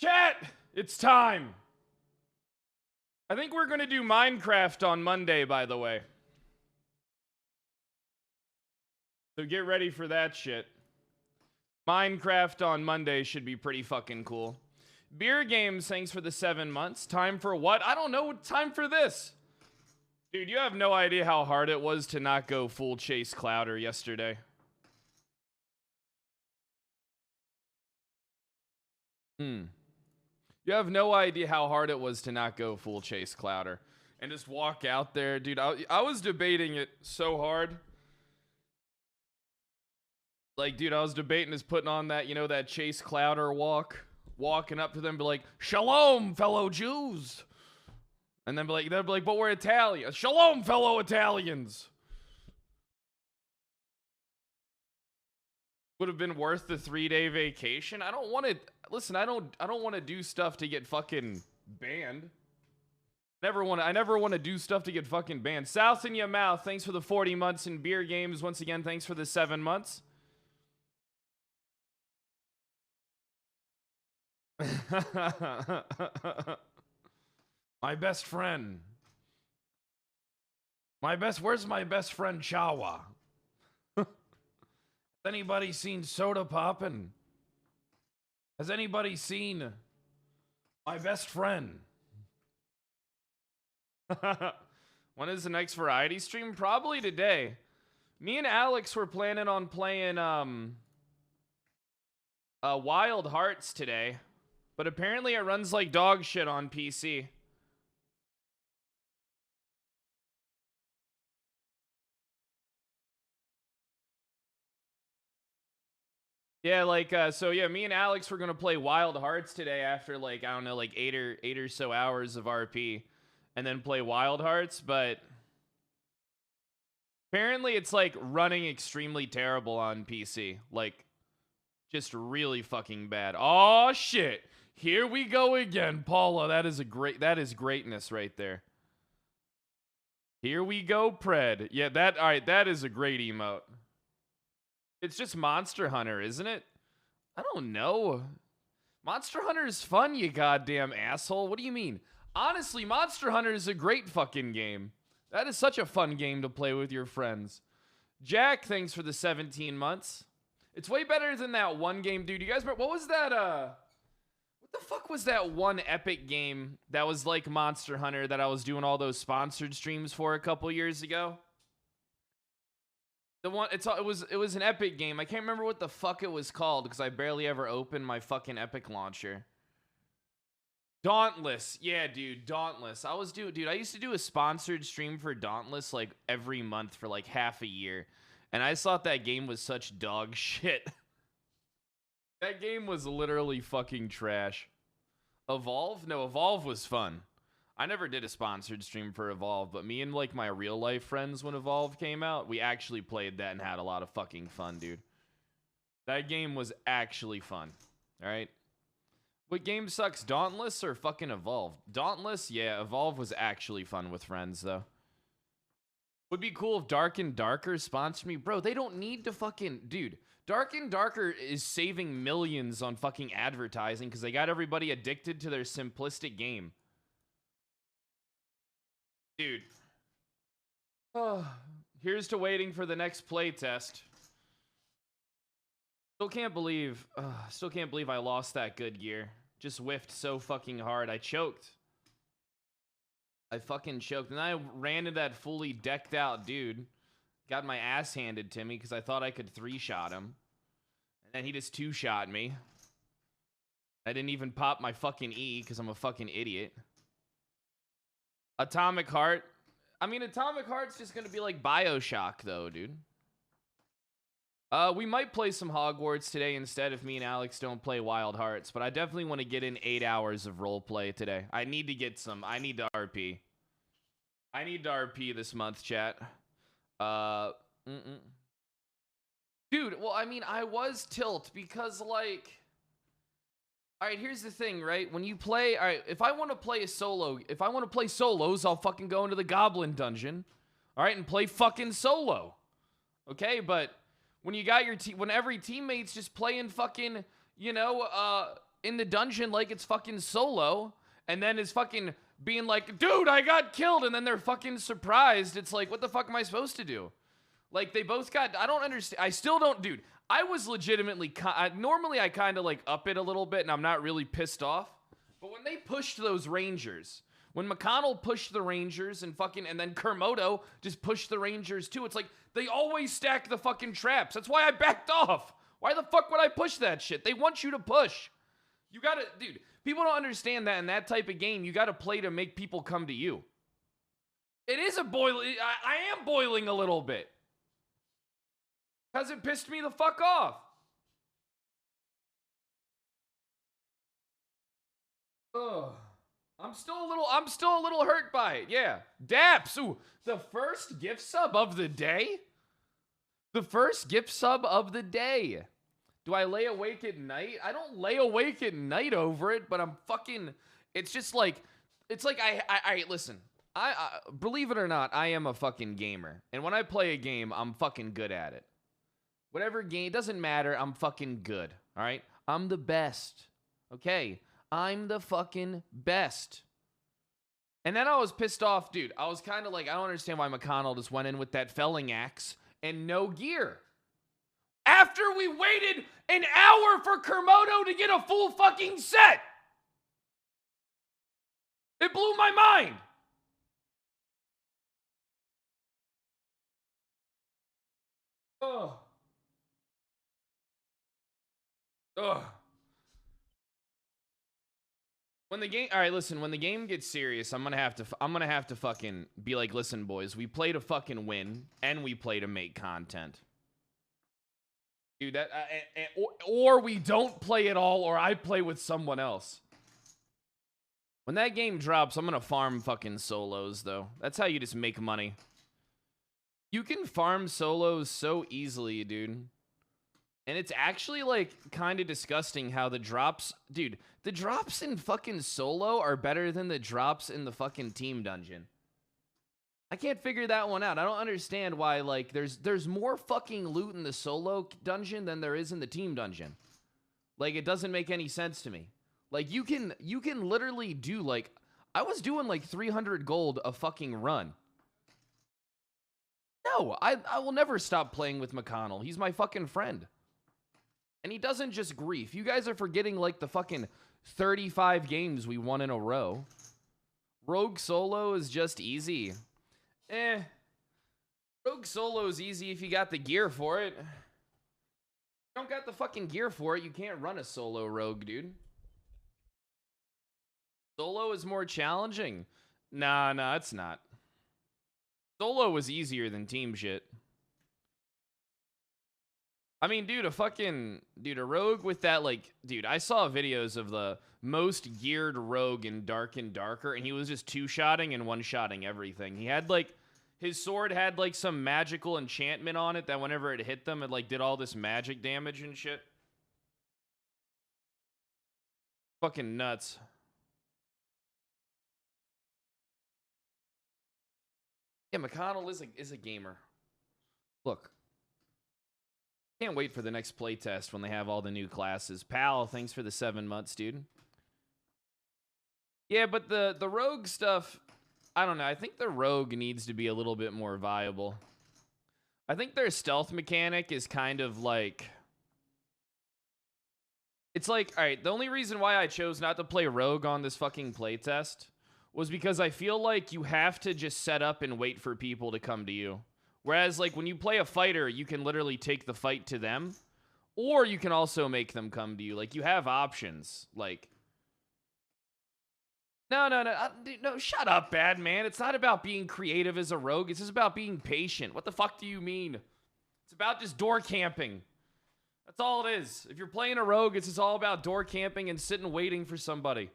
Chat! It's time! I think we're gonna do Minecraft on Monday, by the way. So get ready for that shit. Minecraft on Monday should be pretty fucking cool. Beer Games, thanks for the 7 months. Time for what? I don't know. Time for this. Dude, you have no idea how hard it was to not go full Chase Clouder yesterday. You have no idea how hard it was to not go full Chase Clouder and just walk out there. Dude, I was debating it so hard. Like, dude, I was debating is putting on that, you know, that Chase Clouder walking up to them, be like, "Shalom, fellow Jews," and then they'd be like, "But we're Italian. Shalom, fellow Italians." Would have been worth the 3-day vacation. I don't want to listen. I don't want to do stuff to get fucking banned. I never want to do stuff to get fucking banned. South in your mouth. Thanks for the 40 months in Beer Games. Once again, thanks for the 7 months. My best friend. Where's my best friend Chawa? Has anybody seen Soda Poppin'? Has anybody seen my best friend? When is the next variety stream? Probably today. Me and Alex were planning on playing Wild Hearts today, but apparently it runs like dog shit on PC. Yeah, so yeah, me and Alex were gonna play Wild Hearts today after I don't know, 8 or so hours of RP, and then play Wild Hearts, but apparently it's running extremely terrible on PC, just really fucking bad. Oh shit! Here we go again, Paula. That is greatness right there. Here we go, Pred. Yeah, all right, that is a great emote. It's just Monster Hunter, isn't it? I don't know. Monster Hunter is fun, you goddamn asshole. What do you mean? Honestly, Monster Hunter is a great fucking game. That is such a fun game to play with your friends. Jack, thanks for the 17 months. It's way better than that one game, dude. You guys remember, what was that, what the fuck was that one epic game that was like Monster Hunter that I was doing all those sponsored streams for a couple years ago? The one, it was an Epic game. I can't remember what the fuck it was called because I barely ever opened my fucking Epic launcher. Dauntless. Yeah, dude, Dauntless. I used to do a sponsored stream for Dauntless every month for half a year. And I thought that game was such dog shit. That game was literally fucking trash. Evolve? No, Evolve was fun. I never did a sponsored stream for Evolve, but me and my real life friends when Evolve came out, we actually played that and had a lot of fucking fun, dude. That game was actually fun. All right. What game sucks, Dauntless or fucking Evolve? Dauntless, yeah. Evolve was actually fun with friends though. Would be cool if Dark and Darker sponsored me, bro. They don't need to fucking, dude. Dark and Darker is saving millions on fucking advertising because they got everybody addicted to their simplistic game. Dude. Oh, here's to waiting for the next playtest. Still can't believe I lost that good gear. Just whiffed so fucking hard. I choked. I fucking choked. And I ran into that fully decked out dude. Got my ass handed to me because I thought I could 3-shot him. And then he just 2-shot me. I didn't even pop my fucking E because I'm a fucking idiot. Atomic Heart. I mean, Atomic Heart's just gonna be like BioShock, though, dude. We might play some Hogwarts today instead if me and Alex don't play Wild Hearts, but I definitely want to get in 8 hours of roleplay today. I need to RP. I need to RP this month, chat. Dude, well, I mean, I was tilt because, all right, here's the thing, right? When you play, all right, if I want to play solos, I'll fucking go into the Goblin Dungeon, all right, and play fucking solo, okay? But when you got when every teammate's just playing fucking, in the dungeon like it's fucking solo, and then is fucking being like, dude, I got killed, and then they're fucking surprised. It's like, what the fuck am I supposed to do? Like, they both got, I don't understand. I still don't, dude. I was legitimately, normally I kind of like up it a little bit, and I'm not really pissed off. But when they pushed those Rangers, when McConnell pushed the Rangers and then Kermodo just pushed the Rangers too, it's like, they always stack the fucking traps. That's why I backed off. Why the fuck would I push that shit? They want you to push. You gotta, dude, people don't understand that in that type of game, you gotta play to make people come to you. It is a boiling, I am boiling a little bit. Because it pissed me the fuck off. Ugh. I'm still a little hurt by it, yeah. Daps, ooh, the first gift sub of the day? The first gift sub of the day. Do I lay awake at night? I don't lay awake at night over it, but I'm fucking, it's just like, it's like listen, I believe it or not, I am a fucking gamer. And when I play a game, I'm fucking good at it. Whatever game, doesn't matter, I'm fucking good, all right? I'm the best, okay? I'm the fucking best. And then I was pissed off, dude. I was kind of like, I don't understand why McConnell just went in with that felling axe and no gear. After we waited an hour for Kermodo to get a full fucking set. It blew my mind. Ugh. Ugh. When the game, all right, listen, when the game gets serious, I'm gonna have to fucking be like, listen, boys, we play to fucking win, and we play to make content. Dude, that, or we don't play at all, or I play with someone else. When that game drops, I'm gonna farm fucking solos, though. That's how you just make money. You can farm solos so easily, dude. And it's actually, like, kind of disgusting how the drops... Dude, the drops in fucking solo are better than the drops in the fucking team dungeon. I can't figure that one out. I don't understand why, like, there's more fucking loot in the solo dungeon than there is in the team dungeon. Like, it doesn't make any sense to me. Like, you can literally do, like... I was doing, like, 300 gold a fucking run. No, I will never stop playing with McConnell. He's my fucking friend. And he doesn't just grief. You guys are forgetting, like, the fucking 35 games we won in a row. Rogue solo is just easy. Rogue solo is easy if you got the gear for it. If you don't got the fucking gear for it, you can't run a solo rogue, dude. Solo is more challenging. Nah, it's not. Solo is easier than team shit. I mean, dude, a rogue with that, like, dude, I saw videos of the most geared rogue in Dark and Darker, and he was just two-shotting and one-shotting everything. He had, like, his sword had, like, some magical enchantment on it that whenever it hit them, it, like, did all this magic damage and shit. Fucking nuts. Yeah, McConnell is a gamer. Look. Can't wait for the next playtest when they have all the new classes. Pal, thanks for the 7 months, dude. Yeah, but the rogue stuff, I don't know. I think the rogue needs to be a little bit more viable. I think their stealth mechanic is kind of like... It's like, all right, the only reason why I chose not to play rogue on this fucking playtest was because I feel like you have to just set up and wait for people to come to you. Whereas, like, when you play a fighter, you can literally take the fight to them, or you can also make them come to you. Like, you have options. Like, no, shut up, bad man. It's not about being creative as a rogue. It's just about being patient. What the fuck do you mean? It's about just door camping. That's all it is. If you're playing a rogue, it's just all about door camping and sitting waiting for somebody.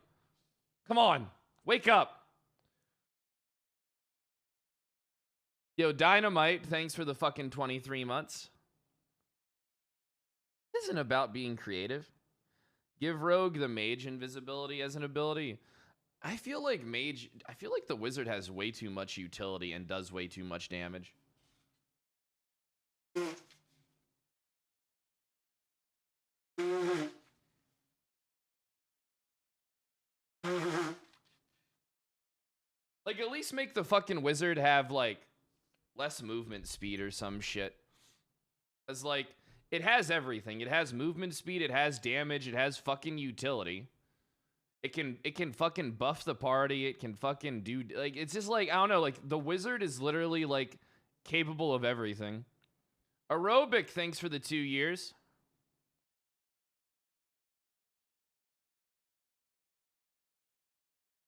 Come on, wake up. Yo, Dynamite, thanks for the fucking 23 months. This isn't about being creative. Give Rogue the Mage invisibility as an ability. I feel like the Wizard has way too much utility and does way too much damage. Like, at least make the fucking wizard have, like, less movement speed or some shit. Because, like, it has everything. It has movement speed, it has damage, it has fucking utility. It can fucking buff the party, it can fucking do, like, it's just like, I don't know, like, the wizard is literally, like, capable of everything. Aerobic, thanks for the 2 years.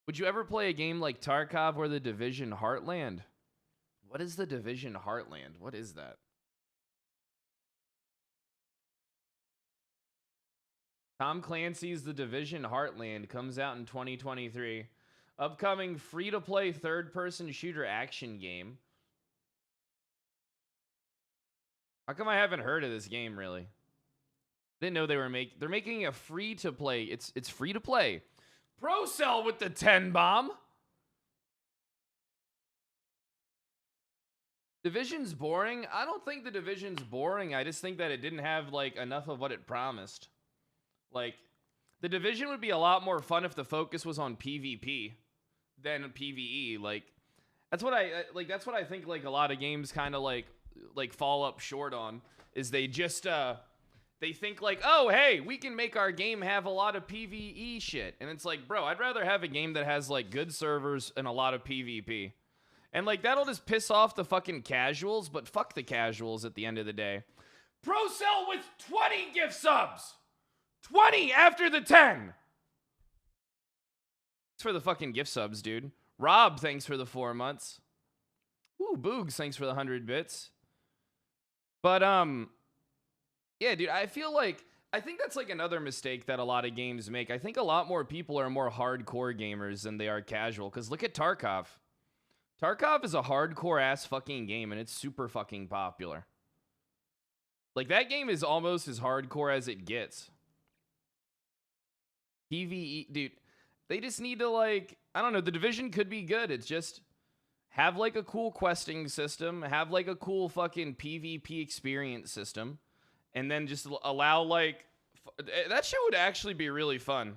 Would you ever play a game like Tarkov or the Division Heartland? What is the Division Heartland? What is that? Tom Clancy's The Division Heartland comes out in 2023. Upcoming free-to-play third-person shooter action game. How come I haven't heard of this game, really? Didn't know they were they're making a free-to-play. It's free-to-play. ProCell with the 10 bomb. Division's boring? I don't think the Division's boring. I just think that it didn't have, like, enough of what it promised. Like, the Division would be a lot more fun if the focus was on PvP than PvE. Like, that's what I think, like, a lot of games kind of, like fall up short on, is they just, they think, like, oh, hey, we can make our game have a lot of PvE shit. And it's like, bro, I'd rather have a game that has, like, good servers and a lot of PvP. And, like, that'll just piss off the fucking casuals, but fuck the casuals at the end of the day. ProCell with 20 gift subs! 20 after the 10! Thanks for the fucking gift subs, dude. Rob, thanks for the 4 months. Ooh, Boogs, thanks for the 100 bits. But, yeah, dude, I think that's, like, another mistake that a lot of games make. I think a lot more people are more hardcore gamers than they are casual. Because look at Tarkov. Tarkov is a hardcore-ass fucking game, and it's super fucking popular. Like, that game is almost as hardcore as it gets. PvE, dude, they just need to, like, I don't know, the Division could be good. It's just, have, like, a cool questing system, have, like, a cool fucking PvP experience system, and then just allow, like, that shit would actually be really fun.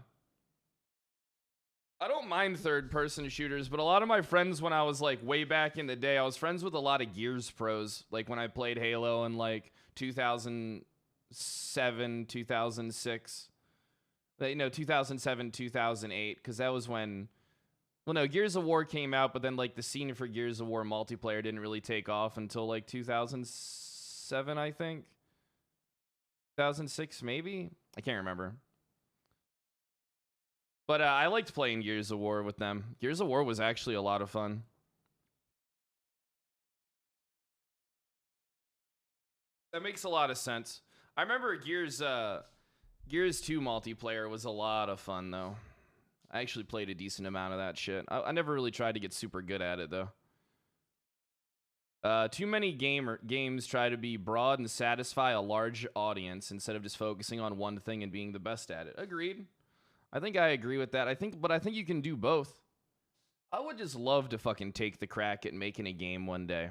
I don't mind third-person shooters, but a lot of my friends, when I was, like, way back in the day, I was friends with a lot of Gears pros, like, when I played Halo in, like, 2007, 2006. You know, 2007, 2008, because that was when, well, no, Gears of War came out, but then, like, the scene for Gears of War multiplayer didn't really take off until, like, 2007, I think. 2006, maybe? I can't remember. But I liked playing Gears of War with them. Gears of War was actually a lot of fun. That makes a lot of sense. I remember Gears 2 multiplayer was a lot of fun, though. I actually played a decent amount of that shit. I never really tried to get super good at it, though. Too many games try to be broad and satisfy a large audience instead of just focusing on one thing and being the best at it. Agreed. I think I agree with that. But I think you can do both. I would just love to fucking take the crack at making a game one day.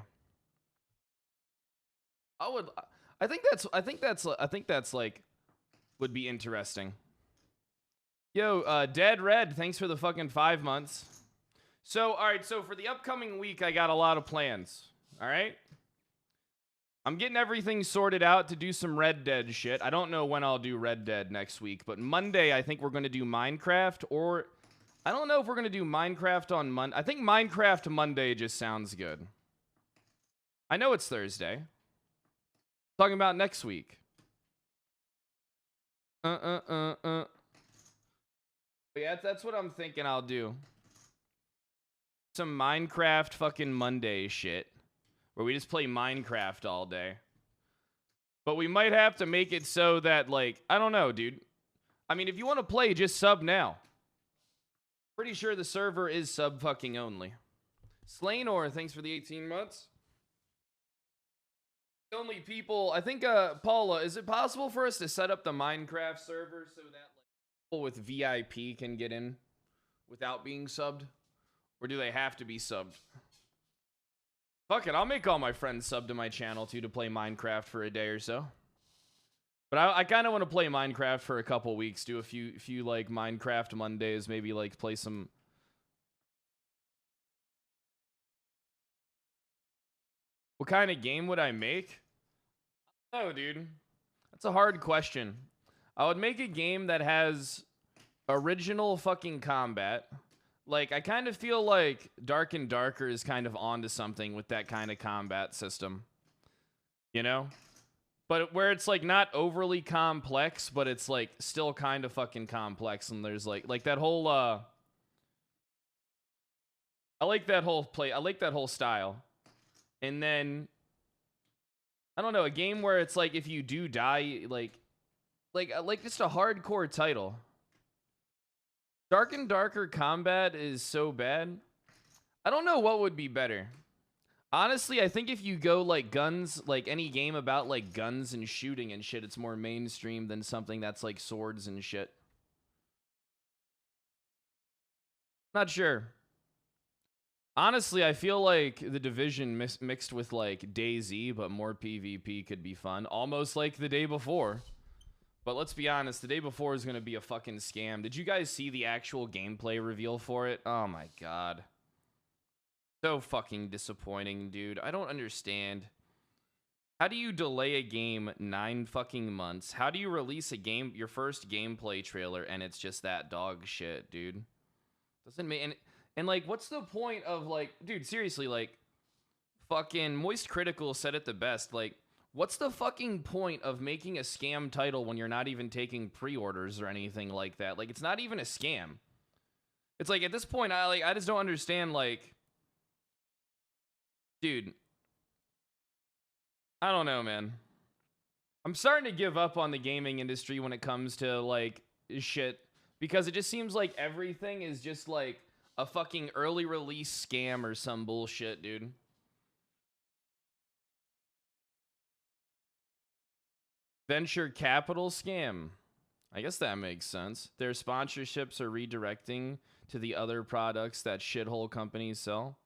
I think that's like would be interesting. Yo, Dead Red, thanks for the fucking 5 months. So, all right, so for the upcoming week, I got a lot of plans. All right? I'm getting everything sorted out to do some Red Dead shit. I don't know when I'll do Red Dead next week, but Monday I think we're going to do Minecraft, or I don't know if we're going to do Minecraft on Monday. I think Minecraft Monday just sounds good. I know it's Thursday. Talking about next week. Yeah, that's what I'm thinking I'll do. Some Minecraft fucking Monday shit. Where we just play Minecraft all day. But we might have to make it so that, like, I don't know, dude. I mean, if you want to play, just sub now. Pretty sure the server is sub fucking only. Slaynor, thanks for the 18 months. The only people, I think, Paula, is it possible for us to set up the Minecraft server so that, like, people with VIP can get in without being subbed? Or do they have to be subbed? Fuck it, I'll make all my friends sub to my channel, too, to play Minecraft for a day or so. But I kind of want to play Minecraft for a couple weeks, do a few like, Minecraft Mondays, maybe, like, play some What kind of game would I make? Oh, dude. That's a hard question. I would make a game that has original fucking combat. Like, I kind of feel like Dark and Darker is kind of onto something with that kind of combat system. You know? But where it's, like, not overly complex, but it's, like, still kind of fucking complex. And there's, like that whole, I like that whole I like that whole style. And then, I don't know, a game where it's, like, if you do die, like just a hardcore title. Dark and Darker combat is so bad. I don't know what would be better. Honestly, I think if you go like guns, like any game about like guns and shooting and shit, it's more mainstream than something that's like swords and shit. Not sure. Honestly, I feel like The Division mixed with like DayZ, but more PvP could be fun. Almost like the day before. But let's be honest, the day before is going to be a fucking scam. Did you guys see the actual gameplay reveal for it? Oh my god. So fucking disappointing, dude. I don't understand. How do you delay a game 9 fucking months? How do you release a game, your first gameplay trailer, and it's just that dog shit, dude? Doesn't make... And like, what's the point of, like... Dude, seriously, like... Fucking Moist Critical said it the best, like... What's the fucking point of making a scam title when you're not even taking pre-orders or anything like that? Like, it's not even a scam. It's like, at this point, I just don't understand, like... Dude. I don't know, man. I'm starting to give up on the gaming industry when it comes to, like, shit. Because it just seems like everything is just, like, a fucking early release scam or some bullshit, dude. Venture capital scam. I guess that makes sense. Their sponsorships are redirecting to the other products that shithole companies sell.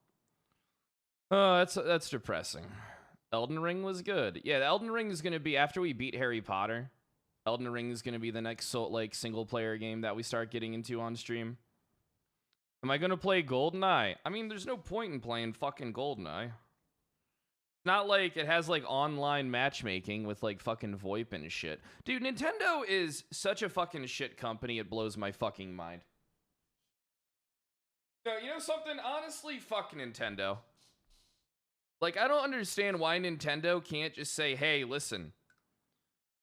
Oh, that's depressing. Elden Ring was good. Yeah, Elden Ring is going to be, after we beat Harry Potter, Elden Ring is going to be the next single player game that we start getting into on stream. Am I going to play GoldenEye? I mean, there's no point in playing fucking GoldenEye. Not like it has like online matchmaking with like fucking VoIP and shit. Dude, Nintendo is such a fucking shit company, it blows my fucking mind. No, you know something? Honestly, fuck Nintendo. Like, I don't understand why Nintendo can't just say, hey, listen,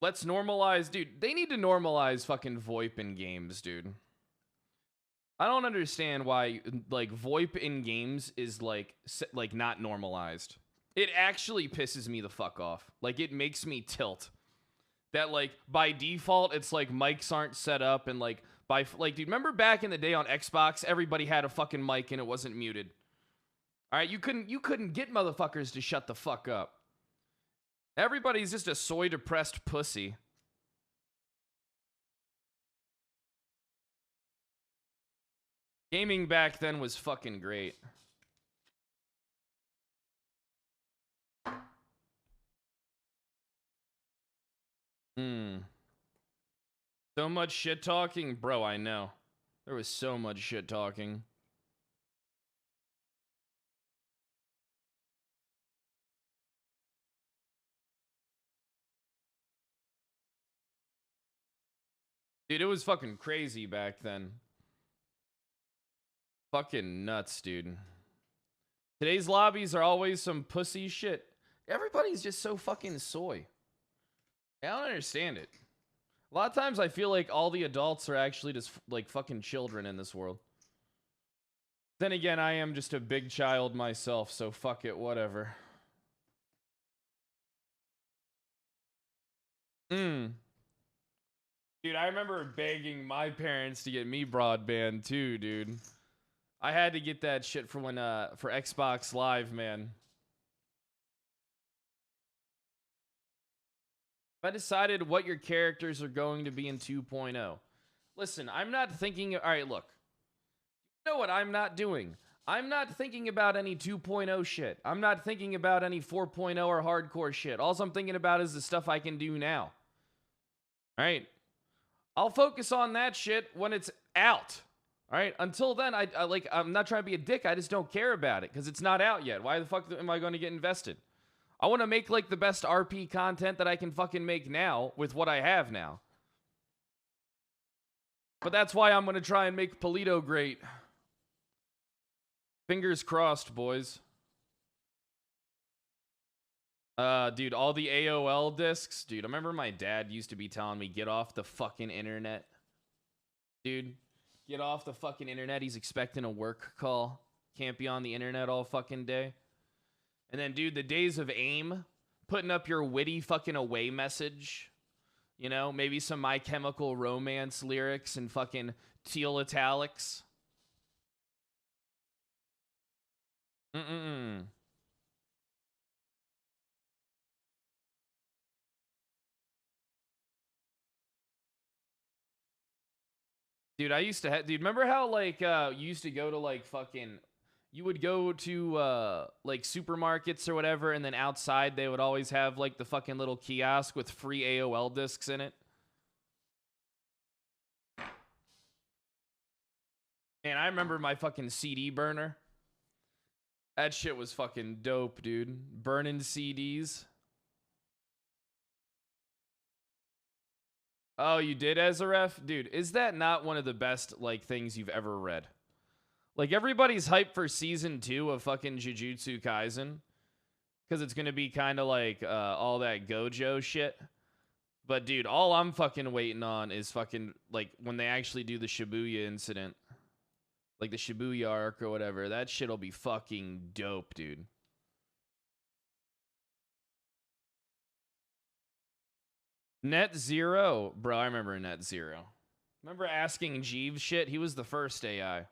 let's normalize... Dude, they need to normalize fucking VoIP in games, dude. I don't understand why, like, VoIP in games is, like not normalized. It actually pisses me the fuck off. Like, it makes me tilt. That, like, by default, it's like mics aren't set up and, like, dude, remember back in the day on Xbox, everybody had a fucking mic and it wasn't muted. All right, you couldn't get motherfuckers to shut the fuck up. Everybody's just a soy-depressed pussy. Gaming back then was fucking great. So much shit talking? Bro, I know. There was so much shit talking. Dude, it was fucking crazy back then. Fucking nuts, dude. Today's lobbies are always some pussy shit. Everybody's just so fucking soy. I don't understand it. A lot of times I feel like all the adults are actually just like fucking children in this world. Then again, I am just a big child myself, so fuck it, whatever. Dude, I remember begging my parents to get me broadband too, dude. I had to get that shit for when for Xbox Live, man. I decided what your characters are going to be in 2.0. Listen, I'm not thinking... All right, look. You know what I'm not doing? I'm not thinking about any 2.0 shit. I'm not thinking about any 4.0 or hardcore shit. All I'm thinking about is the stuff I can do now. All right? I'll focus on that shit when it's out. All right? Until then, I'm not trying to be a dick. I just don't care about it because it's not out yet. Why the fuck am I going to get invested? I want to make like the best RP content that I can fucking make now with what I have now. But that's why I'm going to try and make Polito great. Fingers crossed, boys. Dude, all the AOL discs. Dude, I remember my dad used to be telling me, get off the fucking internet. Dude, get off the fucking internet. He's expecting a work call. Can't be on the internet all fucking day. And then, dude, the days of AIM, putting up your witty fucking away message. You know, maybe some My Chemical Romance lyrics and fucking teal italics. Dude, I used to have, dude, remember how, like, you used to go to, like, fucking, you would go to, like, supermarkets or whatever, and then outside they would always have, like, the fucking little kiosk with free AOL discs in it? Man, I remember my fucking CD burner. That shit was fucking dope, dude. Burning CDs. Oh, you did as a ref? Dude, is that not one of the best, like, things you've ever read? Like, everybody's hyped for season 2 of fucking Jujutsu Kaisen. Because it's going to be kind of like all that Gojo shit. But, dude, all I'm fucking waiting on is fucking, like, when they actually do the Shibuya incident. Like, the Shibuya arc or whatever. That shit'll be fucking dope, dude. Net Zero. Bro, I remember Net Zero. Remember asking Jeeves shit? He was the first AI.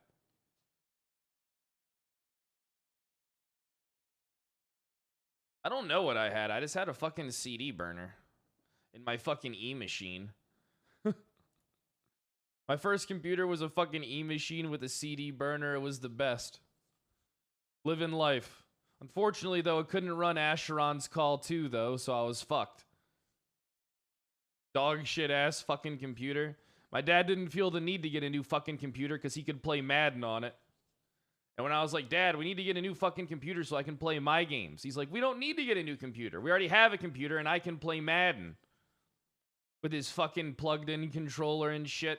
I don't know what I had. I just had a fucking CD burner in my fucking E-machine. My first computer was a fucking E-machine with a CD burner. It was the best. Living life. Unfortunately, though, it couldn't run Asheron's Call 2, though, so I was fucked. Dog shit ass fucking computer. My dad didn't feel the need to get a new fucking computer because he could play Madden on it. And when I was like, Dad, we need to get a new fucking computer so I can play my games. He's like, we don't need to get a new computer. We already have a computer and I can play Madden. With his fucking plugged in controller and shit.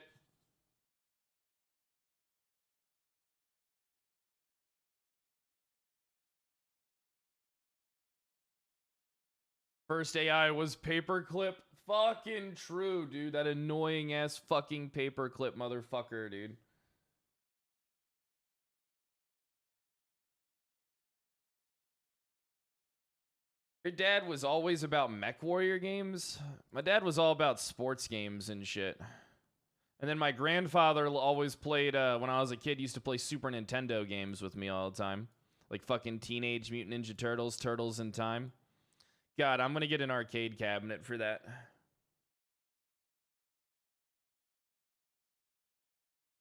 First AI was Paperclip. Fucking true, dude. That annoying ass fucking Paperclip motherfucker, dude. Your dad was always about MechWarrior games? My dad was all about sports games and shit. And then my grandfather always played, when I was a kid, used to play Super Nintendo games with me all the time. Like fucking Teenage Mutant Ninja Turtles, Turtles in Time. God, I'm gonna get an arcade cabinet for that.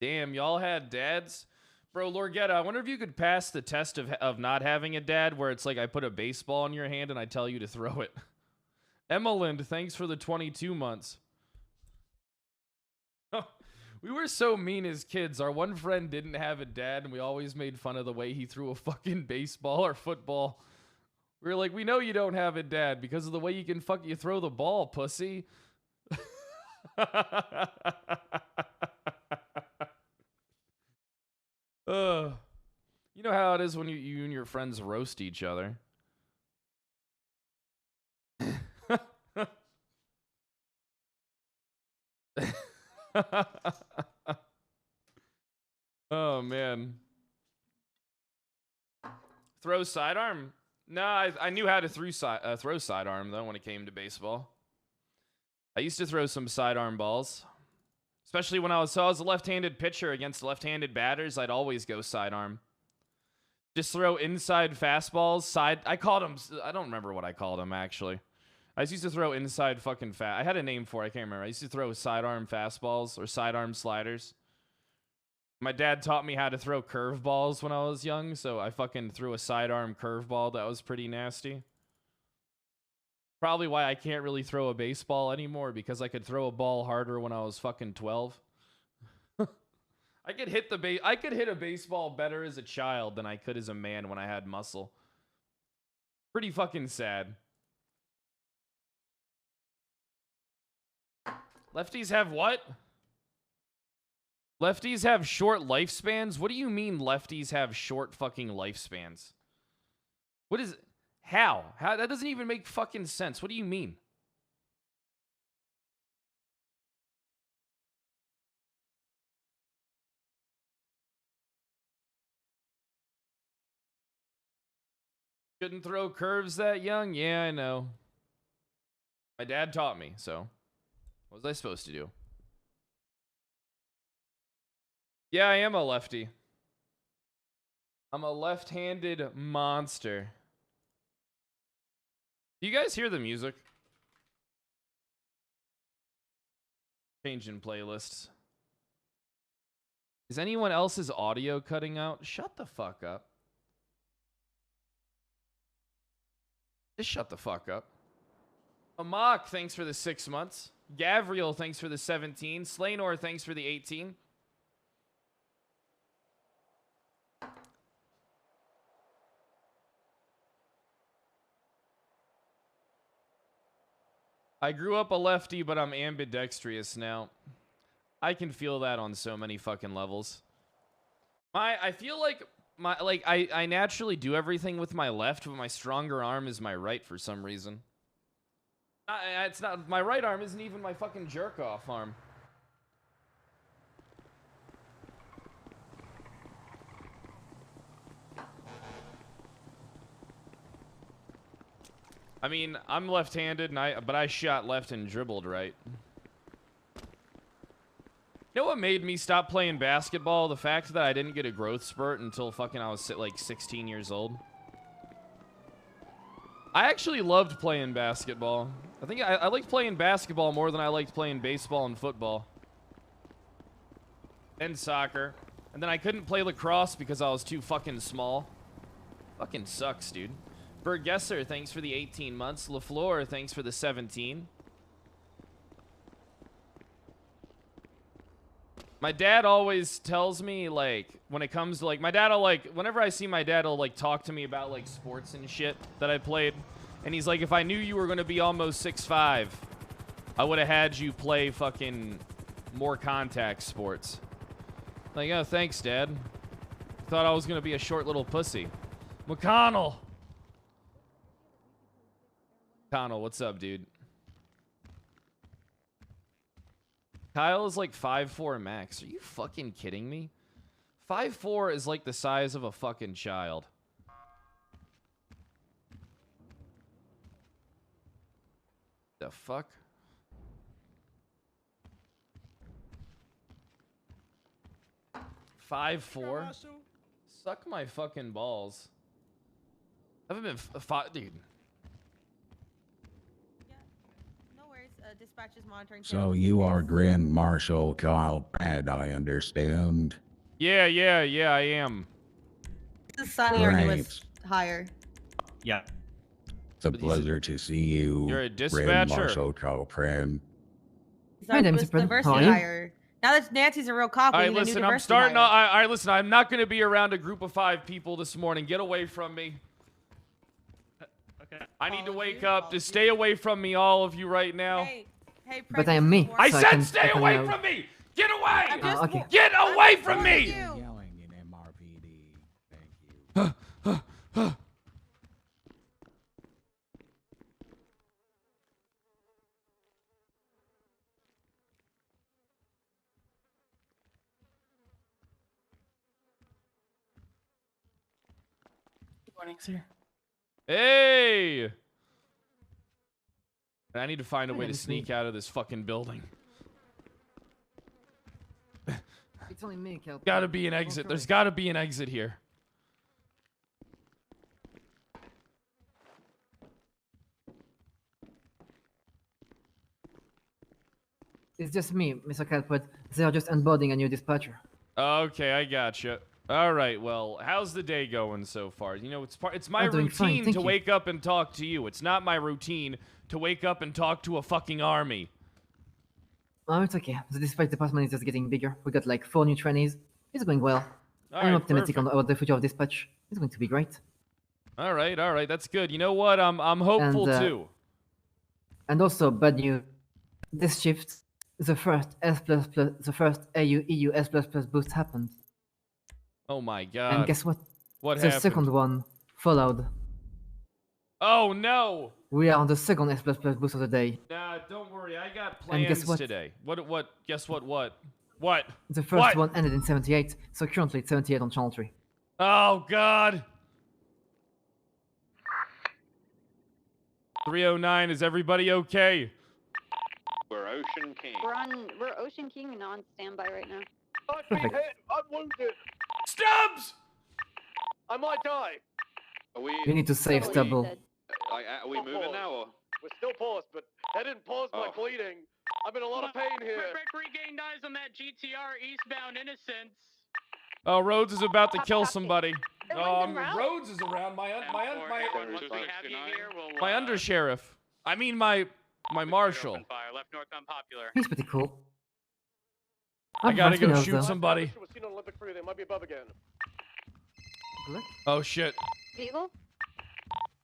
Damn, y'all had dads? Bro, Lorgetta, I wonder if you could pass the test of not having a dad where it's like I put a baseball in your hand and I tell you to throw it. Emmelind, thanks for the 22 months. We were so mean as kids. Our one friend didn't have a dad and we always made fun of the way he threw a fucking baseball or football. We were like, we know you don't have a dad because of the way you can you throw the ball, pussy. You know how it is when you and your friends roast each other. Oh, man. Throw sidearm? No, I knew how to throw sidearm, though, when it came to baseball. I used to throw some sidearm balls. Especially when I was a left-handed pitcher against left-handed batters, I'd always go sidearm. Just throw inside fastballs, I called them, I don't remember what I called them, actually. I used to throw inside fucking I had a name for it, I can't remember. I used to throw sidearm fastballs or sidearm sliders. My dad taught me how to throw curveballs when I was young, so I fucking threw a sidearm curveball that was pretty nasty. Probably why I can't really throw a baseball anymore, because I could throw a ball harder when I was fucking 12. I could hit a baseball better as a child than I could as a man when I had muscle. Pretty fucking sad. Lefties have what? Lefties have short lifespans? What do you mean lefties have short fucking lifespans? What is... How? That doesn't even make fucking sense. What do you mean? Couldn't throw curves that young? Yeah, I know. My dad taught me, so what was I supposed to do? Yeah, I am a lefty. I'm a left-handed monster. Do you guys hear the music? Changing playlists. Is anyone else's audio cutting out? Shut the fuck up. Just shut the fuck up. Amok, thanks for the 6 months. Gavriel, thanks for the 17. Slaynor, thanks for the 18. I grew up a lefty, but I'm ambidextrous now. I can feel that on so many fucking levels. I feel like I naturally do everything with my left, but my stronger arm is my right for some reason. It's not, my right arm isn't even my fucking jerk-off arm. I mean, I'm left-handed, but I shot left and dribbled right. You know what made me stop playing basketball? The fact that I didn't get a growth spurt until fucking I was like 16 years old. I actually loved playing basketball. I think I liked playing basketball more than I liked playing baseball and football. And soccer. And then I couldn't play lacrosse because I was too fucking small. Fucking sucks, dude. Bergesser, thanks for the 18 months. LaFleur, thanks for the 17. My dad always tells me, like, when it comes to, like, my dad will, like, whenever I see my dad, he'll, like, talk to me about, like, sports and shit that I played. And he's like, if I knew you were going to be almost 6'5", I would have had you play fucking more contact sports. Like, oh, thanks, Dad. Thought I was going to be a short little pussy. McConnell! McConnell, what's up, dude? Kyle is like 5'4" max. Are you fucking kidding me? 5'4" is like the size of a fucking child. The fuck? Five four? Suck my fucking balls. I haven't been dude. Dispatch is monitoring. So you are Grand Marshal Kyle Pratt, I understand. Yeah, I am. This is Sonny, our newest hire. Yeah. It's a pleasure to see you. You're a dispatcher. Grand Marshal Kyle Pratt. He's our newest diversity hire. Now that Nancy's a real cop, we need a new listen, diversity I'm starting. hire. All right, listen. I'm not going to be around a group of 5 people this morning. Get away from me. Okay. I need to wake up. Just stay away from me, all of you, right now. Hey, But I am me. I so said stay away from me! Get away! Okay. Get away from me! Yelling in MRPD. Thank you. Good morning, sir. Hey! I need to find a way to sneak out of this fucking building. It's only me, Kel. Gotta be an exit. There's gotta be an exit here. It's just me, Mr. Calpert. They are just unboarding a new dispatcher. Okay, I gotcha. All right, well, how's the day going so far? You know, it's my I'm doing fine, routine thank to you. wake up and talk to you. It's not my routine to wake up and talk to a fucking army. Oh, it's okay. The dispatch department is just getting bigger. We got like 4 new trainees. It's going well. All I'm right, optimistic perfect. about the future of dispatch. It's going to be great. All right, that's good. You know what? I'm hopeful too. And also, bad news. This shift, the first the first AU/EU S++ boost happened. Oh my god. And guess what? What the happened? second one followed. Oh no! We are on the second S++ boost of the day. Nah, don't worry. I got And guess plans what? today. What? Guess what? What? The first one ended in 78, so currently it's 78 on channel 3. Oh god. 309, is everybody okay? We're Ocean King. We're Ocean King and on standby right now. I've been hit. I'm wounded. Stubbs! I might die. Are we? You need to save Totally Stubble. dead. Are we moving now or? We're still paused, but that didn't pause my bleeding. I'm in a lot of pain here. Regain eyes on that GTR eastbound Innocence. Oh, Rhodes is about to kill somebody. Everyone's en route? Rhodes is around. My My undersheriff. I mean my marshal. Fire left north unpopular. He's pretty cool. I gotta go knows, shoot though. somebody. We're seen on Olympic 3. They might be above again. Oh shit. Vehicle?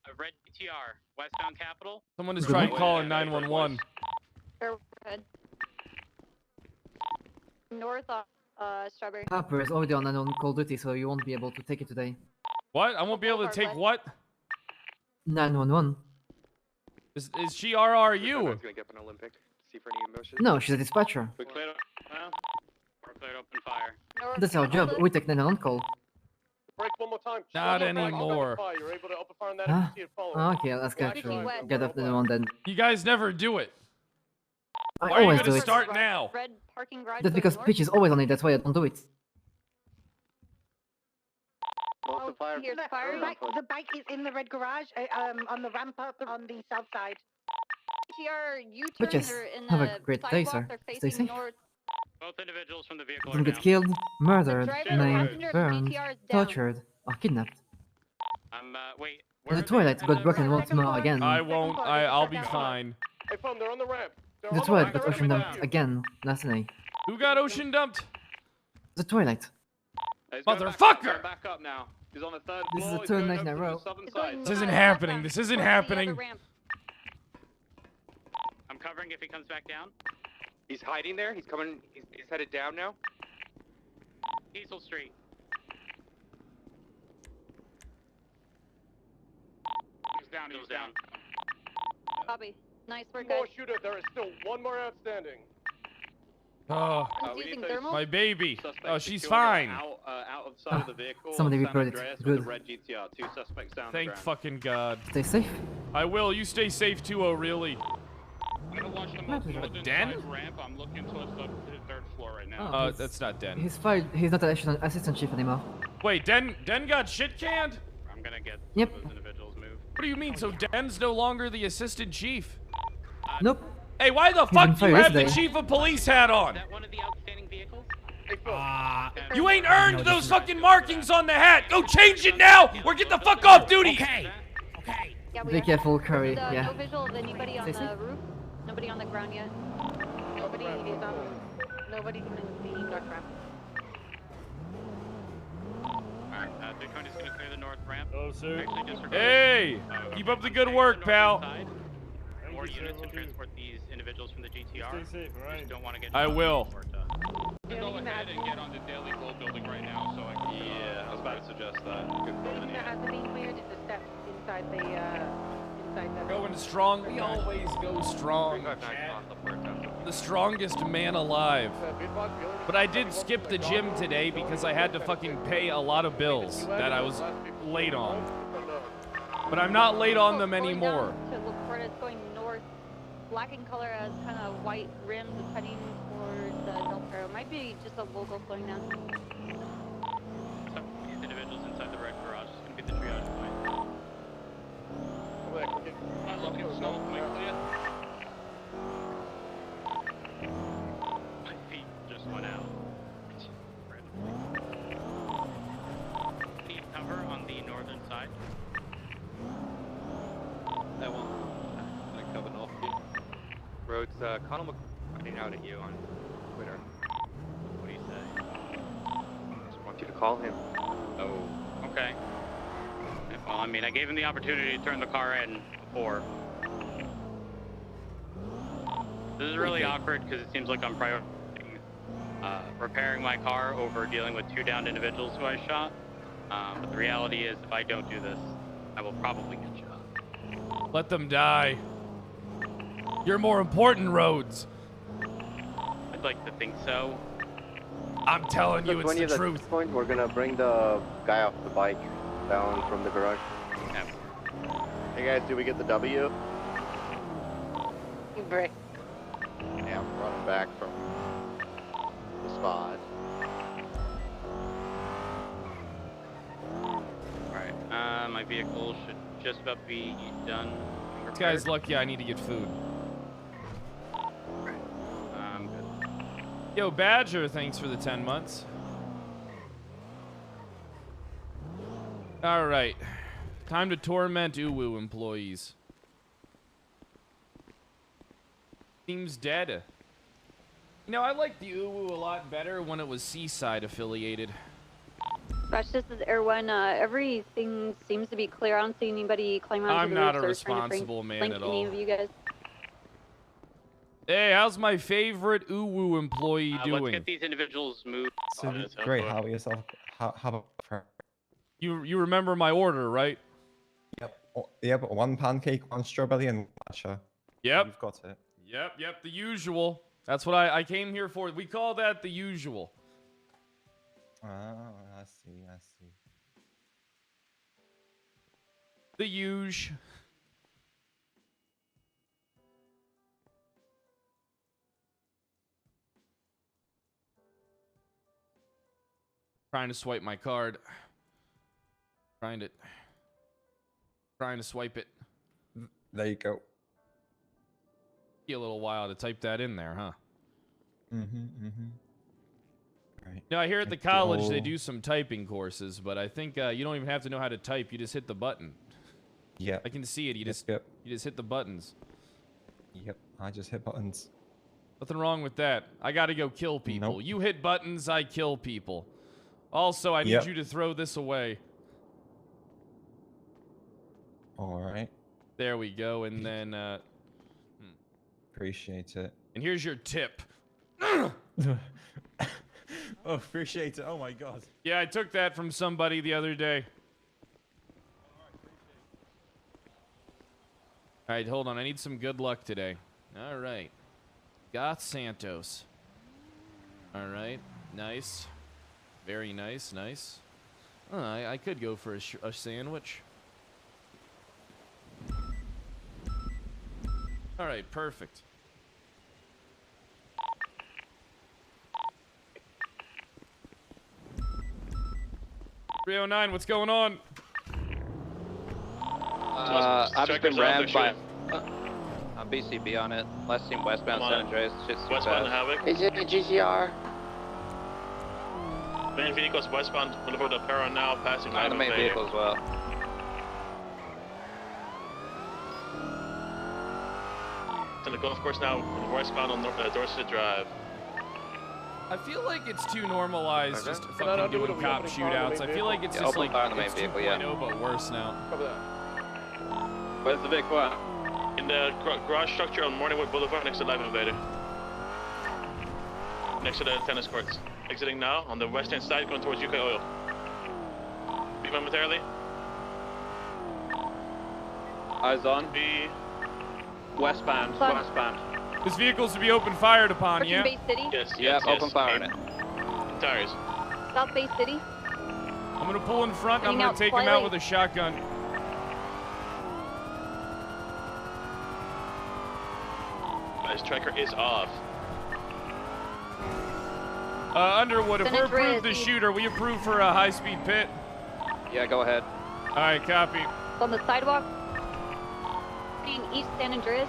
A red GTR westbound Capital. Someone is Good trying luck. calling 911. Ahead. North Strawberry. Harper is already on unknown call duty, so you won't be able to take it today. What? I won't be able to take what? 911. Is she RRU? Gonna get an Olympic. See for any emotions. No, she's a dispatcher. We cleared up. We're cleared open fire. North That's our job. We take 911 call. Break one more time. Not anymore. You're able to open fire on that Huh? and see it follow. Okay, let's get West. get off the 911 then. You guys never do it. I Why are you always gonna do it. start now? Red parking garage. That's going because north. Peach is always on it, that's why I don't do it. Oh, here's fire. The bike is in the red garage on the ramp up on the south side. GTR U-turns Bitches, are in have a the great day, sidewalk. sir. They're Stay facing safe. north. Both individuals from the vehicle Don't are get down. killed, murdered, The driver, maimed, passenger of burned, GTR is down. tortured, or kidnapped. I'm wait. The toilet got broken once more again. I won't. I'll be fine. Hey, Phone, they're on the ramp. They're The on toilet ramp. got They're ocean right dumped behind again last night. Who got ocean dumped? The toilet. Motherfucker! Back up now. He's on the third This is floor. the He's third going night up in a to the row. southern It's side. going This isn't north, happening. southbound. This isn't Towards the other happening. ramp. I'm covering if he comes back down. He's hiding there. He's coming. He's headed down now. Hazel Street. He's down. He's down. Copy. Nice you. work, One more guys. shooter. There is still one more outstanding. Oh, Who's we need using those- thermal? my baby. Suspects Oh, she's secured fine. Out of sight of the vehicle. Somebody San reported. Andreas with Good. the red GTR. Two suspects down Thank the ground. fucking God. Stay safe. I will. You stay safe too, O'Reilly. I'm gonna watch the My most pleasure. northern Den? side ramp. I'm looking towards the third floor right now. Oh. That's not Den. He's fired. He's not an assistant chief anymore. Wait, Den got shit canned? I'm gonna get Yep. those individuals moved. What do you mean? So Den's no longer the assistant chief? Nope. Hey, why the been fuck do you fired have the yesterday. chief of police hat on? Is that one of the outstanding vehicles? Hey, Phone. You ain't earned those fucking markings on the hat. Go change it now, or get the fuck off duty. Yeah, we Be are. careful, Curry. No Yeah. visual of anybody on Stay the safe. roof. Nobody on the ground yet. Nobody is nobody's in the dark ramp. Alright, Bitcoin is gonna clear the north ramp. Oh, sir. Actually, disregard. Hey, keep up the good work, pal. More units to transport these individuals from the GTR. Stay safe, alright? Just don't want to get. I will. Go ahead and get on the Daily Glow building right now, so I can. Yeah, I was about to suggest that. Good The call, only thing that hasn't been cleared is the steps inside the Going strong. We always go strong. The strongest man alive. But I did skip the gym today because I had to fucking pay a lot of bills that I was late on. But I'm not late on them Going anymore. down to LaPorta, it's going north. Black in color has kind of white rims. It's heading towards Del Perro. Might be just a local slowing down. These individuals inside the red garage is gonna be the triage point. Not looking snow, am I clear? My feet just went out. Need cover on the northern side. That one. Gonna cover north of you. Roads, Connell pointing out at you on Twitter. What do you say? Just want you to call him. Oh, okay. If Well, I mean, I gave him the opportunity to turn the car in before. This is really awkward because it seems like I'm prioritizing repairing my car over dealing with 2 downed individuals who I shot. But the reality is, if I don't do this, I will probably get shot. Let them die. You're more important, Rhodes. I'd like to think so. I'm telling you, it's the truth. At this point, we're gonna bring the guy off the bike down from the garage. Yeah. Hey guys, did we get the W? You brick. Yeah, I'm running back from the spot. Alright, my vehicle should just about be done. This guy's lucky I need to get food. Good. Yo, Badger, thanks for the 10 months. All right. Time to torment Uwu employees. Seems dead. You know, I like the Uwu a lot better when it was Seaside affiliated. Gosh, this is Erwin. Everything seems to be clear. I don't see anybody climbing onto I'm the not roofs a or responsible man link at any all. of you guys. Hey, how's my favorite Uwu employee doing? Let's get these individuals moved. Great, how are yourself? How about her? You remember my order, right? Yep. Yep, 1 pancake, 1 strawberry, and 1 matcha. Yep. You've got it. Yep, the usual. That's what I came here for. We call that the usual. Oh, I see. The usual. Trying to swipe my card. Trying to swipe it. There you go. Be a little while to type that in there, huh? Right. No, here at the college they do some typing courses, but I think you don't even have to know how to type. You just hit the button. Yeah. I can see it. You just hit the buttons. Yep. I just hit buttons. Nothing wrong with that. I got to go kill people. Nope. You hit buttons, I kill people. Also, I need you to throw this away. All right. There we go, and then appreciate it. And here's your tip. Oh, appreciate it. Oh my god. Yeah, I took that from somebody the other day. All right, hold on. I need some good luck today. All right. Got Santos. All right. Nice. Very nice. Nice. Oh, I could go for a sandwich. All right. Perfect. .309, what's going on? I've just been rammed by BCB on it. Last team westbound San Andreas. Westbound Havoc. Is it a GCR? Main vehicles westbound Boulevard of Perron now, passing the main vehicle as well. To the golf course now, westbound on Dorset Drive. I feel like it's too normalized just fucking doing cop shootouts. I feel like it's just like it's 2.0 but worse now. Where's the vehicle at? In the garage structure on Morningwood Boulevard next to Live Invader. Next to the tennis courts. Exiting now on the west-hand side going towards UK Oil. Be momentarily. Eyes on. Be westbound. This vehicle's to be open fired upon, yeah? Bay City? Yes. Open fire on it. Tires. South Bay City? I'm gonna pull in front and I'm gonna take him out with a shotgun. His tracker is off. Underwood, if we're approved to shoot, are we approved for a high-speed pit? Yeah, go ahead. All right, copy. It's on the sidewalk. In East San Andreas.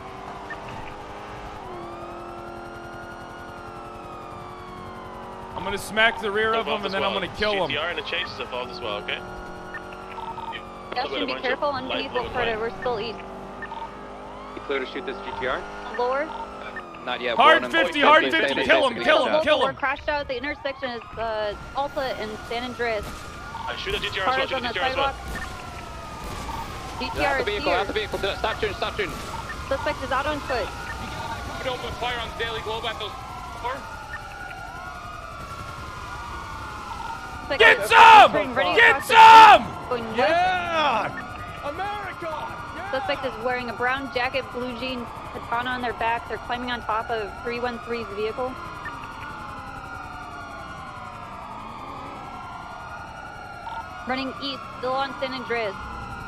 I'm gonna smack the rear of him and then I'm gonna kill him. GTR and the chase is involved as well, okay? Justin, be careful on vehicle further. We're still east. You clear to shoot this GTR? Lower. Not yet. Hard 50, hard 50. Kill him. We're crashed out at the intersection is Alta and San Andreas. I shoot a GTR as well. Shoot a GTR as well. GTR is here. Out the vehicle. Stop shooting, stop shooting. Suspect is out on foot. Put open fire on the Daily Globe at those four. Get some! Get some! Yeah! America! Suspect is wearing a brown jacket, blue jeans, katana on their back. They're climbing on top of 313's vehicle. Running east, still on San Andreas.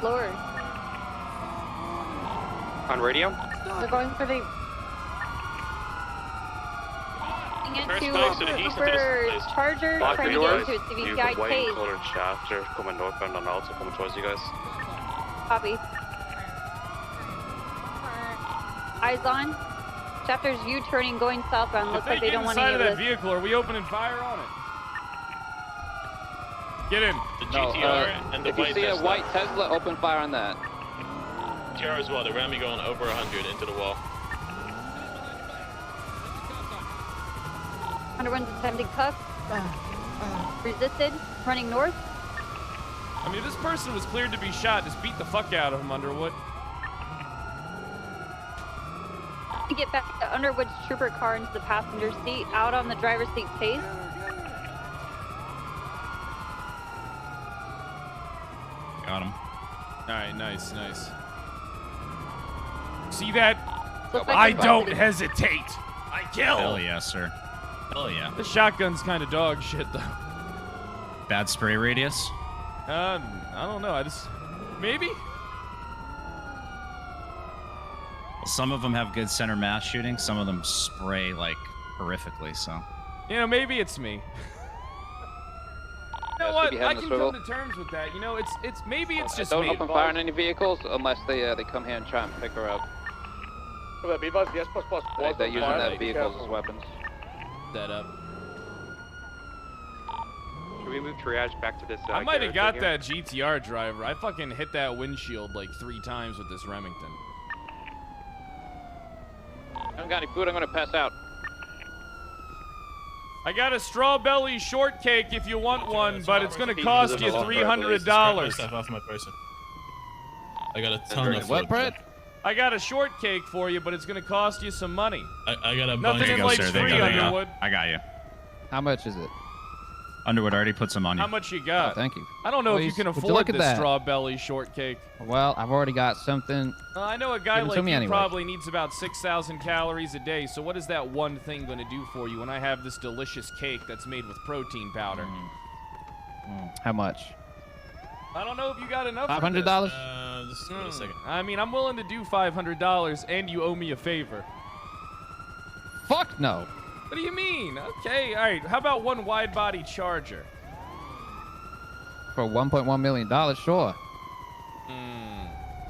Lower. On radio? They're going for the... First into place to the east of this place. Charger, trying to get into a CVCI case. Colored shaft are coming northbound on Alta, coming towards you guys. Copy. Eyes on. Chapter's U-turning, going southbound. Looks like they don't want to inside get of that this. vehicle. Are we opening fire on it? Get in. The GTR and the if you white see Tesla. a white Tesla, open fire on that. GTR as well. They're going to be going over 100 into the wall. Underone's attempting cuff. Resisted. Running north. I mean, if this person was cleared to be shot, just beat the fuck out of him, Underwood. Get back to Underwood's trooper car into the passenger seat. Out on the driver's seat pace. Got him. All right, nice, nice. See that? Suspect I is don't busted. hesitate. I kill. Hell yeah, sir. Hell yeah. The shotgun's kind of dog shit, though. Bad spray radius? I don't know. Maybe? Well, some of them have good center mass shooting. Some of them spray, like, horrifically, so. You know, maybe it's me. You know Yes, what? keep your head I in the can swivel. come to terms with that. You know, maybe it's just Don't me. open fire on any vehicles unless they come here and try and pick her up. Be advised, the S++ was They're on using fire. their Be vehicles careful. as weapons. That up. Should we move triage back to this? I might have got garage that GTR driver. I fucking hit that windshield like 3 times with this Remington. I don't got any food, I'm gonna pass out. I got a strawberry shortcake if you want one, but it's gonna cost you $300. Stuff off my person. I got a ton of What food. bread? I got a shortcake for you, but it's gonna cost you some money. I got a bunch Nothing of in life's sir. There you free, go, there you go. Underwood. I got you. How much is it? Underwood already put some on you. How much you got? Oh, thank you. I don't know if you Please, can would you afford look at this that? strawberry shortcake. Well, I've already got something. I know a guy Give it to like me you anyway. probably needs about 6,000 calories a day, so what is that one thing going to do for you when I have this delicious cake that's made with protein powder? How much? I don't know if you got enough for $500? Just give it a second. I mean, I'm willing to do $500, and you owe me a favor. Fuck no. What do you mean? Okay, all right. How about one wide-body Charger? For $1.1 million, sure.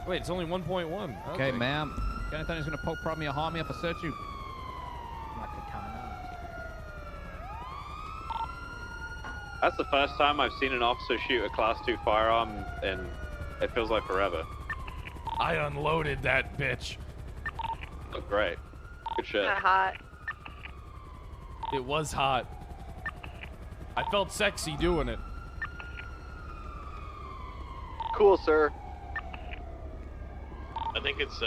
Wait, it's only 1.1. Okay, ma'am. Anything is gonna poke, prod me, or harm me if I search you. That's the first time I've seen an officer shoot a Class 2 firearm, and it feels like forever. I unloaded that bitch. Look great. Good shit. Hot. It was hot. I felt sexy doing it. Cool, sir. I think it's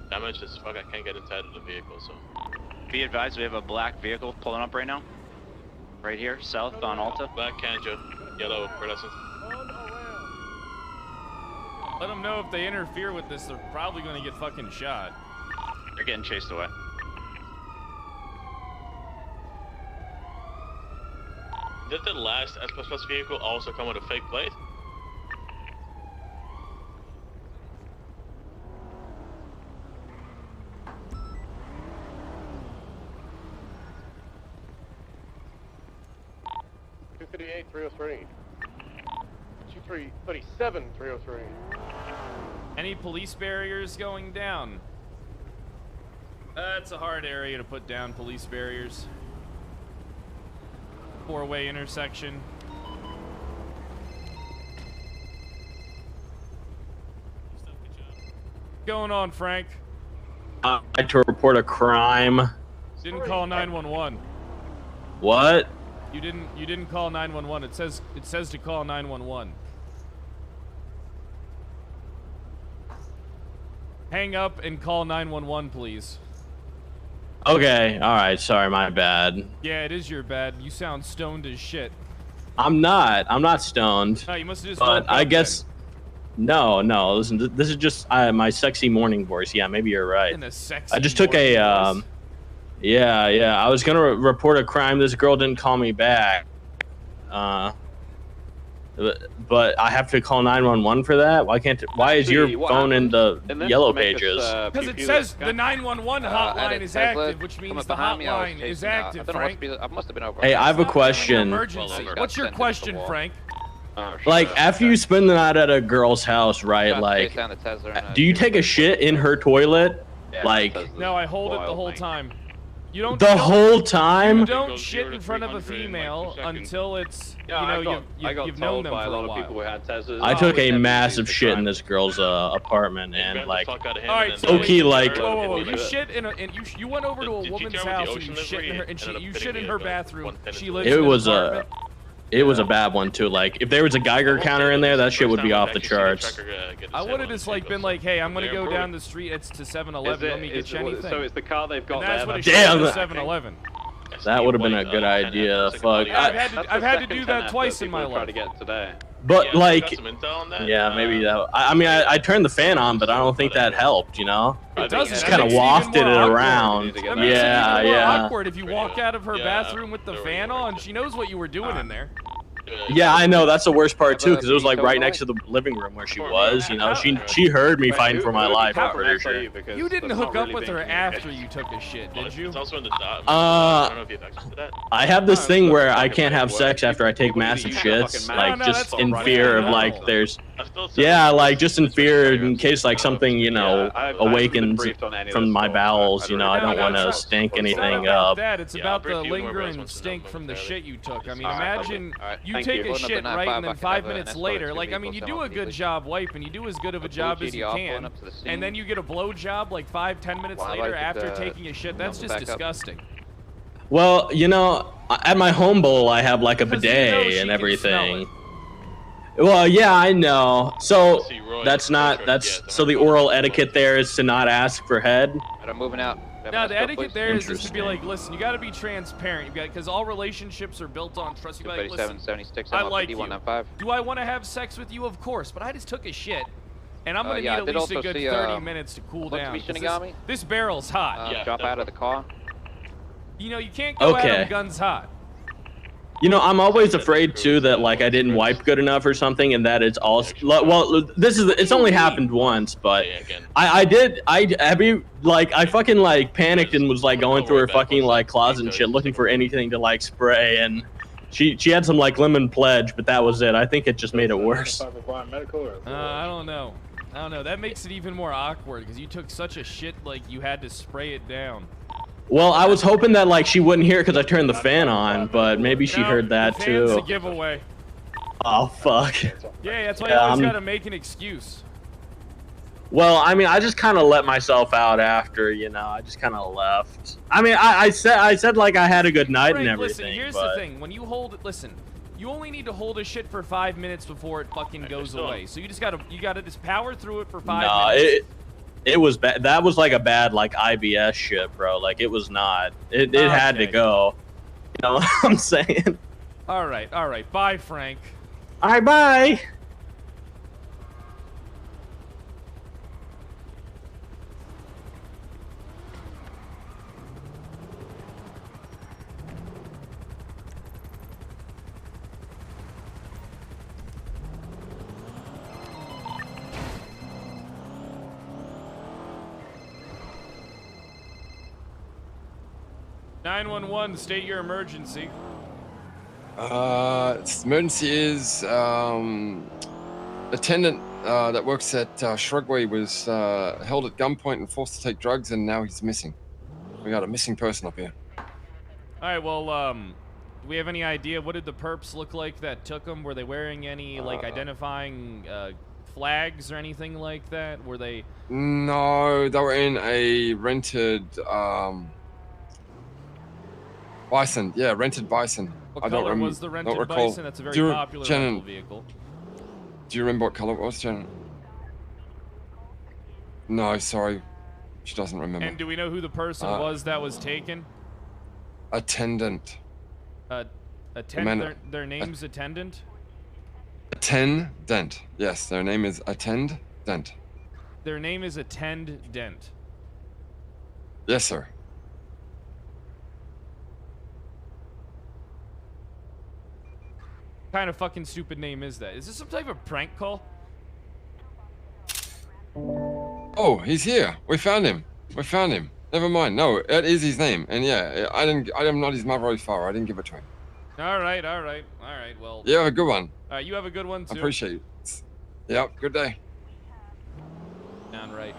damaged as fuck. I can't get inside of the vehicle, so. Be advised, we have a black vehicle pulling up right now. Right here, south on Alta. Black Canjo, yellow pedestrians. Let them know if they interfere with this, they're probably going to get fucking shot. They're getting chased away. Did the last S++ vehicle also come with a fake plate? $258, 303. 237, 303. Any police barriers going down? That's a hard area to put down police barriers. 4-way intersection. What's going on, Frank? I'd like to report a crime. Didn't call 911. What? You didn't call 911. It says to call 911. Hang up and call 911, please. Okay, alright, sorry, my bad. Yeah, it is your bad. You sound stoned as shit. I'm not stoned. No, you must have just But woke I up guess... No, listen, this is just my sexy morning voice. Yeah, maybe you're right. In a sexy I just took a, voice. yeah, I was gonna report a crime. This girl didn't call me back. But I have to call 911 for that? Why is your phone in the yellow pages? Because it says the 911 hotline is active, which means the hotline is active, Frank. Hey, I have a question. Emergency. What's your question, Frank? Like, after you spend the night at a girl's house, right, like, do you take a shit in her toilet? Like... No, I hold it the whole time. You don't. The whole time? You don't shit in front of a female until it's, you've known them for a while. I took a massive shit in this girl's apartment, and like, Alright, okay, like, whoa, you shit in a, you went over to a woman's house and you shit in her, and you shit in her bathroom. She lives in an apartment. It was a bad one too. Like, if there was a Geiger counter in there, that shit would be off the charts. I would have just like been like, hey, I'm gonna go down the street. It's to 7-Eleven. Let me get you anything. So it's the car they've got there. there. Damn. 7-Eleven. That would have been a good idea. Fuck. I've had to do that twice in my life. But like, yeah, maybe that. I mean, I turned the fan on, but I don't think that helped. You know, it does. Just kind of wafted it around. Yeah. Awkward if you walk out of her bathroom with the fan on. She knows what you were doing in there. Yeah, I know. That's the worst part too, because it was like right next to the living room where she was. You know, she heard me fighting for my life. I'm pretty sure. You didn't hook up with her after you took a shit, did you? I have this thing where I can't have sex after I take massive shits, like just in fear of like there's, yeah, like just in fear in case like something, you know, awakens from my bowels. You know, I don't want to stink anything up. It's about the lingering stink from the shit you took. I mean, imagine you take a shit right, and then 5 minutes later, like, I mean, you do a good job wiping, you do as good of a job as you can, and then you get a blow job like 5-10 minutes later after taking a shit. That's just disgusting. Well, you know, at my home bowl, I have like a bidet and everything. Well, yeah, I know. So that's so the oral etiquette there is to not ask for head. I'm moving out. No, the etiquette there is just to be like, listen, you got to be transparent. Because all relationships are built on trust. You got to be like, listen, I like you. Do I want to have sex with you? Of course, but I just took a shit. And I'm going to need at least a good 30 minutes to cool down. This barrel's hot. Drop out of the car. You know, you can't go out of guns hot. You know, I'm always afraid too that like I didn't wipe good enough or something, and that it's all well. It's only happened once, but I fucking like panicked and was like going through her fucking like closet and shit, looking for anything to like spray, and she had some like lemon pledge, but that was it. I think it just made it worse. I don't know. That makes it even more awkward because you took such a shit like you had to spray it down. Well, I was hoping that like she wouldn't hear it because I turned the fan on, but maybe she heard that too. It's a giveaway. Oh fuck. Yeah, that's why you always gotta make an excuse. Well, I mean, I just kind of let myself out after, you know. I just kind of left. I mean, I said like I had a good night and everything. Listen, here's the thing: when you hold it, listen, you only need to hold a shit for 5 minutes before it fucking goes away. So you gotta just power through it for 5 minutes. It was bad. That was like a bad like IBS shit, bro. Like it was not. It had to go. You know what I'm saying? All right. Bye, Frank. All right, bye. (911) State your emergency. Emergency is attendant that works at Shrugway was held at gunpoint and forced to take drugs, and now he's missing. We got a missing person up here. All right. Well, do we have any idea what did the perps look like that took them? Were they wearing any like identifying flags or anything like that? Were they? No, they were in a rented Bison. Yeah, rented Bison. What color was the rented Bison? That's a very popular rental vehicle. Do you remember what color it was, Shannon? No, sorry. She doesn't remember. And do we know who the person was that was taken? Attendant. Their name's Attendant? Attendant. Yes, their name is Attendant. Their name is Attendant. Yes, sir. What kind of fucking stupid name is that? Is this some type of prank call? Oh, he's here. We found him. We found him. Never mind. No, that is his name. And yeah, I'm not his mother or his father. I didn't give it to him. All right. Well. You have a good one. All right, you have a good one too. I appreciate it. Yep. Good day. Down right.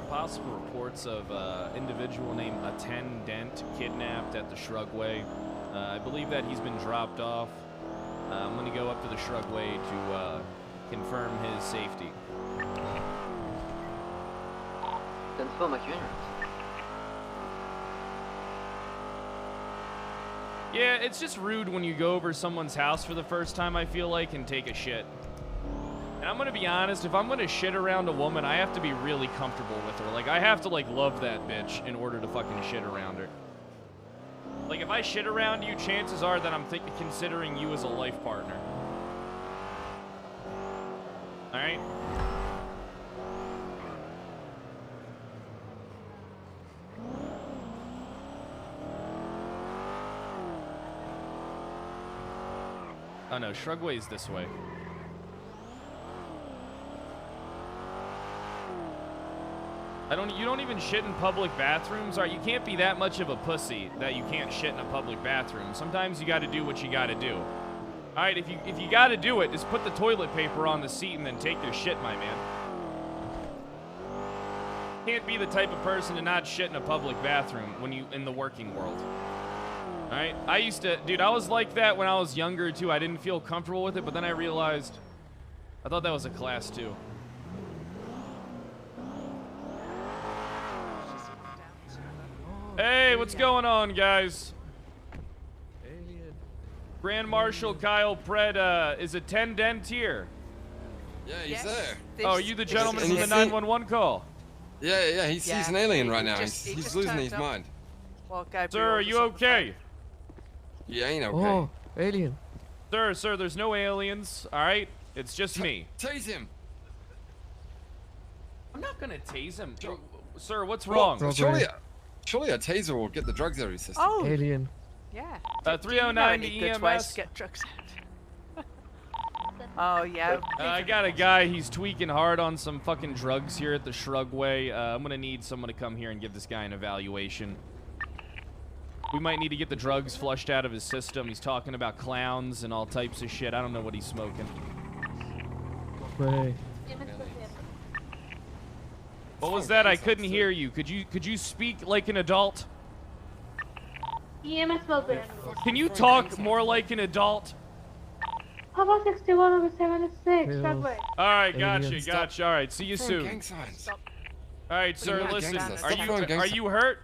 Possible reports of individual named Attendant kidnapped at the Shrugway. I believe that he's been dropped off. I'm going to go up to the Shrugway to confirm his safety. Yeah, it's just rude when you go over someone's house for the first time, I feel like, and take a shit. And I'm gonna be honest, if I'm gonna shit around a woman, I have to be really comfortable with her. Like, I have to, like, love that bitch in order to fucking shit around her. Like, if I shit around you, chances are that I'm considering you as a life partner. Alright? Oh no, Shrugway's this way. You don't even shit in public bathrooms. All right, you can't be that much of a pussy that you can't shit in a public bathroom. Sometimes you got to do what you got to do. All right, if you got to do it, just put the toilet paper on the seat and then take your shit, my man. Can't be the type of person to not shit in a public bathroom when you in the working world. All right, I used to, dude, I was like that when I was younger too. I didn't feel comfortable with it, but then I realized I thought that was a class too. Hey, what's going on, guys? Grand Marshal Kyle Pred is Attendant here. Yeah, he's there. Oh, are you the gentleman from the 911 call? Yeah, he sees an alien right now. He's losing his mind. Well, sir, are you okay? Yeah, ain't okay. Oh, alien. Sir, there's no aliens, all right? It's just me. Tase him. I'm not gonna tase him. Sir, what's wrong? Surely a taser will get the drugs out of his system. Oh, alien. Yeah. 309 to good EMS. ways to get drugs out. Oh, yeah. I got a guy, he's tweaking hard on some fucking drugs here at the Shrugway. I'm gonna need someone to come here and give this guy an evaluation. We might need to get the drugs flushed out of his system. He's talking about clowns and all types of shit. I don't know what he's smoking. Hey. What was that? I couldn't hear you. Could you speak like an adult? EMS will be. Can you talk more like an adult? Papa 61 over 76. All right, gotcha. All right, see you soon. All right, sir, listen. Are you hurt?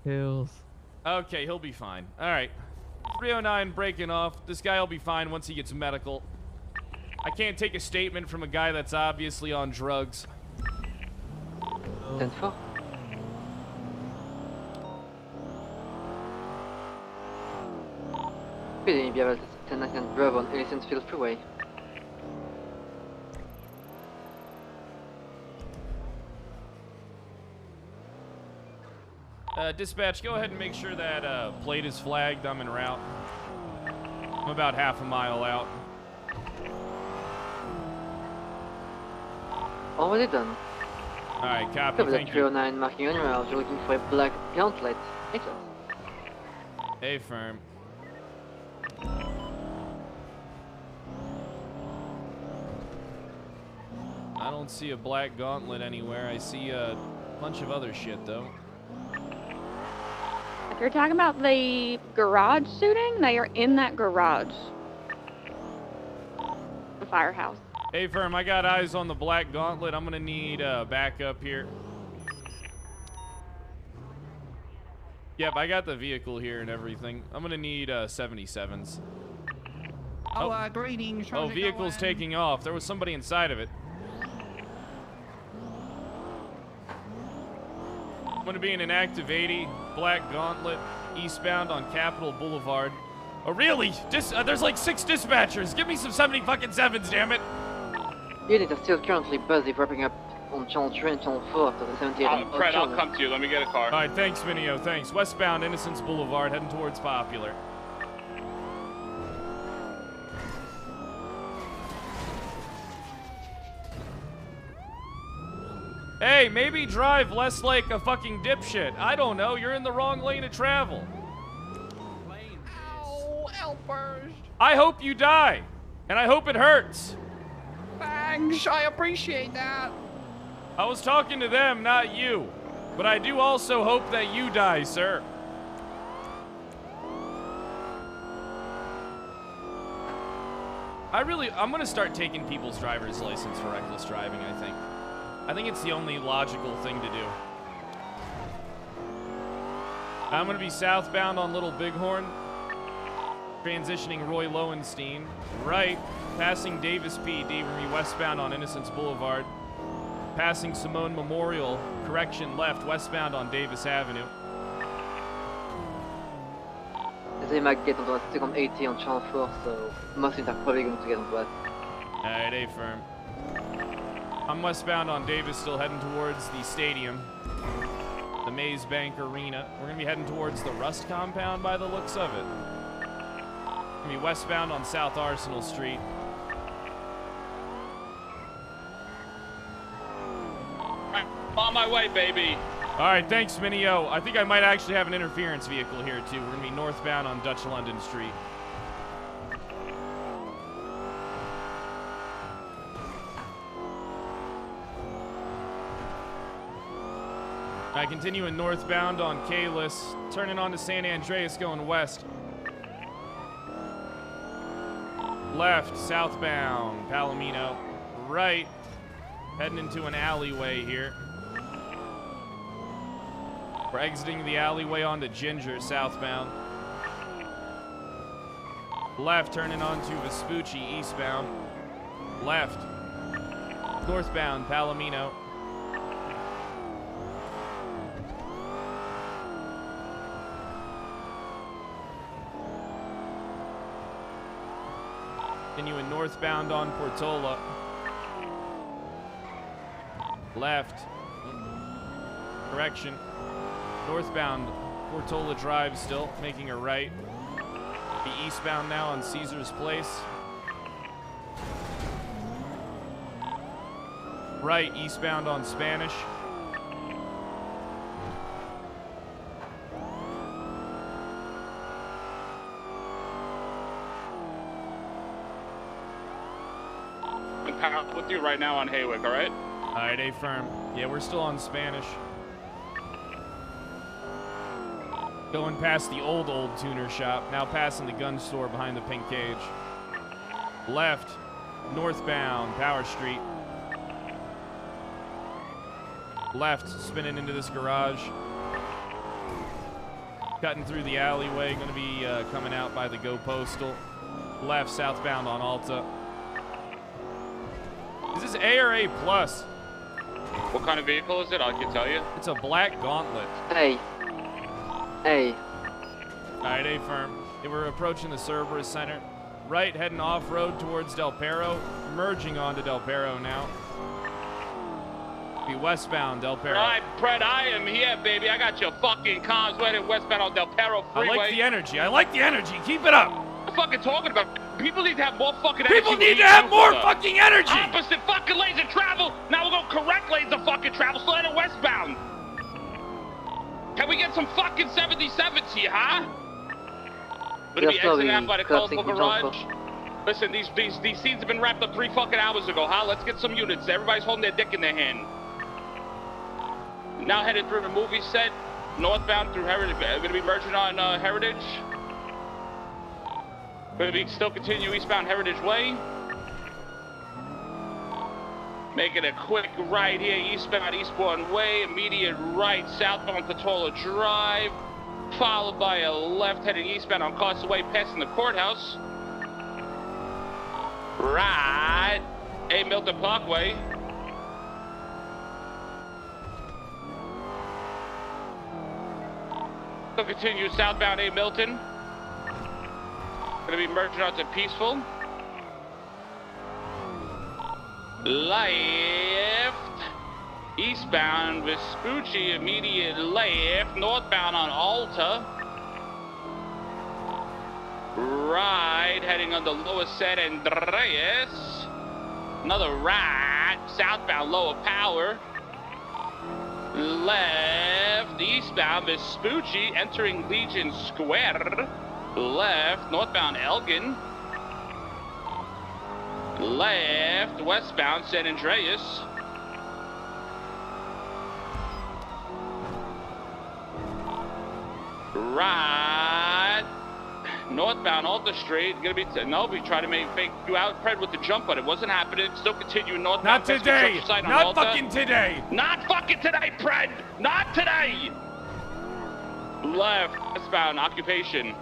Hills. Okay, he'll be fine. All right. 309 breaking off. This guy will be fine once he gets medical. I can't take a statement from a guy that's obviously on drugs. 10-4. Speeding Biavel 10-9 Bravo on Ellisonfield Freeway. Dispatch, go ahead and make sure that plate is flagged. I'm en route. I'm about half a mile out. Already done. Alright, copy, Cover thank that you. 309 marking on route. You're looking for a black gauntlet. Excellent. Hey, firm. I don't see a black gauntlet anywhere. I see a bunch of other shit, though. If you're talking about the garage shooting, they are in that garage. The firehouse. Hey, firm, I got eyes on the black gauntlet. I'm gonna need backup here. Yep, I got the vehicle here and everything. I'm gonna need 77s. Greetings. Oh, vehicle's taking off. There was somebody inside of it. I'm gonna be in an active 80, Black Gauntlet, eastbound on Capitol Boulevard. Oh, really? There's like 6 dispatchers. Give me some 70-fucking-7s, damn it. Units are still currently busy wrapping up on Channel 3 and Channel 4 after the 78. Fred, I'll come to you. Let me get a car. All right, thanks, Minio. Thanks. Westbound Innocence Boulevard, heading towards Popular. Hey, maybe drive less like a fucking dipshit. I don't know. You're in the wrong lane of travel. Ow, Elpers. I hope you die, and I hope it hurts. Thanks, I appreciate that. I was talking to them, not you. But I do also hope that you die, sir. I'm gonna start taking people's driver's license for reckless driving, I think. I think it's the only logical thing to do. I'm gonna be southbound on Little Bighorn, transitioning Roy Lowenstein, right, passing Davis PD, we're gonna be westbound on Innocence Boulevard, passing Simone Memorial, correction left, westbound on Davis Avenue. They might get onto a second 80 on Channel 4, so most of them are probably going to get onto that. Alright, A-firm. I'm westbound on Davis, still heading towards the stadium, the Maze Bank Arena. We're gonna be heading towards the Rust compound by the looks of it. We're gonna be westbound on South Arsenal Street. On my way, baby. All right, thanks, Minio. I think I might actually have an interference vehicle here, too. We're gonna be northbound on Dutch London Street. I continue in northbound on Kalis, turning onto San Andreas, going west. Left, southbound, Palomino. Right, heading into an alleyway here. We're exiting the alleyway onto Ginger, southbound. Left, turning onto Vespucci, eastbound. Left, northbound, Palomino. Continuing northbound on Portola. Left. Correction. Northbound Portola Drive still, making a right. Be eastbound now on Caesar's Place. Right, eastbound on Spanish. I'm with you right now on Haywick, all right? All right, A-firm. Yeah, we're still on Spanish. Going past the old tuner shop, now passing the gun store behind the pink cage. Left, northbound, Power Street. Left, spinning into this garage. Cutting through the alleyway, gonna be coming out by the Go Postal. Left, southbound on Alta. Is this A or A+? What kind of vehicle is it? I can tell you. It's a Black Gauntlet. A. Alright, A-firm. Yeah, we're approaching the Cerberus Center. Right, heading off-road towards Del Perro. Merging onto Del Perro now. Be westbound, Del Perro. All right, Brett, I am here, baby. I got your fucking comms headed westbound on Del Perro Freeway. I like the energy. I like the energy. Keep it up. What are you fucking talking about? People need to have more fucking energy. People need to have more fucking energy! Opposite fucking lanes of travel! Now we're going correct lanes of fucking travel, so headed westbound! Can we get some fucking 77s here, huh? Gonna be exiting out by the colorful garage. Listen, these scenes have been wrapped up 3 fucking hours ago, huh? Let's get some units. Everybody's holding their dick in their hand. Now headed through the movie set, northbound through Heritage. Gonna be merging on Heritage. Gonna be still continue eastbound Heritage Way. Making a quick right here, eastbound Eastbourne Way, immediate right, southbound Portola Drive. Followed by a left heading eastbound on Causeway, passing the courthouse. Right, A. Milton Parkway. So continue southbound A. Milton. Gonna be merging onto Peaceful. Left. Eastbound Vespucci, immediate left. Northbound on Alta. Right, heading on the Lower San Andreas. Another right, southbound Lower Power. Left, eastbound Vespucci, entering Legion Square. Left, northbound Elgin. Left, westbound San Andreas. Right, northbound Alta Street. Gonna be no, we try to fake you out, Fred, with the jump, but it wasn't happening. Still continuing northbound. Not today. Not fucking today. Not fucking today, Fred. Not today. Left, westbound Occupation.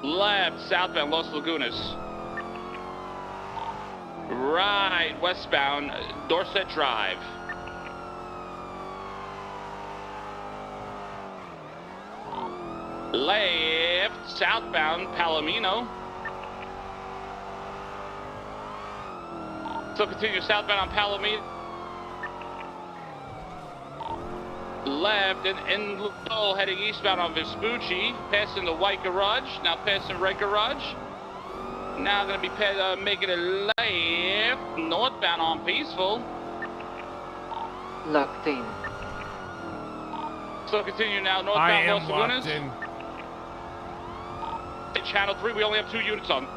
Left, southbound Los Lagunas. Right, westbound Dorset Drive. Left, southbound Palomino. So continue southbound on Palomino. Left and low, heading eastbound on Vespucci, passing the white garage, now passing red garage. Now gonna be making a left, northbound on Peaceful. Locked in. So continue now northbound Los Lagunas. In. Channel 3, we only have 2 units on.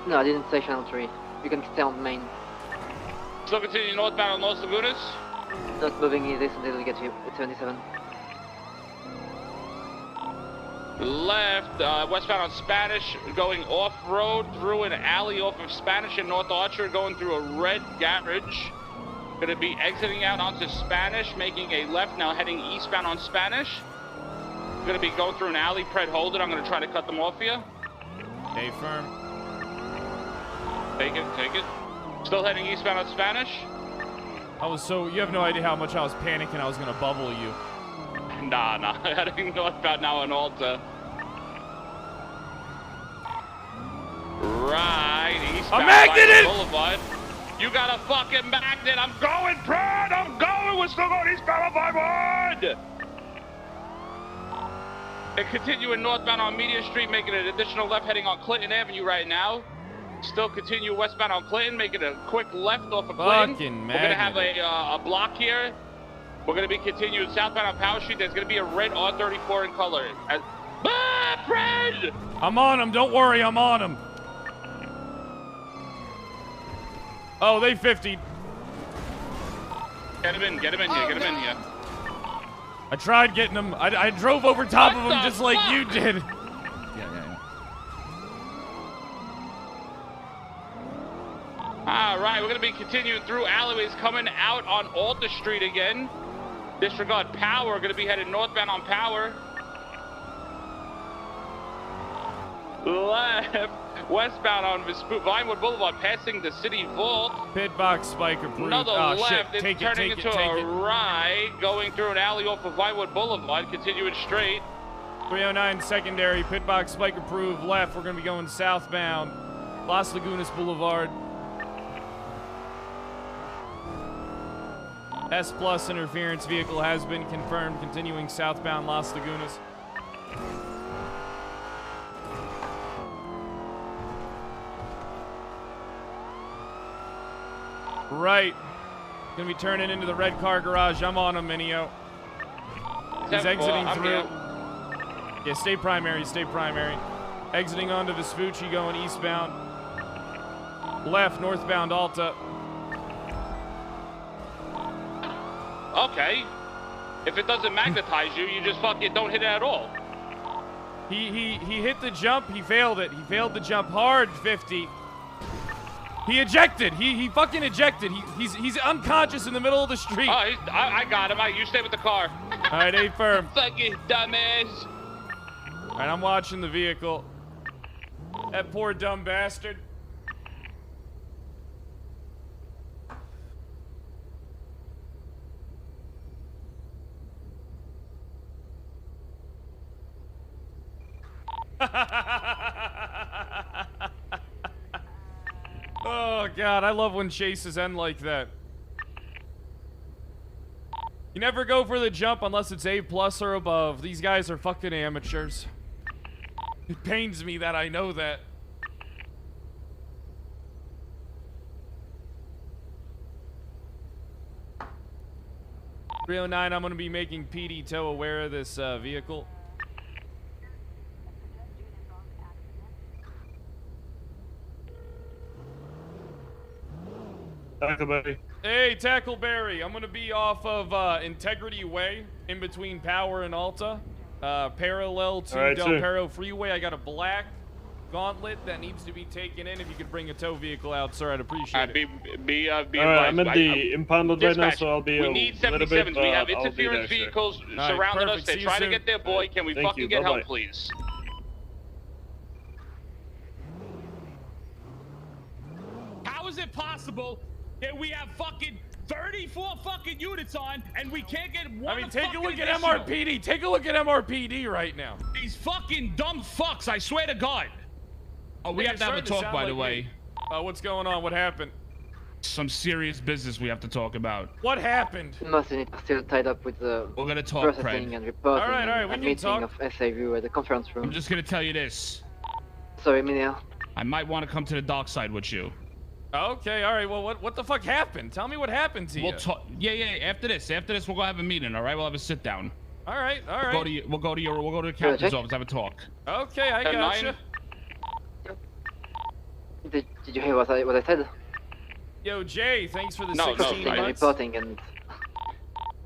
No, I didn't say channel 3. You can stay on main. So continue northbound on Los Lagunas. Not moving this until we get to 77. Left, westbound on Spanish, going off-road through an alley off of Spanish and North Archer, going through a red garage. Gonna be exiting out onto Spanish, making a left, now heading eastbound on Spanish. Gonna be going through an alley, Pred, hold it. I'm gonna try to cut them off here. Stay firm. Take it, take it. Still heading eastbound on Spanish. You have no idea how much I was panicking I was gonna bubble you. Nah, heading northbound now on Alta. Right, eastbound magneted! Boulevard. You got a fucking magnet. I'm going, Pred, I'm going. We're still going eastbound on 5-1. And continuing northbound on Media Street, making an additional left heading on Clinton Avenue right now. Still continue westbound on Clinton, making a quick left off of Clinton. Fucking We're gonna have a block here. We're gonna be continuing southbound on Power Street. There's gonna be a red R34 in color. Fred! I'm on him. Don't worry, I'm on him. Oh, they 50'd. Get him in here, get him in here. I tried getting him. I drove over top of him just like you did. Yeah. All right, we're gonna be continuing through alleyways, coming out on Alta Street again. Disregard Power, gonna be headed northbound on Power. Left, westbound on Vinewood Boulevard, passing the City Vault. Pit box spike approved. Another left, shit. it's turning into a right, going through an alley off of Vinewood Boulevard, continuing straight. 309 secondary, pit box spike approved. Left, we're gonna be going southbound, Las Lagunas Boulevard. S+ interference vehicle has been confirmed, continuing southbound Las Lagunas. Right. Gonna be turning into the red car garage. I'm on him, Minio. He's exiting through. Yeah, stay primary, stay primary. Exiting onto Vespucci, going eastbound. Left, northbound Alta. Okay. If it doesn't magnetize you, you just fucking don't hit it at all. He hit the jump. He failed it. He failed the jump hard. 50. He ejected. He fucking ejected. He's unconscious in the middle of the street. Oh, I got him. You stay with the car. All right, A firm. Fucking dumbass. All right, I'm watching the vehicle. That poor dumb bastard. Oh God, I love when chases end like that. You never go for the jump unless it's A+ or above. These guys are fucking amateurs. It pains me that I know that. .309, I'm gonna be making PD Tow aware of this vehicle. Tackleberry. Hey, Tackleberry. I'm gonna be off of Integrity Way, in between Power and Alta, parallel to Del Perro Freeway. I got a black gauntlet that needs to be taken in. If you could bring a tow vehicle out, sir, I'd appreciate it. Be advised. I'm in the impounded right now, so I'll be we need 77s. We have interference vehicles surrounding us. They're trying to get their boy. Can we fucking get help, please? How is it possible that we have fucking 34 fucking units on and we can't get one? I mean, take a look at MRPD. Take a look at MRPD right now. These fucking dumb fucks, I swear to God. Oh, we have to have a talk, by the way. What's going on? What happened? Some serious business we have to talk about. What happened? Martin is still tied up with the We're gonna talk, processing Fred. and reporting. All right, we and can meeting talk. of SAV at the conference room. I'm just gonna tell you this. Sorry, Minia. I might want to come to the dark side with you. Okay, all right. Well, what the fuck happened? Tell me what happened to you. We'll talk. Yeah. After this, we'll go have a meeting. All right, we'll have a sit down. All right. We'll go to the captain's office, have a talk. Okay, I gotcha. Did you hear what I said? Yo, Jay, thanks for the No, 16 months. Reporting and.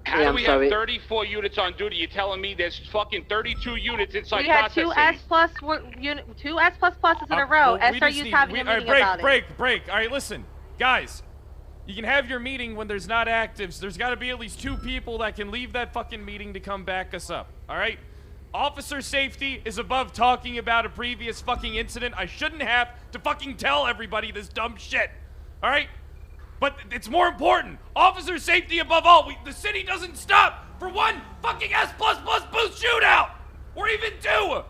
How do we have 34 units on duty? You're telling me there's fucking 32 units inside We had processing. two S plus pluses in a row. SRU's having a meeting about it. Break. All right, listen, guys. You can have your meeting when there's not actives. There's got to be at least 2 people that can leave that fucking meeting to come back us up. All right? Officer safety is above talking about a previous fucking incident. I shouldn't have to fucking tell everybody this dumb shit. All right? But it's more important. Officer safety above all. The city doesn't stop for one fucking S++ boost shootout, or even 2.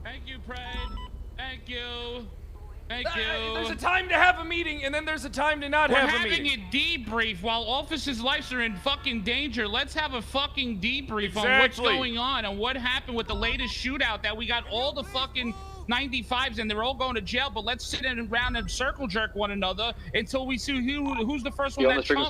Thank you, Pred. Thank you. There's a time to have a meeting, and then there's a time to not have a meeting. We're having a debrief while officers' lives are in fucking danger. Let's have a fucking debrief on what's going on and what happened with the latest shootout that we got all the fucking 95s and they're all going to jail, but let's sit around and circle jerk one another until we see who's the first one that comes.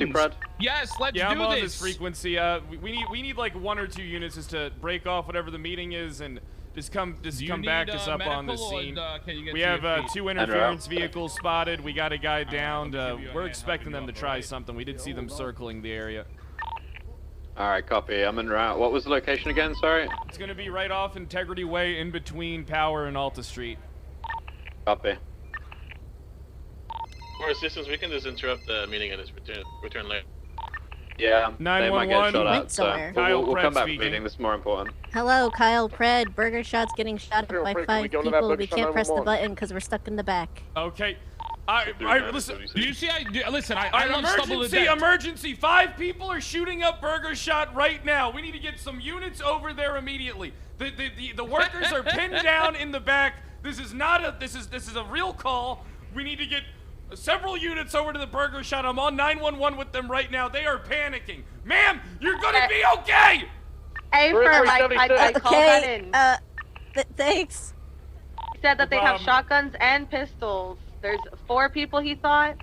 Yes, let's do I'm on this. this frequency. We need like 1 or 2 units just to break off whatever the meeting is and just come back us up on the scene. We have 2 interference vehicles spotted. We got a guy downed. We're expecting them to try something. We did see them circling the area. Alright, copy. I'm en route. What was the location again, sorry? It's gonna be right off Integrity Way in between Power and Alta Street. Copy. For assistance, we can just interrupt the meeting and just return late. Yeah, they might get shot at, so we'll come back to speaking. meeting. This is more important. Hello, Kyle Pred. Burger Shot's getting shot at by 5 people. We can't press the button because we're stuck in the back. Okay. Listen. Do you see? I love stubble to death. Emergency! 5 people are shooting up Burger Shot right now. We need to get some units over there immediately. The workers are pinned down in the back. This is not a. This is a real call. We need to get several units over to the Burger Shot. I'm on 911 with them right now. They are panicking. Ma'am, you're gonna be okay. Hey, firm, I called that in. Thanks. He said that they have shotguns and pistols. There's 4 people, he thought.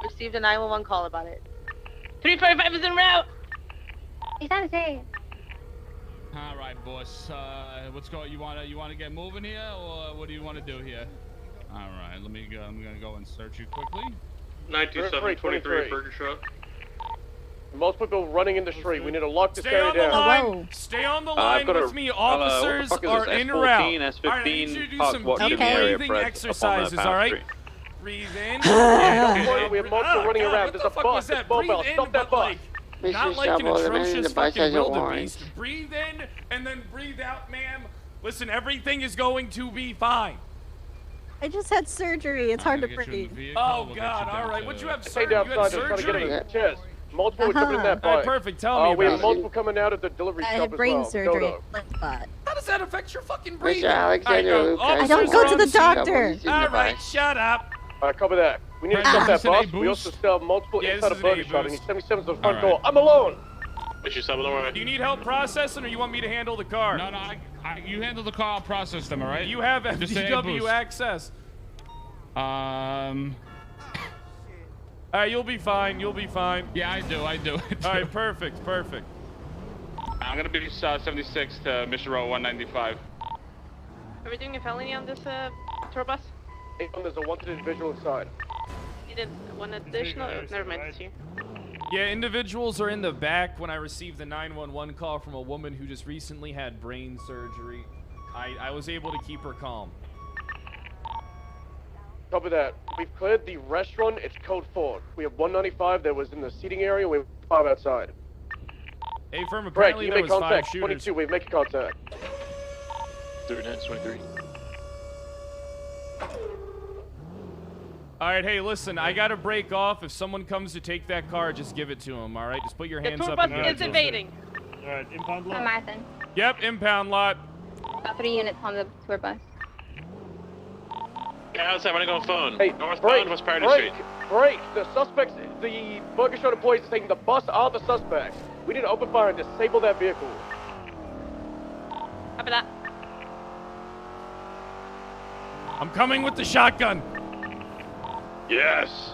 Received a 911 call about it. 345 is en route. He's on his way. All right, boss. What's going? You wanna get moving here, or what do you want to do here? All right, let me go. I'm gonna go and search you quickly. 92723 Burger Shot. Most people running in the street. We need to lock this area down. Stay on the line with me. Officers are en route. S14, S15, all right, I need you to do some watching deep the area, breathing Fred, exercises, up on all right? Street. Breathe in. We have most people running around. There's a bus. There's mobile. Stop that bus. Not like an atrocious fucking wildebeest. Breathe in and then breathe out, ma'am. Listen, everything is going to be fine. I just had surgery. It's hard to breathe. Oh God! All right, what'd you have surgery? You had surgery. Chest. Multiple coming in that All right, bike. perfect. Tell me about we have multiple coming out of the delivery I shop had as brain well. surgery. How does that affect your fucking breathing? Alexander, I don't go to the doctor. All right, shut up. All right, cover that. We need to stop that bus. We also still have multiple inside of Burger Shot, and he's 77's the front door. I'm alone. Do you need help processing, or you want me to handle the car? No, you handle the car. I'll process them. All right. You have Just say, hey, FDW Boost. access. All right, you'll be fine. You'll be fine. Yeah, I do. All right, perfect. I'm gonna be 76 to Mission Row 195. Are we doing a felony on this tour bus? There's a wanted individual inside. You did one additional? Never mind, it's here. Yeah, individuals are in the back. When I received the 911 call from a woman who just recently had brain surgery, I was able to keep her calm. Copy that. We've cleared the restaurant. It's code 4. We have 195 that was in the seating area. We have 5 outside. Hey, firm, Greg, apparently you there make was 5 contact. shooters. 22, we've made contact. 23. All right, hey, listen, I gotta break off. If someone comes to take that car, just give it to them, all right? Just put your hands up. The tour bus is invading. All right, impound lot. I'm Martha. Yep, impound lot. Got 3 units on the tour bus. Yeah, outside, running on phone. Hey, Northbound, West Parody Street. Break! The suspects, the Burger Shot employees are saying the bus are the suspects. We need to open fire and disable that vehicle. Copy that. I'm coming with the shotgun. Yes.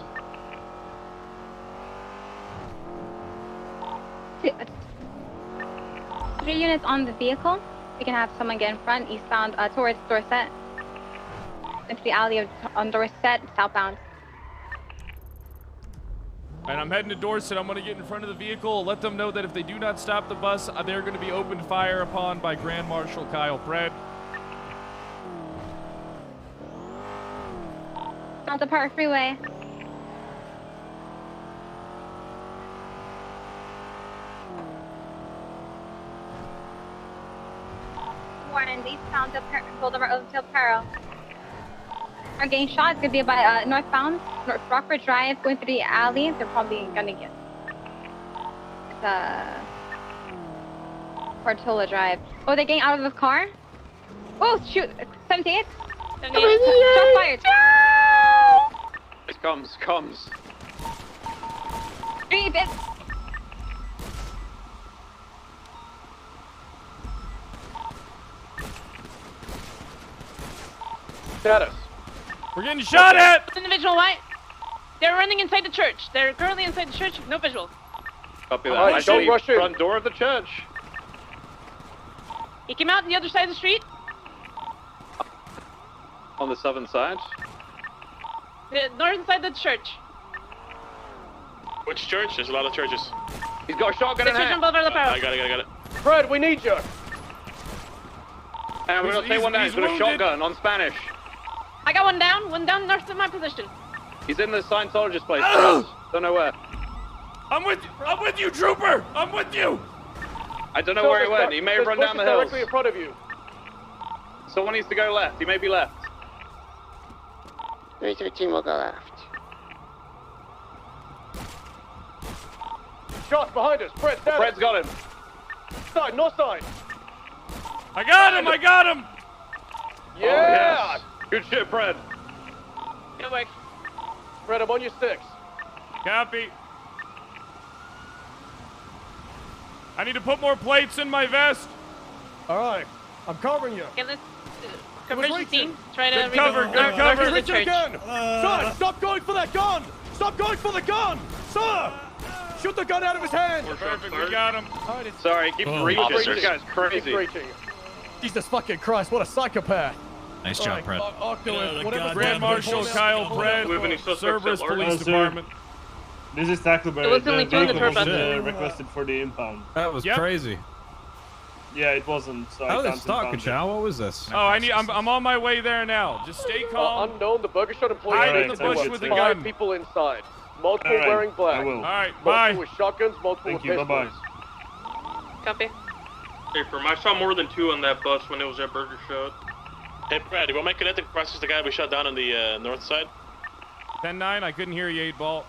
Three units on the vehicle. We can have someone get in front, eastbound towards Dorset. Into the alley on Dorset, southbound. And I'm heading to Dorset. I'm going to get in front of the vehicle, let them know that if they do not stop the bus, they're going to be opened fire upon by Grand Marshal Kyle Pred. On the Park Freeway. Warren, eastbound Boulevard Oakdale Peril. Are getting shot. It's gonna be by northbound Rockford Drive, going through the alley. They're probably gonna get. It's Portola Drive. Oh, they're getting out of the car. Oh shoot! 78. Shots fired. It comes. 3 bits. Status. We're getting shot at! Individual white. They're running inside the church. They're currently inside the church. No visual. Copy that. Alright, don't rush in. Front door of the church. He came out the other side of the street. On the southern side. The northern side of the church. Which church? There's a lot of churches. He's got a shotgun in The church on hand. Boulevard of the I Peril. got it. Fred, we need you. And we're gonna take one down. He's got a shotgun on Spanish. I got one down. One down north of my position. He's in the Scientologist place. Don't know where. I'm with you, trooper. I'm with you. I don't know where he went. He may have run down the hills. Directly in front of you. Someone needs to go left. He may be left. 313 will go left. Shots behind us. Fred, status. Fred's got him. Side, north side. I got him. Yeah. Oh, yes. Good shit, Fred. Good work. Fred, I'm on your 6. Copy. I need to put more plates in my vest. All right. I'm covering you. Okay, let's conversion team. Try to Good cover, good cover. the church. Sir, stop going for that gun. Stop going for the gun. Sir, shoot the gun out of his hand. Perfect, we got him. Sorry, keep reaching. officers. This guy's crazy. Jesus fucking Christ, what a psychopath. Nice job, Pred. Grand Marshal Kyle Pred, Cerberus Police Department. This is Tackleberry. It was only The two in the vehicle was purpose. requested for the impound. That was crazy. Yeah, it wasn't. So How I did can't it start, impound it. Kachow? What was this? Oh, I'm on my way there now. Just stay calm. Unknown, the Burger Shot employee Hide in Alright, the bush sounds with good. the 5 gun. people inside. Multiple wearing black. I will. All right, multiple bye. with shotguns, multiple Thank with you. Bye pistols. bye. Copy. Hey, from I saw more than 2 on that bus when it was at Burger Shot. Hey, Brad, you want my kinetic process the guy we shot down on the north side? 10-9, I couldn't hear you, 8-ball.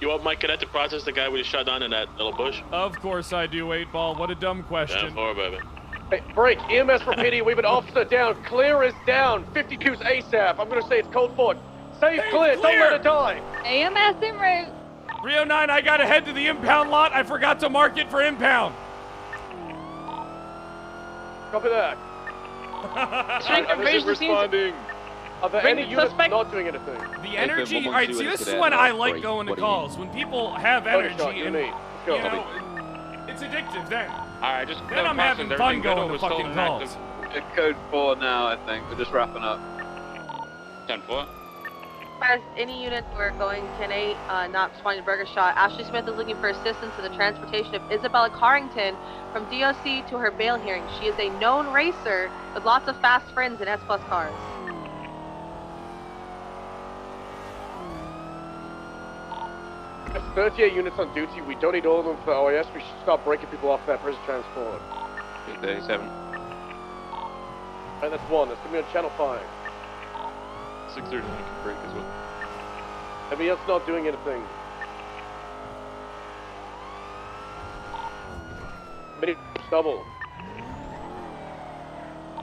You want my kinetic process the guy we shot down in that little bush? Of course I do, 8-ball. What a dumb question. 10-4, baby. Hey, break. EMS for PD. We have an officer down. Clear is down. 52's ASAP. I'm going to say it's code 4. Safe, clear. Don't let it die. AMS en route. 309, I gotta head to the impound lot. I forgot to mark it for impound. Copy that. Responding. Are there any units not doing anything? The energy, all right, see, this is when I like going to calls. When people have energy and, you know, it's addictive then. Alright, just then I'm having fun going to fucking calls. It's code 4 now, I think. We're just wrapping up. 10-4. As any units were going 10-8, not responding to Burger Shot. Ashley Smith is looking for assistance in the transportation of Isabella Carrington from DOC to her bail hearing. She is a known racer with lots of fast friends in S-Plus cars. There's 38 units on duty. We don't need all of them for OAS. We should start breaking people off that prison transport. 37. And that's 1. That's going to be on Channel 5. 639 can break as well. Everybody else not doing anything. Double.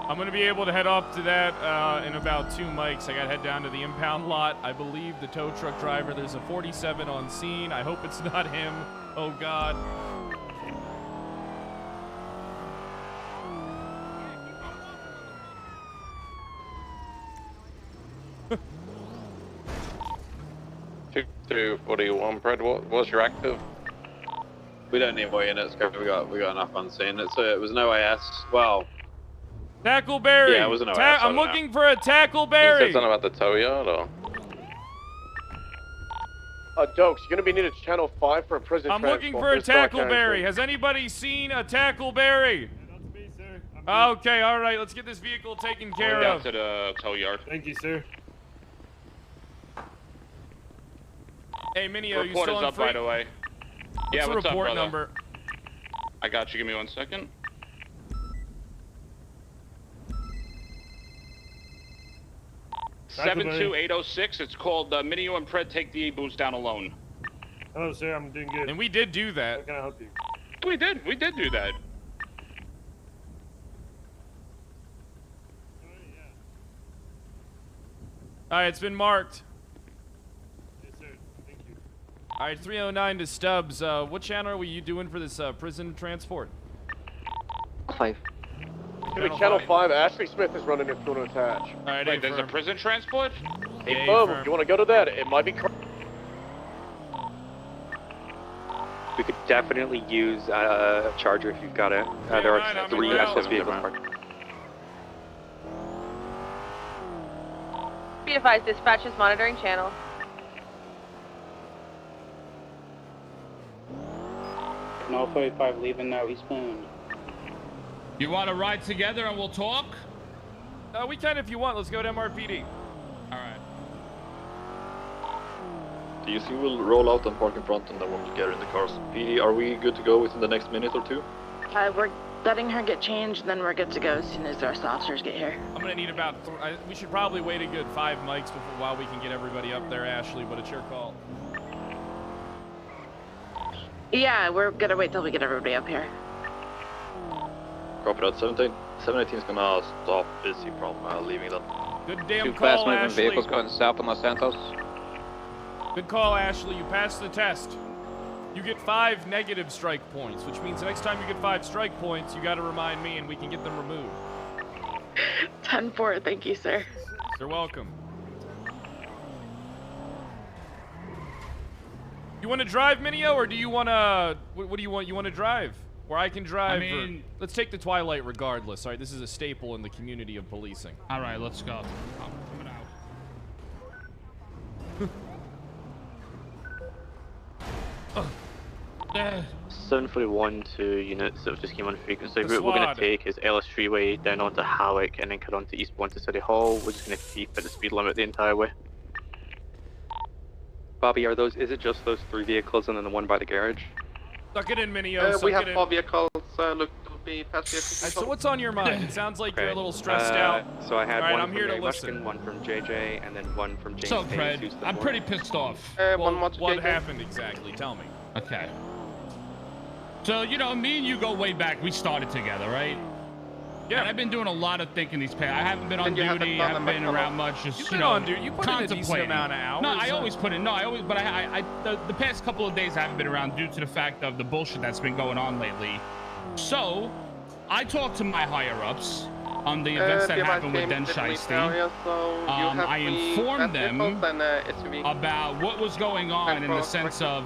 I'm gonna be able to head off to that in about 2 mics. I gotta head down to the impound lot. I believe the tow truck driver, there's a 47 on scene. I hope it's not him. Oh God. Two, what do you want, Brad? What's your active? We don't need more units, we got enough on scene. It was an OAS. Well, Tackleberry. Yeah, it was an OAS. I'm looking for a Tackleberry. You said something about the tow yard, or? Dokes, you're gonna be needed Channel 5 for a prison I'm transport. looking for a Tackleberry. Has anybody seen a Tackleberry? Okay, all right. Let's get this vehicle taken care Down of. to the tow yard. Thank you, sir. Hey, Minio, you Report still is on up, free? by the way. What's Yeah, the what's report up, brother? number? I got you. Give me 1 second. Tackleberry. 72806. It's called Minio and Pred take the boost down alone. Hello, sir. I'm doing good. And we did do that. How can I help you? We did do that. All right, it's been marked. Yes, sir. Thank you. All right, 309 to Stubbs. What channel are you doing for this prison transport? 5. Channel 5. Ashley Smith is running it through an attach. All right, Wait, there's a prison transport? Hey, Firm, you want to go to that? It might be. We could definitely use a charger if you've got it. There are 3 SS vehicles parked. Be advised, dispatch is monitoring channel. No 45 leaving now eastbound. You want to ride together and we'll talk? We can if you want. Let's go to MRPD. All right. DUC will roll out and park in front, and then we'll get her in the cars. PD, are we good to go within the next minute or 2? We're letting her get changed, then we're good to go as soon as our officers get here. I'm gonna need about. We should probably wait a good 5 mics while we can get everybody up there, Ashley. But it's your call. Yeah, we're gonna wait till we get everybody up here. Copy that. 718 is gonna stop busy from leaving that. Good damn 2 call, fast-moving Ashley. vehicles going south on Los Santos. Good call, Ashley. You passed the test. You get 5 negative strike points, which means the next time you get 5 strike points, you got to remind me, and we can get them removed. 10-4, thank you, sir. You're welcome. You want to drive, Minio, or do you want to? What do you want? You want to drive? Or I can drive. I mean, let's take the Twilight regardless. All right, this is a staple in the community of policing. All right, let's go. I'm coming out. 741 to units that just came on frequency. The route we're going to take is Ellis Freeway down onto Halleck and then cut onto eastbound to City Hall. We're just going to keep at the speed limit the entire way. Bobby, is it just those 3 vehicles and then the one by the garage? Suck it in, Minio. We have 4 vehicles. Look to be past vehicles. So what's on your mind? It sounds like you're a little stressed out. So I had All right, one I'm from here to Ray listen. Mushkin, one from JJ, and then one from James So, Hayes, Fred, who's the I'm fourth. pretty pissed off. What happened exactly? Tell me. Okay. So, you know, me and you go way back. We started together, right? Yeah. And I've been doing a lot of thinking these past. I haven't been on duty. I haven't been around much. Just You've you been know, on duty. You put in a decent contemplating. amount of hours. No, I always put in. No, I always. But the past couple of days I haven't been around due to the fact of the bullshit that's been going on lately. So, I talked to my higher ups on the events that happened with Den Shiesty. I informed them about what was going on in the sense of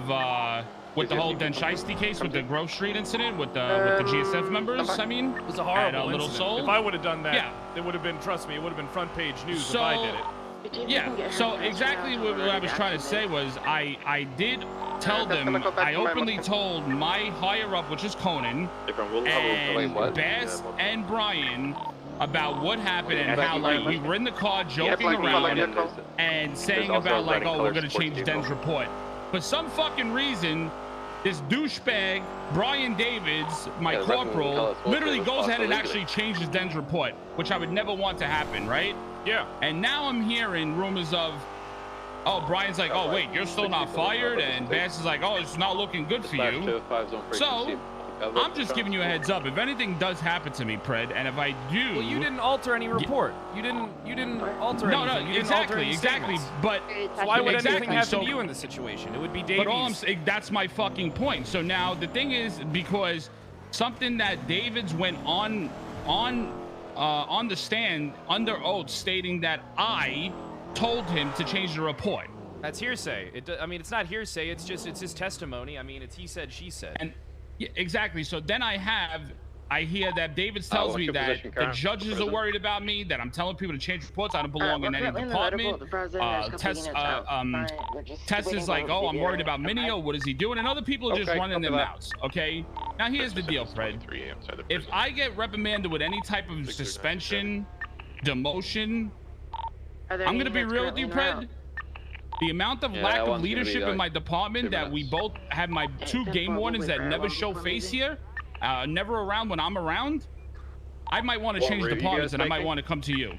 with the whole Den Shiesty case, with the Grove Street incident, with the GSF members. I mean, It was a horrible Little incident. Soul. If I would have done that, Yeah. it would have been, trust me, it would have been front page news So, if I did it. Yeah, so exactly what I was trying to say was I did tell them, I openly told my higher up, which is Conan, and Bass and Brian, about what happened and how like we were in the car joking around and saying about like, oh, we're gonna change Den's report. For some fucking reason, this douchebag, Brian Davids, my corporal, literally goes ahead and actually changes Den's report, which I would never want to happen, right? Yeah. And now I'm hearing rumors of, oh, Brian's like, oh, wait, you're still not fired? And Bass is like, oh, it's not looking good for you. So, I'm just giving you a heads up. If anything does happen to me, Pred, and if I do... Well, you didn't alter any report. You didn't alter anything. You didn't alter any exactly. statements. But so why would anything happen so, to you in this situation? It would be Davies. But all I'm saying, that's my fucking point. So now the thing is, because something that Davids went on the stand under oath stating that I told him to change the report. That's hearsay. I mean, it's not hearsay. It's his testimony. I mean, it's he said, she said. And yeah, exactly. So then I hear that David tells me that the judges are worried about me, that I'm telling people to change reports. I don't belong in any department. Tess is like, oh, I'm worried about Minio. What is he doing? And other people are just running their mouths. Okay. Now here's the deal, Fred. If I get reprimanded with any type of suspension, demotion, I'm gonna be real with you, Fred. The amount of lack of leadership in my department that we both have my 2 game wardens that never show face here, never around when I'm around, I might want to change departments and I might want to come to you.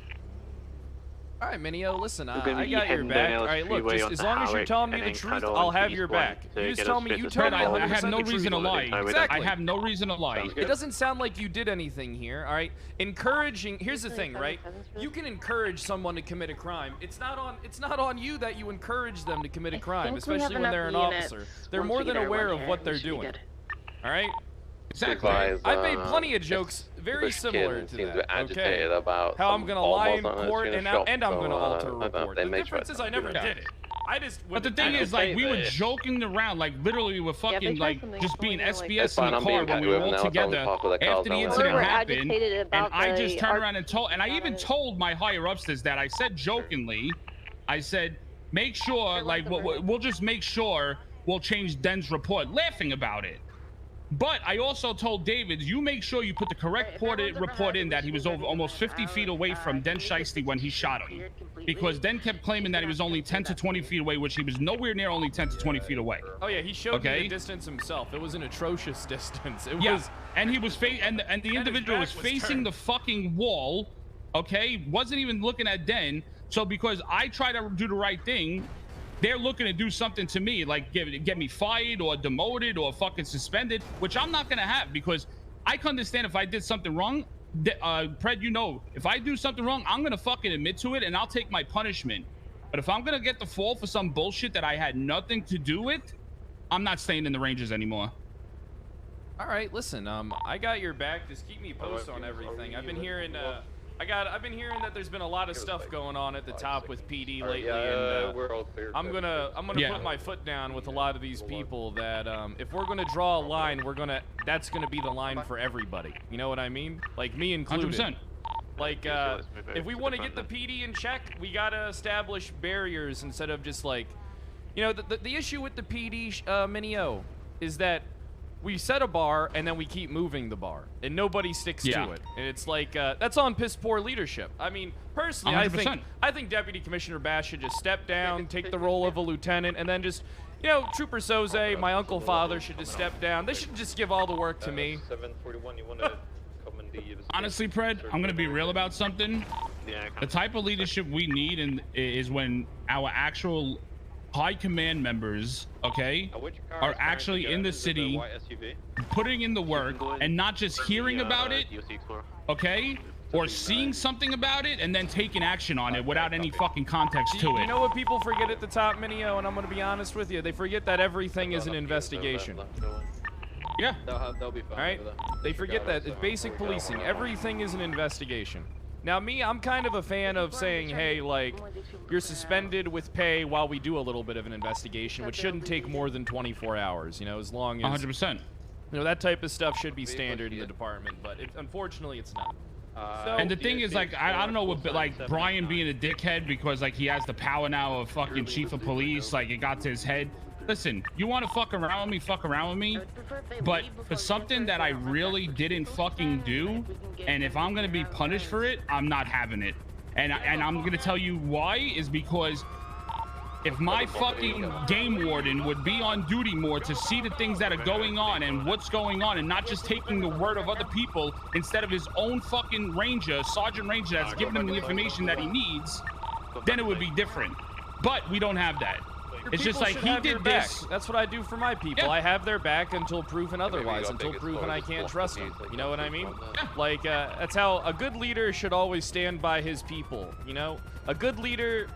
All right, Minio, listen, I got your back. All right, look, just as long as you're telling me the truth, I'll have your back. You just tell me, I have no reason to lie. Exactly. I have no reason to lie. It doesn't sound like you did anything here, all right? Encouraging, here's the thing, right? You can encourage someone to commit a crime. It's not on you that you encourage them to commit a crime, especially when they're an officer. They're more than aware of what they're doing. All right? Exactly. I've made plenty of jokes very similar to that. Okay. About how I'm gonna lie in court and I'm gonna alter a report. The difference is I never did it. But the thing is, like, we were joking around, like, literally we were fucking, like, just being SBS in the car when we were all together after the incident happened, and I just turned around and told, and I even told my higher ups this, that I said jokingly, I said, make sure, like, we'll just make sure we'll change Den's report, laughing about it. But I also told David, you make sure you put the correct report in that he was over almost 50 feet away from Den Shiesty when he shot him. Because Den kept claiming that he was only 10 to 20 feet away, which he was nowhere near only 10 to 20 feet away. Oh yeah, he showed me the distance himself. It was an atrocious distance. It was, and he was and the individual was facing the fucking wall, okay? Wasn't even looking at Den. So because I tried to do the right thing, they're looking to do something to me, like get me fired or demoted or fucking suspended, which I'm not gonna have, because I can understand if I did something wrong. Pred, you know, if I do something wrong, I'm gonna fucking admit to it and I'll take my punishment. But if I'm gonna get the fall for some bullshit that I had nothing to do with, I'm not staying in the Rangers anymore. All right, listen, I got your back. Just keep me posted on everything. I've been hearing, I've been hearing that there's been a lot of stuff going on at the top with PD lately, and I'm gonna put my foot down with a lot of these people that if we're gonna draw a line, that's gonna be the line for everybody. You know what I mean? Like me included. 100%. Like if we want to get the PD in check, we gotta establish barriers instead of just like, you know, the issue with the PD, Minio, is that we set a bar and then we keep moving the bar and nobody sticks to it. And it's like that's on piss poor leadership. I mean, personally, 100%. I think Deputy Commissioner Bass should just step down, take the role of a lieutenant, and then just, you know, Trooper Soze, my uncle father, should just step down. They should just give all the work to me. 741, you want to come in the... Honestly, Pred, I'm gonna be real about something. The type of leadership we need is when our actual high command members, okay, are actually in the city, putting in the work, and not just hearing about it, okay, or seeing something about it and then taking action on it without any fucking context to it. You know what people forget at the top, Minio, and I'm going to be honest with you, they forget that everything is an investigation. Yeah. They'll be fine. All right? They forget that. It's basic policing. Everything is an investigation. Now, me, I'm kind of a fan of saying, hey, like, you're suspended with pay while we do a little bit of an investigation, which shouldn't take more than 24 hours, you know, as long as... 100%. You know, that type of stuff should be standard in the department, but unfortunately, it's not. And the thing is, like, I don't know what, like, Brian being a dickhead because, like, he has the power now of fucking chief of police, like, it got to his head. Listen, you want to fuck around with me, but for something that I really didn't fucking do, and if I'm gonna be punished for it, I'm not having it. And I'm gonna tell you why, is because if my fucking game warden would be on duty more to see the things that are going on and what's going on and not just taking the word of other people instead of his own fucking ranger, sergeant ranger that's giving him the information that he needs, then it would be different. But we don't have that. It's just like he did this. That's what I do for my people. Yeah. I have their back until proven otherwise, until proven I can't trust them. You know what I mean? Like, that's how a good leader should always stand by his people, you know? A good leader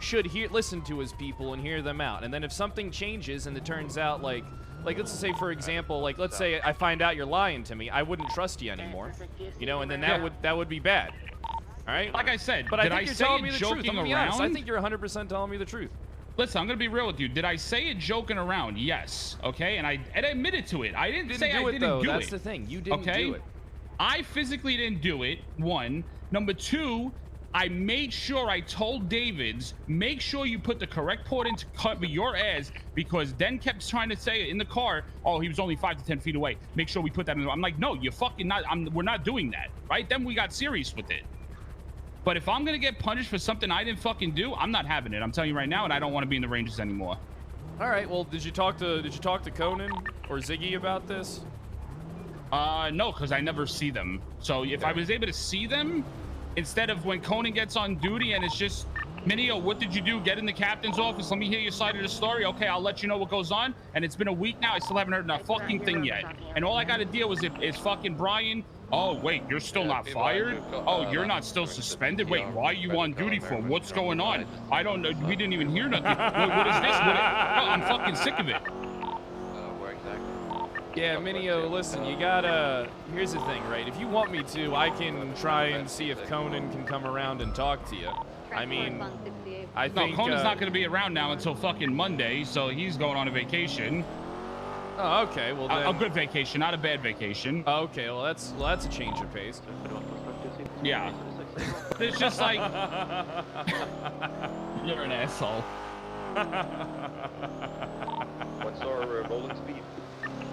should listen to his people and hear them out. And then if something changes and it turns out like let's say, for example, like, let's say I find out you're lying to me, I wouldn't trust you anymore, you know, and then that would be bad. All right? Like I said, but did I think you're telling me the truth. I'm gonna be honest. I think you're 100% telling me the truth. Listen, I'm gonna be real with you. Did I say it joking around? Yes. Okay, and I admitted to it. I didn't say I didn't do it. That's the thing. You didn't do it. I physically didn't do it. One. Number two, I made sure I told Davids, make sure you put the correct port in to cover your ass, because Den kept trying to say it in the car, oh, he was only 5 to 10 feet away. Make sure we put that in. I'm like, no, you're fucking not. We're not doing that, right? Then we got serious with it. But if I'm gonna get punished for something I didn't fucking do, I'm not having it. I'm telling you right now, and I don't want to be in the Rangers anymore. All right. Well, did you talk to Conan or Ziggy about this? No, because I never see them. So if I was able to see them, instead of when Conan gets on duty and it's just, Minio, what did you do? Get in the captain's office. Let me hear your side of the story. Okay, I'll let you know what goes on. And it's been a week now. I still haven't heard a fucking thing yet. And all I got to deal with is fucking Brian. Oh, wait, you're still not fired? Oh, you're not still suspended? Wait, why are you on duty for? What's going on? I don't know. We didn't even hear nothing. What is this? I'm fucking sick of it. Yeah, Minio, listen, you gotta... Here's the thing, right? If you want me to, I can try and see if Conan can come around and talk to you. I mean, I think... No, Conan's not going to be around now until fucking Monday, so he's going on a vacation. Oh, okay, well then... A good vacation, not a bad vacation. Oh, okay, well that's a change of pace. Yeah. It's just like... You're an asshole. What's our rolling speed?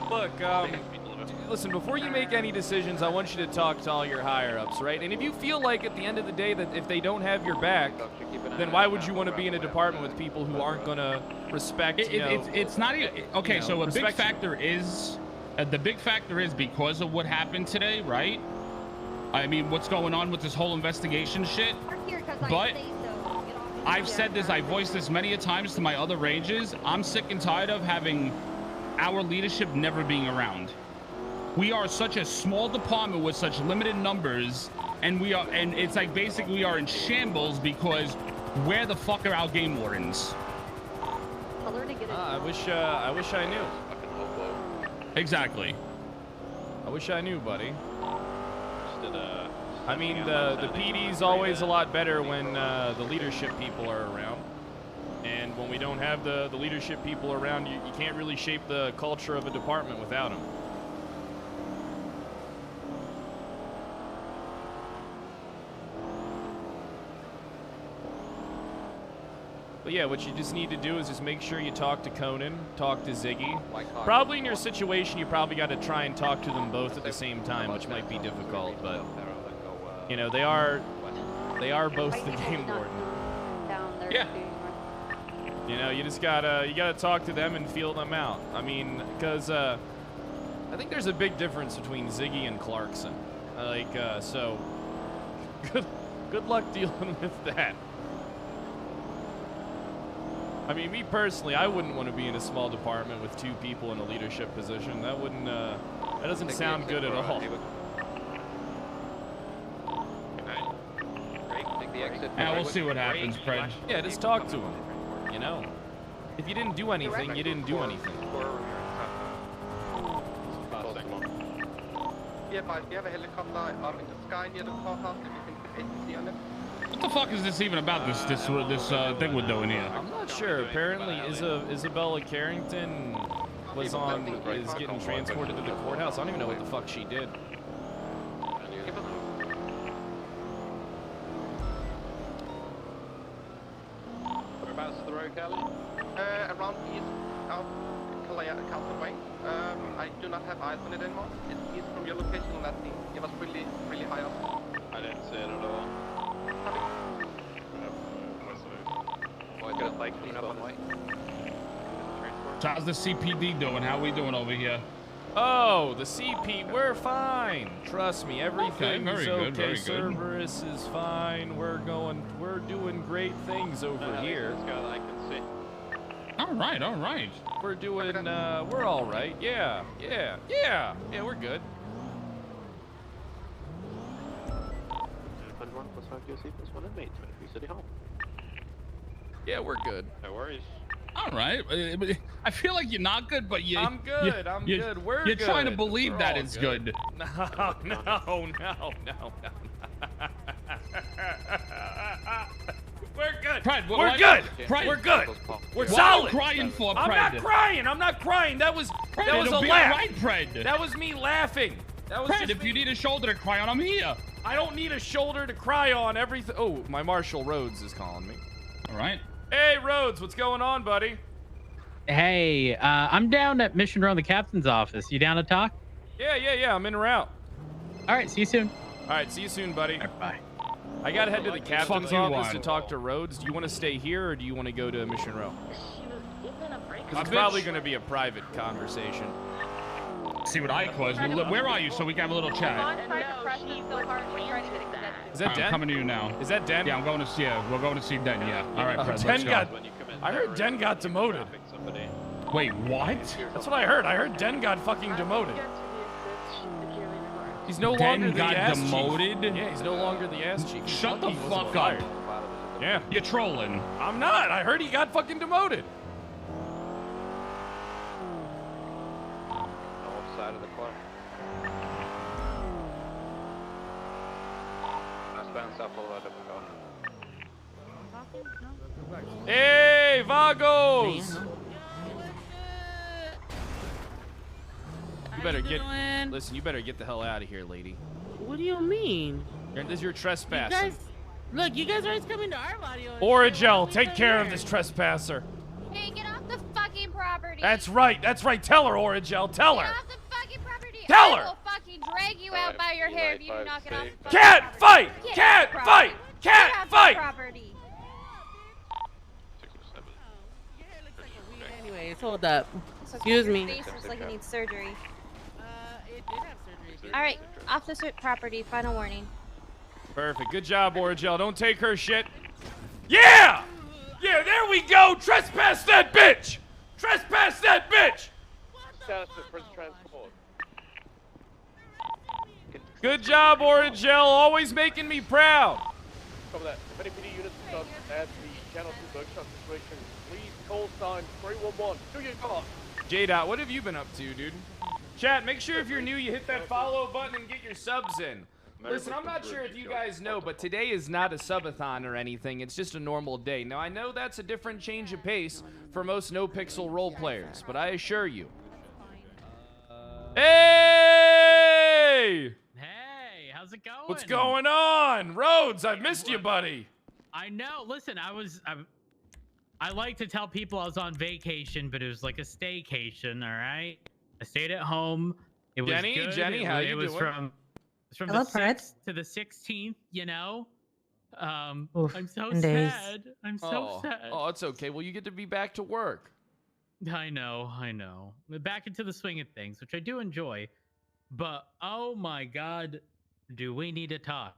Look, listen, before you make any decisions, I want you to talk to all your higher-ups, right? And if you feel like at the end of the day that if they don't have your back, then why would you want to be in a department with people who aren't going to respect, it's not even... Okay, so a big factor is... the big factor is because of what happened today, right? I mean, what's going on with this whole investigation shit. But I've said this, I voiced this many a times to my other ranges. I'm sick and tired of having our leadership never being around. We are such a small department with such limited numbers, and it's like basically we are in shambles because where the fuck are our game wardens? I wish I knew. Exactly. I wish I knew, buddy. I mean, the PD's always a lot better when the leadership people are around. And when we don't have the leadership people around, you can't really shape the culture of a department without them. But yeah, what you just need to do is just make sure you talk to Conan, talk to Ziggy. Probably in your situation, you probably got to try and talk to them both at the same time, which might be difficult, but you know, they are both the game warden. Yeah. You know, you just gotta talk to them and feel them out. I mean, because I think there's a big difference between Ziggy and Clarkson. So good luck dealing with that. I mean, me personally, I wouldn't want to be in a small department with 2 people in a leadership position. That wouldn't, that doesn't sound good at all. Yeah, we'll see what happens, Fred. Yeah, just talk to him. You know, if you didn't do anything, you didn't do anything. Yeah, but we have a helicopter in the sky near the courthouse. If you can put ATC on it. What the fuck is this even about? This thing we're doing here? I'm not sure. Apparently, Isabella Carrington is getting transported to the courthouse. I don't even know what the fuck she did. Whereabouts the road, Kelly? Around east, out Castle Way. I do not have eyes on it anymore. It's east from your location on that thing. It was really, really high up. I didn't see it at all. So how's the CPD doing? How we doing over here? Oh, the CP, we're fine. Trust me, everything's very okay. good, very good. Cerberus is fine. We're doing great things over here. This guy that I can see. All right, all right. We're doing, we're all right. Yeah, we're good. Yeah, we're good. No worries. All right. I feel like you're not good, but you. I'm good. I'm good. We're good. You're trying to believe We're that all it's good. No. We're good. Fred, we're good. Fred, We're good. We're what solid. Are you crying for, Fred? I'm not crying. That was a it'll be laugh. all right, Fred. That was me laughing. That was Fred, if you need a shoulder to cry on, I'm here. I don't need a shoulder to cry on. Everything. Oh, my Marshal Rhodes is calling me. All right. Hey, Rhodes, what's going on, buddy? Hey, I'm down at Mission Row in the captain's office. You down to talk? Yeah. I'm en route. All right, see you soon. All right, see you soon, buddy. Right, bye. I gotta head to the captain's office to talk to Rhodes. Do you want to stay here or do you want to go to Mission Row? It's probably going to be a private conversation. See what I was. Where are you so we can have a little chat? Is that Den? I'm coming to you now. Is that Den? Yeah, we're going to see Den, yeah. All right, Fred, Den let's go. I heard Den got demoted. Wait, what? That's what I heard. I heard Den got fucking demoted. He's no longer the ass demoted? chief. Yeah, he's no longer the ass chief. Shut the fuck fired. up. Yeah. You're trolling. I'm not. I heard he got fucking demoted. North side of the clock. Bounce up a lot of Hey, Vagos! You better listen, you better get the hell out of here, lady. What do you mean? This is your trespassing. You guys, look, you guys are always coming to our body. Origel, take care of this trespasser. Hey, get off the fucking property. That's right. Tell her, Origel. Tell her. Get off the fucking property. Tell her. I will fucking drag you out by your hair if you do not get off the Can't property. fight! Can't fight! Can't Get off fight! the property. Anyways, hold up. Excuse me. Your face looks like it needs surgery. It did have surgery. All right, off the property. Final warning. Perfect. Good job, Origel. Don't take her shit. Yeah! Yeah, there we go! Trespass that bitch! Trespass that bitch! Status of prison transport. Good job, Origel. Always making me proud. Cover that. If any PD units start at the Channel 2 Berkshire situation, please call sign 311. Do your call. J-Dot, what have you been up to, dude? Chat, make sure if you're new, you hit that follow button and get your subs in. Listen, I'm not sure if you guys know, but today is not a subathon or anything. It's just a normal day. Now, I know that's a different change of pace for most no-pixel role players, but I assure you. Hey! Hey, how's it going? What's going on? Rhodes, I've missed you, buddy. I know. Listen, I like to tell people I was on vacation, but it was like a staycation. All right. I stayed at home. It was good. Jenny, how you doing? It's from Hello, the Fred. 6th to the 16th. You know. Oof, I'm so 10 days. sad. I'm so sad. Oh, it's okay. Well, you get to be back to work. I know. We're back into the swing of things, which I do enjoy. But oh my God, do we need to talk?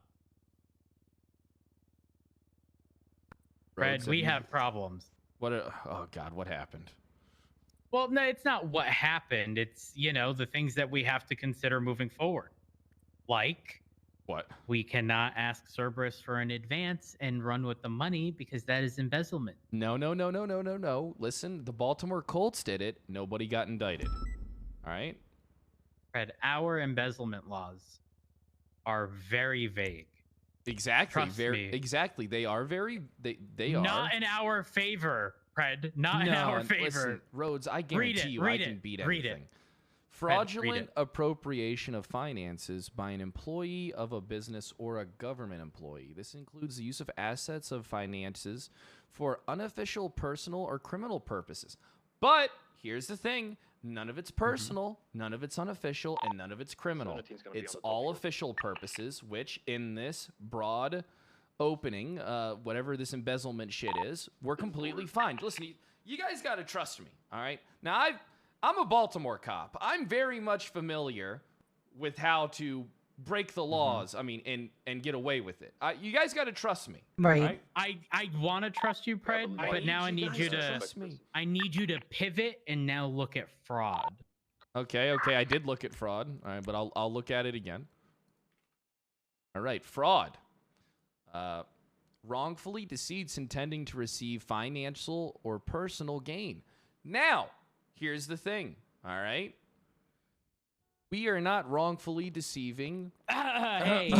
Fred, we have problems. Oh God, what happened? Well, no, it's not what happened. It's, the things that we have to consider moving forward. Like, what? We cannot ask Cerberus for an advance and run with the money because that is embezzlement. No. Listen, the Baltimore Colts did it. Nobody got indicted. All right? Fred, our embezzlement laws are very vague. Exactly. Trust me. Exactly. They are very. They are not in our favor, Fred. Not in our favor. Listen, Rhodes, I guarantee you, I can beat anything. Fraudulent appropriation of finances by an employee of a business or a government employee. This includes the use of assets of finances for unofficial, personal, or criminal purposes. But here's the thing. None of it's personal, none of it's unofficial, and none of it's criminal. It's all official purposes, which in this broad opening, whatever this embezzlement shit is, we're completely fine. Listen, you guys got to trust me, all right? Now, I'm a Baltimore cop. I'm very much familiar with how to break the laws, and get away with it. You guys got to trust me. Right. I want to trust you, Pred, but now I need you to trust me. I need you to pivot and now look at fraud. Okay, I did look at fraud. All right, but I'll look at it again. All right, fraud. Wrongfully deceits intending to receive financial or personal gain. Now, here's the thing, all right? We are not wrongfully deceiving. Hey.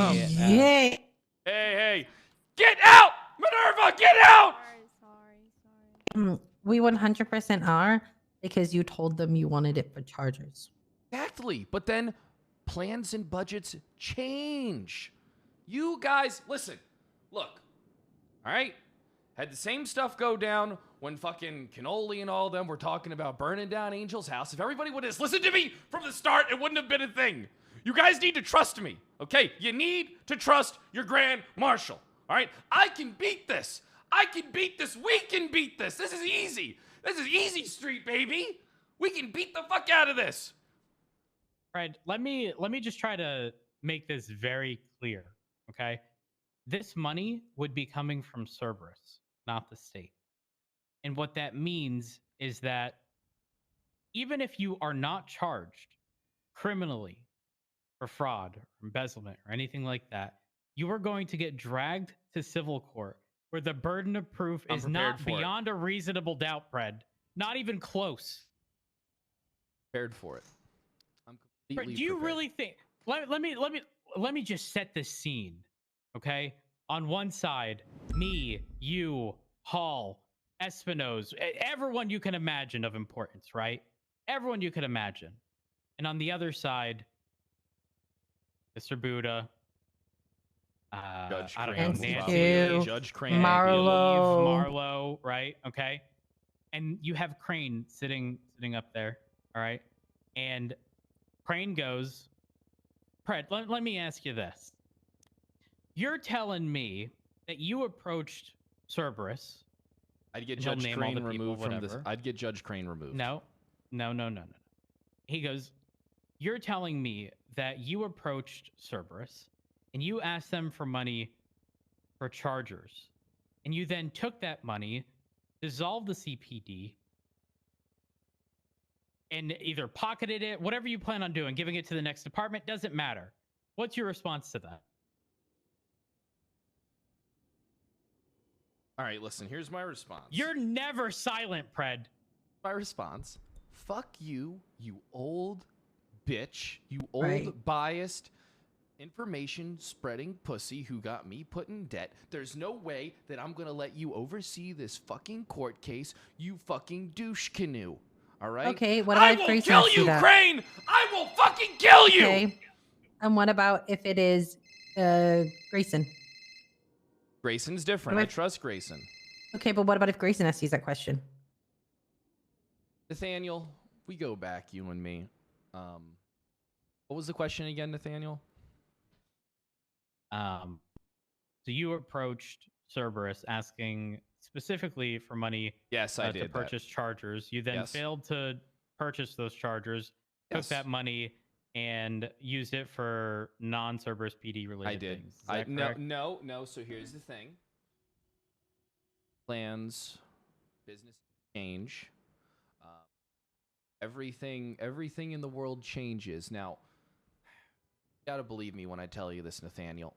Hey. Get out! Minerva, get out! We 100% are because you told them you wanted it for Chargers. Exactly. But then plans and budgets change. You guys, listen, look, all right? Had the same stuff go down when fucking Cannoli and all of them were talking about burning down Angel's house. If everybody would have listened to me from the start, it wouldn't have been a thing. You guys need to trust me, okay? You need to trust your Grand Marshal, all right? I can beat this. We can beat this. This is easy. This is easy street, baby. We can beat the fuck out of this. Fred, let me just try to make this very clear, okay? This money would be coming from Cerberus, not the state. And what that means is that even if you are not charged criminally for fraud or embezzlement or anything like that, you are going to get dragged to civil court where the burden of proof is not beyond a reasonable doubt, Fred. Not even close. Prepared for it. I'm completely Do you prepared. really think? Let me just set the scene, okay? On one side, me, you, Hall, Espinoz, everyone you can imagine of importance, right? Everyone you can imagine. And on the other side, Mr. Buddha, Judge I don't Crane, know, Nancy, Judge Crane, Marlo, right? Okay. And you have Crane sitting up there, all right? And Crane goes, Pred, let me ask you this. You're telling me that you approached Cerberus. I'd get Judge Crane removed from this. I'd get Judge Crane removed. No. He goes, you're telling me that you approached Cerberus and you asked them for money for Chargers. And you then took that money, dissolved the CPD, and either pocketed it, whatever you plan on doing, giving it to the next department, doesn't matter. What's your response to that? All right, listen, here's my response. You're never silent, Pred. My response, fuck you, you old bitch, you old biased information spreading pussy who got me put in debt. There's no way that I'm gonna let you oversee this fucking court case, you fucking douche canoe. All right? Okay, what about Grayson? I will kill you, Crane! I will fucking kill you! Okay. And what about if it is Grayson? Grayson's different. I trust Grayson. Okay, but what about if Grayson asks you that question? Nathaniel, we go back, you and me. What was the question again, Nathaniel? So you approached Cerberus asking specifically for money Yes, I to did purchase chargers. You then Yes. failed to purchase those chargers, took Yes. that money, and used it for non-Cerberus PD related I did. things. Is that correct? No. So here's the thing. Plans, business change. Everything in the world changes. Now, you gotta believe me when I tell you this, Nathaniel.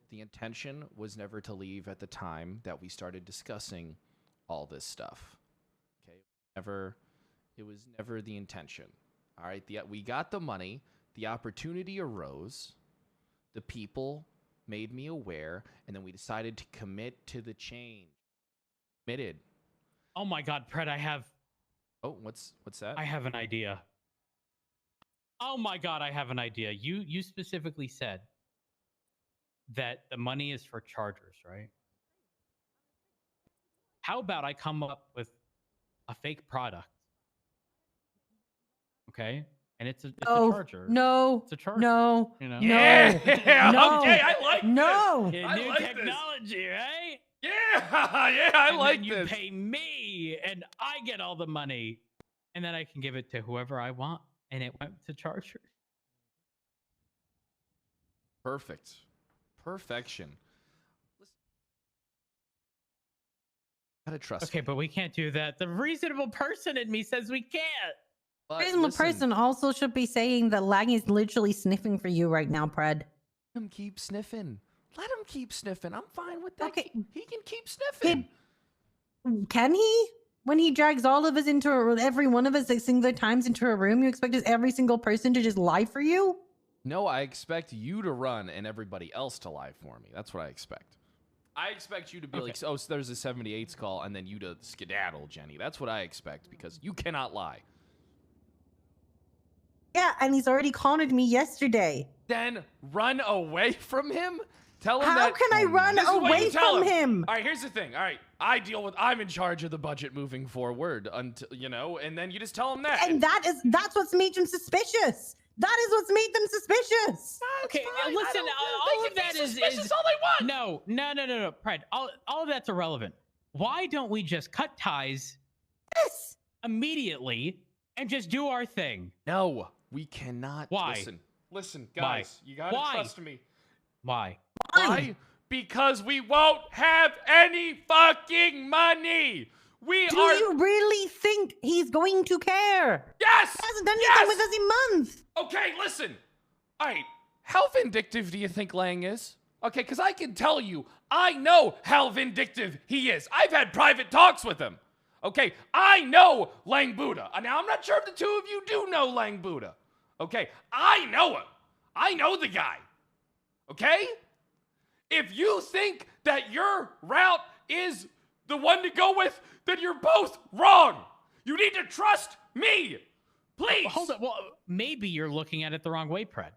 The intention was never to leave at the time that we started discussing all this stuff. Okay, it was never the intention. All right, we got the money. The opportunity arose. The people made me aware, and then we decided to commit to the change. Committed. Oh my God, Pred, I have. Oh, what's that? I have an idea. Oh my God, I have an idea. You specifically said that the money is for chargers, right? How about I come up with a fake product? Okay? And it's a charger. No. It's a charger. No. You know? Yeah. No. Okay, I like No. this. Yeah, I new like technology, right? This. Yeah, I And like then you this. pay me, and I get all the money, and then I can give it to whoever I want, and it went to charger. Perfect. Perfection. Listen. Gotta trust Okay, me. but we can't do that. The reasonable person in me says we can't. But Reasonable listen, person also should be saying that Lang is literally sniffing for you right now, Pred. Let him keep sniffing. Let him keep sniffing. I'm fine with that. Okay. He can keep sniffing. Can he? When he drags all of us into every one of us like singular times into a room, you expect us every single person to just lie for you? No, I expect you to run and everybody else to lie for me. That's what I expect. I expect you to be like, oh, so there's a 78's call, and then you to skedaddle, Jenny. That's what I expect, because you cannot lie. Yeah, and he's already cornered me yesterday. Then run away from him? Tell him How that. can I run This is what away you tell from him? All right, here's the thing. All right, I'm in charge of the budget moving forward, until and then you just tell him that. And that's what's made him suspicious. That is what's made them suspicious. Okay, fine. listen, all of that is all they want. No, Pred. All of that's irrelevant. Why don't we just cut ties immediately and just do our thing? No, we cannot. Why? Listen, guys, you gotta trust me. Why? Why? Because we won't have any fucking money. Do you really think he's going to care? Yes! He hasn't done anything with us in months. Okay, listen. All right, how vindictive do you think Lang is? Okay, because I can tell you, I know how vindictive he is. I've had private talks with him. Okay, I know Lang Buddha. Now, I'm not sure if the two of you do know Lang Buddha. Okay, I know him. I know the guy. Okay? If you think that your route is the one to go with, then you're both wrong. You need to trust me. Please. Hold on. Well, maybe you're looking at it the wrong way, Pred.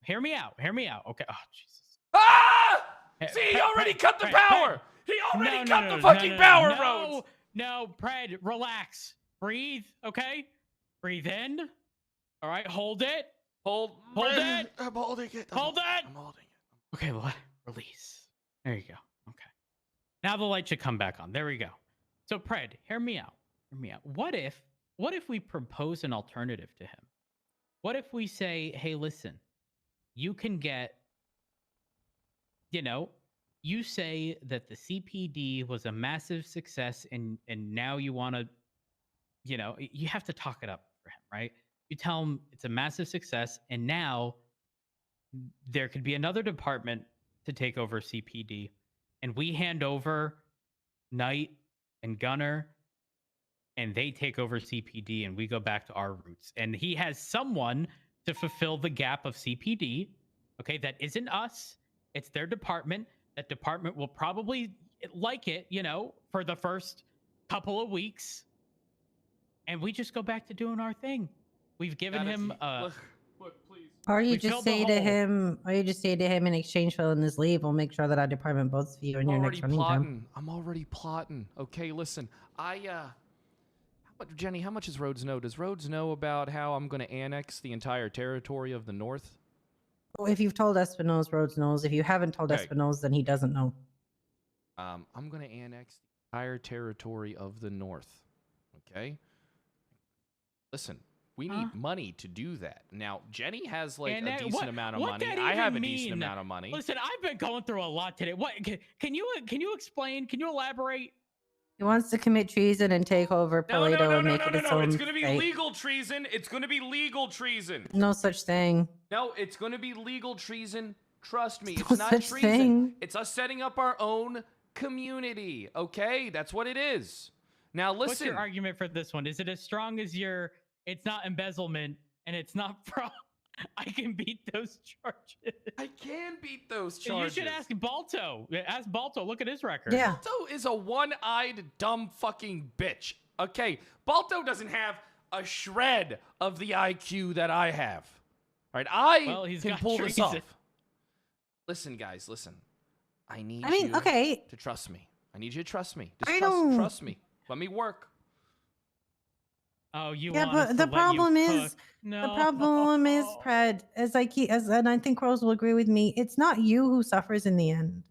Hear me out. Okay. Oh, Jesus. Ah! See, he already cut the power. He already cut the fucking power roads. No, Pred, relax. Breathe, okay? Breathe in. All right, hold it. Hold it. I'm holding it. Hold it. I'm holding it. Okay, release. There you go. Okay. Now the light should come back on. There we go. So, Pred, hear me out. What if we propose an alternative to him? What if we say, hey, listen, you can get, you say that the CPD was a massive success and now you want to, you have to talk it up for him, right? You tell him it's a massive success and now there could be another department to take over CPD and we hand over Knight and Gunner and they take over CPD and we go back to our roots. And he has someone to fulfill the gap of CPD, okay, that isn't us. It's their department. That department will probably like it, for the first couple of weeks. And we just go back to doing our thing. We've given him... Look, please. Or you We just filled the say to hole. him, in exchange for letting this leave, we'll make sure that our department votes for you in your next running time. I'm already plotting. Okay, listen. Jenny, how much does Rhodes know? Does Rhodes know about how I'm going to annex the entire territory of the North? Well, if you've told Espinosa, Rhodes knows. If you haven't told Okay. Espinosa, then he doesn't know. I'm going to annex the entire territory of the North. Okay? Listen, we need money to do that. Now, Jenny has like a decent amount of money. I have a decent amount of money. Listen, I've been going through a lot today. What can you explain? Can you elaborate? He wants to commit treason and take over Paleto and make it its own It's going to be state. legal treason. It's going to be legal treason. No such thing. No, it's going to be legal treason. Trust me, it's No not such treason. thing. It's us setting up our own community. Okay, that's what it is. Now listen. What's your argument for this one? Is it as strong as your? It's not embezzlement and it's not fraud. I can beat those charges. I can beat those charges. You should ask Balto. Ask Balto. Look at his record. Yeah. Balto is a one-eyed dumb fucking bitch. Okay, Balto doesn't have a shred of the IQ that I have. All right, I can pull this off. Listen, guys, listen. I need you to trust me. I need you to trust me. Just trust me. Let me work. Oh, you yeah, want but us the to let problem you is, cook? No. the problem is, Pred, and I think Rose will agree with me, it's not you who suffers in the end.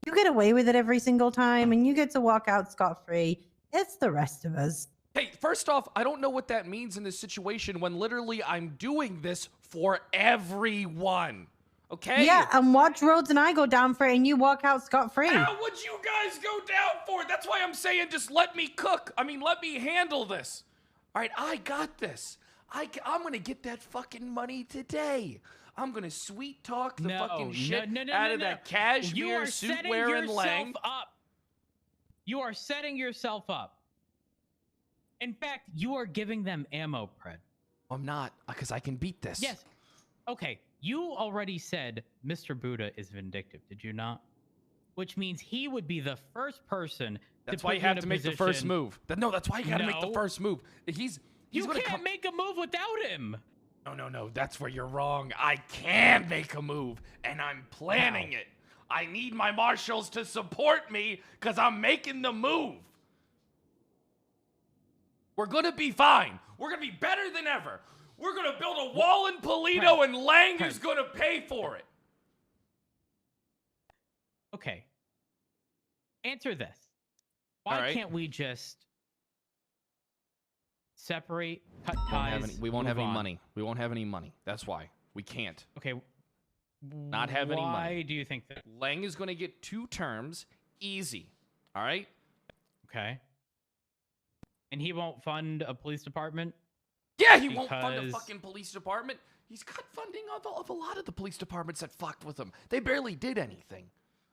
You get away with it every single time, and you get to walk out scot-free. It's the rest of us. Hey, first off, I don't know what that means in this situation when literally I'm doing this for everyone. Okay? Yeah, and watch Rhodes and I go down for it, and you walk out scot-free. How would you guys go down for it? That's why I'm saying just let me cook. I mean, let me handle this. All right, I got this. I'm going to get that fucking money today. I'm going to sweet talk the fucking shit out of that cashmere suit wearing Lang. You are setting yourself up. In fact, you are giving them ammo, Pred. I'm not, because I can beat this. Yes. Okay, you already said Mr. Buddha is vindictive, did you not? Which means he would be the first person. That's why you have to make the first move. No, that's why you gotta make the first move. You can't make a move without him. No. That's where you're wrong. I can make a move, and I'm planning it. I need my marshals to support me because I'm making the move. We're gonna be fine. We're gonna be better than ever. We're gonna build a wall in Polito, and Lang is gonna pay for it. Okay. Answer this. Why can't we just separate, cut ties? We won't have any money. We won't have any money. That's why. We can't. Okay. Not have any money. Why do you think that? Lang is going to get 2 terms. Easy. All right? Okay. And he won't fund a police department? Yeah, he won't fund a fucking police department. He's cut funding of a lot of the police departments that fucked with him. They barely did anything.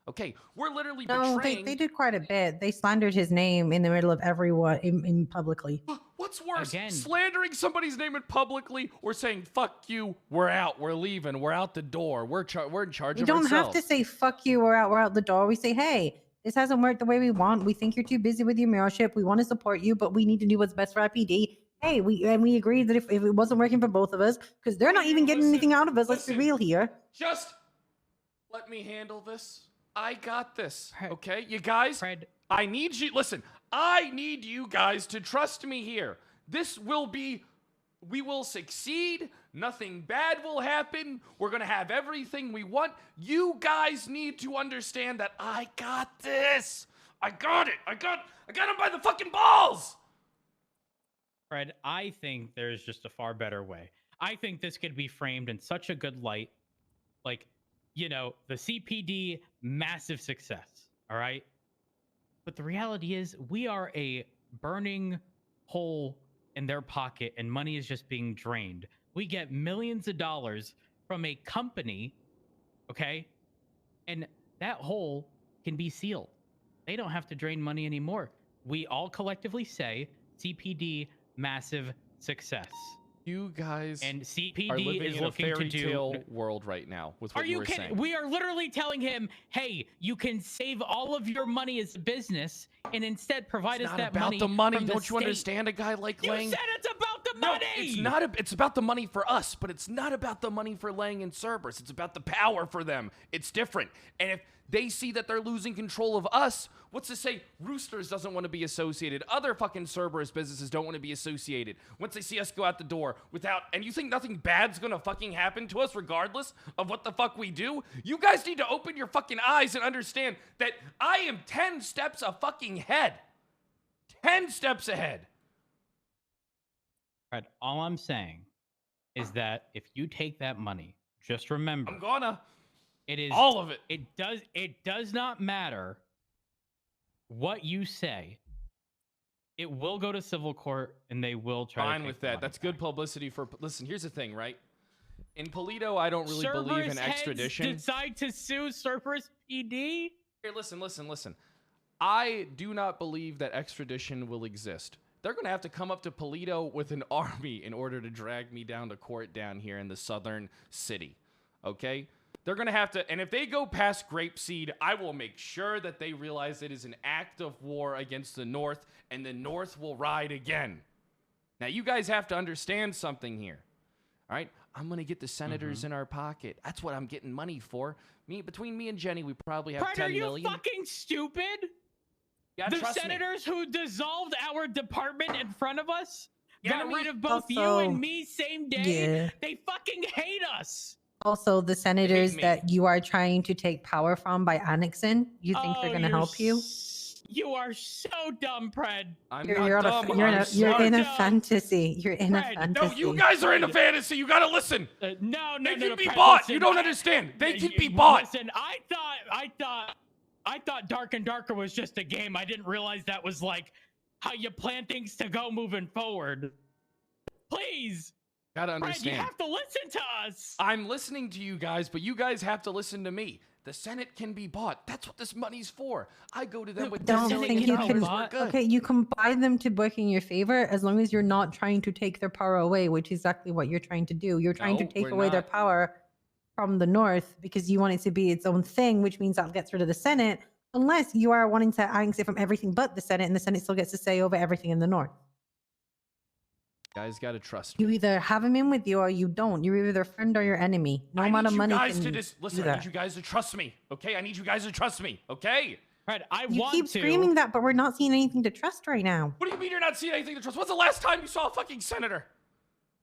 Okay, we're literally betraying... they did quite a bit. They slandered his name in the middle of everyone in publicly. What's worse, slandering somebody's name in publicly or saying, fuck you, we're out, we're leaving, we're out the door, we're in charge of ourselves. We don't have to say, fuck you, we're out the door. We say, hey, this hasn't worked the way we want. We think you're too busy with your mayorship. We want to support you, but we need to do what's best for our PD. Hey, we agreed that if it wasn't working for both of us, because they're not even getting anything out of us, let's be real here. Just let me handle this. I got this, okay? You guys, I need you, listen, I need you guys to trust me here. We will succeed. Nothing bad will happen. We're going to have everything we want. You guys need to understand that I got this. I got it. I got him by the fucking balls. Fred, I think there's just a far better way. I think this could be framed in such a good light. Like, you know, the CPD, massive success, all right? But the reality is we are a burning hole in their pocket and money is just being drained. We get millions of dollars from a company, okay? And that hole can be sealed. They don't have to drain money anymore. We all collectively say CPD, massive success. You guys and CPD are living is in looking a fairy to tale world right now with what you were saying. We are literally telling him, hey, you can save all of your money as a business and instead provide us that money. It's not about the money. From Don't the you understand a guy like Lang? You said it's about the money. It's not. It's about the money for us, but it's not about the money for Lang and Cerberus. It's about the power for them. It's different. And if they see that they're losing control of us, what's to say Roosters doesn't want to be associated? Other fucking Cerberus businesses don't want to be associated. Once they see us go out the door without, and you think nothing bad's gonna fucking happen to us regardless of what the fuck we do? You guys need to open your fucking eyes and understand that I am 10 steps a fucking ahead. 10 steps ahead. Right. All I'm saying is that if you take that money, just remember. I'm gonna. It is all of it. It does not matter what you say. It will go to civil court, and they will try. Fine to with that. That's good publicity for. Listen, here's the thing, right? In Polito, I don't really Cerberus believe in extradition. Heads decide to sue Cerberus PD. Here, listen. I do not believe that extradition will exist. They're going to have to come up to Polito with an army in order to drag me down to court down here in the southern city. Okay? They're going to have to, and if they go past Grapeseed, I will make sure that they realize it is an act of war against the North, and the North will ride again. Now, you guys have to understand something here. All right? I'm going to get the senators in our pocket. That's what I'm getting money for. Between me and Jenny, we probably have 10 million. Are you fucking stupid? Yeah, the trust me. senators who dissolved our department in front of us, Yeah, got rid of both also- you and me same day. Yeah. They fucking hate us. Also, the senators that you are trying to take power from by annexing, you think they're going to help you? You are so dumb, Pred. You're in a fantasy. You're in a fantasy. No, you guys are in a fantasy. You gotta listen. No, They can be Pred, bought. listen, You don't understand. They can be bought. Listen, I thought Dark and Darker was just a game. I didn't realize that was like how you plan things to go moving forward. Please. Gotta Pred, understand. you have to listen to us. I'm listening to you guys, but you guys have to listen to me. The Senate can be bought. That's what this money's for. I go to them with Don't $10 think million. you can. We're good. Okay, you can buy them to work in your favor as long as you're not trying to take their power away, which is exactly what you're trying to do. You're trying to No, take we're away their not. power from the North because you want it to be its own thing, which means that gets rid of the Senate, unless you are wanting to annex it from everything but the Senate, and the Senate still gets to say over everything in the North. Guys gotta trust me. You either have him in with you or you don't. You're either their friend or your enemy. No amount of money guys can to just listen. do I that. need you guys to trust me. Okay, I need you guys to trust me. Okay. Right, You keep screaming that, but we're not seeing anything to trust right now. What do you mean you're not seeing anything to trust? When's the last time you saw a fucking senator?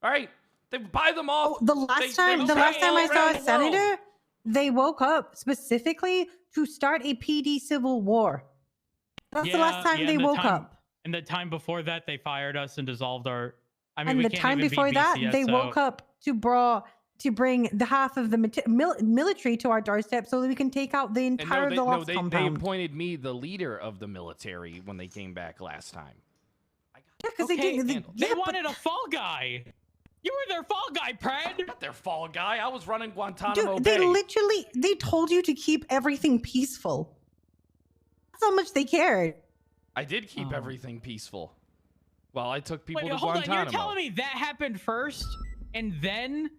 All right, they buy them off. The last time I saw a senator, they woke up specifically to start a PD civil war. That's the last time they woke up. And the time before that, they fired us and dissolved our. I mean, And we the can't time even beat before that, BCS, they so- woke up to bring the half of the military to our doorstep so that we can take out the And entire of the lost they compound. appointed me the leader of the military when they came back last time. Yeah, because they didn't. They wanted a fall guy. You were their fall guy, Pred. Not their fall guy. I was running Guantanamo Dude, Bay. they told you to keep everything peaceful. That's how much they cared. I did keep everything peaceful. Well, I took people Wait, to hold on. Guantanamo. You're telling me that happened first, and then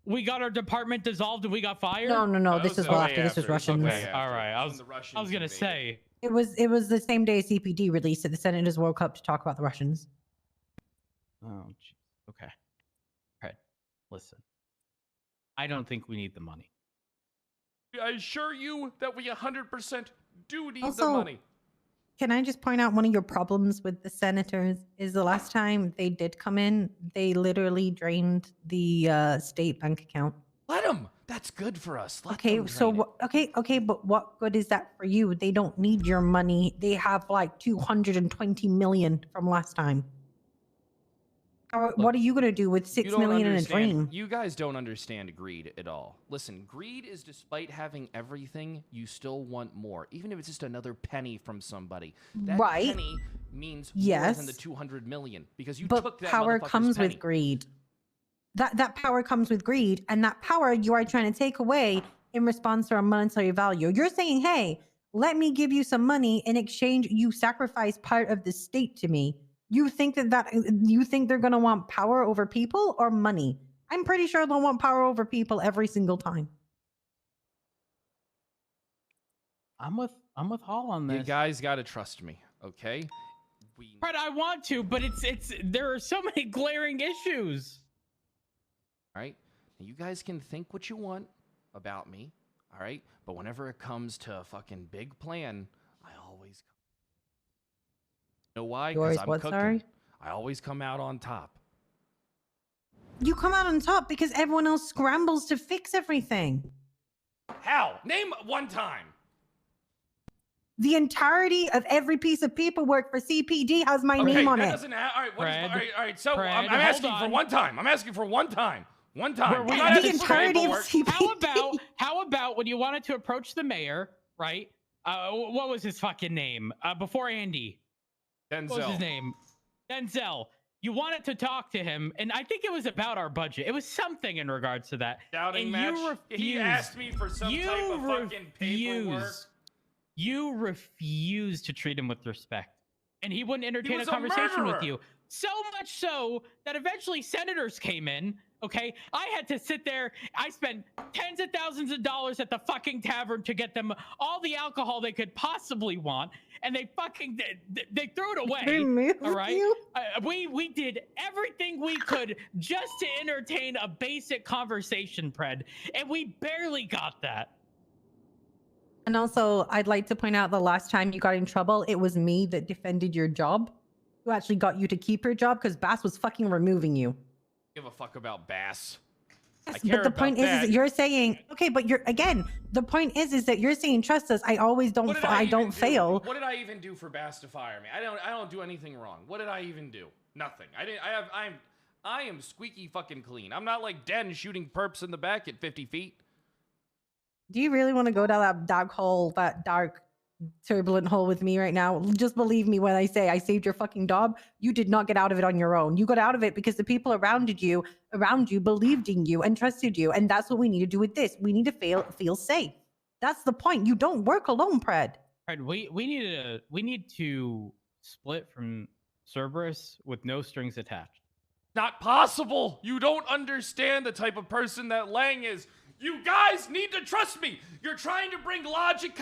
we got our department dissolved and we got fired? No. This is well after. This was Russians. Okay, all right. I was gonna say. It was the same day CPD released it. The senators woke up to talk about the Russians. Oh, geez. Okay. Pred, listen. I don't think we need the money. I assure you that we 100% do need the Also, money. Can I just point out one of your problems with the senators is the last time they did come in, they literally drained the state bank account. Let them. That's good for us. Let Okay, them so drain it. okay, but what good is that for you? They don't need your money. They have like 220 million from last time. What are you gonna do with You 6 don't million in a understand- dream? You guys don't understand greed at all. Listen, greed is despite having everything, you still want more, even if it's just another penny from somebody. That Right. penny means more Yes. than the 200 million because you But took that power motherfucker's comes penny. with greed. That power comes with greed, and that power you are trying to take away in response to a monetary value. You're saying, "Hey, let me give you some money in exchange. You sacrifice part of the state to me." You think you think they're gonna want power over people or money? I'm pretty sure they'll want power over people every single time. I'm with Hall on this. You guys got to trust me, okay? Fred, I want to, but there are so many glaring issues. All right, now you guys can think what you want about me. All right, but whenever it comes to a fucking big plan, I always. You know why? Because I'm what, cooking. sorry? I always come out on top. You come out on top because everyone else scrambles to fix everything. How? Name one time. The entirety of every piece of paperwork for CPD has my name on it. Doesn't all right, Fred, all right. So Fred, I'm asking hold for on. one time. I'm asking for one time. One time. The entirety of CPD. How about when you wanted to approach the mayor, right? What was his fucking name? Before Andy. Denzel. What was his name? Denzel. You wanted to talk to him, and I think it was about our budget. It was something in regards to that. Doubting and match. You refused. He asked me for some type of fucking paperwork. You refused to treat him with respect, and he wouldn't entertain a was a conversation with murderer. you. So much so that eventually senators came in. Okay, I had to sit there. I spent tens of thousands of dollars at the fucking tavern to get them all the alcohol they could possibly want, and they fucking they threw it away. All right, we did everything we could just to entertain a basic conversation, Pred, and we barely got that. And also, I'd like to point out the last time you got in trouble, it was me that defended your job. Who actually got you to keep your job because Bass was fucking removing you. Give a fuck about Bass. Yes, but the point is that you're saying, okay, but the point is that you're saying, trust us, I always don't, I don't fail. What did I even do for Bass to fire me? I don't do anything wrong. What did I even do? Nothing. I am squeaky fucking clean. I'm not like Den shooting perps in the back at 50 feet. Do you really want to go down that dark hole, that dark, turbulent hole with me right now? Just believe me when I say I saved your fucking job. You did not get out of it on your own. You got out of it because the people around you believed in you and trusted you. And that's what we need to do with this. We need to feel safe. That's the point. You don't work alone, Pred. Pred, we need to split from Cerberus with no strings attached. Not possible. You don't understand the type of person that Lang is. You guys need to trust me. You're trying to bring logic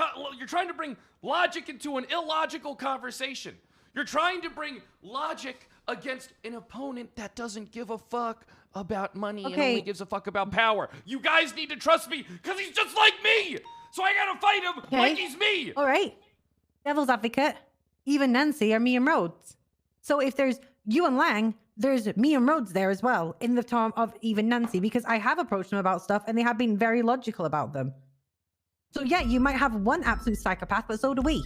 into an illogical conversation. You're trying to bring logic against an opponent that doesn't give a fuck about money and only gives a fuck about power. You guys need to trust me because he's just like me. So I gotta fight him like he's me. All right. Devil's advocate. Even Nancy are me and Rhodes. So if there's you and Lang, there's me and Rhodes there as well, in the term of even Nancy, because I have approached them about stuff and they have been very logical about them. So yeah, you might have one absolute psychopath, but so do we.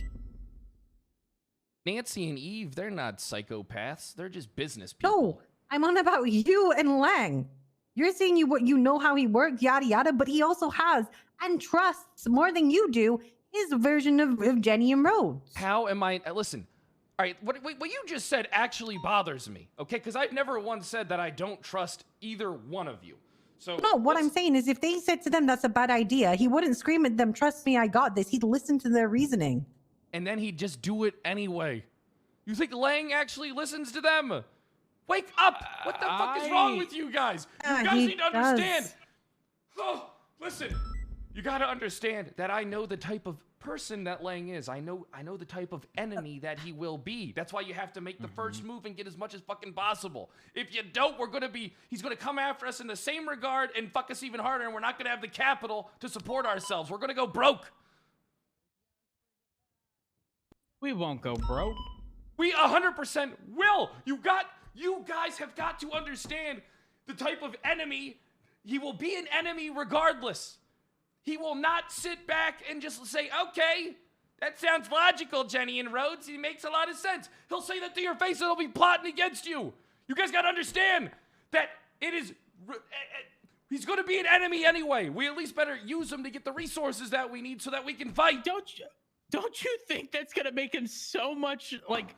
Nancy and Eve, they're not psychopaths. They're just business people. No, I'm on about you and Lang. You're saying you know how he works, yada yada, but he also has and trusts more than you do his version of Jenny and Rhodes. How am I? Listen. All right, what you just said actually bothers me, okay? Because I've never once said that I don't trust either one of you. So no, what I'm saying is if they said to them that's a bad idea, he wouldn't scream at them, trust me, I got this. He'd listen to their reasoning. And then he'd just do it anyway. You think Lang actually listens to them? Wake up! What the fuck is wrong with you guys? You guys need to understand. Oh, listen, you gotta understand that I know the type of person that Lang is. I know the type of enemy that he will be. That's why you have to make the first move and get as much as fucking possible. If you don't, he's gonna come after us in the same regard and fuck us even harder, and we're not gonna have the capital to support ourselves. We're gonna go broke. We won't go broke. We 100% will. You guys have got to understand the type of enemy. He will be an enemy regardless. He will not sit back and just say, okay, that sounds logical, Jenny and Rhodes. He makes a lot of sense. He'll say that to your face and he'll be plotting against you. You guys got to understand that he's going to be an enemy anyway. We at least better use him to get the resources that we need so that we can fight. Don't you think that's going to make him so much, like,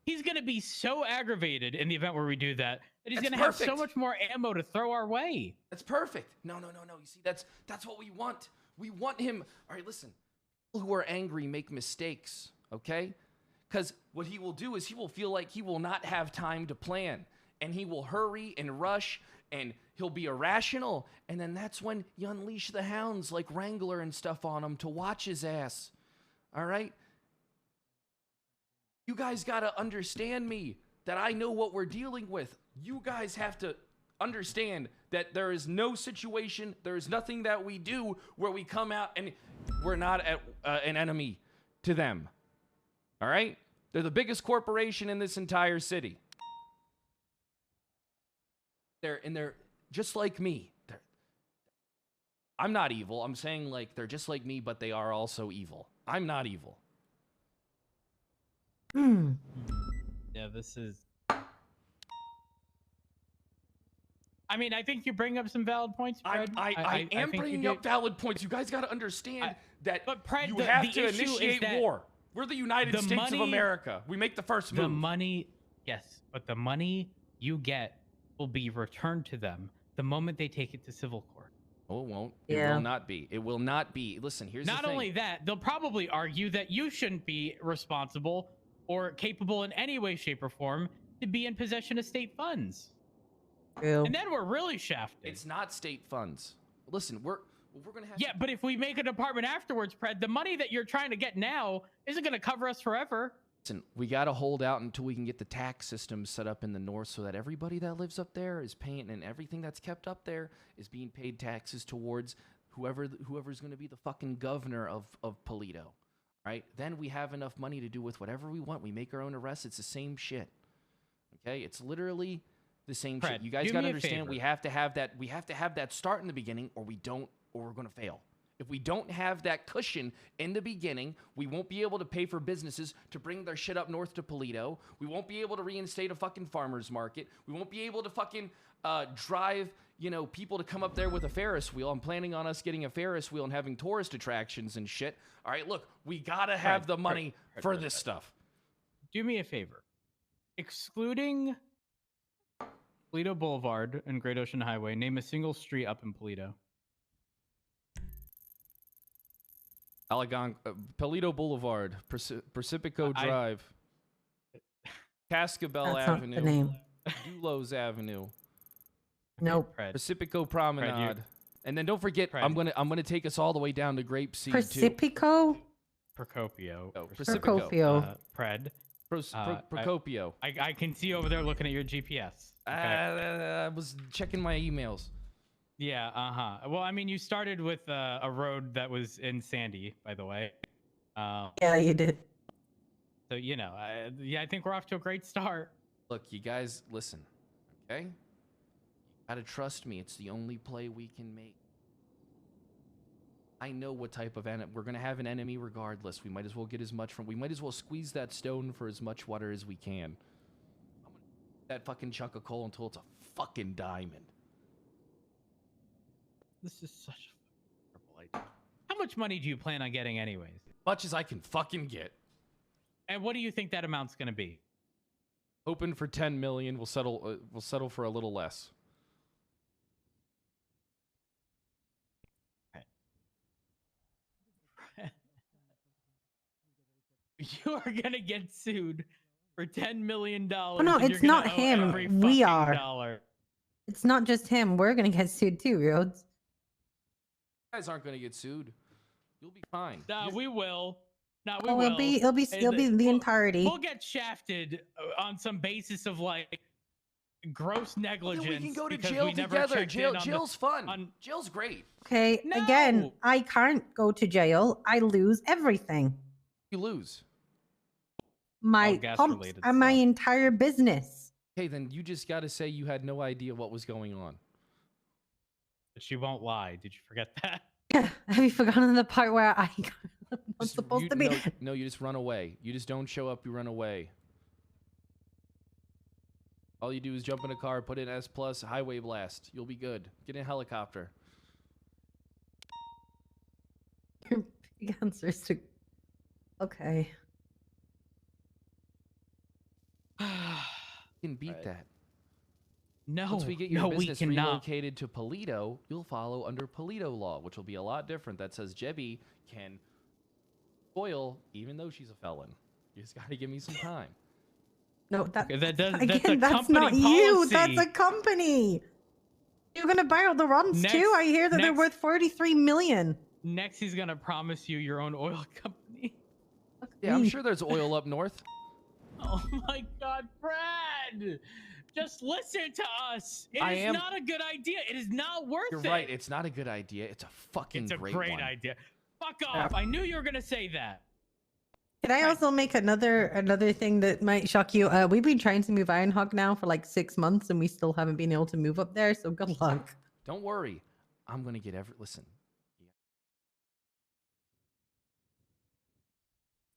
he's going to be so aggravated in the event where we do that he's going to have so much more ammo to throw our way. That's perfect. No. You see, that's what we want. We want him. All right, listen. People who are angry make mistakes, okay? Because what he will do is he will feel like he will not have time to plan. And he will hurry and rush, and he'll be irrational. And then that's when you unleash the hounds like Wrangler and stuff on him to watch his ass. All right? You guys gotta understand me, that I know what we're dealing with. You guys have to understand that there is no situation, there is nothing that we do where we come out and we're not an enemy to them. All right? They're the biggest corporation in this entire city. They're just like me. I'm not evil. I'm saying like they're just like me, but they are also evil. I'm not evil. Yeah, this is... I mean, I think you bring up some valid points, Fred. I am bringing up valid points. You guys got to understand that Fred, you have the to issue is initiate that war. We're the United States of money- America. We make the first move. The money, yes, but the money you get will be returned to them the moment they take it to civil court. Oh, it won't. Yeah. It will not be. It will not be. Listen, here's the Not thing. only that, they'll probably argue that you shouldn't be responsible or capable in any way, shape, or form to be in possession of state funds. True. And then we're really shafted. It's not state funds. Listen, we're gonna have. Yeah, but if we make a department afterwards, Pred, the money that you're trying to get now isn't going to cover us forever. Listen, we got to hold out until we can get the tax system set up in the north so that everybody that lives up there is paying, and everything that's kept up there is being paid taxes towards whoever's going to be the fucking governor of Paleto, right? Then we have enough money to do with whatever we want. We make our own arrests. It's the same shit. Okay? It's literally the same shit. You guys got to understand we have to have that start in the beginning or we're going to fail. If we don't have that cushion in the beginning, we won't be able to pay for businesses to bring their shit up north to Paleto. We won't be able to reinstate a fucking farmer's market. We won't be able to fucking drive, people to come up there with a Ferris wheel. I'm planning on us getting a Ferris wheel and having tourist attractions and shit. All right, look, we got to have the money for this stuff. Do me a favor. Excluding Paleto Boulevard and Great Ocean Highway, name a single street up in Paleto. Paleto Boulevard, Pacifico Drive, Cascabel That's not Avenue, the name. Dulos Avenue, Nope. Pacifico Promenade, and then don't forget, I'm gonna take us all the way down to Grapeseed Pacifico? Procopio. Oh, Pacifico. Procopio. Pred. Procopio. I can see over there looking at your GPS. Okay. I was checking my emails. Yeah, Well, I mean, you started with a road that was in Sandy, by the way. Yeah, you did. So, I think we're off to a great start. Look, you guys, listen, okay? You gotta trust me. It's the only play we can make. I know what type of enemy. We're gonna have an enemy regardless. We might as well get as much we might as well squeeze that stone for as much water as we can. I'm gonna that fucking chunk of coal until it's a fucking diamond. This is such a horrible idea. How much money do you plan on getting anyways? Much as I can fucking get. And what do you think that amount's going to be? Hoping for 10 million. We'll settle for a little less. Okay. You are going to get sued for $10 million. Oh, no, it's not him. We are. Dollar. It's not just him. We're going to get sued too, Rhodes. You guys aren't going to get sued. You'll be fine. No, we will. No, we Oh, will. it'll be the entirety. We'll get shafted on some basis of like gross negligence. Yeah, we can go to because jail we never together. checked in on Jail's fun. Jail's great. Okay, again, I can't go to jail. I lose everything. You lose. My pumps and my entire business. Okay, then you just got to say you had no idea what was going on. But she won't lie. Did you forget that? Have you forgotten the part where I'm not supposed to be? No, you just run away. You just don't show up. You run away. All you do is jump in a car, put in S+, highway blast. You'll be good. Get in a helicopter. Your big answer is to... Okay. You can beat that. No, Once we get your no, we business cannot. relocated to Paleto, you'll follow under Paleto law, which will be a lot different. That says Jebby can spoil even though she's a felon. You just got to give me some time. No, that's a that's not company you. policy. That's a company. You're gonna borrow the runs too. I hear that they're worth 43 million. Next, he's gonna promise you your own oil company. Yeah, I'm sure there's oil up north. Oh my God, Brad! Just listen to us. It is not a good idea. It is not worth it. You're right. It's not a good idea. It's a fucking It's a great great one. idea. Fuck off. I knew you were gonna say that. Can I also make another thing that might shock you? We've been trying to move Iron Hog now for like 6 months, and we still haven't been able to move up there. So good luck. Don't worry. I'm gonna get listen.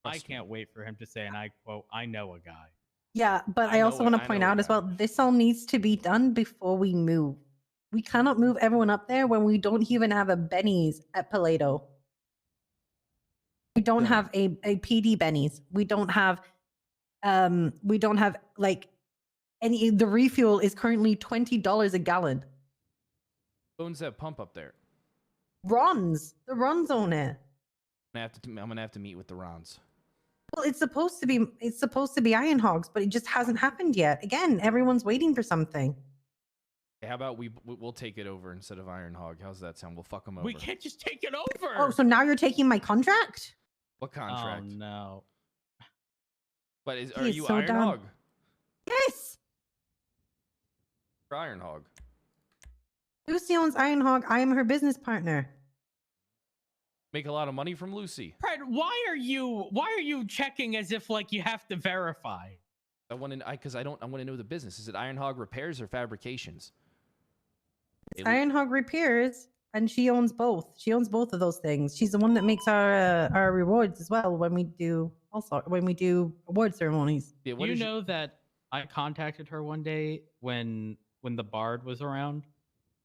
I can't wait for him to say, and I quote, "I know a guy." Yeah, but I also want to point out as well, this all needs to be done before we move. We cannot move everyone up there when we don't even have a Benny's at Paleto. We don't have a PD Benny's. We don't have like any. The refuel is currently $20 a gallon. Who owns that pump up there? Ron's. The Ron's own it. I'm gonna have to meet with the Rons. Well, it's supposed to be Iron Hogs, but it just hasn't happened yet. Again, everyone's waiting for something. Hey, how about we'll take it over instead of Iron Hog? How's that sound? We'll fuck them over. We can't just take it over. Oh, so now you're taking my contract? What contract? Oh no. But He are is you so Iron dumb. Hog? Yes. You're Iron Hog. Lucy owns Iron Hog. I am her business partner. Make a lot of money from Lucy. Fred, why are you checking as if like you have to verify? I want to know the business. Is it Iron Hog repairs or fabrications? It's Iron Hog repairs, and she owns both. She owns both of those things. She's the one that makes our rewards as well when we do award ceremonies. Yeah, Do you know that I contacted her one day when the Bard was around,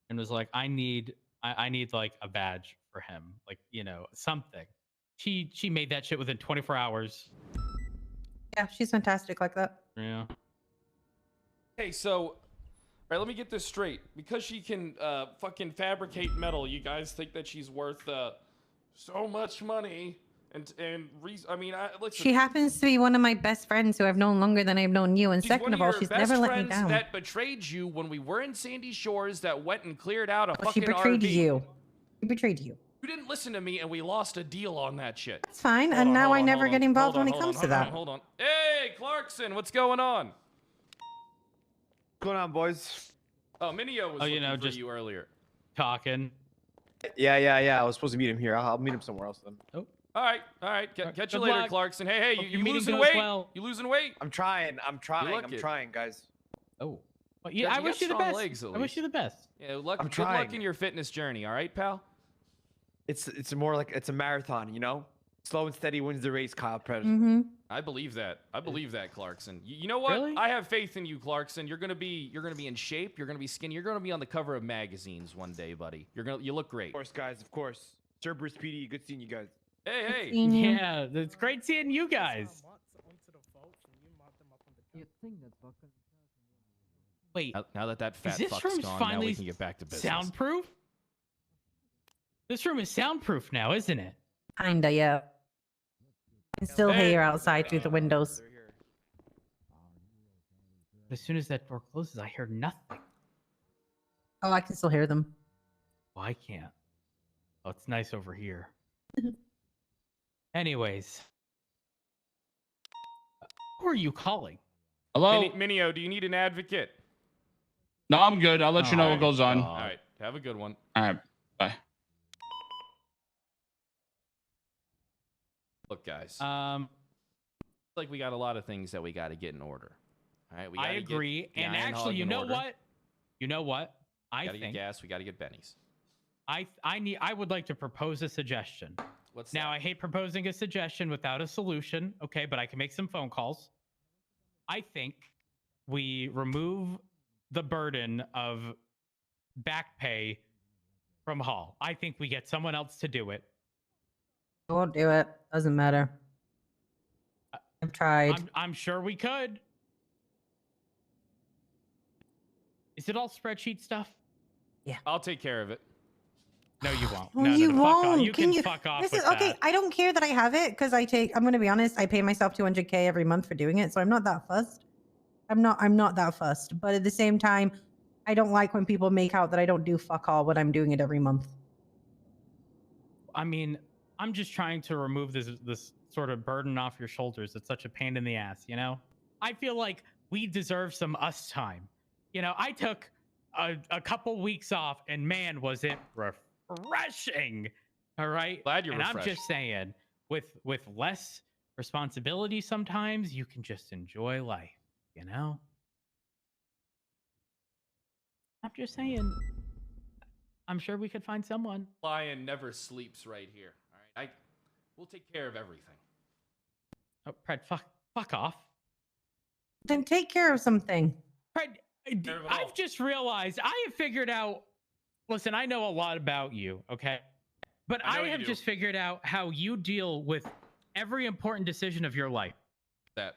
and was like, I need like a badge for him, like, you know, something. She made that shit within 24 hours. Yeah, she's fantastic like that. Yeah. Hey, so, all right, let me get this straight. Because she can fucking fabricate metal, you guys think that she's worth so much money? Listen. She happens to be one of my best friends who I've known longer than I've known you. And She's second one of all, your she's best never let me friends down. that betrayed you when we were in Sandy Shores, that went and cleared out a Oh, she fucking betrayed RV. you. She betrayed you. You didn't listen to me, and we lost a deal on that shit. It's fine, and now I never get involved when it comes to that. Hold on. Hey, Clarkson, what's going on? What's going on, boys? Oh, Minio was looking for you earlier. Talking. Yeah. I was supposed to meet him here. I'll meet him somewhere else then. Oh. All right. Catch you Good later, luck. Clarkson. Hey, Hope you your meeting losing goes weight? well. You losing weight? I'm trying, guys. Oh. Well, yeah, I wish you the strong best. legs, at I wish you the best. Yeah, good I'm luck trying. in your fitness journey, all right, pal? It's more like it's a marathon, you know? Slow and steady wins the race, Kyle Predator. Mm-hmm. I believe that. Clarkson. You know what? Really? I have faith in you, Clarkson. You're gonna be in shape. You're gonna be skinny. You're gonna be on the cover of magazines one day, buddy. You look great. Of course, guys. Of course. Cerberus PD, good seeing you guys. Hey. Yeah, it's great seeing you guys. Wait, Now that fat is this fuck's room gone, now finally we can get back to business. soundproof? This room is soundproof now, isn't it? Kinda, yeah. I can still hear outside through the windows. As soon as that door closes, I hear nothing. Oh, I can still hear them. Well, I can't. Oh, it's nice over here. Anyways. Who are you calling? Hello? Minio, do you need an advocate? No, I'm good. I'll let you know what goes on. All right. Have a good one. All right. Bye. Look, guys. Like we got a lot of things that we got to get in order. All right. I agree. And actually, you know what? You know what? I gotta think get gas. We got to get Benny's. I would like to propose a suggestion. What's now? I hate proposing a suggestion without a solution. Okay, but I can make some phone calls. I think we remove the burden of back pay from Hall. I think we get someone else to do it. I won't do it. Doesn't matter. I've tried. I'm sure we could. Is it all spreadsheet stuff? Yeah. I'll take care of it. No, you won't. Oh, No, you fuck off. won't. You can fuck off This with is okay. that. I don't care that I have it because I'm going to be honest. I pay myself $200K every month for doing it, so I'm not that fussed. I'm not that fussed. But at the same time, I don't like when people make out that I don't do fuck all when I'm doing it every month. I mean, I'm just trying to remove this sort of burden off your shoulders. It's such a pain in the ass, you know? I feel like we deserve some us time. You know, I took a couple weeks off, and man, was it refreshing. All right. Glad you're and refreshed. I'm just saying, with less responsibility, sometimes you can just enjoy life. You know. I'm just saying. I'm sure we could find someone. Lion never sleeps right here. All right, we'll take care of everything. Oh, Pred, fuck off. Then take care of something. Pred, I've just realized I have figured out. Listen, I know a lot about you, okay? But I have just figured out how you deal with every important decision of your life.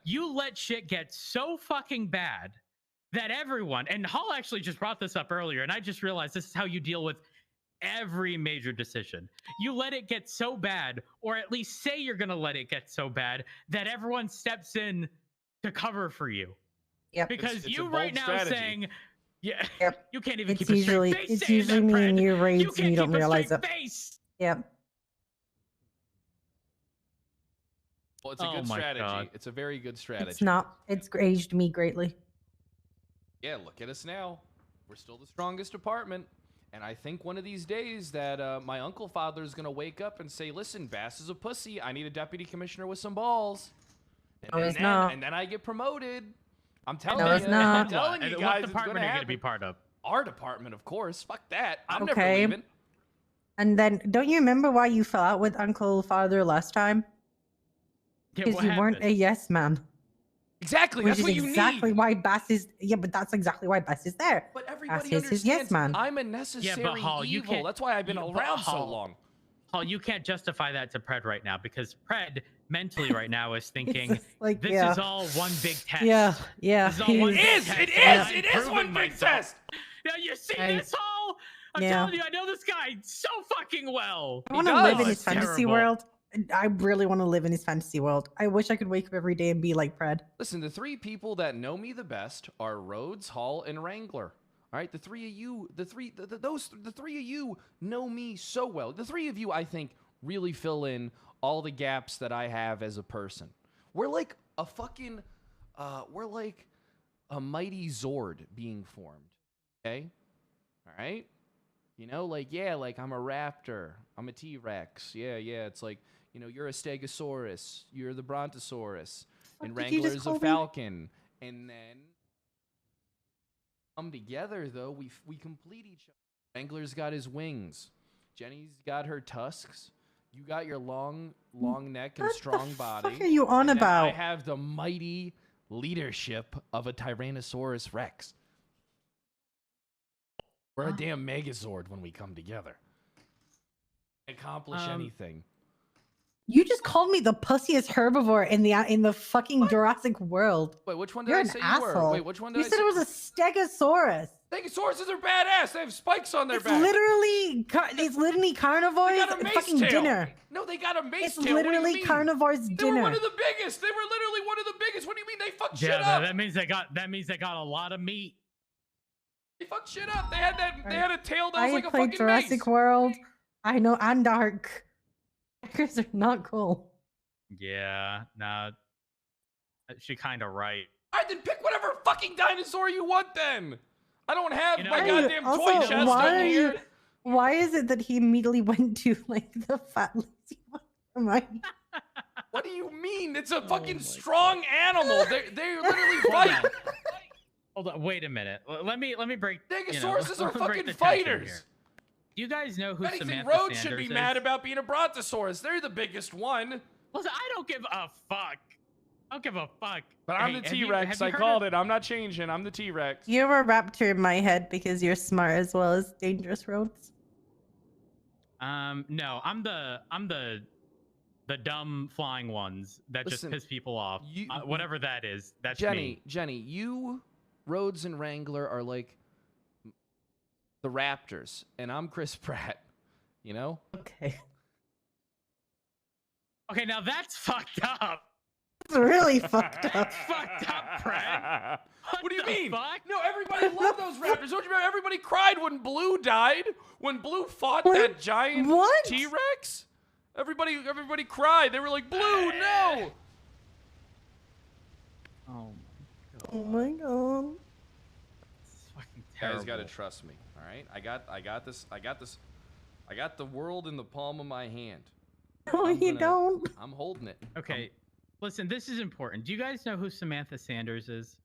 You let shit get so fucking bad that everyone, and Hall actually just brought this up earlier, and I just realized this is how you deal with every major decision. You let it get so bad, or at least say you're gonna let it get so bad, that everyone steps in to cover for you. Yep. Because It's you a right bold now strategy. saying, yeah, Yep. you can't even It's keep a usually straight face it's saying usually that, me and Pred. you raids, You and can't you don't keep a realize straight it. face. Yep. Well, it's a Oh good my strategy. God. It's a very good strategy. It's not. It's aged me greatly. Yeah, look at us now. We're still the strongest department. And I think one of these days that my uncle father is going to wake up and say, listen, Bass is a pussy. I need a deputy commissioner with some balls. And, No, he's not. And then I get promoted. I'm telling No, you. it's not. I'm telling you What guys, department are you going to be part of? Our department, of course. Fuck that. I'm Okay. never leaving. And then, don't you remember why you fell out with Uncle Father last time? Yeah, Because what you weren't happened? a yes man. Exactly. Which That's is what you exactly need. why Bass is. Yeah, but that's exactly why Bass is there. But Bass everybody is his yes understands man. I'm a necessary Hall, you evil. can't- That's why I've been but around so Hall- long. Hall, you can't justify that to Pred right now because Pred mentally right now is thinking, just like, this yeah. is all one big test. Yeah, yeah. This is all one It big is. test, It and is. I'm It is proving one big myself. test. Yeah, you see I- this, Hall? I'm Yeah. telling you, I know this guy so fucking well. I want to live in Oh, his it's fantasy terrible. world. I really want to live in his fantasy world. I wish I could wake up every day and be like Pred. Listen, the three people that know me the best are Rhodes, Hall, and Wrangler. All right, the three of you know me so well. The three of you, I think, really fill in all the gaps that I have as a person. We're like a fucking, we're like a mighty Zord being formed. Okay, all right. You know, like yeah, like I'm a raptor, I'm a T-Rex. Yeah, it's like. You know, you're a Stegosaurus, you're the Brontosaurus, and did you just Wrangler's call a me? falcon. And then come together though, we complete each other. Wrangler's got his wings. Jenny's got her tusks. You got your long neck and What strong the body. fuck are you on and then about? I have the mighty leadership of a Tyrannosaurus Rex. We're a damn Megazord when we come together. Accomplish anything. You just called me the pussiest herbivore in the fucking Jurassic world. Wait, which one did You're I an say asshole. you were? Wait, which one did You I said say? it was a Stegosauruses. Stegosauruses are badass. They have spikes on their It's back. it's literally carnivores They got a mace fucking tail. dinner. No, they got a mace It's tail. What do you literally mean? carnivores They dinner. were one of the biggest. They were literally one of the biggest. What do you mean they fucked shit Yeah, up? that means they got a lot of meat. They fucked shit up. They had a tail that was I like a played fucking Jurassic mace. World. I know, and Dark. Hackers are not cool. Yeah, nah. She kind of right. All right, then pick whatever fucking dinosaur you want then. I don't have You know- my Hey, goddamn Also, toy chest why over are here. Why is it that he immediately went to like the fat lazy one? Am I? What do you mean? It's Oh a fucking strong animal. They literally fight. Hold on, wait a minute. Let me break. Stegosauruses are let me break fucking the tension fighters. here. Do you guys know who If anything, Samantha Rhodes Sanders should be is? mad about being a Brontosaurus. They're the biggest one. Listen, I don't give a fuck. I don't give a fuck. But I'm Hey, the have you- T-Rex. have you I heard called of- it. I'm not changing. I'm the T-Rex. You're a raptor in my head because you're smart as well as dangerous, Rhodes. No, I'm the dumb flying ones that Listen, just piss people off. Whatever that is, that's me. Jenny, you, Rhodes, and Wrangler are like the Raptors, and I'm Chris Pratt. You know? Okay. Okay, now that's fucked up. It's really fucked up. That's fucked up, Brad. What do you mean? Fuck? No, everybody loved those Raptors. Don't you remember? Everybody cried when Blue died. When Blue fought that giant T-Rex. Everybody cried. They were like, Blue, no. Oh Oh my god. Fucking You guys gotta terrible. trust me. All right, I got this. I got the world in the palm of my hand. No, you don't. I'm holding it. Okay, listen, this is important. Do you guys know who Samantha Sanders is?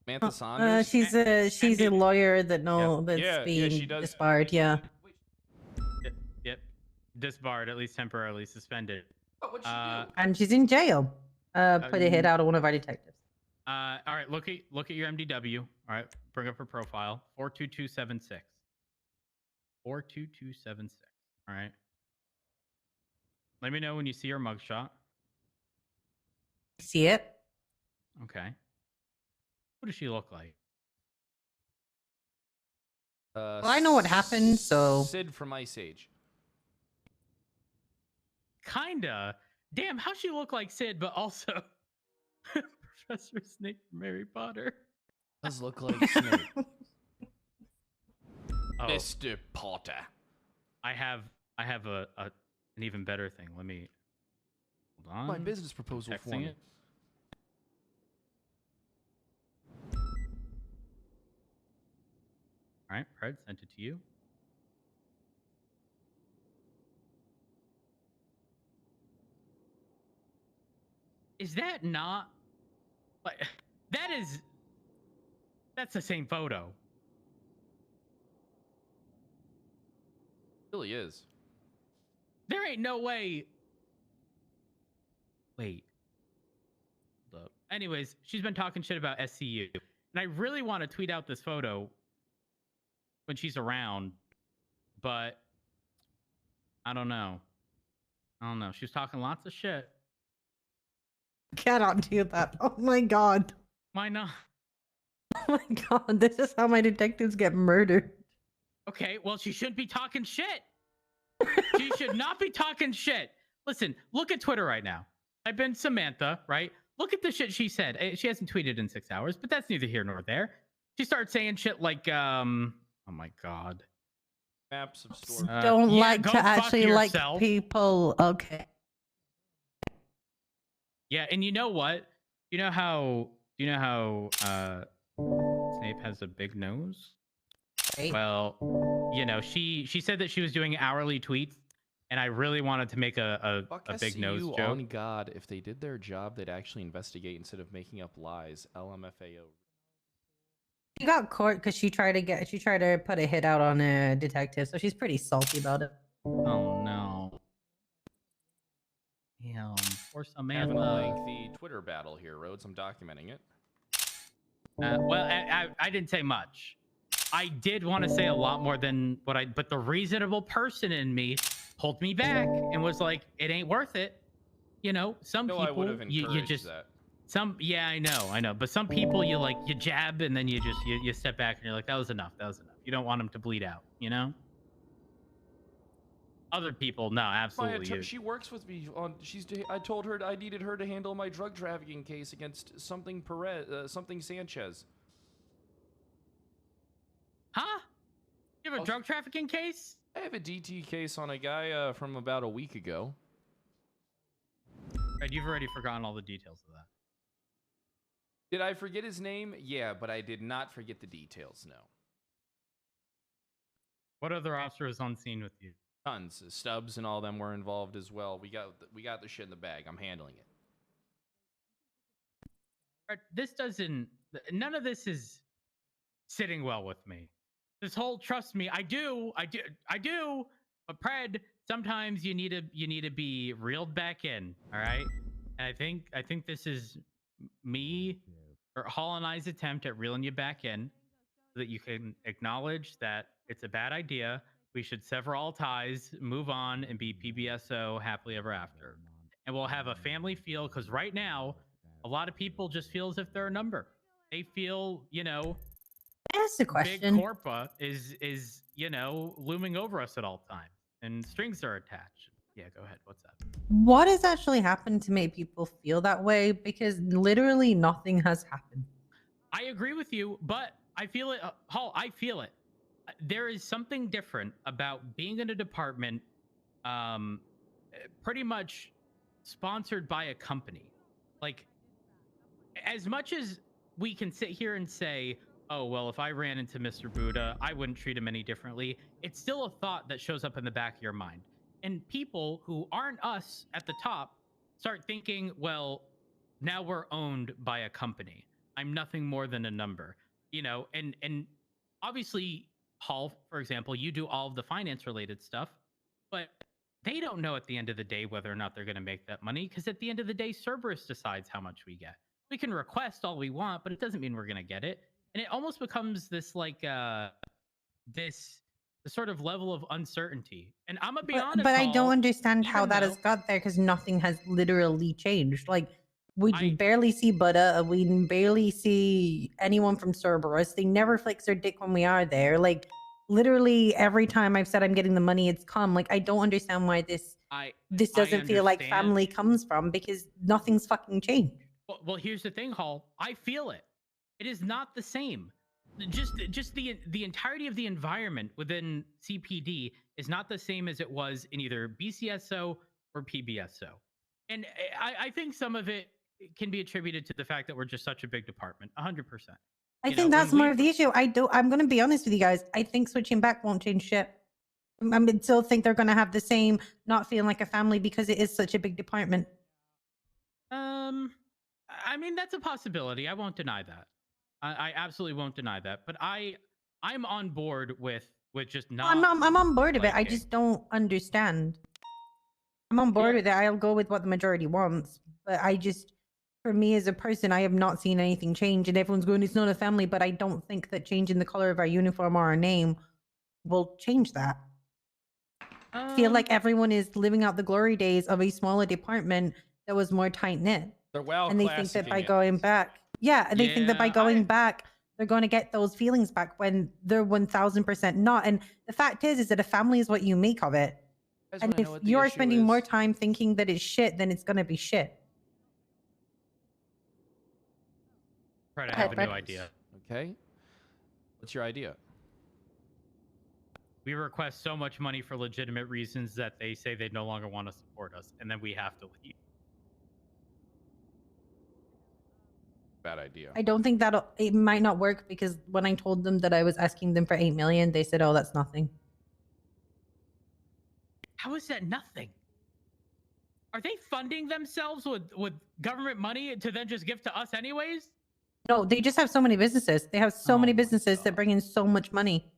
Samantha Saunders. She's a lawyer that that's Yeah, being she does. disbarred. Yeah. Yep. Disbarred, at least temporarily suspended. What'd she do? And she's in jail. Put a hit out on one of our detectives. All right, look at your MDW. All right, bring up her profile. 42276. 42276. All right. Let me know when you see her mugshot. See it? Okay. What does she look like? Well, I know what happened, so. Sid from Ice Age. Kinda. Damn, how she look like Sid, but also Professor Snape from Harry Potter. Does look like Snape. Oh, Mr. Potter. I have an even better thing. Let me hold on. My business proposal for Texting me. it. All right, Fred, sent it to you. Is that not like that's the same photo? It really is. There ain't no way. Wait. Hold up. Anyways, she's been talking shit about SCU, and I really want to tweet out this photo when she's around, but I don't know. She's talking lots of shit. Cannot do that. Oh my god. Why not? Oh my god. This is how my detectives get murdered. Okay, well, she shouldn't be talking shit. She should not be talking shit. Listen, look at Twitter right now. I've been Samantha, right? Look at the shit she said. She hasn't tweeted in 6 hours, but that's neither here nor there. She started saying shit like, oh my god. Maps of store. Don't yeah, like go to fuck actually like yourself. people. Okay. Yeah, and you know what? You know how Snape has a big nose? Right. Well, you know, she said that she was doing hourly tweets, and I really wanted to make a big nose SCU joke. on God, if they did their job, they'd actually investigate instead of making up lies. LMFAO. She got caught because she tried to put a hit out on a detective, so she's pretty salty about it. Oh no. Damn, poor Having a Samantha. lengthy Twitter battle here, Rhodes. I'm documenting it. Well, I didn't say much. I did want to say a lot more than what but the reasonable person in me pulled me back and was like, it ain't worth it. You know, some No, I would people, have you encouraged just, that. yeah, I know. But some people you jab and then you step back and you're like, that was enough. You don't want them to bleed out, you know? Other people, no, absolutely. She works with me on. I told her I needed her to handle my drug trafficking case against something Sanchez. Huh? You have a drug trafficking case? I have a DT case on a guy from about a week ago. Right, you've already forgotten all the details of that. Did I forget his name? Yeah, but I did not forget the details. No. What other officers on scene with you? Tons. Stubbs and all them were involved as well. We got the shit in the bag. I'm handling it. None of this is sitting well with me. This whole trust me, I do. But Pred, sometimes you need to be reeled back in. All right, and I think this is me or Hall and I's attempt at reeling you back in, so that you can acknowledge that it's a bad idea. We should sever all ties, move on, and be PBSO happily ever after. And we'll have a family feel, because right now, a lot of people just feel as if they're a number. They feel, That's the question. Big Corpa is looming over us at all times, and strings are attached. Yeah, go ahead. What's up? What has actually happened to make people feel that way? Because literally nothing has happened. I agree with you, but I feel it. Hall, I feel it. There is something different about being in a department pretty much sponsored by a company. Like, as much as we can sit here and say, oh, well, if I ran into Mr. Buddha, I wouldn't treat him any differently. It's still a thought that shows up in the back of your mind. And people who aren't us at the top start thinking, well, now we're owned by a company. I'm nothing more than a number, you know, and obviously, Hall, for example, you do all of the finance related stuff, but they don't know at the end of the day whether or not they're going to make that money, because at the end of the day, Cerberus decides how much we get. We can request all we want, but it doesn't mean we're going to get it. And it almost becomes this like this sort of level of uncertainty. And I'm gonna be honest, but I don't Hall, understand how even that though- has got there because nothing has literally changed. Like we barely see Buddha, we barely see anyone from Cerberus. They never flex their dick when we are there. Like literally every time I've said I'm getting the money, it's come. Like I don't understand why this doesn't feel like family comes from, because nothing's fucking changed. Well, here's the thing, Hall. I feel it. It is not the same. Just the entirety of the environment within CPD is not the same as it was in either BCSO or PBSO. And I think some of it can be attributed to the fact that we're just such a big department. 100%. I think that's more of the issue. I'm going to be honest with you guys. I think switching back won't change shit. I still think they're going to have the same not feeling like a family because it is such a big department. I mean, that's a possibility. I won't deny that. I absolutely won't deny that. But I'm on board with just not. I'm on board with it. I just don't understand. I'm on board with it. I'll go with what the majority wants. But I just, for me as a person, I have not seen anything change. And everyone's going, it's not a family. But I don't think that changing the color of our uniform or our name will change that. I feel like everyone is living out the glory days of a smaller department that was more tight knit. They're well and they think that by going back, and they think that by going back, they're going to get those feelings back when they're 1000% not. And the fact is that a family is what you make of it. And if you're spending more time thinking that it's shit, then it's going to be shit. Right, I have a new idea. Okay. What's your idea? We request so much money for legitimate reasons that they say they no longer want to support us, and then we have to leave. Bad idea. I don't think it might not work, because when I told them that I was asking them for 8 million, they said, oh, that's nothing. How is that nothing? Are they funding themselves with government money to then just give to us anyways? No, they just have so many businesses. They have so many businesses that bring in so much money.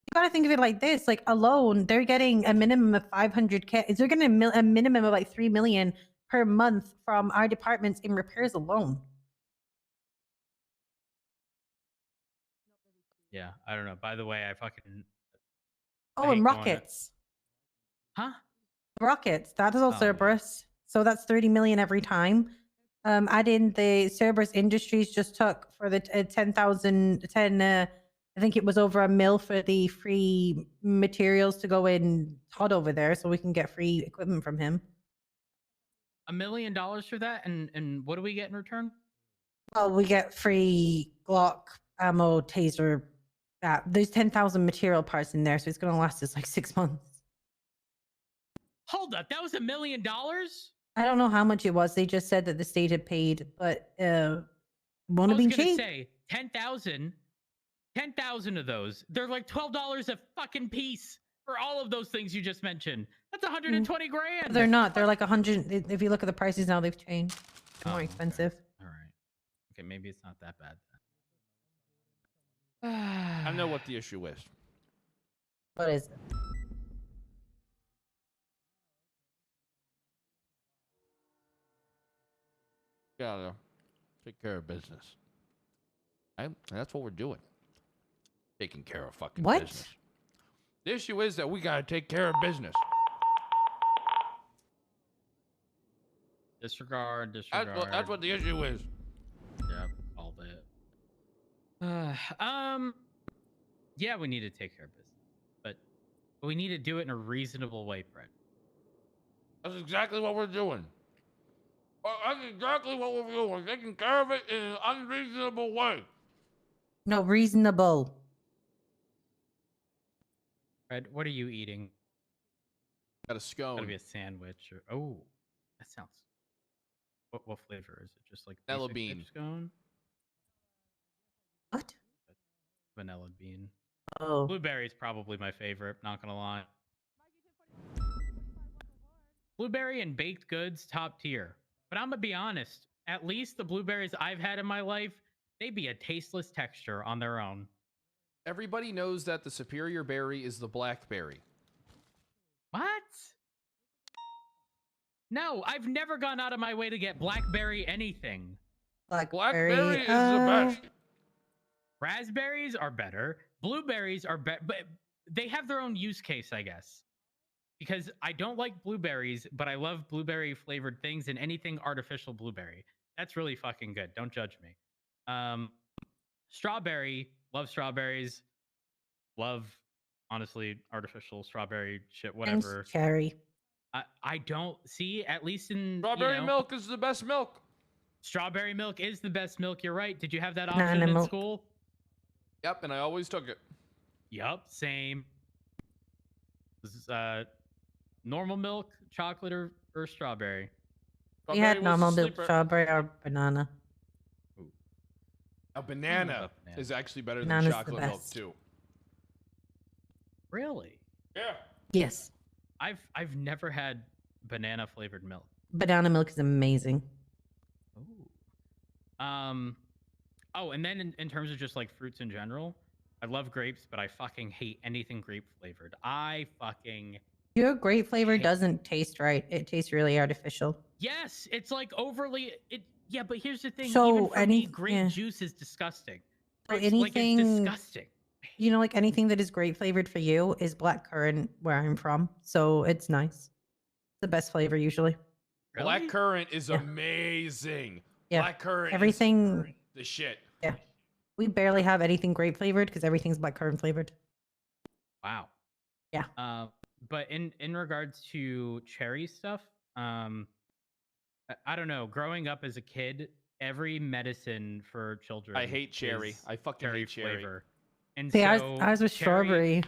You gotta think of it like this: like alone, they're getting a minimum of 500K. They're getting a minimum of like 3 million per month from our departments in repairs alone. Yeah, I don't know. By the way, I fucking. Oh, and rockets. Huh? Rockets. That is all Cerberus. So that's 30 million every time. Add in the Cerberus Industries just took for the 10,010. I think it was over $1 million for the free materials to go in Todd over there, so we can get free equipment from him. $1 million for that, and what do we get in return? Well, we get free Glock ammo, taser. There's 10,000 material parts in there, so it's going to last us like 6 months. Hold up, that was $1 million? I don't know how much it was. They just said that the state had paid, but won't have been cheap. I was gonna say 10,000 of those. They're like $12 a fucking piece for all of those things you just mentioned. That's 120 grand. They're not. They're like 100. If you look at the prices now, they've changed. They're more expensive. All right. Okay, maybe it's not that bad I know what the issue is. What is it? Gotta take care of business. Right? And that's what we're doing. Taking care of fucking business. The issue is that we gotta take care of business. Disregard. That's what the issue is. Yep, called it. Yeah, we need to take care of business, but we need to do it in a reasonable way, Brett. That's exactly what we're doing. That's exactly what we're doing. We're taking care of it in an unreasonable way. No, reasonable. Fred, what are you eating? Got a scone. Gotta be a sandwich or that sounds. What flavor is it? Just like Vanilla basic bean. dip scone? What? Vanilla bean. Oh. Blueberry is probably my favorite. Not gonna lie. Blueberry and baked goods, top tier. But I'm gonna be honest. At least the blueberries I've had in my life, they be a tasteless texture on their own. Everybody knows that the superior berry is the blackberry. What? No, I've never gone out of my way to get blackberry anything. Blackberry is the best. Raspberries are better. Blueberries are better, but they have their own use case, I guess. Because I don't like blueberries, but I love blueberry flavored things and anything artificial blueberry. That's really fucking good. Don't judge me. Strawberry, love strawberries. Love, honestly, artificial strawberry shit, whatever. Thanks, cherry. I don't see, at least in Strawberry milk is the best milk. Strawberry milk is the best milk. You're right. Did you have that Banana option in milk. school? Yep, and I always took it. Yup, same. This is, normal milk, chocolate, or strawberry? We had normal milk, strawberry, or banana. A banana is actually better than Banana's the chocolate milk best. too. Really? Yeah. Yes. I've never had banana flavored milk. Banana milk is amazing. Oh, and then in terms of just like fruits in general, I love grapes, but I fucking hate anything grape flavored. I fucking Your grape flavor doesn't taste right. It tastes really artificial. yes, it's like overly yeah, but here's the thing. So even for me, grape juice is disgusting. So Grapes, like, anything, it's disgusting. You know, like anything that is grape flavored for you is blackcurrant where I'm from. So it's nice. The best flavor usually. Black currant is amazing. Yeah. Black currant Everything. is the shit. Yeah. We barely have anything grape flavored because everything's blackcurrant flavored. Wow. Yeah. But in regards to cherry stuff, I don't know. Growing up as a kid, every medicine for children. I hate cherry. is I fucking hate cherry. flavor. And See, so ours was strawberry.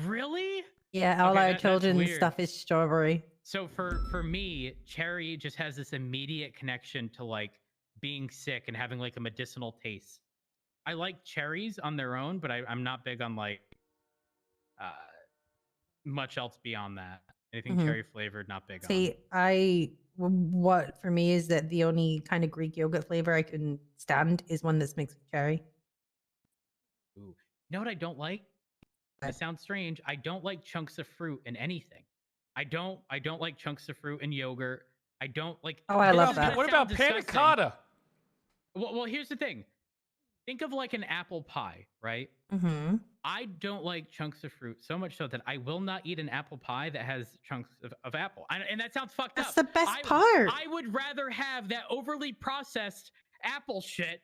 Really? Yeah, all Okay, our that's children's weird. stuff is strawberry. So for me, cherry just has this immediate connection to like being sick and having like a medicinal taste. I like cherries on their own, but I'm not big on like much else beyond that. Anything Mhm. cherry flavored, not big on. See, what for me is that the only kind of Greek yogurt flavor I can stand is one that's mixed with cherry. Ooh. You know what I don't like? It sounds strange. I don't like chunks of fruit in anything. I don't like chunks of fruit in yogurt. I don't like. Oh, I love This is gonna that. What about sound panna disgusting. cotta? Well, here's the thing. Think of like an apple pie, right? Mm-hmm. I don't like chunks of fruit so much so that I will not eat an apple pie that has chunks of apple. And that sounds fucked That's up. the best part. I would rather have that overly processed apple shit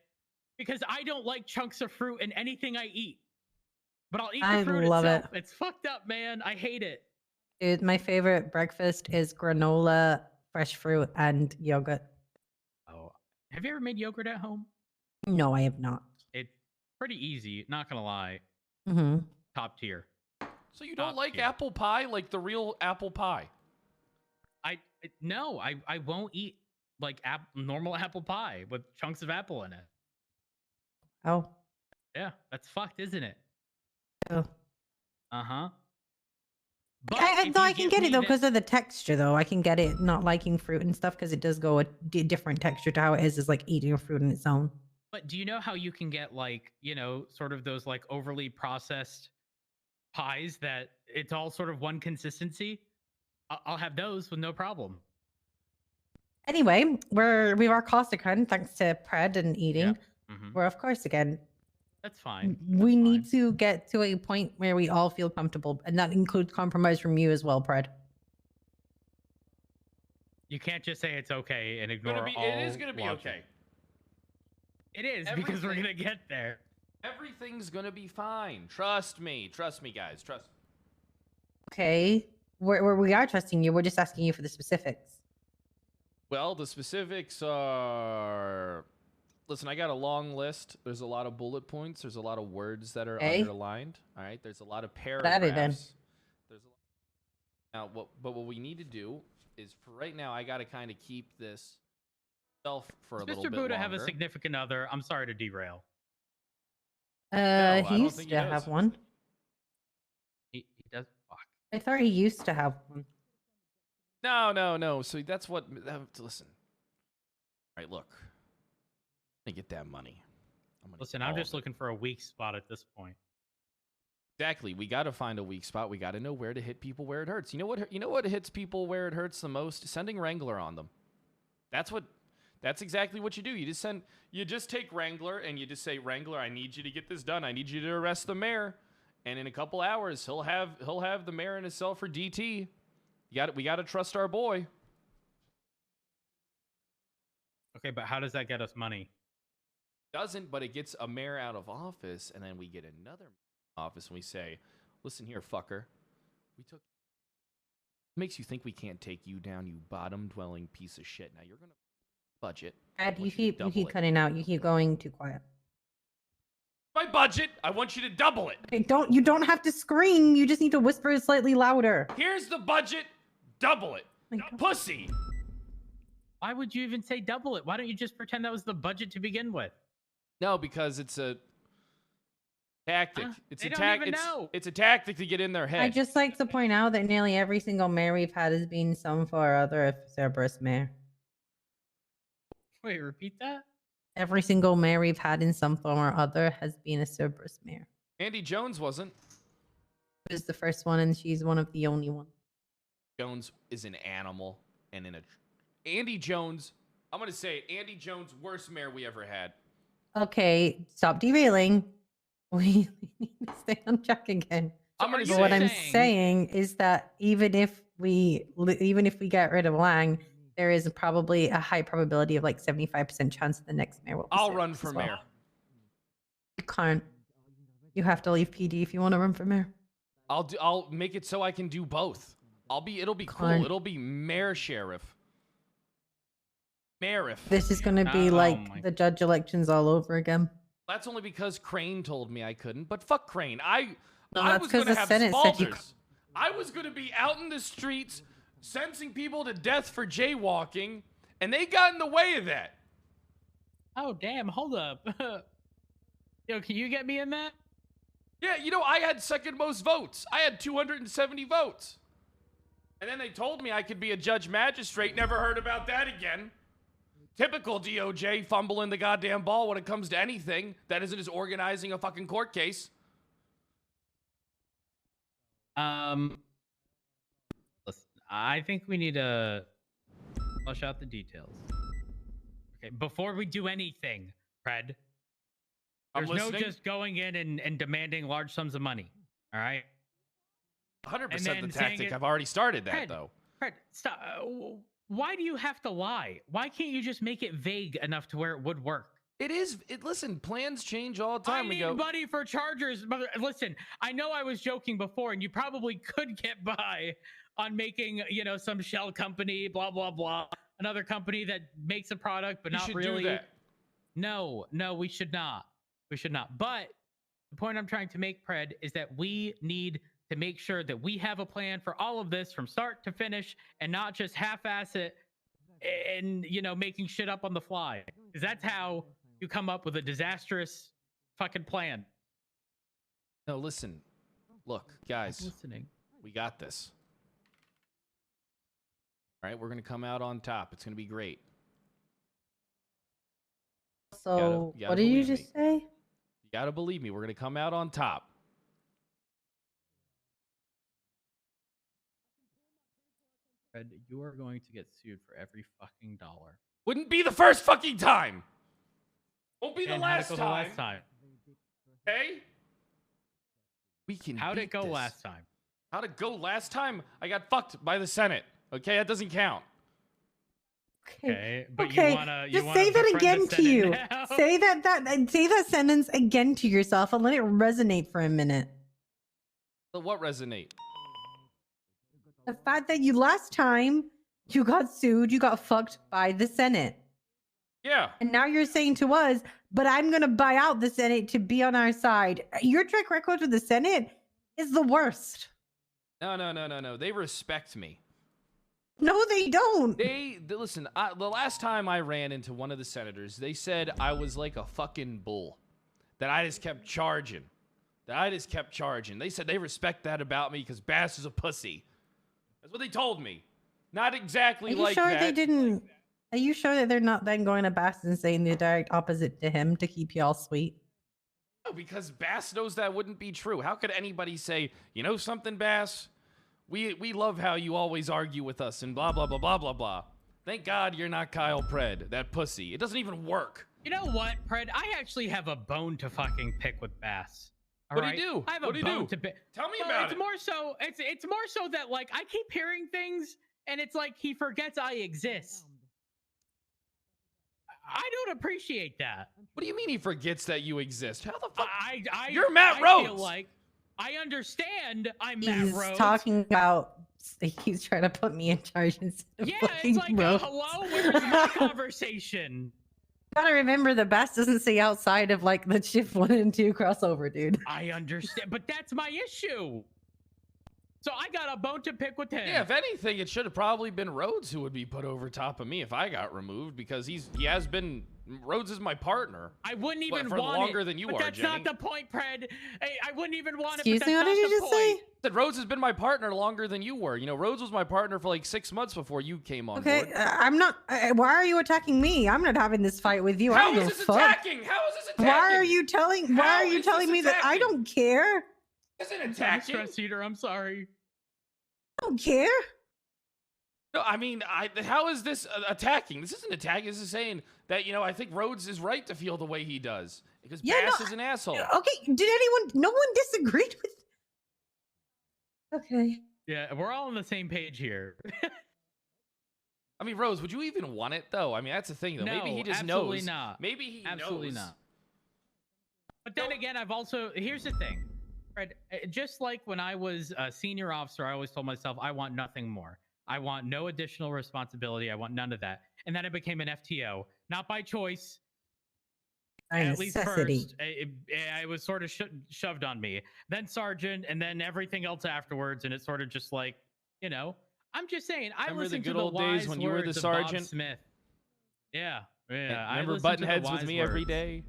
because I don't like chunks of fruit in anything I eat. But I'll eat the I fruit love itself. it. It's fucked up, man. I hate it. Dude, my favorite breakfast is granola, fresh fruit, and yogurt. Oh, have you ever made yogurt at home? No, I have not. It's pretty easy. Not gonna lie. Mm-hmm. Top tier. So you don't like apple pie, like the real apple pie? No, I won't eat like normal apple pie with chunks of apple in it. Oh. Yeah, that's fucked, isn't it? Oh. Uh-huh. Though I can get it though because of the texture though. I can get it not liking fruit and stuff because it does go a different texture to how it is like eating a fruit on its own. But do you know how you can get like, you know, sort of those like overly processed pies that it's all sort of one consistency? I'll have those with no problem. Anyway, we are cost again thanks to Pred and eating. We're of course again. That's fine. We need to get to a point where we all feel comfortable, and that includes compromise from you as well, Pred. You can't just say it's okay and ignore all It is gonna be logic. okay. It is because we're gonna get there. Everything's gonna be fine. Trust me. Trust me, guys. Trust me. Okay, we are trusting you. We're just asking you for the specifics. Well, the specifics are... Listen, I got a long list. There's a lot of bullet points. There's a lot of words that are underlined. All right. There's a lot of paragraphs. There's a... Now, what we need to do is, for right now, I got to kind of keep this Self for a Does little Mr. bit Buddha longer. have a significant other? I'm sorry to derail. I He don't used think to he have does. one. He does. Fuck. I thought he used to have one. No. So that's what. Listen. All right, look. Let me get that money. Listen, I'm just looking for a weak spot at this point. Exactly. We got to find a weak spot. We got to know where to hit people where it hurts. You know what? You know what hits people where it hurts the most? Sending Wrangler on them. That's exactly what you do. You just take Wrangler and you just say, Wrangler, I need you to get this done. I need you to arrest the mayor. And in a couple hours, he'll have the mayor in his cell for DT. We got to trust our boy. Okay, but how does that get us money? Doesn't, but it gets a mayor out of office, and then we get another office, and we say, listen here, fucker. Makes you think we can't take you down, you bottom-dwelling piece of shit. Now you're gonna budget. Ed, you keep cutting out. You keep going too quiet. My budget. I want you to double it. Okay, you don't have to scream. You just need to whisper it slightly louder. Here's the budget. Double it. Pussy. Why would you even say double it? Why don't you just pretend that was the budget to begin with? No, because it's a tactic. It's a tactic to get in their head. I just like to point out that nearly every single mayor we've had has been some for or other of Cerberus mayor. Wait, repeat that? Every single mayor we've had in some form or other has been a Cerberus mayor. Andy Jones wasn't. She was the first one, and she's one of the only ones. Jones is an animal, and Andy Jones, I'm gonna say it, Andy Jones, worst mayor we ever had. Okay, stop derailing. We need to stay on track again. What I'm saying is that even if we get rid of Lang, there is probably a high probability of like 75% chance that the next mayor will be I'll Cerberus run for as well. mayor. You can't. You have to leave PD if you want to run for mayor. I'll make it so I can do both. It'll be cool. Can't. It'll be mayor sheriff. Mayorif. This is going to be like the judge elections all over again. That's only because Crane told me I couldn't. But fuck Crane. I that's was 'cause going to the have Senate said you spalders. I was going to be out in the streets sentencing people to death for jaywalking, and they got in the way of that. Oh, damn. Hold up. Yo, can you get me in that? Yeah, I had second most votes. I had 270 votes. And then they told me I could be a judge magistrate. Never heard about that again. Typical DOJ fumbling the goddamn ball when it comes to anything that isn't as organizing a fucking court case. Listen, I think we need to flush out the details. Okay, before we do anything, Fred, there's no just going in and demanding large sums of money. All right? 100% the tactic. I've already started that, though. Fred, stop. Why do you have to lie? Why can't you just make it vague enough to where it would work? Listen, plans change all the time. I need money for chargers. But listen, I know I was joking before, and you probably could get by on making, some shell company, blah, blah, blah. Another company that makes a product, but not really. Do that. No, we should not. We should not. But the point I'm trying to make, Pred, is that we need to make sure that we have a plan for all of this from start to finish and not just half-ass it and, making shit up on the fly. Because that's how you come up with a disastrous fucking plan. No, listen. Look, guys. I'm listening. We got this. All right, we're going to come out on top. It's going to be great. So, you gotta what did you believe me. just say? You got to believe me. We're going to come out on top. Fred, you are going to get sued for every fucking dollar. Wouldn't be the first fucking time. Won't be the last time. The last time. Okay? We can How'd it beat go this. last time? How'd it go last time? I got fucked by the Senate. Okay, that doesn't count. Okay, but Okay, you wanna say that befriend the again to Senate you. now? Say that sentence again to yourself and let it resonate for a minute. But what resonate? The fact that last time you got sued, you got fucked by the Senate. Yeah. And now you're saying to us, but I'm going to buy out the Senate to be on our side. Your track record with the Senate is the worst. No. They respect me. No, they don't. Listen, the last time I ran into one of the senators, they said I was like a fucking bull. That I just kept charging. They said they respect that about me because Bass is a pussy. That's what they told me. Not exactly Are you like sure that. they didn't? Are you sure that they're not then going to Bass and saying the direct opposite to him to keep y'all sweet? No, because Bass knows that wouldn't be true. How could anybody say, you know something, Bass? We love how you always argue with us and blah, blah, blah, blah, blah, blah. Thank God you're not Kyle Pred, that pussy. It doesn't even work. You know what, Pred? I actually have a bone to fucking pick with Bass. All What right? do you do? I have What a do you bone do? to pick. Tell me Well, about it's it. More so, it's more so that like I keep hearing things and it's like he forgets I exist. I don't appreciate that. What do you mean he forgets that you exist? How the fuck? You're Matt I Rhodes. feel like I understand I'm He's Matt Rhodes. talking about. He's trying to put me in charge instead of Yeah, fucking it's like, Rhodes. hello, where's my conversation? Gotta remember the Bass doesn't say outside of like the shift 1 and 2 crossover, dude. I understand, but that's my issue. So I got a bone to pick with him. Yeah, if anything, it should have probably been Rhodes who would be put over top of me if I got removed because Rhodes is my partner. I wouldn't even for want longer it, than you but are, that's Jenny. not the point, Pred. Hey, I wouldn't even want Excuse it. me, what did you just say? That Rhodes has been my partner longer than you were. You know, Rhodes was my partner for like 6 months before you came on Okay, board. I'm not. Why are you attacking me? I'm not having this fight with you. I How don't is give a this fuck. attacking? How is this attacking? Why are you telling? Why How are you is telling this me that I attacking? don't care? This isn't I'm a attacking. stress eater. I'm sorry. I don't care. No, I mean, how is this attacking? This isn't attacking. This is saying that, you know, I think Rhodes is right to feel the way he does. Because Bass is an asshole. Okay, did anyone? No one disagreed with. Okay. Yeah, we're all on the same page here. I mean, Rose, would you even want it, though? I mean, that's the thing, though. Maybe No, he just absolutely knows. not. Maybe he Absolutely knows. not. But then again, I've also, here's the thing, Fred, just like when I was a senior officer, I always told myself, I want nothing more. I want no additional responsibility. I want none of that. And then I became an FTO, not by choice. At least first, it was sort of shoved on me. Then sergeant, and then everything else afterwards. And it's sort of just like, you know, I'm just saying. I Remember the listened good to the old days wise when you were the words of Bob sergeant? Smith. Yeah, yeah. Hey, I remember listened button to the heads with wise me every words. day?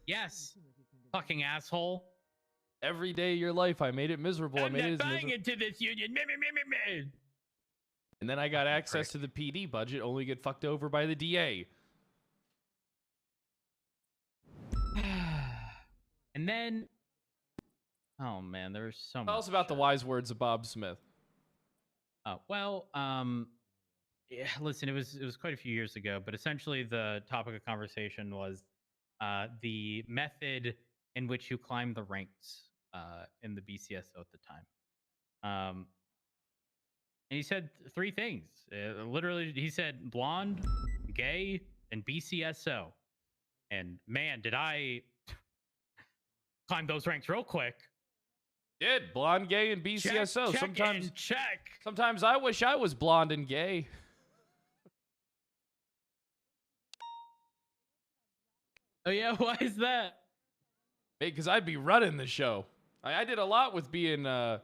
Yes, fucking asshole. Every day of your life, I made it miserable. I I'm made not it as buying miserable. into this union. Me. And then I got access to the PD budget, only get fucked over by the DA. And then, oh man, there's so much. Tell us about the wise words of Bob Smith. Well, yeah, listen, it was quite a few years ago, but essentially the topic of conversation was the method in which you climb the ranks in the BCSO at the time. And he said three things. Literally, he said blonde, gay, and BCSO. And man, did I climb those ranks real quick. Did blonde, gay, and BCSO. Check, check. Sometimes I wish I was blonde and gay. Oh yeah, why is that? Because I'd be running the show. I did a lot with being, a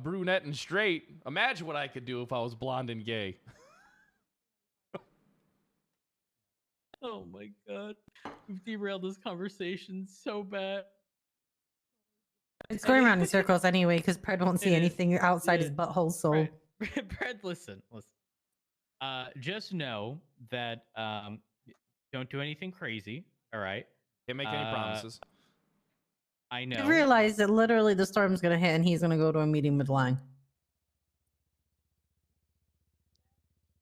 brunette and straight. Imagine what I could do if I was blonde and gay. Oh my god, we've derailed this conversation so bad. It's going around in circles anyway, because Pred won't see anything outside his butthole. So, Brad, listen. Just know that don't do anything crazy. All right. Can't make any promises. I know. I realized that literally the storm's gonna hit, and he's gonna go to a meeting with Lang.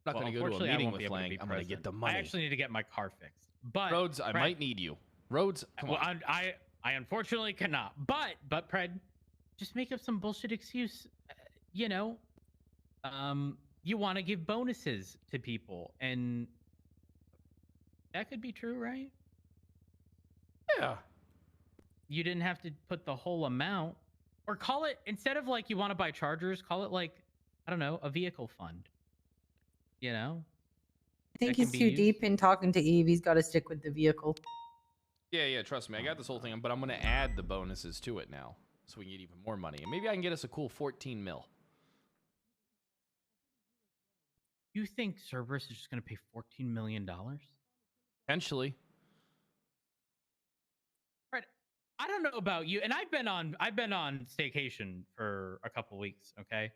I'm not going to go to a unfortunately, I meeting won't be with able to Lang. be I'm going to get present. the money. I actually need to get my car fixed. But Rhodes, I might need you. Rhodes, come on. I unfortunately cannot. But Pred, just make up some bullshit excuse. You know, you want to give bonuses to people, and that could be true, right? Yeah. You didn't have to put the whole amount, or call it, instead of like you want to buy chargers, call it like, I don't know, a vehicle fund. You know? I think he's too deep in talking to Eve. He's got to stick with the vehicle. Yeah, trust me. I got this whole thing, but I'm going to add the bonuses to it now so we can get even more money. And maybe I can get us a cool 14 mil. You think Cerberus is just going to pay $14 million? Potentially. Fred, I don't know about you, and I've been on staycation for a couple weeks. Okay,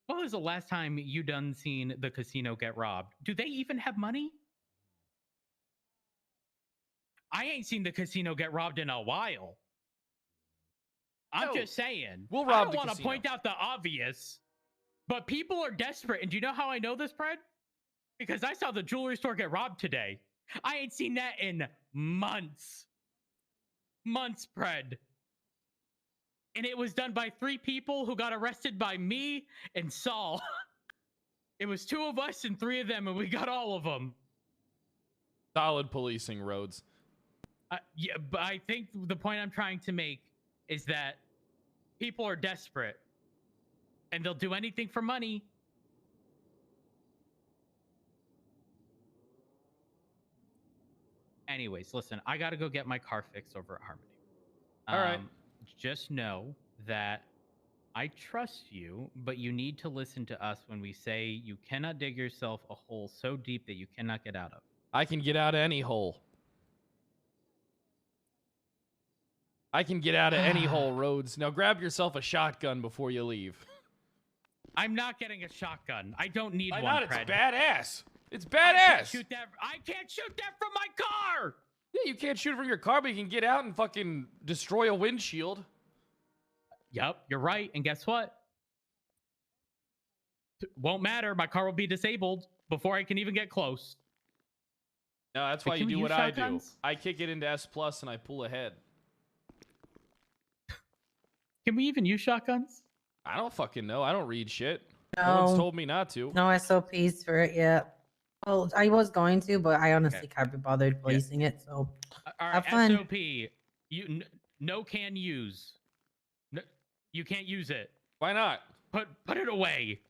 when was the last time you done seen the casino get robbed? Do they even have money? I ain't seen the casino get robbed in a while. I'm just saying. We'll rob I the don't want to casino. point out the obvious, but people are desperate. And do you know how I know this, Fred? Because I saw the jewelry store get robbed today. I ain't seen that in months. Months, Fred. And it was done by 3 people who got arrested by me and Saul. It was 2 of us and 3 of them, and we got all of them. Solid policing, Rhodes. Yeah, but I think the point I'm trying to make is that people are desperate, and they'll do anything for money. Anyways, listen, I got to go get my car fixed over at Harmony. All right. Just know that I trust you, but you need to listen to us when we say you cannot dig yourself a hole so deep that you cannot get out of. I can get out of any hole. I can get out of any hole, Rhodes. Now grab yourself a shotgun before you leave. I'm not getting a shotgun. I don't need Why one, not? It's Fred. badass. It's badass. I can't shoot that from my car. Yeah, you can't shoot it from your car, but you can get out and fucking destroy a windshield. Yep, you're right. And guess what? Won't matter. My car will be disabled before I can even get close. No, that's But why you can we do use what I do. shotguns? I kick it into S+ and I pull ahead. Can we even use shotguns? I don't fucking know. I don't read shit. No No. one's told me not to. No SOPs for it yet. Well, I was going to, but I honestly can't be bothered placing it. So All have right, fun. SOP. No can use. No, you can't use it. Why not? Put it away.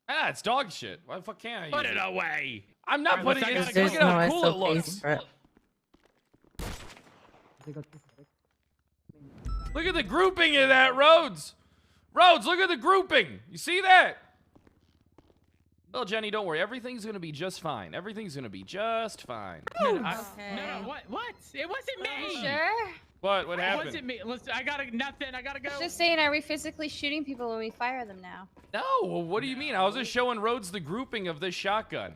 Ah, it's dog shit. Why the fuck can't I use Put it away. I'm not All right, putting it. listen, I Look gotta at go. how cool it looks. for it. Look at the grouping of that, Rhodes. Rhodes, look at the grouping. You see that? Well, Jenny, don't worry. Everything's going to be just fine. Everything's going to be just fine. No, what? It wasn't me. Sure. What It happened? wasn't me. Listen, I gotta nothing. I gotta go. Just saying, are we physically shooting people when we fire them now? No, well, what do you mean? I was just showing Rhodes the grouping of this shotgun.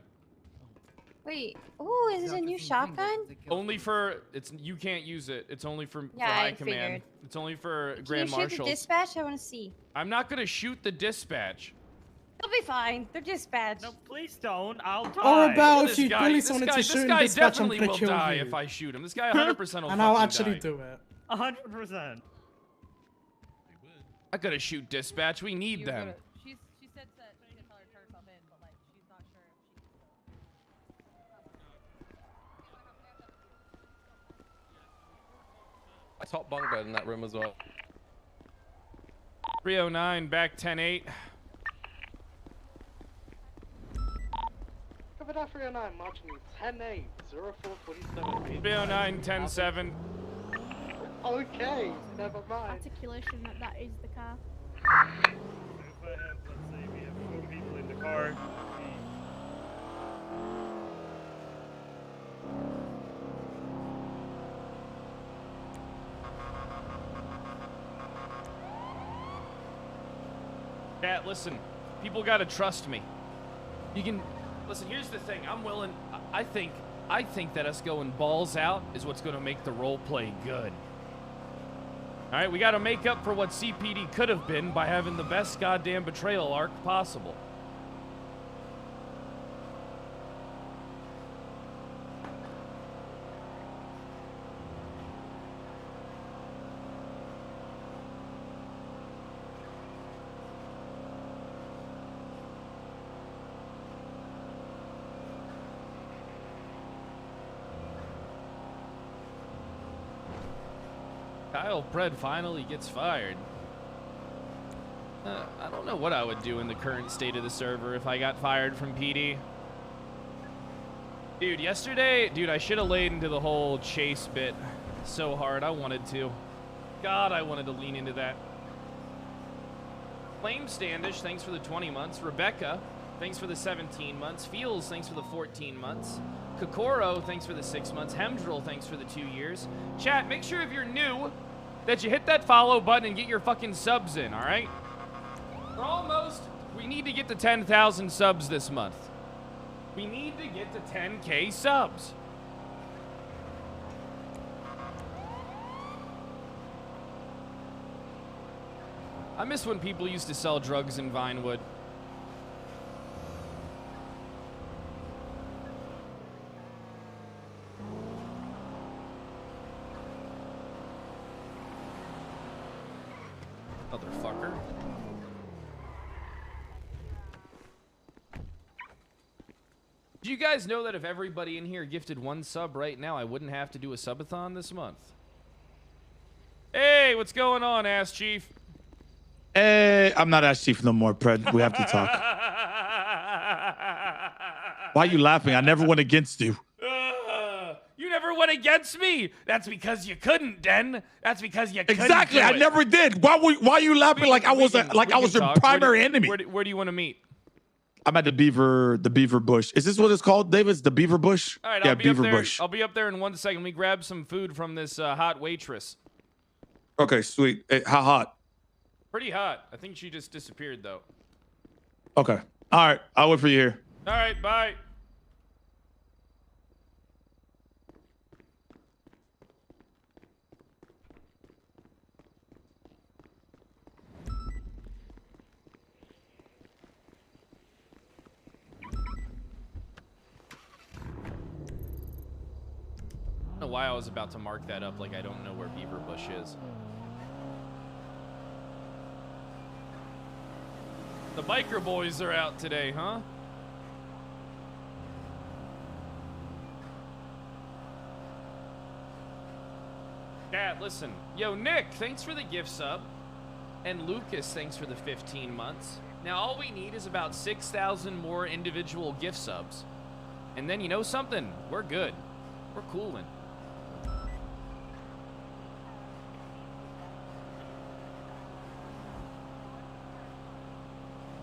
Wait. Ooh, is this a new shotgun? Only for you can't use it. It's only for Yeah, high I command. figured. It's only for Can Grand you shoot the Marshals. dispatch? I want to see. I'm not gonna shoot the dispatch. They'll be fine. They're dispatched. No, please don't. I'll die. Or about This if you guy- really this wanted guy- to this shoot guy and dispatch, I'm definitely gonna will kill die you. if I shoot him. This guy 100% will And I'll fucking actually die. do it. 100%. I gotta shoot dispatch. We need them. She said that she could tell her to turn herself in, but like she's not sure if I top bunk bed in that room as well. 309 back 10-8. Cover that 309, marching 10-8, 0447. 309 10-7. Okay, never mind. Articulation that is the car. If I have, let's say, we have 4 people in the car. Chat, listen. People gotta trust me. You can listen. Here's the thing. I'm willing. I think that us going balls out is what's gonna make the role play good. All right, we gotta make up for what CPD could have been by having the best goddamn betrayal arc possible. Kyle Pred finally gets fired. I don't know what I would do in the current state of the server if I got fired from PD. Dude, yesterday, I should have laid into the whole chase bit so hard. I wanted to. God, I wanted to lean into that. Flame Standish, thanks for the 20 months. Rebecca, thanks for the 17 months. Feels, thanks for the 14 months. Kokoro, thanks for the 6 months. Hemdrill, thanks for the 2 years. Chat, make sure if you're new that you hit that follow button and get your fucking subs in, all right? We're almost, we need to get to 10,000 subs this month. We need to get to 10K subs. I miss when people used to sell drugs in Vinewood. Motherfucker. Do you guys know that if everybody in here gifted 1 sub right now, I wouldn't have to do a subathon this month? Hey, what's going on, Ass Chief? Hey, I'm not Ass Chief no more, Pred. We have to talk. Why are you laughing? I never went against you. You never went against me. That's because you couldn't, Den. That's because you couldn't. Exactly, I never did. Why are you laughing like I was your primary enemy? Where do you want to meet? I'm at the Beaver Bush. Is this what it's called, Davis? The Beaver Bush? All right, yeah, I'll be Beaver up there. Bush. I'll be up there in 1 second. Let me grab some food from this hot waitress. Okay, sweet. Hey, how hot? Pretty hot. I think she just disappeared, though. Okay. All right, I'll wait for you here. All right, bye. I don't know why I was about to mark that up like I don't know where Beaver Bush is. The biker boys are out today, huh? Chat, listen. Yo, Nick, thanks for the gift sub. And Lucas, thanks for the 15 months. Now, all we need is about 6,000 more individual gift subs. And then, you know something? We're good. We're coolin'.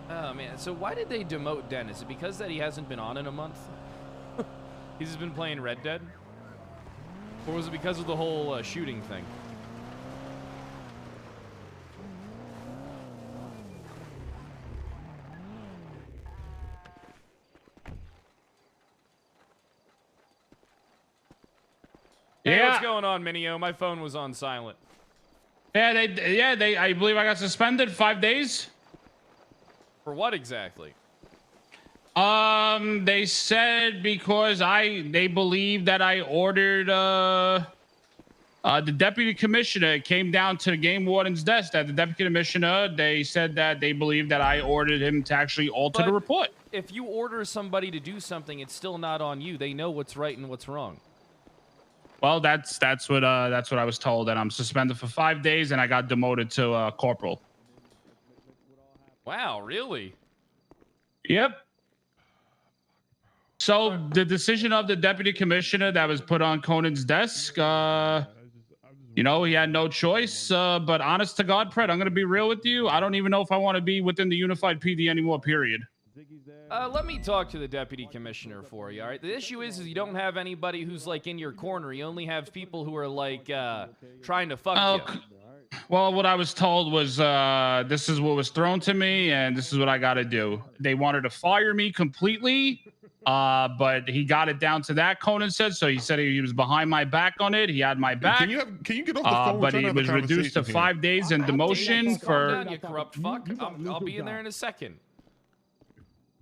Oh, man. So why did they demote Den? Is it because that he hasn't been on in a month? He's just been playing Red Dead? Or was it because of the whole shooting thing? Hey, what's going on, Minio? My phone was on silent. Yeah, I believe I got suspended 5 days. For what exactly? They said because they believe that I ordered the deputy commissioner. It came down to the game warden's desk that the deputy commissioner, they said that they believe that I ordered him to actually alter the report. If you order somebody to do something, it's still not on you. They know what's right and what's wrong. Well, that's what I was told, and I'm suspended for 5 days, and I got demoted to corporal. Wow, really? Yep. So the decision of the deputy commissioner that was put on Conan's desk, you know, he had no choice. But honest to God, Pred, I'm going to be real with you. I don't even know if I want to be within the unified PD anymore, period. Let me talk to the deputy commissioner for you, all right? The issue is you don't have anybody who's, like, in your corner. You only have people who are, like, trying to fuck you. Well, what I was told was this is what was thrown to me, and this is what I got to do. They wanted to fire me completely, but he got it down to that, Conan said. So he said he was behind my back on it. He had my back. Can you get off the phone? But he was reduced to 5 days and demotion for... Calm down, you corrupt fuck. I'll be in there in a second.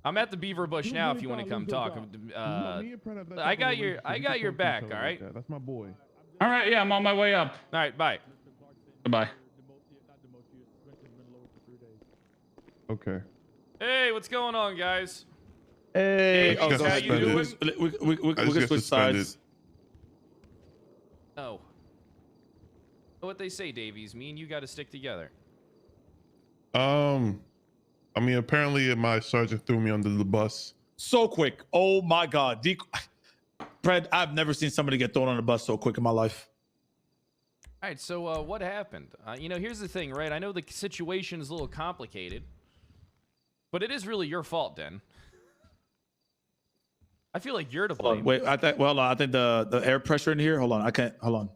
I'm at the Beaver Bush now if you want to come talk. I got your back, all right? That's my boy. All right, yeah, I'm on my way up. All right, bye. Goodbye. Okay. Hey, what's going on, guys? Hey, how you doing? We can switch sides. Oh. What they say, Davies? Me and you got to stick together. I mean, apparently my sergeant threw me under the bus. So quick. Oh my God. Pred, I've never seen somebody get thrown on a bus so quick in my life. All right, so what happened? You know, here's the thing, right? I know the situation is a little complicated, but it is really your fault, Den. I feel like you're to Hold on, blame. wait, I think the air pressure in here. Hold on, I can't. Hold on.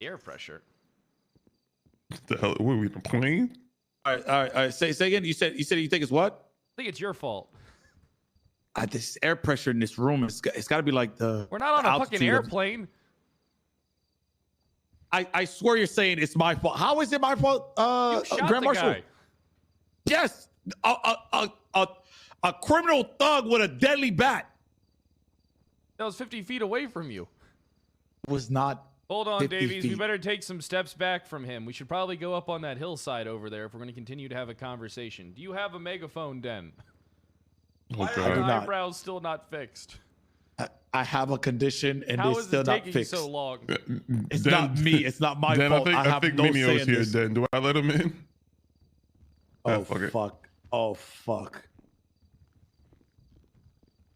Air pressure. The hell? What are we, the plane? All right. Say again. You said you think it's what? I think it's your fault. This air pressure in this room. It's got to be like the. We're not on a fucking airplane. I swear you're saying it's my fault. How is it my fault, shot Grand the Marshal? guy. Yes, a criminal thug with a deadly bat. That was 50 feet away from you. Was not. Hold on, 50 Davies. We feet. better take some steps back from him. We should probably go up on that hillside over there if we're going to continue to have a conversation. Do you have a megaphone, Den? Why Okay. are I do your not. eyebrows still not fixed? I have a condition and How it's is still it not taking fixed. so long? It's not me. It's not my Dan, fault. I have think no Minio's say in here. this. Dan, do I let him in? Oh fuck it. fuck. Oh fuck.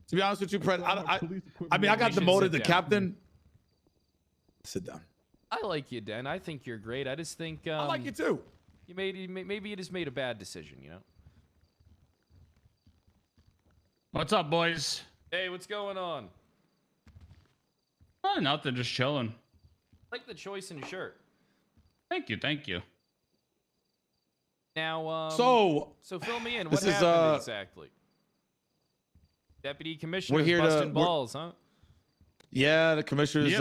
To be honest with you, Fred, I mean, I got We should demoted sit to down. captain. Sit down. I like you, Den. I think you're great. I just think I like you too. maybe you just made a bad decision, you know? What's up, boys? Hey, what's going on? Oh, nothing, just chilling. I like the choice in shirt. Thank you. Now, So fill me in. this What is, happened exactly? Deputy Commissioner we're here to- busting we're- balls, huh? Yeah, the commissioner's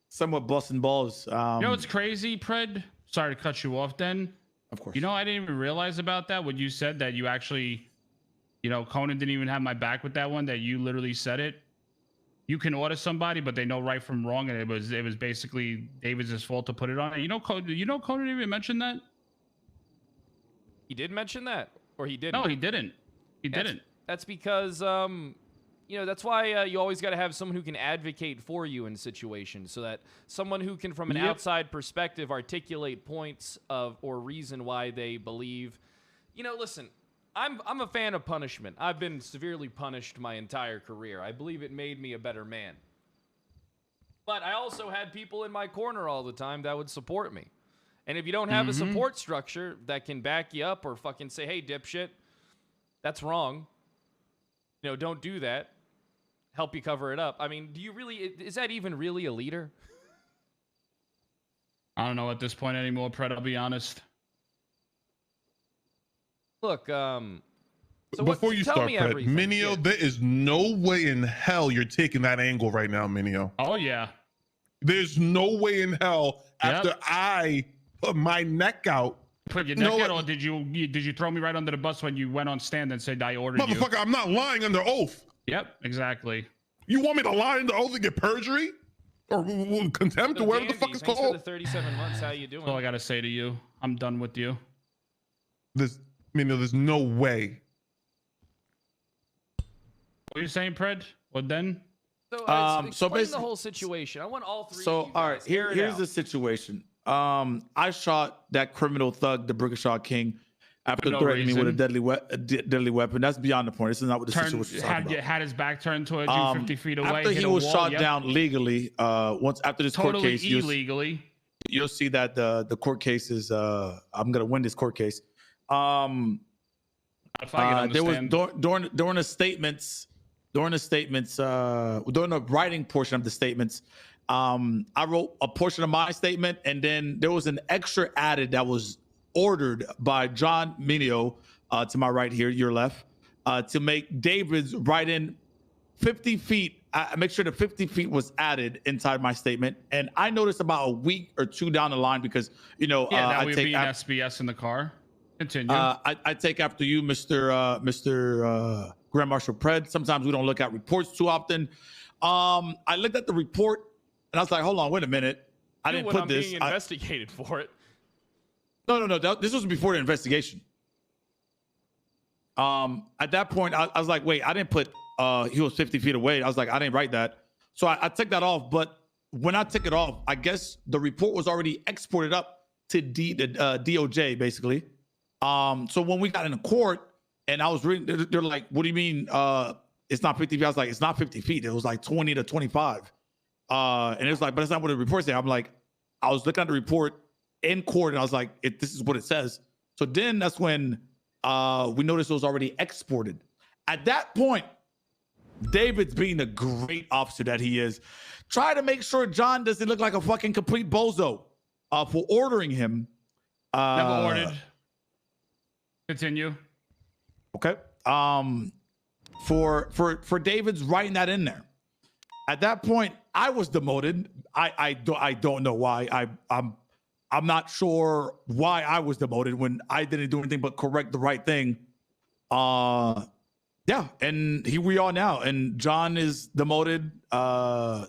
somewhat busting balls. You know what's crazy, Pred? Sorry to cut you off, then. Of course. You know, I didn't even realize about that when you said that you actually, you know, Conan didn't even have my back with that one, that you literally said it. You can order somebody, but they know right from wrong, and it was basically David's fault to put it on it. You know, Conan didn't even mention that? He did mention that, or he didn't? No, he didn't. He didn't. That's because, you know, that's why you always got to have someone who can advocate for you in situations, so that someone who can, from an outside perspective, articulate points of or reason why they believe. You know, listen, I'm a fan of punishment. I've been severely punished my entire career. I believe it made me a better man. But I also had people in my corner all the time that would support me. And if you don't have a support structure that can back you up or fucking say, hey, dipshit, that's wrong. You know, don't do that. Help you cover it up. I mean, is that even really a leader? I don't know at this point anymore, Pred, I'll be honest. Look, Before you tell start, me Fred, everything. Minio, Yeah. there is no way in hell you're taking that angle right now, Minio. Oh, yeah. There's no way in hell after I put my neck out. Put your neck out, or did you throw me right under the bus when you went on stand and said I ordered you? Motherfucker, I'm not lying under oath. Yep, exactly. You want me to lie under oath and get perjury? Or contempt, or whatever the fuck Dandy, it's thanks for called? the 37 months. How you doing? That's all I gotta say to you. I'm done with you. There's no way. What are you saying, Pred? What then? So, so explain the basically- whole situation. I want all three. So of you all guys. right, here's the situation. I shot that criminal thug, the Brickashaw King, after no threatening me with a reason. deadly weapon. That's beyond the point. This is not what the situation is talking about. Had his back turned towards you 50 feet away. After hit he a was wall, shot yep. down legally, once after this court Totally case, illegally. you'll see that the court case is. I'm gonna win this court case. If I can there was understand. during the statements, during the writing portion of the statements. I wrote a portion of my statement, and then there was an extra added that was ordered by John Minio, to my right here, your left, to make David's write-in 50 feet. I make sure the 50 feet was added inside my statement, and I noticed about a week or two down the line because that I would take be an SBS in the car. Continue. I take after you, Mr. Grand Marshal Pred. Sometimes we don't look at reports too often. I looked at the report. And I was like, hold on, wait a minute. I didn't put I'm this. being investigated for it. No. This was before the investigation. At that point, I was like, wait, I didn't put he was 50 feet away. I was like, I didn't write that. So I took that off. But when I took it off, I guess the report was already exported up to the DOJ, basically. So when we got into court and I was reading, they're like, what do you mean it's not 50 feet? I was like, it's not 50 feet. It was like 20 to 25. And it was like, but it's not what the report said. I'm like, I was looking at the report in court and I was like, this is what it says. So then that's when we noticed it was already exported. At that point, David's being the great officer that he is. Try to make sure John doesn't look like a fucking complete bozo for ordering him. Never ordered. Continue. Okay. For David's writing that in there. At that point, I was demoted. I don't know why. I'm not sure why I was demoted when I didn't do anything but correct the right thing. Yeah, and here we are now. And John is demoted.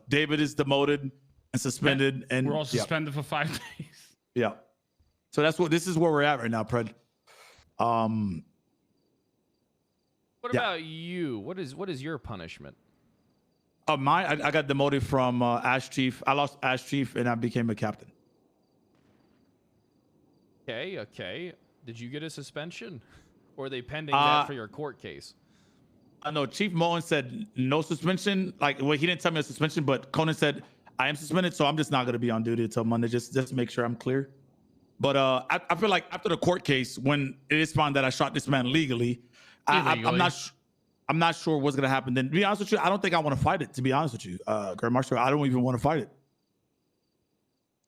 David is demoted and suspended. And we're all suspended for 5 days. Yeah. So this is where we're at right now, Pred. What about you? What is your punishment? Mine, I got demoted from Ash Chief. I lost Ash Chief and I became a captain. Okay. Did you get a suspension? Or are they pending that for your court case? I know Chief Mullen said no suspension. Like, well, he didn't tell me a suspension, but Conan said I am suspended, so I'm just not going to be on duty until Monday, just to make sure I'm clear. But I feel like after the court case, when it is found that I shot this man legally, I'm not sure what's going to happen. Then, to be honest with you, I don't think I want to fight it, to be honest with you, Grand Marshal. I don't even want to fight it.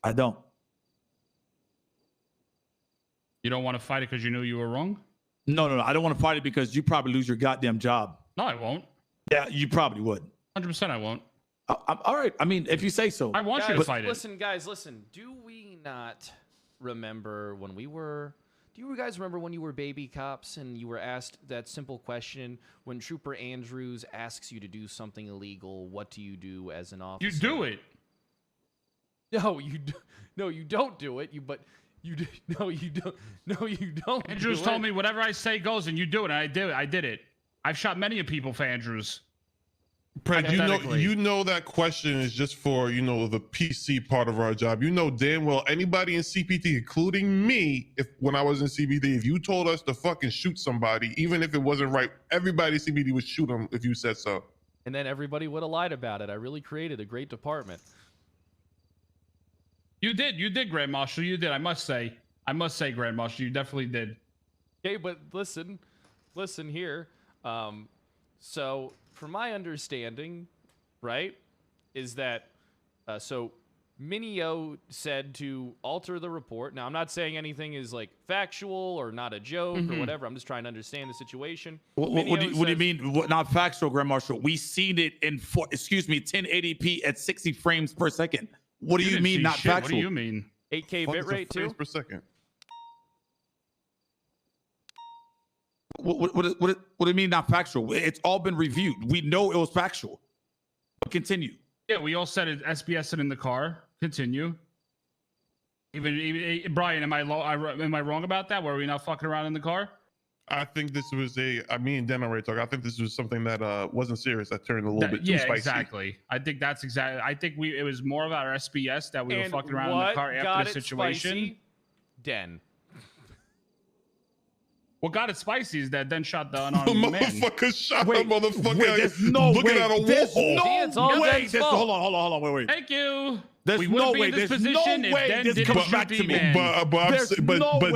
I don't. You don't want to fight it because you knew you were wrong? No. I don't want to fight it because you probably lose your goddamn job. No, I won't. Yeah, you probably would. 100% I won't. All right. I mean, if you say so. I want you to fight it. Listen. Do we not remember when we were... Do you guys remember when you were baby cops and you were asked that simple question when Trooper Andrews asks you to do something illegal, what do you do as an officer? You do it. No, you don't do it. You don't. Andrews told me whatever I say goes, and you do it. And I did it. I've shot many people for Andrews. Pred, you know that question is just for, the PC part of our job. You know damn well anybody in CPT, including me, when I was in CPT, if you told us to fucking shoot somebody, even if it wasn't right, everybody in CPT would shoot them if you said so. And then everybody would have lied about it. I really created a great department. You did, Grand Marshal. You did. I must say, Grand Marshal, you definitely did. Okay, but listen here. So from my understanding, right, is that so Minio said to alter the report. Now, I'm not saying anything is like factual or not a joke or whatever. I'm just trying to understand the situation. What do you mean? What, not factual, Grand Marshal? We seen it in 1080p at 60 frames per second. What do you mean not factual? What do you mean? 8K bitrate too? Per second. What do you mean not factual? It's all been reviewed. We know it was factual. But continue. Yeah, we all said it. SBS it in the car. Continue. Even Brian, am I wrong about that? Were we not fucking around in the car? I think this was me and Dan already talked. I think this was something that wasn't serious. That turned a little bit too spicy. Yeah, exactly. I think that's exactly. I think it was more about our SBS that we were fucking around in the car after the situation. Spicy? Den. What got it spicy is that Den shot the unarmed man. Motherfucker shot the motherfucker. Wait, there's no looking way. at a There's wall. no way. Hold on. Wait. Thank you. There's no way. There's no way this comes back to me.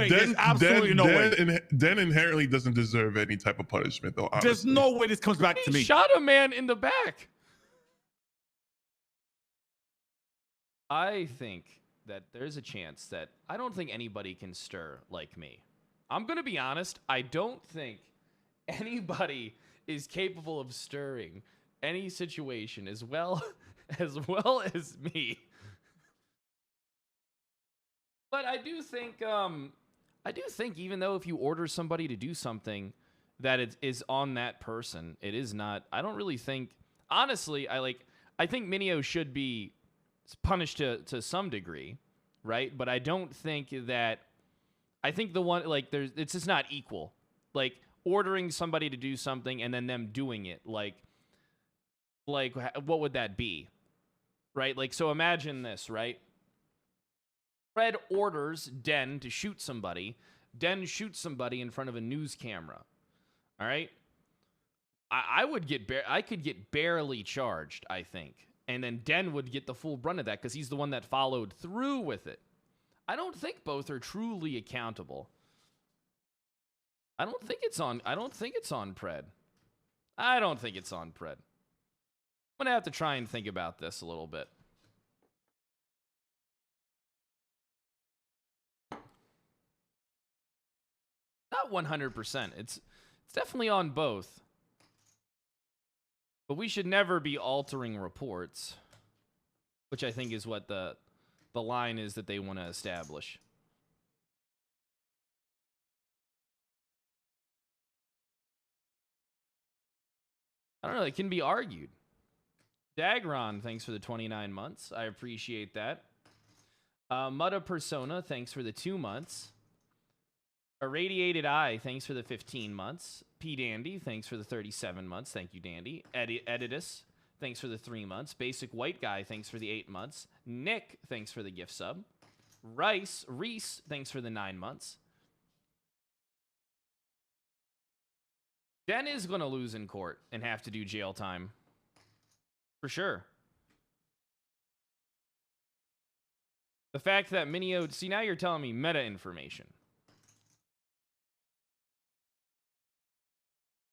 There's absolutely no way. Den inherently doesn't deserve any type of punishment, though. Honestly. There's no way this comes back to me. He shot a man in the back. I think that there's a chance that I don't think anybody can stir like me. I'm going to be honest. I don't think anybody is capable of stirring any situation as well as me. But I do think even though if you order somebody to do something that it is on that person, it is not. I don't really think, honestly, I think Minio should be punished to some degree, right? But I don't think that. I think the one it's just not equal. Like ordering somebody to do something and then them doing it, like what would that be, right? Like so, imagine this, right? Fred orders Den to shoot somebody. Den shoots somebody in front of a news camera. All right. I could get barely charged, I think, and then Den would get the full brunt of that because he's the one that followed through with it. I don't think both are truly accountable. I don't think it's on Pred. I don't think it's on Pred. I'm gonna have to try and think about this a little bit. Not 100%. It's definitely on both. But we should never be altering reports, which I think is what the line is that they want to establish. I don't know. It can be argued. Dagron, thanks for the 29 months. I appreciate that. Mutta Persona, thanks for the 2 months. Irradiated Eye, thanks for the 15 months. P. Dandy, thanks for the 37 months. Thank you, Dandy. Editus, thanks for the 3 months. Basic White Guy, thanks for the 8 months. Nick, thanks for the gift sub. Reese, thanks for the 9 months. Den is going to lose in court and have to do jail time. For sure. The fact that Minio... See, now you're telling me meta information.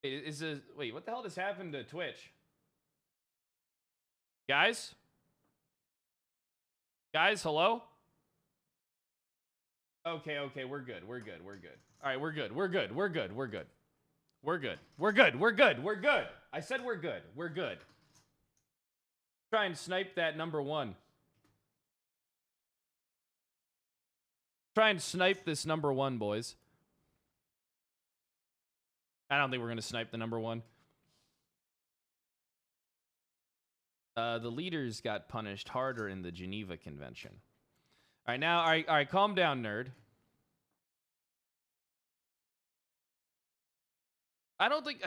Wait, what the hell just happened to Twitch? Guys? Guys, hello? Okay, we're good. All right, we're good. I said we're good. Try and snipe that number 1. Try and snipe this number 1, boys. I don't think we're going to snipe the number 1. The leaders got punished harder in the Geneva Convention. All right, now, all right, calm down, nerd. I don't think...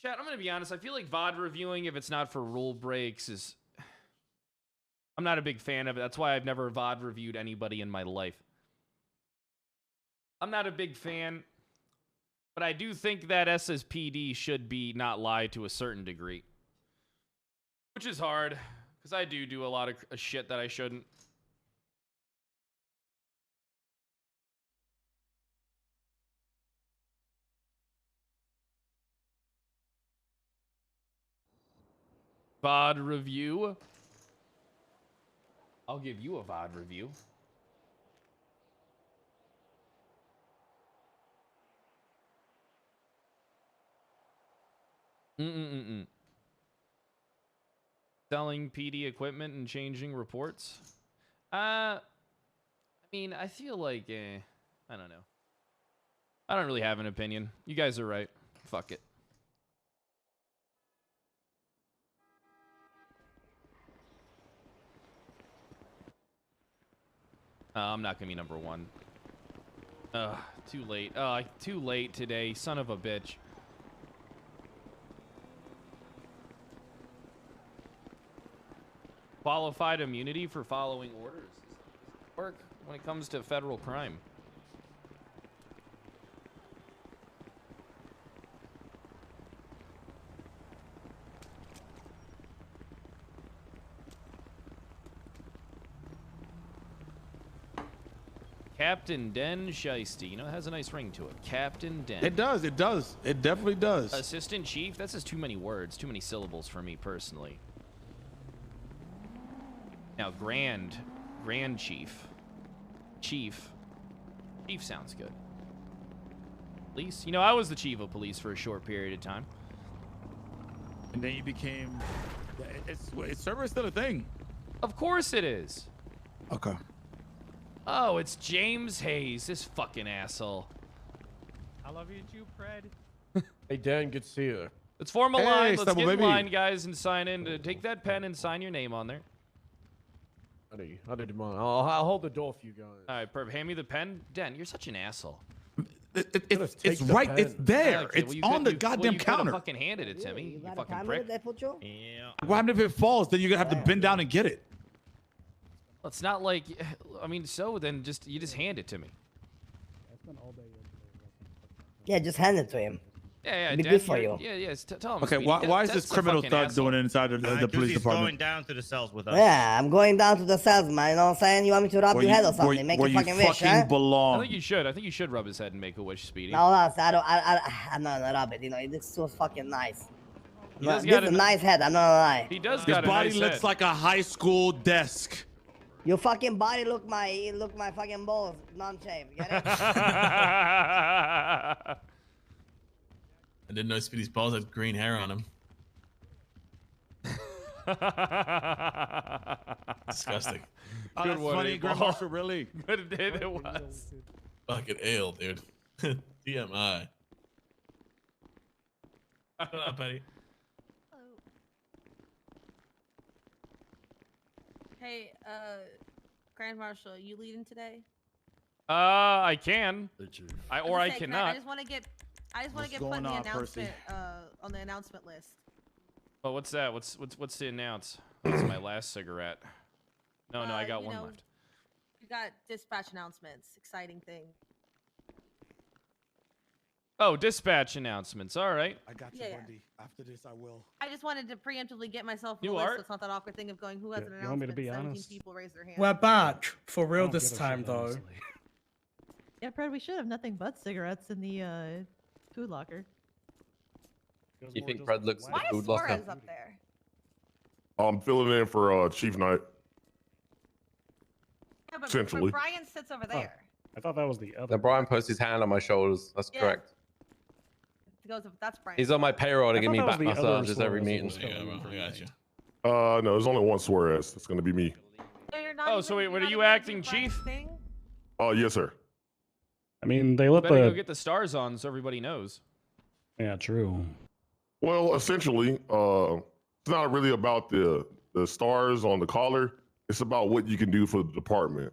Chat, I'm going to be honest. I feel like VOD reviewing, if it's not for rule breaks, is... I'm not a big fan of it. That's why I've never VOD reviewed anybody in my life. I'm not a big fan, but I do think that SSPD should be not lie to a certain degree. Which is hard, because I do a lot of shit that I shouldn't. VOD review. I'll give you a VOD review. Selling PD equipment and changing reports. I mean, I feel like, I don't know. I don't really have an opinion. You guys are right. Fuck it. I'm not gonna be number 1. Too late. Too late today. Son of a bitch. Qualified immunity for following orders. Does it work when it comes to federal crime? Captain Den Shiesty. You know, it has a nice ring to it. Captain Den. It does. It definitely does. Assistant Chief? That's just too many words, too many syllables for me personally. Now, Grand Chief. Chief sounds good. Police? You know, I was the chief of police for a short period of time. And then you became... Is service still a thing? Of course it is. Okay. Oh, it's James Hayes, this fucking asshole. I love you too, Fred. Hey, Dan, good to see you. Let's form a line. Let's get in line, guys, and sign in. Take that pen and sign your name on there. How did you mind? I'll hold the door for you guys. All right, perfect. Hand me the pen. Den, you're such an asshole. It's right. It's there. Okay, it's on the goddamn counter. You fucking handed it to me. You fucking prick. Yeah. What happened if it falls? Then you're gonna have to bend down and get it. Well, it's not like, I mean, so then you just hand it to me. Yeah, just hand it to him. Yeah, It'd be good for you. Yeah, tell him. Okay, why is this criminal thug doing it inside of the police he's department? going down to the cells with us. Yeah, I'm going down to the cells, man. You know what I'm saying? You want me to rub your head or something? Make a fucking wish, huh? belong. I think you should. I think you should rub his head and make a wish, Speedy. No, I'm not gonna rub it. You know, it looks so fucking nice. does This got is a a nice head, I'm not gonna lie. He does His got a body nice looks head. like a high school desk. Your fucking body look my fucking balls non-shaved. Get it? I didn't know Speedy's balls had green hair on him. Disgusting. Oh, Good that's one, funny, April. Grand Marshal, really. Good day it was. Fucking ale, dude. TMI. What up, buddy? Hey, Grand Marshal, you leading today? I can. I I cannot. just want to get What's put in going the on, Percy? announcement on the announcement list. Oh, what's that? What's to announce? This is my last cigarette. No, I got one left. You got dispatch announcements. Exciting thing. Oh, dispatch announcements. All right. I got you, Yeah. Bundy. After this, I will. I just wanted to preemptively get myself on You the list, are? so it's not that awkward thing of going, who has an you want me to announcement? be 17 honest? people raise their hand. We're back for real don't this give a time, shit, though. honestly. Yeah, Fred, we should have nothing but cigarettes in the food locker. You think Fred looks at Why the is food locker? Suarez up there? I'm filling in for Chief Knight. Yeah, but Essentially. Brian sits over there. I thought that was the other. Then Brian puts his hand on my shoulders. That's Yeah. correct. He goes, that's Brian. He's on my payroll to I give me thought back that was the other massages every Suarez meeting. that was filling in for I got you. No, there's only one Suarez. It's gonna be me. So you're not Oh, even- so wait, you're what are not you even acting, doing Brian's Chief? thing? Oh, yes, sir. I mean, they let Better go the. get the stars on so everybody knows. Yeah, true. Well, essentially, it's not really about the stars on the collar. It's about what you can do for the department.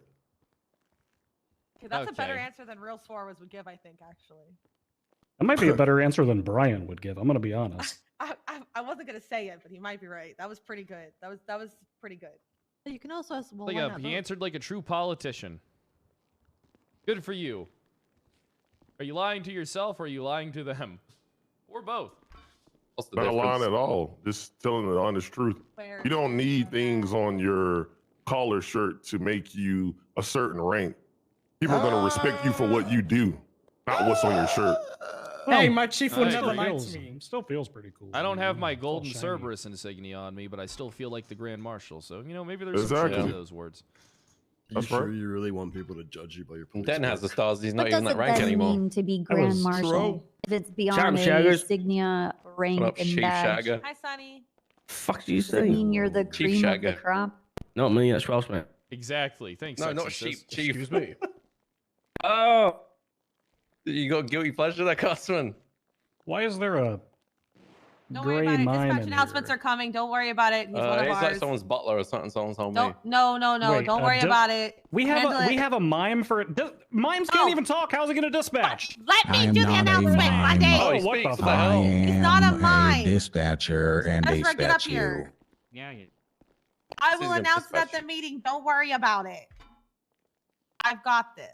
Okay, that's a better Okay. answer than real Suarez would give, I think, actually. That might be a better answer than Brian would give. I'm gonna be honest. I wasn't gonna say it, but he might be right. That was pretty good. That was pretty good. You can also ask, well, Like why a, not he both? answered like a true politician. Good for you. Are you lying to yourself or are you lying to them? Or both? What's the Not difference? lying at all. Just telling the honest truth. Where- You don't need things on your collar shirt to make you a certain rank. People are going to respect you for what you do, not what's on your shirt. Hey, my chief would I never agree. lie to me. Still feels pretty cool. I don't have my It's all golden shiny. Cerberus insignia on me, but I still feel like the Grand Marshal. So, maybe there's some Exactly. truth to those words. You That's sure right. you really want people to judge you by your police? Den has the stars. He's not What even does that it rank then anymore. mean to be was Grand Marshal? true. If it's Shout beyond out, a Shaggers. insignia, rank, What up, and Chief badge, Shagger? Hi, Sonny. Fuck do you does it say? mean you're the Chief cream of the Shagger. crop? Not me, that's Ralph's man. Exactly. Thanks. No, not sexist. sheep. Chief. Excuse me. Oh, you got guilty pleasure, that customer. Why is there a Don't worry gray about it. mime Dispatch in announcements here? are coming. Don't worry about it. He's one of He's ours. like someone's butler or something. Someone told me. No. Wait, Don't worry di- about it. We Handle have it. a mime for mimes can't even talk. How's he gonna dispatch? Let me do the announcement, Monday. Oh, he what speaks, the what the hell? hell? He's not a mime. dispatcher and That's they right, get up dispatch here. you. Yeah. I This will isn't announce it at dispatch. the meeting. Don't worry about it. I've got this.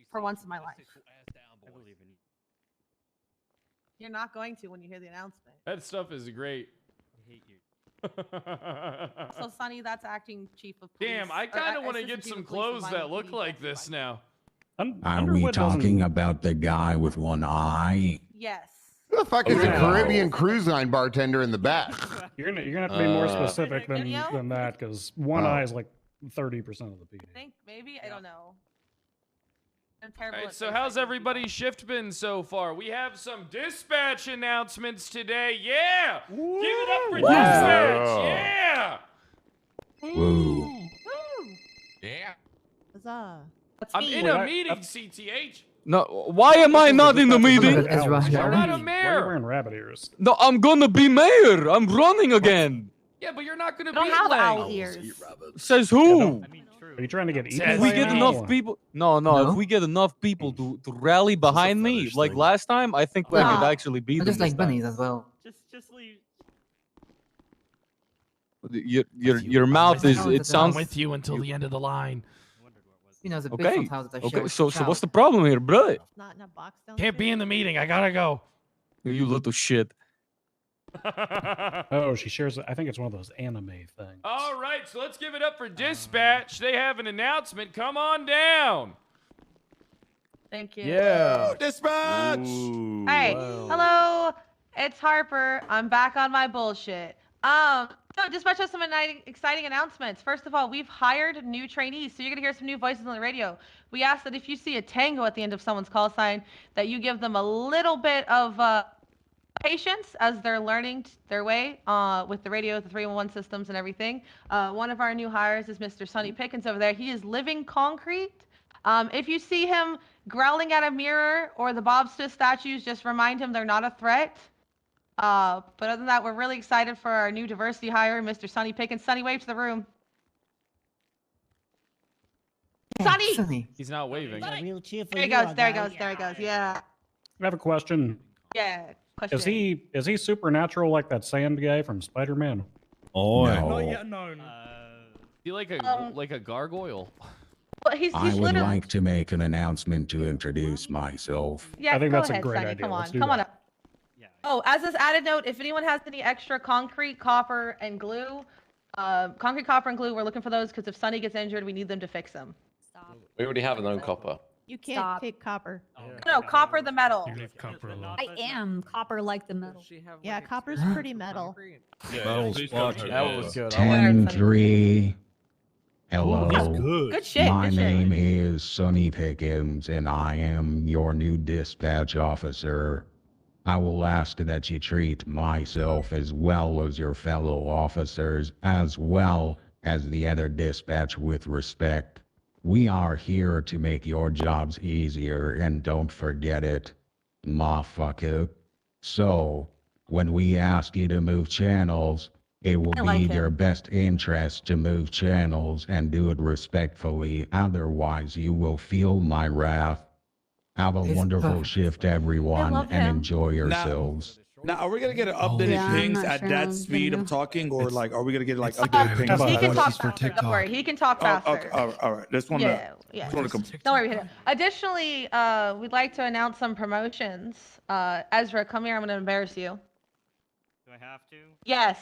For once in my life. You're not going to when you hear the announcement. That stuff is great. I hate you. So, Sonny, that's acting chief of police. Damn, I or, kind of want to assistant get chief some of police of clothes Miami that look PD. like this now. Are we Underwood doesn't- talking about the guy with one eye? Yes. Who the fuck is a Yeah. Caribbean cruise line bartender in the back? You're gonna have to be more Uh, specific Video? than that, because one Oh. eye is like 30% of the PD. I think maybe I don't know. I'm All terrible. right, at so face how's ID. everybody's shift been so far? We have some dispatch announcements today. Yeah! Give it up for dispatch! Yeah! Woo. Yeah. Huzzah. I'm me. in Wait, a I- meeting, CTH. No, why am I not in the meeting? You're not a Why are you mayor. wearing rabbit ears? No, I'm gonna be mayor. I'm running again. Yeah, but you're not gonna You don't be have elected. owl ears. Says who? Are you trying to get eaten? If by we an get owl? enough people, no. If we get enough people to rally behind me, like last time, I think we could actually beat them. Just like this time. bunnies as well. Just leave. Your mouth is. It sounds. with you until the end of the line. You know, the big Okay. sometimes that Okay. show So shout. what's the problem here, bro? Not in a box down. Can't be in the meeting. I gotta go. You little shit. Oh, she shares. I think it's one of those anime things. All right, so let's give it up for dispatch. They have an announcement. Come on down. Thank you. Yeah. Dispatch. Hey, hello. It's Harper. I'm back on my bullshit. So dispatch has some exciting announcements. First of all, we've hired new trainees, so you're gonna hear some new voices on the radio. We ask that if you see a tango at the end of someone's call sign, that you give them a little bit of patience as they're learning their way with the radio, the 311 systems, and everything. One of our new hires is Mr. Sonny Pickens over there. He is living concrete. If you see him growling at a mirror or the Bob Smith statues, just remind him they're not a threat. But other than that, we're really excited for our new diversity hire, Mr. Sonny Pickens. Sonny, wave to the room. Sonny! He's not waving. There he goes, there he goes, there he goes, yeah. I have a question. Yeah, question. Is he supernatural like that sand guy from Spider-Man? Oh, Not yet known. He like a gargoyle. Well, he's I would literally... like to make an announcement to introduce myself. Yeah, I think go that's ahead, a great Sonny. idea. Come on, Let's do come on that. up. Oh, as this added note, if anyone has any extra concrete, copper, and glue, concrete, copper, and glue, we're looking for those because if Sonny gets injured, we need them to fix him. We already have our own copper. You can't take copper. No, copper the metal. I am copper like the metal. Yeah, copper's pretty metal. That was good. 10-3. Hello. Good shit. My good name shit. is Sonny Pickens, and I am your new dispatch officer. I will ask that you treat myself as well as your fellow officers, as well as the other dispatch with respect. We are here to make your jobs easier, and don't forget it, motherfucker. So, when we ask you to move channels, it will be your best interest to move channels and do it respectfully. Otherwise, you will feel my wrath. Have a wonderful shift, everyone, and enjoy yourselves. Now, are we gonna get an updated pings at that speed of talking, or like, are we gonna get like updated pings? He can talk faster. Don't worry, he can talk faster. Okay, all right. Just want to. Yeah. Don't worry. Additionally, we'd like to announce some promotions. Ezra, come here. I'm gonna embarrass you. Do I have to? Yes.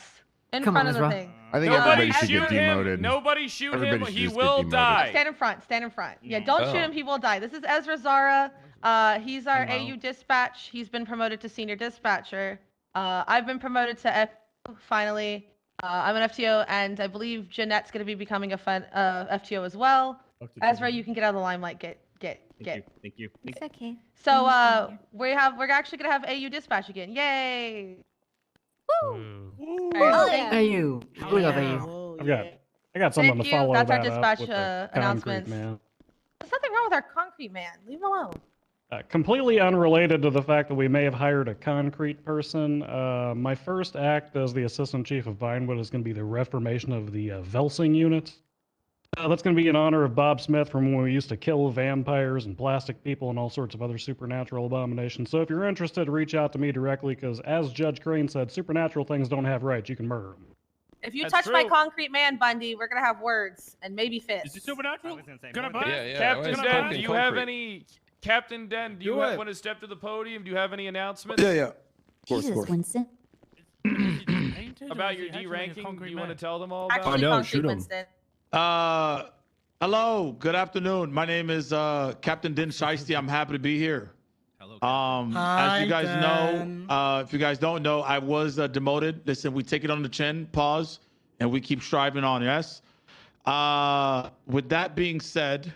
In Come front on, of the Ezra. thing. I think Nobody everybody should shoot get him. demoted. Nobody shoot Everybody him. should He just get will demoted. die. Stand in front. Stand in front. Yeah, don't shoot him. He will die. This is Ezra Zara. He's our AU dispatch. He's been promoted to senior dispatcher. I've been promoted to F. Finally, I'm an FTO, and I believe Jeanette's going to be becoming a FTO as well. Ezra, you can get out of the limelight. Get. Thank you. It's okay. So we're actually going to have AU dispatch again. Yay! Woo! AU. We love AU. I got something Thank to you. follow That's our that up dispatch with the announcements. concrete man. There's nothing wrong with our concrete man. Leave him alone. Completely unrelated to the fact that we may have hired a concrete person, my first act as the assistant chief of Vinewood is going to be the reformation of the Velsing unit. That's going to be in honor of Bob Smith from when we used to kill vampires and plastic people and all sorts of other supernatural abominations. So if you're interested, reach out to me directly because, as Judge Crane said, supernatural things don't have rights. You can murder them. If you touch my concrete man, Bundy, we're going to have words and maybe fists. Is it supernatural? Captain Den, do you have any... Captain Den, do you want to step to the podium? Do you have any announcements? Yeah. Of course. Winston. About your D-ranking? Do you want to tell them all about Actually, it? no, concrete shoot him. Winston. Hello. Good afternoon. My name is Captain Din Shiesty. I'm happy to be here. As you guys know, if you guys don't know, I was demoted. Listen, we take it on the chin, pause, and we keep striving on. Yes. With that being said,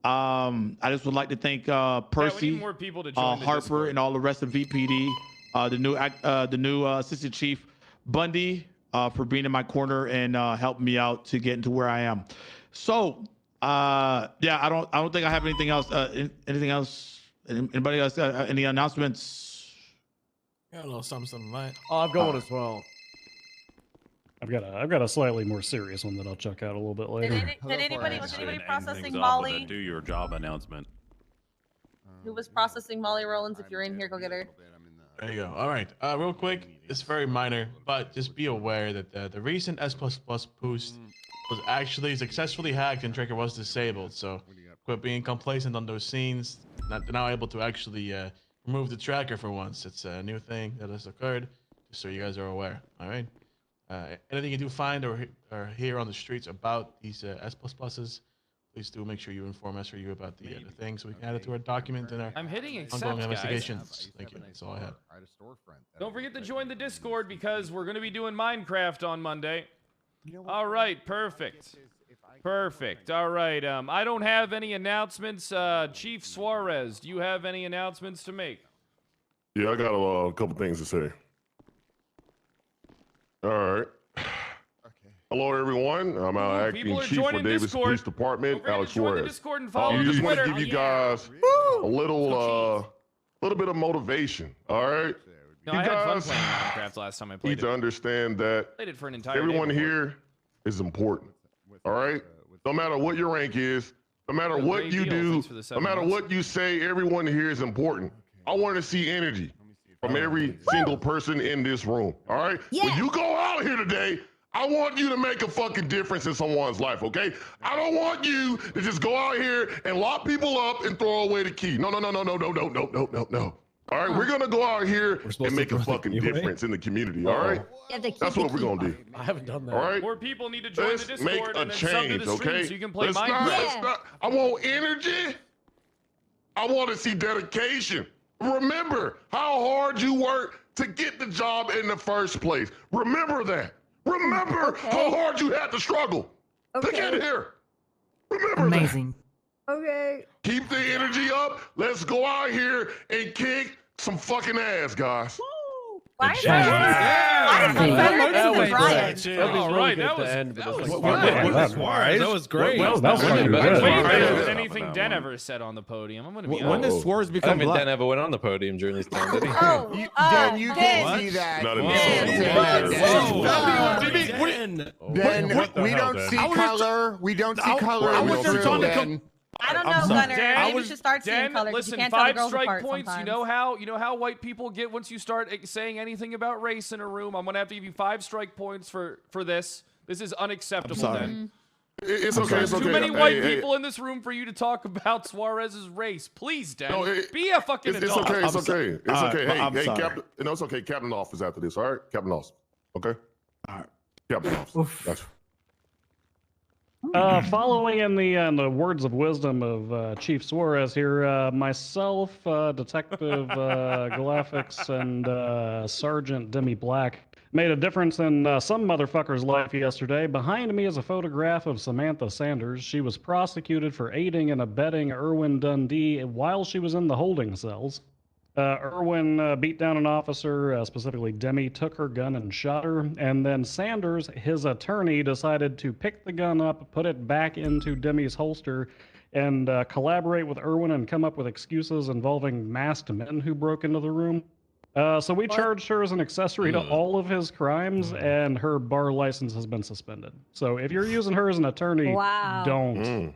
I just would like to thank Percy, we need more people to join the Harper, Discord. and all the rest of VPD, the new assistant chief Bundy, for being in my corner and helping me out to get into where I am. So, I don't think I have anything else. Anything else? Anybody else got any announcements? I don't know, something like. Oh, I've got one as well. I've got a slightly more serious one that I'll check out a little bit later. Was anybody processing Molly? Do your job announcement. Who was processing Molly Rollins? If you're in here, go get her. There you go. All right. Real quick, it's very minor, but just be aware that the recent S++ boost was actually successfully hacked and Tracker was disabled. So quit being complacent on those scenes. They're now able to actually remove the tracker for once. It's a new thing that has occurred, just so you guys are aware. All right. Anything you do find or hear on the streets about these S++s, please do make sure you inform SRU about the thing so we can add it to our document and our I'm hitting accept, ongoing guys. investigations. Thank you. That's all I had. Don't forget to join the Discord because we're going to be doing Minecraft on Monday. All right, perfect. Perfect. All right. I don't have any announcements. Chief Suarez, do you have any announcements to make? Yeah, I got a couple things to say. All right. Hello, everyone. I'm acting chief for Davis Police Department, Alex Suarez. I just want to give you guys a little bit of motivation. All right. No, you I had fun guys playing Minecraft last time I played need to understand that Played it for an entire everyone day before. here is important. All right. No matter what your rank is, no matter what you do, no matter what you say, everyone here is important. I want to see energy from every single person in this room. All right. When you go out here today, I want you to make a fucking difference in someone's life, okay? I don't want you to just go out here and lock people up and throw away the key. No. All right, we're gonna go out here and make a fucking difference in the community, all right? That's what we're gonna do. I haven't done that. All right? More people need to join Let's the make Discord a and then sub to change, the stream okay? so you can play Let's Minecraft. not, I want energy. I want to see dedication. Remember how hard you worked to get the job in the first place. Remember that. Remember how hard you had to struggle to get here. Remember Amazing. that. Keep the energy up. Let's go out here and kick some fucking ass, guys. Why is Yeah. That was Brian? great. All right, that was great. Well, That was fucking good. good. way better than anything Den ever said on the podium. I'm gonna be When does honest. Suarez I become don't think black? Dan ever went on the podium during this time, did he? Dan, you can't see that. Not in Dan, What the we hell, don't Dan? see color. We don't see color in was this just room, trying to Dan. I don't know, Gunner. Maybe we should start seeing Dan, color 'cause you listen, can't tell the 5 girls strike apart points. sometimes. You know how white people get once you start saying anything about race in a room. I'm gonna have to give you 5 strike points for this. This is unacceptable. sorry. Dan. It's okay. There's It's too okay. many white people in this room for you to talk about Suarez's race. Please, Dan, be a fucking It's adult. okay. It's okay. It's okay. I'm Hey, sorry. Captain. No, it's okay. Captain Office after this. All right, Captain Office. Okay. All right. Captain Office. Gotcha. Following in the words of wisdom of Chief Suarez here, myself, Detective Galafix, and Sergeant Demi Black made a difference in some motherfucker's life yesterday. Behind me is a photograph of Samantha Sanders. She was prosecuted for aiding and abetting Erwin Dundee while she was in the holding cells. Erwin beat down an officer, specifically Demi, took her gun and shot her, and then Sanders, his attorney, decided to pick the gun up, put it back into Demi's holster, and collaborate with Erwin and come up with excuses involving masked men who broke into the room. So we charged her as an accessory to all of his crimes, and her bar license has been suspended. So if you're using her as an attorney, don't.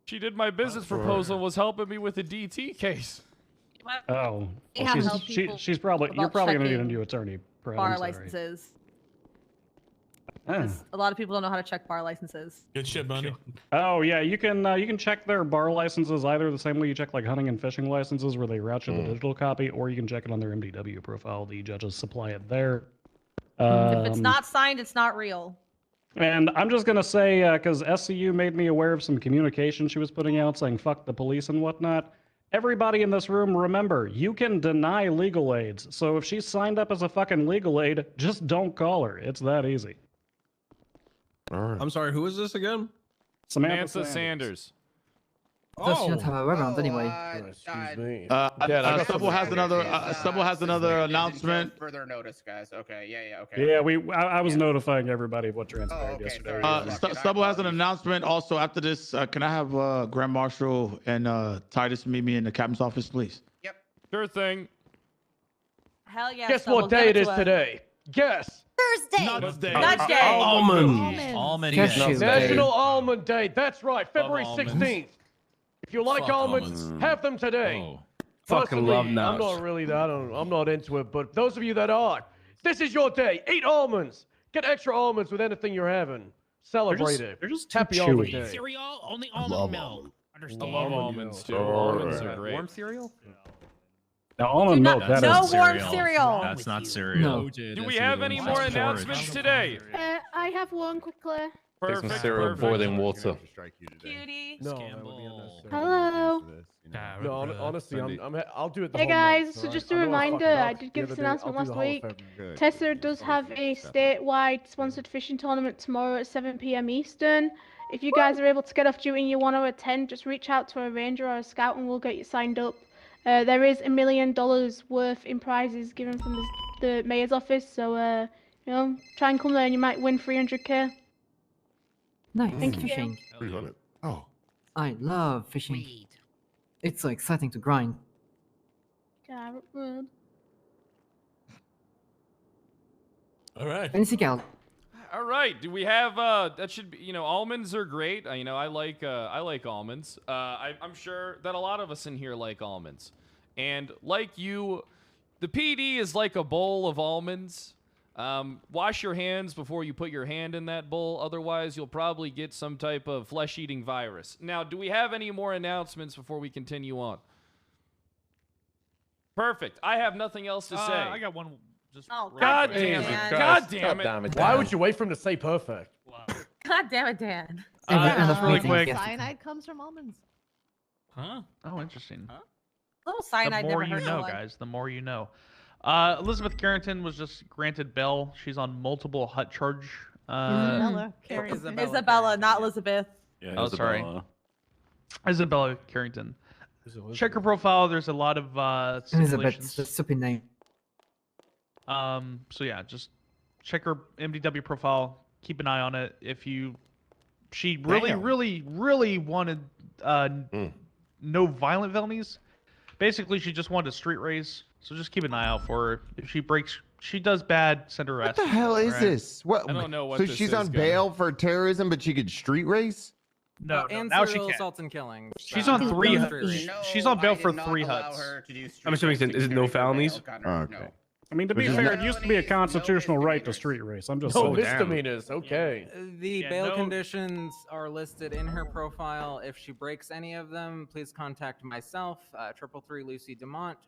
She did my business proposal, was helping me with a DT case. Oh, We have well, help people she's probably you're about probably gonna need a checking new attorney. Brad, bar I'm sorry. licenses. Ah. A lot of people don't know how to check bar licenses. Good shit, buddy. Oh yeah, you can check their bar licenses either the same way you check like hunting and fishing licenses, where they route you the digital copy, or you can check it on their MDW profile. The judges supply it there. If it's not signed, it's not real. And I'm just gonna say, because SCU made me aware of some communication she was putting out saying "fuck the police" and whatnot. Everybody in this room, remember, you can deny legal aids. So if she's signed up as a fucking legal aid, just don't call her. It's that easy. All right. I'm sorry, who is this again? Samantha Sanders. Does she not have a rebound anyway? Excuse me. Stubble has another announcement. Further notice, guys. Okay, yeah, okay. Yeah, I was notifying everybody of what transpired yesterday. Stubble has an announcement. Also, after this, can I have Grand Marshal and Titus meet me in the captain's office, please? Sure thing. Hell yeah. Guess Stubble, what give day it it is to us. today? Guess. Thursday. Nuts Day. Nuts Day. Almond. Cashew Day. National Almond Day. That's right, February almonds. 16th. If you like almonds, have them today. Fucking Personally, love I'm nuts. not really that. I'm not into it. But those of you that are, this is your day. Eat almonds. Get extra almonds with anything you're having. Celebrate it. They're just too Happy Almond chewy. Day. Cereal, only almond milk. I Understand? love almonds too. All Almonds right. are great. Warm cereal? Now, almond milk, that no is warm cereal. That's not cereal. No. Do we have any more announcements today? I have one quickly. Perfect. Take some cereal boiling water. Cutie. No, that would be unnecessary. Hello. No, honestly, I'll do it the Hey whole guys, month, so alright? just a I know I fucked reminder, it up I did the give other this day. I'll announcement do last the whole week. February. Tesla does have a statewide sponsored fishing tournament tomorrow at 7 p.m. Eastern. If you guys are able to get off duty and you want to attend, just reach out to a ranger or a scout and we'll get you signed up. There is $1 million worth in prizes given from the mayor's office, so you know, try and come there and you might win 300k. Nice. Thank you. Fishing. 300. Oh. I love fishing. It's so exciting to grind. Garrett Wood. All right. Fancy gal. All right. Do we have that should be, you know, almonds are great. You know, I like almonds. I'm sure that a lot of us in here like almonds. And like you, the PD is like a bowl of almonds. Wash your hands before you put your hand in that bowl. Otherwise, you'll probably get some type of flesh-eating virus. Now, do we have any more announcements before we continue on? Perfect. I have nothing else to say. I got one. Just God damn it. God damn it. Why would you wait for him to say perfect? God damn it, Dan. Really quick. Cyanide comes from almonds. Huh? Oh, interesting. A little cyanide The more never you hurt know, no one. guys. The more you know. Elizabeth Carrington was just granted bail. She's on multiple hut charge. Isabella, not Elizabeth. Yeah, oh, sorry. Isabella Carrington. Check her profile. There's a lot of Elizabeth's a stupid name. So yeah, just check her MDW profile. Keep an eye on it. She really wanted no violent felonies. Basically, she just wanted a street race. So just keep an eye out for her. If she does bad, send her arrest. What the hell is this? What? I don't know what So this she's is, on bail for terrorism, but she could street race? No, and now she serial can. assaults and killings. She's on 3 huts. She's on bail for 3 huts. I'm assuming is it no felonies? Okay. I mean, to be fair, it used to be a constitutional right to street race. I'm just No saying. misdemeanors. Okay. The bail conditions are listed in her profile. If she breaks any of them, please contact myself, 333 Lucy Dumont,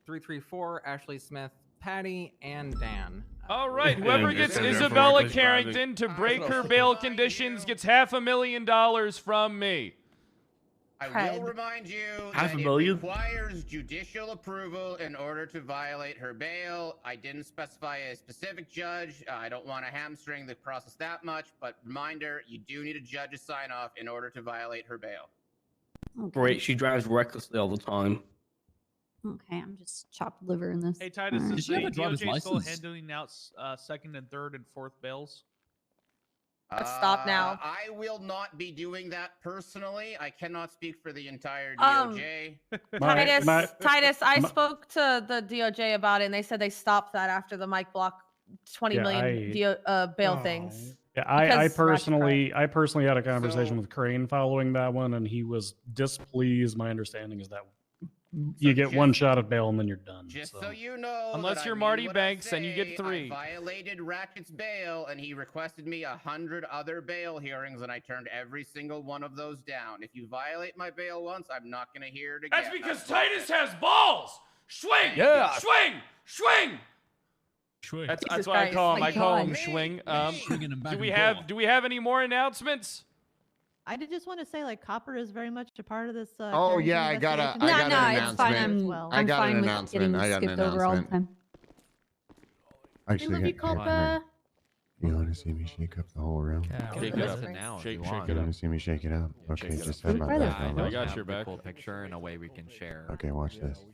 334 Ashley Smith, Patty, and Dan. All right, whoever gets Isabella Carrington to break her bail conditions gets $500,000 from me. I will remind you that it requires judicial approval in order to violate her bail. I didn't specify a specific judge. I don't want to hamstring the process that much, but reminder, you do need a judge's sign-off in order to violate her bail. Great, she drives recklessly all the time. Okay, I'm just chopped liver in this. Hey Titus, Alright. is the DOJ still handing out 2nd and 3rd and 4th bails? Let's stop now. I will not be doing that personally. I cannot speak for the entire DOJ. Titus, I spoke to the DOJ about it, and they said they stopped that after the Mike Block 20 million bail things. Yeah, I personally had a conversation with Crane following that one, and he was displeased. My understanding is that you get one shot at bail and then you're done. Just so you know, unless you're Marty Banks, then you get 3. I violated Ratchet's bail, and he requested me 100 other bail hearings, and I turned every single one of those down. If you violate my bail once, I'm not going to hear it again. That's because Titus has balls. Swing. Yeah. Swing. Swing. Swing. That's what I call him. I call him Swing. Do we have any more announcements? I did just want to say, like, Copper is very much a part of this. Oh yeah, I got an announcement. I got an announcement. I got an announcement. Actually, you, Copper. You want to see me shake up the whole room? Shake it up. Shake it You up. want to see me shake it up? Okay, just have my back on. I got your back. Cool picture and a way we can share. Okay, watch this.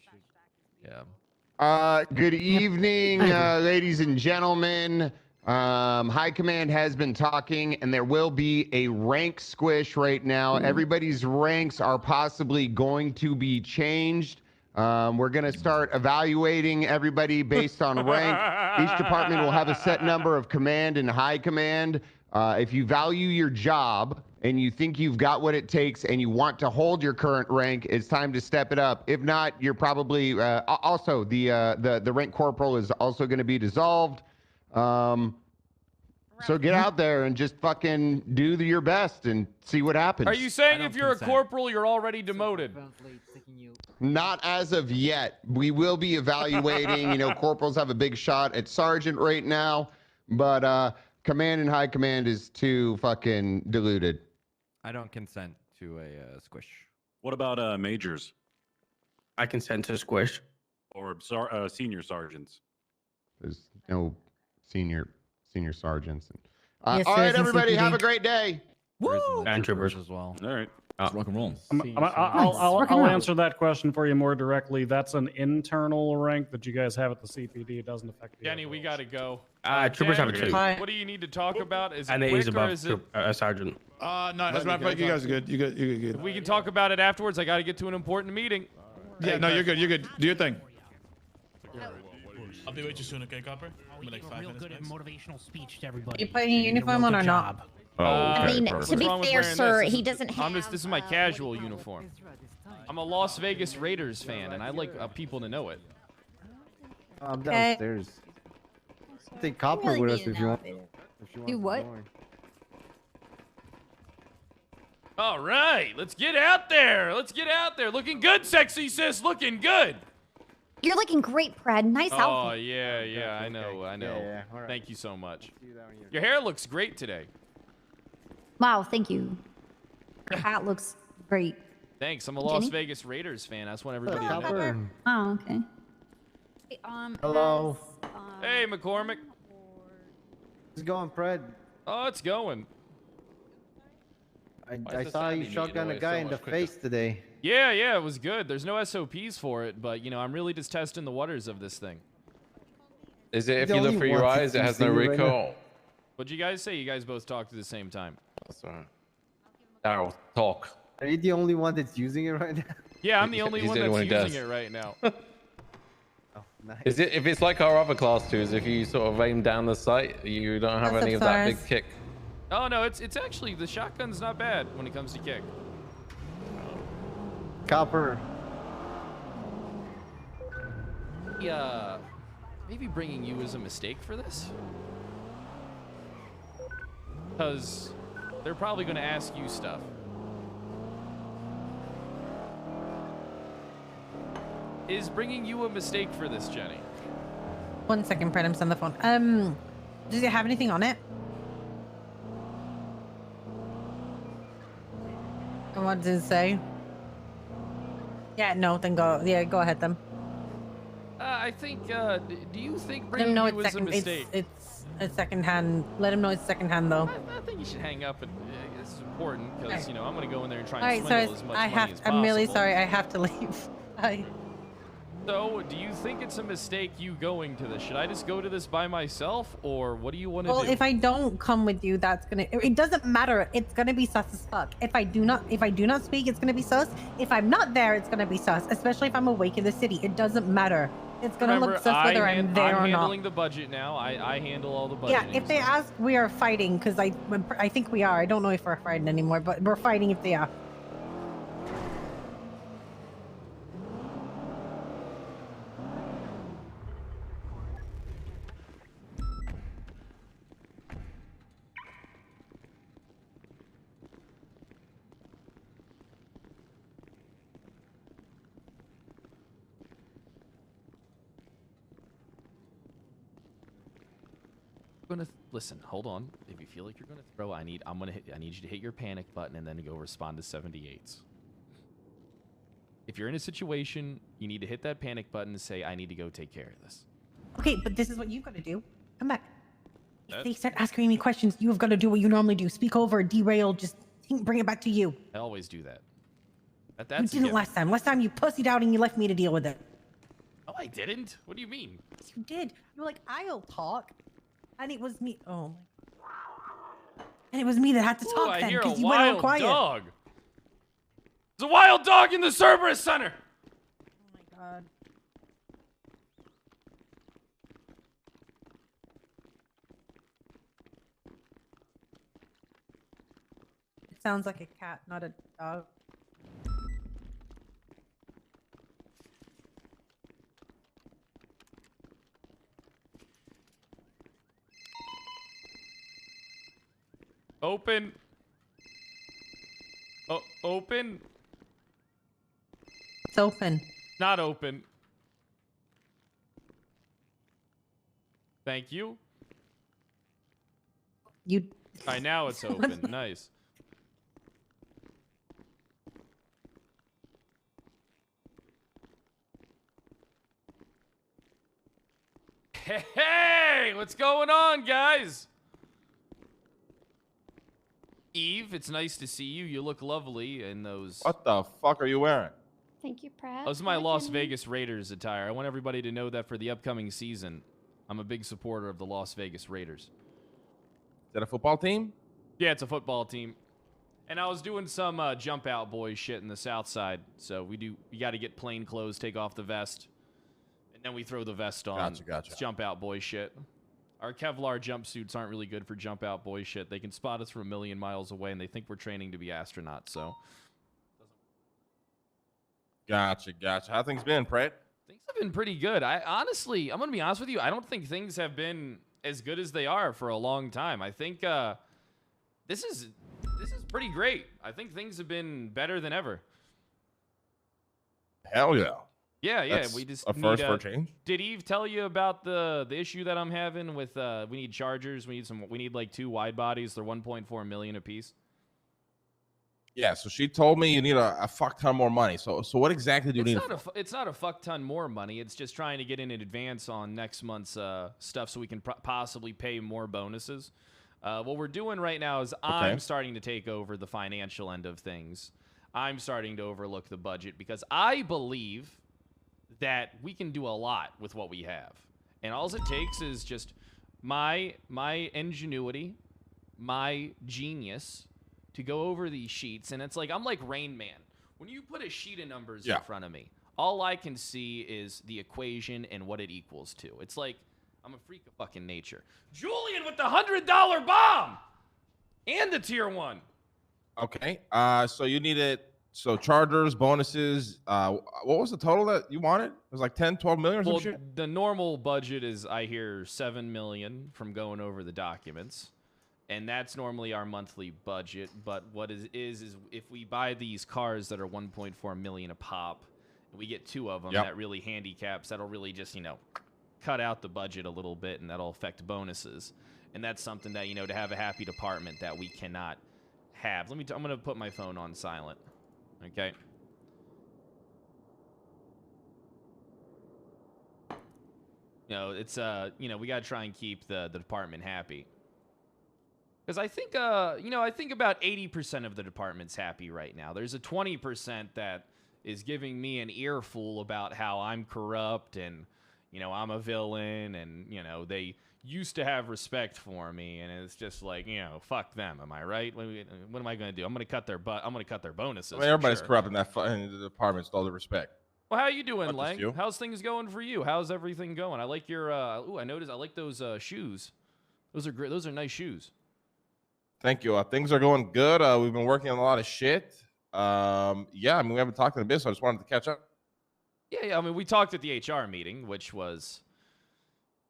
Yeah. Good evening, ladies and gentlemen. High Command has been talking, and there will be a rank squish right now. Everybody's ranks are possibly going to be changed. We're going to start evaluating everybody based on rank. Each department will have a set number of command and high command. If you value your job and you think you've got what it takes and you want to hold your current rank, it's time to step it up. If not, you're probably also the rank corporal is also going to be dissolved. So get out there and just fucking do your best and see what happens. Are you saying if you're a corporal, you're already demoted? Not as of yet. We will be evaluating. Corporals have a big shot at sergeant right now, but command and high command is too fucking diluted. I don't consent to a squish. What about majors I consent to squish. or senior sergeants? There's no senior sergeants. Yes, all there right, is in everybody, have a CPD. great day. Woo! And troopers as well. All right. Rock and roll. I'll answer that question for you more directly. That's an internal rank that you guys have at the CPD. It doesn't affect the Jenny, we gotta go. troopers Ken, have a 2. What do you need to talk about? Is it And quick he's or above is it? sergeant. No, as a matter of fact, you guys are good. You're good. If we can talk about it afterwards, I gotta get to an important meeting. Yeah, no, you're good. You're good. Do your thing. I'll be with you soon, okay, Copper? I'll be like 5 minutes. Good at motivational speech to everybody. You putting your uniform on or not? I mean, to be fair, sir, he doesesn't have. This is my casual uniform. I'm a Las Vegas Raiders fan, and I like people to know it. I'm downstairs. Take Copper with us if you want. Do what? All right, let's get out there. Let's get out there. Looking good, sexy sis. Looking good. You're looking great, Brad. Nice outfit. Oh yeah, I know. Yeah, all right. Thank you so much. Your hair looks great today. Wow, thank you. Your hat looks great. Thanks. I'm a Las Jenny? Vegas Raiders fan. That's what everybody knows. Copper. Oh, okay. Hey, Hello. Hey, McCormick. How's it going, Fred? Oh, it's going. I saw you shotgun a guy in the face today. Yeah, it was good. There's no SOPs for it, but you know, I'm really just testing the waters of this thing. Is it if you look through your eyes, it has no recoil? What'd you guys say? You guys both talked at the same time. That's all right. Daryl, talk. Are you the only one that's using it right now? Yeah, I'm the only He's one the only that's one who using does. it right now. Oh, nice. Is it if it's like our other class 2s, if you sort of aim down the sight, you don't have any of that big kick? Oh no, it's actually the shotgun's not bad when it comes to kick. Copper. Yeah, maybe bringing you is a mistake for this, because they're probably going to ask you stuff. Is bringing you a mistake for this, Jenny? 1 second, Fred. I'm on the phone. Does it have anything on it? And what does it say? Yeah, no, then go. Yeah, go ahead then. I think. Do you think Let bringing him know you it's is a mistake? It's a second hand. Let him know it's second hand though. I think you should hang up, and this is important because you know I'm going to go in there and try All and right, swindle so as much I money have. as possible. I'm really sorry. I have to leave. Bye. So, do you think it's a mistake you going to this? Should I just go to this by myself, or what do you want to Well, do? if I don't come with you, that's gonna. It doesn't matter. It's gonna be sus as fuck. If I do not speak, it's gonna be sus. If I'm not there, it's gonna be sus. Especially if I'm awake in the city, it doesn't matter. It's gonna Remember, look sus whether I'm there or I'm not. handling the budget now. I handle all the budgeting. Yeah, if they ask, we are fighting because I think we are. I don't know if we're fighting anymore, but we're fighting if they are. Listen. Hold on. If you feel like you're gonna throw, I need you to hit your panic button and then go respond to 78s. If you're in a situation, you need to hit that panic button and say, I need to go take care of this. Okay, but this is what you've got to do. Come back. If they start asking me questions, you have got to do what you normally do. Speak over, derail, just bring it back to you. I always do that. You That's a didn't given. last time. Last time you pussied out and you left me to deal with it. Oh, I didn't? What do you mean? Yes, you did. You were like, I'll talk. And it was me. Oh. And it was me that had to Ooh, talk I then hear a because you went all wild quiet. dog. There's a wild dog in the Cerberus Center. Oh my god. It sounds like a cat, not a dog. Open. Oh, open. It's open. Not open. Thank you. You. All right, now it's open. Nice. Hey, what's going on, guys? Eve, it's nice to see you. You look lovely in those. What the fuck are you wearing? Thank you, Pratt. Those are my Las Vegas Raiders attire. I want everybody to know that for the upcoming season, I'm a big supporter of the Las Vegas Raiders. Is that a football team? Yeah, it's a football team. And I was doing some jump out boy shit in the South Side. So we got to get plain clothes, take off the vest, and then we throw the vest on. Gotcha. It's jump out boy shit. Our Kevlar jumpsuits aren't really good for jump out boy shit. They can spot us from a million miles away, and they think we're training to be astronauts. So. Gotcha. How things been, Pratt? Things have been pretty good. Honestly, I'm gonna be honest with you. I don't think things have been as good as they are for a long time. I think this is pretty great. I think things have been better than ever. Hell yeah. Yeah. That's we just a first for a change. Did Eve tell you about the issue that I'm having with we need chargers? We need like 2 wide bodies. They're 1.4 million a piece. Yeah, so she told me you need a fuck ton more money. So what exactly do you need? It's not a fuck ton more money. It's just trying to get in advance on next month's stuff so we can possibly pay more bonuses. What we're doing right now is I'm starting to take over the financial end of things. I'm starting to overlook the budget because I believe that we can do a lot with what we have. And all it takes is just my ingenuity, my genius, to go over these sheets, and it's like I'm like Rain Man. When you put a sheet of numbers in front of me, all I can see is the equation and what it equals to. It's like I'm a freak of fucking nature. Julian with the $100 bomb and the tier 1. Okay. So you needed chargers, bonuses. What was the total that you wanted? It was like 10, 12 million or some shit? The normal budget is, I hear, 7 million from going over the documents. And that's normally our monthly budget. But what is if we buy these cars that are 1.4 million a pop, and we get 2 of them, that really handicaps. That'll really just, cut out the budget a little bit, and that'll affect bonuses. And that's something that, to have a happy department that we cannot have. I'm going to put my phone on silent. Okay. It's we got to try and keep the department happy. Because I think, I think about 80% of the department's happy right now. There's a 20% that is giving me an earful about how I'm corrupt and, I'm a villain and, they used to have respect for me. And it's just like, fuck them. Am I right? What am I going to do? I'm going to cut their bonuses. I mean, everybody's corrupt in in the department, with all the respect. Well, how you doing, Lang? How's things going for you? How's everything going? I like your, I noticed I like those shoes. Those are great. Those are nice shoes. Thank you. Things are going good. We've been working on a lot of shit. We haven't talked in a bit, so I just wanted to catch up. Yeah. I mean, we talked at the HR meeting, which was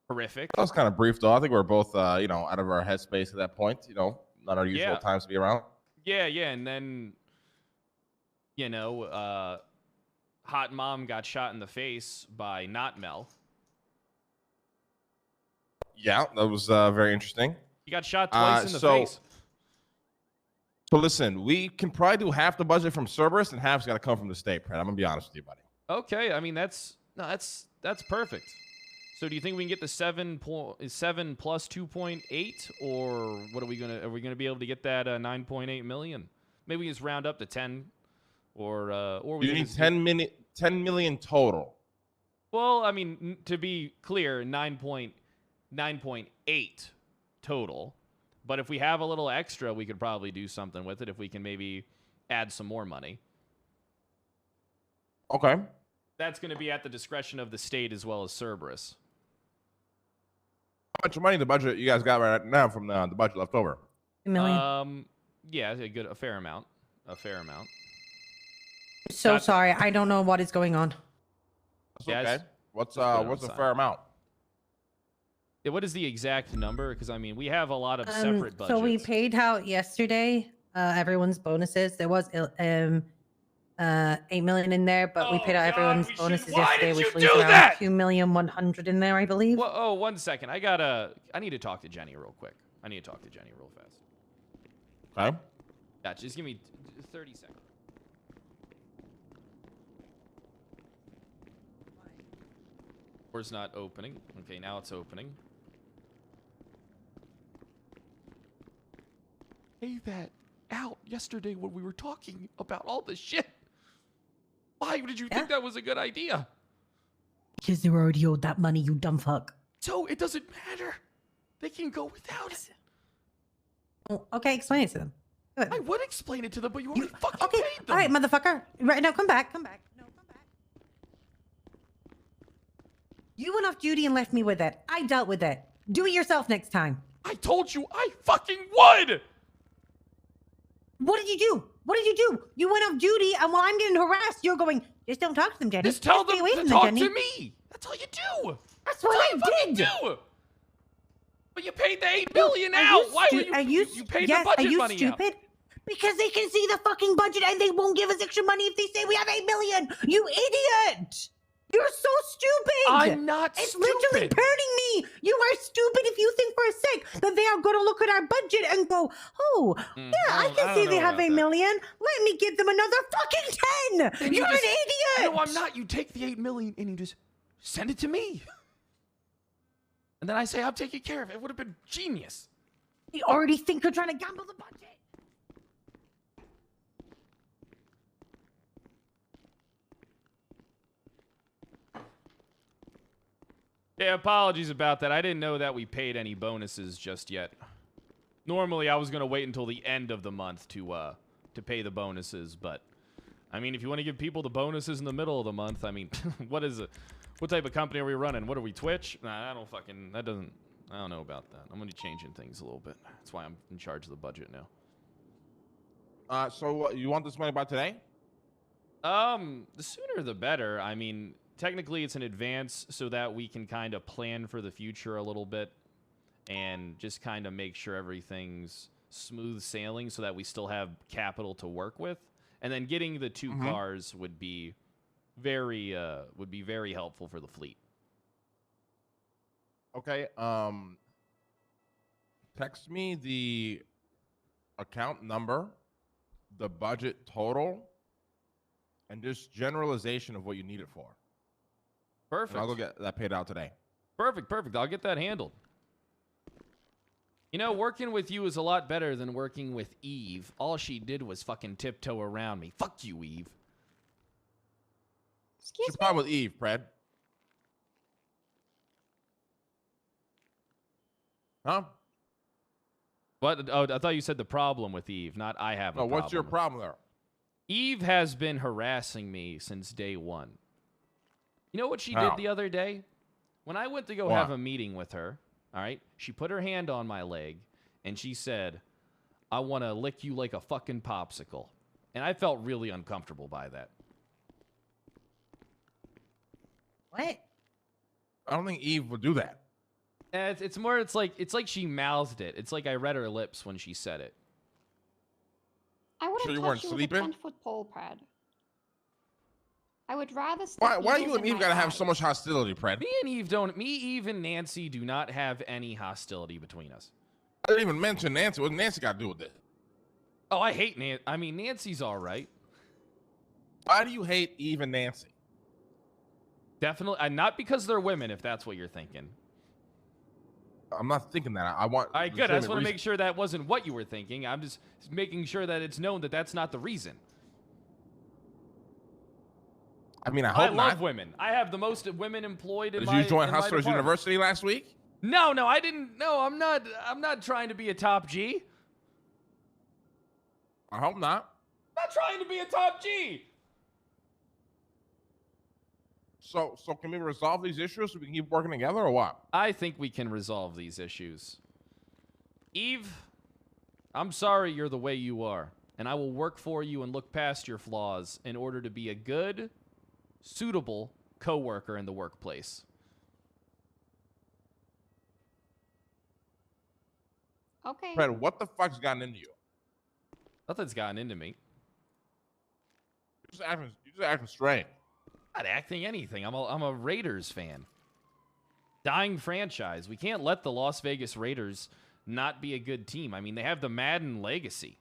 horrific. That was kind of brief, though. I think we're both, out of our headspace at that point. Not our usual times to be around. Yeah. And then, Hot Mom got shot in the face by Not Mel. Yeah, that was very interesting. He got shot twice in the face. So listen, we can probably do half the budget from Cerberus, and half's got to come from the state, Brad. I'm gonna be honest with you, buddy. Okay, I mean that's perfect. So do you think we can get the 7 plus 2.8, or what are we gonna be able to get that 9.8 million? Maybe we just round up to 10, or we you need 10 million total. Well, I mean, to be clear, 9.8 total. But if we have a little extra, we could probably do something with it if we can maybe add some more money. Okay. That's going to be at the discretion of the state as well as Cerberus. How much money in the budget you guys got right now from the budget left over? $1 million. Yeah, a fair amount. So sorry, I don't know what is going on. That's okay. What's a fair amount? Yeah, what is the exact number? Because I mean, we have a lot of separate budgets. So we paid out yesterday everyone's bonuses. There was 8 million in there, but we paid out everyone's bonuses yesterday, which leaves around 2,100,000 in there, I believe. Well, 1 second. I need to talk to Jenny real quick. I need to talk to Jenny real fast. Okay. Yeah, just give me 30 seconds. Door's not opening. Okay, now it's opening. Hey, that out yesterday when we were talking about all this shit. Why did you think that was a good idea? Because they were already owed that money, you dumb fuck. So it doesn't matter. They can go without it. Oh, okay, explain it to them. Good. I would explain it to them, but you already fucking Okay, paid them. all right, motherfucker. Right now, come back. No, come back. You went off duty and left me with it. I dealt with it. Do it yourself next time. I told you I fucking would. What did you do? What did you do? You went off duty, and while I'm getting harassed, you're going, just don't talk to them, Jenny. Just tell stay them away to from talk them, to Jenny. me. That's all you do. That's what I did. Do. But you paid the $8 million out. Why would you paid the budget money out? Stupid? Because they can see the fucking budget and they won't give us extra money if they say we have $8 million. You idiot! You're so stupid. I'm not it's stupid. It's literally hurting me. You are stupid if you think for a sec that they are going to look at our budget and go, oh, yeah, I can see they have $8 million. Let me give them another fucking 10. You're an idiot. No, I'm not. You take the $8 million and you just send it to me. And then I say I'm taking care of it. It would have been genius. You already think you're trying to gamble the budget. Yeah, apologies about that. I didn't know that we paid any bonuses just yet. Normally, I was going to wait until the end of the month to pay the bonuses, but I mean, if you want to give people the bonuses in the middle of the month, I mean, what is it? What type of company are we running? What are we, Twitch? Nah, I don't know about that. I'm going to be changing things a little bit. That's why I'm in charge of the budget now. So you want this money by today? The sooner the better. I mean, technically it's an advance so that we can kind of plan for the future a little bit and just kind of make sure everything's smooth sailing so that we still have capital to work with. And then getting the two cars would be very helpful for the fleet. Okay. Text me the account number, the budget total, and just generalization of what you need it for. Perfect. And I'll go get that paid out today. Perfect. I'll get that handled. You know, working with you is a lot better than working with Eve. All she did was fucking tiptoe around me. Fuck you, Eve. What's the problem with Eve, Fred? Huh? What? Oh, I thought you said the problem with Eve, not I have a problem. What's your problem there? Eve has been harassing me since day one. You know what she did the other day? When I went to go have a meeting with her, all right, she put her hand on my leg, and she said, I want to lick you like a fucking popsicle. And I felt really uncomfortable by that. What? I don't think Eve would do that. It's more, it's like she mouthed it. It's like I read her lips when she said it. I would Sure have you weren't touched you with a sleeping? 10-foot pole, Brad. I would rather Why you and Eve gotta have so much hostility, Fred? Me, Eve, and Nancy do not have any hostility between us. I didn't even mention Nancy. What Nancy got to do with this? Oh, I hate Nancy. I mean, Nancy's all right. Why do you hate Eve and Nancy? Definitely, not because they're women, if that's what you're thinking. I'm not thinking that. I want. All right, good. I just want to make sure that wasn't what you were thinking. I'm just making sure that it's known that that's not the reason. I mean, I hope not. I love women. I have the most women employed in Did my you join in my Hustlers department. University last week? No, I didn't. No, I'm not trying to be a top G. I hope not. I'm not trying to be a top G. So can we resolve these issues so we can keep working together, or what? I think we can resolve these issues. Eve, I'm sorry you're the way you are, and I will work for you and look past your flaws in order to be a good, suitable coworker in the workplace. Okay. Fred, what the fuck's gotten into you? Nothing's gotten into me. You're just acting strange. Not acting anything. I'm a Raiders fan. Dying franchise. We can't let the Las Vegas Raiders not be a good team. I mean, they have the Madden Legacy.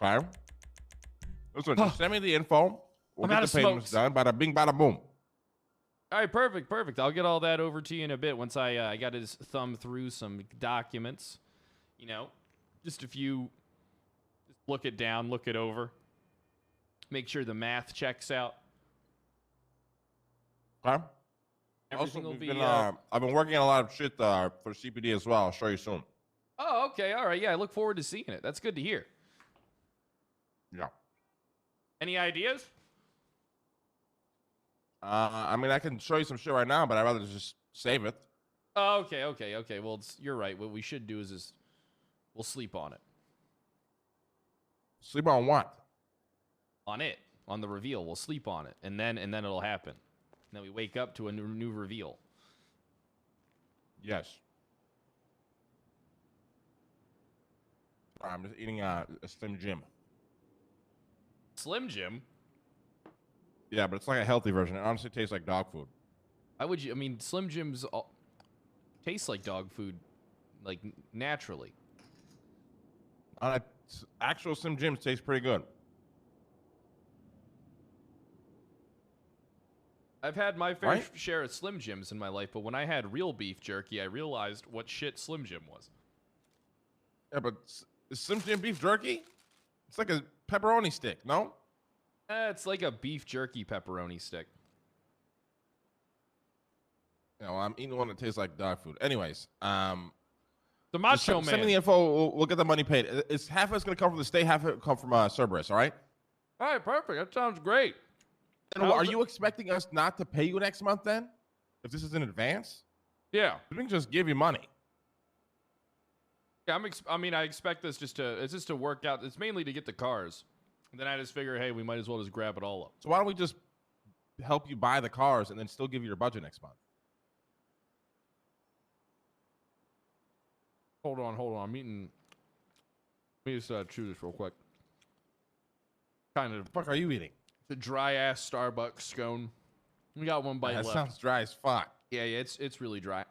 Okay. Listen, just send me the info. We'll get the payments done. Bada bing, bada boom. All right, perfect. I'll get all that over to you in a bit once I got his thumb through some documents. You know, just a few. Just look it down, look it over. Make sure the math checks out. Okay. Everything will be. I've been working on a lot of shit for CPD as well. I'll show you soon. Oh, okay. All right. Yeah, I look forward to seeing it. That's good to hear. Yeah. Any ideas? I mean, I can show you some shit right now, but I'd rather just save it. Oh, okay. Well, you're right. What we should do is we'll sleep on it. Sleep on what? On it. On the reveal. We'll sleep on it. And then it'll happen. And then we wake up to a new reveal. Yes. I'm just eating a Slim Jim. Slim Jim? Yeah, but it's like a healthy version. It honestly tastes like dog food. Why would you? I mean, Slim Jims taste like dog food, like naturally. Actual Slim Jims taste pretty good. I've had my fair share of Slim Jims in my life, but when I had real beef jerky, I realized what shit Slim Jim was. Yeah, but is Slim Jim beef jerky? It's like a pepperoni stick, no? It's like a beef jerky pepperoni stick. Yeah, well, I'm eating one that tastes like dog food. Anyways, the Macho Man. Send me the info. We'll get the money paid. It's half of it's going to come from the state, half of it come from Cerberus, all right? All right, perfect. That sounds great. And are you expecting us not to pay you next month then? If this is in advance? Yeah. We can just give you money. Yeah, I expect this just to work out. It's mainly to get the cars. And then I just figure, hey, we might as well just grab it all up. So why don't we just help you buy the cars and then still give you your budget next month? Hold on. I'm eating. Let me just chew this real quick. Kind of. The fuck are you eating? The dry ass Starbucks scone. We got one bite left. That sounds dry as fuck. Yeah, it's really dry.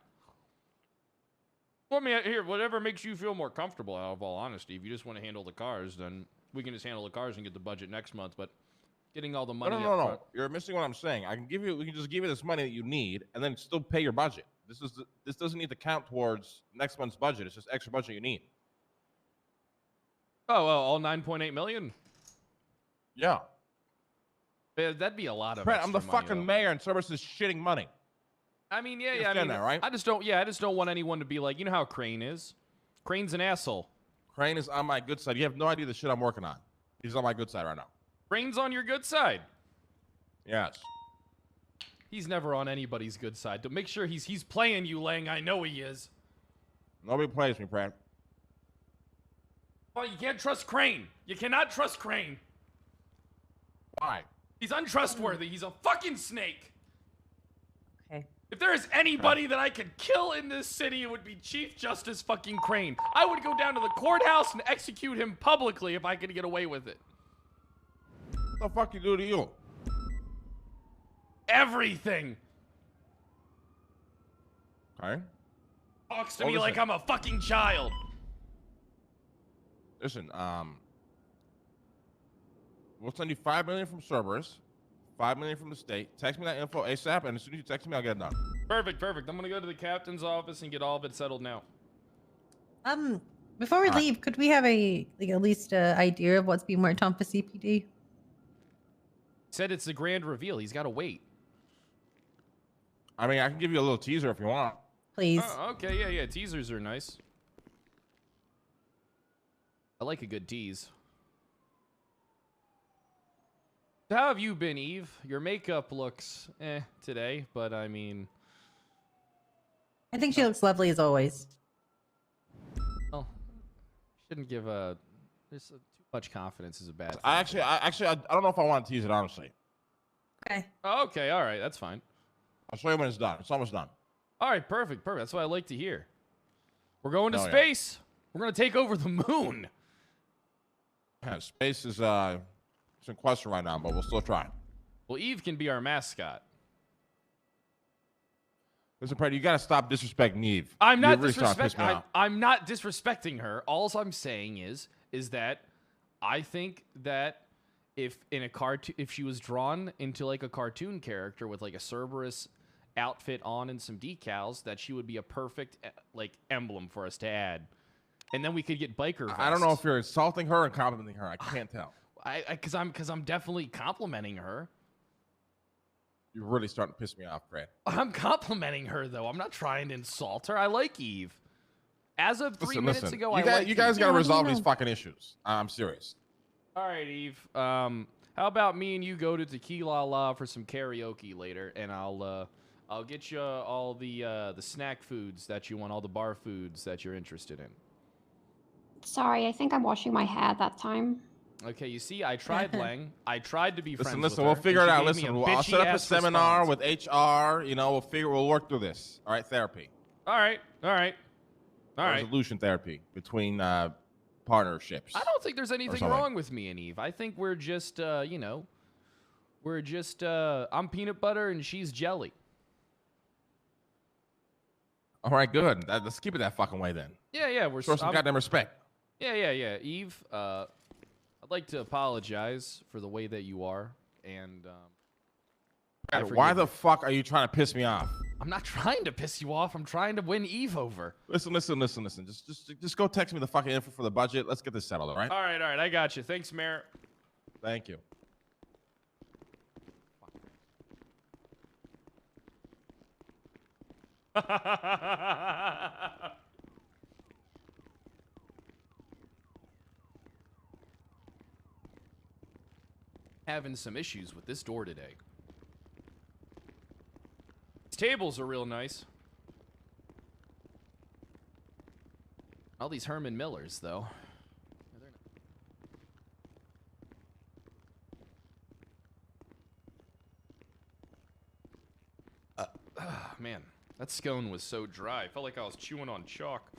Well, I mean, here, whatever makes you feel more comfortable. Out of all honesty, if you just want to handle the cars, then we can just handle the cars and get the budget next month. But getting all the money. No. You're missing what I'm saying. We can just give you this money that you need, and then still pay your budget. This doesn't need to count towards next month's budget. It's just extra budget you need. Oh, well, all 9.8 million. Yeah. That'd be a lot of. Brett, I'm the money, fucking though. mayor, and Cerberus is shitting money. I mean, yeah. You I mean, understand that, right? I just don't want anyone to be like, you know how Crane is. Crane's an asshole. Crane is on my good side. You have no idea the shit I'm working on. He's on my good side right now. Crane's on your good side. Yes. He's never on anybody's good side. To make sure he's playing you, Lang. I know he is. Nobody plays me, Brad. Oh, you can't trust Crane. You cannot trust Crane. Why? He's untrustworthy. He's a fucking snake. Okay. If there is anybody that I could kill in this city, it would be Chief Justice fucking Crane. I would go down to the courthouse and execute him publicly if I could get away with it. What the fuck you do to you? Everything. Okay. Talks to me like I'm a fucking child. Listen, we'll send you $5 million from Cerberus, $5 million from the state. Text me that info ASAP, and as soon as you text me, I'll get it done. Perfect. I'm gonna go to the captain's office and get all of it settled now. Before we leave, could we have at least an idea of what's being worked on for CPD? Said it's the grand reveal. He's got to wait. I mean, I can give you a little teaser if you want. Please. Okay, yeah. Teasers are nice. I like a good tease. How have you been, Eve? Your makeup looks today, but I mean... I think she looks lovely as always. Well, shouldn't give too much confidence is a bad thing. I don't know if I want to tease it, honestly. Okay. Oh, okay, all right, that's fine. I'll show you when it's done. It's almost done. All right, perfect. That's what I like to hear. We're going to Oh, yeah. space. We're going to take over the moon. Yeah, space is it's in question right now, but we'll still try. Well, Eve can be our mascot. Listen, Brady, you got to stop disrespecting Neve. I'm not You're really starting to piss me off. I'm not disrespecting her. All I'm saying is that I think that if she was drawn into like a cartoon character with like a Cerberus outfit on and some decals, that she would be a perfect like emblem for us to add. And then we could get biker vests. I don't know if you're insulting her and complimenting her. I can't tell. Because I'm definitely complimenting her. You're really starting to piss me off, Brad. I'm complimenting her though. I'm not trying to insult her. I like Eve. As of 3 minutes ago, you guys got to resolve these fucking issues. I'm serious. All right, Eve. How about me and you go to Tequila La for some karaoke later, and I'll get you all the snack foods that you want, all the bar foods that you're interested in. Sorry, I think I'm washing my hair that time. Okay, you see, I tried, Lang. I tried to be friends with Listen, her, we'll figure it and she out. gave me Listen, a I'll set up a bitchy-ass seminar response. with HR. You know, we'll work through this. All right, therapy. All right. Resolution therapy between partnerships. I don't think there's anything wrong with me and Eve. I think we're just, I'm peanut butter and she's jelly. All right, good. Let's keep it that fucking way then. Yeah. We're show some goddamn respect. Yeah. Eve, I'd like to apologize for the way that you are, and why the fuck are you trying to piss me off? I'm not trying to piss you off. I'm trying to win Eve over. Listen. Just go text me the fucking info for the budget. Let's get this settled, all right? All right. I got you. Thanks, Mayor. Thank you. Having some issues with this door today. These tables are real nice. All these Herman Millers, though. Man, that scone was so dry. I felt like I was chewing on chalk.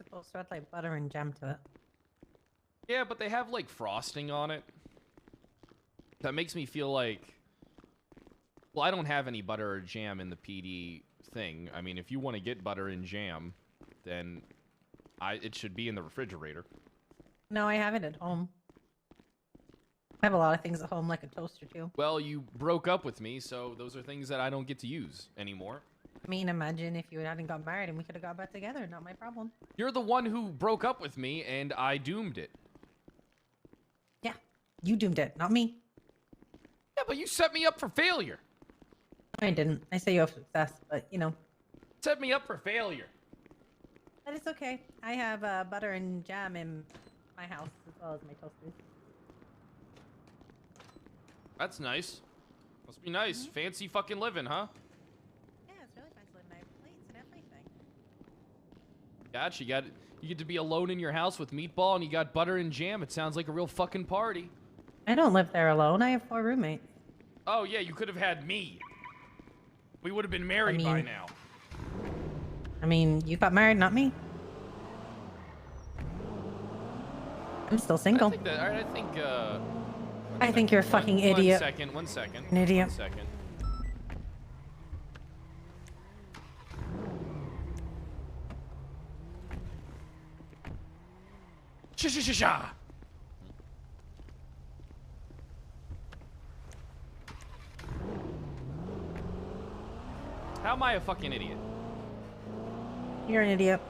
Supposed to add like butter and jam to it. Yeah, but they have like frosting on it. That makes me feel like... Well, I don't have any butter or jam in the PD thing. I mean, if you want to get butter and jam, then it should be in the refrigerator. No, I have it at home. I have a lot of things at home, like a toaster too. Well, you broke up with me, so those are things that I don't get to use anymore. I mean, imagine if you hadn't got married and we could have got back together. Not my problem. You're the one who broke up with me, and I doomed it. Yeah, you doomed it, not me. Yeah, but you set me up for failure. I didn't. I say you have success, but you know. Set me up for failure. But it's okay. I have butter and jam in my house as well as my toasters. That's nice. Must be nice. Fancy fucking living, huh? Yeah, it's really fancy living. I have plates and everything. Gotcha. You get to be alone in your house with meatball, and you got butter and jam. It sounds like a real fucking party. I don't live there alone. I have 4 roommates. Oh yeah, you could have had me. We would have been married by now. I mean, you got married, not me. I'm still single. I think you're a fucking idiot. One second. An idiot. 1 second. Sha. How am I a fucking idiot? You're an idiot.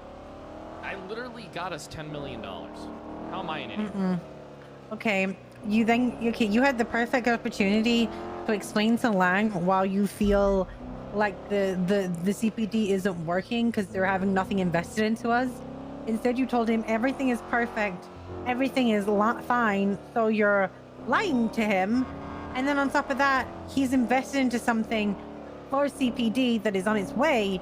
I literally got us $10 million. How am I an idiot? Okay, you had the perfect opportunity to explain to Lang while you feel like the CPD isn't working because they're having nothing invested into us. Instead, you told him everything is perfect, everything is fine, so you're lying to him. And then on top of that, he's invested into something for CPD that is on its way,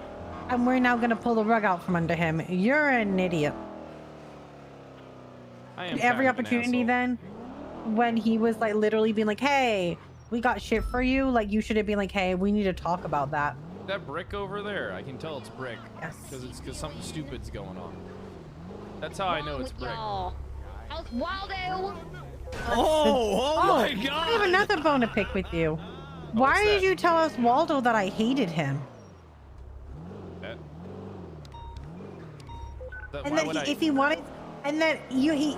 and we're now going to pull the rug out from under him. You're an idiot. I am Every kind of an opportunity asshole. then, when he was like literally being like, hey, we got shit for you, like you should have been like, hey, we need to talk about that. That brick over there, I can tell it's brick. Yes. Because something stupid's going on. That's how I know it's brick. Oh my god! I have another bone to pick with you. Why did you tell us, Waldo, that I hated him? And then if he wanted, and then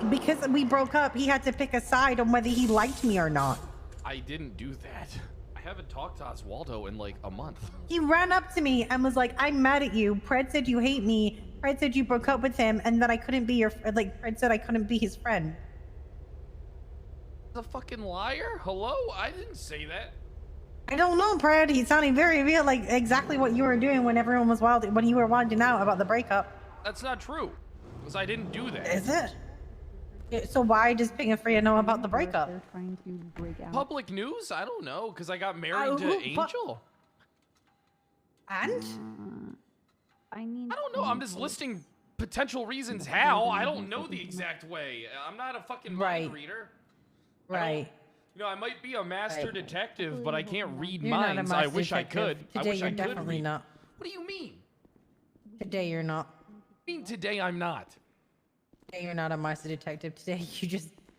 because we broke up, he had to pick a side on whether he liked me or not. I didn't do that. I haven't talked to Oswaldo in like a month. He ran up to me and was like, "I'm mad at you. Pred said you hate me. Pred said you broke up with him, and that I couldn't be your Pred said I couldn't be his friend." The fucking liar? Hello? I didn't say that. I don't know, Pred. He sounded very real, like exactly what you were doing when everyone was when you were wilding out about the breakup. That's not true, because I didn't do that. Is it? So why does Ping and Freya know about the breakup? Public news? I don't know, because I got married to Angel. And? I don't know. I'm just listing potential reasons how. I don't know the exact way. I'm not a fucking mind reader. Right. You know, I might be a master detective, but I can't read You're not a minds. master I wish I detective. could. Today I wish you're I could definitely read. not. What do you mean? Today you're not. I mean, today I'm not. Today you're not a master detective. Today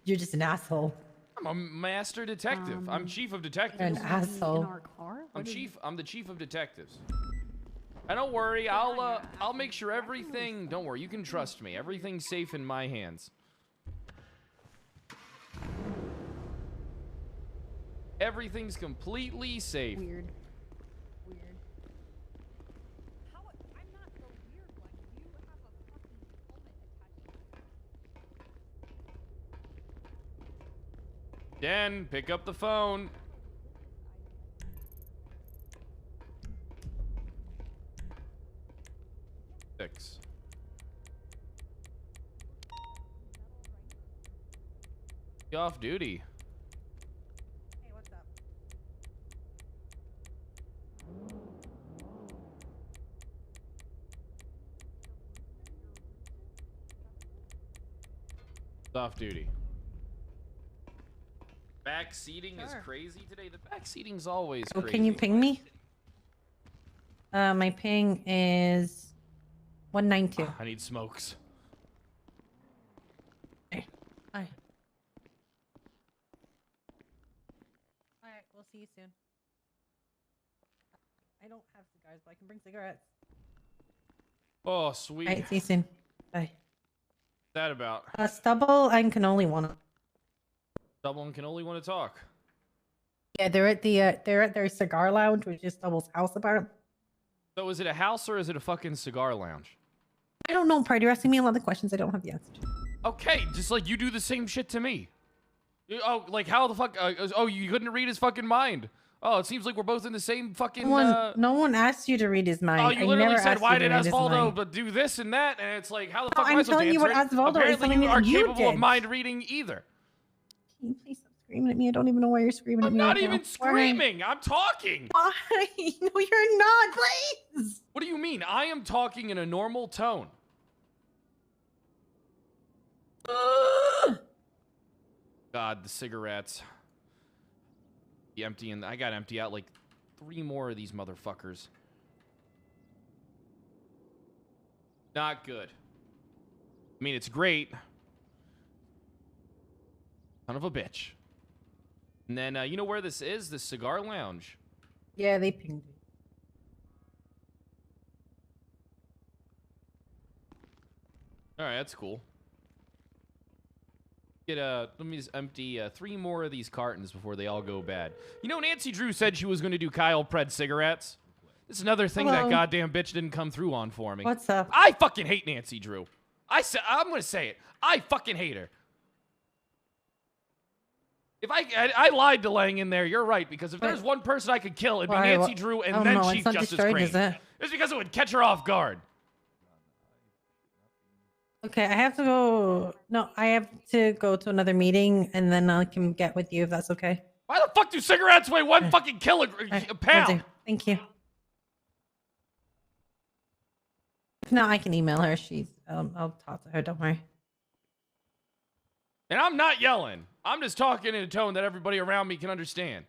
you're just an asshole. I'm a master detective. I'm chief of detectives. You're an asshole. I'm the chief of detectives. And don't worry, I'll make sure everything. Don't worry, you can trust me. Everything's safe in my hands. Everything's completely safe. Weird. Den, pick up the phone. Six. Be off duty. Hey, what's up? Off duty. Back seating is crazy today. The back seating's always crazy. Can you ping me? My ping is 192. I need smokes. Hi. Alright, we'll see you soon. I don't have cigars, but I can bring cigarettes. Oh, sweet. Alright, see you soon. Bye. What's that about? Stubble and Cannoli want. Someone can only want to talk. Yeah, they're at their cigar lounge, which is Stubble's house apparently. So is it a house or is it a fucking cigar lounge? I don't know, Pride. You're asking me a lot of questions I don't have the answer to. Okay, just like you do the same shit to me. Oh, like how the fuck? Oh, you couldn't read his fucking mind. Oh, it seems like we're both in the same fucking. No one asked you to read his mind. Oh, you literally said, "Why did Osvaldo Osvaldo but do this and that?" And it's like, how the fuck am I I'm supposed to telling you what answer it? Osvaldo is Apparently, telling me you are that you capable of did. mind reading either. Can you please stop screaming at me? I don't even know why you're screaming at me. I'm not right even now. screaming. I'm talking. Why? No, you're not. Please. What do you mean? I am talking in a normal tone. God, the cigarettes. Be empty, and I got empty out like 3 more of these motherfuckers. Not good. I mean, it's great. Son of a bitch. And then, you know where this is? The cigar lounge. Yeah, they pinged me. All right, that's cool. Let me just empty 3 more of these cartons before they all go bad. You know, Nancy Drew said she was going to do Kyle Pred cigarettes. This is another thing that goddamn bitch didn't come through on for me. What's up? I fucking hate Nancy Drew. I'm going to say it. I fucking hate her. If I lied to laying in there, you're right, because if there's one person I could kill, it'd be Nancy Drew and then Chief Justice Crane. It's because it would catch her off guard. Okay, I have to go. No, I have to go to another meeting, and then I can get with you if that's okay. Why the fuck do cigarettes weigh 1 fucking a pound? Thank you. If not, I can email her. I'll talk to her. Don't worry. And I'm not yelling. I'm just talking in a tone that everybody around me can understand.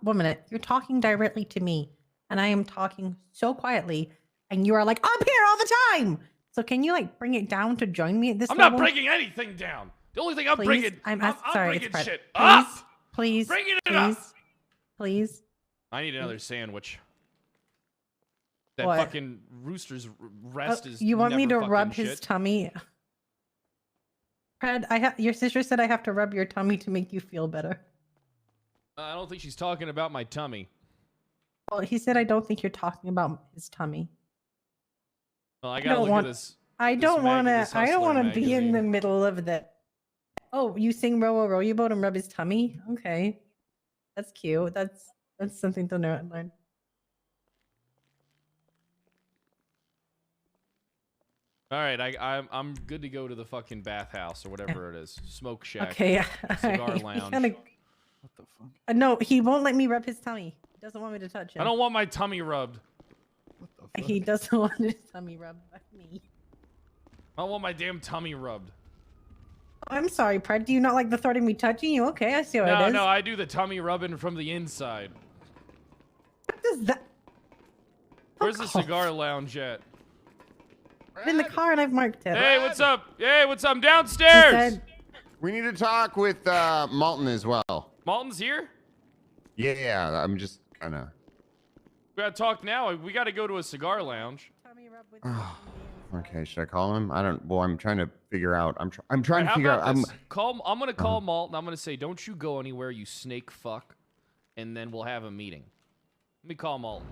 1 minute. You're talking directly to me, and I am talking so quietly, and you are like, I'm here all the time. So can you like bring it down to join me at this I'm level? not bringing anything down. The only thing I'm Please? bringing, I'm I'm sorry, bringing it's shit Please? up. Please. Bringing it please. up. Please. I need another sandwich. That What? fucking rooster's rest is. You want me to never rub fucking his shit. tummy? Fred, your sister said I have to rub your tummy to make you feel better. I don't think she's talking about my tummy. Well, he said I don't think you're talking about his tummy. Well, I gotta look at this. I don't want to. this I don't Hustler want to be in magazine. the middle of the. Oh, you sing row row you boat and rub his tummy? Okay, that's cute. That's something to learn. All right, I'm good to go to the fucking bathhouse or whatever it is, smoke shack, Okay, cigar He lounge. kinda- No, he won't let me rub his tummy. He doesn't want me to touch him. I don't want my tummy rubbed. He doesn't want his tummy rubbed by me. I don't want my damn tummy rubbed. I'm sorry, Pred. Do you not like the thought of me touching you? Okay, I see how it No, is. no, I do the tummy rubbing from the inside. What does that? Where's the cigar lounge at? I'm in the car and I've marked it. Hey, what's up? Hey, what's up? I'm downstairs. We need to talk with Malton as well. Malton's here? Yeah, I'm just kind of. We gotta talk now. We gotta go to a cigar lounge. Okay, should I call him? I don't. Well, I'm trying to figure out. I'm trying to How figure out. about this? I'm gonna call Malton. I'm gonna say, don't you go anywhere, you snake fuck, and then we'll have a meeting. Let me call Malton.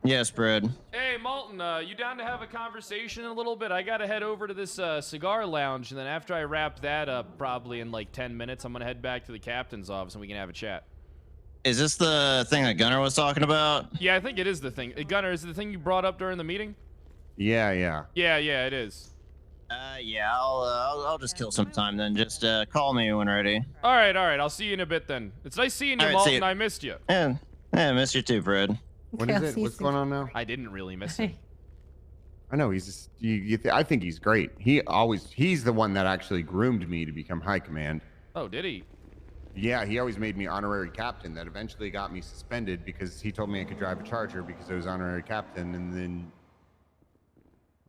Yes, Brad. Hey, Malton, you down to have a conversation in a little bit? I gotta head over to this cigar lounge, and then after I wrap that up, probably in like 10 minutes, I'm gonna head back to the captain's office and we can have a chat. Is this the thing that Gunnar was talking about? Yeah, I think it is the thing. Gunnar, is it the thing you brought up during the meeting? Yeah. Yeah, it is. Yeah, I'll just kill some time then. Just call me when ready. All right. I'll see you in a bit then. It's nice seeing you, All right, see Malton. you. I missed you. Yeah, I missed you too, Fred. What is it? What's going on now? I didn't really miss it. I know he's just. I think he's great. He's the one that actually groomed me to become high command. Oh, did he? Yeah, he always made me honorary captain. That eventually got me suspended because he told me I could drive a Charger because I was honorary captain, and then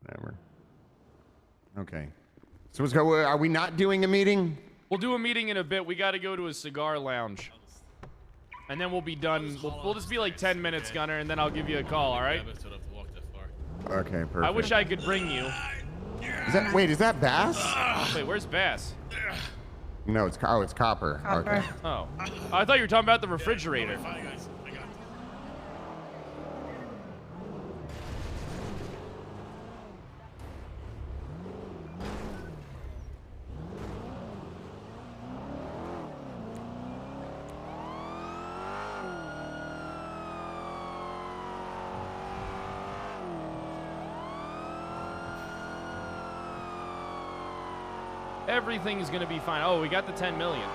whatever. Okay. So let's go. Are we not doing a meeting? We'll do a meeting in a bit. We got to go to a cigar lounge. And then we'll be done. We'll just be like 10 minutes, Gunnar, and then I'll give you a call, all right? Okay, perfect. I wish I could bring you. Is that Bass? Wait, where's Bass? No, it's Copper. Okay. Oh. I thought you were talking about the refrigerator. Everything is gonna be fine. Oh, we got the 10 million.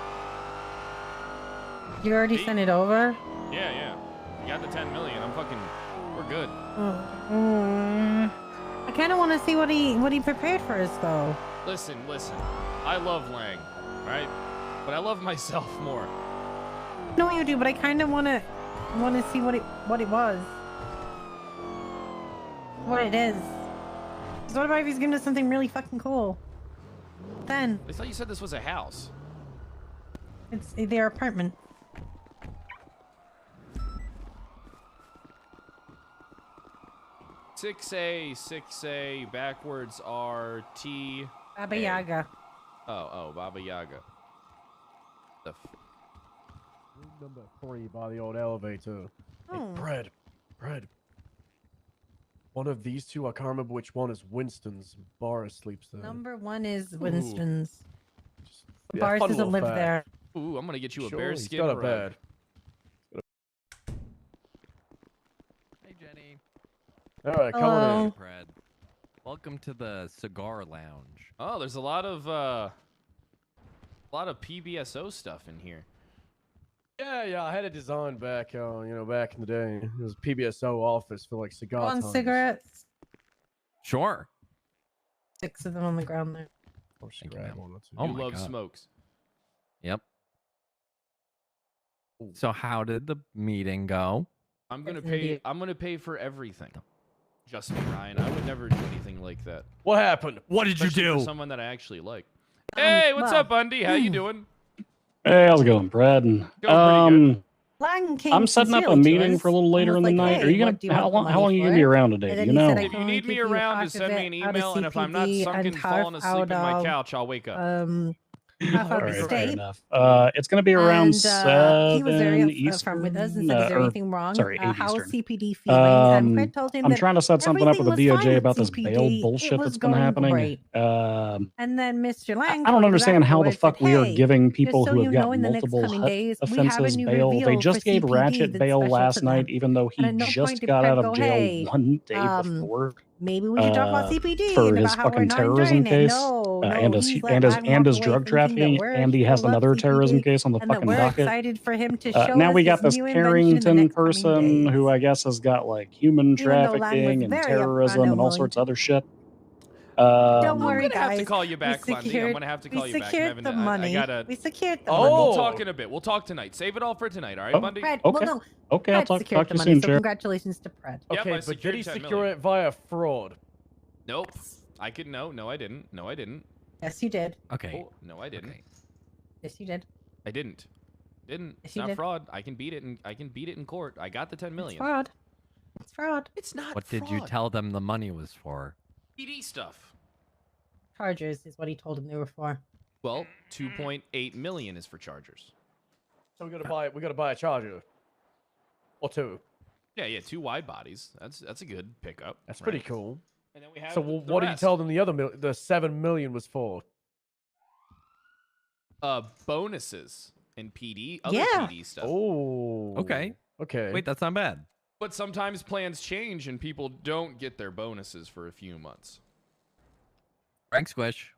You already sent it over? Yeah. We got the 10 million. We're good. I kind of want to see what he prepared for us, though. Listen. I love Lang, right? But I love myself more. No, you do, but I kind of want to see what it was. What it is. 'Cause what about if he's giving us something really fucking cool? Then I thought you said this was a house. it's their apartment. Six A backwards RT. Baba Yaga. Oh, Baba Yaga. Room number 3 by the old elevator. Oh. Hey, Brad. One of these two, I can't remember which one, is Winston's. Boris sleeps there. Number 1 is Winston's. Yeah, Boris fun doesn't little live fact. there. Ooh, I'm gonna get you a Sure, bear he's skin got a rug. bed. Hey, Jenny. All right, come on in. Brad. Welcome to the cigar lounge. Oh, there's a lot of PBSO stuff in here. Yeah, I had it designed back, back in the day. It was a PBSO office for like cigar Want times. cigarettes? Sure. 6 of them on the ground there. Oh, Thank you, cigarette, ma'am. one or two. Oh You my love God. smokes. Yep. So how did the meeting go? I'm gonna That's pay. idiot. I'm gonna pay for everything. Just me, Ryan. I would never do anything like that. What happened? What did Especially you for do? someone that I actually like. Hey, what's up, Bundy? How you doing? Hey, how's it going, Brad? Lang came I'm setting up a sincerely to meeting us for a little later in and the was like, night. Are "Hey, you what do gonna? you How want the long? How money long are you gonna for?" be around today? And Do then you he know? said, "I If can you only need me give you around, half just of send me it an out of email, and if I'm not CPD sunken, and half falling asleep in my out couch, I'll wake up. half All out right, of fair state." enough. It's gonna be around He was very 7 upfront with us and Eastern. said, "Is there Or anything wrong? sorry, 8 How is Eastern. CPD feeling?" And Fred told him I'm that trying to set something up with everything the was fine DOJ with about this bail CPD. It bullshit was that's been going happening. great. And then Mr. Lang I don't called us understand how the afterwards, fuck said, we are "Hey, giving just people so who you have know, got in the next multiple coming days, we have a offenses new bail. They reveal just for gave CPD Ratchet that's bail special last to night, them." even though he And at no point just did got Fred out of go, jail "Hey, 1 day before. maybe we should talk about CPD For and his about how we're fucking not terrorism enjoying it." case, No, and no, his he's let Lang and walk his away drug thinking that trafficking, we and he still has love another terrorism CPD case on the and that fucking we're docket. excited for him to show Now us we his got this new invention in the Carrington next coming person days. who I guess has got like human Even though Lang was trafficking and very upfront terrorism and and all willing sorts to. of other shit. Don't worry, I'm gonna have to guys. call you We back, Bundy. I'm secured, gonna have to we call you back. I'm secured having the to, money. I gotta. We secured the We'll money. talk in a bit. We'll talk tonight. Save it all for tonight, all right, Oh, Bundy? Fred, okay. well, no, Okay, I'll Fred talk secured to the you money, soon, so Chair. congratulations to Fred. Yep, Okay, I but did secured he 10 secure million. it via fraud? Nope. I could no, I didn't. No, I didn't. Yes, you did. Okay. Oh, no, I didn't. Yes, you did. I didn't. Didn't. Yes, It's you not did. fraud. I can beat it in court. I got the 10 It's million. fraud. It's fraud. It's not What fraud. did you tell them the money was for? PD stuff. Chargers is what he told him they were for. Well, 2.8 million is for Chargers. So we gotta buy a charger. Or two. Yeah, 2 wide bodies. That's a good pickup. That's right? pretty cool. And then we have So the what did you rest. tell them the 7 million was for? Bonuses and PD, other Yeah. PD stuff. Oh. Okay. Okay. Wait, that's not bad. But sometimes plans change and people don't get their bonuses for a few months. Rank squish.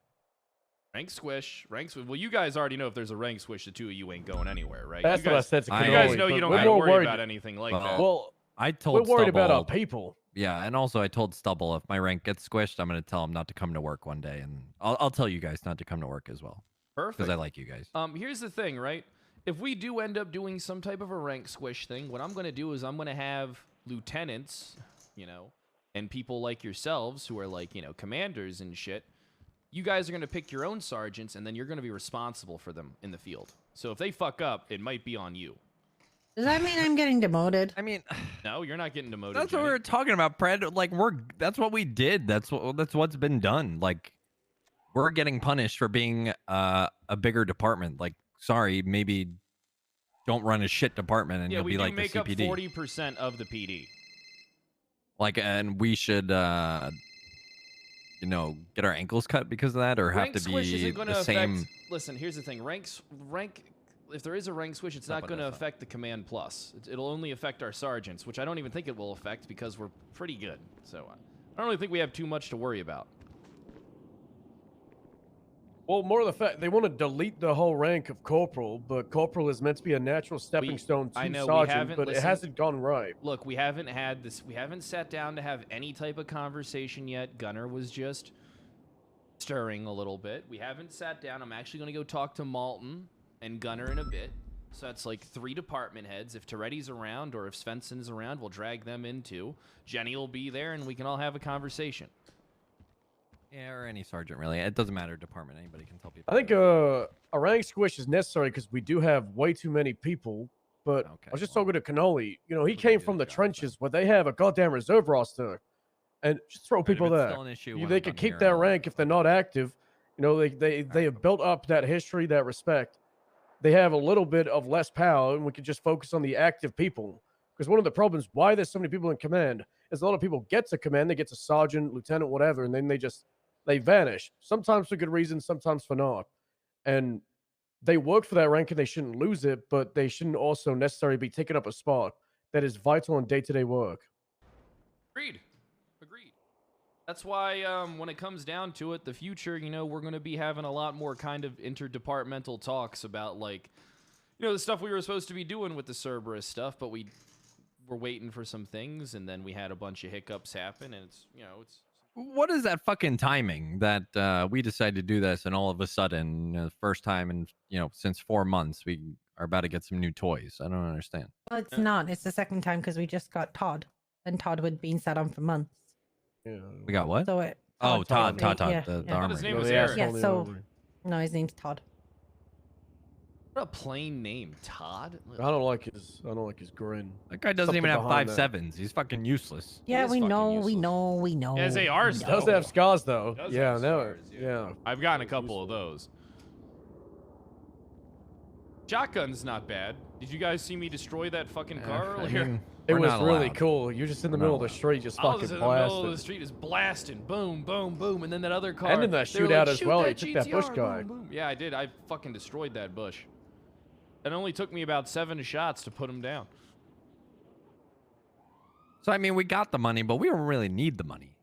Rank squish. Well, you guys already know if there's a rank squish, the two of you ain't going anywhere, right? That's you what I guys, said to You Cannoli, guys know you but don't we're have to more worry worried- about anything like that. Well, I told we're worried about our Stubble- people. Yeah, and also I told Stubble if my rank gets squished, I'm going to tell him not to come to work one day, and I'll tell you guys not to come to work as well. Perfect. Because I like you guys. Here's the thing, right? If we do end up doing some type of a rank squish thing, what I'm going to do is I'm going to have lieutenants, and people like yourselves who are like, commanders and shit. You guys are going to pick your own sergeants, and then you're going to be responsible for them in the field. So if they fuck up, it might be on you. Does that mean I'm getting demoted? I mean, no, you're not getting demoted. That's what we were talking about, Pred. Like that's what we did. That's what's been done. Like we're getting punished for being a bigger department. Like, sorry, maybe don't run a shit department, and Yeah, you'll we be do like make the up CPD. 40% of the PD. Like, and we should, get our ankles cut because of that, or Rank have to squish be isn't gonna the same. affect. Listen, here's the thing. Rank. If there is a rank switch, it's not going to affect the command plus. It'll only affect our sergeants, which I don't even think it will affect because we're pretty good. So I don't really think we have too much to worry about. Well, more of the fact they want to delete the whole rank of corporal, but corporal is meant to be a natural stepping stone to I know sergeant, but it listen, hasn't gone right. Look, we haven't had this. We haven't sat down to have any type of conversation yet. Gunner was just stirring a little bit. We haven't sat down. I'm actually going to go talk to Malton and Gunner in a bit. So that's like 3 department heads. If Toretti's around or if Svensson's around, we'll drag them in too. Jenny will be there and we can all have a conversation. Yeah, or any sergeant, really. It doesn't matter, department. Anybody can tell people. I think a rank squish is necessary because we do have way too many people. But I was just talking to Cannoli. He came from the trenches where they have a goddamn reserve roster. And just throw But if people it's there. still an issue when They I'm could done keep here, that rank if they're not active. They have built up that history, that respect. They have a little bit of less power, and we could just focus on the active people. Because one of the problems why there's so many people in command is a lot of people get to command, they get to sergeant, lieutenant, whatever, and then they vanish. Sometimes for good reasons, sometimes for not. And they worked for that rank and they shouldn't lose it, but they shouldn't also necessarily be taking up a spot that is vital in day-to-day work. Agreed. That's why when it comes down to it, the future, we're going to be having a lot more kind of interdepartmental talks about the stuff we were supposed to be doing with the Cerberus stuff, but we were waiting for some things, and then we had a bunch of hiccups happen, and it's. What is that fucking timing that we decided to do this, and all of a sudden, the first time in since 4 months, we are about to get some new toys? I don't understand. Well, it's not. It's the second time because we just got Todd, and Todd had been sat on for months. Yeah. We got what? So Oh, Todd. Yeah, The yeah. armor. His name was Eric. Yeah, so no, his name's Todd. What a plain name, Todd. I don't like his grin. That guy doesn't even have 5.7s. He's fucking useless. Yeah, is we fucking know, useless. we know. He has ARs, He does though. have scars though. Does Yeah, have no, scars, yeah. I've gotten a couple of those. Shotgun's not bad. Did you guys see me destroy that fucking car earlier? It was really cool. You're just in the middle of the street, just I fucking was in the middle of the blasting. street, just blasting, boom, boom, boom, and then that other car. And in that they were shootout like, as "Shoot well, that you took that bush GTR, guy. boom, boom." Yeah, I did. I fucking destroyed that bush. It only took me about 7 shots to put him down. So I mean, we got the money, but we don't really need the money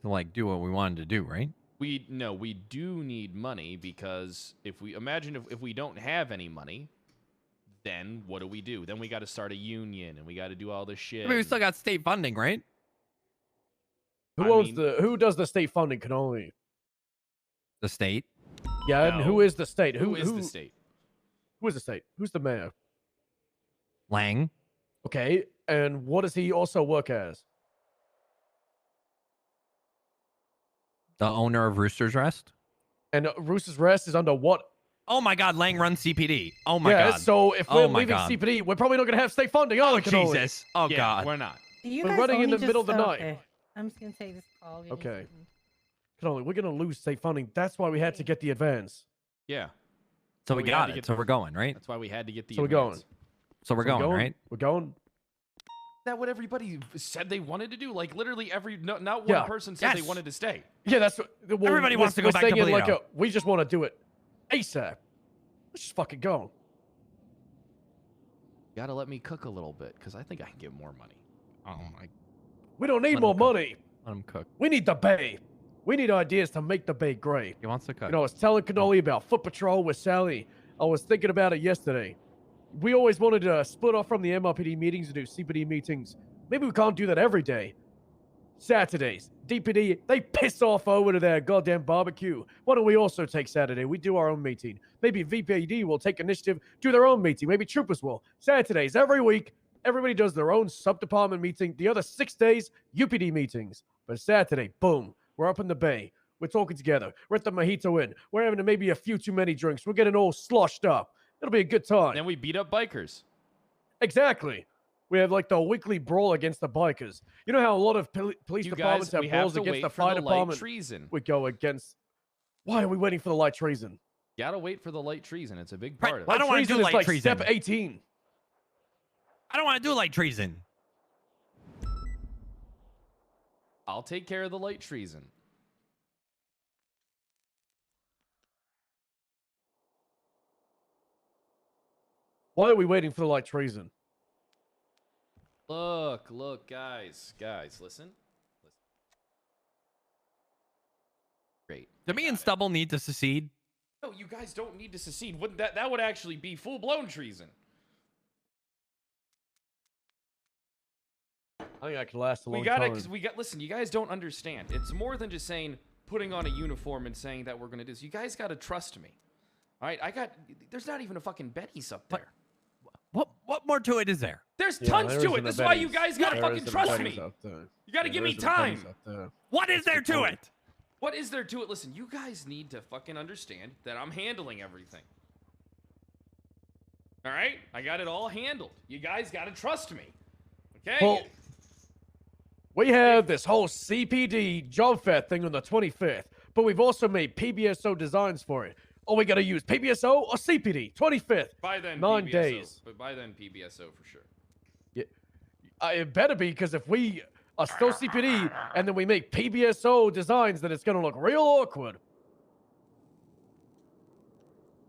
to like do what we wanted to do, right? We do need money because if we don't have any money, then what do? Then we got to start a union and we got to do all this shit. I mean, we still got state funding, right? Who does the state funding, Cannoli? The state. Yeah, and who is the state? Who is the state? Who is the state? Who's the mayor? Lang. Okay, and what does he also work as? The owner of Rooster's Rest. And Rooster's Rest is under what? Oh my God, Lang runs CPD. Oh my yeah, God. so if we're leaving God. CPD, we're probably not going to have state funding, are we, Cannoli? Jesus. Oh yeah, God. We're not. You We're guys running in only the middle of the night. okay. I'm just gonna take this call. Give me a Okay. second. Cannoli, we're going to lose state funding. That's why we had to get the advance. Yeah. So we had got to it. get So we're going, right? That's why we had to get the So we're advance. going. So we're going, right? We're going. Is that what everybody said they wanted to do? Like literally not one Yeah. person said they Yes. wanted to stay. Yeah, that's what. Well, Everybody wants to go we're back to saying it like Toledo. we just want to do it ASAP. Let's just fucking go. You gotta let me cook a little bit because I think I can get more money. Oh my. We don't need Let more him cook. money. Let him cook. We need the bay. We need ideas to make the bay great. He wants to cook. You know, I was telling Cannoli about foot patrol with Sally. I was thinking about it yesterday. We always wanted to split off from the MRPD meetings and do CPD meetings. Maybe we can't do that every day. Saturdays, DPD, they piss off over to their goddamn barbecue. Why don't we also take Saturday? We do our own meeting. Maybe VPD will take initiative, do their own meeting. Maybe Troopers will. Saturdays, every week, everybody does their own sub-department meeting. The other 6 days, UPD meetings. But Saturday, boom, we're up in the bay. We're talking together. We're at the Mojito Inn. We're having maybe a few too many drinks. We're getting all sloshed up. It'll be a good time. Then we beat up bikers. Exactly. We have like the weekly brawl against the bikers. You know how a lot of police You departments guys, have we have brawls to against wait the for fire the light department? treason. We go against. Why are we waiting for the light treason? Gotta wait for the light treason. It's a big part of I it. don't want to Treason do is light like treason. step 18. I don't want to do light treason. I'll take care of the light treason. Why are we waiting for the light treason? Look, guys, listen. Great. Do me and Stubble need to secede? No, you guys don't need to secede. Wouldn't that would actually be full-blown treason. I think I could last a long Listen, you guys don't understand. It's more than just saying putting on a uniform and saying that we're gonna do this. You guys gotta trust me. All right, there's not even a fucking Betty's up there. What more to it is there? There's tons to it. That's why you guys gotta fucking trust me. You gotta give me time. What is there to it? What is there to it? Listen, you guys need to fucking understand that I'm handling everything. All right? I got it all handled. You guys gotta trust me. Okay? Well, we have this whole CPD job fair thing on the 25th, but we've also made PBSO designs for it. Are we going to use PBSO or CPD? 25th. By then, 9 PBSO, days. But by then, PBSO for sure. Yeah, it better be, because if we are still CPD and then we make PBSO designs, then it's going to look real awkward.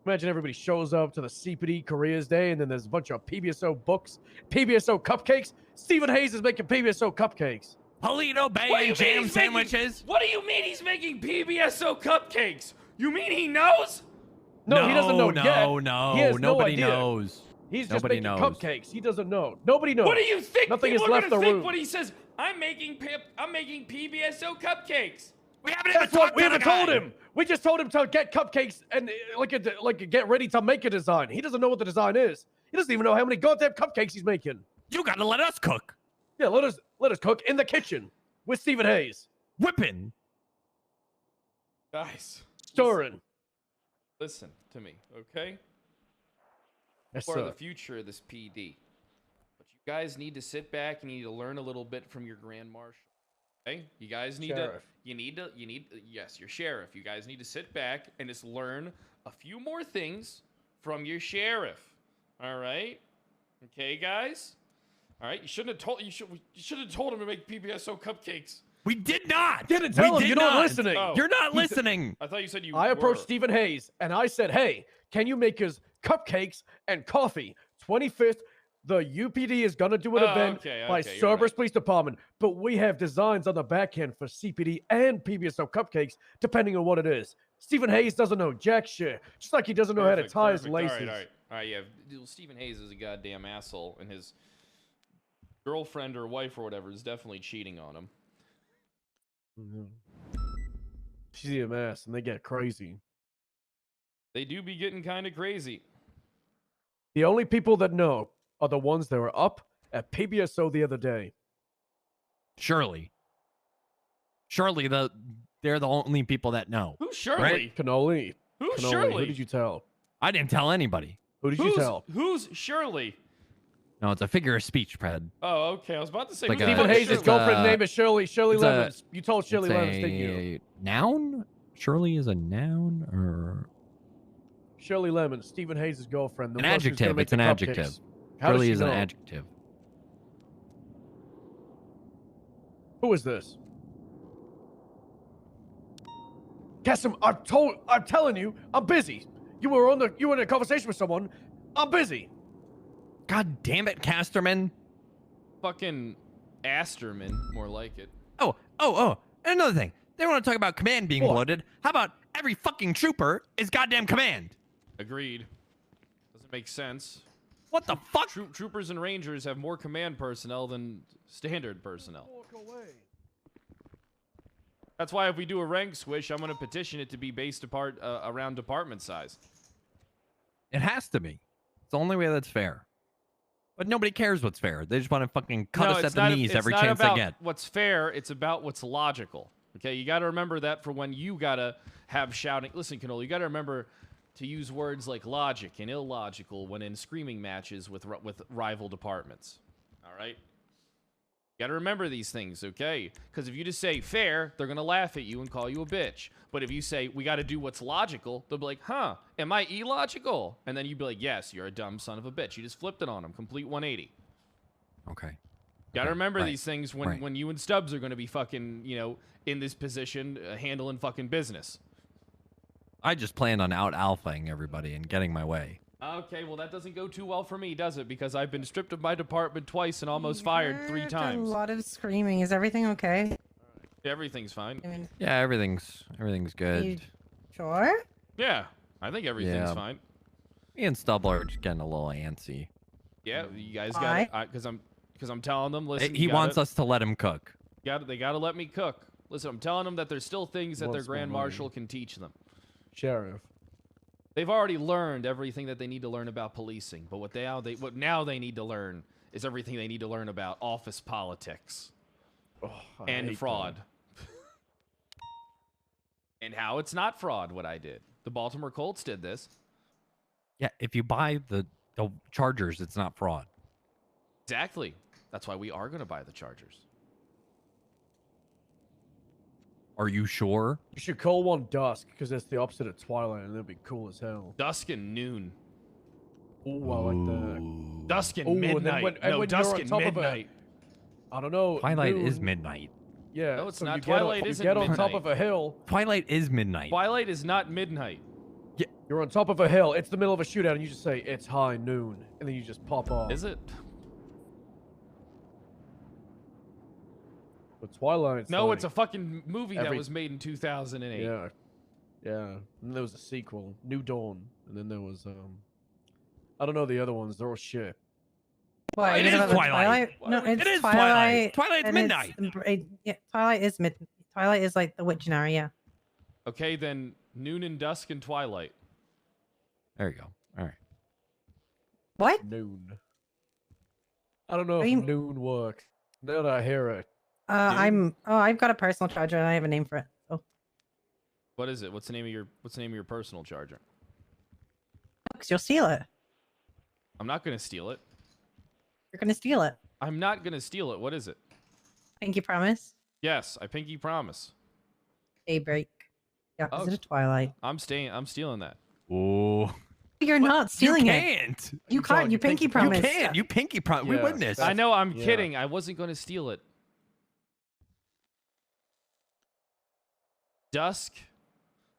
Imagine everybody shows up to the CPD Careers Day and then there's a bunch of PBSO books, PBSO cupcakes. Stephen Hayes is making PBSO cupcakes. Polito Bay and jam sandwiches. What do you mean he's making PBSO cupcakes? You mean he knows? No, he doesn't know yet. He has Nobody no idea. knows. He's just Nobody making knows. cupcakes. He doesn't know. Nobody knows. What do you think? Nothing People has are left the gonna think room. when he says, I'm making PBSO cupcakes. We haven't That's what we haven't told him. We just told him to get cupcakes and get ready to make a design. He doesn't know what the design is. He doesn't even know how many goddamn cupcakes he's making. You gotta let us cook. Yeah, let us cook in the kitchen. with Stephen Hayes. Whipping. Guys, Stirring. listen to me, okay? Yes, For sir. the future of this PD. But you guys need to sit back and you need to learn a little bit from your Grand Marshal. Okay? You guys need Sheriff. yes, your sheriff. You guys need to sit back and just learn a few more things from your sheriff. All right? Okay, guys? All right, you shouldn't have told him to make PBSO cupcakes. We did not. Didn't tell him. You're not listening. Oh. You're not listening. I thought you said you I approached were. Stephen Hayes and I said, hey, can you make us cupcakes and coffee? 25th, the UPD is going to do an event by okay, you're Cerberus right. Police Department, but we have designs on the back end for CPD and PBSO cupcakes, depending on what it is. Stephen Hayes doesn't know jack shit, just like he doesn't know how to tie his laces. All right, yeah. Stephen Hayes is a goddamn asshole, and his girlfriend or wife or whatever is definitely cheating on him. She's a mess, and they get crazy. They do be getting kind of crazy. The only people that know are the ones that were up at PBSO the other day. Surely they're the only people that know. Who's Shirley? Right? Cannoli. Who's Cannoli. Shirley? Who did you tell? I didn't tell anybody. Who did you tell? Who's Shirley? No, it's a figure of speech, Pred. Oh, okay. I was about to say. Like who the Stephen fuck is Hayes' Shirley? girlfriend's name is Shirley. Shirley it's a- Lemons. You told Shirley It's Lemons, didn't you? a noun? Shirley is a noun or Shirley Lemons, Stephen Hayes' girlfriend. The an one who's gonna adjective? make It's an the adjective. cupcakes. How does Shirley she is an know? adjective. Who is this? Cassim, I'm telling you, I'm busy. You were in a conversation with someone. I'm busy. God damn it, Casterman. Fucking Asterman, more like it. Oh. And another thing. They want to talk about command being bloated. How about every fucking trooper is goddamn command? Agreed. Doesn't make sense. What the fuck? Troopers and Rangers have more command personnel than standard personnel. That's why if we do a rank swish, I'm going to petition it to be based apart around department size. It has to be. It's the only way that's fair. But nobody cares what's fair. They just want to fucking cut us at the knees every chance they get. What's fair, it's about what's logical. Okay, you got to remember that for when you got to have shouting. Listen, Canola, you got to remember to use words like logic and illogical when in screaming matches with rival departments. All right? You got to remember these things, okay? Because if you just say fair, they're going to laugh at you and call you a bitch. But if you say, we got to do what's logical, they'll be like, huh, am I illogical? And then you'd be like, yes, you're a dumb son of a bitch. You just flipped it on them. Complete 180. Okay. Got to remember right, these things when you and Stubbs are going to be fucking, in this position, handling fucking business. I just planned on out-alphaing everybody and getting my way. Okay, well, that doesn't go too well for me, does it? Because I've been stripped of my department twice and almost fired 3 A times. lot of screaming. Is everything okay? Everything's fine. I mean, Yeah, everything's good. you sure? Yeah, I think everything's Yeah. fine. Me and Stubble are just getting a little antsy. Yeah, you guys Why? got it. Because I'm telling them, listen. He wants us to let him cook. They got to let me cook. Listen, I'm telling them that there's still things that their Wants my Grand money. Marshal can teach them. Sheriff. They've already learned everything that they need to learn about policing, but what now they need to learn is everything they need to learn about office politics I and hate fraud. And how it's not fraud what I did. The Baltimore Colts did this. Yeah, if you buy the Chargers, it's not fraud. Exactly. That's why we are going to buy the Chargers. Are you sure? You should call one dusk because it's the opposite of twilight, and it'll be cool as hell. Dusk and noon. Ooh, I like that. Dusk and Ooh, and then midnight. when you're dusk on and top of a- midnight. I don't know. Twilight is noon- midnight. Yeah. No, it's so not. You get on- Twilight you isn't get on top midnight. of a hill. Twilight is midnight. Twilight is not midnight. You're on top of a hill. It's the middle of a shootout, and you just say it's high noon, and then you just pop off. Is it? But Twilight's No, like, it's a fucking movie that every- was made in 2008. Yeah. Yeah. And there was a sequel, New Dawn, and then there was I don't know the other ones. They're all shit. What? It you is know about Twilight. No, it's It is Twilight. Twilight's and it's- midnight. yeah, Twilight is Twilight is like the witching hour. Yeah. Okay, then noon and dusk and twilight. There you go. All right. What? Noon. I don't know Are if you- noon works. Now that I hear it. I've got a personal charger and I have a name for it. Oh, What is it? What's the name of your personal charger? because you'll steal it. I'm not gonna steal it. You're gonna steal it. I'm not gonna steal it. What is it? Pinky promise. Yes, I pinky promise. Daybreak. Yeah, Oh, is it a Twilight? I'm stealing that. Oh. You're not stealing you it. Can't. You can't. You pinky promise. You can't. You pinky promise. We witnessed. I know. I'm kidding. I wasn't going to steal it. Dusk.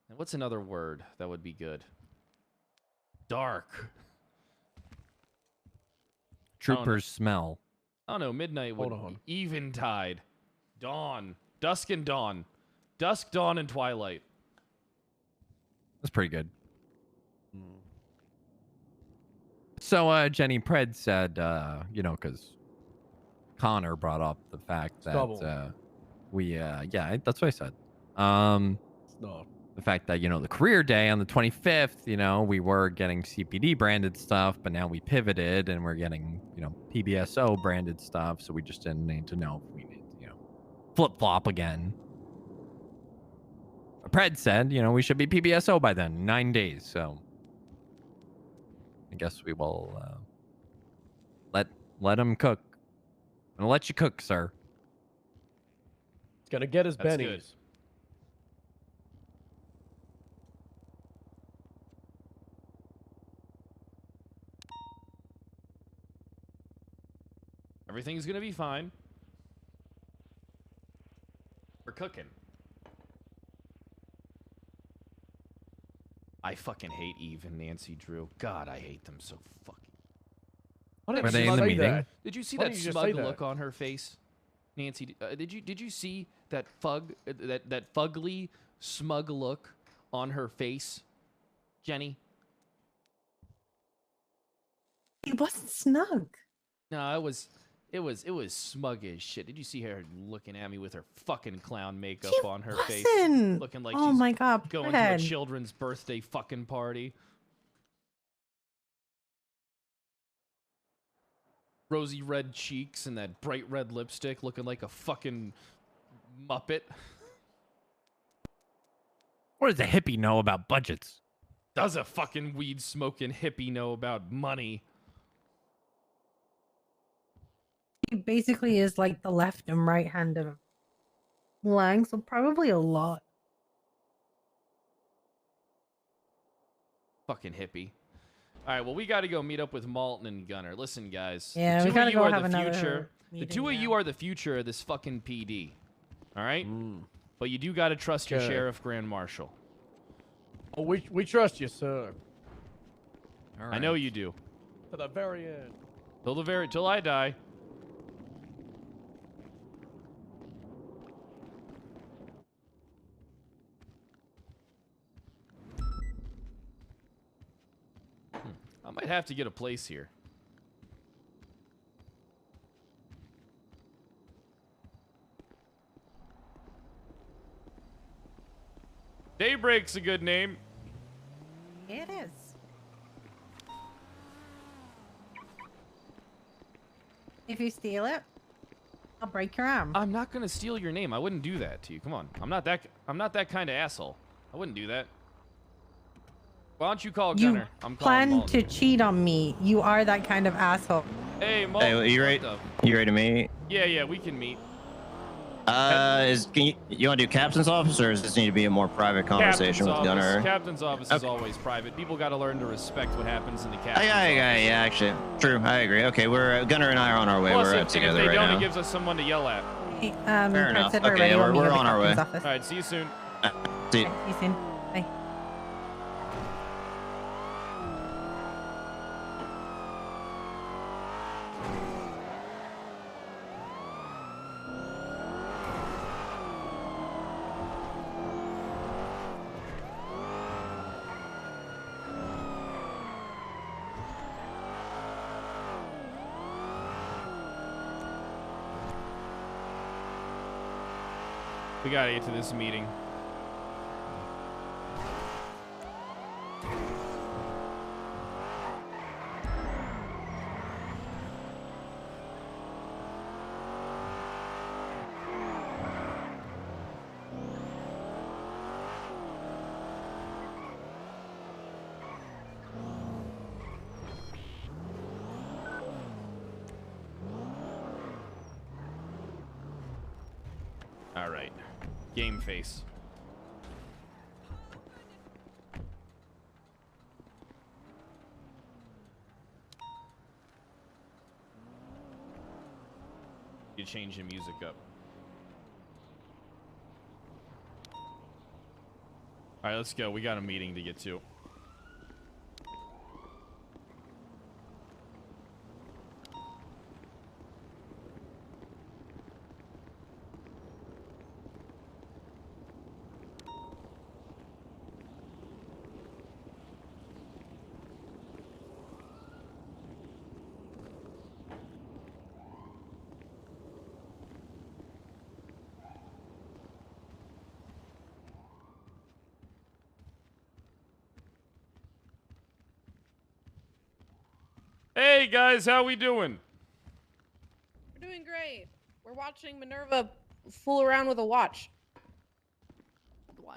And what's another word that would be good? Dark. Troopers smell. I don't know. Midnight would. Eventide. Dawn. Dusk and dawn. Dusk, dawn, and twilight. That's pretty good. So Jenny Pred said, you know, because Connor brought up the fact that yeah, that's what I said. The fact that, you know, the career day on the 25th, you know, we were getting CPD branded stuff, but now we pivoted and we're getting, you know, PBSO branded stuff. So we just didn't need to know if we need to, you know, flip flop again. Pred said, you know, we should be PBSO by then, 9 days. So I guess we will let him cook. I'm gonna let you cook, sir. He's gonna get his That's bennies. good. Everything's gonna be fine. We're cooking. I fucking hate Eve and Nancy Drew. God, I hate them so fucking. Were they in the meeting? Did you see Why that didn't you just smug say that? look on her face, Nancy? Did you see that that fugly smug look on her face, Jenny? It wasn't snug. No, it was smug as shit. Did you see her looking at me with her fucking clown makeup on her face, wasn't. looking like Oh she's my God, going to a Fred. children's birthday fucking party? Rosy red cheeks and that bright red lipstick, looking like a fucking muppet. What does a hippie know about budgets? Does a fucking weed smoking hippie know about money? He basically is like the left and right hand of Lang, so probably a lot. Fucking hippie. All right, well, we got to go meet up with Malton and Gunner. Listen, guys. Yeah, the we two gotta of you go are have the another future. The meeting, two of yeah. you are the future of this fucking PD. All right? But you do got to trust your Okay. sheriff, Grand Marshal. Oh, we trust you, sir. I know you do. To the very end. Till I die. I might have to get a place here. Daybreak's a good name. It is. If you steal it, I'll break your arm. I'm not gonna steal your name. I wouldn't do that to you. Come on. I'm not that kind of asshole. I wouldn't do that. Why don't you call You Gunner? I'm calling plan Malton. to cheat on me. You are that kind of asshole. Hey, Malton. Hey, you what ready? the- You ready to meet? Yeah, we can meet. Can you want to do captain's office, or does this need to be a more private conversation with Gunner? Captain's office is always private. People got to learn to respect what happens in the captain's Yeah, actually, true. I agree. Okay, we're Gunner and I are on our way. Plus, we're if together they right don't, now. it gives us someone to yell at. Fair enough. Said we're Okay, ready. we're We'll meet at the on our way. captain's office. All right, see you soon. See you. See you soon. Bye. We gotta get to this meeting. All right. Game face. You change the music up. All right, let's go. We got a meeting to get to. Hey guys, how we doing? We're doing great. We're watching Minerva fool around with a watch.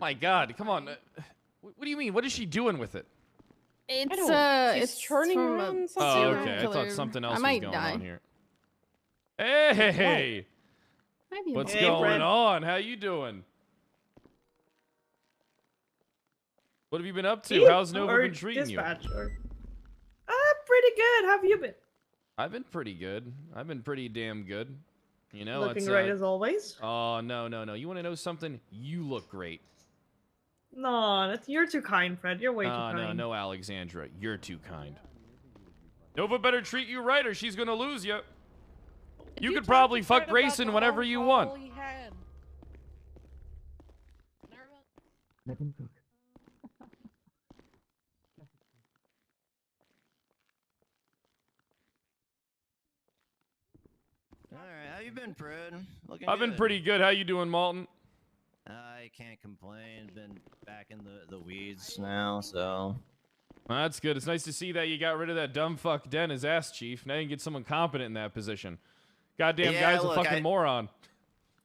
My God, come on. What do you mean? What is she doing with it? It's turning from around. a Oh, serial okay. I thought killer. something I else was might going die. on here. Hey, Might be a what's bit. going on? How you doing? What have you been up to? How's Nova been treating you? Pretty good. How have you been? I've been pretty good. I've been pretty damn good. You know, Looking it's, great as always. Oh, no. You want to know something? You look great. No, you're too kind, Fred. You're way too kind. No, Alexandra. You're too kind. Nova better treat you right or she's going to lose you. You could probably fuck Grayson whenever you want. Let him cook. All right, how you been, Fred? Looking I've been pretty good. How you doing, Malton? I can't complain. Been back in the weeds now, so. Well, that's good. It's nice to see that you got rid of that dumb fuck Den as ass chief. Now you can get someone competent in that position. Goddamn Yeah, guy's look, a fucking moron.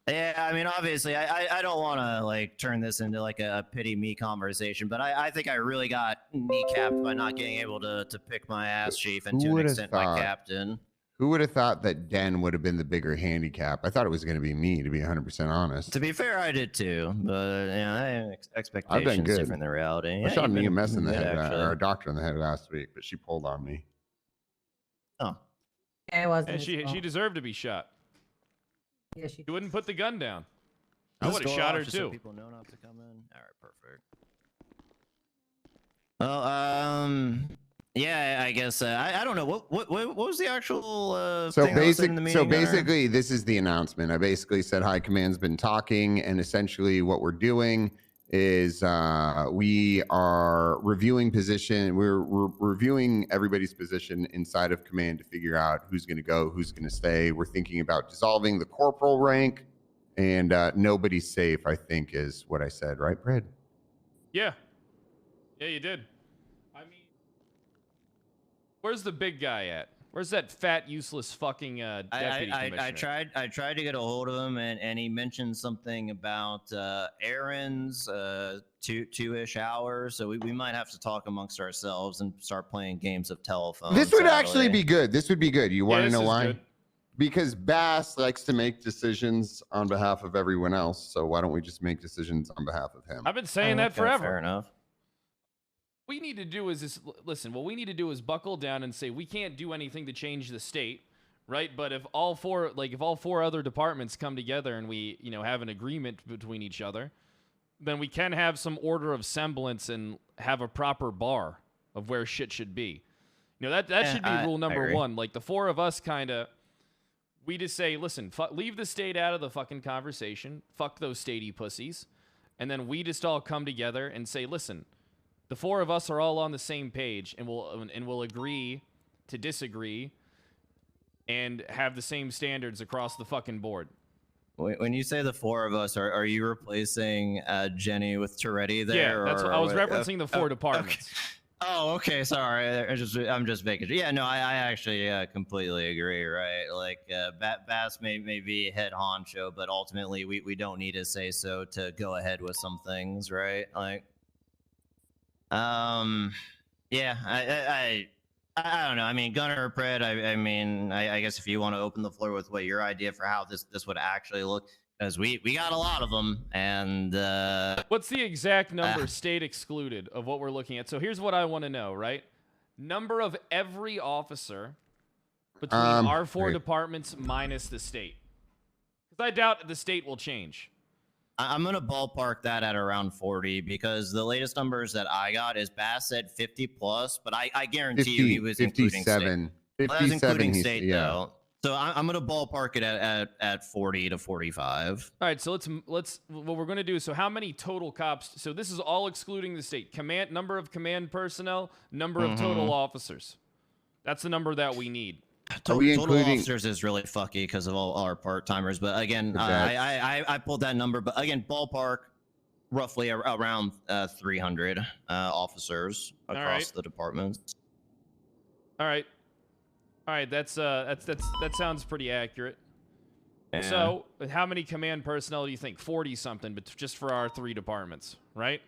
Yeah, I mean, obviously, I don't want to like turn this into like a pity me conversation, but I think I really got kneecapped by not getting able to pick my ass chief and Who to an would've extent my thought? captain. Who would have thought that Den would have been the bigger handicap? I thought it was going to be me, to be 100% honest. To be fair, I did too, but expectations I've been good. different than reality. I shot you've an been EMS in the good, head, actually. or a doctor in the head last week, but she pulled on me. Oh. Yeah, it wasn't. And his fault. she deserved to be shot. Yeah, she. She wouldn't put the gun down. I This would have door shot off her just so too. people know not to come in. All right, perfect. Well, yeah, I guess I don't know what was the actual So thing that was said in the meeting, Gunnar? basically, this is the announcement. I basically said High Command's been talking, and essentially what we're doing is we are reviewing position. We're reviewing everybody's position inside of command to figure out who's going to go, who's going to stay. We're thinking about dissolving the corporal rank, and nobody's safe, I think, is what I said, right, Brad? Yeah. Yeah, you did. I mean, where's the big guy at? Where's that fat, useless fucking deputy commissioner? I tried to get a hold of him, and he mentioned something about errands, two-ish hours. So we might have to talk amongst ourselves and start playing games of telephone. This would actually be good. This would be good. You want to this know is why? good. Because Bass likes to make decisions on behalf of everyone else. So why don't we just make decisions on behalf of him? I've been saying that Okay, forever. Fair enough. What we need to do is this. Listen, what we need to do is buckle down and say we can't do anything to change the state, right? But if all four other departments come together and we, have an agreement between each other, then we can have some order of semblance and have a proper bar of where shit should be. That should be rule number one. Like the four of us we just say, listen, leave the state out of the fucking conversation. Fuck those statey pussies. And then we just all come together and say, listen, the four of us are all on the same page, and we'll agree to disagree and have the same standards across the fucking board. When you say the four of us, are you replacing Jenny with Toretti there? Yeah, that's what I was referencing the four departments. Okay. Oh, okay. Sorry, I'm just making sure. Yeah, no, I actually completely agree. Right, like Bass may be head honcho, but ultimately we don't need to say so to go ahead with some things, right? Like, yeah, I don't know. I mean, Gunnar or Pred, I mean, I guess if you want to open the floor with what your idea for how this would actually look, because we got a lot of them, and what's the exact number state excluded of what we're looking at? So here's what I want to know, right? Number of every officer between our 4 departments minus the state. Because I doubt the state will change. I'm gonna ballpark that at around 40 because the latest numbers that I got is Bass said 50 plus, but I guarantee you he was including state. 57. Well, that was 57, including he's- state yeah. though. So I'm gonna ballpark it at 40 to 45. All right, so let's what we're gonna do. So how many total cops? So this is all excluding the state. Number of command personnel, number of total officers. That's the number that we need. Total officers is really fucky because of all our part timers. But again, I pulled that number. But again, ballpark roughly around 300 officers across the departments. All right. That sounds pretty accurate. Yeah. So, how many command personnel do you think? 40 something, but just for our 3 departments, right?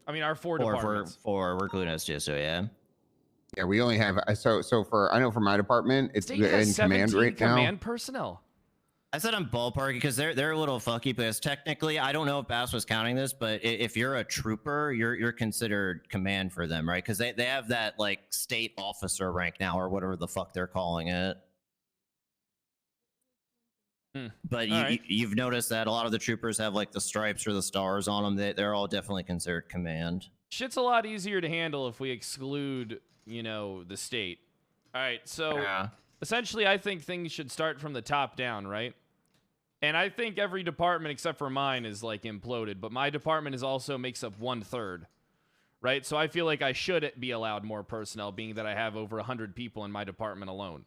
I mean, our 4 departments. We're including SGSO, yeah. Yeah, we only have so for I know for my department, it's State has in command 17 right now. command personnel. I said I'm ballparking because they're a little fucky because technically I don't know if Bass was counting this, but if you're a trooper, you're considered command for them, right? Because they have that like state officer rank now or whatever the fuck they're calling it. But you've noticed that a lot of the troopers have like the stripes or the stars on them. They're all definitely considered command. Shit's a lot easier to handle if we exclude, the state. All right, so essentially I think things should start from the top down, right? And I think every department except for mine is like imploded, but my department is also makes up 1/3, right? So I feel like I should be allowed more personnel, being that I have over 100 people in my department alone.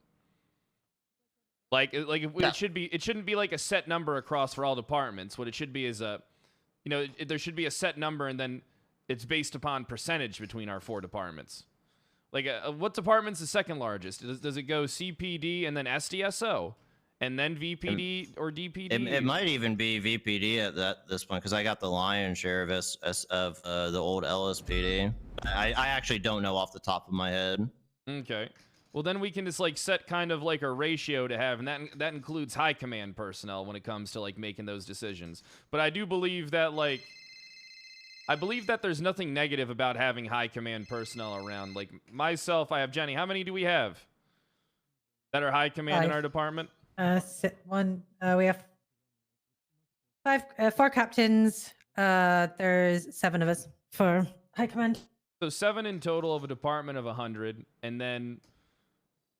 It shouldn't be like a set number across for all departments. What it should be is there should be a set number, and then it's based upon percentage between our 4 departments. Like, what department's the second largest? Does it go CPD and then SDSO, and then VPD or DPD? It might even be VPD at this point because I got the lion's share of the old LSPD. I actually don't know off the top of my head. Okay. Well, then we can just like set kind of like a ratio to have, and that includes high command personnel when it comes to like making those decisions. But I do believe that there's nothing negative about having high command personnel around. Like myself, I have Jenny. How many do we have that are high command in our department? We have 4 captains. There's 7 of us for high command. So 7 in total of a department of 100, and then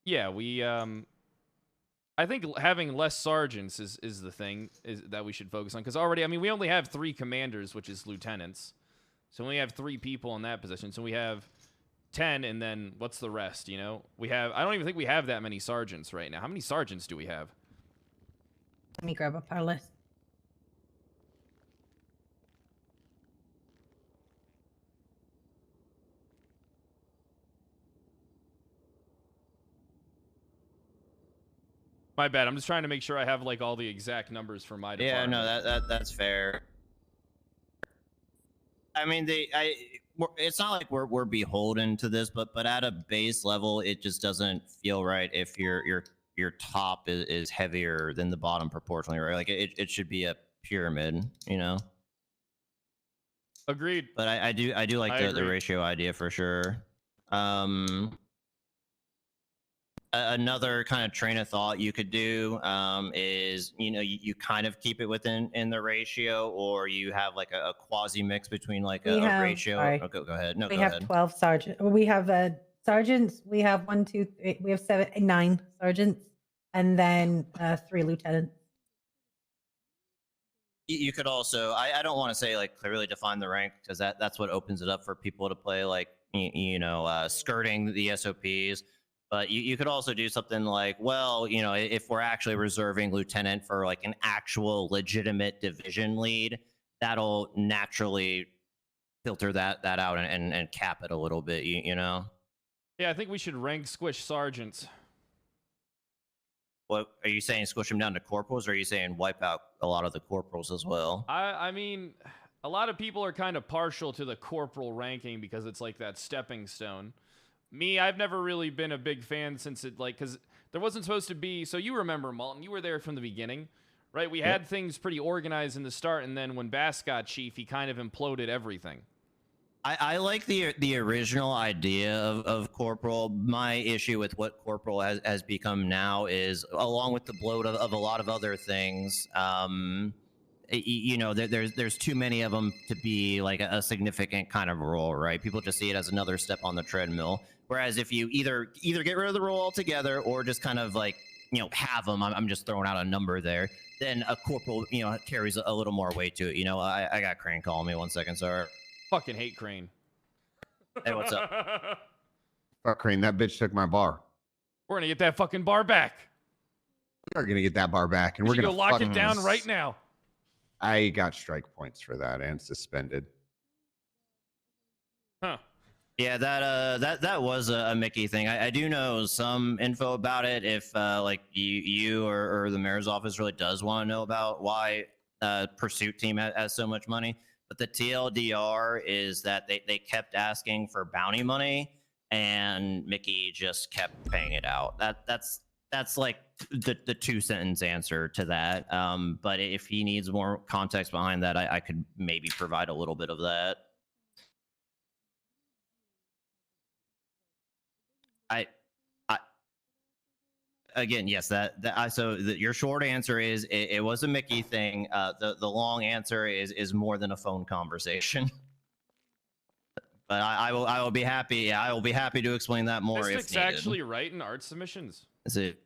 we I think having less sergeants is the thing that we should focus on, because already we only have 3 commanders, which is lieutenants. So we have 3 people in that position. So we have 10, and then what's the rest? I don't even think we have that many sergeants right now. How many sergeants do we have? Let me grab up our list. My bad. I'm just trying to make sure I have like all the exact numbers for my department. Yeah, no, that's fair. It's not like we're beholden to this, but at a base level, it just doesn't feel right if your top is heavier than the bottom proportionally, right? Like it should be a pyramid, Agreed. But I do like the ratio idea for sure. Another kind of train of thought you could do is you kind of keep it in the ratio, or you have like a quasi mix between like a ratio. Okay, go ahead. No, we go have ahead. 12 sergeants. We have sergeants. We have 1, 2, 3. We have 9 sergeants, and then 3 lieutenants. You could also, I don't want to say like clearly define the rank, because that's what opens it up for people to play like skirting the SOPs. But you could also do something like, well, if we're actually reserving lieutenant for like an actual legitimate division lead, that'll naturally filter that out and cap it a little bit, Yeah, I think we should rank squish sergeants. What are you saying? Squish them down to corporals, or are you saying wipe out a lot of the corporals as well? I mean, a lot of people are kind of partial to the corporal ranking because it's like that stepping stone. Me, I've never really been a big fan since because there wasn't supposed to be. So you remember, Malton, you were there from the beginning, right? We had things pretty organized in the start, and then when Bass got chief, he kind of imploded everything. I like the original idea of Corporal. My issue with what Corporal has become now is, along with the bloat of a lot of other things, you know, there's too many of them to be like a significant kind of role, right? People just see it as another step on the treadmill. Whereas if you either get rid of the role altogether or just kind of like, you know, have them, I'm just throwing out a number there, then a Corporal, you know, carries a little more weight to it. You know, I got Crane calling me 1 second, sorry. Fucking hate Crane. Hey, what's up? Fuck Crane, that bitch took my bar. We're gonna get that fucking bar back. We are gonna get that bar back, and we're should gonna go lock it fucking- down right now. I got strike points for that and suspended. Huh. Yeah, that was a Mickey thing. I do know some info about it. If like you or the mayor's office really does want to know about why Pursuit Team has so much money. But the TLDR is that they kept asking for bounty money, and Mickey just kept paying it out. That's like the 2-sentence answer to that. But if he needs more context behind that, I could maybe provide a little bit of that. Again, yes, your short answer is it was a Mickey thing. The long answer is more than a phone conversation. But I will be happy. Yeah, I will be happy to explain that more if Mystic's needed. actually right in art submissions. Is it?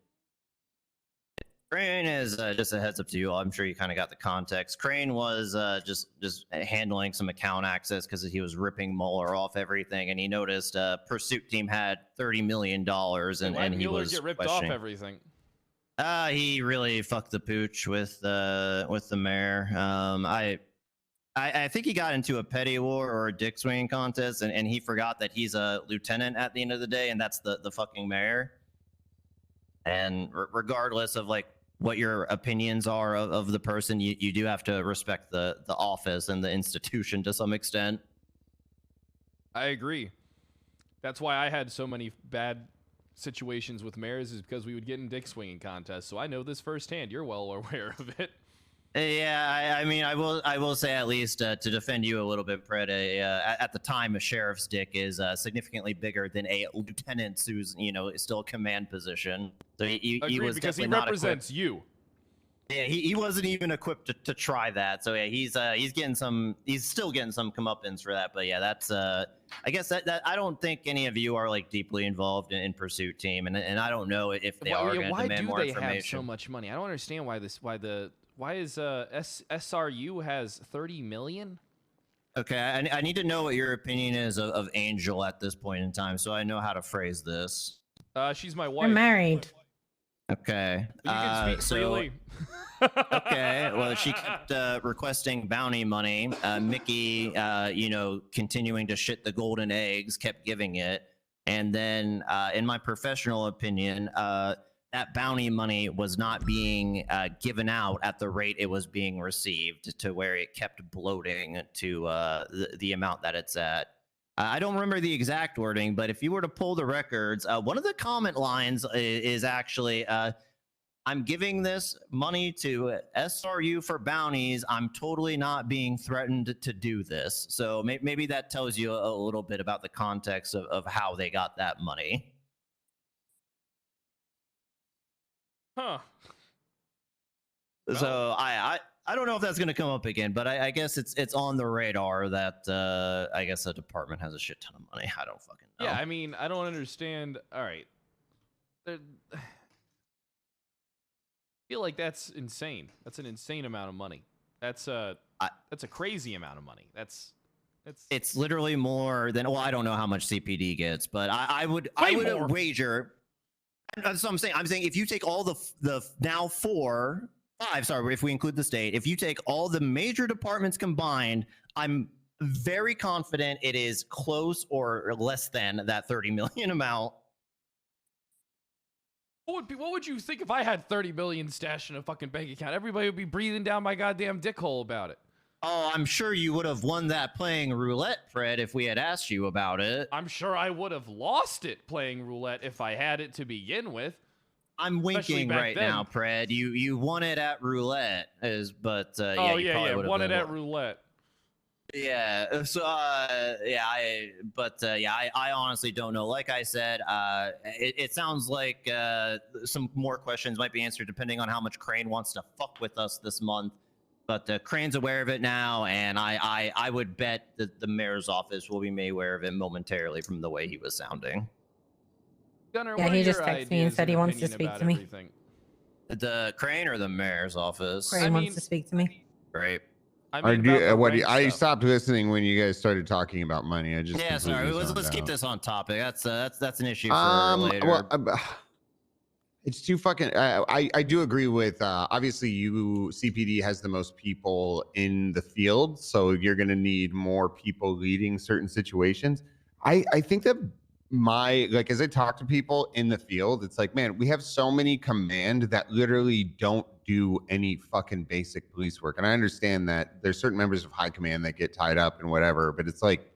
Crane is just a heads up to you all. I'm sure you kind of got the context. Crane was just handling some account access because he was ripping Mueller off everything, and he noticed Pursuit Team had $30 million, and he was get ripped questioning. off everything. He really fucked the pooch with the mayor. I think he got into a petty war or a dick swinging contest, and he forgot that he's a lieutenant at the end of the day, and that's the fucking mayor. And regardless of like what your opinions are of the person, you do have to respect the office and the institution to some extent. I agree. That's why I had so many bad situations with mayors, is because we would get in dick swinging contests. So I know this firsthand. You're well aware of it. Yeah, I mean, I will say, at least to defend you a little bit, Fred. At the time, a sheriff's dick is significantly bigger than a lieutenant's, who's is still a command position. So he was because he definitely not represents equipped. you. Yeah, he wasn't even equipped to try that. So yeah, he's still getting some comeuppance for that. But yeah, that's I guess that I don't think any of you are like deeply involved in Pursuit Team, and I don't know if they are going to demand more information. Why do they have so much money? I don't understand why is SRU has 30 million? Okay, I need to know what your opinion is of Angel at this point in time, so I know how to phrase this. She's my wife. We're married. Okay. You can speak freely. Okay. Well, she kept requesting bounty money. Mickey, continuing to shit the golden eggs, kept giving it. And then, in my professional opinion, that bounty money was not being given out at the rate it was being received, to where it kept bloating to the amount that it's at. I don't remember the exact wording, but if you were to pull the records, one of the comment lines is actually, I'm giving this money to SRU for bounties. I'm totally not being threatened to do this. So maybe that tells you a little bit about the context of how they got that money. Huh. So I don't know if that's going to come up again, but I guess it's on the radar that I guess the department has a shit ton of money. I don't fucking know. Yeah, I mean, I don't understand. All right. I feel like that's insane. That's an insane amount of money. That's a crazy amount of money. It's literally more than, well, I don't know how much CPD gets, but I would more. wager. That's what I'm saying. I'm saying if you take all the now 5, sorry, if we include the state, if you take all the major departments combined, I'm very confident it is close or less than that 30 million amount. What would you think if I had 30 million stashed in a fucking bank account? Everybody would be breathing down my goddamn dick hole about it. Oh, I'm sure you would have won that playing roulette, Fred, if we had asked you about it. I'm sure I would have lost it playing roulette if I had it to begin with. I'm Especially winking back right then. now, Pred. You won it at roulette, yeah, Oh you yeah, probably yeah. would've Won it been at roulette. Yeah. So I honestly don't know. Like I said, it sounds like some more questions might be answered depending on how much Crane wants to fuck with us this month. But Crane's aware of it now, and I would bet that the mayor's office will be made aware of it momentarily from the way he was sounding. Gunnar, Yeah, what he are just your texted me and ideas said he wants to opinion speak about to me. everything? The Crane or the mayor's office? Crane wants to speak to me. Great. I I mean, do. about the What do you- rank I stuff. stopped listening when you guys started talking about money. I just Yeah, sorry. completely Let's zoned keep out. this on topic. That's an issue for later. Well, it's too fucking. I do agree with. Obviously, CPD has the most people in the field, so you're going to need more people leading certain situations. I think that as I talk to people in the field, it's like, man, we have so many command that literally don't do any fucking basic police work, and I understand that there's certain members of high command that get tied up and whatever, but it's like,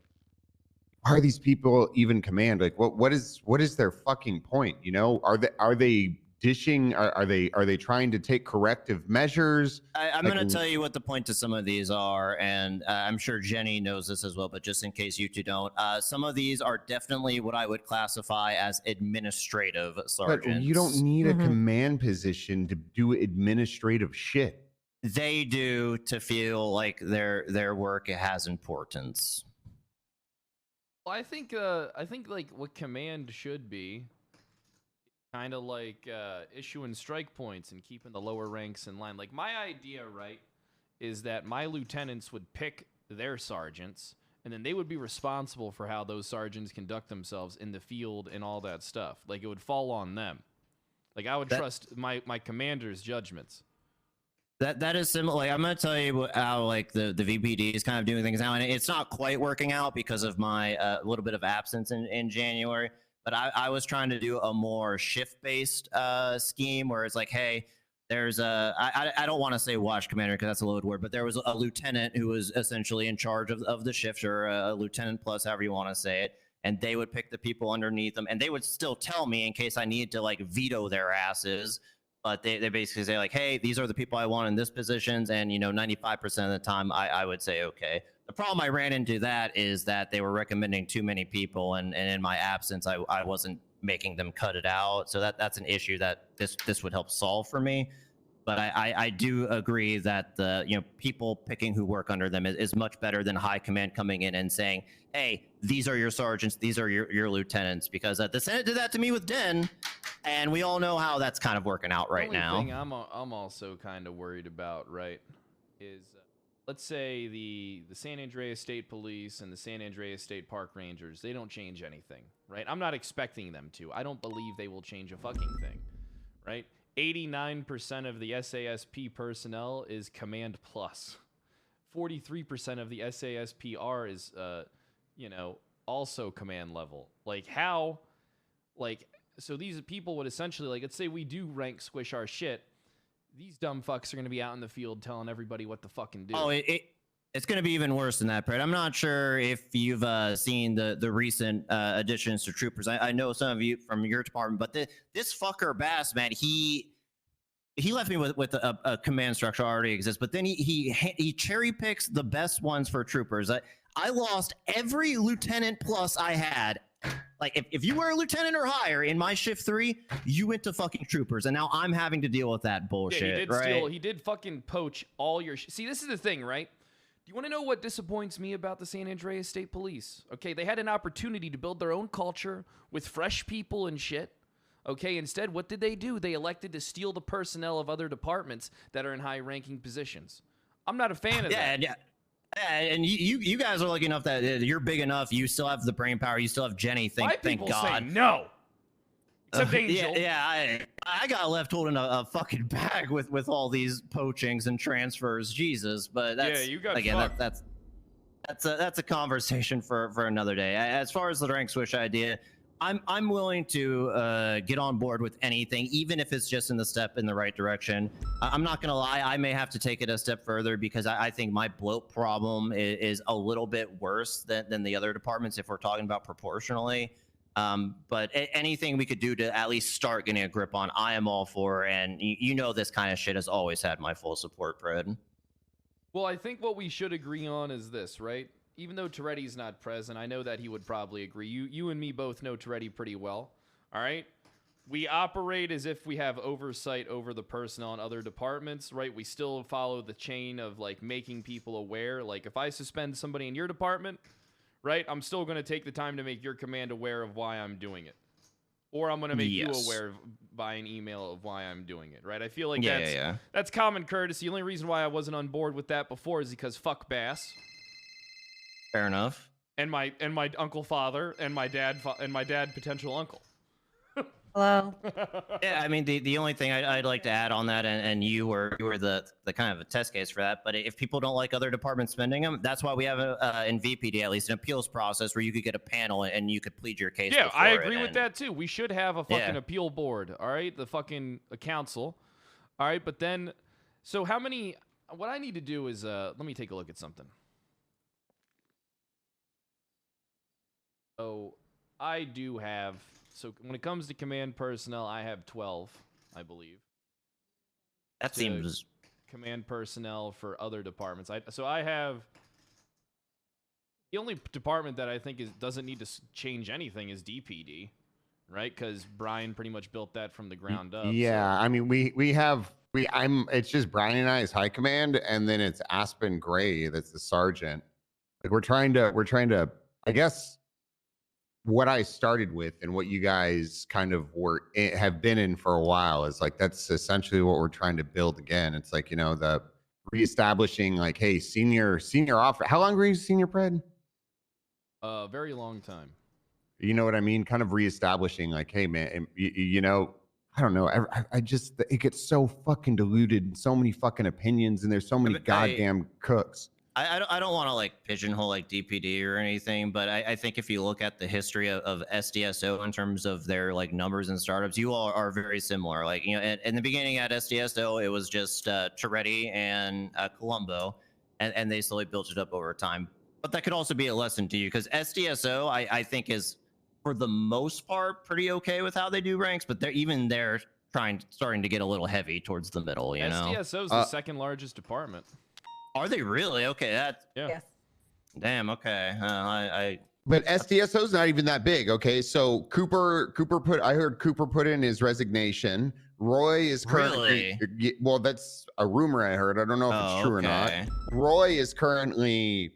why are these people even command? Like, what is their fucking point? You know, are they dishing? Are they trying to take corrective measures? I'm going to tell you what the point to some of these are, and I'm sure Jenny knows this as well, but just in case you two don't, some of these are definitely what I would classify as administrative sergeants. But you don't need a command position to do administrative shit. They do to feel like their work has importance. Well, I think like what command should be, kind of like issuing strike points and keeping the lower ranks in line. Like my idea, right, is that my lieutenants would pick their sergeants, and then they would be responsible for how those sergeants conduct themselves in the field and all that stuff. Like it would fall on them. Like I would trust my commander's judgments. That is similar. Like, I'm going to tell you how like the VPD is kind of doing things now, and it's not quite working out because of my little bit of absence in January. But I was trying to do a more shift-based scheme where it's like, hey, there's I don't want to say watch commander because that's a loaded word, but there was a lieutenant who was essentially in charge of the shift, or a lieutenant plus, however you want to say it. And they would pick the people underneath them, and they would still tell me in case I needed to like veto their asses. But they basically say like, hey, these are the people I want in this positions, and 95% of the time I would say okay. The problem I ran into that is that they were recommending too many people, and in my absence I wasn't making them cut it out. So that's an issue that this would help solve for me. But I do agree that the people picking who work under them is much better than high command coming in and saying, hey, these are your sergeants, these are your lieutenants, because the Senate did that to me with Den, and we all know how that's kind of working out right now. The only thing I'm also kind of worried about, right, is let's say the San Andreas State Police and the San Andreas State Park Rangers, they don't change anything, right? I'm not expecting them to. I don't believe they will change a fucking thing, right? 89% of the SASP personnel is command plus. 43% of the SASPR is, also command level. Like how, so these people would essentially, let's say we do rank squish our shit. These dumb fucks are going to be out in the field telling everybody what to fucking do. Oh, it's going to be even worse than that, Brett. I'm not sure if you've seen the recent additions to troopers. I know some of you from your department, but this fucker Bass, man, he left me with a command structure already exists, but then he cherry picks the best ones for troopers. I lost every lieutenant plus I had. Like if you were a lieutenant or higher in my shift 3, you went to fucking troopers, and now I'm having to deal with that bullshit. Yeah, he did fucking poach all your. See, this is the thing, right? Do you want to know what disappoints me about the San Andreas State Police? Okay, they had an opportunity to build their own culture with fresh people and shit. Okay, instead, what did they do? They elected to steal the personnel of other departments that are in high-ranking positions. I'm not a fan of that. Yeah, and you guys are lucky enough that you're big enough. You still have the brain power. You still have Jenny. Thank God. Say no. Except Angel. Yeah, I got left holding a fucking bag with all these poachings and transfers. Jesus, but that's you got again that's a conversation for another day. As far as the rank switch idea, I'm willing to get on board with anything, even if it's just in the step in the right direction. I'm not gonna lie, I may have to take it a step further because I think my bloat problem is a little bit worse than the other departments if we're talking about proportionally. But anything we could do to at least start getting a grip on, I am all for. And you know, this kind of shit has always had my full support, Fred. Well, I think what we should agree on is this, right? Even though Toretti's not present, I know that he would probably agree. You and me both know Toretti pretty well, all right? We operate as if we have oversight over the personnel in other departments, right? We still follow the chain of, like, making people aware. Like, if I suspend somebody in your department, right, I'm still going to take the time to make your command aware of why I'm doing it. Or I'm going to make you aware by an email of why I'm doing it, right? I feel like that's common courtesy. The only reason why I wasn't on board with that before is because fuck Bass. Fair enough. And my uncle father and my dad potential uncle. Hello. Yeah, I mean, the only thing I'd like to add on that, and you were the kind of a test case for that, but if people don't like other departments spending them, that's why we have in VPD at least an appeals process where you could get a panel and you could plead your case. Yeah, I agree with that too. We should have a fucking appeal board, all right? The fucking council, all right? But then, so how many? What I need to do is let me take a look at something. So I do have. So when it comes to command personnel, I have 12, I believe. That seems... Command personnel for other departments. So I have... The only department that I think doesn't need to change anything is DPD, right? Because Brian pretty much built that from the ground up. Yeah, so. I mean, it's just Brian and I as high command, and then it's Aspen Gray that's the sergeant. Like we're trying to, I guess... what I started with and what you guys kind of have been in for a while is like, that's essentially what we're trying to build again. It's like, you know, the reestablishing like, hey, senior officer. How long were you senior pred? Very long time. You know what I mean? Kind of reestablishing like, hey man, you know, I don't know. I just, it gets so fucking diluted. So many fucking opinions and there's so many goddamn cooks. I don't want to like pigeonhole like DPD or anything, but I think if you look at the history of SDSO in terms of their like numbers and startups, you all are very similar. Like, you know, in the beginning at SDSO, it was just Toretti and Colombo, and they slowly built it up over time. But that could also be a lesson to you because SDSO, I think, is for the most part pretty okay with how they do ranks, but they're starting to get a little heavy towards the middle. You know, SDSO is the second largest department. Are they really? Okay, Yes. Damn. Okay. But SDSO's not even that big. Okay, so Cooper I heard Cooper put in his resignation. Roy is currently well, that's a rumor I heard. I don't know if it's true or not. Roy is currently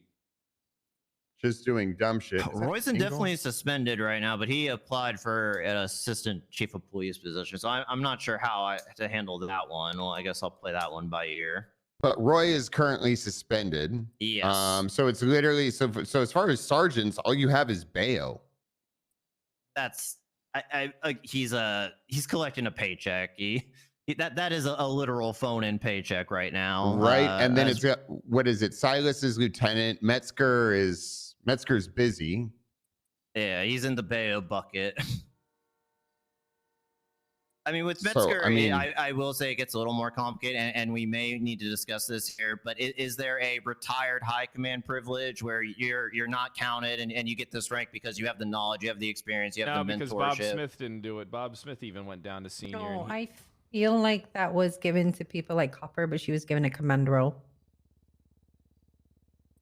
just doing dumb shit. Roy's indefinitely suspended right now, but he applied for an assistant chief of police position. So I'm not sure how to handle that one. Well, I guess I'll play that one by ear. But Roy is currently suspended. Yes. So it's literally so as far as sergeants, all you have is Bayo. That's he's collecting a paycheck. That is a literal phone-in paycheck right now. Right, and then it's what is it? Silas is lieutenant. Metzger's busy. Yeah, he's in the Bayo bucket. I mean, with Metzger, I will say it gets a little more complicated, and we may need to discuss this here. But is there a retired high command privilege where you're not counted and you get this rank because you have the knowledge, you have the experience, you have the mentorship? No, because Bob Smith didn't do it. Bob Smith even went down to senior. No, I feel like that was given to people like Copper, but she was given a command role.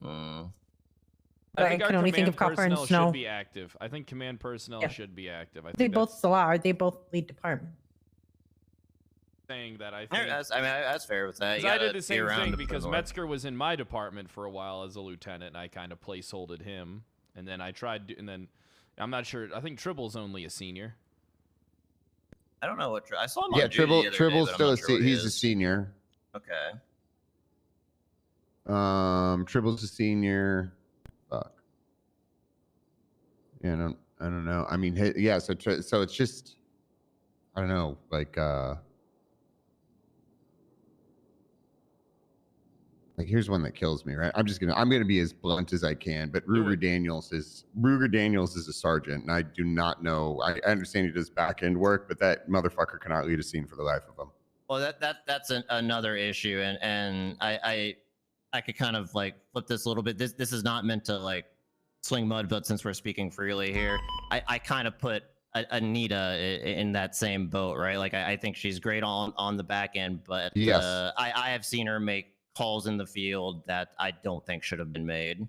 I can only think of Copper and Snow. Should be active. I think command personnel should be active. I think they both still are. They both lead department. Saying that I think that's fair with that. I did the same thing because Metzger was in my department for a while as a lieutenant, and I kind of placeholded him. And then I tried, and then I'm not sure. I think Tribble's only a senior. I don't know what I saw him. Yeah, on Tribble's still he's a senior. Okay. Tribble's a senior. Fuck. Yeah, I don't know. I mean, yeah. So it's just, I don't know, like. Like here's one that kills me, right? I'm gonna be as blunt as I can, but Ruger Daniels is a sergeant, and I do not know. I understand he does back end work, but that motherfucker cannot lead a scene for the life of him. Well, that's another issue, and I could kind of like flip this a little bit. This is not meant to like swing mud, but since we're speaking freely here, I kind of put Anita in that same boat, right? Like I think she's great on the back end, but Yes. I have seen her make calls in the field that I don't think should have been made.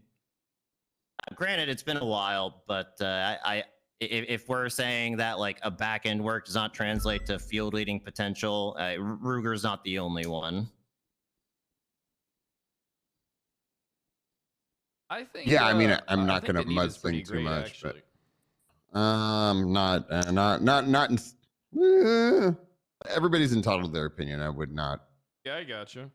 Granted, it's been a while, but if we're saying that like a back end work does not translate to field leading potential, Ruger's not the only one. I think. Yeah, I mean, I'm I not think going to Anita's pretty mudsling too great, much, actually. but everybody's entitled to their opinion. I would not. Yeah, I got you.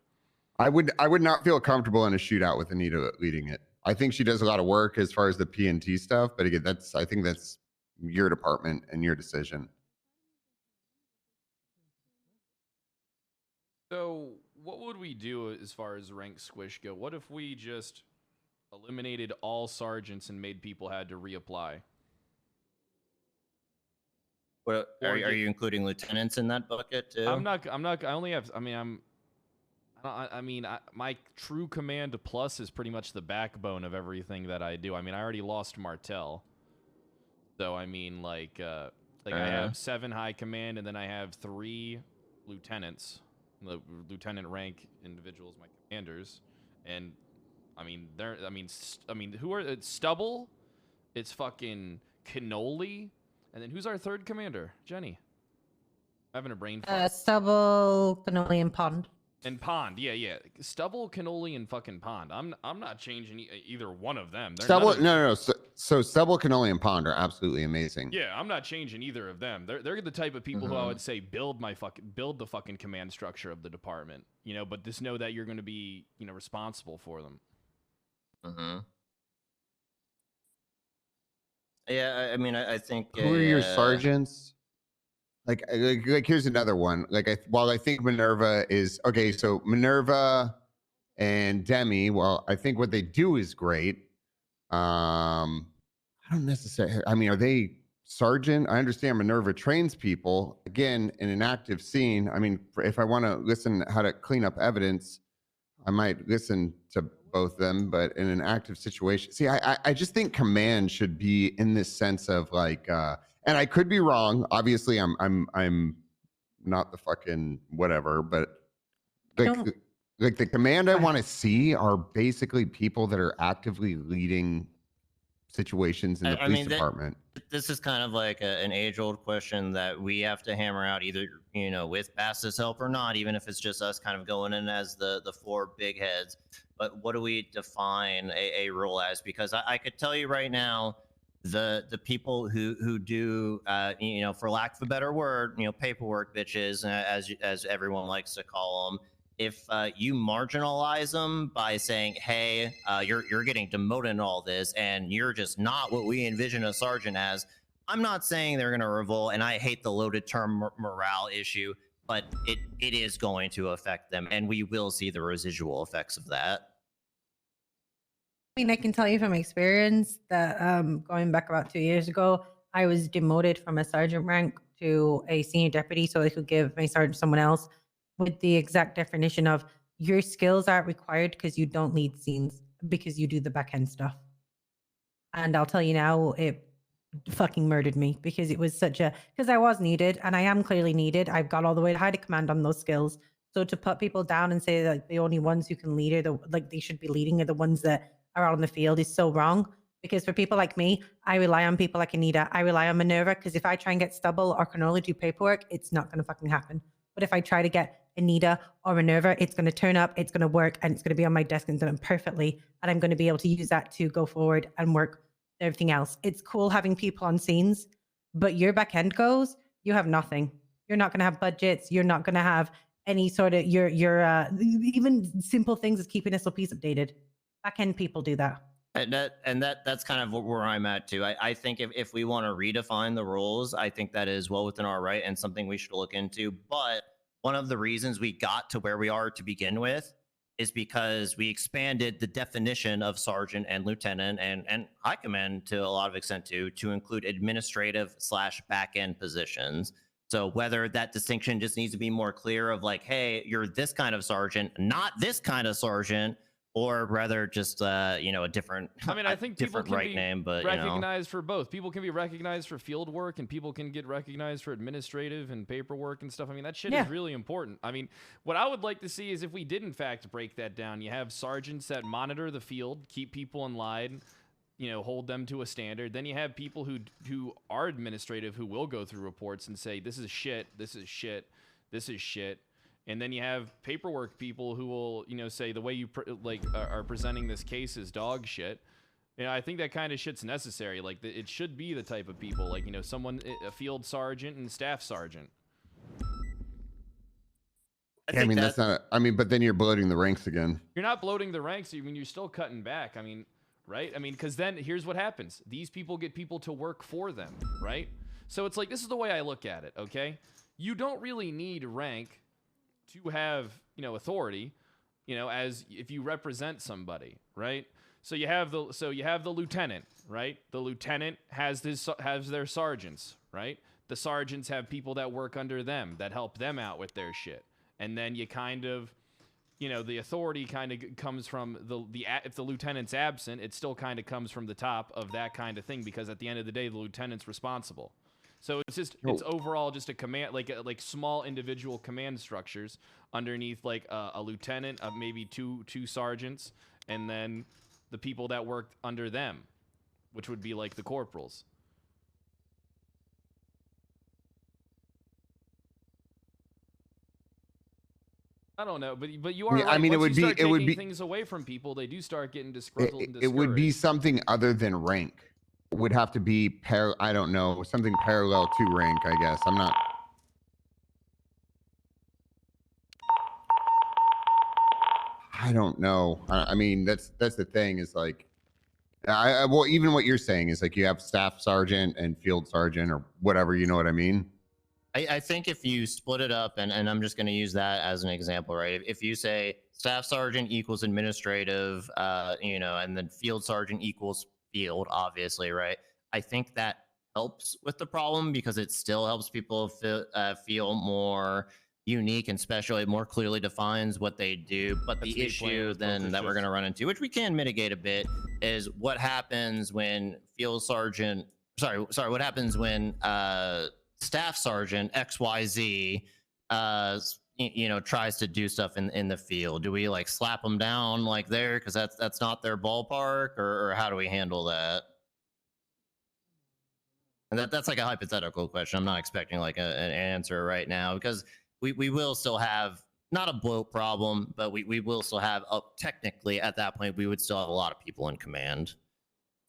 I would not feel comfortable in a shootout with Anita leading it. I think she does a lot of work as far as the PNT stuff, but again, I think that's your department and your decision. So, what would we do as far as rank squish go? What if we just eliminated all sergeants and made people had to reapply? Well, are you including lieutenants in that bucket too? I'm not. I only have. I mean, my true command plus is pretty much the backbone of everything that I do. I mean, I already lost Martel, so I mean, I have 7 high command, and then I have 3 lieutenants, the lieutenant rank individuals, my commanders, and I mean, who are it's Stubble? It's fucking Cannoli, and then who's our 3rd commander? Jenny. I'm having a brain fart. Stubble, Cannoli, and Pond. And Pond, yeah. Stubble, Cannoli, and fucking Pond. I'm not changing either one of them. Stubble, no. So Stubble, Cannoli, and Pond are absolutely amazing. Yeah, I'm not changing either of them. They're the type of people who I would say build the fucking command structure of the department. But just know that you're going to be responsible for them. Yeah, I mean, I think. Who are your sergeants? Like here's another one. While I think Minerva is okay, so Minerva and Demi, well, I think what they do is great. I don't necessarily. I mean, are they sergeant? I understand Minerva trains people again in an active scene. I mean, if I want to listen how to clean up evidence, I might listen to both of them. But in an active situation, see, I just think command should be in this sense of and I could be wrong. Obviously, I'm not the fucking whatever, but the command I want to see are basically people that are actively leading situations in the police department. This is kind of like an age-old question that we have to hammer out, either with Bass's help or not, even if it's just us kind of going in as the 4 big heads. But what do we define a role as? Because I could tell you right now, the people who do for lack of a better word, paperwork bitches, as everyone likes to call them, if you marginalize them by saying, hey, you're getting demoted in all this and you're just not what we envision a sergeant as, I'm not saying they're going to revolt, and I hate the loaded term morale issue, but it is going to affect them, and we will see the residual effects of that. I mean, I can tell you from experience that going back about 2 years ago, I was demoted from a sergeant rank to a senior deputy so they could give my sergeant to someone else, with the exact definition of your skills aren't required because you don't lead scenes, because you do the back end stuff. And I'll tell you now, it fucking murdered me because it was because I was needed, and I am clearly needed. I've got all the way to high command on those skills. So to put people down and say that the only ones who can lead they should be leading are the ones that are out on the field is so wrong. Because for people like me, I rely on people like Anita. I rely on Minerva, because if I try and get Stubble or Cannoli to do paperwork, it's not going to fucking happen. But if I try to get Anita or Minerva, it's going to turn up, it's going to work, and it's going to be on my desk and done perfectly. And I'm going to be able to use that to go forward and work everything else. It's cool having people on scenes, but your back end goes, you have nothing. You're not going to have budgets. You're not going to have any sort of your even simple things as keeping SOPs updated. Back end people do that. And that's kind of where I'm at too. I think if we want to redefine the rules, I think that is well within our right and something we should look into. But one of the reasons we got to where we are to begin with is because we expanded the definition of sergeant and lieutenant and high command to a lot of extent to include administrative / back end positions. So whether that distinction just needs to be more clear of like, hey, you're this kind of sergeant, not this kind of sergeant, or rather just a different I mean, I think people different can right be name, but recognized for both. People can be recognized for field work, and people can get recognized for administrative and paperwork and stuff. I mean, that shit is really important. I mean, what I would like to see is if we did in fact break that down, you have sergeants that monitor the field, keep people in line, hold them to a standard. Then you have people who are administrative who will go through reports and say, this is shit, this is shit, this is shit. And then you have paperwork people who will, say the way you are presenting this case is dog shit. I think that kind of shit's necessary. Like, it should be the type of people, like, someone, a field sergeant and staff sergeant. I mean, that's not. I mean, but then you're bloating the ranks again. You're not bloating the ranks. I mean, you're still cutting back. I mean, right? I mean, because then here's what happens. These people get people to work for them, right? So it's like, this is the way I look at it, okay? You don't really need rank to have, authority, as if you represent somebody, right? So you have the lieutenant, right? The lieutenant has their sergeants, right? The sergeants have people that work under them that help them out with their shit. And then you kind of, the authority kind of comes from if the lieutenant's absent, it still kind of comes from the top of that kind of thing, because at the end of the day, the lieutenant's responsible. So it's overall just a command, like small individual command structures underneath like a lieutenant, maybe two sergeants, and then the people that work under them, which would be like the corporals. I don't know, but you are. Yeah, right. I mean, Once it would be things away from people. They do start getting disgruntled and discouraged. It would be something other than rank. It would have to be I don't know, something parallel to rank. I guess I'm not. I don't know. I mean, that's the thing is like, well, even what you're saying is like you have staff sergeant and field sergeant or whatever. You know what I mean? I think if you split it up, and I'm just going to use that as an example, right? If you say staff sergeant equals administrative, and then field sergeant equals field, obviously, right? I think that helps with the problem because it still helps people feel more unique and special. It more clearly defines what they do. But the issue then that we're going to run into, which we can mitigate a bit, is what happens when what happens when staff sergeant XYZ tries to do stuff in the field. Do we like slap them down like there because that's not their ballpark, or how do we handle that? And that's like a hypothetical question. I'm not expecting like an answer right now, because we will still have not a bloat problem, but we will still have technically at that point we would still have a lot of people in command,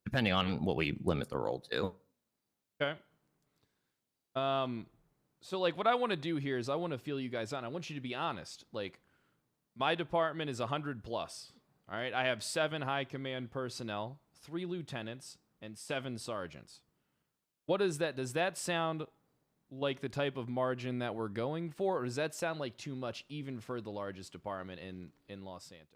depending on what we limit the role to. Okay. So like what I want to do here is I want to feel you guys on. I want you to be honest. Like, my department is 100 plus. All right. I have 7 high command personnel, 3 lieutenants, and 7 sergeants. What is that? Does that sound like the type of margin that we're going for, or does that sound like too much even for the largest department in Los Santos?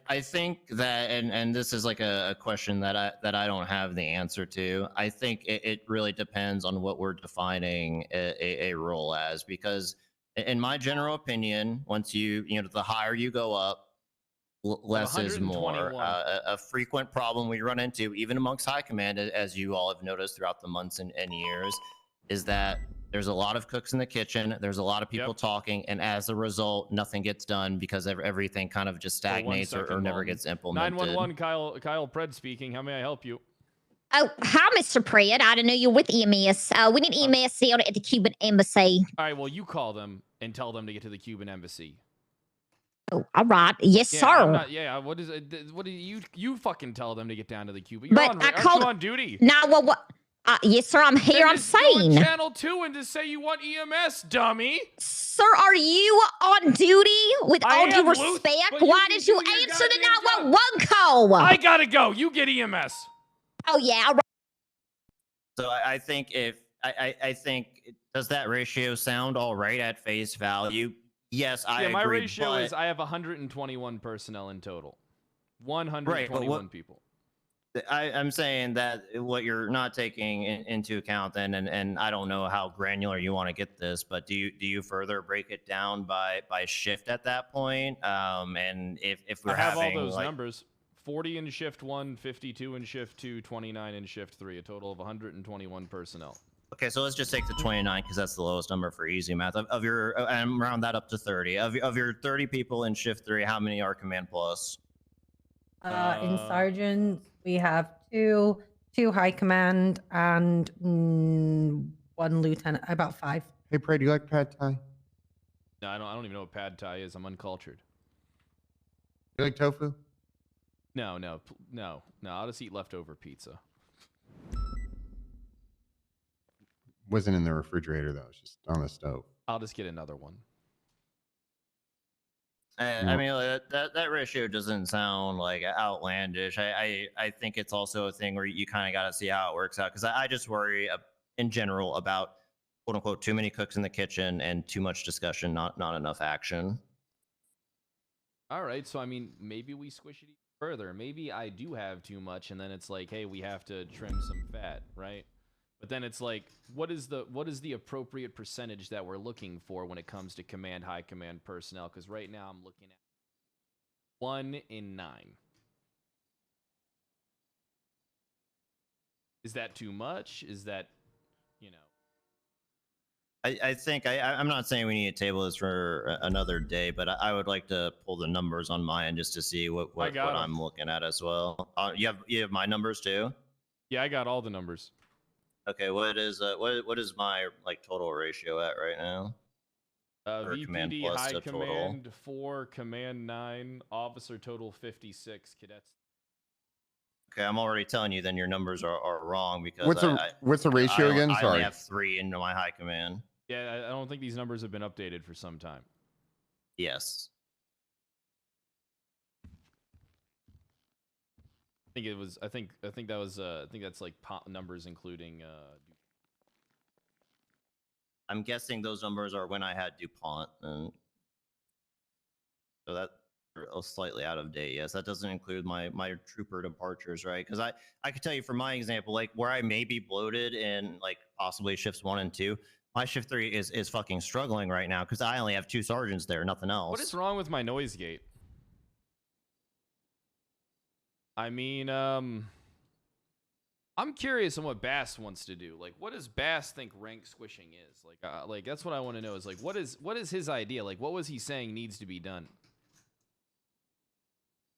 I think that, and this is like a question that I don't have the answer to. I think it really depends on what we're defining a role as, because in my general opinion, once the higher you go up, less is more. A frequent problem we run into, even amongst high command, as you all have noticed throughout the months and years, is that there's a lot of cooks in the kitchen. There's a lot of people talking, and as a result, nothing gets done because everything kind of just stagnates or never gets implemented. 911, Kyle Pred speaking. How may I help you? Oh, hi, Mr. Pred. I didn't know you're with EMS. We need EMS down at the Cuban embassy. All right, well, you call them and tell them to get to the Cuban embassy. Oh, all right. Yes, sir. What is it? What do you fucking tell them to get down to the Cuban? But aren't you on duty? Nah, well, what? Yes, sir, I'm here. I'm saying. Channel 2 and to say you want EMS, dummy. Sir, are you on duty? With all due respect, why did you answer the 911 call? I gotta go. You get EMS. Oh yeah. All right. So I think I think does that ratio sound all right at face value? Yes, I agree. My ratio is I have 121 personnel in total. 121 people. I'm saying that what you're not taking into account then, and I don't know how granular you want to get this, but do you further break it down by shift at that point? And if we're I have having all those like, numbers: 40 in shift 1, 52 in shift 2, 29 in shift 3, a total of 121 personnel. okay, so let's just take the 29 because that's the lowest number for easy math. Of your, and round that up to 30. Of your 30 people in shift 3, how many are command plus? In sergeants, we have two high command and one lieutenant. About 5. Hey, Prey, do you like pad thai? No, I don't even know what pad thai is. I'm uncultured. You like tofu? No. I'll just eat leftover pizza. Wasn't in the refrigerator though. It's just on the stove. I'll just get another one. I mean, that ratio doesn't sound like outlandish. I think it's also a thing where you kind of got to see how it works out, because I just worry in general about quote unquote too many cooks in the kitchen and too much discussion, not enough action. All right, so I mean, maybe we squish it even further. Maybe I do have too much, and then it's like, hey, we have to trim some fat, right? But then it's like, what is the appropriate percentage that we're looking for when it comes to command, high command personnel? Because right now I'm looking at 1 in 9. Is that too much? Is that, you know? I think I'm not saying we need to table this for another day, but I would like to pull the numbers on my end just to see what I'm looking at as well. You have my numbers too? Yeah, I got all the numbers. Okay, what is my like total ratio at right now? VPD high command 4, command 9, officer total 56, cadets. Okay, I'm already telling you then your numbers are wrong, because what's the ratio again? I Sorry. only have 3 into my high command. Yeah, I don't think these numbers have been updated for some time. Yes. I think that's like numbers including I'm guessing those numbers are when I had DuPont, and so that slightly out of date. Yes, that doesn't include my trooper departures, right? Because I could tell you from my example, like where I may be bloated in like possibly shifts 1 and 2, my shift 3 is fucking struggling right now because I only have 2 sergeants there, nothing else. What is wrong with my noise gate? I mean, I'm curious on what Bass wants to do. Like, what does Bass think rank squishing is? Like that's what I want to know. Is like, what is his idea? Like, what was he saying needs to be done?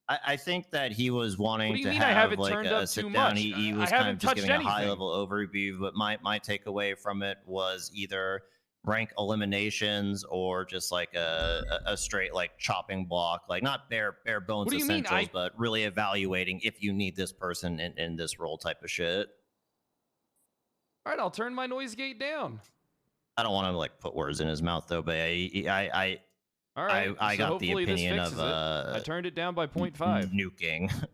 I think that he was wanting to I have haven't like turned a up sit too down. much. He was kind of just giving a high level overview, but my takeaway from it was either rank eliminations or just like a straight like chopping block, like not bare bones essentials, but really evaluating if you need this person in this role type of shit. All right, I'll turn my noise gate down. I don't want to like put words in his mouth though, but all right, I got the opinion of I turned it down by 0.5. Nuking.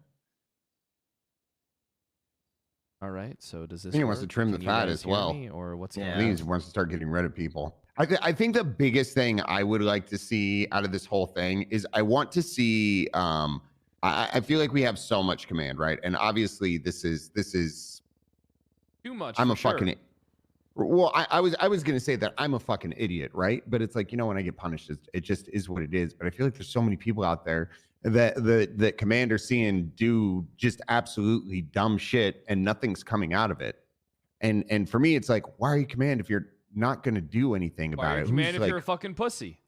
All right, so does this? I think he wants to trim the fat as well. Or what's I think he wants to start getting rid of people. I think the biggest thing I would like to see out of this whole thing is I want to see. I feel like we have so much command, right? And obviously this is too much. I'm a fucking. Well, I was gonna say that I'm a fucking idiot, right? But it's like, you know, when I get punished, it just is what it is. But I feel like there's so many people out there that command are seeing do just absolutely dumb shit and nothing's coming out of it. And for me, it's like, why are you command if you're not gonna do anything about it? Command if you're a fucking pussy.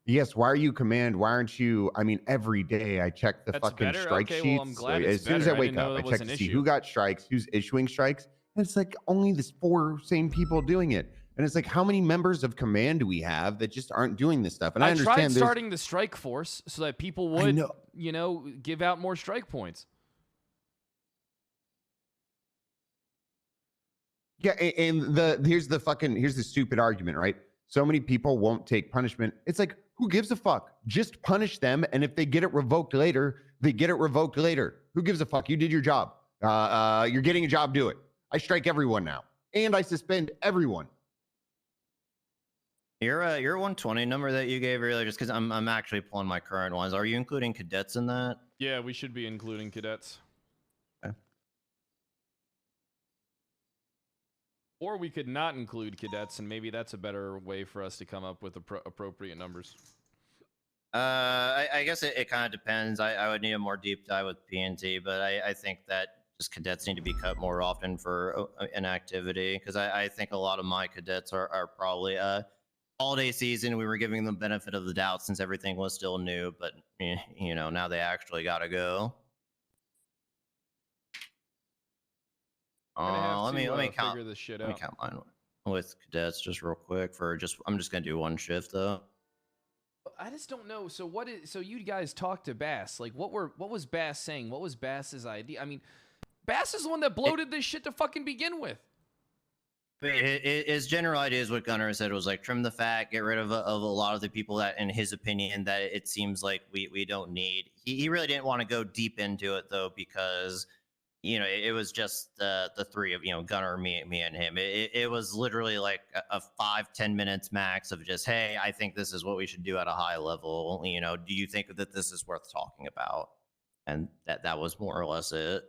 Yes, why are you command? Why aren't you? I mean, every day I check the fucking strike sheets. Well, I'm glad as soon as I wake up, I check to see who got strikes, who's issuing strikes. And it's like only this 4 same people doing it. And it's like, how many members of command do we have that just aren't doing this stuff? And I understand tried starting the strike force so that people would, you know, give out more strike points. Yeah, and here's the stupid argument, right? So many people won't take punishment. It's like, who gives a fuck? Just punish them, and if they get it revoked later, they get it revoked later. Who gives a fuck? You did your job. You're getting a job, do it. I strike everyone now, and I suspend everyone. Your 120 number that you gave earlier, just because I'm actually pulling my current ones. Are you including cadets in that? Yeah, we should be including cadets. Okay. Or we could not include cadets, and maybe that's a better way for us to come up with appropriate numbers. I guess it kind of depends. I would need a more deep dive with PNT, but I think that just cadets need to be cut more often for inactivity, because I think a lot of my cadets are probably holiday season. We were giving them benefit of the doubt since everything was still new, but you know, now they actually gotta go. Let me count. Figure this shit Let me out. count mine with cadets just real quick I'm just gonna do one shift though. I just don't know. So so you guys talked to Bass. Like, what was Bass saying? What was Bass's idea? I mean, Bass is the one that bloated this shit to fucking begin with. His general idea is what Gunnar said, was like trim the fat, get rid of a lot of the people that, in his opinion, that it seems like we don't need. He really didn't want to go deep into it though, because you know it was just the three of, you know, Gunnar, me and him. It was literally like a 5-10 minutes max of just, hey, I think this is what we should do at a high level. You know, do you think that this is worth talking about? And that was more or less it.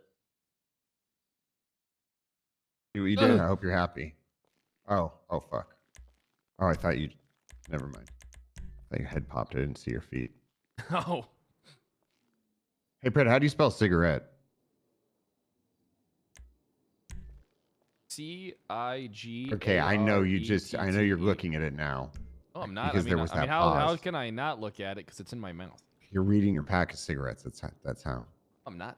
See what you did. I hope you're happy. Oh fuck. Oh, I thought you. Never mind. I thought your head popped. I didn't see your feet. Oh. Hey, Pred, how do you spell cigarette? C-I-G. Okay, I know you just. I know you're looking at it now. Oh, I'm not. Because there was that how pause. can I not look at it? Because it's in my mouth. You're reading your pack of cigarettes. That's how. I'm not.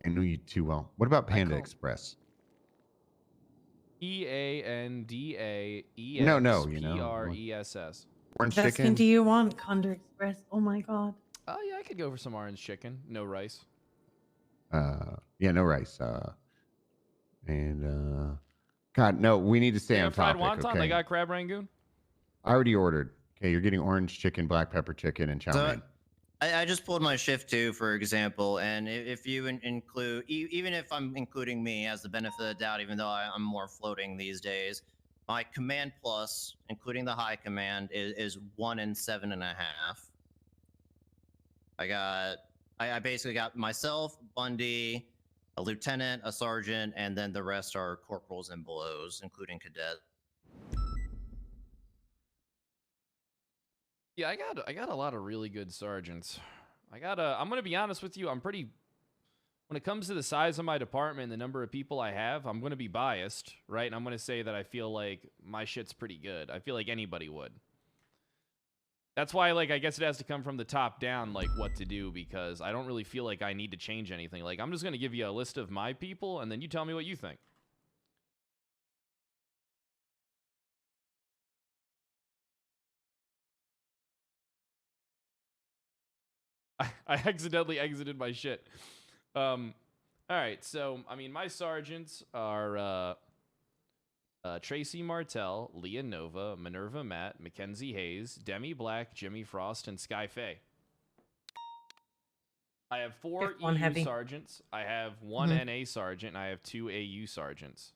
I knew you too well. What about Panda Express? P-A-N-D-A-E-X. No, you know. P-R-E-S-S. Orange That's chicken. do you want Condor Express? Oh my god. Oh yeah, I could go for some orange chicken. No rice. Yeah, no rice. God, no, we need to stay on fried topic. wonton. Okay. They got crab rangoon. I already ordered. Okay, you're getting orange chicken, black pepper chicken, and chow mein. I just pulled my shift 2, for example, and if you include, even if I'm including me as the benefit of the doubt, even though I'm more floating these days, my command plus, including the high command, is 1 in 7.5. I basically got myself, Bundy, a lieutenant, a sergeant, and then the rest are corporals and belows, including cadet. Yeah, I got a lot of really good sergeants. I'm gonna be honest with you. When it comes to the size of my department and the number of people I have, I'm gonna be biased, right? And I'm gonna say that I feel like my shit's pretty good. I feel like anybody would. That's why, like, I guess it has to come from the top down, like, what to do, because I don't really feel like I need to change anything. Like, I'm just gonna give you a list of my people, and then you tell me what you think. I accidentally exited my shit. All right, so, I mean, my sergeants are Tracy Martell, Leah Nova, Minerva Matt, Mackenzie Hayes, Demi Black, Jimmy Frost, and Sky Faye. I have 4 EU sergeants. I have 1 NA sergeant, and I have 2 AU sergeants.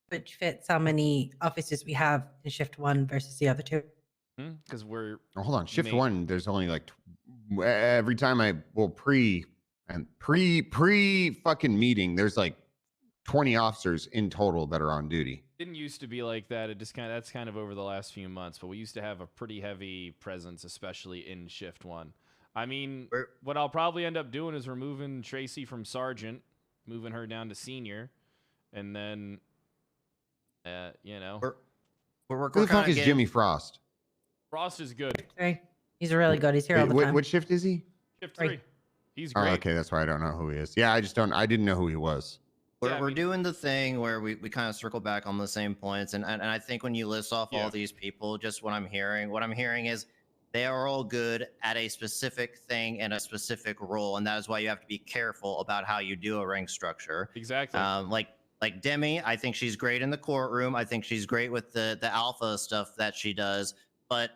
Which fits how many officers we have in shift 1 versus the other 2. Because we're... Oh, hold on. Shift 1, there's only like... every time pre fucking meeting, there's like 20 officers in total that are on duty. Didn't used to be like that. That's kind of over the last few months, but we used to have a pretty heavy presence, especially in shift 1. I mean, what I'll probably end up doing is removing Tracy from sergeant, moving her down to senior, and then, you know. Who the fuck is Jimmy Frost? Frost is good. He's really good. He's here all the time. What shift is he? Shift 3. He's great. Oh, okay, that's why I don't know who he is. Yeah, I didn't know who he was. We're doing the thing where we kind of circle back on the same points, and I think when you list off all these people, just what I'm hearing is they are all good at a specific thing and a specific role, and that is why you have to be careful about how you do a rank structure. Exactly. Like Demi, I think she's great in the courtroom. I think she's great with the alpha stuff that she does, but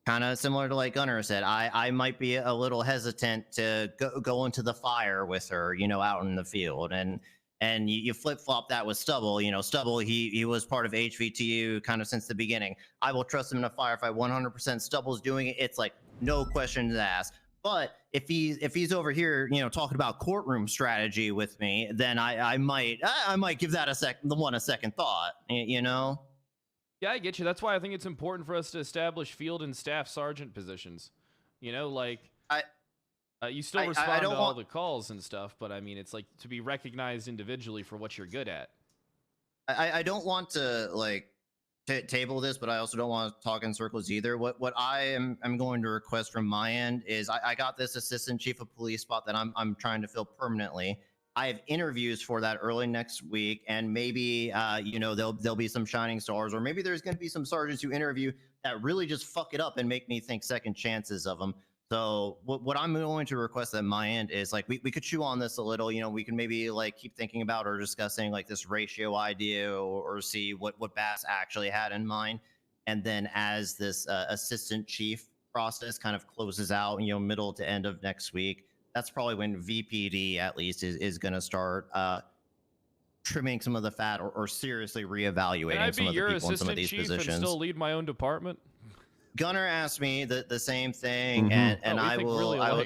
kind of similar to like Gunnar said, I might be a little hesitant to go into the fire with her, you know, out in the field. And you flip-flop that with Stubble. You know, Stubble, he was part of HVTU kind of since the beginning. I will trust him in a firefight 100%. Stubble's doing it. It's like no questions asked. But if he's over here, talking about courtroom strategy with me, then I might give that a second thought. Yeah, I get you. That's why I think it's important for us to establish field and staff sergeant positions. You still respond to all the calls and stuff, but I mean, it's like to be recognized individually for what you're good at. I don't want to table this, but I also don't want to talk in circles either. What I'm going to request from my end is I got this assistant chief of police spot that I'm trying to fill permanently. I have interviews for that early next week, and maybe there'll be some shining stars, or maybe there's going to be some sergeants who interview that really just fuck it up and make me think second chances of them. So what I'm going to request at my end is we could chew on this a little. We can maybe keep thinking about or discussing this ratio idea or see what Bass actually had in mind. And then as this assistant chief process kind of closes out, middle to end of next week, that's probably when VPD at least is going to start trimming some of the fat or seriously reevaluating some of the people in some of these positions. And still lead my own department? Gunnar asked me the same thing, and I will.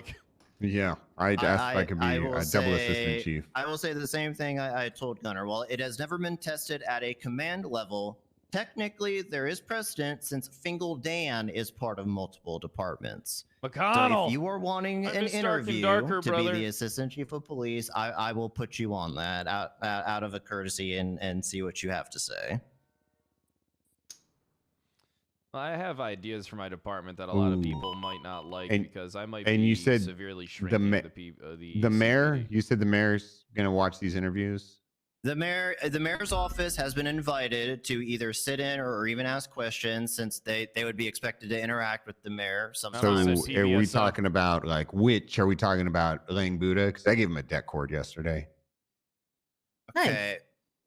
Yeah, I asked if I could be a double assistant chief. I will say the same thing I told Gunnar. While it has never been tested at a command level, technically there is precedent since Fingal Dan is part of multiple departments. McConnell, so if you are wanting an interview to be the assistant chief of police, I will put you on that out of a courtesy and see what you have to say. I have ideas for my department that a lot of people might not like because I might and be you said severely shrinking the mayor. You said the mayor's gonna watch these interviews. The mayor's office has been invited to either sit in or even ask questions, since they would be expected to interact with the mayor sometimes. So are we talking about which? Are we talking about Lang Buddha? Because I gave him a deck cord yesterday. Okay.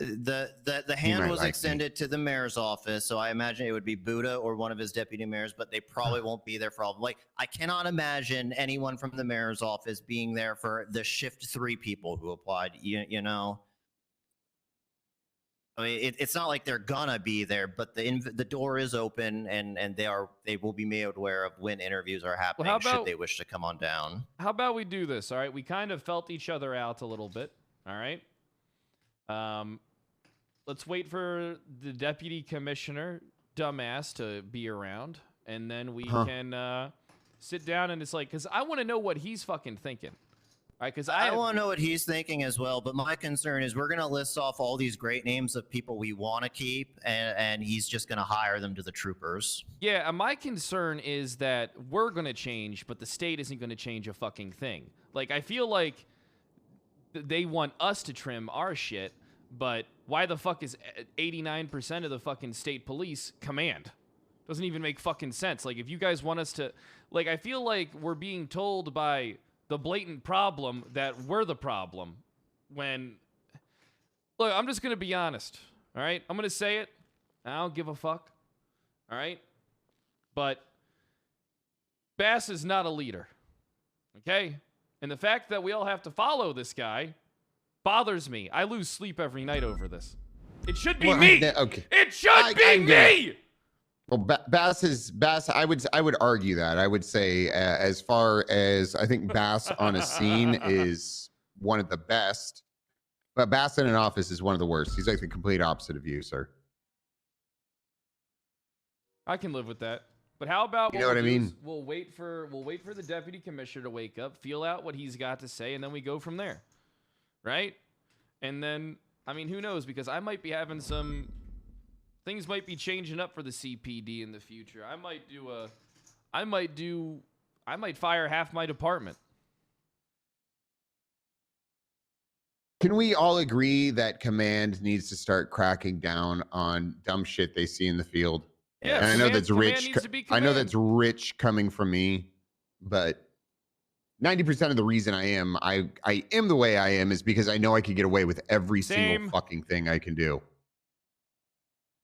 The hand was extended to the mayor's office, so I imagine it would be Buddha or one of his deputy mayors, but they probably won't be there for all. I cannot imagine anyone from the mayor's office being there for the shift 3 people who applied. I mean, it's not like they're gonna be there, but the door is open, and they will be made aware of when interviews are happening should they wish to come on down. How about we do this? All right, we kind of felt each other out a little bit. All right. Let's wait for the deputy commissioner, dumbass, to be around, and then we can sit down and it's because I want to know what he's fucking thinking. All right, because I want to know what he's thinking as well, but my concern is we're going to list off all these great names of people we want to keep, and he's just going to hire them to the troopers. Yeah, and my concern is that we're going to change, but the state isn't going to change a fucking thing. I feel like they want us to trim our shit, but why the fuck is 89% of the fucking state police command? Doesn't even make fucking sense. If you guys want us to... I feel like we're being told by the blatant problem that we're the problem when... Look, I'm just going to be honest, all right? I'm going to say it. I don't give a fuck, all right? But Bass is not a leader, okay? And the fact that we all have to follow this guy bothers me. I lose sleep every night over this. It should be me. Okay. It should be me. Well, Bass. I would argue that. I would say as far as I think Bass on a scene is one of the best, but Bass in an office is one of the worst. He's like the complete opposite of you, sir. I can live with that. But how about what I mean? We'll wait for the deputy commissioner to wake up, feel out what he's got to say, and then we go from there. Right? And then, I mean, who knows? Because I might be having things might be changing up for the CPD in the future. I might fire half my department. Can we all agree that command needs to start cracking down on dumb shit they see in the field? Yeah, and I know that's rich. I know that's rich coming from me, but 90% of the reason I am the way I am is because I know I could get away with every single fucking thing I can do.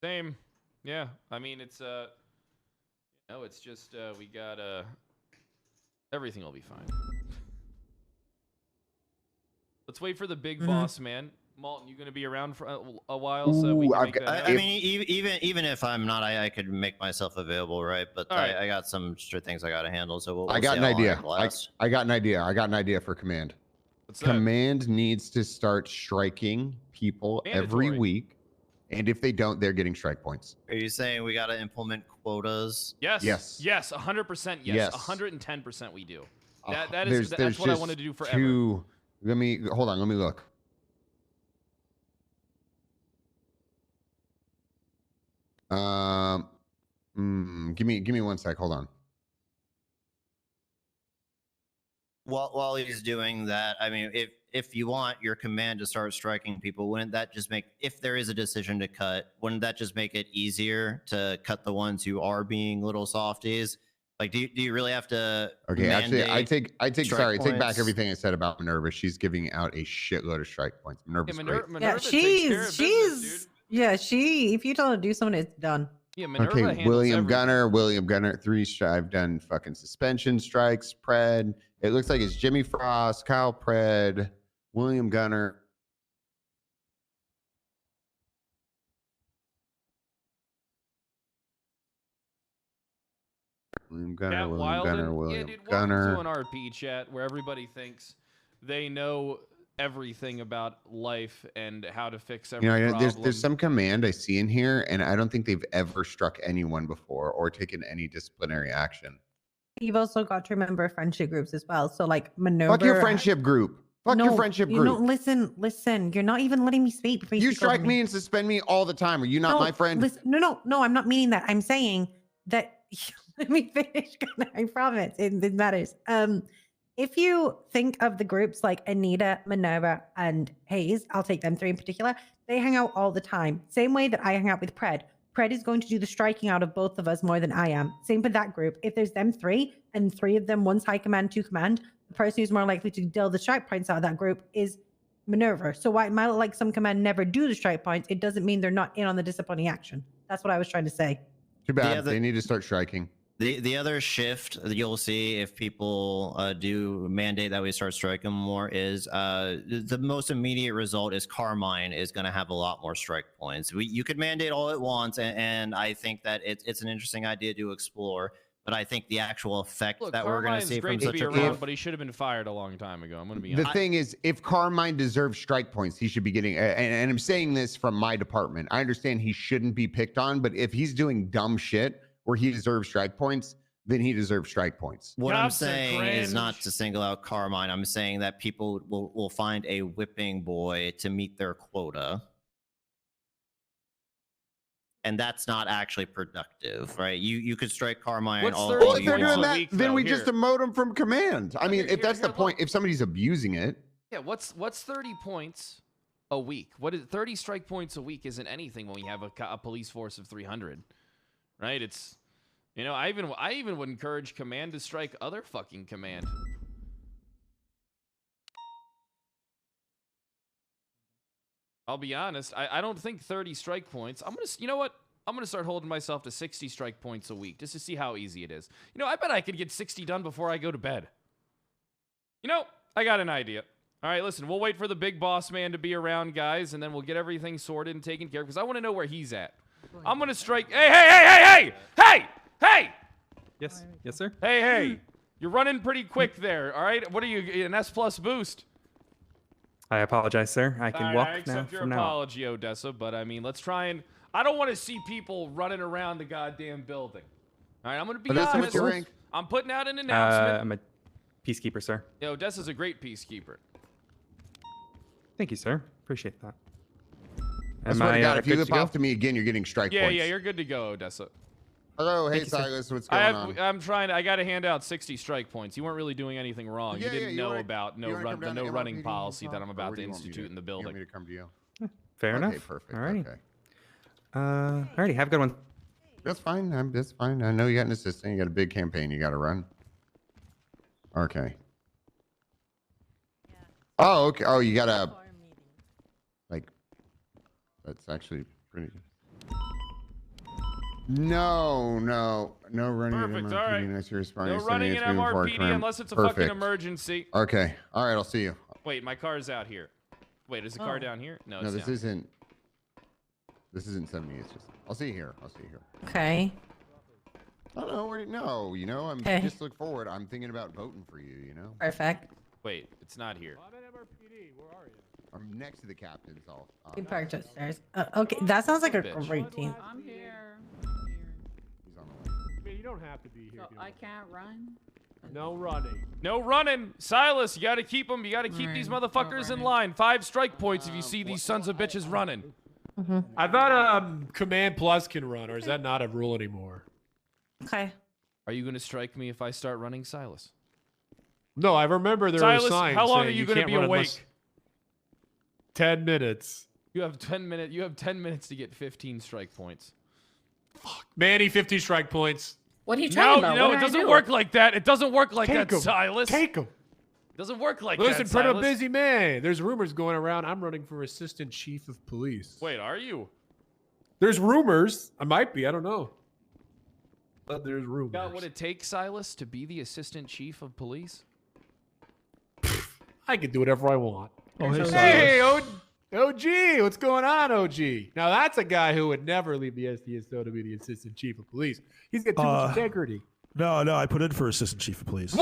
Same. Yeah. I mean, it's it's just we got everything will be fine. Let's wait for the big boss man Malton, you gonna be around for a while, so we Ooh, can I've make that got- happen? I mean, even if I'm not, I could make myself available, right? But All right. I got some extra things I got to handle, so we'll I got see an how long idea. it lasts. I got an idea. I got an idea for command. What's that? Command needs to start striking people every Mandatory. week, and if they don't, they're getting strike points. Are you saying we got to implement quotas? Yes. Yes. Yes. 100%. Yes. Yes. 110% we do. Uh, That's what I just wanted to do forever. Let me hold on. Let me look. Give me 1 sec. Hold on. While he's doing that, I mean, if you want your command to start striking people, wouldn't that just make, if there is a decision to cut, wouldn't that just make it easier to cut the ones who are being little softies? Like, do you really have to? Okay, actually, I take strike take back points? everything I said about Minerva. She's giving out a shitload of strike points. Minerva's great. Yeah, Minerva takes care of she's business, dude. yeah, if you tell her to do something, it's done. Yeah, Minerva Okay, handles William everything. Gunner, 3 I've done fucking suspension strikes, Pred. It looks like it's Jimmy Frost, Kyle Pred, William Gunner. William Gunner, Cat William Wilden. Gunner, Yeah, William dude, welcome Gunner. to an RP chat where everybody thinks they know everything about life and how to fix every You know, problem. there's some command I see in here, and I don't think they've ever struck anyone before or taken any disciplinary action. You've also got to remember friendship groups as well. So like maneuver. Fuck your friendship group. Fuck your friendship You group. know, listen. You're not even letting me speak before You speak over strike me and suspend me all the time. Are you not my friend? Listen, no. I'm not meaning that. I'm saying that. Let me finish. I promise. It matters. If you think of the groups like Anita, Minerva, and Hayes, I'll take them 3 in particular. They hang out all the time. Same way that I hang out with Pred. Pred is going to do the striking out of both of us more than I am. Same for that group. If there's them 3, and 3 of them, one's high command, 2 command, the person who's more likely to deal the strike points out of that group is Minerva. So while it might look like some command never do the strike points, it doesn't mean they're not in on the disciplining action. That's what I was trying to say. Too bad. They need to start striking. The other shift that you'll see if people do mandate that we start striking more is the most immediate result is Carmine is going to have a lot more strike points. You could mandate all at once, and I think that it's an interesting idea to explore. But I think the actual effect that we're going to see from such a around, but he should have been fired a long time ago. I'm going to be honest. The thing is, if Carmine deserves strike points, he should be getting. And I'm saying this from my department. I understand he shouldn't be picked on, but if he's doing dumb shit where he deserves strike points, then he deserves strike points. What I'm saying is not to single out Carmine. I'm saying that people will find a whipping boy to meet their quota. And that's not actually productive, right? You could strike Carmine all Well, if they're you doing want. that, then we just demote him from command. I mean, if that's the point, if somebody's abusing it. Yeah, what's 30 points a week? What is 30 strike points a week? Isn't anything when we have a police force of 300, right? It's, you know, I even would encourage command to strike other fucking command. I'll be honest. I don't think 30 strike points. You know what? I'm gonna start holding myself to 60 strike points a week just to see how easy it is. You know, I bet I could get 60 done before I go to bed. You know, I got an idea. All right, listen, we'll wait for the big boss man to be around, guys, and then we'll get everything sorted and taken care of because I want to know where he's at. I'm gonna strike. Hey! Yes, sir. Hey! You're running pretty quick there. All right, what are you? An S+ boost? I apologize, sir. I can walk I now accept your from now on. apology, Odessa, but I mean, let's try and. I don't want to see people running around the goddamn building. All right, I'm gonna be Odessa, honest. what's your rank? I'm putting out an announcement. I'm a peacekeeper, sir. Yeah, Odessa's a great peacekeeper. Thank you, sir. Appreciate that. I swear to God, if you good lip to go? off to me again, you're getting strike Yeah, points. you're good to go, Odessa. Hello, hey Thank you, sir. Silas, what's going on? I'm trying. I got to hand out 60 strike points. You weren't really doing anything wrong. Yeah, you didn't you know wanna- about you wanna come the down no to running LRPD policy that I'm Or about where to do you want me institute in the You building. want me to come to you? Fair Okay, enough. perfect. Alrighty. Okay. Alrighty, have a good one. That's fine. That's fine. I know you got an assistant. You got a big campaign you got to run. Okay. Oh, okay. Oh, you got a. Like, that's actually pretty. No running. Perfect, all right. No No running in MRPD unless it's a fucking emergency. Okay. All right. I'll see you. Wait, my car's out here. Wait, is the car down here? No, No, it's this down. isn't. This isn't 70. It's just. I'll see you here. Okay. I don't know. No, you know, I'm Okay. just look forward. I'm thinking about voting for you. You know. Perfect. Wait, it's not here. I'm next to the captain's office. You parked upstairs. Okay, that sounds like a Bitch. great team. I'm here. He's on the way. I mean, you don't have to be here. So I can't run. No running. No running. Silas, you got to keep them. You got to keep these motherfuckers in line. 5 strike points if you see these sons of bitches running. I thought Command Plus can run, or is that not a rule anymore? Okay. Are you going to strike me if I start running, Silas? No, I remember there Silas, were signs. how long saying are you going to can't be run awake? unless- 10 minutes. You have 10 minutes. You have 10 minutes to get 15 strike points. Manny, 50 strike points. What are you talking about? No, What it did I doesn't do? work like that. It doesn't work like Take that, 'em. Silas. Take him. It doesn't work like Listen, that, pretty Silas. busy man. There's rumors going around. I'm running for assistant chief of police. Wait, are you? There's rumors. I might be. I don't know. But there's rumors. Got what it takes, Silas, to be the assistant chief of police? I can do whatever I want. Oh, hey, Hey, OG, what's going on, OG? Now that's a guy who would never leave the SDSO to be the assistant chief of police. He's got too much integrity. No, I put in for assistant chief of police.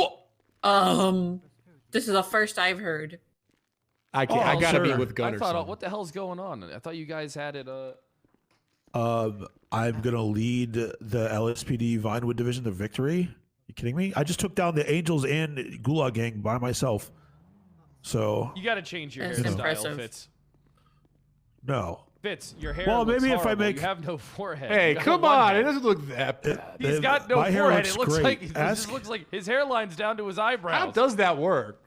This is the first I've heard. I gotta be with I Gunner. thought, what the hell's going on? I thought you guys had it. I'm gonna lead the LSPD Vinewood division to victory. You kidding me? I just took down the Angels and Gulag gang by myself. So You got to change your That's hairstyle, impressive. Fitz. no. Fitz, your hair. Well, looks maybe if I horrible. make- You have no forehead. Hey, You got come one on! head. It doesn't look that bad. He's got no my hair forehead. looks It looks great. like it Ask- just looks like his hairline's down to his eyebrows. How does that work?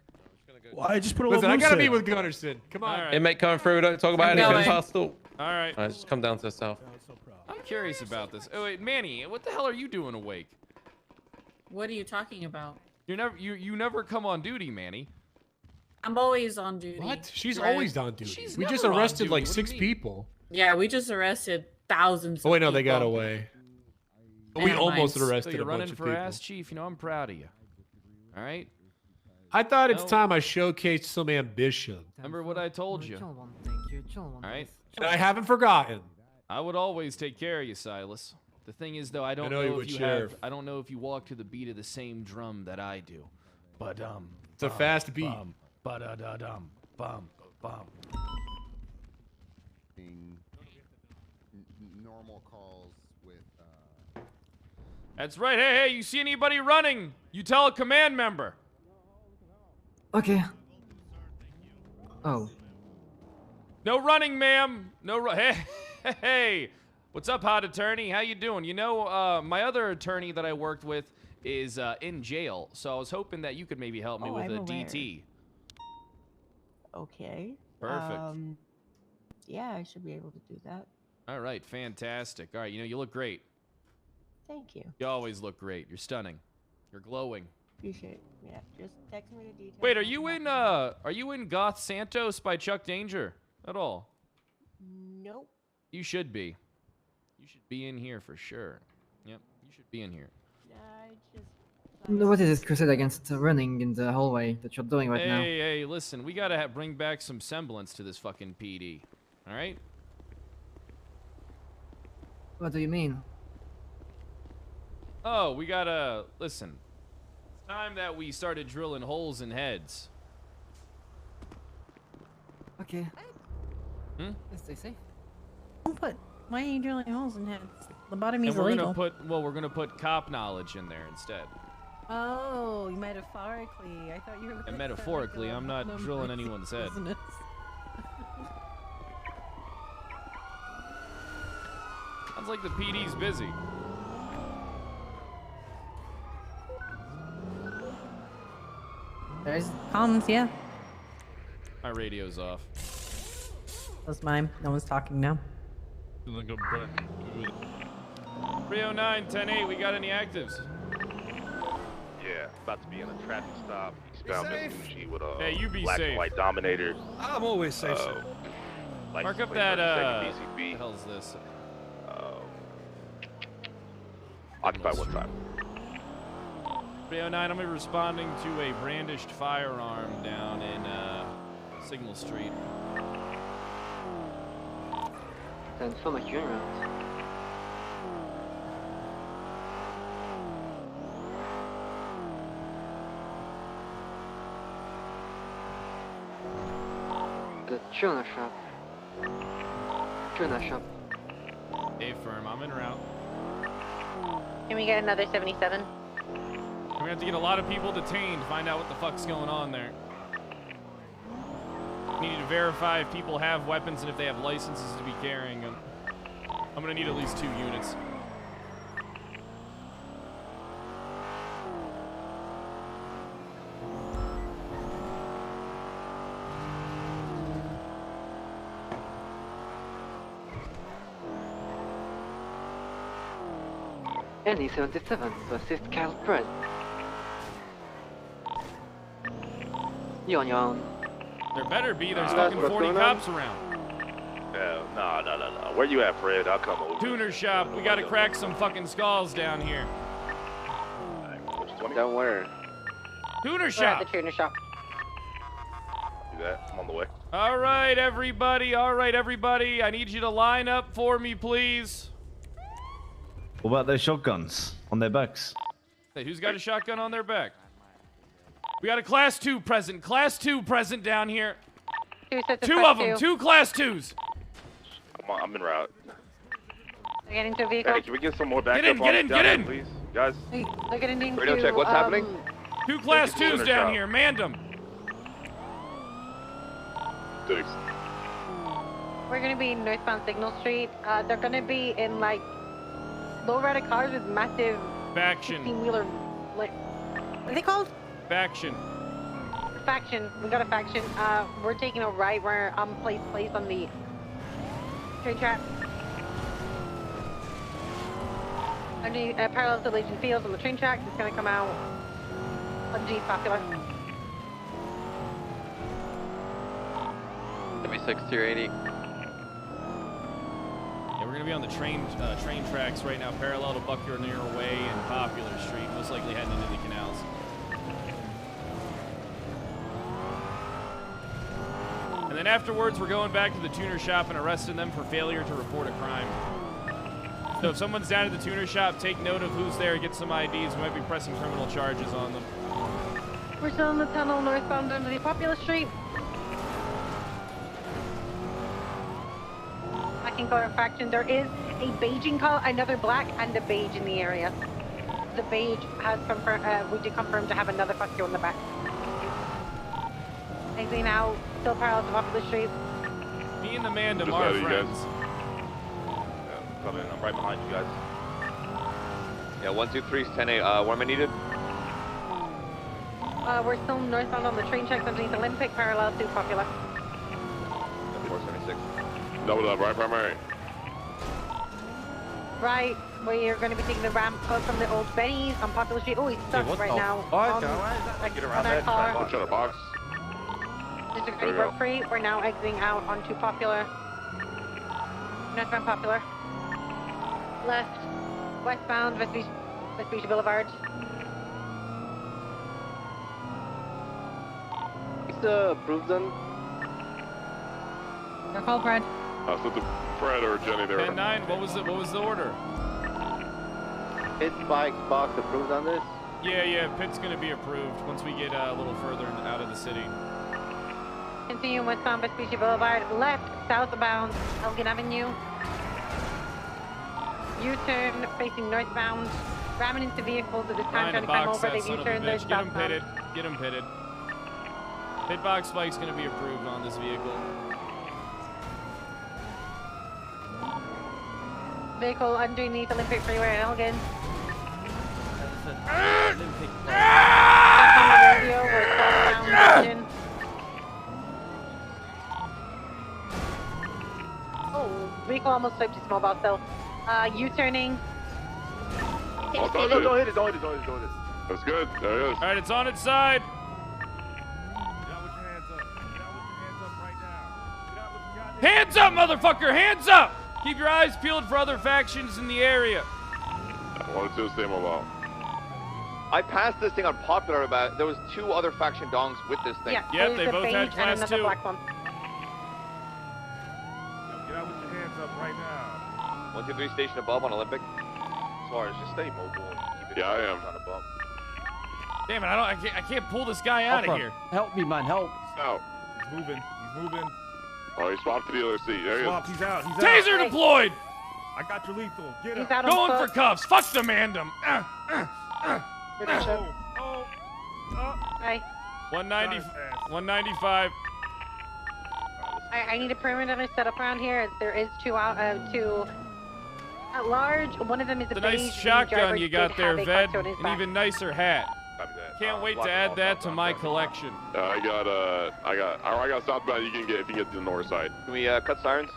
Well, I just put a Listen, little. I gotta mousse be in. with Gunnarsson. Come on. All right. Inmate coming through. Don't talk about I'm anything going. hostile. All right. All right, just come down to the south. I'm curious about this. Oh wait, Manny, what the hell are you doing awake? What are you talking about? You never come on duty, Manny. I'm always on duty. What? She's right? always on duty. She's We just never on arrested duty. like What do you 6 mean? people. Yeah, we just arrested thousands. Oh wait, no, of they got people. away. We Never almost mind. arrested So you're a bunch running of for people. ass chief. You know, I'm proud of you. All right. I thought it's No. time I showcased some ambition, Remember what I told you. All right. and I haven't forgotten. I would always take care of you, Silas. The thing is, though, I don't know you know would, if you Sheriff. have. I don't know if you walk to the beat of the same drum that I do. But It's a fast beat. Ba-da-da-dum. Bum. Bum. Normal calls with. That's right. Hey, you see anybody running? You tell a command member. Okay. Oh. No running, ma'am. No Hey. What's up, hot attorney? How you doing? You know, my other attorney that I worked with is in jail, so I was hoping that you could maybe help me with I'm a aware. DT. Okay. Perfect. Yeah, I should be able to do that. All right, fantastic. All right, you look great. Thank you. You always look great. You're stunning. You're glowing. Appreciate it. Yeah, just text me the details. Wait, are you in Goth Santos by Chuck Danger at all? Nope. You should be. You should be in here for sure. Yep, you should be in here. I just. What is this crusade against running in the hallway that you're doing right now? Hey, listen, we gotta bring back some semblance to this fucking PD. All right? What do you mean? Oh, we gotta listen. It's time that we started drilling holes in heads. Okay. Hmm? Stay safe. Don't put. Why are you drilling holes in heads? Lobotomy's And we're illegal. we're gonna put cop knowledge in there instead. Oh, metaphorically. I thought you were. And metaphorically, I'm not drilling anyone's head. Sounds like the PD's busy. There's comms, yeah. My radio's off. That's mine. No one's talking now. 309, 10-8, we got any actives? Yeah, about to be in a traffic stop. Eastbound Mitsubishi with a Hey, you be black safe. and white Dominator. I'm always safe. Mark up plate that, number what the hell's this? Occupied one time. 309, I'm gonna be responding to a brandished firearm down in Signal Street. Then fill my queue rounds. The tuna shop. Tuna shop. Hey, firm, I'm en route. Can we get another 77? We're gonna have to get a lot of people detained, find out what the fuck's going on there. We need to verify if people have weapons and if they have licenses to be carrying them. I'm gonna need at least 2 units. NE-77 to assist Cal Fred. You on your own. There better be. There's fucking 40 cops around. Yeah, no. Where you at, Fred? I'll come over. Tuner shop. We gotta crack some fucking skulls down here. Don't worry. Tuner We're shop. at the tuner shop. Do that. I'm on the way. All right, everybody. All right, everybody. I need you to line up for me, please. What about those shotguns on their backs? Hey, who's got a shotgun on their back? We got a class 2 present. Class 2 present down here. 2 sets of 2 class of them. 2. 2 class 2s. I'm en route. They're getting into a vehicle. Hey, can we get some more backup? Get in, down get in. here, please, guys. They're getting into Radio check. What's happening? 2 class Thank you, 2s Tuner down shop. here. Manned them. Thanks. We're gonna be northbound Signal Street. They're gonna be in like low-rider cars with massive Faction. 16-wheeler. Like, what are they called? Faction. Faction. We got a faction. We're taking a right. We're place on the train track. Underneath, parallel to Legion Fields on the train tracks. It's gonna come out underneath Popular. 76 tier 80. Yeah, we're gonna be on the train tracks right now, parallel to Buccaneer Way and Popular Street, most likely heading into the canals. And then afterwards, we're going back to the tuner shop and arresting them for failure to report a crime. So if someone's down at the tuner shop, take note of who's there, get some IDs. We might be pressing criminal charges on them. We're still in the tunnel northbound underneath Popular Street. Blacking color faction. There is a beiging color, another black, and a beige in the area. The beige has confirmed. We did confirm to have another faction on the back. Exiting out, still parallel to Popular Street. Me and the Mandem Just are out of you guys. friends. Yeah, coming in. I'm right behind you guys. Yeah, 123 is 10-8. Where am I needed? We're still northbound on the train tracks underneath Olympic, parallel to Popular. 476. Double up, right primary. Right, we are going to be taking the ramp up from the old Benny's on Popular Street. Oh, he's stuck what right the now. fuck? Get around that car. What's in the box? District There 3 we go. broke free. We're now exiting out onto Popular. Northbound Popular. Left, westbound Vespucci Boulevard. Is the approved then? They're called Fred. So the Fred or Jenny there. 10-9, what was the order? Hit bike box approved on this? Yeah, pit's gonna be approved once we get a little further out of the city. Continuing westbound Vespucci Boulevard. Left, southbound Elgin Avenue. U-turn facing northbound. Ramming into vehicles at this time, Trying to trying to climb box over. that They've son of a U-turned. They're bitch. Get him southbound. pitted. Get him pitted. Pit box spike's gonna be approved on this vehicle. Vehicle underneath Olympic Freeway at Elgin. On the radio, we're southbound Elgin. Oh, vehicle almost swiped his mobile cell. U-turning. Oh, don't hit it. That's good. There it is. All right, it's on its side. Hands up, motherfucker! Hands up! Keep your eyes peeled for other factions in the area. 102, stay mobile. I passed this thing on Popular about. There was 2 other faction dongs with this thing. Yeah, Yep, there's they a both had beige and class another 2. black one. Get out with your hands up right now. 123 station above on Olympic. Suarez, just stay mobile and keep it. Yeah, I am. On above. Damn it! I can't pull this guy out of here. Help me, man. Help. Out. He's moving. He's moving. Oh, he swapped to the other seat. There he Swap. is. He's out. He's Taser out. deployed. I got your lethal. Get He's him. out on Going for foot. cuffs. Fuck the mandem. Hi. 190. 195. I need a perimeter set up around here. There is two at large. One of them is a The beige. nice The shotgun driver you did got there, have a Ved. cartoon in his An back. even nicer hat. Can't wait to add that to my collection. I got southbound. You can get if you get to the north side. Can we cut sirens?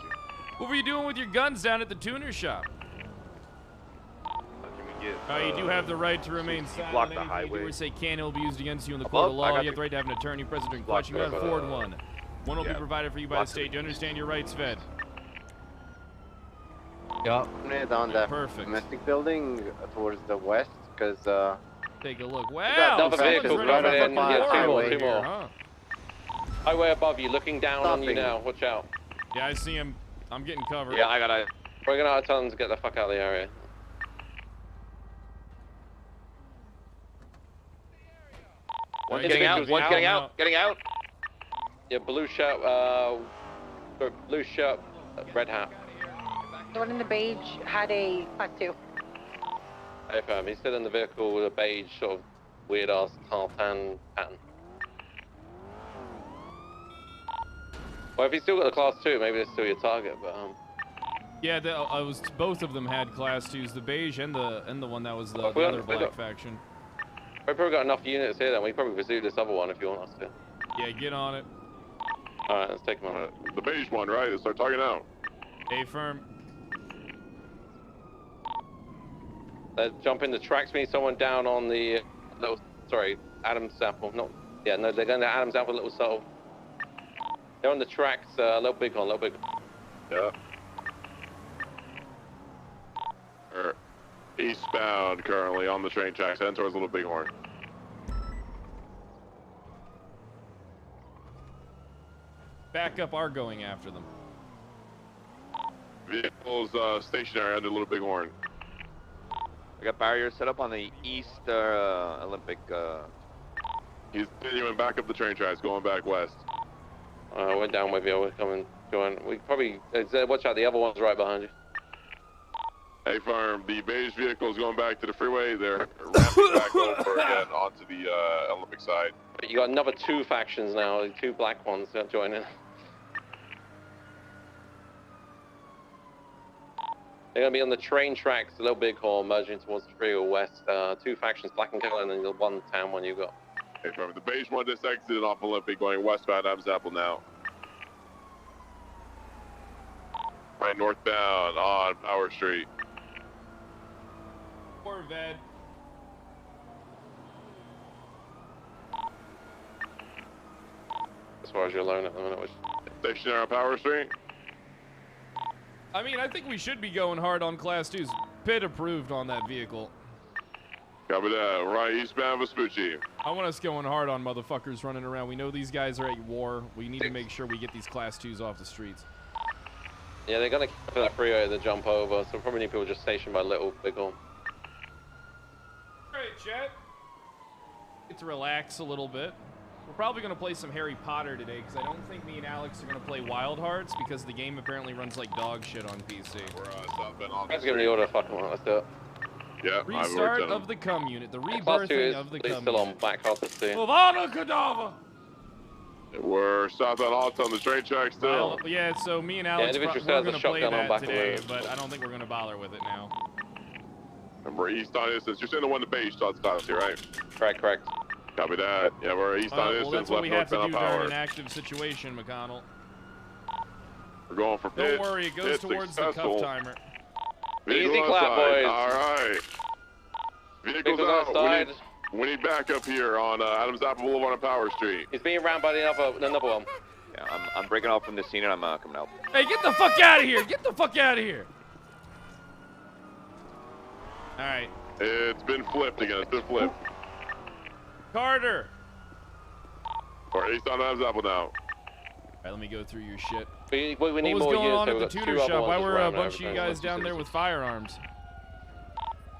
What were you doing with your guns down at the tuner shop? Can we get? You do have the right to remain you silent. block the Anything you do highway. or say can will be used against you in the Above? court of I law. got You have the you. right to have an attorney present during Block question. You have the- forward one. One will yeah. be provided for you by Block the state. the- Do you understand your rights, Ved? Yeah. On the Perfect. domestic building towards the west, because Take a look. got Wow, another someone's vehicle running coming a in. fucking Yeah, war two over more, here, two more. huh? Highway above you, looking down on you Stopping. now. Watch out. Yeah, I see him. I'm getting covered. Yeah, I gotta. We're gonna have tons to get the fuck out of the area. One's getting out. One's getting out. Getting out. Yeah, blue shirt. Blue shirt, red hat. The one in the beige had a class 2. Hey, fam, he's still in the vehicle with a beige sort of weird ass tartan pattern. Well, if he's still got the class 2, maybe that's still your target. But Yeah, I was. Both of them had class 2s, the beige and the one that was the we other don't- black faction. we've probably got enough units here. Then we probably pursue this other one if you want us to. Yeah, get on it. All right, let's take him on. The beige one, right? Let's start talking out. A firm. They're jumping the tracks. We need someone down on the little. Sorry, Adam's apple. Not. Yeah, no, they're going to Adam's apple. Little subtle. They're on the tracks. A little big one. Little big. Yeah. Eastbound currently on the train tracks, heading towards Little Bighorn. Backup are going after them. Vehicles stationary under Little Bighorn. I got barriers set up on the east Olympic. He's continuing back up the train tracks, going back west. We're down with you. We're coming. Join. We probably. Watch out. The other one's right behind you. Hey, farm. The beige vehicle is going back to the freeway. They're ramping back over again onto the Olympic side. But you got another 2 factions now. 2 black ones that join in. They're gonna be on the train tracks, a little big hall merging towards the freeway west. 2 factions, black and color, and then the one town one you got. Hey, farm. The beige one just exited off Olympic, going westbound Adams Apple now. Right northbound on Power Street. Poor Ved. As far as you're alone at the minute, which... Stationary on Power Street. I mean, I think we should be going hard on class 2s. Pitt approved on that vehicle. Copy that. Right eastbound Vespucci. I want us going hard on motherfuckers running around. We know these guys are at war. We need to make sure we get these class 2s off the streets. Yeah, they're gonna for that freeway to jump over, so probably need people just stationed by Little Bighorn. Alright, Chet. Get to relax a little bit. We're probably going to play some Harry Potter today, because I don't think me and Alex are going to play Wild Hearts, because the game apparently runs like dog shit on PC. We're southbound on Let's give them the order, fuck them, let's do it. Yeah, Restart of the cum unit, the Class 2 rebirthing is of the at least cum still on unit. back hard to see. Avada Kedavra! We're southbound Alta on the train track still. Well, yeah, so me and Alex, individual we're has a going to play shotgun on that back today, of the- but I don't think we're going to bother with it now. And we're east on distance. You're saying the one the beige starts class here, right? Correct. Copy that. Yeah, we're east on Well, distance, that's what left we have to northbound do on during Power. an active situation, McConnell. We're going for Don't pit. worry, it goes Pit towards successful. the cuff timer. Vehicle Easy clap, outside. boys. All right. Vehicles Vehicles out. outside. We need backup here on Adams Apple Boulevard on Power Street. He's being rammed by another one. Yeah, I'm breaking off from the scene and I'm coming out. Hey, get the fuck out of here! Get the fuck out of here! Alright. It's been flipped again. It's been flipped. Carter! We're east on Adams Apple now. Alright, let me go through your shit. We need What more was going units. on So at the we've got tutor two other shop? Why ones were a around bunch of you everything. guys down there with firearms?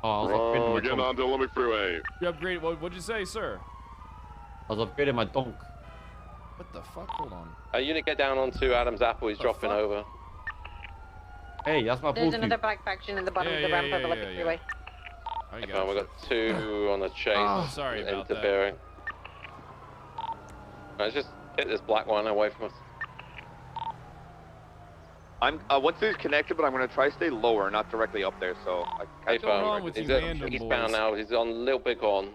Oh, I was upgrading Oh, my we're getting donk. onto Olympic Freeway. You upgraded. What'd you say, sir? I was upgrading my donk. What the fuck? Hold on. Unit, get down onto Adam's Apple. He's dropping over. Hey, that's my There's ball another black faction in the bottom of the ramp of Olympic Freeway. I We've got two on the chase. Oh, sorry about that. Interfering. Let's just hit this black one away from us. I'm once he's connected, but I'm gonna try to stay lower, not directly up there. So I He's bound now. He's on Little Bighorn.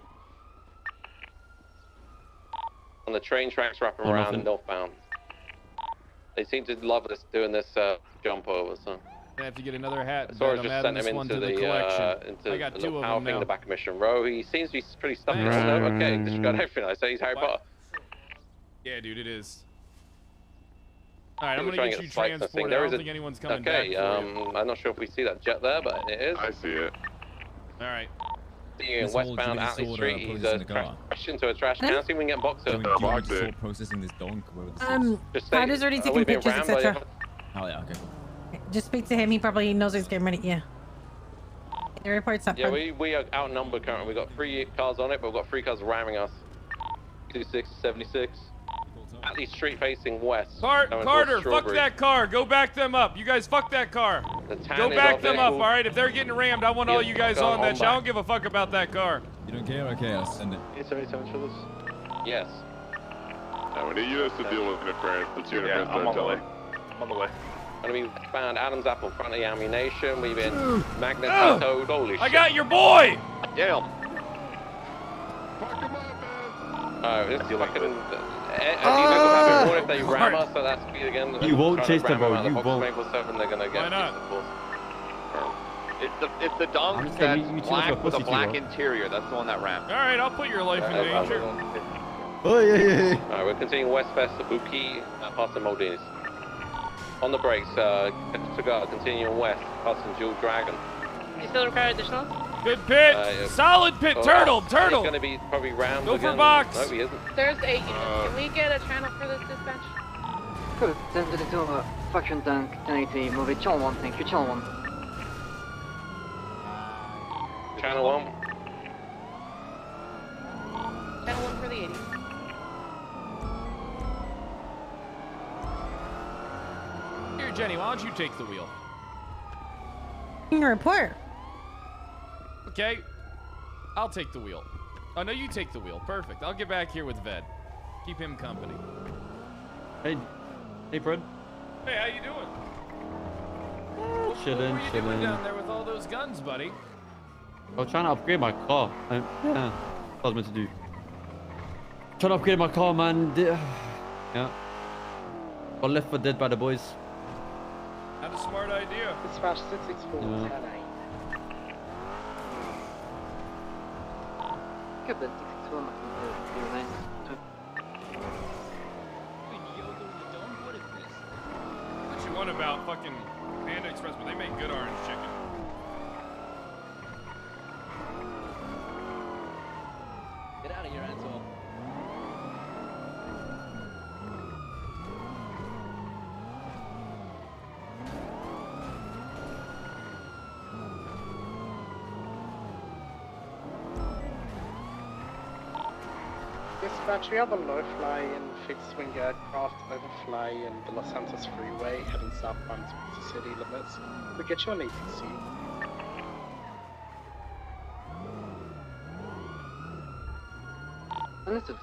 On the train tracks wrapping around nothing. northbound. They seem to love us doing this jump over. So. I have to get another hat. Sora's I'm just adding sent him this one into to the the collection. into I got the two little of power them thing in now. the back of Mission Row. He seems to be pretty stuck Thanks. around. Okay, disregard everything I say. He's Harry Potter. Yeah, dude, it is. All right, I'm We're gonna trying get to you get flights, I think. transported. I There don't is a- think anyone's coming Okay, back for you. I'm not sure if we see that jet there, but it is. I see it. All right. See in This whole westbound Jimmy Atlee Sword, Street. He's processing the car. crashed into a trash can. See if we can get boxed up. Box it. Sword processing this donk. Just Cloud is already taking pictures, etc. Oh yeah, okay, cool. Just speak to him. He probably knows he's getting ready. Yeah. The report's up. Yeah, we are outnumbered currently. We've got 3 cars on it, but we've got 3 cars ramming us. 2676. Atlee Street facing west. Carter, going towards fuck Strawberry. that car. Go back them up. You guys fuck that car. The tan Go is back our them up, vehicle. all right? If they're getting rammed, I want all you guys go on that on shit. I don't back. give a fuck about that car. You don't care? Okay, I'll send it. Yes. Now we need units to deal with interference. The two interference I'm on the way. telling. I'm on the way. And we found Adam's Apple front of the ammunition. We've been magnetitoed. Holy I shit. got your boy. Damn. Oh, this fucking... What if they ram us at that speed again? You won't Trying to chase them, ram bro. out of the You box won't. Maple 7, they're gonna get Why not? It's the donk I'm just saying, you that's two look black like with a pussy, black too, interior. That's the one that rammed. All right, I'll put your life in danger. Oh yeah. Alright, we're continuing west past the Buki, past the Maldini's. On the brakes, Cigar, continuing west, past the Jewel Dragon. You still require additional? Good pit. Yeah. Solid pit. Turtle. He's Turtle. gonna be probably rammed Go for again. box. No, he isn't. There's 8 units. Can we get a channel for this dispatch? Good. Send it to faction tank 1080. Move it. Channel 1, thank you. Channel 1. Channel 1. Channel 1 for the 80. Here, Jenny, why don't you take the wheel? Your report. Okay. I'll take the wheel. Oh, no, you take the wheel. Perfect. I'll get back here with Ved. Keep him company. Hey, Fred. Hey, how you doing? Chilling, What were you doing down there with all those guns, buddy? I was trying to upgrade my car. Yeah, that's what I was meant to do. Trying to upgrade my car, man. Yeah. Got left for dead by the boys. Had a smart idea. Dispatch 664 Yeah. 10 Captain 664 09. What you want about fucking Panda Express, but they make good orange chicken. Get out of here, asshole. Dispatch, we have a low-flying fixed-wing aircraft overflying the Los Santos Freeway heading southbound towards the city limits. We'll get you on ATC. Understood.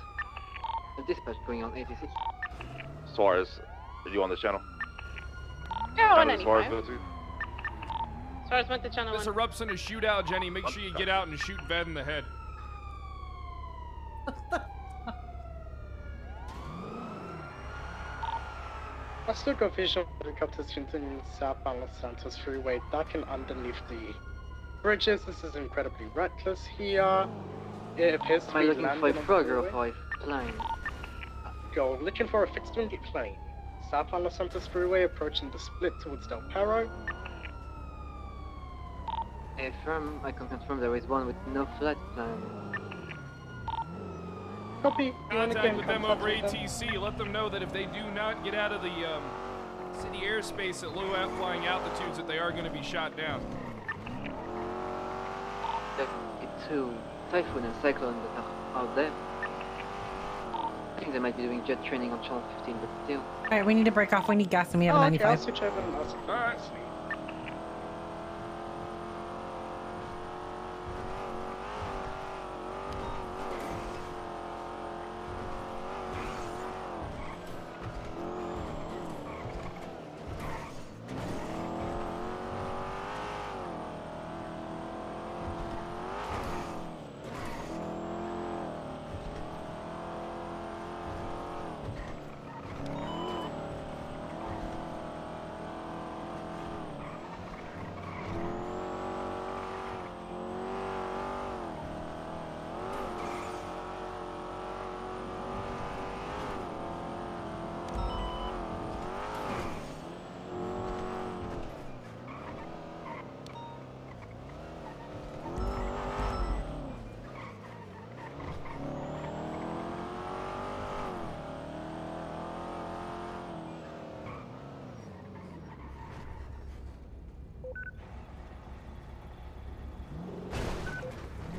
The dispatch going on ATC. Suarez, are you on this channel? Yeah, on Channel Suarez, anytime. go to. Suarez went to channel This 1. erupts in a shootout, Jenny. Make sure you get out and shoot Ved in the head. I still got visual helicopters continuing southbound Los Santos Freeway, ducking underneath the bridges. This is incredibly reckless here. It appears to Am I be looking for a landing on frog the or a freeway. plane? Go looking for a fixed-wing plane. Southbound Los Santos Freeway approaching the split towards Del Perro. Affirm, I can confirm there is one with no flight plan. Copy. Contact with them over ATC. Let them know that if they do not get out of the city airspace at low flying altitudes that they are going to be shot down. Two typhoon and cyclone that are out there. I think they might be doing jet training on Channel 15, but still. All right, we need to break off. We need gas, and we have a Okay, I'll 95. switch over and ask. All right.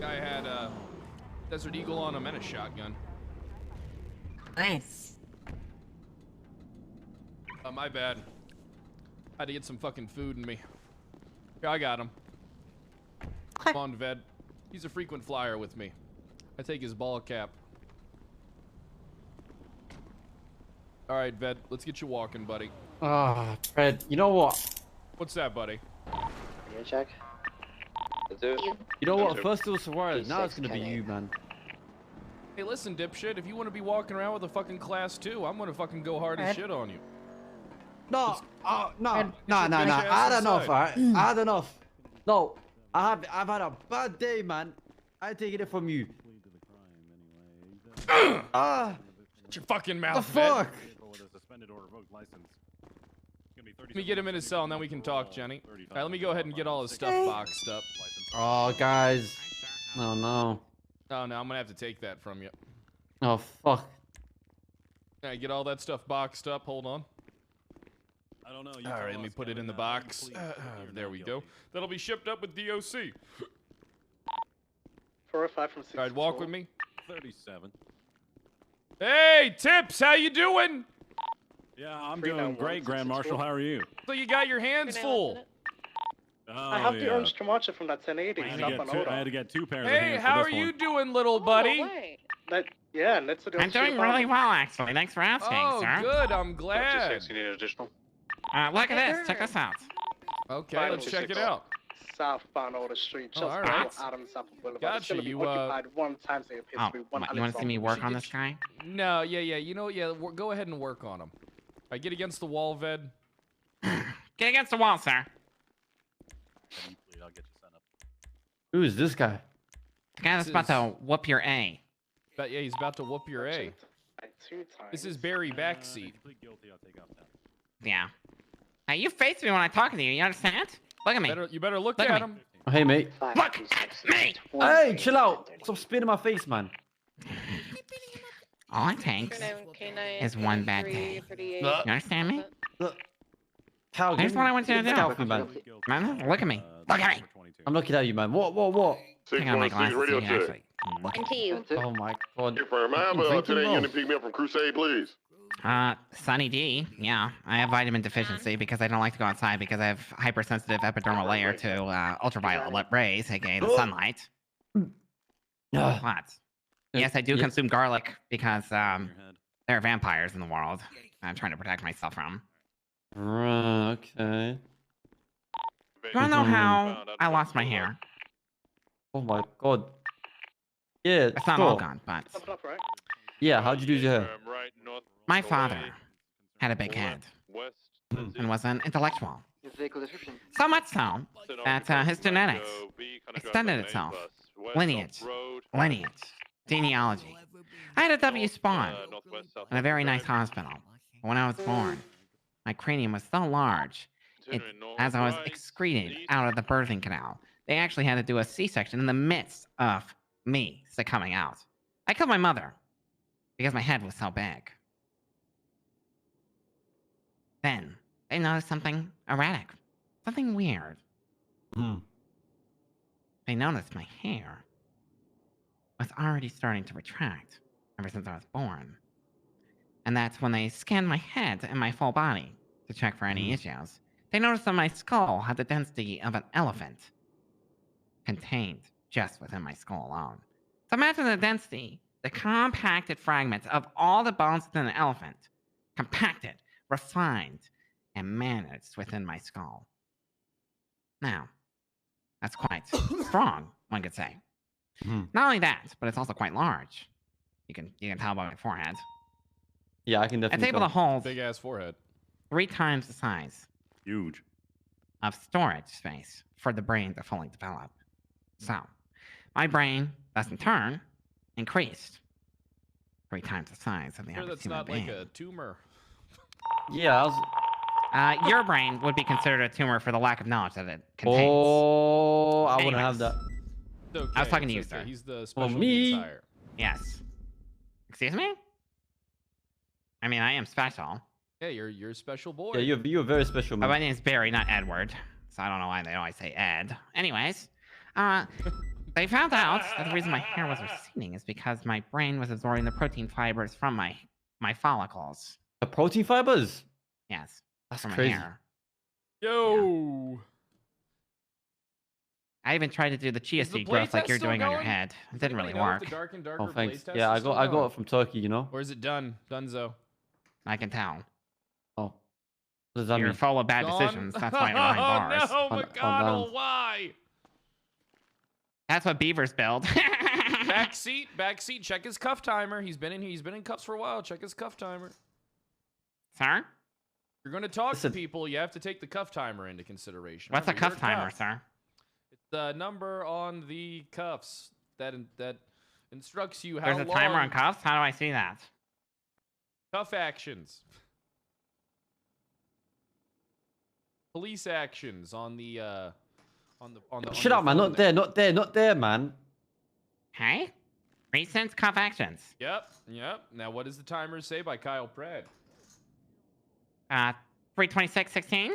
Guy had a Desert Eagle on him and a shotgun. Nice. My bad. Had to get some fucking food in me. Yeah, I got him. Come on, Ved. He's a frequent flyer with me. I take his ball cap. All right, Ved. Let's get you walking, buddy. Ah, Fred. You know what? What's that, buddy? Yeah, check. You know what? First it was Suarez, now it's gonna be you, man. Hey, listen, dipshit. If you want to be walking around with a fucking class 2, I'm gonna fucking go hard as shit on you. No, no. your I bitch had ass enough, inside. alright? I had enough. No, I've had a bad day, man. I taking it from you. Shut your fucking mouth, The Ved. fuck? Let me get him in his cell and then we can talk, Jenny. All right, let me go ahead and get all his stuff boxed up. Oh, guys. Oh, no. Oh, no, I'm gonna have to take that from you. Oh, fuck. All right, get all that stuff boxed up. Hold on. I don't know. All right, let me put it in the box. There we go. That'll be shipped up with DOC. 405 from 6. All right, walk with me. 37. Hey, Tips, how you doing? Yeah, I'm doing great, Grand Marshal. How are you? So you got your hands full. Oh, I have the yeah. orange Camacho from that 1080. I had to get two pairs of Hey, hands for how this are one. you doing, little buddy? Yeah, let's do I'm doing really well, actually. Thanks for asking, Oh, sir. good. I'm glad. Look at this. Check this out. Okay, let's check it out. Southbound Order Street, just Oh, all before right. Adams Apple Boulevard. It's Gotcha. gonna be You, occupied one time, so it appears Oh, to be one you want to see me work on this guy? No, yeah. You know, yeah. Go ahead and work on him. I get against the wall, Ved. Get against the wall, sir. Who is this guy? The guy that's about to whoop your A. But yeah, he's about to whoop your A. This is Barry Backseat. Yeah. Hey, you face me when I'm talking to you. You understand? Look at me. You better look Look at at him. Oh, hey, mate. Look at me. Hey, chill out. Stop spitting in my face, man. All it takes is one bad day. You understand me? Cal, Here's what I want you to get do. off me, man. Man, look at me. Look at me. I'm looking at you, man. What? Hang on, my glasses. So you can actually look. Thank you. Oh my god. For my Lieutenant Unit, pick me up from Crusade, please. Sunny D, yeah. I have vitamin deficiency because I don't like to go outside because I have hypersensitive epidermal layer to ultraviolet rays, aka the sunlight. What? Yes, I do consume garlic because there are vampires in the world. I'm trying to protect myself from. Okay. You wanna know how I lost my hair? Oh my god. Yeah, It's not all gone, but Yeah, how'd you lose your hair? my father had a big head and was an intellectual. So much so that his genetics extended itself. Lineage, genealogy. I had a W spawn in a very nice hospital. But when I was born, my cranium was so large, as I was excreted out of the birthing canal, they actually had to do a C-section in the midst of me succumbing out. I killed my mother because my head was so big. Then they noticed something erratic, something weird. They noticed my hair was already starting to retract ever since I was born. And that's when they scanned my head and my full body to check for any issues. They noticed that my skull had the density of an elephant contained just within my skull alone. So imagine the density, the compacted fragments of all the bones within an elephant, compacted, refined, and managed within my skull. Now, that's quite strong, one could say. Not only that, but it's also quite large. You can tell by my forehead. Yeah, I can definitely. It's able to hold big ass forehead. 3 times the size. Huge. Of storage space for the brain to fully develop. So, my brain, thus in turn, increased 3 times the size of the Sure, average that's human not being. like a tumor. Yeah, I was. Your brain would be considered a tumor for the lack of knowledge that it contains. Oh, I wouldn't have Anyways. that. It's okay, I was talking to it's you, okay. sir. He's the special me. needs hire. Yes. Excuse me? I mean, I am special. Yeah, you're a special boy. Yeah, you're very special, But man. my name's Barry, not Edward. So I don't know why they always say Ed. Anyways, they found out that the reason my hair was receding is because my brain was absorbing the protein fibers from my follicles. The protein fibers? Yes. That's from my crazy. hair. Yo. I even tried to do the chia Is the seed blade growth like test you're still doing on your going? head. It didn't really Anybody know if work. the dark and darker Oh, thanks. blade test Yeah, is still I got going? it from Turkey, you know. Or is it done? Dunzo. I can tell. Oh, what does that You're mean? full of bad Gone? decisions. That's why you're behind bars. Oh no, Hold McConnell, on. why? That's what beavers build. Back seat. Check his cuff timer. He's been in cuffs for a while. Check his cuff timer. Sir? If you're going to talk Listen. to people, you have to take the cuff timer into consideration. What's a Remember, cuff you're timer, cuffed. sir? It's the number on the cuffs that instructs you how There's a long timer on cuffs? How do I see that? cuff actions. Police actions on the on Shut your up, man. phone Not there, man. Hey? Recent cuff actions. Yep. Now what does the timer say by Kyle Pratt? 326.16?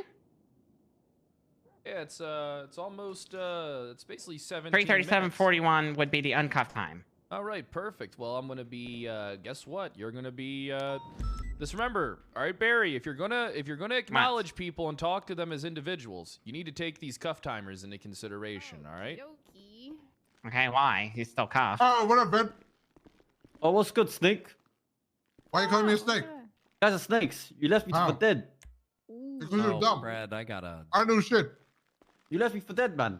Yeah, it's almost it's basically 17 337.41 would be the uncuffed time. All right, perfect. Well, I'm gonna be. Guess what? You're gonna be. Just remember, all right, Barry. If you're gonna acknowledge people and talk to them as individuals, you need to take these cuff timers into consideration. All right. Okay, why? He's still cuffed. Oh, what up, Ben? Oh, what's good, Snake? Why you calling me a snake? Guys are snakes. You left me for dead. Because you're dumb. Brad, I gotta. I know shit. You left me for dead, man.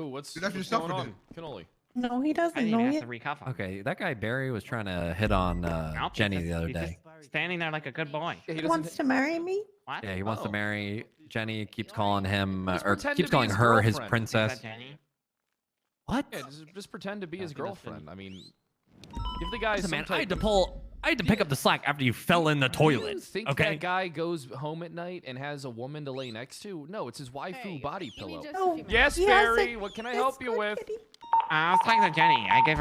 Ooh, what's You left what's yourself going for on? dead. Cannoli. No, he I doesn't didn't know even yet. have to recuff him. Okay, that guy Barry was trying to hit on Nope, Jenny he's the just- other he's day. just standing there like a good boy. Yeah, He wants to marry me? What? Yeah, he wants to Oh. marry Jenny. Keeps calling him Just or pretend keeps to be calling his her his girlfriend. princess. Is that Jenny? What? Yeah, just pretend to be his Okay, that's girlfriend. I mean, give the guy Listen, some man, type I had to of- pick up the slack after you fell in the Do toilet. you think Okay. that guy goes home at night and has a woman to lay next to? No, it's his waifu body pillow. No. Yes, Yes, Barry. it- What can I it's help you good, with? kitty. I was talking to Jenny. I gave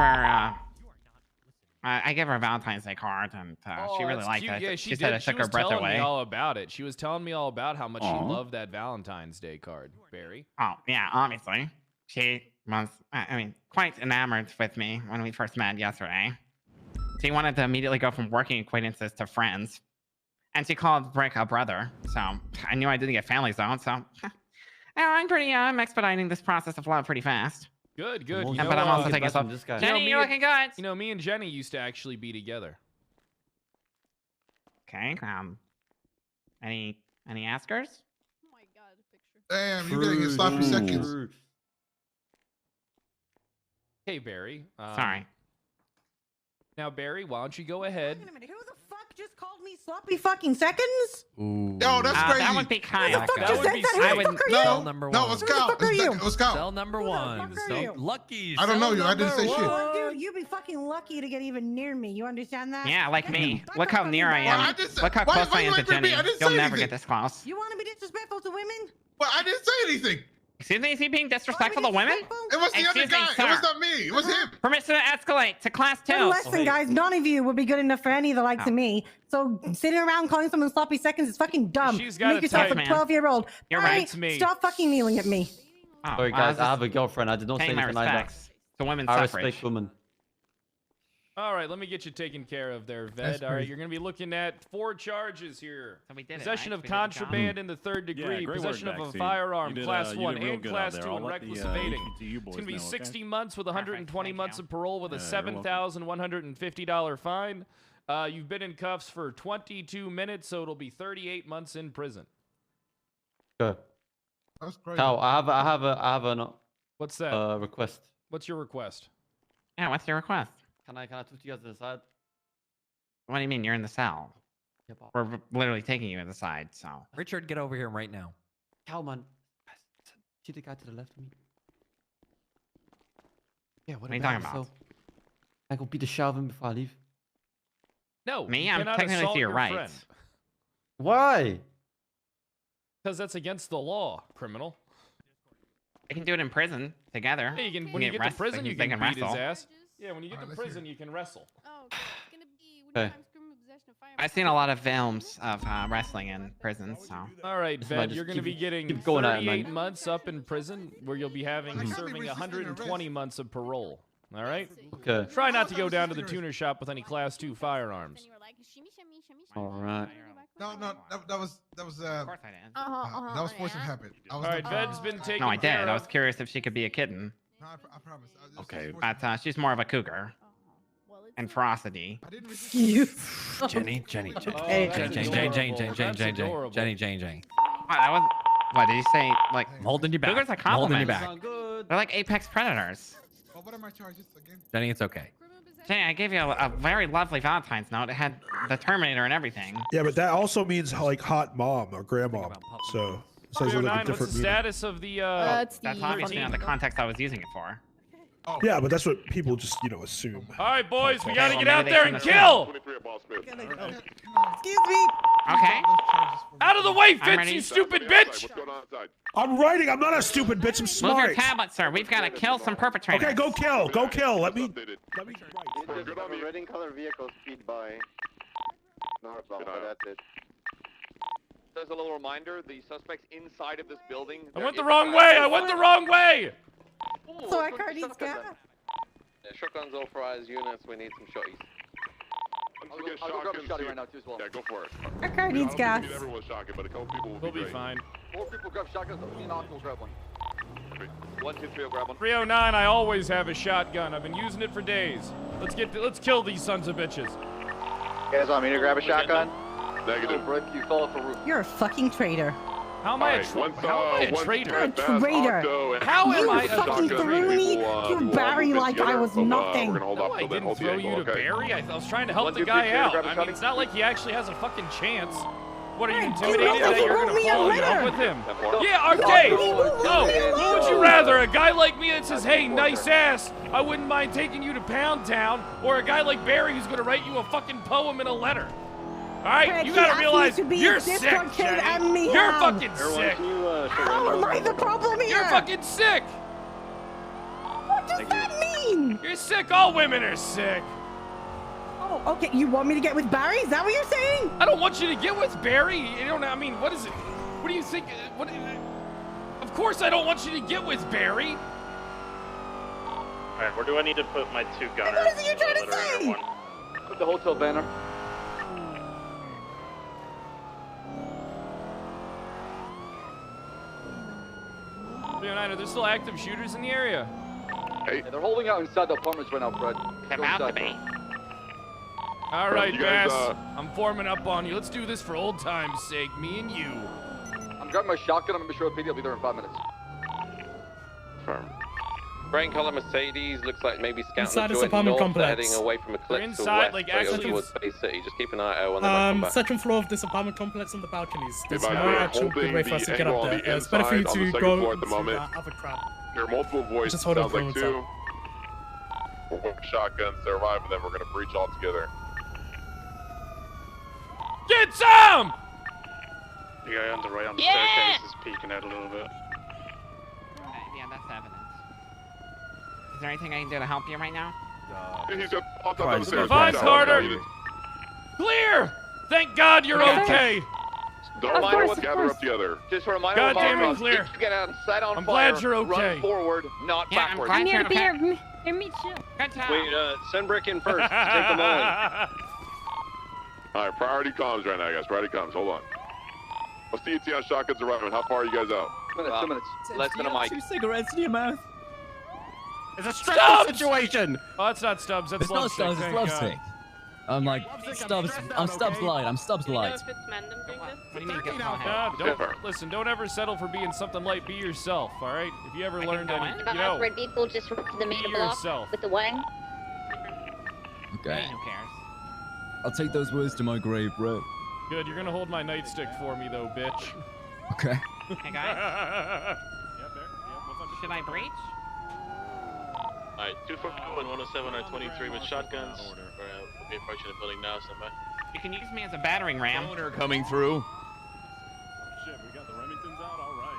her a Valentine's Day card, and she really that's liked cute. it. Yeah, she said it took her breath telling away. me all about it. She was telling me all about how much she Aw. loved that Valentine's Day card, Barry. Oh, yeah, obviously. She was, quite enamored with me when we first met yesterday. She wanted to immediately go from working acquaintances to friends. And she called Brick a brother, so I knew I didn't get family zone, so... I'm expediting this process of love pretty fast. Good, good. Well, You know, But I'm also taking that's some... from this guy. Jenny, me you're and- looking good! You know, me and Jenny used to actually be together. Okay, any askers? Damn, you gotta get sloppy seconds. Hey, Barry. Sorry. Now, Barry, why don't you go ahead? Wait a minute, who the fuck just called me sloppy fucking seconds? Ooh. Yo, that's crazy. That would be Kyle. Who the fuck That just would said be that? Who I the would- fuck are No, Cell number no, one. it's Who the Cal. fuck are you? It's Cal. Cell number one. fuck are So you? lucky. I don't know cell you. I didn't say number shit. one. Dude, you'd be fucking lucky to get even near me. You understand that? Yeah, like Get me. the fuck Look how off near I me, Well, am. I just said- Look how why- close why I you am to angry at me? Jenny. I didn't You'll say never anything. get this close. You want to be disrespectful to women? Well, I didn't say anything. Excuse me, is he being disrespectful to women? It was the other Excuse me, guy. sir. It was not me. It was him. Permission to escalate to class 2. And listen, guys, none of you would be good enough for any of the likes of me. So sitting around calling someone sloppy seconds is fucking dumb. She's got Make a yourself type, a man. 12-year-old. You're Barry, right. It's me. Stop fucking kneeling at me. Sorry, guys, I have a girlfriend. I did not say Paying my anything like that. respects to women's I suffrage. respect women. All right, let me get you taken care of there, Ved. All right, you're going to be looking at 4 charges here. So we did it, Possession right? of We did the job. contraband in the 3rd degree, great possession work, of a Maxine. firearm, You did, class you 1 did real and good class out there. 2 I'll and let the, reckless evading. HTTU It's boys going to be know, okay? 60 months with 120 months of parole with a Yeah, you're welcome. $7,150 fine. You've been in cuffs for 22 minutes, so it'll be 38 months in prison. Go. That's great. Cal, I have a What's that? request. What's your request? Yeah, what's your request? Can I talk to you guys to the side? What do you mean? You're in the cell. We're literally taking you to the side, so. Richard, get over here right now. Cal, man. See the guy to the left of me? Yeah, What are you talking about? I go beat the shit out of him before I leave. No, Me? you I'm cannot technically assault to your your right. friend. Why? Because that's against the law, criminal. We can do it in prison together. Yeah, you can, We when you get to rest- prison, they you they can beat his wrestle. ass. Yeah, when you get to prison, you can wrestle. Okay. I've seen a lot of films of wrestling in prison, so. All right, Just Ben, just you're going to keep- be getting keep going at it, 38 man. months up in prison, where you'll be serving 120 months of parole. All right? Okay. Try not to go down to the tuner shop with any class 2 firearms. All right. No, that was that was that was force of habit. I was All right, not- Ved's been taken No, I did. care I of. was curious if she could be a kitten. No, I promise. Okay. But she's more of a cougar. And ferocity. You. Jenny. Okay. Jane. What, that was, what did you say? Like, I'm holding you back. cougars are I'm holding you compliments. back. They're like apex predators. Well, what are my charges again? Jenny, it's okay. Jenny, I gave you a very lovely Valentine's note. It had the Terminator and everything. Yeah, but that also means like hot mom or grandma. So it says a 309, little what's the different meaning. status of the That's obviously not the context I was using it for. Yeah, but that's what people just assume. All right, boys, we Okay, got to well, get out maybe there they and shouldn't kill! Excuse me. Okay. Out of the way, I'm Fitz, ready. you stupid bitch! What's going on outside? I'm writing. I'm not a stupid bitch. I'm Move smart. your tablet, sir. We've got to kill some perpetrators. Okay, go kill. Go kill. Let me. Red and color vehicle speed by northbound, but that's it. There's a little reminder, the suspect's inside of this building. I went the wrong way! I went the wrong way! So our car needs gas. Yeah, shotguns authorized units. We need some shotties. I'll go grab a shotty right now too as well. Yeah, go for it. Our car needs gas. Need everyone shotgun, but a couple people will We'll be great. fine. 4 people grab shotguns, me and Austin will grab one. 1, 2, 3 will grab one. 309, I always have a shotgun. I've been using it for days. Let's kill these sons of bitches. You guys want me to grab a shotgun? Negative. Brick, you fell off a roof. You're a fucking traitor. How am I a traitor? You're a traitor. How am You I a fucking threw me to Barry like I was nothing. No, I didn't throw you to Barry. I was trying to help 1, the 2, 3, guy out. grab a I mean, shotty. it's not like he actually has a fucking chance. What, are you Hey, intimidated you that you're wrote gonna me a follow letter. up with him? Yeah, okay. Oh, what would you rather? A guy like me that says, hey, nice ass, I wouldn't mind taking you to Pound Town, or a guy like Barry who's gonna write you a fucking poem in a letter? Alright, Craig, you he gotta asked me realize to be you're a sick, discord kid Jenny. and me You're out. fucking sick. How am I the problem here? You're fucking sick. What does that mean? You're sick. All women are sick. Oh, okay. You want me to get with Barry? Is that what you're saying? I don't want you to get with Barry. You don't. I mean, what is it? What do you think? What? Of course, I don't want you to get with Barry. Alright, where do I need to put my 2 gunners? What is it you're trying to say? Put the hotel banner. There's still active shooters in the area. Hey. Yeah, they're holding out inside the apartments right now, Fred. Come out to me. All right, you guys, Bass. I'm forming up on you. Let's do this for old time's sake, me and you. I'm grabbing my shotgun. I'm gonna show a PD. I'll be there in 5 minutes. Firm. Gray and color Mercedes looks like maybe scouting Inside the this joint apartment north, complex. heading away from a They're cliff to inside, west, like, straight actually- towards Bay City. Just keep an eye out when they might come back. Second floor of this apartment complex on the balconies. There's Hey, no by the way, actual good holding way for us to the get up angle on there. the It's better for you inside on the to second go floor at the to moment. that other crap. There are multiple voices. Just hold on Sounds like for 2. We'll shotguns to arrive, and then we're gonna breach all together. Get some! The guy on the right on the Yeah! staircase is peeking out a little bit. that's evident. Is there anything I can do to help you right now? He's got all top of the stairs. Fine, Carter. Clear! Thank God you're okay. Don't remind us to gather up together. Just a reminder. God damn it, clear. Get out and set on I'm fire. glad you're okay. Run forward, not backwards. I'm here to be here. Here, meet you. Good job. Wait, send Brick in first. Take them all in. All right, priority comms right now, guys. Priority comms. Hold on. What's the ETA on shotguns arriving? How far are you guys out? 2 minutes. Less than a mic. 2 cigarettes in your mouth. It's a stressful situation. Oh, that's not Stubbs. That's It's not Lovesick. Stubbs, it's Lovesick. I'm like, Stubbs, I'm Stubbs light, I'm Stubbs light. What do you mean get Don't ever settle for being something light. Be yourself, all right? If you ever learned any, The off-road vehicle just went to the main be block yourself. with the wing. Okay. Who cares? I'll take those words to my grave, bro. Good, you're gonna hold my nightstick for me, though, bitch. Okay. Hey guys. Should I breach? Alright, 242 and 107 are 23 with shotguns. We'll be approaching the building now, somebody. You can use me as a battering ram. Boner coming through. Shit, we got the Remingtons out. All right.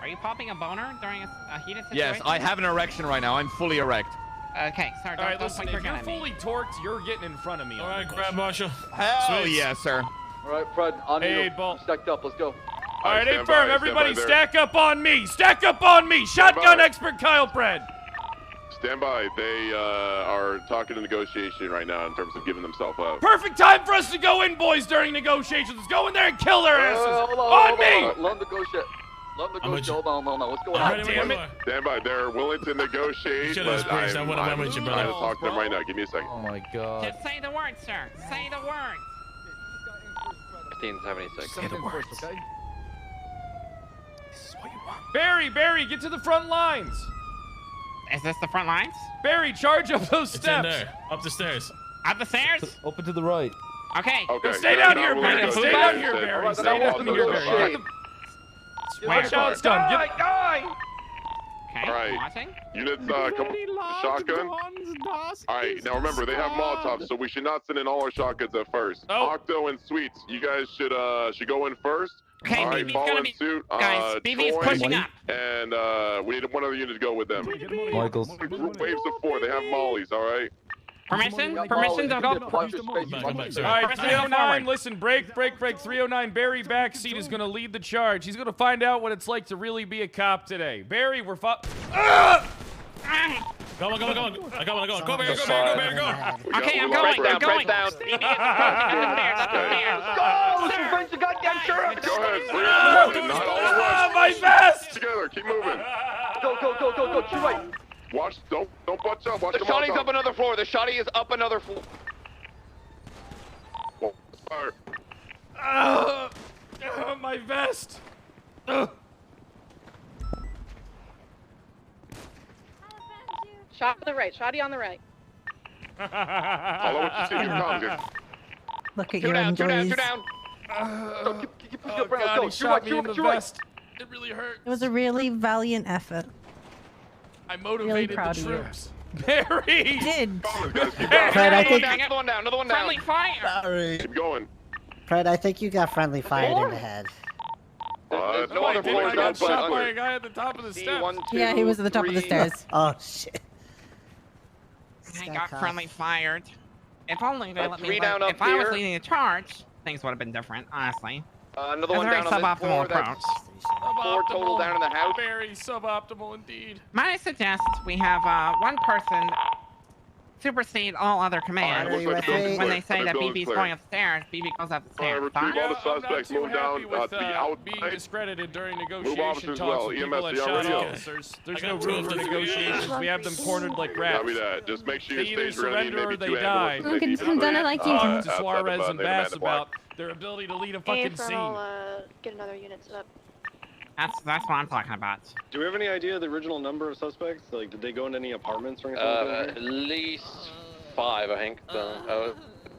Are you popping a boner during a heated situation? Yes, I have an erection right now. I'm fully erect. Okay, sorry, All right, don't listen, point your if gun you're at me. fully torqued, you're getting in front of me. All right, Grab Marshal. Hell Sweet. yes, sir. All right, Fred, on Hey, you. ball. Stacked up. Let's go. All right, stand aim firm. by Everybody there. stack up on me. Stack up on me. Shotgun expert Kyle Brad. Stand by. They are talking to negotiation right now in terms of giving themselves up. Perfect time for us to go in, boys, during negotiations. Let's go in there and kill their asses. On me. Let them negotiate. Let them negotiate. Hold on. What's going God on? damn it. Stand by. They're willing to negotiate, Shut up, but Springs. I I'm wanna trying with you, brother. to talk to them right now. Give me a second. Oh my god. Just say the word, sir. Say the word. 1576. Say the words. Okay. Barry, get to the front lines. Is this the front lines? Barry, charge up those It's in steps. there. Up the stairs. Up the stairs? Up and to the right. Okay. Okay. Stay they're down not here, willing to Barry. Stay negotiate. down here, They said- Barry. All Stay right, down then here, I'll Barry. negotiate. Where? Shot's done. Get Okay, All right. watching. Units, come shotgun. All right, now remember, they have Molotovs, so we should not send in all our shotguns at first. Oh. Octo and Sweets, you guys should go in first. Okay, all right, BB's follow gonna in be... suit. Guys, BB's Troy, pushing up. And we need one other unit to go with them. Michaels. Waves of 4, they have mollies, all right? Permission to go. Come back, sir. All right, Press 309, forward. listen, break. 309, Barry backseat is going to lead the charge. He's going to find out what it's like to really be a cop today. Barry, we're Go on. Go, Barry, go. Okay, I'm Press going. down. BB is upstairs. Go! Bring the goddamn sheriff! Go ahead, bring it. Not all Ah, rush. my vest! Together, keep moving. Go! To right. Watch, don't bunch up. Watch The the shotty's Molotov. up another floor. The shotty is up another floor. Fire. My vest! Shot to the right. Shotty on the right. Follow what you see. Here comes. Look at Two your down. injuries. Keep pushing Oh, up, Brandon. God, Go. he shot me in the Shoot right. vest. It really hurt. It was a really valiant effort. I motivated proud the of you. troops. Barry! You did. Fred, I think Another one down. Friendly fire. sorry. Keep going. Fred, I think you got friendly fired in the head. There's no I other did. floors I got up, but shot by under. a guy at the top of the steps. C1, 2, Yeah, he was at the top of the 3. stairs. Oh shit. I got friendly fired. If only they let me. Three down up If I was here. leading the charge, things would have been different, honestly. Another It's one a very down on this suboptimal floor. approach. That's 4 total down in the house. Very suboptimal indeed. Might I suggest we have one person supersede all other commands. Alright, looks like the and building's when clear. they say The that building's BB's clear. going upstairs, BB goes up the stairs. retrieve all the I'm not suspects, too move happy down with, to the being outside. discredited during officers negotiation well. talks with people that EMS, shot already up. officers. There's I no got two room of for them. negotiations. We have them cornered like rats. Copy that. Just make sure They you either stay. We're gonna need surrender or maybe they 2 die. ambulances, maybe I'm done, I like you. To outside Suarez the and Van Bass de Block. about their ability to lead a Hey, fucking Fred, scene. I'll get another unit set up. That's what I'm talking about. Do we have any idea of the original number of suspects? Like, did they go into any apartments or anything? At least 5, I think.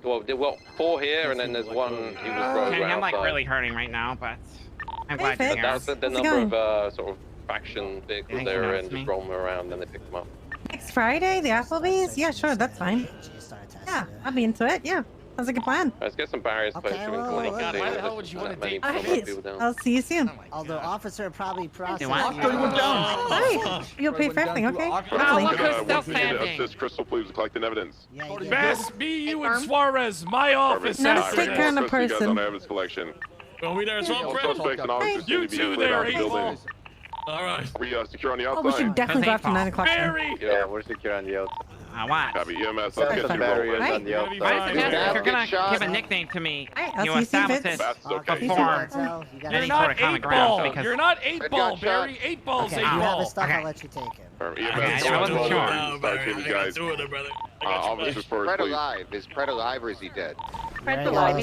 Well, 4 here, and then there's one who was rogue Kenny, I'm like outside. really hurting right now, but I'm glad Fitz. you're That here. was the How's it number of going? sort of faction vehicles think they he were knows in, me? just roam around, and they picked them up. Next Friday, the Applebee's? Yeah, sure, that's fine. Yeah, I'll be into it, yeah. Sounds like a plan. Let's get some barriers placed. Okay, so we can well, clean up well, the why the scene. hell would you want to date I'll see you soon. Although officer probably processed. Hi. You'll pay for everything, okay? Assist Crystal, please, collecting evidence. Bass, me, you, and Suarez. My office. Not a strict kind of Crystal, you guys on person. evidence collection. Are we there as well, All Fred? suspects and officers You seem to be two cleared there, out of the building. Abel. All right. Are we secure on the Oh, outside? we should definitely go after 9 o'clock. Barry. Yeah, we're secure on the outside. What? Copy, EMS. Let's Set get some you barriers rolling. on the outside. If you're gonna give a nickname to me, I'll you see you soon, establish Fitz. it That's okay. before You're any not sort of common 8 ground. ball. Because You're not 8 Red ball, got Barry. shot. 8 ball's Okay, 8 you have ball. his stuff. Okay. I'll let you take him. EMS, I wasn't sure. Start seeing these guys. Officers first, Fred please. alive. Is Fred alive or is he dead? Fred's alive.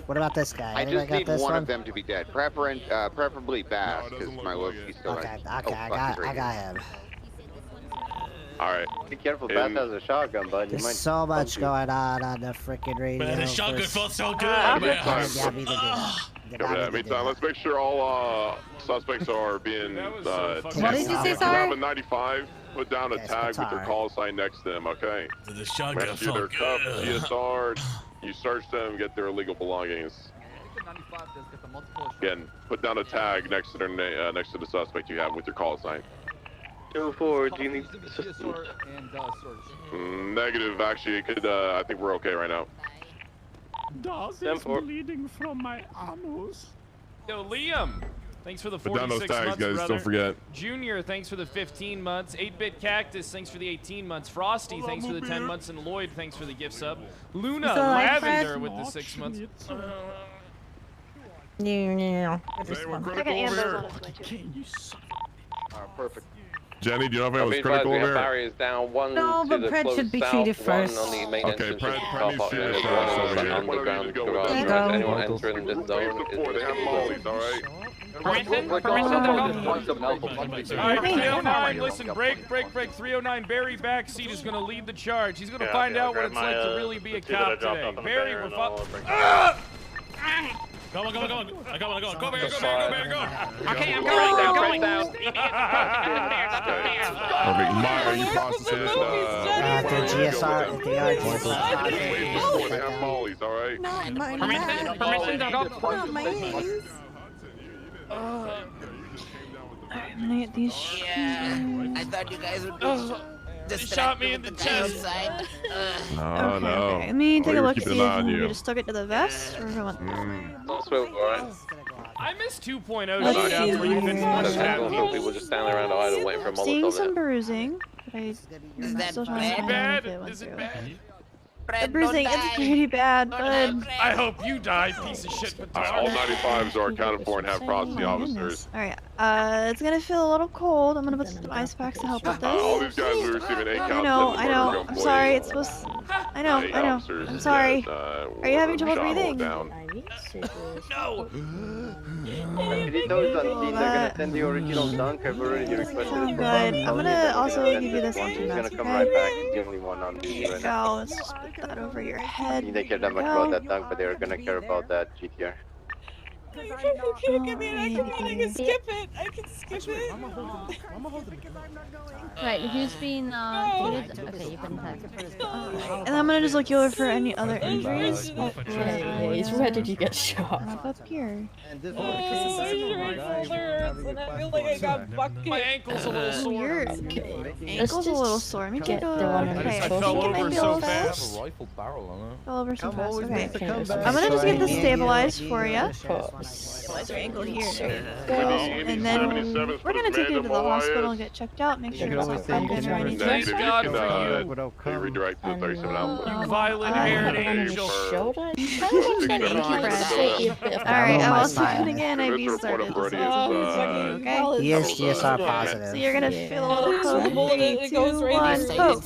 What about this guy? I Anybody just got need this one one? of them to be dead. Preferably Bass, because my Loki's still Okay, alive. okay, I got him. All right. Be careful, Bass has a shotgun, bud. You There's might so much bump you. going on the freaking radio. Man, the shotgun first- felt so good, Get man. out me to do it. Get Cover out that. me to do Meantime, it. let's make sure all suspects are being What did you say, If you sorry? have a 95, put down a Yes, tag with their guitar. call sign next to them, okay? The shotgun Rescue their felt cuffs, good. GSR, you search them, get their illegal belongings. Again, put down a tag next to their next to the suspect you have with your call sign. 2-4, do you need assistance? Negative, actually, it could. I think we're okay right now. Dawes is bleeding from my anus. Yo, Liam. Thanks for the Put down those 46 tags, months, guys. brother. Don't forget. Junior, thanks for the 15 months. 8-Bit Cactus, thanks for the 18 months. Frosty, thanks for the 10 months. And Lloyd, thanks for the gift sub. Luna So, like, Lavender Fred? with the 6 months. Yeah. Hey, we're I critical got over Amber's here. on his way too. Perfect. Jenny, do you know if I I'll was be advised critical we have over here? barriers down, one No, to but the Pred close should be south, treated one first. on the main Okay, entrance Pred of the needs car to park, see and this then one first on over the here. underground Go with garage. us, There you Right? go. Anyone entering this zone is They have mollies, all right? Alright, 309, listen, break. 309, Barry Backseat is going to lead the charge. He's going to find out what it's like to really be a cop today. Barry, we're Come on. Go, Barry, go. Okay, I'm going. Perfect. Meyer, you processing? The GSR, they are GSR. They have mollies, all right? Not my Permission to go. Not my ass. I'm gonna get these shoes. I thought you guys would They shot me in the chest. No, no. Okay, let me take a look, keeping see an if eye on we you. just stuck it to the vest, or if I want Don't swivel, alright? I missed 2.0 Let's shootouts where you see. couldn't Don't understand feel people just standing around idle waiting for a seeing Molotov. some bruising, but I'm that still trying to bad? find out if it went Is it through. bad? The bruising, it's pretty bad, but I hope you die, piece of shit. All right, all 95s are accounted for and have processing officers. alright. It's gonna feel a little cold. I'm gonna put some ice packs to help with All this. these guys are receiving 8 counts. I know. I'm sorry. It's supposed. I know. I'm sorry. Are you having trouble breathing? No. If you don't see, they're gonna send the original dunk. I've already requested Sound it. good. I'm gonna also give you this He's empty gonna mask, come okay? right back. He's the only one on duty There right you now. go. Let's just put that over your head. They care that There much you about go. that dunk, but they're gonna care about that GTR. Right, who's been treated? Okay, you've been tagged. And I'm gonna just look you over for any other injuries. Anyways, where did you get shot? Up here. My ankle's a little sore. Your ankle's a little sore. Let me get take the one a on look. the I Okay, fell can I over feel so fast? fast. Rifle barrel on it. Fell over so fast. Okay. Come I'm gonna just get this stabilized for you. Pause. Stabilize your ankle here. There you Go. go. And then we're gonna take you to the hospital and get checked out. Make sure it's all fine and ready to Thank go. God for you. Redirect to 37 Alpha. You violent-haired angel. Shoulder? Alright, I'm also putting in IV started. Okay? He is GSR So positive. you're gonna feel a little cold. 3, 2, 1, poke.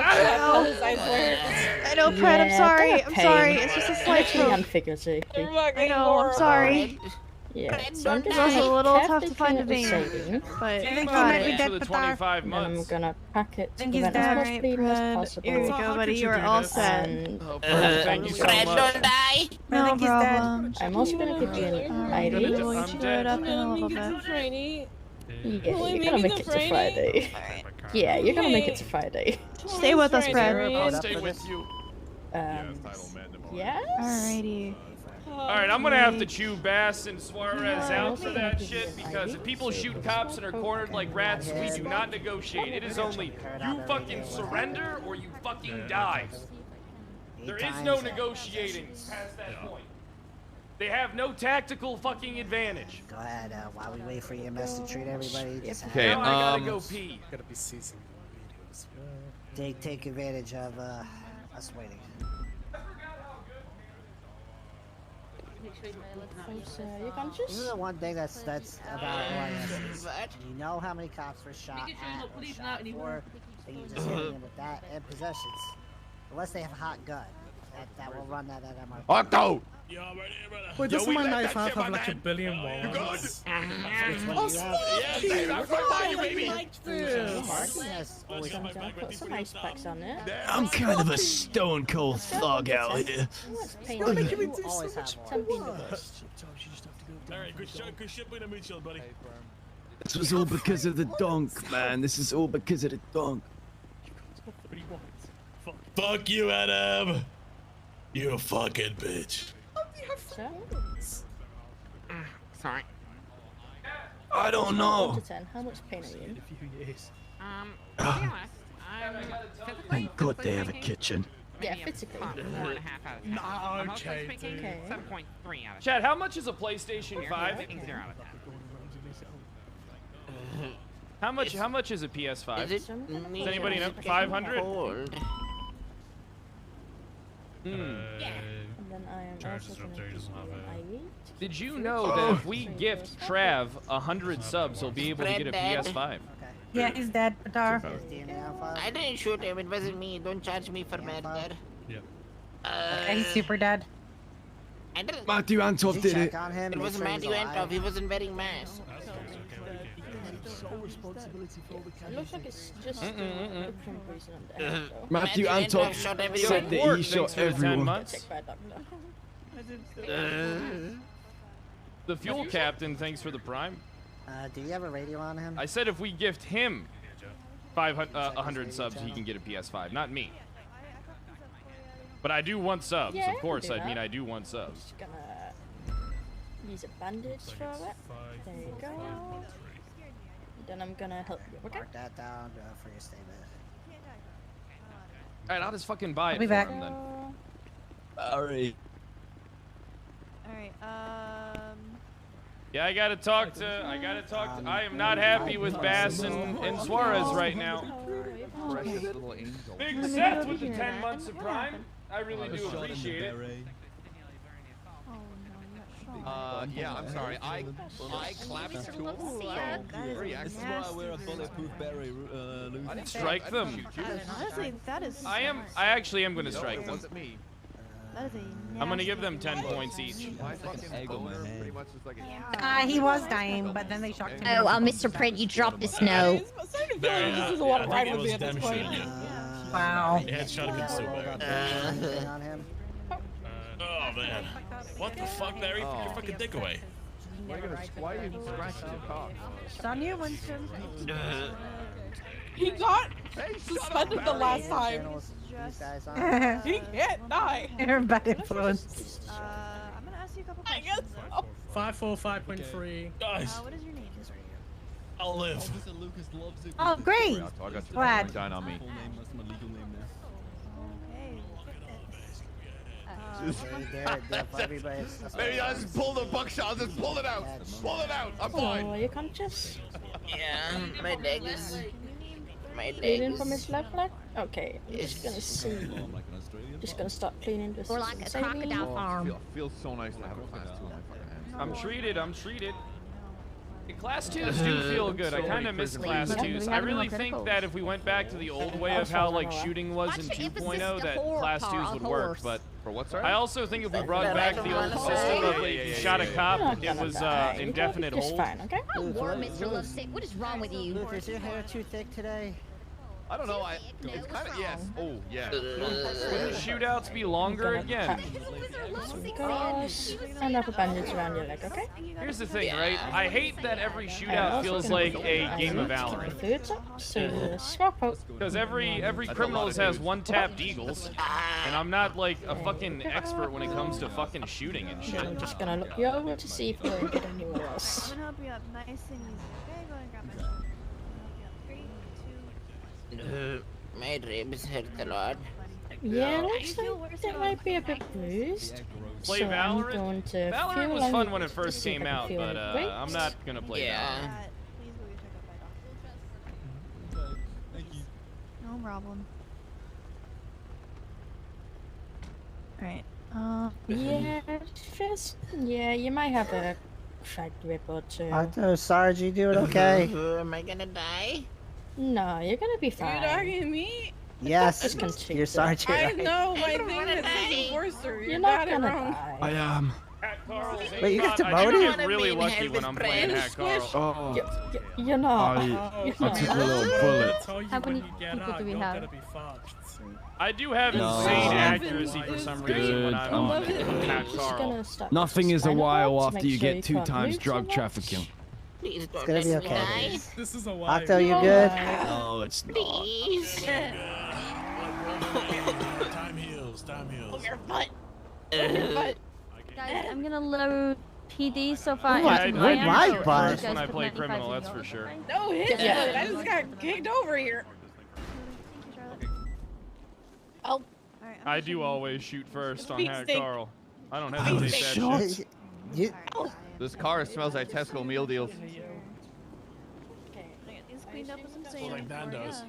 I know, Pred, I'm sorry. I'm sorry. It's just a slight poke. Figuratively. I know, I'm sorry. Yeah, It's also a little tough to find a vein, but I think he got might be it. dead For the for 25 And then I'm months. gonna pack it to Think he's prevent as dead. much Alright, bleeding as Pred. possible. Here we go, buddy. You are all set. And Thank you so Fred, much. don't die. No think he's dead. problem. I'm also gonna give you an ID. We'll get you loaded up in a little bit. Yeah, you're gonna make it to Friday. Yeah, you're gonna make it to Friday. Stay with us, Pred. I'll stay with you. Yeah. Alrighty. Alright, I'm gonna have to chew Bass and Suarez out for that shit because if people shoot cops and are cornered like rats, we do not negotiate. It is only you fucking surrender or you fucking die. There is no negotiating past that point. They have no tactical fucking advantage. Go ahead, while we wait for EMS to treat everybody. Just Okay, now I gotta go pee. Gotta be seasoned. Take advantage of us waiting. You're conscious? This is the one thing that's about OIS. You know how many cops were shot at or shot for, and you just hit them with that and possessions. Unless they have a hot gun. That will run that at MRP. Otto! Wait, doesn't my knife have like a billion walls? Oh, Put some ice packs on it. I'm kind of a stone cold thug out here. Alright, good shit, we're gonna meet you, buddy. This was all because of the donk, man. This is all because of the donk. Fuck you, Adam. You fucking bitch. Sorry. I don't know. 1 to 10, how much pain are you in? Thank God they have a kitchen. Yeah, physically. 4.5 out of 10. Okay. 7.3 out of 10. Chad, how much is a PlayStation 5? 0 out of 10. How much is a PS5? Is it Does anybody know? 500? And then I am also going to do Did you know that if we gift Trav 100 subs, he'll be able to get a PS5? Yeah, he's dead, Patar. I didn't shoot him. It wasn't me. Don't charge me for murder. Yeah. Okay, he's super dead. I didn't. Matthew Antov did it. It was Matthew Antov. He wasn't wearing mask. It looks like it's just the reason I'm dead. Matthew Antov said that he shot everyone. The fuel captain, thanks for the prime. Do you have a radio on him? I said if we gift him 100 subs, he can get a PS5, not me. But I do want subs, Yeah, of course. I can do I mean, that. I do want subs. Just gonna use a bandage for it. There you go. Then I'm gonna help you. Okay. Mark that down for your statement. All right, I'll just fucking buy I'll it be for back. him then. Alright. Alright, Yeah, I gotta talk to. I am not happy with Bass and Suarez right now. Precious little angel. Big Seth with the 10 months of prime. I really do appreciate it. Yeah, I'm sorry. I clapped too. Very This is why I wear a bulletproof beret, I didn't strike them. honestly, that is. I actually am gonna strike them. wasn't me. That is a I'm gonna give them 10 points each. My fucking boner pretty much is like He was dying, but then they shocked him. Oh, Mr. Print, you dropped a snow. This is a lot of ride with me at this point. Wow. Yeah, it's trying to be so bad. On him. Oh man. What the fuck, Barry? Put your fucking dick away. why are you scratching your cock? It's on you, Winston. He got suspended the last time. He can't die. You're a bad influence. I'm gonna ask you a couple I questions. guess so. 545.3. Guys, What is your name? I'll live. Oh, great. I got you Glad. down on me. Maybe I'll just pull the buckshot. I'll just pull it out. Pull it out. I'm Oh, fine. are you conscious? Yeah, my leg is. My leg Bleeding is. from his left leg? Okay, I'm just gonna see. Just gonna start cleaning this. Or like a crocodile farm. Feels so nice to have a class 2 on my fucking hands. I'm treated. Class 2s do feel good. I kind of miss Class 2s. I really think that if we went back to the old way of how like shooting was in 2.0, that Class 2s would work. But for what, sir? I also think if we brought back the old system of like you shot a cop, it was indefinite hold. Fine, okay? Oh, Mr. Lovesick, what is wrong with you? Luke, is your hair too thick today? I don't know. It's kind of yes. Oh yeah. Wouldn't shootouts be longer again? And wrap a bandage around your leg, okay? Here's the thing, right? I hate that every shootout feels like a game of Valorant. Because every criminal has one-tapped eagles, and I'm not like a fucking expert when it comes to fucking shooting and shit. I'm just gonna look you over to see if we're getting anywhere else. I'm gonna help you up nice and easy. Okay, go ahead and grab my shoulder. My ribs hurt a lot. Yeah, looks like that might be a bit bruised. Play so Valorant? I'm going to Valorant was fun when it first came out, but I'm not gonna play Yeah. No problem. Alright. Yeah, you might have a cracked rib or two. Arthur, Sarge, you doing okay? Am I gonna die? No, you're gonna be fine. You're talking to me? Yes, you're Sarge. I Right? know, my thing is even worse. You're not gonna die. I am. Wait, you got I demoted? get really lucky when I'm playing Hack Carl. Oh. You're not. I took a little bullet. How many people do we have? I do have No. insane accuracy for some reason when I'm on Hack Carl. Nothing is a while after you get 2 times drug trafficking. Please It's don't gonna let be me okay. die. This is a Octo, you good? No, it's not. Please. Time heals. Time heals. Your butt. Guys, I'm gonna load PD so far. Ooh, into where'd my so butt? you guys When I put play 95 criminal, in that's yours, for sure. okay? No hit, Yeah. I just got kicked over here. Oh. I do always shoot first on Feet Hack stink. Carl. I don't hesitate that shit. This car smells like Tesco meal deals. These cleaned up with some Well, sand. like Nando's.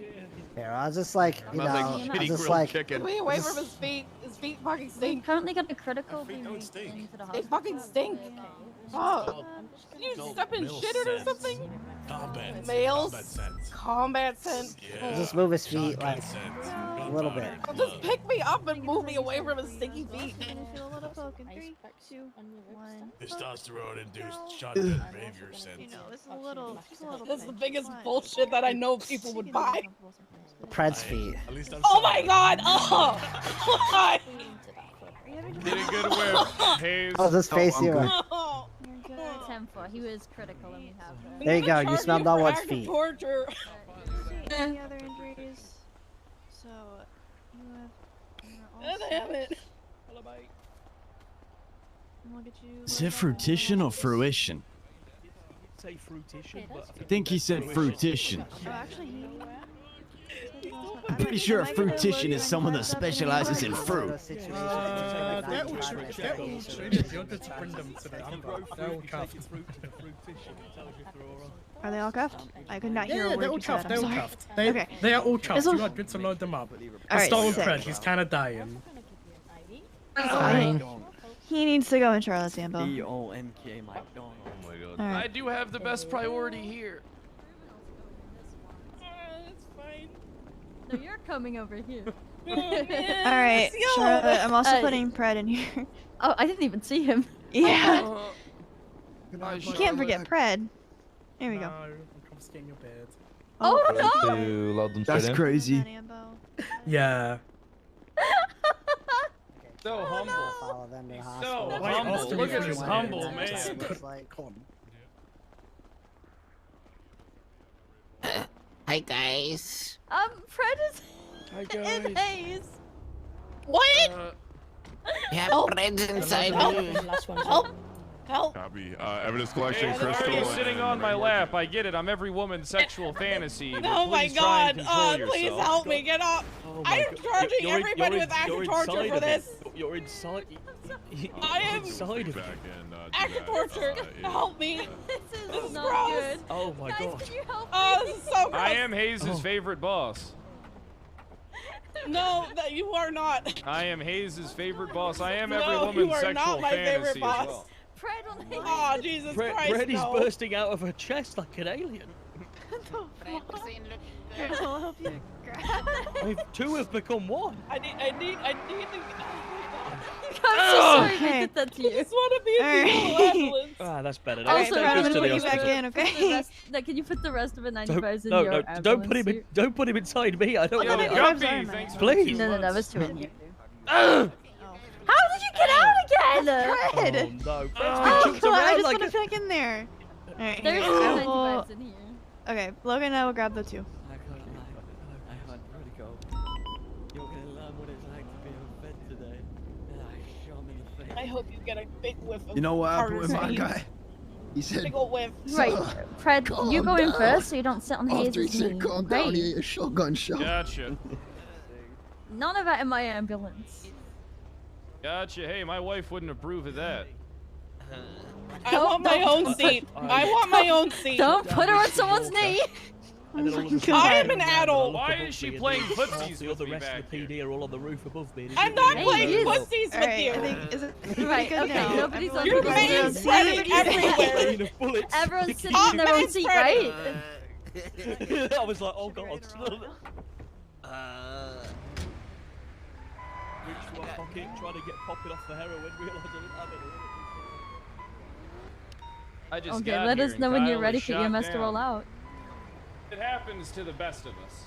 Yeah, I was just like, you know, Smells like I was shitty just grilled like, chicken. Get me away from his feet. His feet fucking We stink. currently got a critical being don't moved stink. into the They hospital. fucking stink. Oh. Did you step in shit in or something? Combat. Males. Combat sense. Combat sense. Yeah. just move his feet like Sense. a little bit. Well, just pick me up and move me away from his stinky feet. I'm gonna feel a little poke in 3, 2, 1. Testosterone-induced shotgun behavior You sense. know, it's a little. That's the biggest bullshit that I know people would buy. Pred's feet. At least I'm Oh my god! Oh! God. Did a good whip. Hayes. I'll just face you. Oh. 10-4. He was critical and we have There you go. You Charge smelled for no one's active feet. Torture. Any other injuries? So, you have. God damn it. We'll get you. Is it fruition or fruition? Say fruition, I think he said fruition. Oh, actually, I'm pretty sure a fruition is someone that specializes in fruit. That will trigger. You'll just bring them to the amber. They're all cuffed. Are they all cuffed? I could not hear a Yeah, word they're all you said. cuffed. They're I'm all sorry. cuffed. Okay. They are all cuffed. This one- You are good to load them up. All I right, start with sick. Fred. He's kind of dying. Fine. He needs to go in Charlotte's Ambo. E-O-M-K McDonald. Oh my god. All I right. do have the best priority here. It's fine. No, you're coming over here. All right, Charlotte. I'm also putting Pred in here. Oh, I didn't even see him. Yeah. Goodbye, You can't forget Pred. There we go. No, I'm confiscating your bed. Oh no! To load them That's straight in. crazy. Yeah. So humble. Follow them to the So hospital. Wait, humble. Austin, Look you at feel this like humble it. man. It's like, hold on. Hi guys. Fred is in haze. What? We have Help. friends inside Help. you. Help! Help! Copy. Evidence collection, Hey, Crystal. He's sitting on my lap. I get it. I'm every woman's sexual fantasy. but Oh my please try and god! control Please yourself. help me get up! I am charging everybody with active torture for this! You're inside. I am inside of it. active torture! Help me! This is not gross. good. Oh my Guys, god. can you help Oh, me? this is so gross! I am Hayes' favorite boss. No, that you are not. I am Hayes' favorite boss. I am every No, woman's you are sexual not my fantasy favorite as boss. well. Fred on haze. Oh, Jesus Christ, Freddy's no. bursting out of her chest like an alien. Here, I'll help you grab. Two have become one. I need to... sorry we did that to you. I just want to be a female ambulance. Ah, that's better. Also, That goes to the put you back hospital. in, okay? Can you put the rest of the 90 Don't, guys in no, your no, ambulance don't put him in. suit? Don't put him inside me. I don't Yo, want Guppy, it. thanks for Please. No, there's two in here. Ugh. How did you get out again? Fred! Oh no, Fred's Oh, been chucked come on, I around just like want to back in there. Alright. There's here. 2 90 Well, guys in here. okay, Logan and I will grab the 2. I can't really go. You're gonna learn what it's like to be a vet today. And I shot him in the face. I hope you get a big whiff of You know what happened with my Carter's guy? He said, big ol' whiff. Right, Fred, you go in down. first so you don't sit on after he Hayes' said knee. calm down, Right. he ate a shotgun shot. Gotcha. None of that in my ambulance. Gotcha. Hey, my wife wouldn't approve of that. I want my own seat. I want my own seat. Don't put her on someone's knee. I am an adult. Why is she playing footsies The with other me rest back of the here? PD are all on the roof above me. I'm not Hey, playing you. pussies with Alright, you. I think, is it Right, good okay, now? nobody's on You're the man ground. spreading everywhere. Everyone's sitting in their own seat, right? I was like, oh god. Reached to my pocket, trying to get popping off the heroin, realised I didn't have any. I just Okay, got let here us and know when Kyle you're ready was for shot EMS to down. roll out. It happens to the best of us.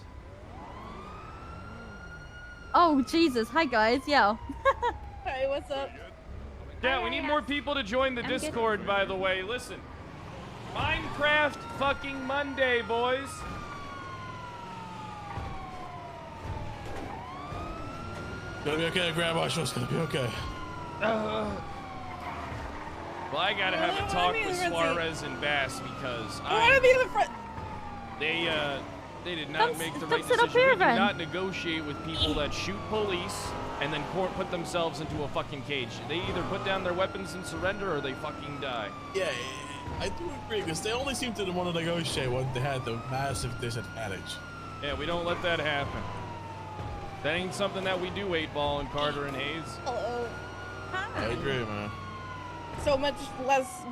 Oh, Jesus. Hi, guys. Yeah. Hey, what's up? Yeah, we need more people to join the I'm good. Discord, by the way. Listen. Minecraft fucking Monday, boys. Gonna be okay, Grandma. It's gonna be okay. Well, I gotta have a talk with Suarez and Bass because I want to be in the front. they did not Come make the come right sit up decision. here, We do then. not negotiate with people that shoot police and then put themselves into a fucking cage. They either put down their weapons and surrender or they fucking die. Yeah, I do agree because they only seem to want to negotiate when they had the massive disadvantage. Yeah, we don't let that happen. That ain't something that we do, 8-Ball and Carter and Hayes. Hello. I agree, man. So much less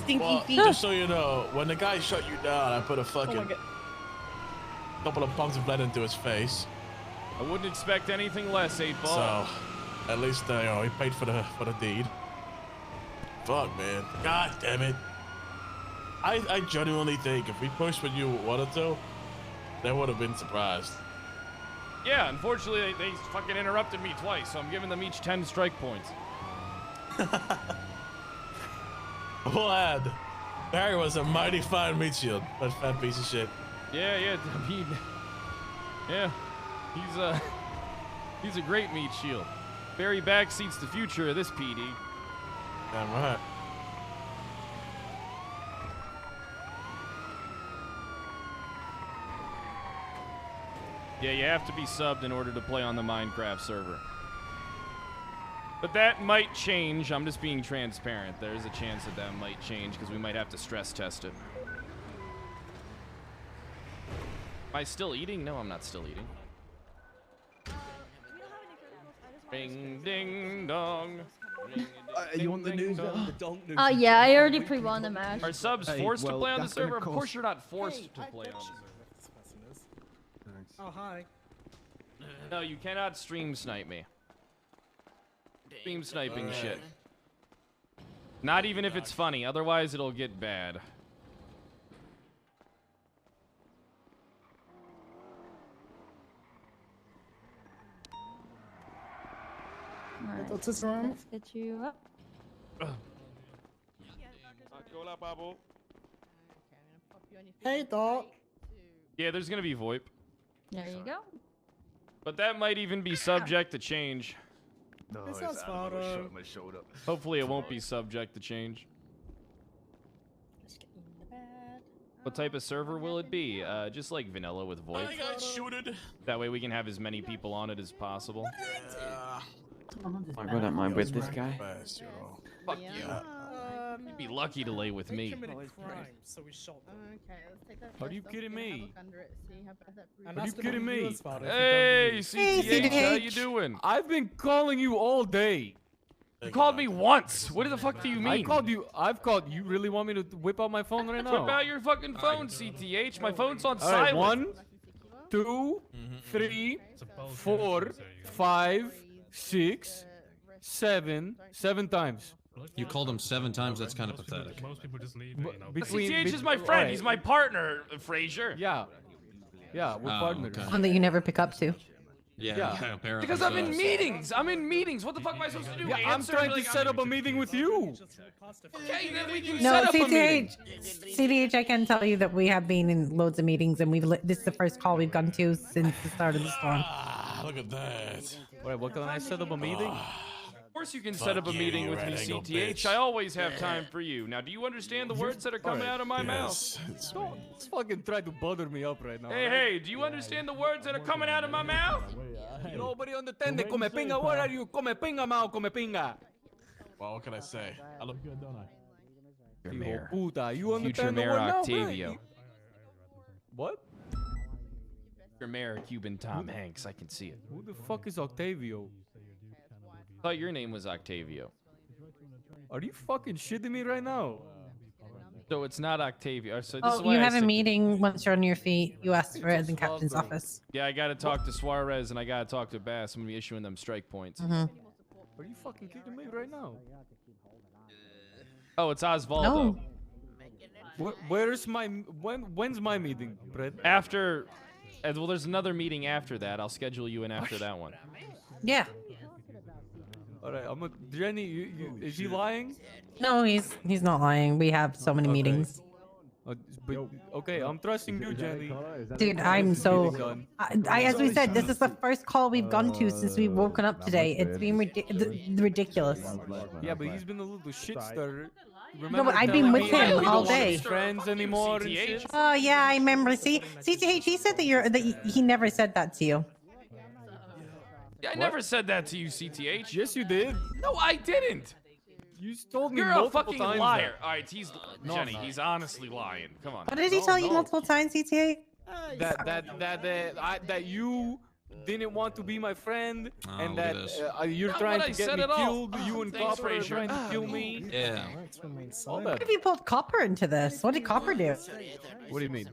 stinky Well, feet. just so you know, when the guy shut you down, I put a Oh fucking my God. couple of bunks of lead into his face. I wouldn't expect anything less, 8-Ball. So, at least you know, he paid for the deed. Fuck, man. God damn it. I genuinely think if we pushed what you wanted to, they would have been surprised. Yeah, unfortunately, they fucking interrupted me twice, so I'm giving them each 10 strike points. Lad, Barry was a mighty fine meat shield, that fat piece of shit. Yeah, I mean, yeah, he's a great meat shield. Barry backseats the future of this PD. Damn right. Yeah, you have to be subbed in order to play on the Minecraft server. But that might change. I'm just being transparent. There's a chance that might change because we might have to stress test it. Am I still eating? No, I'm not still eating. Ring ding dong. You want the news now? Oh, yeah, I already pre-won the match. Are subs Hey, forced to well, play on the that's gonna server? Of cost- course you're not forced to play on the server. Oh, hi. No, you cannot stream snipe me. Stream sniping shit. Not even if it's funny, otherwise it'll get bad. Alright, Let's just run. let's get you up. Hey, dog. Yeah, there's gonna be VoIP. There you go. But that might even be subject to change. No, It's not Sparrow. my shoulder. Hopefully it won't be subject to change. What type of server will it be? Just like vanilla with VoIP. I got shooted. That way we can have as many people on it as possible. I don't mind with this guy. Fuck you. You'd be lucky to lay with me. Crime, so we shot them. Okay, let's take that. Are you kidding me? And Are you that's the kidding one you me? was about if you Hey, don't CTH, how you doing? I've been calling you all day. You called me once. What the fuck do you mean? I called you. I've called. You really want me to whip out my phone right now? Whip out your fucking phone, CTH. My phone's on All right, silent. 1, 2, 3, 4, 5, 6, 7 times. You called him 7 times. That's kind of pathetic. Most people just leave. CTH is my friend. He's my partner, Frazier. Yeah, we're partners. One that you never pick up to. Yeah, apparently. Because I'm in meetings. I'm in meetings. What the fuck am I supposed to do? Yeah, I'm trying to set up a meeting with you. Okay, then we can No, set up a meeting. CTH, I can tell you that we have been in loads of meetings, and this is the first call we've gone to since the start of the storm. Look at that. Wait, what can I set up a meeting? Of course you can set up a meeting with me, CTH. I always have time for you. Now, do you understand the words that are coming out of my mouth? Don't fucking try to butter me up right now. Hey, do you understand the words that are coming out of my mouth? Nobody understands. Come pinga, where are you? Come pinga, Mao, come pinga. Well, what can I say? I look good, don't I? Future Mayor. Puta, you understand Future the Mayor word now, Octavio. bro? What? Future Mayor Cuban Tom Hanks. I can see it. Who the fuck is Octavio? I thought your name was Octavio. Are you fucking shitting me right now? So it's not Octavio. So this is Oh, why you I have a said- meeting once you're on your feet. You ask for it in the captain's office. Yeah, I got to talk to Suarez and I got to talk to Bass. I'm going to be issuing them strike points. Mhm. Are you fucking kidding me right now? Oh, it's Osvaldo. No. Where's my when's my meeting, Brett? After, well, there's another meeting after that. I'll schedule you in after that one. Yeah. All right, Jenny. Is he lying? No, he's not lying. We have so many meetings. Okay, I'm trusting you, Jenny. Dude, I'm so. As we said, this is the first call we've gone to since we've woken up today. It's been ridiculous. Yeah, but he's been a little shit starter. No, but I've been with him we all don't wanna be day. Friends anymore and shit. Oh yeah, I remember. See, CTH, he said that he never said that to you. Yeah, I never said that to you, CTH. Yes, you did. No, I didn't. You told me You're a multiple fucking times liar. that. All right, Jenny, he's honestly lying. Come on. What did he tell you multiple times, CTH? That you didn't want to be my friend, Oh, and look at that this. you're Not trying what to I get said me at all. killed. You and Thanks, Copper are Frazier. trying to kill me. Yeah. All What that. if you pulled Copper into this? What did Copper do? What do you mean?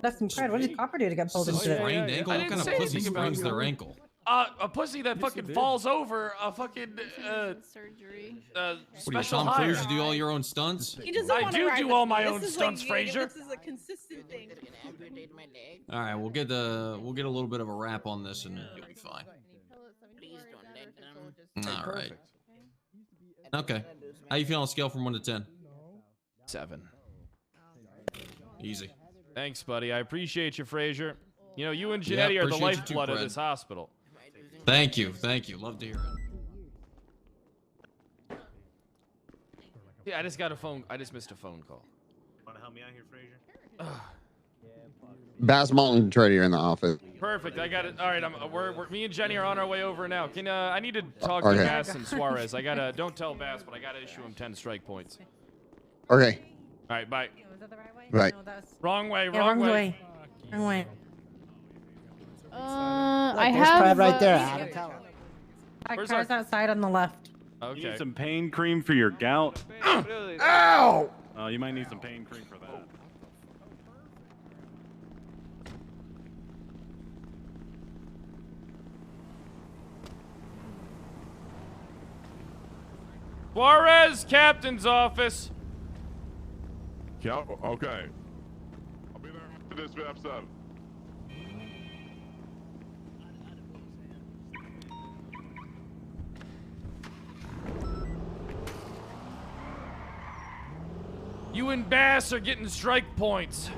That's incredible. What did Copper do to get pulled into this? Sprained ankle? I What didn't kind of say pussy anything about sprains it. their ankle? A pussy that fucking falls over a fucking surgery. What are you, special Tom hire. Cruise? You do all your own stunts? He doesn't I wanna do ride do with all me. my This own is stunts, like, Frazier. This is a consistent thing. All right, we'll get a little bit of a wrap on this, and you'll be fine. All right. Okay. How you feel on a scale from 1 to 10? 7. Easy. Thanks, buddy. I appreciate you, Frazier. You know, you and Yeah, Janetti are the appreciate you too, lifeblood of Fred. this hospital. Thank you. Thank you. Love to hear it. Yeah, I just got a phone. I just missed a phone call. Want to help me out here, Frazier? Bass Mountain Trader in the office. Perfect. I got it. All right. Me and Jenny are on our way over now. Can I need to talk to Okay. Bass and Suarez. I gotta. Don't tell Bass, but I gotta issue him 10 strike points. Okay. All right. Bye. Right. Wrong way. Yeah, Wrong way. Wrong way. I There's have. Brad right there, Adam. Tell him. That car's outside on the left. You need some pain cream for your gout? Ow! You might need some pain cream for that. Suarez, captain's office. Yeah, okay. I'll be there for this episode. You and Bass are getting strike points.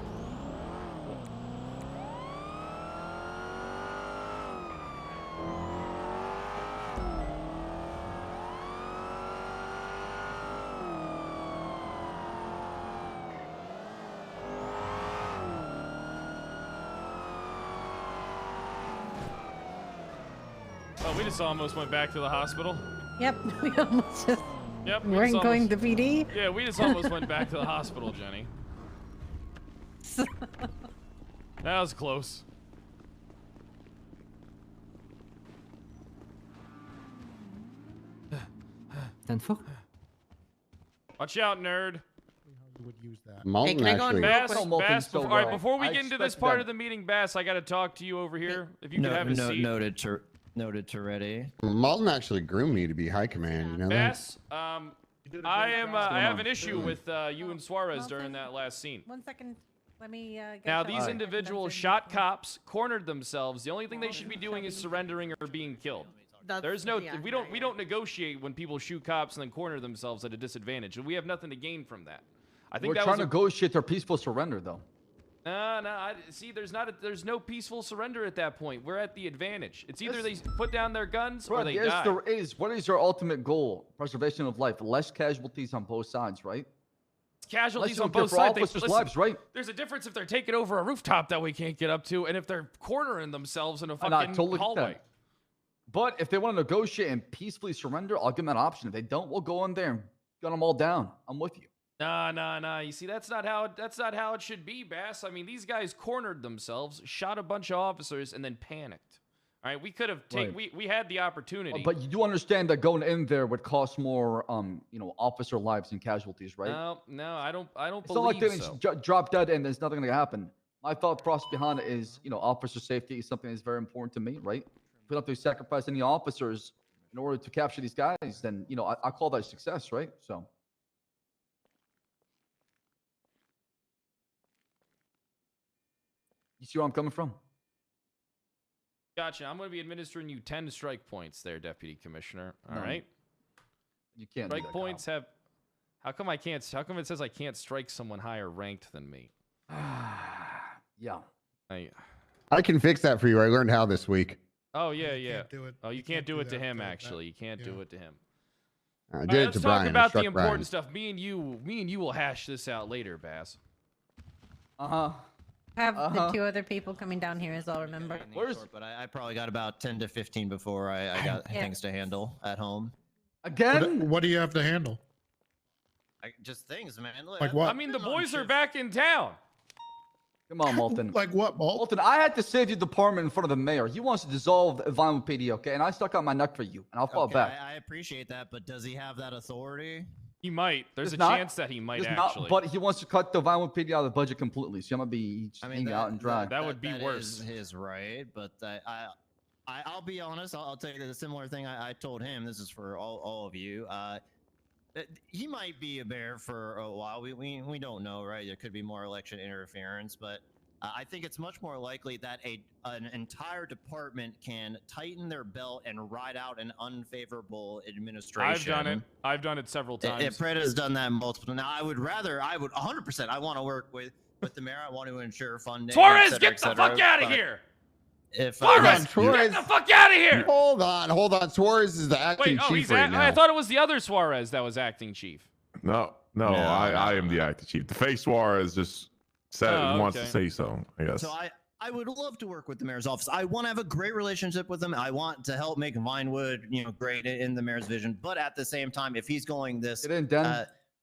Oh, we just almost went back to the hospital. Yep, we almost just. Yep. We weren't going to PD. Yeah, we just almost went back to the hospital, Jenny. That was close. Watch out, nerd. Malton actually. Bass, Malton's Bass, so all right, well. before we I get into this expect part that- of the meeting, Bass, I got to talk to you over here. If you could have a seat. Noted, sir. Noted to ready. Malton actually groomed me to be high command. You know that? Bass, I have an issue with you and Suarez during that last scene. 1 second. Let me get Now, some- these individuals shot cops, cornered themselves. The only thing they should be doing is surrendering or being killed. There's no, we don't negotiate when people shoot cops and then corner themselves at a disadvantage. We have nothing to gain from that. I think we're trying to negotiate their peaceful surrender, though. No. See, there's no peaceful surrender at that point. We're at the advantage. It's either they put down their guns or they die. What is your ultimate goal? Preservation of life. Less casualties on both sides, right? Casualties on both sides. Officers' lives, right? There's a difference if they're taking over a rooftop that we can't get up to, and if they're cornering themselves in a fucking hallway. But if they want to negotiate and peacefully surrender, I'll give them an option. If they don't, we'll go in there and gun them all down. I'm with you. Nah. You see, that's not how it should be, Bass. I mean, these guys cornered themselves, shot a bunch of officers, and then panicked. All right, we could have we had the opportunity. But you do understand that going in there would cost more, officer lives and casualties, right? No, I don't It's believe not like they drop dead and there's nothing going to happen. My thought process behind it is, officer safety is something that's very important to me, right? If we don't have to sacrifice any officers in order to capture these guys, then I call that a success, right? So. You see where I'm coming from? Gotcha. I'm going to be administering you 10 strike points there, Deputy Commissioner. All right. You can't. Strike points have. How come I can't? How come it says I can't strike someone higher ranked than me? Yeah. I can fix that for you. I learned how this week. Oh yeah. Do it. Oh, you can't do it to him. Actually, you can't do it to him. I did it to Brian. Let's talk about the important stuff. Me and you will hash this out later, Bass. Have the two other people coming down here as well, remember? But I probably got about 10 to 15 before I got things to handle at home. Again? What do you have to handle? Just things, man. Look, Like what? I mean, the boys are back in town. Come on, Malton. Like what, Malton, I had to save your department in front of the mayor. He wants to dissolve Vinewood PD, okay? And I stuck out my neck for you, and I'll fall back. I appreciate that, but does he have that authority? He might. There's a chance that he might actually. But he wants to cut the Vinewood PD out of the budget completely, so I'm gonna be hanging out and dry. That would be worse. Is his right, but I'll be honest. I'll tell you the similar thing I told him. This is for all of you. He might be a bear for a while. We don't know, right? There could be more election interference, but I think it's much more likely that an entire department can tighten their belt and ride out an unfavorable administration. I've done it several times. If Fred has done that multiple. Now, I would 100%. I want to work with the mayor. I want to ensure funding. Suarez, get the fuck out of here! Suarez, get the fuck out of here! Hold on. Suarez is the acting chief right now. I thought it was the other Suarez that was acting chief. No, I am the acting chief. The face Suarez just said he wants to say so, I guess. So I would love to work with the mayor's office. I want to have a great relationship with him. I want to help make Vinewood, great in the mayor's vision. But at the same time, if he's going this,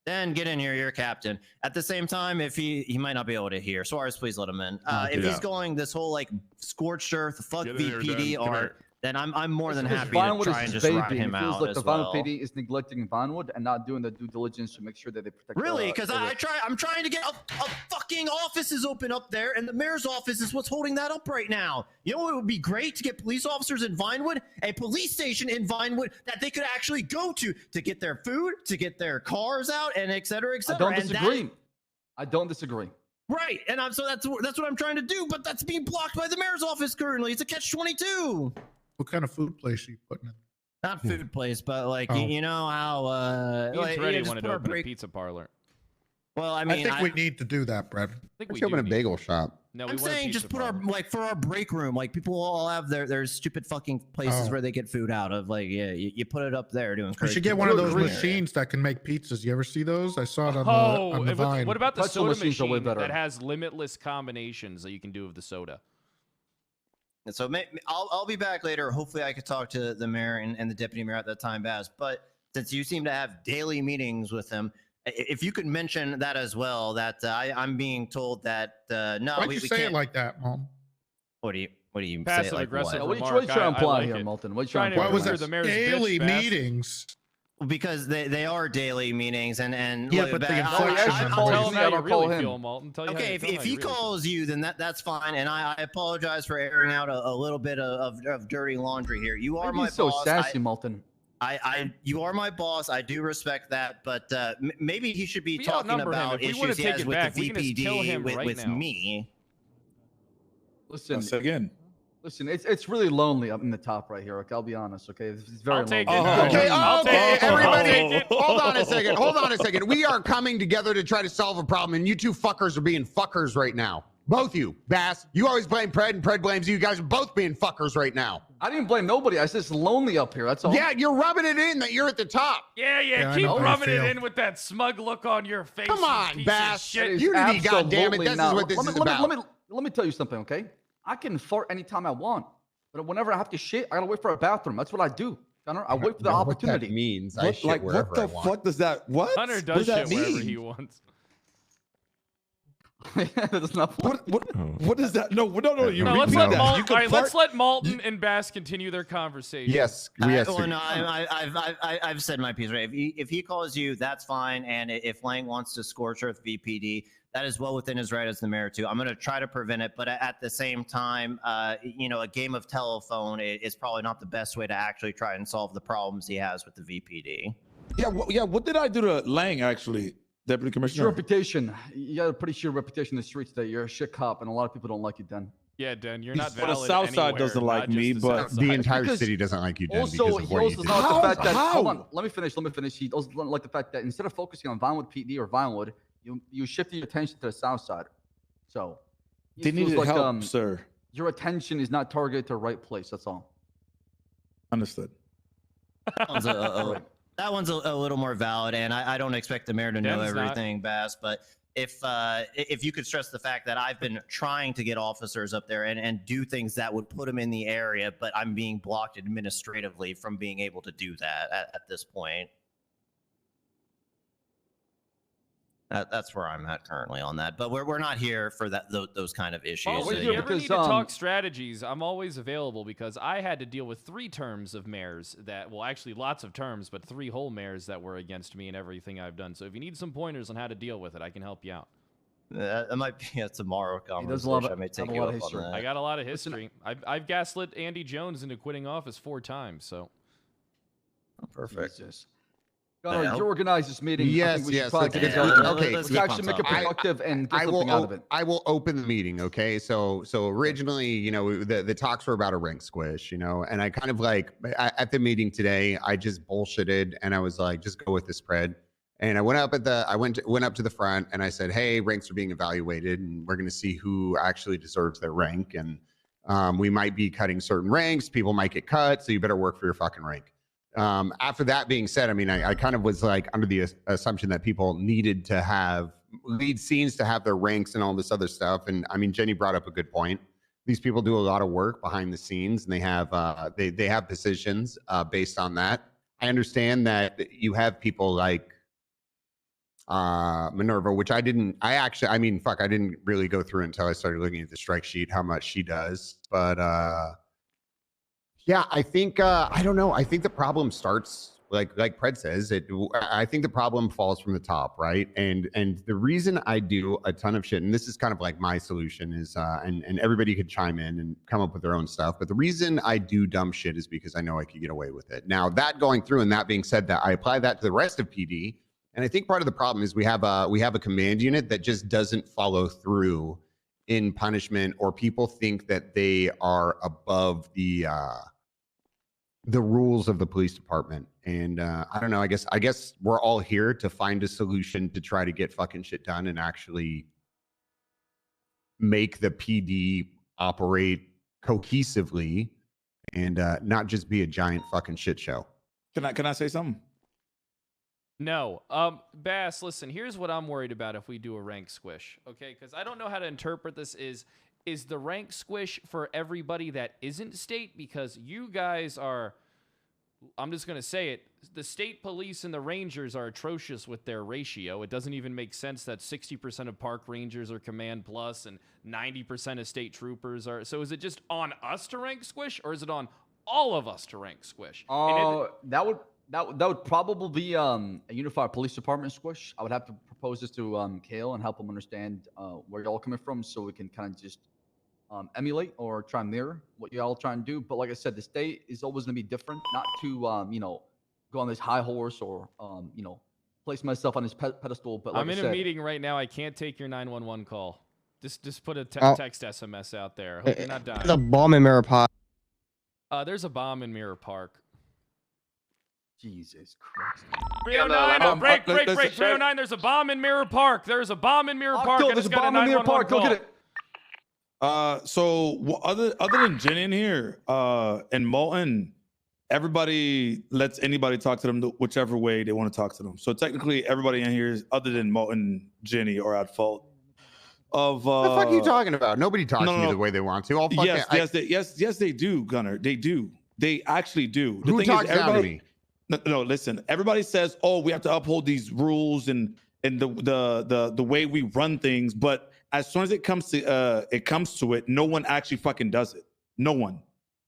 then get in here. You're captain. At the same time, if he might not be able to hear. Suarez, please let him in. If he's going this whole scorched earth, fuck VPD art, then I'm more than happy to try and just rat him out like as the well. Vinewood PD is neglecting Vinewood and not doing the due diligence to make sure that they protect. Really? Because I'm trying to get a fucking offices open up there, and the mayor's office is what's holding that up right now. You know, it would be great to get police officers in Vinewood, a police station in Vinewood that they could actually go to get their food, to get their cars out, and et cetera, et cetera. I don't disagree. Right, and so that's what I'm trying to do, but that's being blocked by the mayor's office currently. It's a catch-22. What kind of food place are you putting in? Not food place, but you know how Me and Freddie wanted to open a pizza parlor. Well, I think we need to do that, Brad. Let's open a bagel shop. No, I'm saying just put our for our break room. Like people all have their stupid fucking places where they get food out of. Like you put it up there to encourage. We should get one of those machines that can make pizzas. You ever see those? I saw it on the Vine. What about the soda machine that has limitless combinations that you can do with the soda? And so I'll be back later. Hopefully I could talk to the mayor and the deputy mayor at that time, Baz. But since you seem to have daily meetings with him, if you could mention that as well, that I'm being told that no, Why'd we you can't. say it like that, Mom? What do you Passive say it like aggressive what? What are you trying to imply here, Malton? What are you trying to What was imply? it? Daily meetings. because they are daily meetings and Yeah, look, but they I- can I- function I- from Tell home. him how you call really him. feel, Malton. Tell you how Okay, you if feel, how he you really feel. calls you, then that's fine, and I apologize for airing out a little bit of dirty laundry here. You are Why are my you so boss. sassy, Malton? You are my boss. I do respect that, but maybe he should be We talking outnumber him. about If we wanna issues he take has it with back, the we can just kill VPD him right with now. me. Listen, again. Listen, it's really lonely up in the top right here. Okay, I'll be honest. Okay, it's very I'll take lonely. it. Okay, okay, everybody, Oh. hold on a second. Hold on a second. We are coming together to try to solve a problem, and you two fuckers are being fuckers right now. Both you, Bass. You always blame Pred, and Pred blames you. You guys are both being fuckers right now. I didn't blame nobody. I said it's lonely up here. That's all. Yeah, you're rubbing it in that you're at the top. Yeah, I keep know how you rubbing it feel. in with that smug look on your face. Come you on, piece of Bass. shit. Unity, goddammit. Absolutely This is not. what this is Let about. me tell you something, okay? I can fart anytime I want, but whenever I have to shit, I gotta wait for a bathroom. That's what I do, Connor. I wait for the opportunity. What that means. What, like, what the fuck does that? What? Hunter What does does that shit wherever mean? he wants. That's not What is that? No, you No, let's repeat let that. Malton. You can All right, let's fart- let Malton and Bass continue their conversation. Yes, Well, no, I've said my piece, right? If he calls you, that's fine. And if Lang wants to scorch earth VPD, that is well within his right as the mayor too. I'm going to try to prevent it, but at the same time, a game of telephone is probably not the best way to actually try and solve the problems he has with the VPD. Yeah, what did I do to Lang actually, Deputy Your Commissioner? reputation. You got a pretty shit reputation in the streets that you're a shit cop, and a lot of people don't like you, Den. Yeah, Den, you're not But valid the South Side anywhere, doesn't not like just me, the but South The Side. entire Because city doesn't like you, Dan, Also, because of he what you also did. doesn't like the fact that. Hold How? on, let me finish. He doesn't like the fact that instead of focusing on Vinewood PD or Vinewood, you shifted your attention to the South Side. So They it feels needed like, help, sir. your attention is not targeted to the right place. That's all. Understood. That one's a little more valid, and I don't expect the mayor to know Den's not. everything, Bass. But if you could stress the fact that I've been trying to get officers up there and do things that would put them in the area, but I'm being blocked administratively from being able to do that at this point. That's where I'm at currently on that. But we're not here for those kind of issues. Oh, we're if here you ever because, need to talk strategies, I'm always available because I had to deal with 3 terms of mayors that, well, actually lots of terms, but 3 whole mayors that were against me and everything I've done. So if you need some pointers on how to deal with it, I can help you out. That might be a tomorrow conversation. does a lot of- I may take have a you lot up of on history. that. I got a lot of history. I've gaslit Andy Jones into quitting office 4 times, so. Perfect. Jesus. Connor, you organize this meeting. I Yes, think we should yes. probably Let's get get together. going. Okay, Let's actually make it productive and get something out of it. I will open the meeting. Okay, so originally, the talks were about a rank squish, and I kind of at the meeting today, I just bullshitted and I was like, just go with the spread. And I went up went up to the front and I said, hey, ranks are being evaluated and we're going to see who actually deserves their rank. And we might be cutting certain ranks. People might get cut, so you better work for your fucking rank. After that being said, I mean, I kind of was under the assumption that people needed to have lead scenes to have their ranks and all this other stuff. And I mean, Jenny brought up a good point. These people do a lot of work behind the scenes and they have they have positions based on that. I understand that you have people like Minerva, which I didn't really go through until I started looking at the strike sheet, how much she does. But yeah, I think I don't know. I think the problem starts like Pred says. I think the problem falls from the top, right? And the reason I do a ton of shit, and this is kind of like my solution, is and everybody could chime in and come up with their own stuff. But the reason I do dumb shit is because I know I could get away with it. Now that going through and that being said, that I apply that to the rest of PD, and I think part of the problem is we have a command unit that just doesn't follow through in punishment, or people think that they are above the rules of the police department. And I don't know, I guess we're all here to find a solution to try to get fucking shit done and actually make the PD operate cohesively and not just be a giant fucking shit show. Can I say something? No. Bass, listen, here's what I'm worried about if we do a rank squish, okay? Because I don't know how to interpret this. Is the rank squish for everybody that isn't state? Because you guys are, I'm just going to say it, the state police and the rangers are atrocious with their ratio. It doesn't even make sense that 60% of park rangers are command plus and 90% of state troopers are. So is it just on us to rank squish, or is it on all of us to rank squish? That would That would probably be a unified police department squish. I would have to propose this to Kale and help him understand where y'all coming from, so we can kind of just emulate or try and mirror what y'all trying to do. But like I said, the state is always going to be different. Not to you know, go on this high horse or you know, place myself on this pedestal. But like I'm in I said, a meeting right now. I can't take your 911 call. Just put a Oh. text SMS out there. Hope you're not dying. There's a bomb in Mirror Park. There's a bomb in Mirror Park. Jesus Christ. 309, break. 309, there's a bomb in Mirror Park. There's a bomb in Mirror Park. There's a bomb in Mirror Park. Go get it. So other than Jen in here, and Molten, everybody lets anybody talk to them whichever way they want to talk to them. So technically, everybody in here, other than Molten, Jenny, are at fault. Of What the fuck are you talking about? Nobody talks to me the way they want to. Yes, they do, Gunner. They do. They actually do. Who talks down to me? No, listen. Everybody says, "Oh, we have to uphold these rules and the way we run things." But as soon as it comes to it, no one actually fucking does it. No one,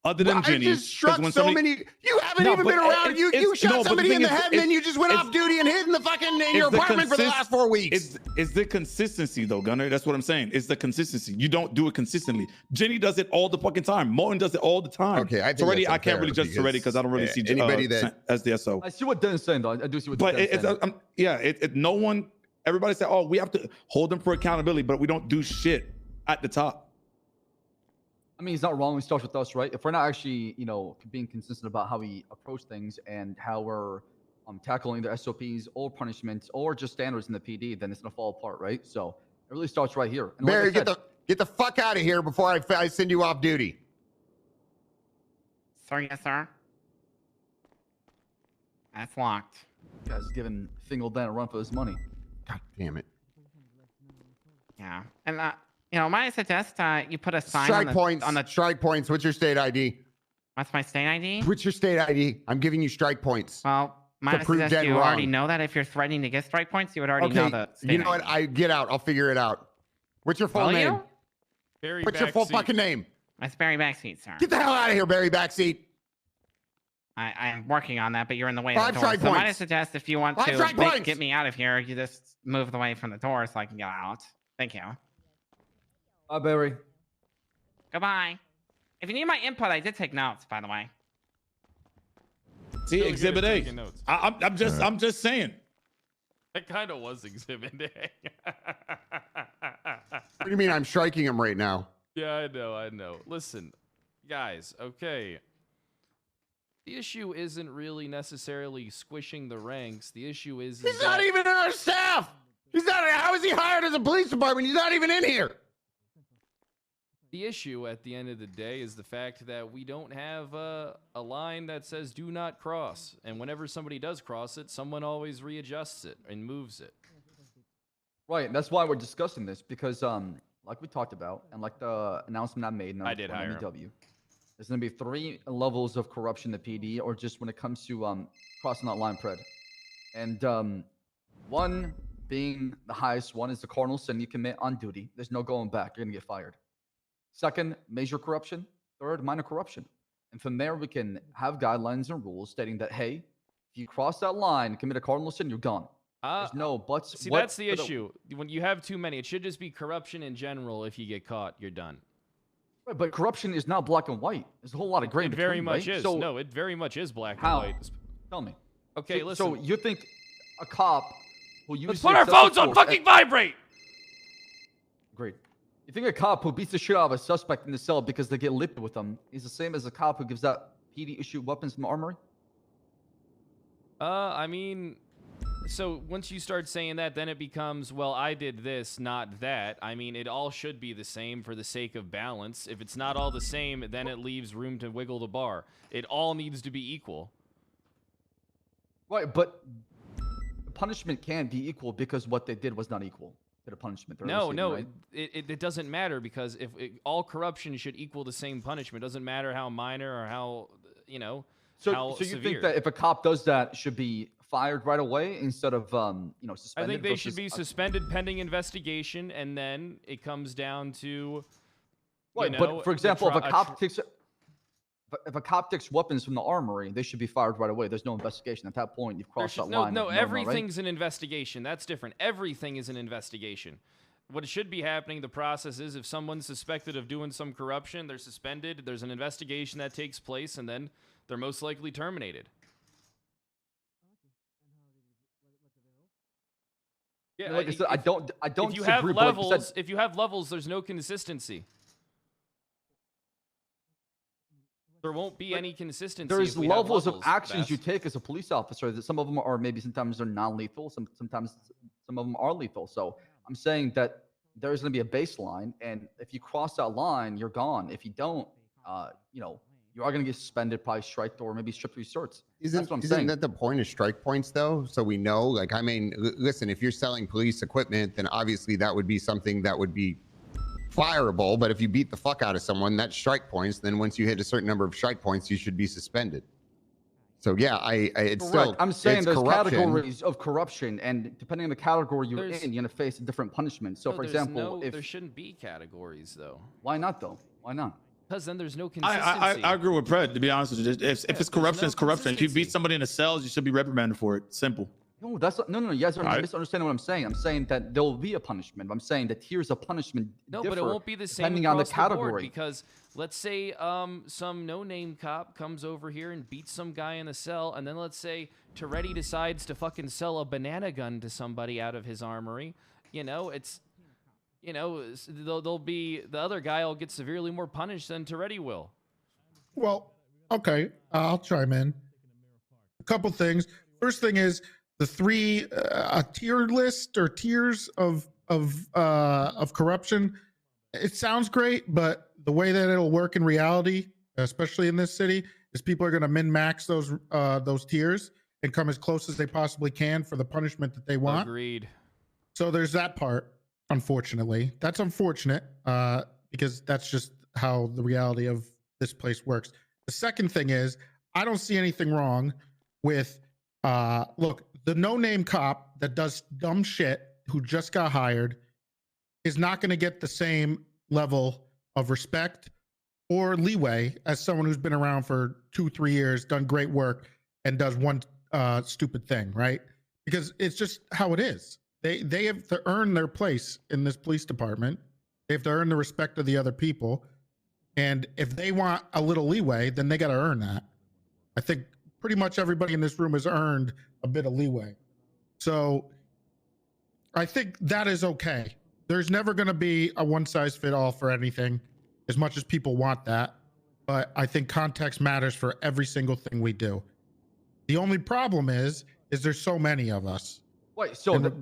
other than Jenny. I just struck so many. You haven't even been around. You shot somebody in the head, and then you just went off duty and hid in the fucking in your apartment for the last 4 weeks. It's the consistency, though, Gunner. That's what I'm saying. It's the consistency. You don't do it consistently. Jenny does it all the fucking time. Molten does it all the time. Okay, I think already. that's I can't really judge it already because I don't really see anybody that as the SO. I see what Den's saying, though. I do see what Den's saying. No one. Everybody said, "Oh, we have to hold them for accountability," but we don't do shit at the top. I mean, it's not wrong. It starts with us, right? If we're not actually, you know, being consistent about how we approach things and how we're tackling the SOPs or punishments or just standards in the PD, then it's gonna fall apart, right? So it really starts right here. And Barry, like I said, get the fuck out of here before I send you off duty. Sorry, yes, sir. That's locked. Guys giving Fingal Dan a run for his money. God damn it. Yeah, and you know, might I suggest you put a sign Strike on the, points. on the strike points. What's your state ID? What's my state ID? What's your state ID? I'm giving you strike points. Well, might I prove suggest Dan you wrong. already know that if you're threatening to get strike points, you would already know the state you know what? I get out. I'll figure it out. What's your full Will name? you? Barry What's your full Backseat. fucking name? That's Barry Backseat, sir. Get the hell out of here, Barry Backseat. I am working on that, but you're in the way 5 of the door. strike So might I points. suggest if you want 5 to strike points. get me out of here, you just move the way from the door so I can get out. Thank you. Bye, Barry. Goodbye. If you need my input, I did take notes, by the way. See, Really Exhibit good at A. taking notes. I'm just saying. That kind of was Exhibit A. What do you mean I'm striking him right now? Yeah, I know. Listen, guys, okay. The issue isn't really necessarily squishing the ranks. The issue is He's not even in our staff. He's not. How is he hired as a police department? He's not even in here. The issue at the end of the day is the fact that we don't have a line that says do not cross. And whenever somebody does cross it, someone always readjusts it and moves it. Right. That's why we're discussing this because, like we talked about, and like the announcement I made, I did hire him. MEW, there's going to be 3 levels of corruption in the PD, or just when it comes to crossing that line, Pred. And one being the highest one is the cardinal sin you commit on duty. There's no going back. You're going to get fired. Second, major corruption. Third, minor corruption. And from there, we can have guidelines and rules stating that, hey, if you cross that line and commit a cardinal sin, you're gone. There's no buts. See, that's the issue. When you have too many, it should just be corruption in general. If you get caught, you're done. Right, but corruption is not black and white. There's a whole lot of gray in It very between, much right? is. So, No, it very much is black how? and white. Tell me. Okay, so, listen. So you think a cop who uses Let's put our phones on fucking vibrate! Great. You think a cop who beats the shit out of a suspect in the cell because they get lipped with them is the same as a cop who gives out PD issued weapons from the armory? I mean, so once you start saying that, then it becomes, well, I did this, not that. I mean, it all should be the same for the sake of balance. If it's not all the same, then it leaves room to wiggle the bar. It all needs to be equal. Right, but punishment can be equal because what they did was not equal to the punishment. they're No, receiving, no, right? it doesn't matter because if all corruption should equal the same punishment. It doesn't matter how minor or how, you know, how So you severe. think that if a cop does that, should be fired right away instead of you know, I suspended? think they versus should be suspended pending investigation, and then it comes down to, Right, you know, but for example, if a cop takes if a cop takes weapons from the armory, they should be fired right away. There's no investigation at that point. You've crossed that line. No, right? everything's an investigation. That's different. Everything is an investigation. What should be happening, the process is if someone's suspected of doing some corruption, they're suspended, there's an investigation that takes place, and then they're most likely terminated. Yeah, like I said, I don't if you have levels, if you have levels, there's no consistency. There won't be any consistency. There's levels of actions you take as a police officer. That some of them are maybe sometimes they're non-lethal. Sometimes some of them are lethal. So I'm saying that there's going to be a baseline, and if you cross that line, you're gone. If you don't, you know, you are going to get suspended, probably striked, or maybe stripped of your certs. That's what I'm saying. Isn't that the point of strike points, though? So we know, like, I mean, listen, if you're selling police equipment, then obviously that would be something that would be fireable. But if you beat the fuck out of someone, that's strike points. Then once you hit a certain number of strike points, you should be suspended. So yeah, it's Correct. still. I'm saying there's corruption. categories of corruption, and depending on the category you're in, you're going to face a different punishment. So, for example, if there shouldn't be categories, though. Why not, though? Why not? Because then there's no consistency. I agree with Fred, to be honest with you. If it's corruption, it's corruption. If you beat somebody in the cells, you should be reprimanded for it. Simple. No, that's no. You guys are misunderstanding what I'm saying. I'm saying that there will be a punishment. I'm saying that tiers of punishment differ but it won't be the same depending on the across the board, category. because let's say some no-name cop comes over here and beats some guy in the cell, and then let's say Toretti decides to fucking sell a banana gun to somebody out of his armory. You know, it's, you know, they'll be, the other guy will get severely more punished than Toretti will. Well, okay, I'll chime in. A couple things. First thing is the three tier list or tiers of corruption. It sounds great, but the way that it'll work in reality, especially in this city, is people are going to min-max those tiers and come as close as they possibly can for the punishment that they want. Agreed. So there's that part. Unfortunately, that's unfortunate because that's just how the reality of this place works. The second thing is, I don't see anything wrong with, look, the no-name cop that does dumb shit who just got hired is not going to get the same level of respect or leeway as someone who's been around for 2-3 years, done great work, and does one stupid thing, right? Because it's just how it is. They have to earn their place in this police department. They have to earn the respect of the other people. And if they want a little leeway, then they got to earn that. I think pretty much everybody in this room has earned a bit of leeway. So I think that is okay. There's never going to be a one-size-fits-all for anything, as much as people want that. But I think context matters for every single thing we do. The only problem is there's so many of us. Wait, so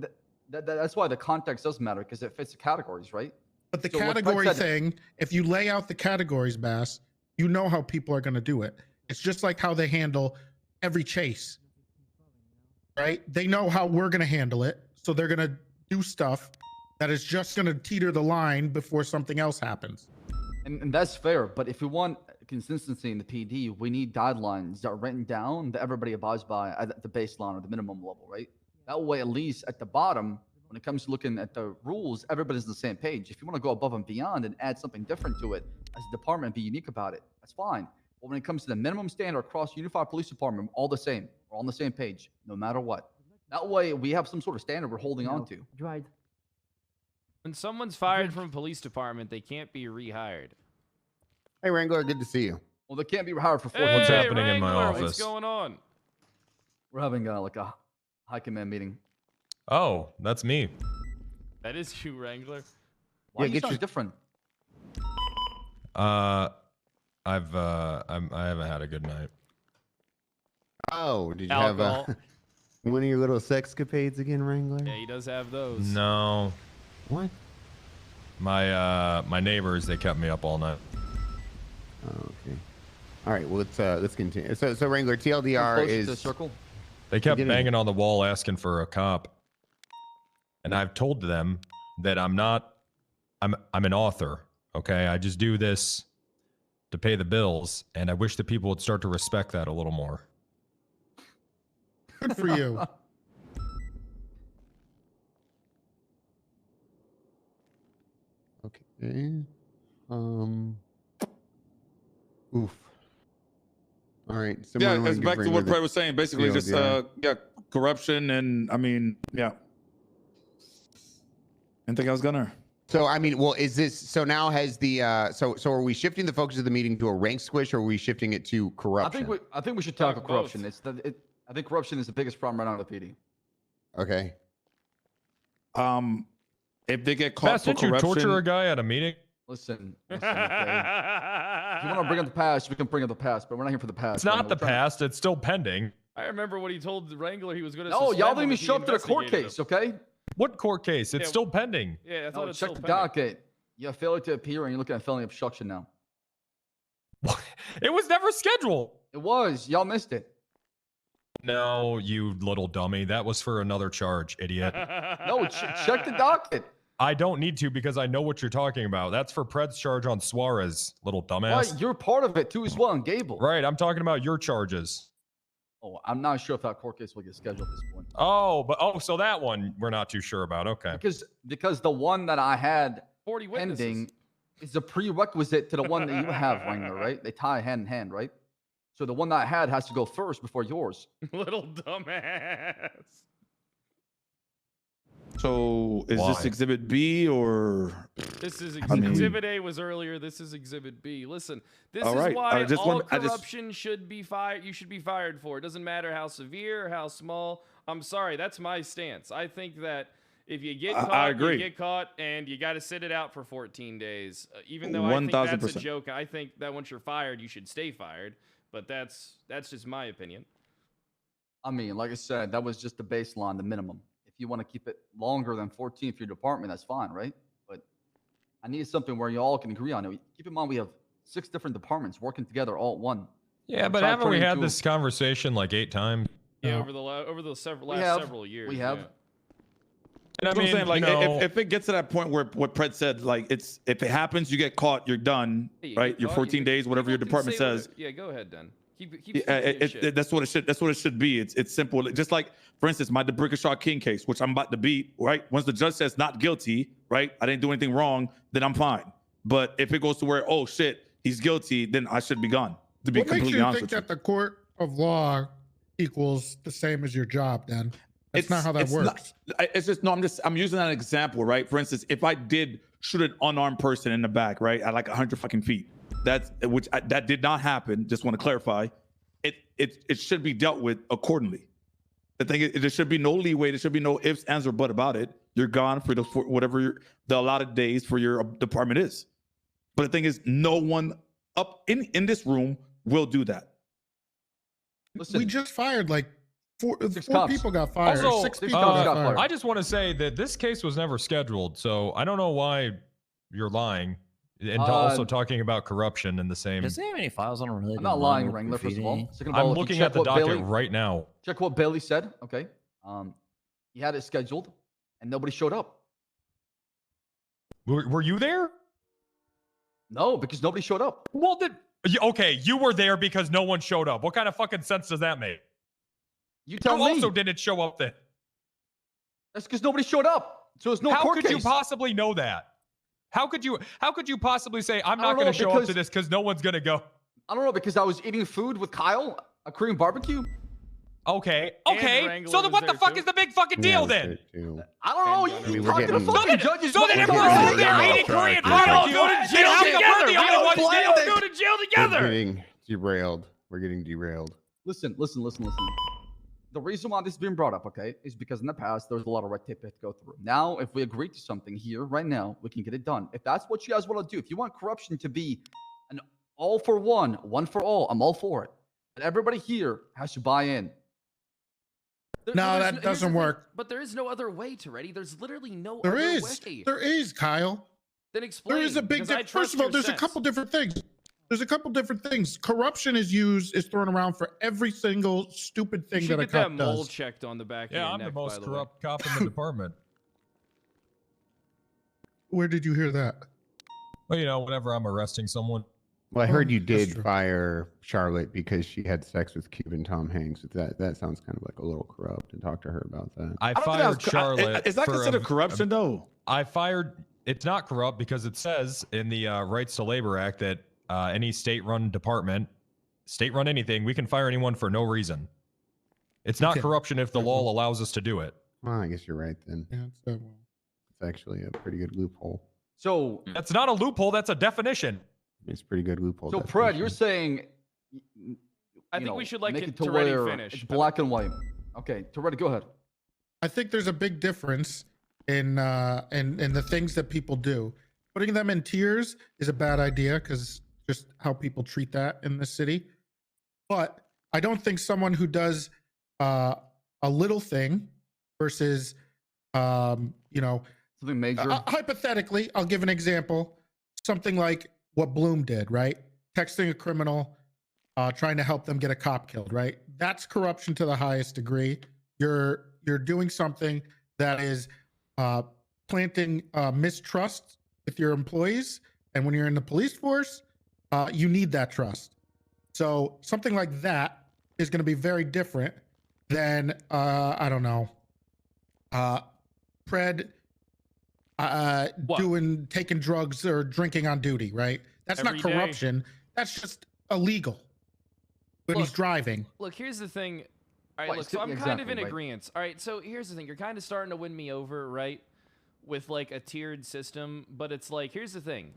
that's why the context does matter, because it fits the categories, right? But the So what Fred category said- thing, if you lay out the categories, Bass, you know how people are going to do it. It's just like how they handle every chase, right? They know how we're going to handle it. So they're going to do stuff that is just going to teeter the line before something else happens. And that's fair. But if we want consistency in the PD, we need guidelines that are written down that everybody abides by at the baseline or the minimum level, right? That way, at least at the bottom, when it comes to looking at the rules, everybody's on the same page. If you want to go above and beyond and add something different to it as a department, be unique about it, that's fine. But when it comes to the minimum standard across unified police department, all the same. We're on the same page, no matter what. That way, we have some sort of standard we're holding on to. Right. When someone's fired from a police department, they can't be rehired. Hey, Wrangler, good to see you. Well, they can't be rehired for 4 What's happening in my What's office? going on? We're having like a high command meeting. Oh, that's me. That is you, Wrangler. Why you sound different? I haven't had a good night. Oh, did you Alcohol. have one of your little sexcapades again, Wrangler? Yeah, he does have those. No. What? My neighbors, they kept me up all night. Oh, okay. All right. Well, let's continue. So Wrangler, TLDR is the circle. They kept Get in. banging on the wall asking for a cop. And I've told them that I'm an author. Okay. I just do this to pay the bills. And I wish that people would start to respect that a little more. Good for you. Okay. Oof. All right. Yeah, wanna it's give back to Wrangler what the Fred was saying. Basically, field, just corruption and I mean, yeah. Anything else, Gunner? So I mean, well, is this so now has the so are we shifting the focus of the meeting to a rank squish, or are we shifting it to corruption? I think we should tackle corruption. I think corruption is the biggest problem right now in the PD. Okay. If they get caught Matt, for didn't you corruption, torture a guy at a meeting? Listen, okay. If you want to bring up the past, we can bring up the past, but we're not here for the past. It's not the past. It's still pending. I remember when he told the Wrangler he was going to. No, y'all didn't even show up to the court case, okay? What court case? It's still pending. Yeah, I thought it's check still the pending. docket. You have failure to appear, and you're looking at felony obstruction now. It was never scheduled. It was. Y'all missed it. No, you little dummy. That was for another charge, idiot. No, check the docket. I don't need to because I know what you're talking about. That's for Pred's charge on Suarez, little dumbass. Right, you're part of it too as well, and Gable. Right, I'm talking about your charges. Oh, I'm not sure if that court case will get scheduled at this point. So that one we're not too sure about. Okay. Because the one that I had 40 pending is a prerequisite to the one that you have, Wrangler, right? They tie hand in hand, right? So the one that I had has to go first before yours. Little dumbass. So is this Exhibit B or? This is I mean- Exhibit A was earlier. This is Exhibit B. Listen, this All is right, why I just all want- I just- corruption should be fired. You should be fired for. It doesn't matter how severe or how small. I'm sorry, that's my stance. I think that if you get caught, I agree. you get caught, and you got to sit it out for 14 days. Even though I think that's a 1000%. joke, I think that once you're fired, you should stay fired. But that's just my opinion. I mean, like I said, that was just the baseline, the minimum. If you want to keep it longer than 14 for your department, that's fine, right? But I need something where you all can agree on it. Keep in mind, we have 6 different departments working together all at one. Yeah, but haven't we had this conversation like 8 times? Yeah, over the last several years. We have. yeah. And That's I what I'm mean, saying. Like, you know- if it gets to that point where what Pred said, like, if it happens, you get caught, you're done, Hey, you right? get Your caught, 14 you- days, whatever your people can department say says. whatever- Yeah, go ahead, then. Keep Yeah, speaking your shit. that's what it should. That's what it should be. It's simple. Just like, for instance, my DeBrickashaw King case, which I'm about to beat. Right, once the judge says not guilty, right, I didn't do anything wrong, then I'm fine. But if it goes to where, oh shit, he's guilty, then I should be gone. To be What makes completely you honest think with you. that the court of law equals the same as your job? Then that's not how that works. It's just I'm using that example, right? For instance, if I did shoot an unarmed person in the back, right, at like 100 fucking feet, that did not happen. Just want to clarify. It should be dealt with accordingly. The thing is, there should be no leeway. There should be no ifs, ands, or but about it. You're gone for whatever the allotted days for your department is. But the thing is, no one up in this room will do that. Listen, we just fired like four cops. people got fired. Also, 6 people got fired. I just want to say that this case was never scheduled, so I don't know why you're lying and also talking about corruption in the same. Does he have any files on a related? I'm not lying, Wrangler, first of all. Second of all, I'm if you looking check at the what docket Bailey- right now. Check what Bailey said, okay? He had it scheduled, and nobody showed up. Were you there? No, because nobody showed up. Well, okay, you were there because no one showed up. What kind of fucking sense does that make? You tell me. Also didn't show up then. That's because nobody showed up. So there's no How court could you case. possibly know that? How could you possibly say I'm I not don't going know, to show up to because- this because no one's going to go? I don't know, because I was eating food with Kyle, a Korean barbecue. Okay. Wrangler So then was what the there, fuck too. is the big fucking deal then? I don't know. I mean, You we're talk to the getting- fucking judges. So then if What we're the all fuck? there eating Korean barbecue, go to jail then together. we're the We only all ones planned getting- it. Go to jail We're together. getting derailed. We're getting derailed. Listen. The reason why this is being brought up, okay, is because in the past there was a lot of red tape to go through. Now, if we agree to something here right now, we can get it done. If that's what you guys want to do, if you want corruption to be an all for one, one for all, I'm all for it. But everybody here has to buy in. No, that here's doesn't the thing, work. But there is no other way to ready. There's literally no There other is. way. There is, Kyle. Then explain. There is a big because I difference. trust First of all, your there's a sense. couple different things. There's a couple different things. Corruption is thrown around for every single stupid You thing should that a get that cop mole does. checked on the back of Yeah, your I'm neck, the by most way. corrupt cop in the department. Where did you hear that? Well, you know, whenever I'm arresting someone. Well, I heard you that's did true. fire Charlotte because she had sex with Cuban Tom Hanks. That sounds kind of like a little corrupt. And talk to her about that. I don't think fired that's- Charlotte. Is that for considered corruption, though? I fired. It's not corrupt because it says in the Rights to Labor Act that any state-run department state-run anything, we can fire anyone for no reason. It's not Okay. corruption if the law allows us to do it. Well, I guess you're right then. Yeah, It's actually a pretty good loophole. So that's not a loophole. That's a definition. It's a pretty good loophole. So, Fred, you're saying. I think we should let make it to Toretti where finish. it's black and white. Okay, Toretti, go ahead. I think there's a big difference in the things that people do. Putting them in tiers is a bad idea because just how people treat that in the city. But I don't think someone who does a little thing versus something major. Hypothetically, I'll give an example. Something like what Bloom did, right? Texting a criminal, trying to help them get a cop killed, right? That's corruption to the highest degree. You're doing something that is planting mistrust with your employees, and when you're in the police force, you need that trust. So something like that is going to be very different than I don't know, Pred taking drugs or drinking on duty, right? That's Every not day. corruption. That's just illegal when he's driving. Look, here's the thing. All right, Right, look, so I'm kind exactly, of in right. agreement. All right, so here's the thing. You're kind of starting to win me over, right? With like a tiered system, but it's like, here's the thing.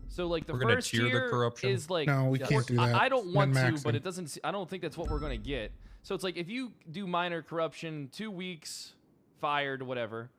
So like the We're gonna first tier the tier corruption? is like, No, we can't do that. I don't want to, Min-maxing. but it doesn't. I don't think that's what we're gonna get. So it's like if you do minor corruption, 2 weeks, fired, whatever,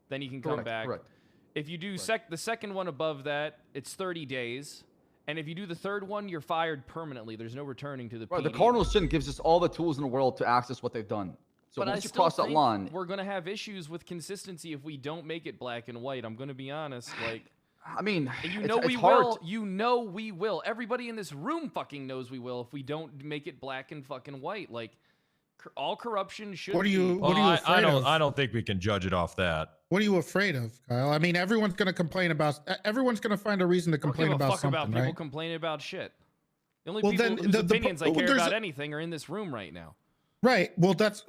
then you can come Correct, back. correct. If you do the second one above that, it's 30 days. And if you do the third one, you're fired permanently. There's no returning to the Right, the PD. cardinal sin gives us all the tools in the world to access what they've done. So But I once you still cross that think line, we're gonna have issues with consistency if we don't make it black and white. I'm gonna be honest. Like, I mean, you it's- know it's we hard will. You know we will. Everybody in this room fucking knows we will if we don't make it black and fucking white. Like, all corruption should. What are you- be- what are you afraid of? I don't think we can judge it off that. What are you afraid of, Kyle? I mean, everyone's going to complain about. Everyone's going to find a reason to I don't complain give a about fuck something, about people right? complaining about shit. The only Well, people then whose the opinions I care there's about a- anything are in this room right now. Right. Well, that's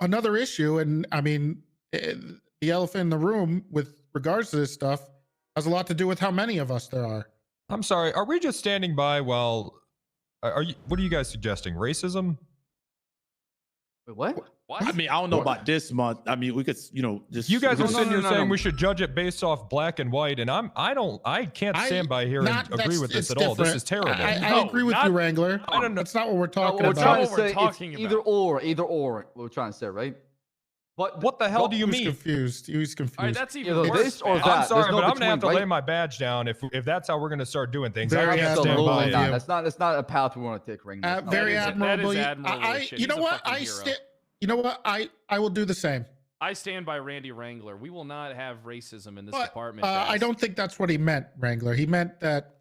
another issue, and I mean, the elephant in the room with regards to this stuff has a lot to do with how many of us there are. I'm sorry. Are we just standing by while? Are you? What are you guys suggesting? Racism? Wait, what? I mean, I don't know about this month. I mean, we could, just You guys we are could- sitting here saying we should judge it based off black and white, and I can't stand by here and agree with this at all. This is terrible. I agree with you, Wrangler. I don't know. That's not what we're No, talking what we're trying about. to say it's either or, what we're trying to say, right? But what the hell do you He was mean? confused. He was confused. All right, that's even Either worse. this or man. that. I'm sorry, There's no but I'm gonna have to between, lay right? my badge down if that's how we're gonna start doing things. I Very can't stand admirable by of it. you. That's not a path we want to take, Ring. Very admirable. admirable shit. You know He's a what? fucking hero. You know what? I will do the same. I stand by Randy Wrangler. We will not have racism in this But department. I guys. don't think that's what he meant, Wrangler. He meant that,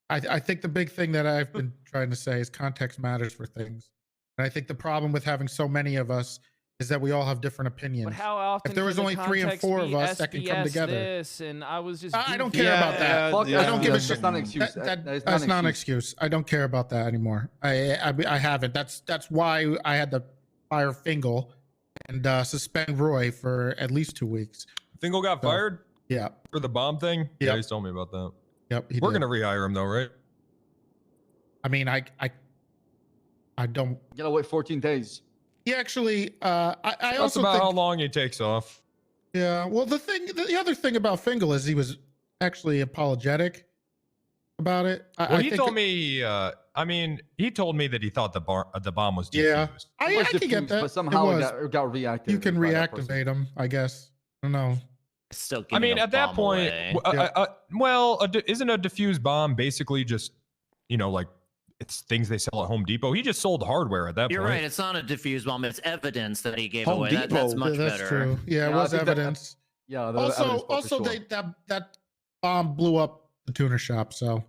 I think the big thing that I've been trying to say is context matters for things. And I think the problem with having so many of us is that we all have different opinions. But how often? If there was can the only 3 and context 4 of be us that can come SBS together. This, and I was just. I don't goofy. care about that. I don't give a that's shit. not an excuse. That's not an excuse. I don't care about that anymore. I haven't. That's why I had to fire Fingal and suspend Roy for at least 2 weeks. Fingal got fired? Yeah. For the bomb thing? Yeah, Yep. he's told me about that. Yep. We're gonna rehire him though, right? I mean, I don't. You gotta wait 14 days. He actually. I That's also about think. how long he takes off. Yeah. Well, the other thing about Fingal is he was actually apologetic about it. Well, he told me. I mean, he told me that he thought the bomb was defused. Yeah. I was can get diffused, that. but somehow it it got reactivated. You can by that person. reactivate him, I guess. I don't know. Still I mean, at that point, isn't a diffused bomb basically just, like it's things they sell at Home Depot? He just sold hardware at that You're point. right. It's not a diffused bomb. It's evidence that he gave Home away. Depot. That's much That's better. true. Yeah, it Yeah, I was think that- evidence. Yeah. there was evidence, but for Also, sure. that bomb blew up the tuner shop. So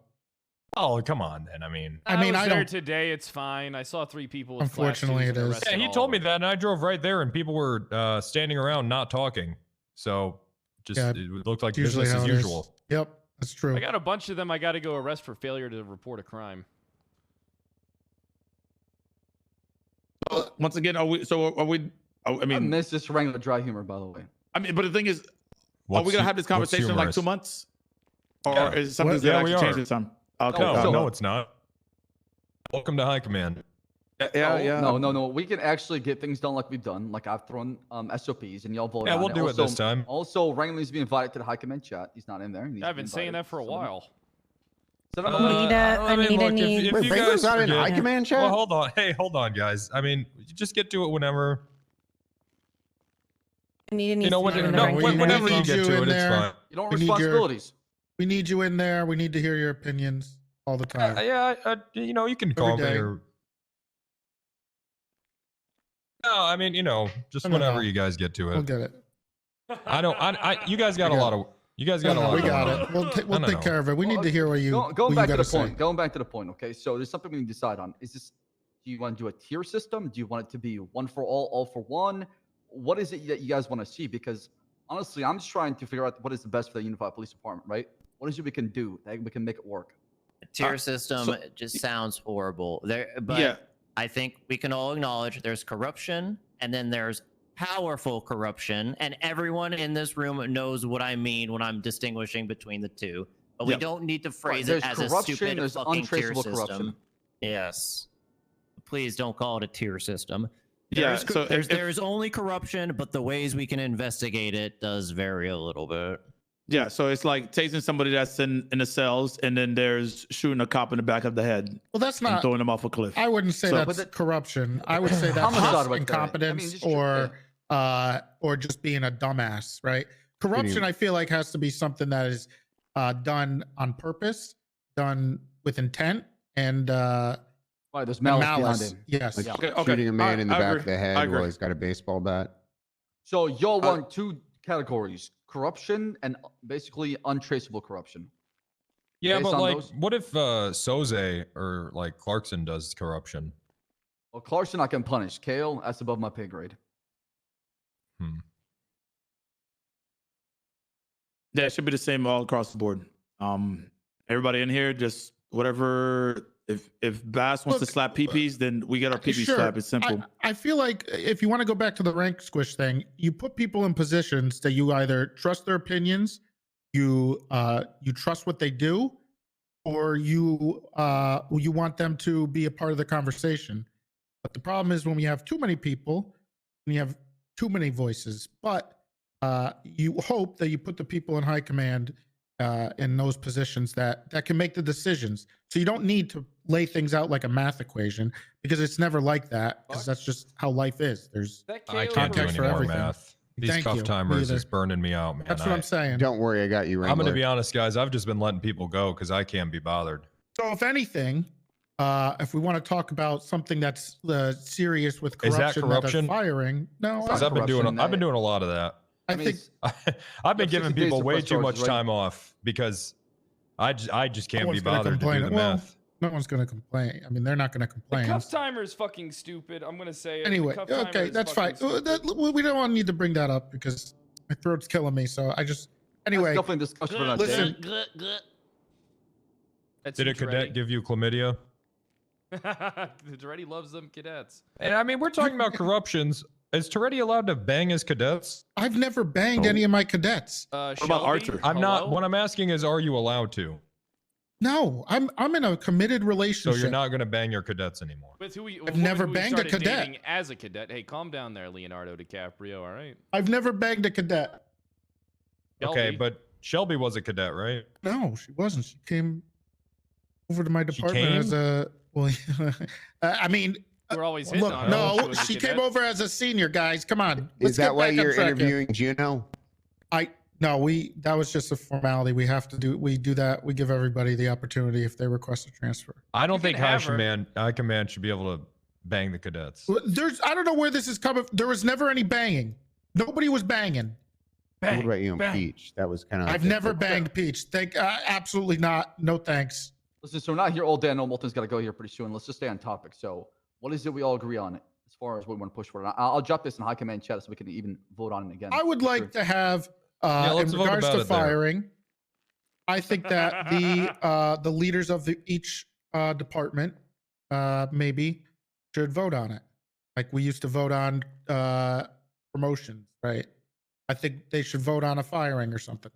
Oh, come on, then. I mean, I mean, was I there don't. today. It's fine. I saw 3 people. With Unfortunately, flat shoes it and is. arrested yeah, he all told of me them. that, and I drove right there, and people were standing around not talking. So, just Yeah, it looked like Usually business how as it is. usual. Yep, that's true. I got a bunch of them. I got to go arrest for failure to report a crime. Once again, are we? I I mean, miss this Wrangler dry humor, by the way. I mean, but the thing is, are What's we gonna hu- have this what's conversation in like humorous? 2 months, or Yeah. is something Yeah, that we actually are. change this time? Okay. No, so- no, it's not. Welcome to High Command. No. We can actually get things done like we've done. Like I've thrown SOPs and y'all vote Yeah, on we'll it. do it this time. Also, Rangley's being invited to the High Command chat. He's not in there. I've been saying that for a while. Anita if you guys not in forget- High Command chat? Well, hold on. Hey, hold on, guys. I mean, you just get to it whenever. Whenever you get to it, it's fine. You don't We need your- responsibilities. We need you in there. We need to hear your opinions all the time. You can call me day. or. No, I mean, just No. whenever you guys get to it. We'll get it. You guys got a lot of. You guys got a lot. We of got work. it. We'll take care of it. We need to hear what you Going back to gotta the point. say. Going back to the point. Okay, so there's something we need to decide on. Do you want to do a tier system? Do you want it to be one for all for one? What is it that you guys want to see? Because honestly, I'm just trying to figure out what is the best for the Unified Police Department, right? What is it we can do that we can make it work? A tier system just sounds horrible. But I think we can all acknowledge there's corruption, and then there's powerful corruption, and everyone in this room knows what I mean when I'm distinguishing between the two. But we don't need to phrase it as a stupid there's fucking tier untraceable system. corruption. Yes. Please don't call it a tier system. Yeah, There's only corruption, but the ways we can investigate it does vary a little bit. Yeah, so it's like tasing somebody that's in the cells, and then there's shooting a cop in the back of the head. Well, that's and not. throwing them off a cliff. I wouldn't say So- that's corruption. I would say that's Homicide just right there. incompetence just or just being a dumbass, right? Corruption, I feel like, has to be something that is done on purpose, done with intent, and there's malice behind it. Yes. Like shooting a man in the back of the head while he's got a baseball bat. So y'all want two categories: corruption and basically untraceable corruption. Yeah, Based but on like, those- what if Soze or like Clarkson does corruption? Well, Clarkson I can punish. Kale, that's above my pay grade. Yeah, it should be the same all across the board. Everybody in here, just whatever. If Bass wants to slap peepees, then we get our peepee Sure. slap. It's simple. I feel like if you want to go back to the rank squish thing, you put people in positions that you either trust their opinions, you trust what they do, or you want them to be a part of the conversation. But the problem is when we have too many people, when you have too many voices. But you hope that you put the people in high command in those positions that can make the decisions. So you don't need to lay things out like a math equation, because it's never like that, because that's just how life is. There's I can't do context any for more everything. math. These Thank tough you. Me timers either. is burning me out, man. That's what I'm saying. Don't worry, I got you. I'm going to Wrangler. be honest, guys. I've just been letting people go because I can't be bothered. So if anything, if we want to talk about something that's serious with Is that corruption, corruption? firing, no, Because I've been doing a lot of that. I think I've been You have giving 60 days people to way press too much charges, right? time off because I just can't be one's gonna bothered to complain. do the Well, math. no one's going to complain. I mean, they're not going to The complain. cuff timer is fucking stupid. I'm gonna say it. The Anyway, cuff timer okay, is that's fine. fucking stupid. We don't need to bring that up because my throat's killing me. So I just anyway. definitely discussion for another Listen, That's Did a cadet give you chlamydia? Toretti loves them cadets. And I mean, we're talking about corruptions. Is Toretti allowed to bang his cadets? I've never banged any of my cadets. What about Archer? I'm not. What I'm asking is, are you allowed to? No, I'm in a committed So relationship. you're not going to bang your cadets anymore. With who I've never banged a cadet. dating as a cadet. Hey, calm down there, Leonardo DiCaprio. All right. I've never banged a cadet. Okay, Shelby. but Shelby was a cadet, right? No, she wasn't. She came over to my department came? as a well. I mean, We're always hitting look, on her. no, was a she cadet. came over as a senior. Guys, come on. Is that why get back on you're track here. interviewing Juno? No, that was just a formality. We have to do. We do that. We give everybody the opportunity if they request a transfer. I don't think High have her. Command should be able to bang the cadets. I don't know where this is coming. There was never any banging. Nobody was banging. What about you and Peach? That was kind of. I've never banged Peach. Absolutely not. No thanks. Listen, so we're not here all day. I know Molten's got to go here pretty soon. Let's just stay on topic. So, what is it we all agree on as far as what we want to push for? And I'll drop this in high command chat so we can even vote on it again. I would like to have, Yeah, in let's vote regards about to it there. firing, I think that the leaders of each department maybe should vote on it. Like we used to vote on promotions, right? I think they should vote on a firing or something.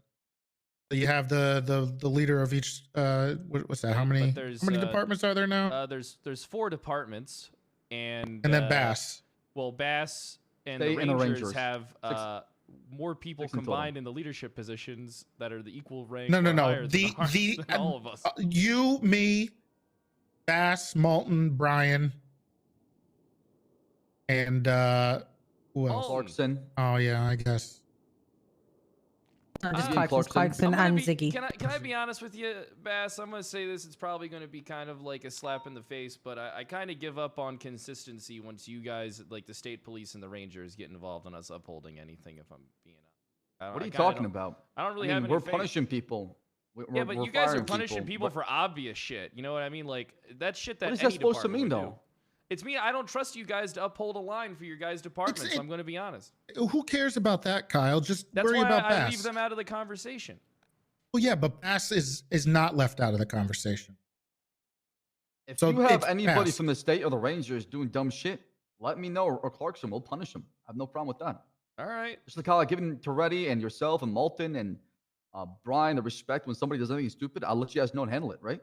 You have the leader of each. What's that? How many departments are there now? There's 4 departments, and then Bass. Well, Bass and Stay the in the Rangers Rangers. have more people 6 in total. combined in the leadership positions that are the equal rank. No. or higher The than all of us. You, me, Bass, Malton, Brian, and who else? Clarkson. Oh yeah, I guess. Not just Clarkson. Clarkson and Ziggy. Can I be honest with you, Bass? I'm gonna say this. It's probably gonna be kind of like a slap in the face, but I kind of give up on consistency once you guys, like the state police and the Rangers, get involved in us upholding anything. If I'm being honest. What are you talking about? I don't really I mean, have any we're faith. punishing people. Yeah, but we're you guys are firing punishing people What- for obvious shit. You know what I mean? Like that shit that What is any that supposed to department mean, would do. though? It's me. I don't trust you guys to uphold a line for your guys' departments. I'm going to be honest. Who cares about that, Kyle? Just That's worry why about I Bass. leave them out of the conversation. Well, yeah, but Bass is not left out of the conversation. If So you have it's anybody Bass. from the state or the Rangers doing dumb shit, let me know, or Clarkson, we'll punish them. I have no problem with that. All right. Just like how I given Toretti and yourself and Malton and Brian the respect when somebody does anything stupid, I'll let you guys know and handle it, right?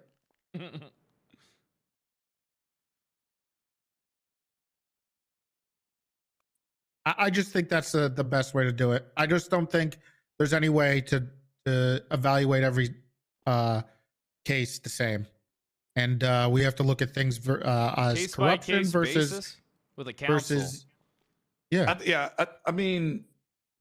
I just think that's the best way to do it. I just don't think there's any way to evaluate every case the same. And we have to look at things as Case by corruption case versus basis with a council. versus yeah. I mean,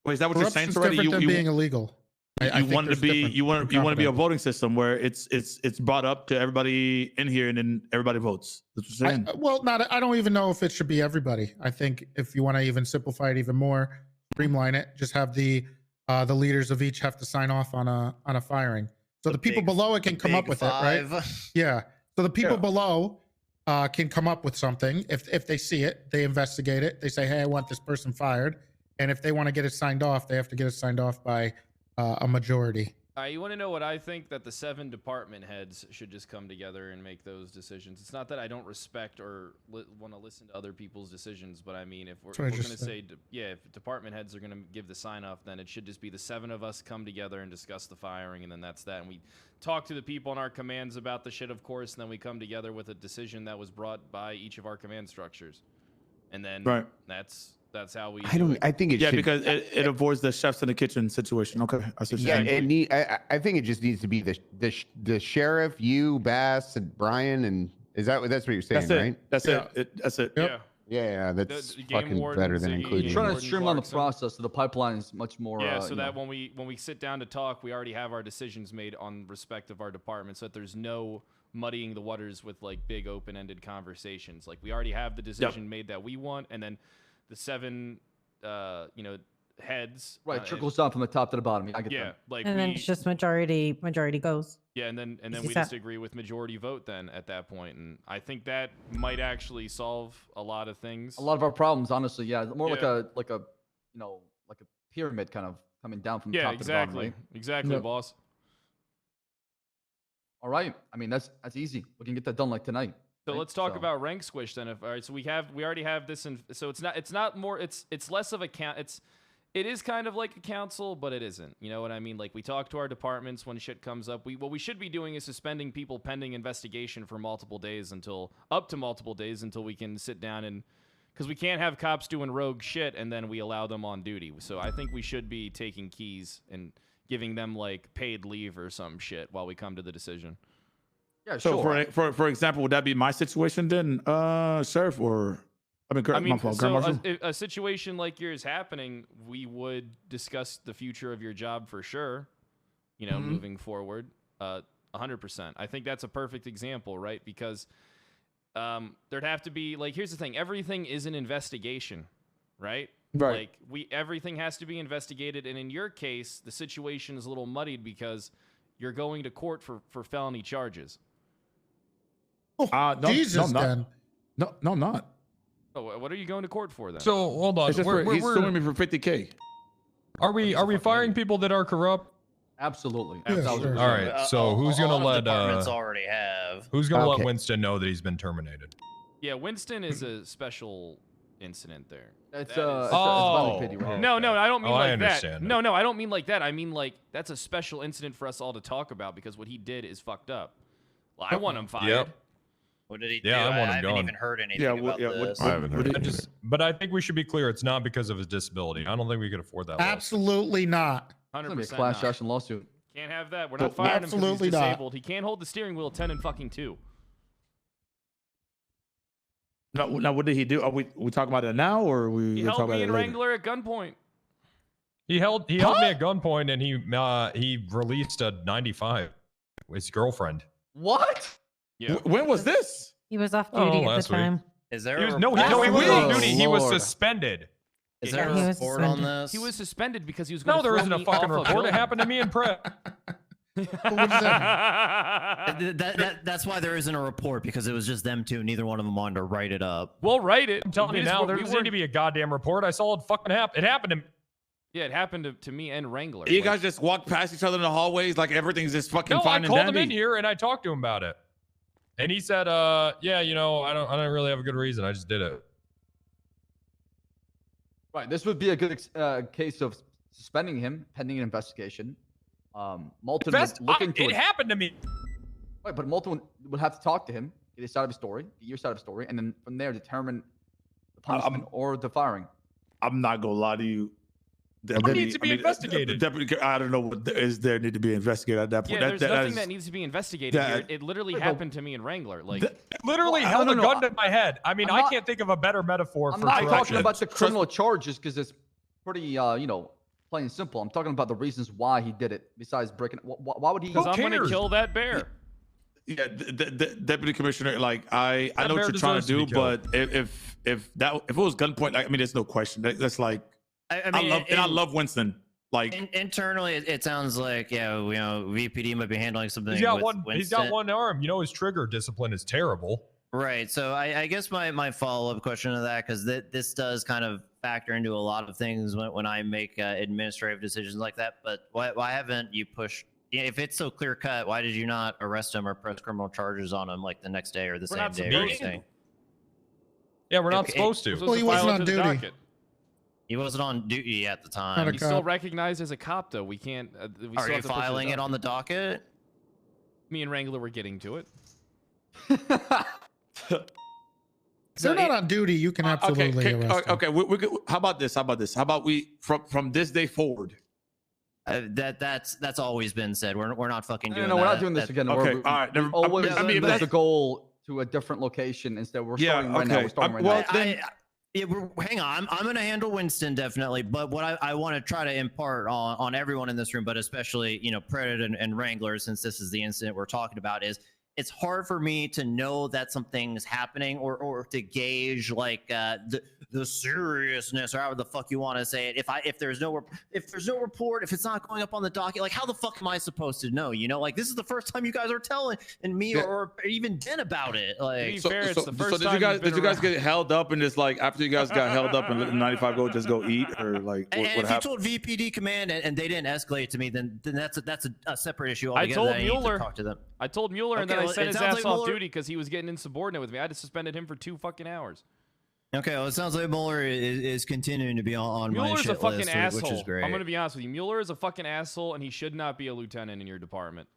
wait, is that what you're saying? Corruption's Already, different than being illegal. I you think want it there's to be different you want to be a confidence. voting system where it's brought up to everybody in here and then everybody votes. That's what you're saying. I don't even know if it should be everybody. I think if you want to even simplify it even more, streamline it, just have the leaders of each have to sign off on a firing. So the people below it can come up with it, right? Yeah. So the people below can come up with something. If they see it, they investigate it. They say, hey, I want this person fired. And if they want to get it signed off, they have to get it signed off by a majority. You want to know what I think? That the 7 department heads should just come together and make those decisions. It's not that I don't respect or want to listen to other people's decisions, but I mean, if we're going to say, if department heads are going to give the sign off, then it should just be the 7 of us come together and discuss the firing, and then that's that. And we talk to the people in our commands about the shit, of course, and then we come together with a decision that was brought by each of our command structures. And then that's how we. I think it should. Because it avoids the chefs in the kitchen situation. Okay, I see what you're saying. I think it just needs to be the sheriff, you, Bass, and Brian, and that's what you're saying, right? That's it. That's it. Yep. Yeah, that's The game fucking warden, better than Ziggy, including. Trying to Gordon streamline the Clarkson. process so the pipeline is much more. Yeah, so you that know. when we sit down to talk, we already have our decisions made on respect of our department, so that there's no muddying the waters with like big open-ended conversations. Like we already have the decision made that we want, and then the 7 heads Right, trickles down from the top to the bottom. I get yeah, that. like And then it's just majority goes. yeah, and then Easy we set. just agree with majority vote then at that point, and I think that might actually solve a lot of things. A lot of our problems, honestly, yeah, more Yeah. like a pyramid kind of coming down from Yeah, top to the bottom, exactly, right? exactly, boss. All right. I mean, that's easy. We can get that done like tonight. So right? let's talk about rank squish then. All right, so we already have this, so it's not more. It's less of a count. It is kind of like a council, but it isn't. You know what I mean? Like we talk to our departments when shit comes up. What we should be doing is suspending people pending investigation for multiple days until we can sit down and, because we can't have cops doing rogue shit and then we allow them on duty. So I think we should be taking keys and giving them like paid leave or some shit while we come to the decision. Yeah, So for example, would that be my situation then, Sheriff, or my fault, Grand Marshal? A situation like yours happening, we would discuss the future of your job for sure. You know, moving forward, 100%. I think that's a perfect example, right? Because there'd have to be like, here's the thing: everything is an investigation, right? Right. Like everything has to be investigated, and in your case, the situation is a little muddied because you're going to court for felony charges. No, Jesus, no, I'm not. Dan. No, I'm not. Oh, what are you going to court for then? So hold on. It's just he's suing me for $50K. Are we firing people that are corrupt? Absolutely. Yeah, sure. All right. So who's gonna let departments already have? who's gonna let Okay. Winston know that he's been terminated? Yeah, Winston is a special incident there. It's That it's is- violent pity, right? No, I don't mean Oh, I like that. understand. No, I don't mean like that. I mean like that's a special incident for us all to talk about because what he did is fucked up. Well, I want him fired. Yep. What did he do? Yeah, I want him haven't gone. even heard anything about this. I haven't heard but I think we should be clear. It's not because of his disability. I don't think we could afford that. Absolutely not. 100% It's gonna be a class not. action lawsuit. Can't have that. We're not firing him because Absolutely he's not. disabled. He can't hold the steering wheel 10 and fucking 2. Now, what did he do? Are we talking about it now, or we He talk held about me it and later? Wrangler at gunpoint. He held me at gunpoint and he released a 95. His girlfriend. What? Yeah. When was this? He was off Oh, duty at the last week. time. Is there He a was, report? no, he wasn't on Oh, duty. He was Lord. suspended. Is Yeah, there he a was report on suspended. this? He was suspended because he was No, going to there throw isn't a me fucking off report. It building. happened to me in prep. That's why there isn't a report, because it was just them two. Neither one of them wanted to write it up. We'll write it. I'm telling you now, there doesn't need to be a goddamn report. I saw it fucking happen. It happened to me. Yeah, it happened to me and Wrangler. You Like, guys just walk past each other in the hallways like everything's just fucking No, I fine and called him dandy. in here and I talked to him about it. And he said, yeah, I don't really have a good reason. I just did it. Right. This would be a good case of suspending him pending an investigation. Moulton would look into it happened to me. Right, but Moulton would have to talk to him, get his side of the story, get your side of the story, and then from there determine the punishment or the firing. I'm not gonna lie to you. It needs to be investigated. Deputy, I don't know what there need to be investigated at that point. Yeah, there's nothing is- that needs to be investigated that- here. It literally happened to me and Wrangler. Like, Literally held a gun to my head. I mean, I'm I not- can't think of a better metaphor I'm for not correction. talking about the criminal charges because it's pretty, plain and simple. I'm talking about the reasons why he did it. Besides breaking, why would he? because I'm going to kill that bear. Yeah, the deputy commissioner, like I know bear what you're trying to deserves to do, be killed. but if it was gunpoint, like, I mean, there's no question. That's like I I love Winston. Like internally, it sounds like VPD might be handling something. He's got with one. He's got Winston. one arm. His trigger discipline is terrible. Right. So I guess my follow up question to that, because this does kind of factor into a lot of things when I make administrative decisions like that. But why haven't you pushed? Yeah, if it's so clear cut, why did you not arrest him or press criminal charges on him like the next day or the same day or anything? Yeah, we're not supposed to. Well, he wasn't on duty. He wasn't on duty at the time. He's still recognized as a cop, though. We can't. We Are still you have to push filing it on the docket? Me and Wrangler were getting to it. If they're not on duty, you can absolutely arrest them. Okay. We could, how about this? How about we from this day forward? That's always been said. We're not fucking doing No, we're that. not doing this again. Okay, We're, all right. always I mean, the goal to a different location instead. We're starting right now. We're starting right now. Hang on. I'm going to handle Winston definitely, but what I want to try to impart on everyone in this room, but especially Predator and Wrangler, since this is the incident we're talking about, is it's hard for me to know that something's happening or to gauge like the seriousness or however the fuck you want to say it. If there's no report, if it's not going up on the docket, like how the fuck am I supposed to know? Like this is the first time you guys are telling me or even Den about it. Like So did you guys get held up and just like after you guys got held up and let the 95 go just go eat or like and what if happened? you told VPD command and they didn't escalate to me, then that's a separate issue I altogether. told that I need to Mueller. talk to them. I told Mueller, and Okay, then I well, sent it his sounds ass like off Mueller- duty because he was getting insubordinate with me. I had to suspended him for 2 fucking hours. Okay, well, it sounds like Mueller is continuing to be on my Mueller's shit a fucking list, asshole. which is great. I'm gonna be honest with you. Mueller is a fucking asshole, and he should not be a lieutenant in your department.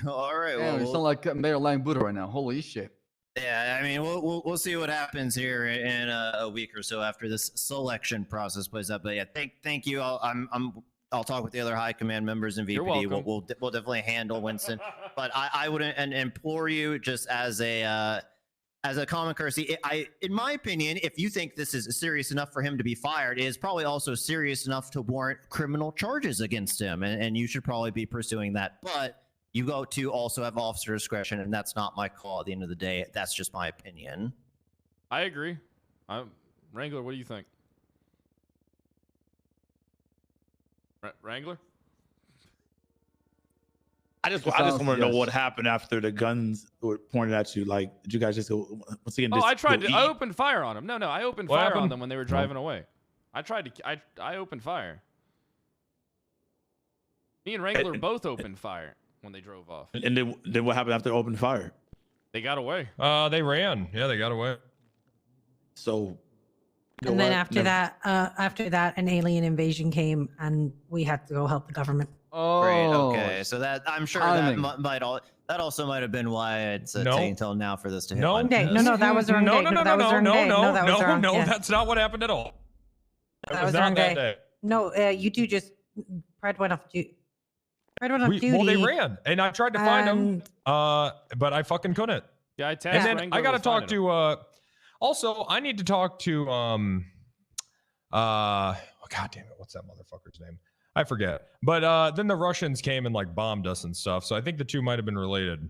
All right, Damn, you sound like Mayor Lang Buddha right now. Holy shit. Yeah, I mean, we'll see what happens here in a week or so after this selection process plays out. But yeah, thank you. I'll talk with the other high command members in You're VPD. welcome. We'll definitely handle Winston. But I would implore you, just as a common courtesy, in my opinion, if you think this is serious enough for him to be fired, it is probably also serious enough to warrant criminal charges against him, and you should probably be pursuing that. But you go to also have officer discretion, and that's not my call at the end of the day. That's just my opinion. I agree. Wrangler, what do you think? Wrangler? I just want to know what happened after the guns were pointed at you. Like, did you guys just go once again? Oh, just I opened fire on him. No, I opened What fire on happened? them when they were driving away. I opened fire. Me and Wrangler both opened fire when they drove off. And then what happened after open fire? They got away. They ran. Yeah, they got away. So. And then after that, an alien invasion came, and we had to go help the government. Oh, Great. Okay. So that I'm sure timing. that also might have been why it's No. taking until now for this to hit. No. my Okay, desk. no, that was the wrong day. No, that was the wrong day. No, that was the wrong. Yeah. That's not what happened at all. That was the wrong day. No, you two just Fred went off duty. Well, they ran, and I tried to find them, but I fucking couldn't. Yeah, I tasked And then Wrangler I got to with talk finding to. Also, I need to talk to. Oh, God damn it! What's that motherfucker's name? I forget. But then the Russians came and like bombed us and stuff. So I think the two might have been related.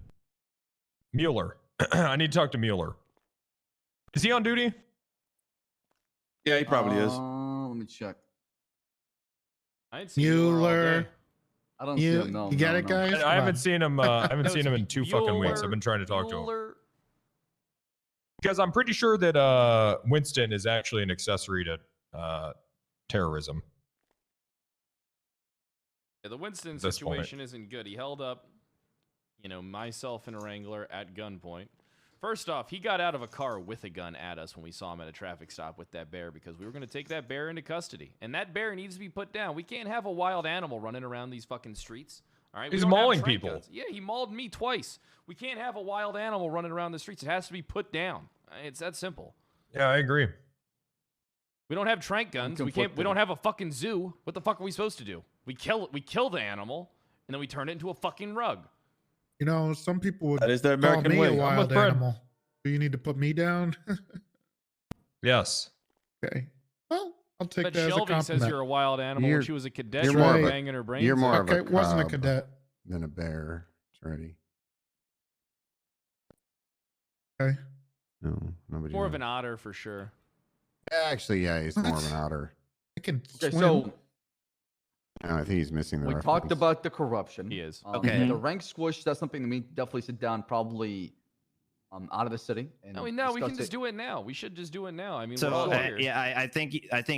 Mueller. I need to talk to Mueller. Is he on duty? Yeah, he probably is. Let me check. I ain't seen Mueller all Mueller. day. I don't see him. No, You got no, it, no. guys? I haven't seen him. I haven't That seen was him in 2 fucking weeks. Mueller, I've been trying to talk to him Mueller. because I'm pretty sure that Winston is actually an accessory to terrorism. Yeah, the Winston At this point. situation isn't good. He held up, myself and a Wrangler at gunpoint. First off, he got out of a car with a gun at us when we saw him at a traffic stop with that bear because we were going to take that bear into custody. And that bear needs to be put down. We can't have a wild animal running around these fucking streets. All right? We He's don't have mauling trank people. guns. Yeah, he mauled me twice. We can't have a wild animal running around the streets. It has to be put down. It's that simple. Yeah, I agree. We don't have trank guns. We don't have a fucking zoo. What the fuck are we supposed to do? We kill the animal and then we turn it into a fucking rug. Some people would That is the call American me way. a I'm wild with Fred. animal. Do you need to put me down? Yes. Okay. Well, I'll take But that as a Shelby compliment. says you're a wild animal when she was a cadet. You're She more was of a- banging her brains. You're more out. of a Okay, wasn't a cub cadet. than a bear. It's already. Okay. No, nobody. More of an otter for sure. Actually, yeah, he's more of an otter. I can Okay, swim. so No, I think he's missing the we reference. talked about the corruption. He is. Okay. The rank squish, that's something that we definitely sit down probably out of the city. And We can just do it now. We should just do it now. I mean, we're So all here. I think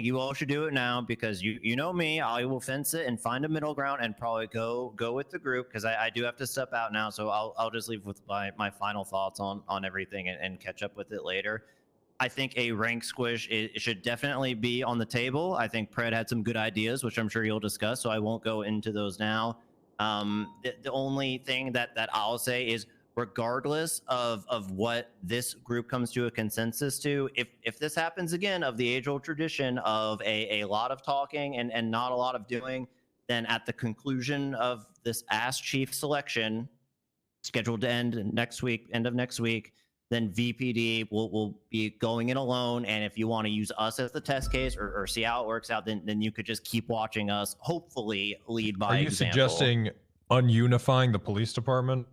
you all should do it now because you know me. I will fence it and find a middle ground and probably go with the group because I do have to step out now. So I'll just leave with my final thoughts on everything and catch up with it later. I think a rank squish it should definitely be on the table. I think Pred had some good ideas, which I'm sure you'll discuss. So I won't go into those now. The only thing that I'll say is, regardless of what this group comes to a consensus to, if this happens again of the age-old tradition of a lot of talking and not a lot of doing, then at the conclusion of this ass chief selection, scheduled to end end of next week, then VPD will be going in alone. And if you want to use us as the test case or see how it works out, then you could just keep watching us, hopefully lead by Are you example. suggesting ununifying the police department?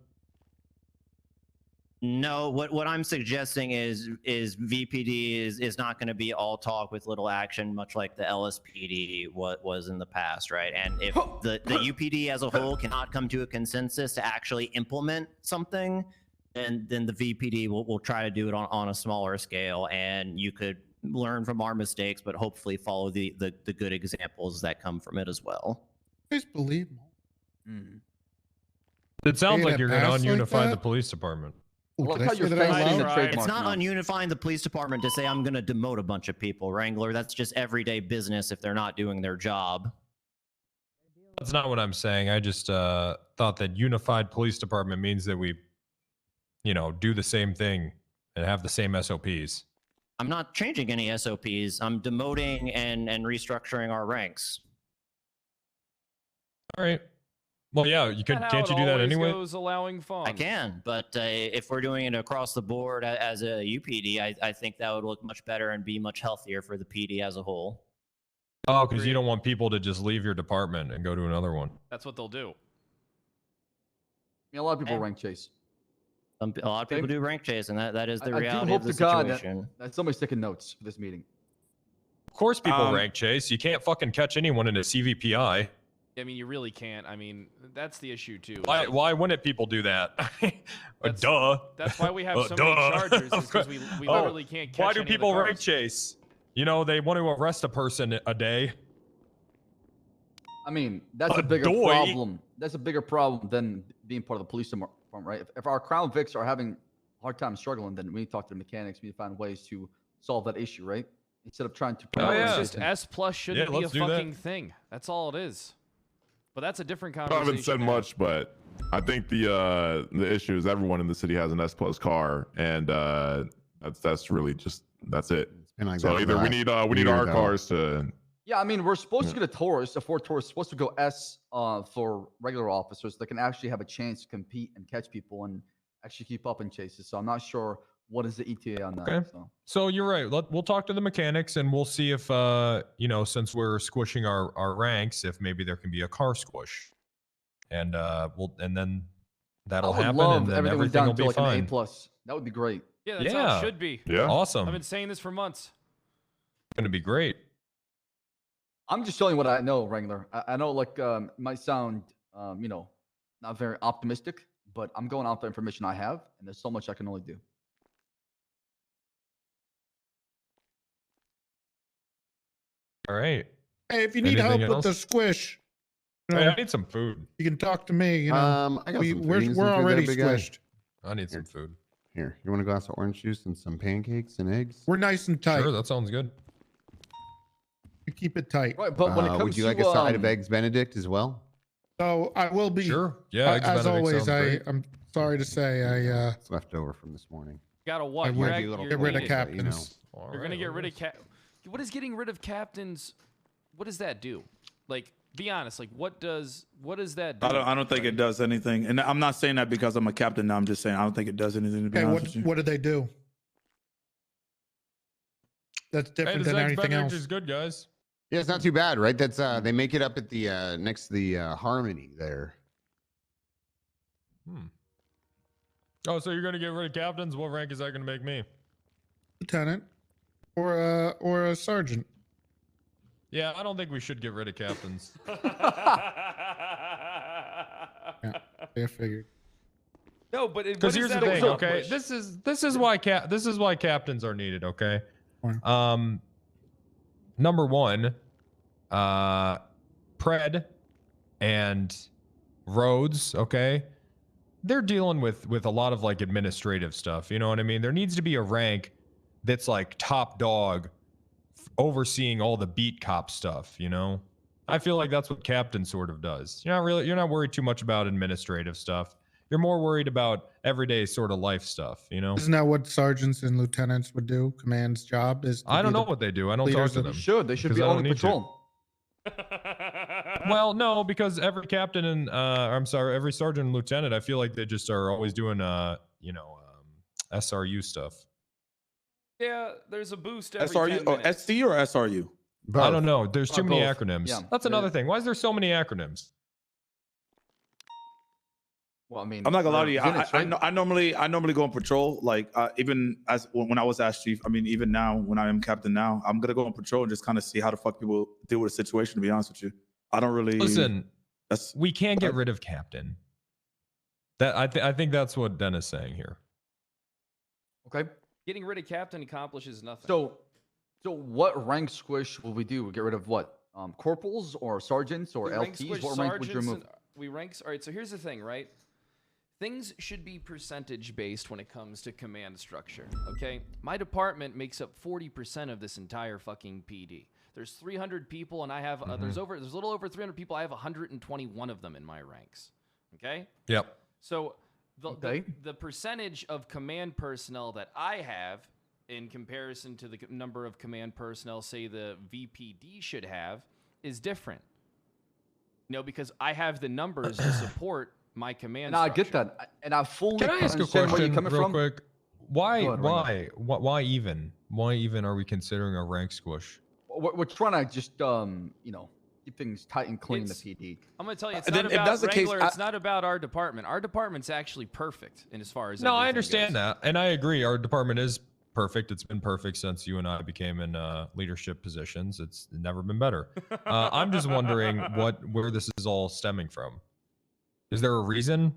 No, what I'm suggesting is VPD is not going to be all talk with little action, much like the LSPD what was in the past, right? And if the UPD as a whole cannot come to a consensus to actually implement something, then the VPD will try to do it on a smaller scale, and you could learn from our mistakes, but hopefully follow the good examples that come from it as well. Please believe me. It sounds Hey, like that you're going to pass like unify the that? police department. Ooh, Well, did I how say you're that out facing loud? the trademark It's not now. ununifying the police department to say I'm going to demote a bunch of people, Wrangler. That's just everyday business if they're not doing their job. That's not what I'm saying. I just thought that unified police department means that we, do the same thing and have the same SOPs. I'm not changing any SOPs. I'm demoting and restructuring our ranks. All right. Well, yeah, can't you do that anyway? Goes allowing fun. I can, but if we're doing it across the board as a UPD, I think that would look much better and be much healthier for the PD as a whole. Oh, because you don't want people to just leave your department and go to another one. That's what they'll do. I mean, a lot of people rank chase. A lot of people do rank chase, and that is the I reality do hope of the to God situation. that somebody's taking notes for this meeting. Of course, people rank chase. You can't fucking catch anyone in a CVPI. I mean, you really can't. I mean, that's the issue too. Why wouldn't people do that? Duh. That's why we have so many chargers, is because we literally can't catch Why do any of the people cars. rank chase? They want to arrest a person a day. I mean, that's a bigger problem. That's a bigger problem than being part of the police department, right? If our Crown Vics are having a hard time struggling, then we need to talk to the mechanics. We need to find ways to solve that issue, right? Instead of trying to. It's just S plus shouldn't be a let's do that. fucking thing. That's all it is. But that's a different I conversation. haven't said much, but I think the issue is everyone in the city has an S plus car, and that's really just that's it. Like so that either for we the need last we need year, our though. cars to. Yeah, I mean, we're supposed to get a Taurus, a Ford Taurus, supposed to go S for regular officers that can actually have a chance to compete and catch people and actually keep up in chases. So I'm not sure what is the ETA on that. Okay. So you're right. We'll talk to the mechanics and we'll see if since we're squishing our ranks, if maybe there can be a car squish, and then that'll I would happen, love and then everything went everything down will to be like fine. an A+. That would be great. Yeah, that's how it should be. Yeah. Awesome. I've been saying this for months. It's gonna be great. I'm just telling you what I know, Wrangler. I know, like, it might sound, not very optimistic, but I'm going off the information I have, and there's so much I can only do. All right. Hey, if you need Anything help with the else? squish, Hey, I need some food. you can talk to me. You know, I got some food. You we're need some food there, already big guy? squished. I need some food. Here, you want a glass of orange juice and some pancakes and eggs? We're nice and tight. Sure, that sounds good. We keep it tight. Right, but when it comes would you to like a side of eggs Benedict as well? So I will be. Sure. Yeah, Eggs As Benedict always, sounds great. I'm sorry to say, It's left over from this morning. Gotta I what? would You're get rid of needed. captains. You're gonna get rid of What does getting rid of captains? What does that do? Like, be honest. Like, what does that do? I don't think it does anything, and I'm not saying that because I'm a captain. Now I'm just saying I don't think it does anything. To be Okay, honest with you. what do they do? That's Hey, different this than Eggs anything Benedict else. is good, guys. Yeah, it's not too bad, right? That's they make it up at the next to the Harmony there. Oh, so you're gonna get rid of captains? What rank is that gonna make me? Lieutenant or a sergeant. Yeah, I don't think we should get rid of captains. Yeah, I figured. No, but Because here's the thing, okay? This is why captains are needed, okay? Number one, Pred and Rhodes, okay? They're dealing with a lot of like administrative stuff, you know what I mean? There needs to be a rank that's like top dog overseeing all the beat cop stuff, you know? I feel like that's what captain sort of does. You're not worried too much about administrative stuff. You're more worried about everyday sort of life stuff, you know? Isn't that what sergeants and lieutenants would do? Command's job is. I don't know what they do. I don't talk leaders to of- them. They should because be I don't on need to. patrol. Well, no, because every captain and every sergeant and lieutenant, I feel like they just are always doing SRU stuff. Yeah, there's a boost every SRU 10 or minutes. SC or SRU? I don't know. There's too many both. acronyms. Yeah. That's another thing. Why is there so many acronyms? Well, I mean, I'm not gonna lie to you. units, right? I normally go on patrol. Like even as when I was as chief. I mean, even now when I am captain now, I'm gonna go on patrol and just kind of see how the fuck people deal with a situation. To be honest with you, I don't really Listen. We can't get rid of captain. That I think that's what Den is saying here. Okay. Getting rid of captain accomplishes nothing. So what rank squish will we do? We get rid of what? Corporals or sergeants or We rank LTs? squish What rank would you sergeants remove? and- we ranks. All right. So here's the thing, right? Things should be percentage based when it comes to command structure. Okay, my department makes up 40% of this entire fucking PD. There's 300 people, and I have there's a little over 300 people. I have 121 of them in my ranks. Okay. Yep. So the percentage of command personnel that I have in comparison to the number of command personnel, say the VPD should have, is different. Because I have the numbers to support my command. And I get that, and I fully Can I ask a understand where you're question coming real from. quick? Why Go ahead, why even are we considering a rank squish? We're trying to just keep things tight and clean in the PD. I'm gonna tell you, it's And not then if about that's the case, Wrangler. It's not about our department. Our department's actually perfect in as far as No, I everything understand goes. that, and I agree. Our department is perfect. It's been perfect since you and I became in leadership positions. It's never been better. I'm just wondering where this is all stemming from. Is there a reason?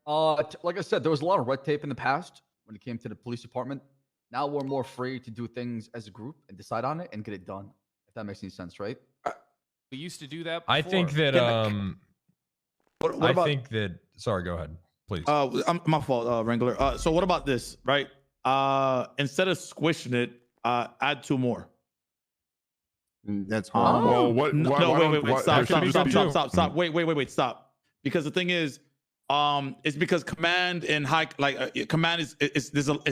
Like I said, there was a lot of red tape in the past when it came to the police department. Now we're more free to do things as a group and decide on it and get it done. If that makes any sense, right? We used to do that. I think that What about, think that. Sorry, go ahead, please. my fault, Wrangler. So what about this, right? Instead of squishing it, Add 2 more. That's horrible. Well, what? No, why no, don't- wait, why- stop, there should just be- stop. Wait, stop. Because the thing is, it's because command and high, command is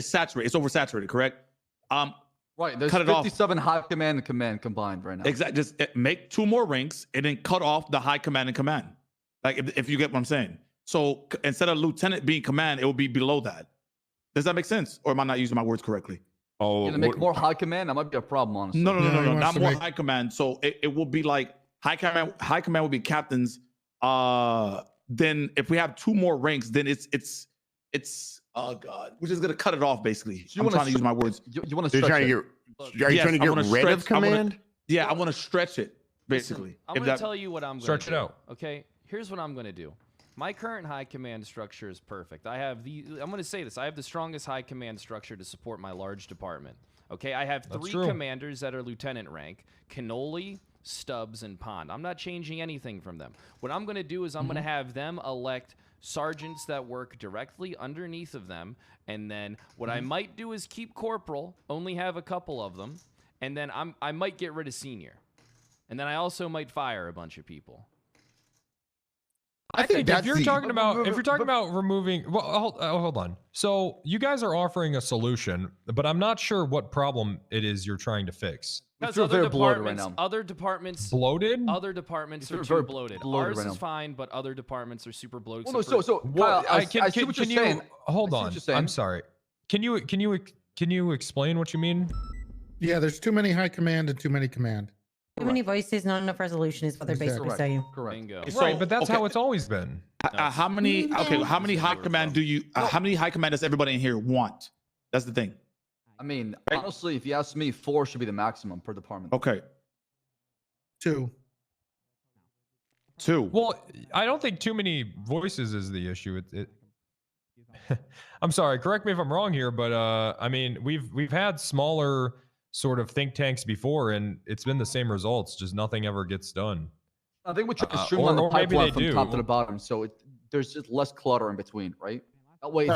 saturated. It's oversaturated, correct? Right. There's cut it off. 57 high command and command combined right now. Exactly. Just make 2 more ranks and then cut off the high command and command. Like if you get what I'm saying. So instead of lieutenant being command, it will be below that. Does that make sense? Or am I not using my words correctly? Oh, You're gonna make more high command? That might be a problem, honestly. No, not more high command. So it will be like high command will be captains. Then if we have 2 more ranks, then it's oh god, we're just gonna cut it off basically. So I'm trying to use my words. You want to Are you trying to get rid of command? I want to stretch it basically. I'm going to tell you what I'm going to do. Stretch it out. Okay, here's what I'm going to do. My current high command structure is perfect. I'm going to say this. I have the strongest high command structure to support my large department. Okay, I have 3 commanders that are lieutenant rank: Cannoli, Stubbs, and Pond. I'm not changing anything from them. What I'm going to do is I'm going to have them elect sergeants that work directly underneath of them, and then what I might do is keep corporal, only have a couple of them, and then I might get rid of senior, and then I also might fire a bunch of people. I think if you're talking about removing, well, hold on. So you guys are offering a solution, but I'm not sure what problem it is you're trying to fix. Because other departments bloated. Other departments are too bloated. Ours is fine, but other departments are super bloated. Well, no, so Kyle, I see what you're saying. Hold on. I'm sorry. Can you explain what you mean? Yeah, there's too many high command and too many command. Too many voices, not enough resolution is what they're basically saying. Correct. Bingo. Right, but that's how it's always been. How many? Okay, how many high command do you? How many high command does everybody in here want? That's the thing. I mean, honestly, if you ask me, 4 should be the maximum per department. Okay. 2. Well, I don't think too many voices is the issue. I'm sorry. Correct me if I'm wrong here, but I mean, we've had smaller sort of think tanks before, and it's been the same results. Just nothing ever gets done. I think we're trying to streamline the or maybe pipeline they from do. top to the bottom, so there's just less clutter in between, right? That way,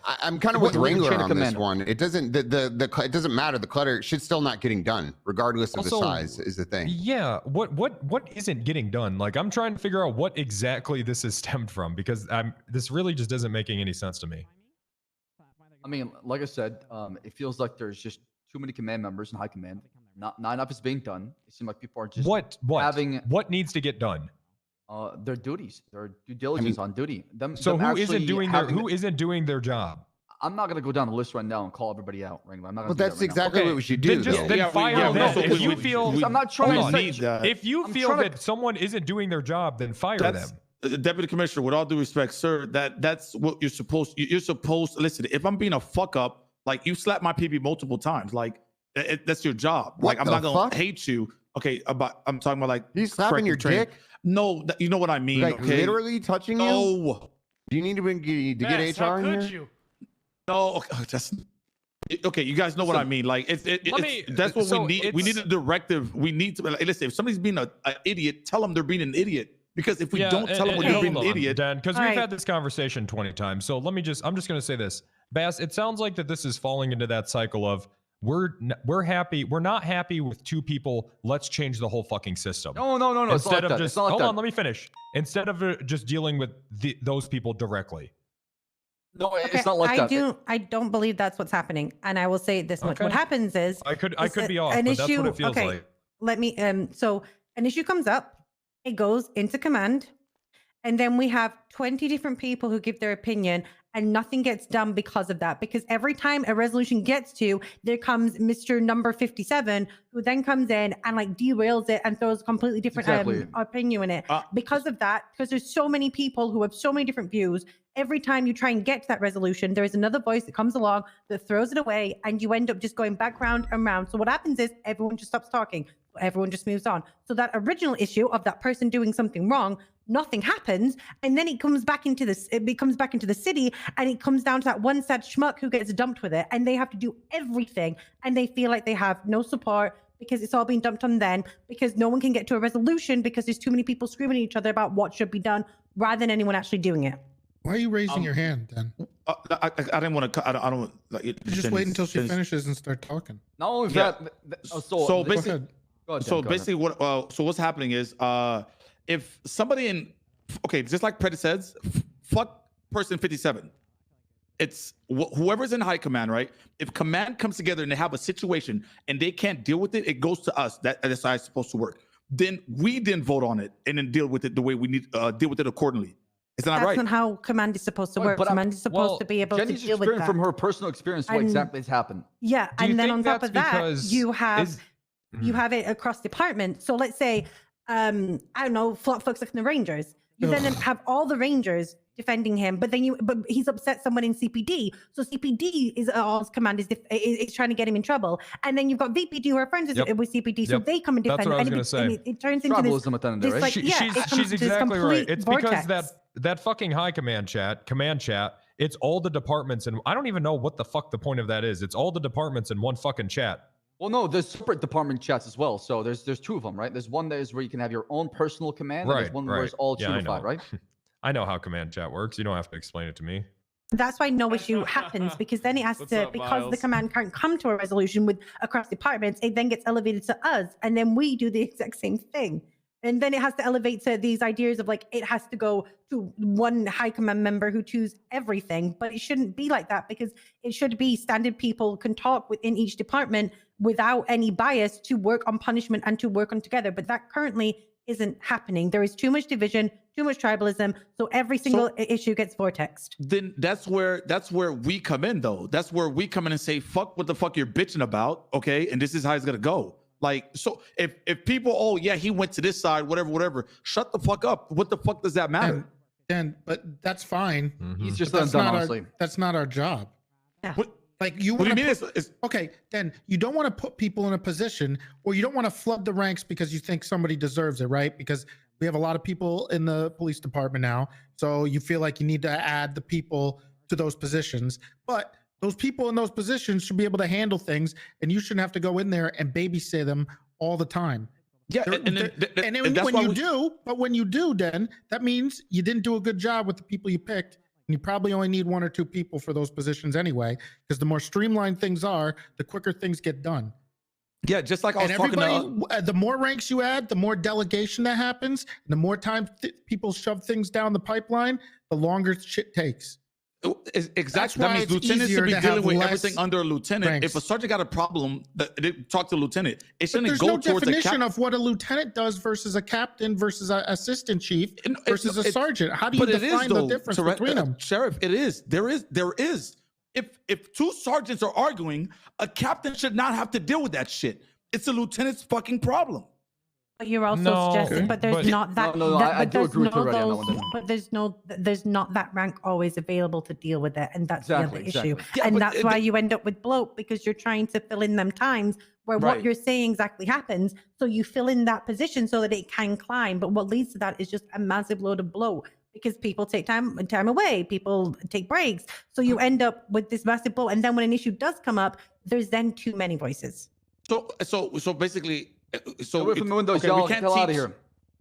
I'm kind of with Wrangler on this one. It doesn't it doesn't matter. The clutter should still not getting done, regardless of the size. Is the thing. Yeah. What isn't getting done? Like, I'm trying to figure out what exactly this is stemmed from, because this really just isn't making any sense to me. I mean, like I said, it feels like there's just too many command members in high command. Not enough is being done. It seems like people are just what needs to get done. Their duties, their due diligence on duty. So who isn't doing their job? I'm not gonna go down the list right now and call everybody out. Right? I'm not. But that's exactly what we should do. Then fire them. If you feel, I'm not trying to say. If you feel that someone isn't doing their job, then fire them. Deputy Commissioner, with all due respect, sir, that's what you're supposed. You're supposed. Listen, if I'm being a fuck up, like you slapped my PB multiple times, like that's your job. Like I'm not gonna hate you. Okay, I'm talking about like you slapping your dick. No, you know what I mean. Like okay? literally touching you. No. Do you need to get HR in here? No, just okay. You guys know what I mean. Like that's what we need. We need a directive. We need to listen. If somebody's being an idiot, tell them they're being an idiot. Because if we don't tell them you're being an idiot, Dan, because we've had this conversation 20 times. So I'm just going to say this, Bass. It sounds like that this is falling into that cycle of we're not happy with 2 people. Let's change the whole fucking system. No. Instead of just hold on, let me finish. Instead of just dealing with those people directly. No, it's not like that. I don't believe that's what's happening, and I will say this much: what happens is I could be off, but that's what it feels like. Let me. So an issue comes up, it goes into command, and then we have 20 different people who give their opinion, and nothing gets done because of that. Because every time a resolution gets to, there comes Mr. Number 57, who then comes in and like derails it and throws a completely different opinion in it. Because of that, because there's so many people who have so many different views, every time you try and get to that resolution, there is another voice that comes along that throws it away, and you end up just going back round and round. So what happens is everyone just stops talking. Everyone just moves on. So that original issue of that person doing something wrong, nothing happens, and then it comes back into this. It becomes back into the city, and it comes down to that one sad schmuck who gets dumped with it, and they have to do everything, and they feel like they have no support because it's all being dumped on them, because no one can get to a resolution because there's too many people screaming at each other about what should be done rather than anyone actually doing it. Why are you raising your hand then? I didn't want to. I don't. Like, Just wait until she finishes and start talking. Not only Yeah. that, So basically, Go ahead, Dan, so go ahead. basically, so what's happening is, if somebody just like Predator says, fuck person 57. It's whoever's in high command, right? If command comes together and they have a situation and they can't deal with it, it goes to us. That's how it's supposed to work. Then we vote on it and then deal with it the way we need deal with it accordingly. Is that not right? That's not how command is supposed to work. Command is supposed to be able Jenny's to deal with that. from her personal experience what And- exactly has happened. Yeah, Do you and then think on top that's of that, because you have it across departments. So let's say, I don't know, Flop Fox like the Rangers. You then have all the Rangers defending him, but he's upset someone in CPD. So CPD is all command is trying to get him in trouble, and then you've got VPD who are friends with CPD, so they come and defend. That's what I was and going to say. and it turns into this, Tribalism at the end of the day, this, right? like, it comes She's to this exactly right. complete It's vortex. because that fucking high command chat, it's all the departments, and I don't even know what the fuck the point of that is. It's all the departments in one fucking chat. Well, no, there's separate department chats as well. So there's two of them, right? There's one that is where you can have your own personal command, and there's one where it's all Yeah, I unified, know. right? I know how command chat works. You don't have to explain it to me. That's why no issue happens, because then it has to, because the command can't come to a resolution with across departments, it then gets elevated to us, and then we do the exact same thing. And then it has to elevate to these ideas of like, it has to go to one high command member who choose everything, but it shouldn't be like that, because it should be standard people can talk within each department without any bias to work on punishment and to work on together. But that currently isn't happening. There is too much division, too much tribalism, so every single issue gets vortexed. Then that's where we come in, though. That's where we come in and say, fuck what the fuck you're bitching about, okay? And this is how it's gonna go. Like, so if people, oh yeah, he went to this side, whatever, shut the fuck up. What the fuck does that matter? But that's fine. He's just But done, honestly. That's not our job. Yeah. Like you What do want you mean? to okay, then you don't want to put people in a position, or you don't want to flood the ranks because you think somebody deserves it, right? Because we have a lot of people in the police department now, so you feel like you need to add the people to those positions. But those people in those positions should be able to handle things, and you shouldn't have to go in there and babysit them all the time. Yeah, and then when you do, then that means you didn't do a good job with the people you picked. And you probably only need one or two people for those positions anyway, because the more streamlined things are, the quicker things get done. Yeah, just like I was talking about. The more ranks you add, the more delegation that happens. And the more time people shove things down the pipeline, the longer shit takes. Exactly. That means lieutenants should be dealing with everything under a lieutenant. ranks. If a sergeant got a problem, they talk to the lieutenant. It But shouldn't there's go no towards a definition cap. of what a lieutenant does versus a captain versus an assistant chief versus a sergeant. How do you But it is, define the though, difference Tourette, between them? Sheriff, it is. There is. If two sergeants are arguing, a captain should not have to deal with that shit. It's a lieutenant's fucking problem. But you're also suggesting, but there's not that. I do agree with her right now. But there's not that rank always available to deal with it, and that's the other issue. Yeah, and but that's why you end up with bloat, because you're trying to fill in them times where Right. what you're saying exactly happens. So you fill in that position so that it can climb. But what leads to that is just a massive load of bloat, because people take time away, people take breaks. So you end up with this massive bloat, and then when an issue does come up, there's then too many voices. So basically, Away from the windows, y'all. Get the hell out of here.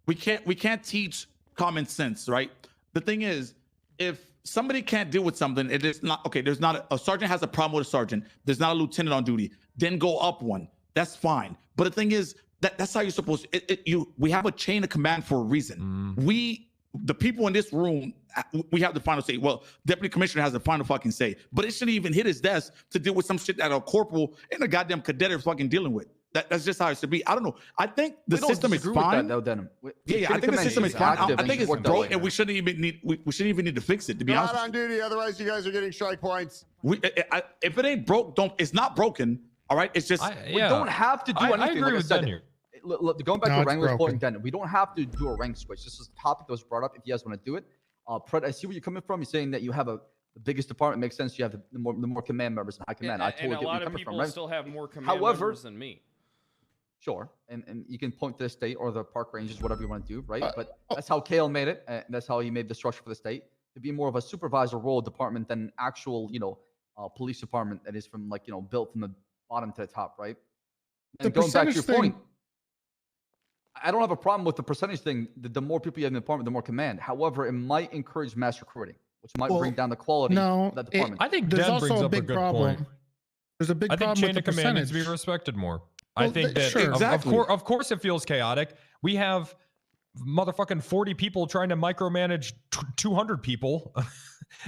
We can't teach common sense, right? The thing is, if somebody can't deal with something, it is not okay. There's not a sergeant has a problem with a sergeant. There's not a lieutenant on duty. Then go up one. That's fine. But the thing is, that's how you're supposed to. We have a chain of command for a reason. The people in this room, we have the final say. Well, deputy commissioner has the final fucking say. But it shouldn't even hit his desk to deal with some shit that a corporal and a goddamn cadet are fucking dealing with. That's just how it should be. I don't know. I think the system is fine. Though, Denham. I think the system is fine. I think it's broke, and we shouldn't even need to fix it. To be honest, Not on duty, otherwise you guys are getting strike points. If it ain't broke, it's not broken. All right, it's just we don't have to do anything. I agree with Ben here. Going back to Wrangler's point, then we don't have to do a rank switch. This is a topic that was brought up. If you guys want to do it, Pred, I see where you're coming from. You're saying that you have the biggest department. Makes sense. You have the more command members and high command. I totally get where you're coming from. Right? Still have more command members than me. Sure, and you can point to the state or the park rangers, whatever you want to do, right? But that's how Kale made it, and that's how he made the structure for the state to be more of a supervisor role department than actual, police department that is from built from the bottom to the top, right? And going back to your point, I don't have a problem with the percentage thing. The more people you have in the department, the more command. However, it might encourage mass recruiting. which might bring down the quality of that department. I think there's Dan also brings a up a big good problem. point. There's a big I think problem chain with the of command needs percentage. to be respected more. Well, I think that sure. of course it feels chaotic. We have motherfucking 40 people trying to micromanage 200 people.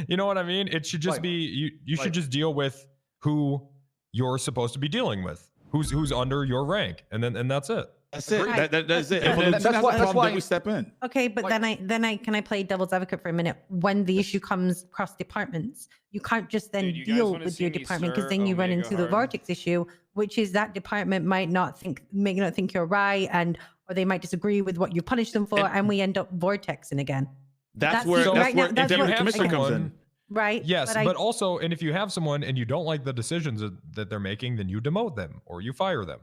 You know what I mean? It should just be you should just deal with who you're supposed to be dealing with. Who's under your rank, and that's it. That's it. That's it. That's why we step in. Okay, but then I can I play devil's advocate for a minute? When the issue comes across departments, you can't just then deal with your department because then you run into the vortex issue, which is that department might not think you're right, or they might disagree with what you punish them for, and we end up vortexing again. That's where the commissioner comes in. Right. Yes, but also, and if you have someone and you don't like the decisions that they're making, then you demote them or you fire them.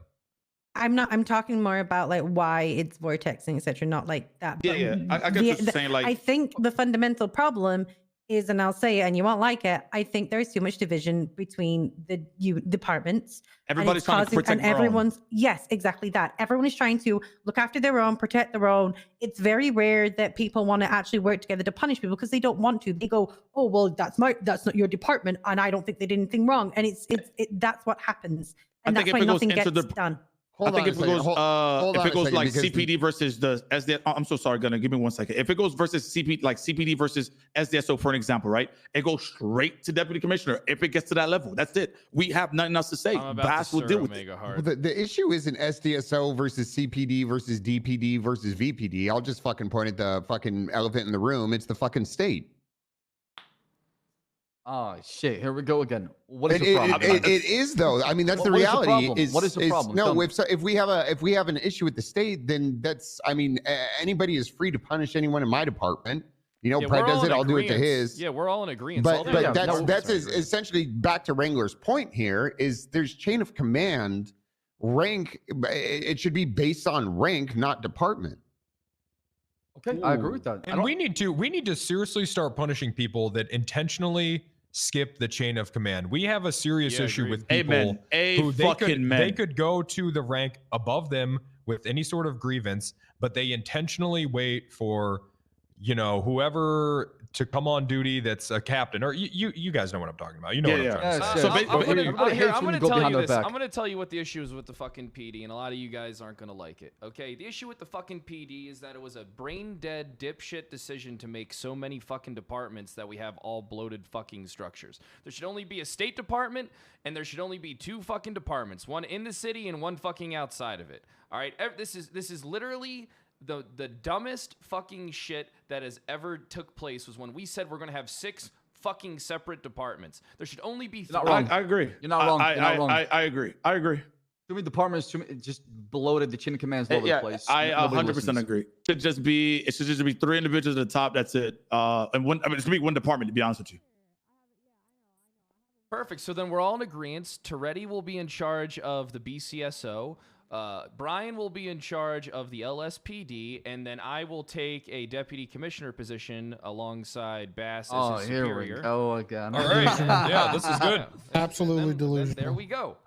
I'm talking more about like why it's vortexing, etc. Not like that. Yeah, I get what you're saying. Like, I think the fundamental problem is, and I'll say it, and you won't like it. I think there's too much division between the departments. Everybody's trying to protect their own. Yes, exactly that. Everyone is trying to look after their own, protect their own. It's very rare that people want to actually work together to punish people because they don't want to. They go, oh well, that's not your department, and I don't think they did anything wrong. And that's what happens, and that's why nothing gets done. I think if it goes like CPD versus the SDS, I'm so sorry, Gunnar, give me 1 second. If it goes versus CPD versus SDSO, for an example, right? It goes straight to deputy commissioner. If it gets to that level, that's it. We have nothing else to say. Bass will deal with it. Well, the issue isn't SDSO versus CPD versus DPD versus VPD. I'll just fucking point at the fucking elephant in the room. It's the fucking state. Oh shit! Here we go again. What is the problem? It is though. I mean, that's the reality. What is the problem? No, if we have an issue with the state, then that's. I mean, anybody is free to punish anyone in my department. You know, Pred does it. I'll do it to his. Yeah, we're all in agreement. But that's essentially back to Wrangler's point here. Is there's chain of command, rank. It should be based on rank, not department. Okay, I agree with that. And we need to seriously start punishing people that intentionally skip the chain of command. We have a serious issue with people who they could go to the rank above them with any sort of grievance, but they intentionally wait for, you know, whoever to come on duty that's a captain, or you guys know what I'm talking about. You know what I'm trying to say. I'm gonna tell you what the issue is with the fucking PD, and a lot of you guys aren't gonna like it. Okay, the issue with the fucking PD is that it was a brain dead dipshit decision to make so many fucking departments that we have all bloated fucking structures. There should only be a state department, and there should only be 2 fucking departments, one in the city and one fucking outside of it. All right, this is literally the dumbest fucking shit that has ever took place was when we said we're going to have 6 fucking separate departments. There should only be 3. I agree. You're not wrong. You're not wrong. I agree. Too many departments, just bloated. The chain of commands all over the place. I 100% agree. It should just be 3 individuals at the top. That's it. And it should be 1 department, to be honest with you. Perfect. So then we're all in agreement. Toretti will be in charge of the BCSO. Brian will be in charge of the LSPD, and then I will take a deputy commissioner position alongside Bass as his superior. Here we go again. All right. Yeah, this is good. Absolutely delusional. There we go.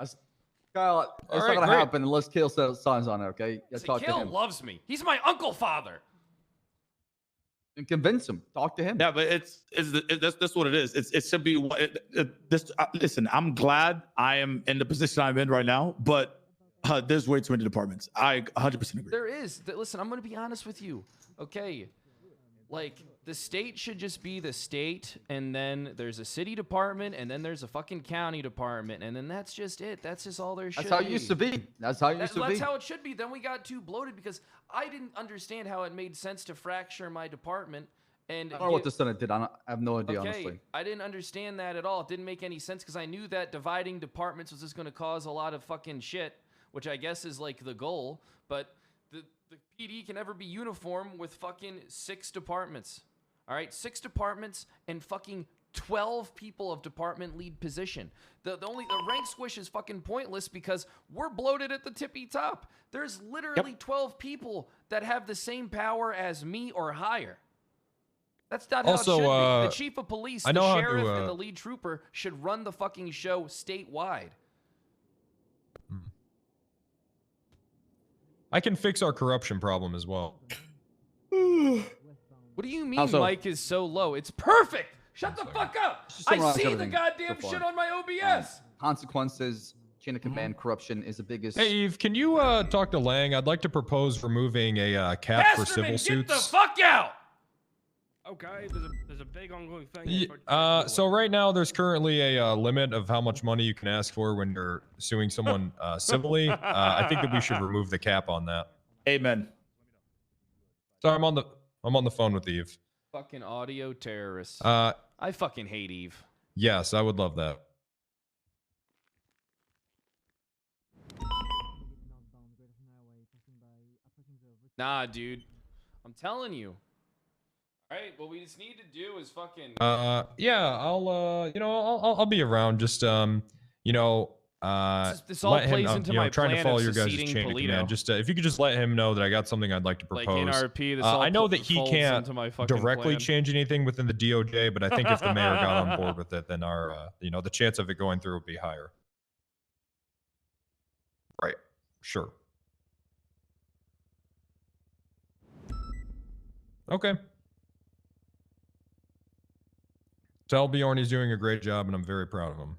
Kyle, it's not going to happen unless Kale signs on it, okay? Kale loves me. He's my uncle father. And convince him. Talk to him. Yeah, but that's what it is. It should be listen, I'm glad I am in the position I'm in right now, but there's way too many departments. I 100% agree. There is. Listen, I'm going to be honest with you. Okay. Like, the state should just be the state, and then there's a city department, and then there's a fucking county department, and then that's just it. That's just all there should be. That's how it used to be. That's how it should be. Then we got too bloated because I didn't understand how it made sense to fracture my department. And I don't know what the Senate did. I have no idea, honestly. I didn't understand that at all. It didn't make any sense because I knew that dividing departments was just going to cause a lot of fucking shit, which I guess is like the goal, but the PD can never be uniform with fucking 6 departments. All right, 6 departments and fucking 12 people of department lead position. The rank squish is fucking pointless because we're bloated at the tippy top. There's literally 12 people that have the same power as me or higher. That's not how it should be. The chief of police, the sheriff, and the lead trooper should run the fucking show statewide. I can fix our corruption problem as well. What do you mean Mike is so low? It's perfect. Shut the fuck up! Just I summarize see the everything goddamn so far. shit on my OBS. Consequences, chain of command, corruption is the biggest. Hey, Eve, can you talk to Lang? I'd like to propose removing a cap for civil Pasterman, suits. get the fuck out! Okay, there's a big ongoing thing. So right now, there's currently a limit of how much money you can ask for when you're suing someone civilly. I think that we should remove the cap on that. Amen. So I'm on the phone with Eve. Fucking audio terrorists. I fucking hate Eve. Yes, I would love that. Nah, dude. I'm telling you. All right, what we just need to do is fucking. Yeah, I'll be around. Just This all let him, plays into my trying to plan follow of your guys' seceding chain of Polito. command. Just if you could just let him know that I got something I'd like to Like propose. NRP, this all I know that he folds can't into my fucking directly plan. change anything within the DOJ, but I think if the mayor got on board with it, then our the chance of it going through would be higher. Right. Sure. Okay. Tell Bjorn he's doing a great job, and I'm very proud of him.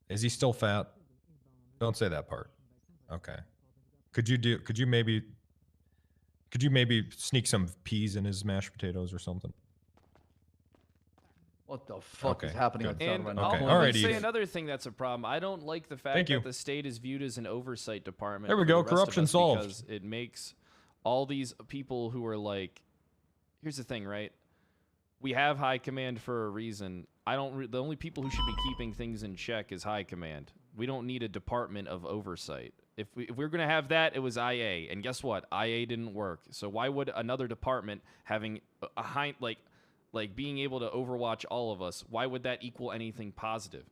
Is he still fat? Don't say that part. Okay. Could you maybe sneak some peas in his mashed potatoes or something? What the fuck Okay, is happening good. outside And right I'll now? All right, say Eve. another thing that's a problem. I don't like the fact Thank you. that the state is viewed as an oversight department. There we for go, the rest of corruption us solved. Because it makes all these people who are like, here's the thing, right? We have high command for a reason. The only people who should be keeping things in check is high command. We don't need a department of oversight. If we're going to have that, it was IA. And guess what? IA didn't work. So why would another department having a high, like being able to overwatch all of us, why would that equal anything positive?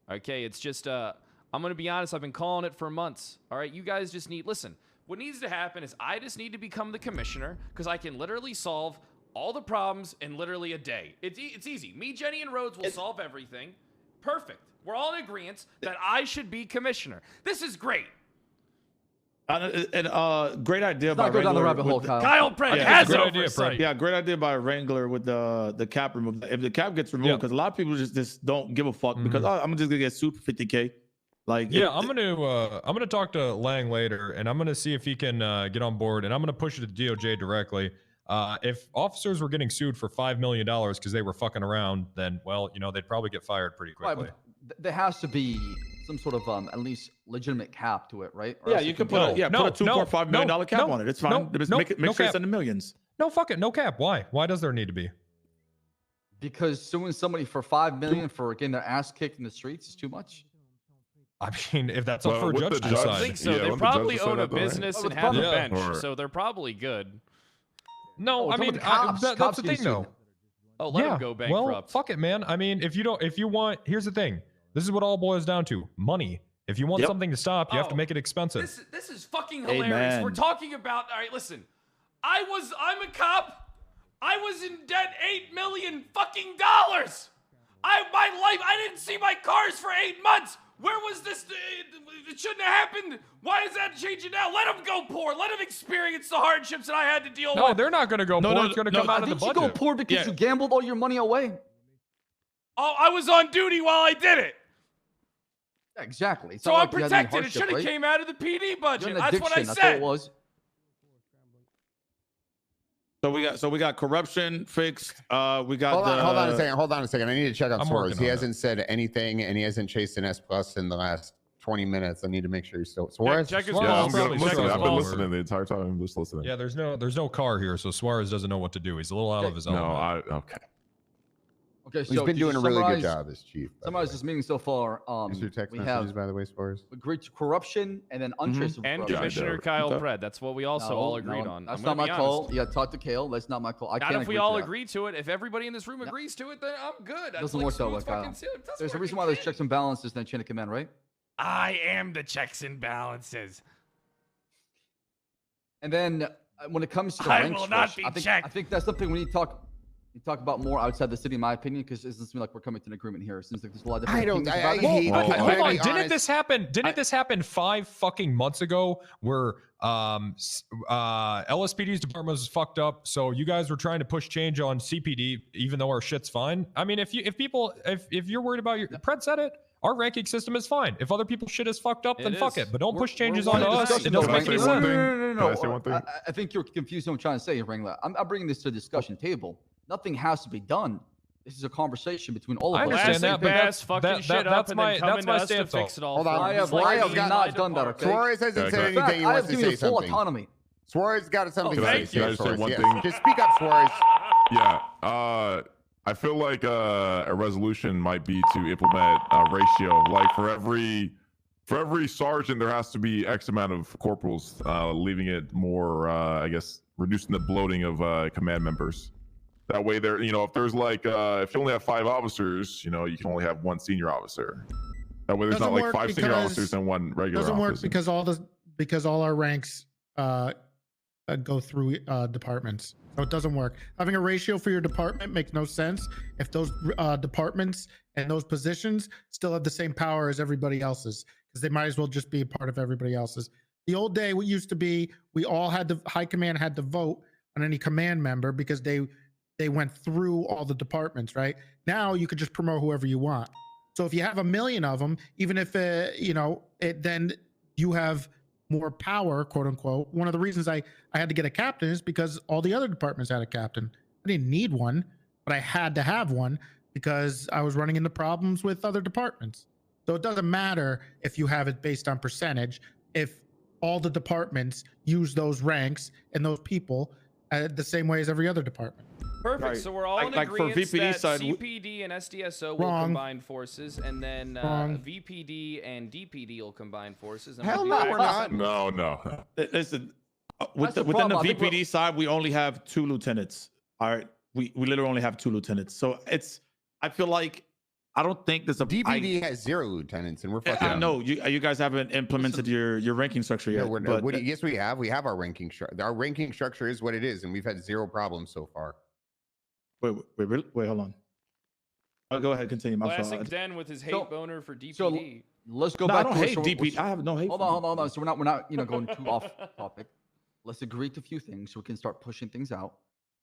Okay, it's just, I'm going to be honest, I've been calling it for months. All right, you guys just listen, what needs to happen is I just need to become the commissioner because I can literally solve all the problems in literally a day. It's easy. Me, Jenny, and Rhodes will solve everything. Perfect. We're all in agreement that I should be commissioner. This is great. Great idea by not go down the Wrangler rabbit hole, with Kyle. Kyle Pratt has oversight. Yeah, great idea by Wrangler with the cap removed. If the cap gets removed, because a lot of people just don't give a fuck because I'm just gonna get sued for 50K. Like I'm gonna talk to Lang later, and I'm gonna see if he can get on board, and I'm gonna push it to the DOJ directly. If officers were getting sued for $5 million because they were fucking around, then they'd probably get fired pretty quickly. Right, but there has to be some sort of at least legitimate cap to it, right? Or yeah, else you it could can put go. a $2.5 million cap on it. It's fine. Just make sure cap. it's in the millions. No, fuck it, no cap. Why? Why does there need to be? Because suing somebody for $5 million for getting their ass kicked in the streets is too much. I mean, if that's up for a judge to I decide. don't think so. They probably own a business and have a bench, so they're probably good. No, I mean, cops. that's Cops the get thing, though. sued. Oh, let them go bankrupt. Well, fuck it, man. I mean, if you want, here's the thing. This is what all boils down to: money. If you want something to stop, you have to make it expensive. This is fucking hilarious. Amen. We're talking about. All right, listen. I'm a cop. I was in debt $8 million fucking dollars. I didn't see my cars for 8 months. Where was this? It shouldn't have happened. Why is that changing now? Let them go poor. Let them experience the hardships that I had to deal with. No, they're not going to go poor. It's going to come out of the Didn't budget. you go poor because you gambled all your money away? Oh, I was on duty while I did it. Yeah, exactly. It's So not I'm like you had any protected. It hardship, should have right? came out of the PD You're budget. an That's what I addiction, that's all it said. was. So we got corruption fixed. We got Hold on a second. I need to check on I'm Soros. working He on hasn't said anything, and he hasn't chased an S plus in the last 20 minutes. I need to make sure he's still. Suarez. Check his Suarez Yeah, balls. I'm probably listening. check his I've been balls. listening the entire time. I'm just listening. Yeah, there's no car here, so Suarez doesn't know what to do. He's a little out of his element. Okay. Okay, so He's been to doing a really good summarize- job as chief. by the Summarize way. this meeting so far. Is your text We messages, have by the way, Suarez? agreed to corruption and then untraceable And corruption. Commissioner Kyle Pratt. That's what we also all agreed on. That's I'm not gonna my be call. honest. Yeah, talk to Kale. That's not my call. I Not can't if we agree to all that. agree to it. If everybody in this room agrees to it, then I'm good. That's Doesn't like work that way, smooth Kyle. fucking seal. It doesn't There's a work. reason It why there's can't. checks and balances in the chain of command, right? I am the checks and balances. And then when it comes to I rank will not switch, be checked. I think that's something we need to talk. You talk about more outside the city, in my opinion, because it doesn't seem like we're coming to an agreement here. It seems like there's a lot of different opinions about it. Hold on, didn't this happen? Didn't this happen 5 fucking months ago, where LSPD's department was fucked up, so you guys were trying to push change on CPD, even though our shit's fine? I mean, if you're worried about your Pred said it. Our ranking system is fine. If other people's shit is fucked up, then fuck it. But don't push changes on us. It doesn't make any sense. No. I think you're confused what I'm trying to say, Ringler. I'm bringing this to the discussion table. Nothing has to be done. This is a conversation between all of us. I understand that, but that's my stance. Hold on. I have not done that, okay? Suarez hasn't said anything. He wants to say full something. autonomy. Suarez got something to say. Can I just say one thing? Just speak up, Suarez. Yeah. I feel like a resolution might be to implement a ratio. Like for every sergeant, there has to be X amount of corporals, leaving it more, I guess, reducing the bloating of command members. That way, there, if there's like, if you only have 5 officers, you can only have 1 senior officer. That way, there's not like 5 senior officers and 1 regular officer. Doesn't work because all our ranks go through departments. So it doesn't work. Having a ratio for your department makes no sense if those departments and those positions still have the same power as everybody else's, because they might as well just be a part of everybody else's. The old day, what used to be, we all had the high command had to vote on any command member because they went through all the departments, right? Now you could just promote whoever you want. So if you have 1 million of them, even if then you have more power, quote unquote. One of the reasons I had to get a captain is because all the other departments had a captain. I didn't need one, but I had to have one because I was running into problems with other departments. So it doesn't matter if you have it based on percentage, if all the departments use those ranks and those people the same way as every other department. Perfect. Right. So we're all in Like for agreement VPD that side, CPD and SDSO will Wrong. combine forces, and then VPD and DPD will combine forces. And Hell we'll be no, we're back to not. No. Listen, That's the within the problem. I think VPD side, we only have 2 lieutenants. All right, we literally only have 2 lieutenants. So I feel like I don't think there's a DPD has 0 lieutenants, and we're fucking. I know you guys haven't implemented your ranking structure yet. Yes, we have. We have our ranking structure. Our ranking structure is what it is, and we've had 0 problems so far. Wait, hold on. Go ahead, continue. I'm Classic sorry. Den with his hate boner for DPD. So let's go No, back. I don't to hate DPD. I have no hate. Hold on. So we're not going too off topic. Let's agree to a few things so we can start pushing things out.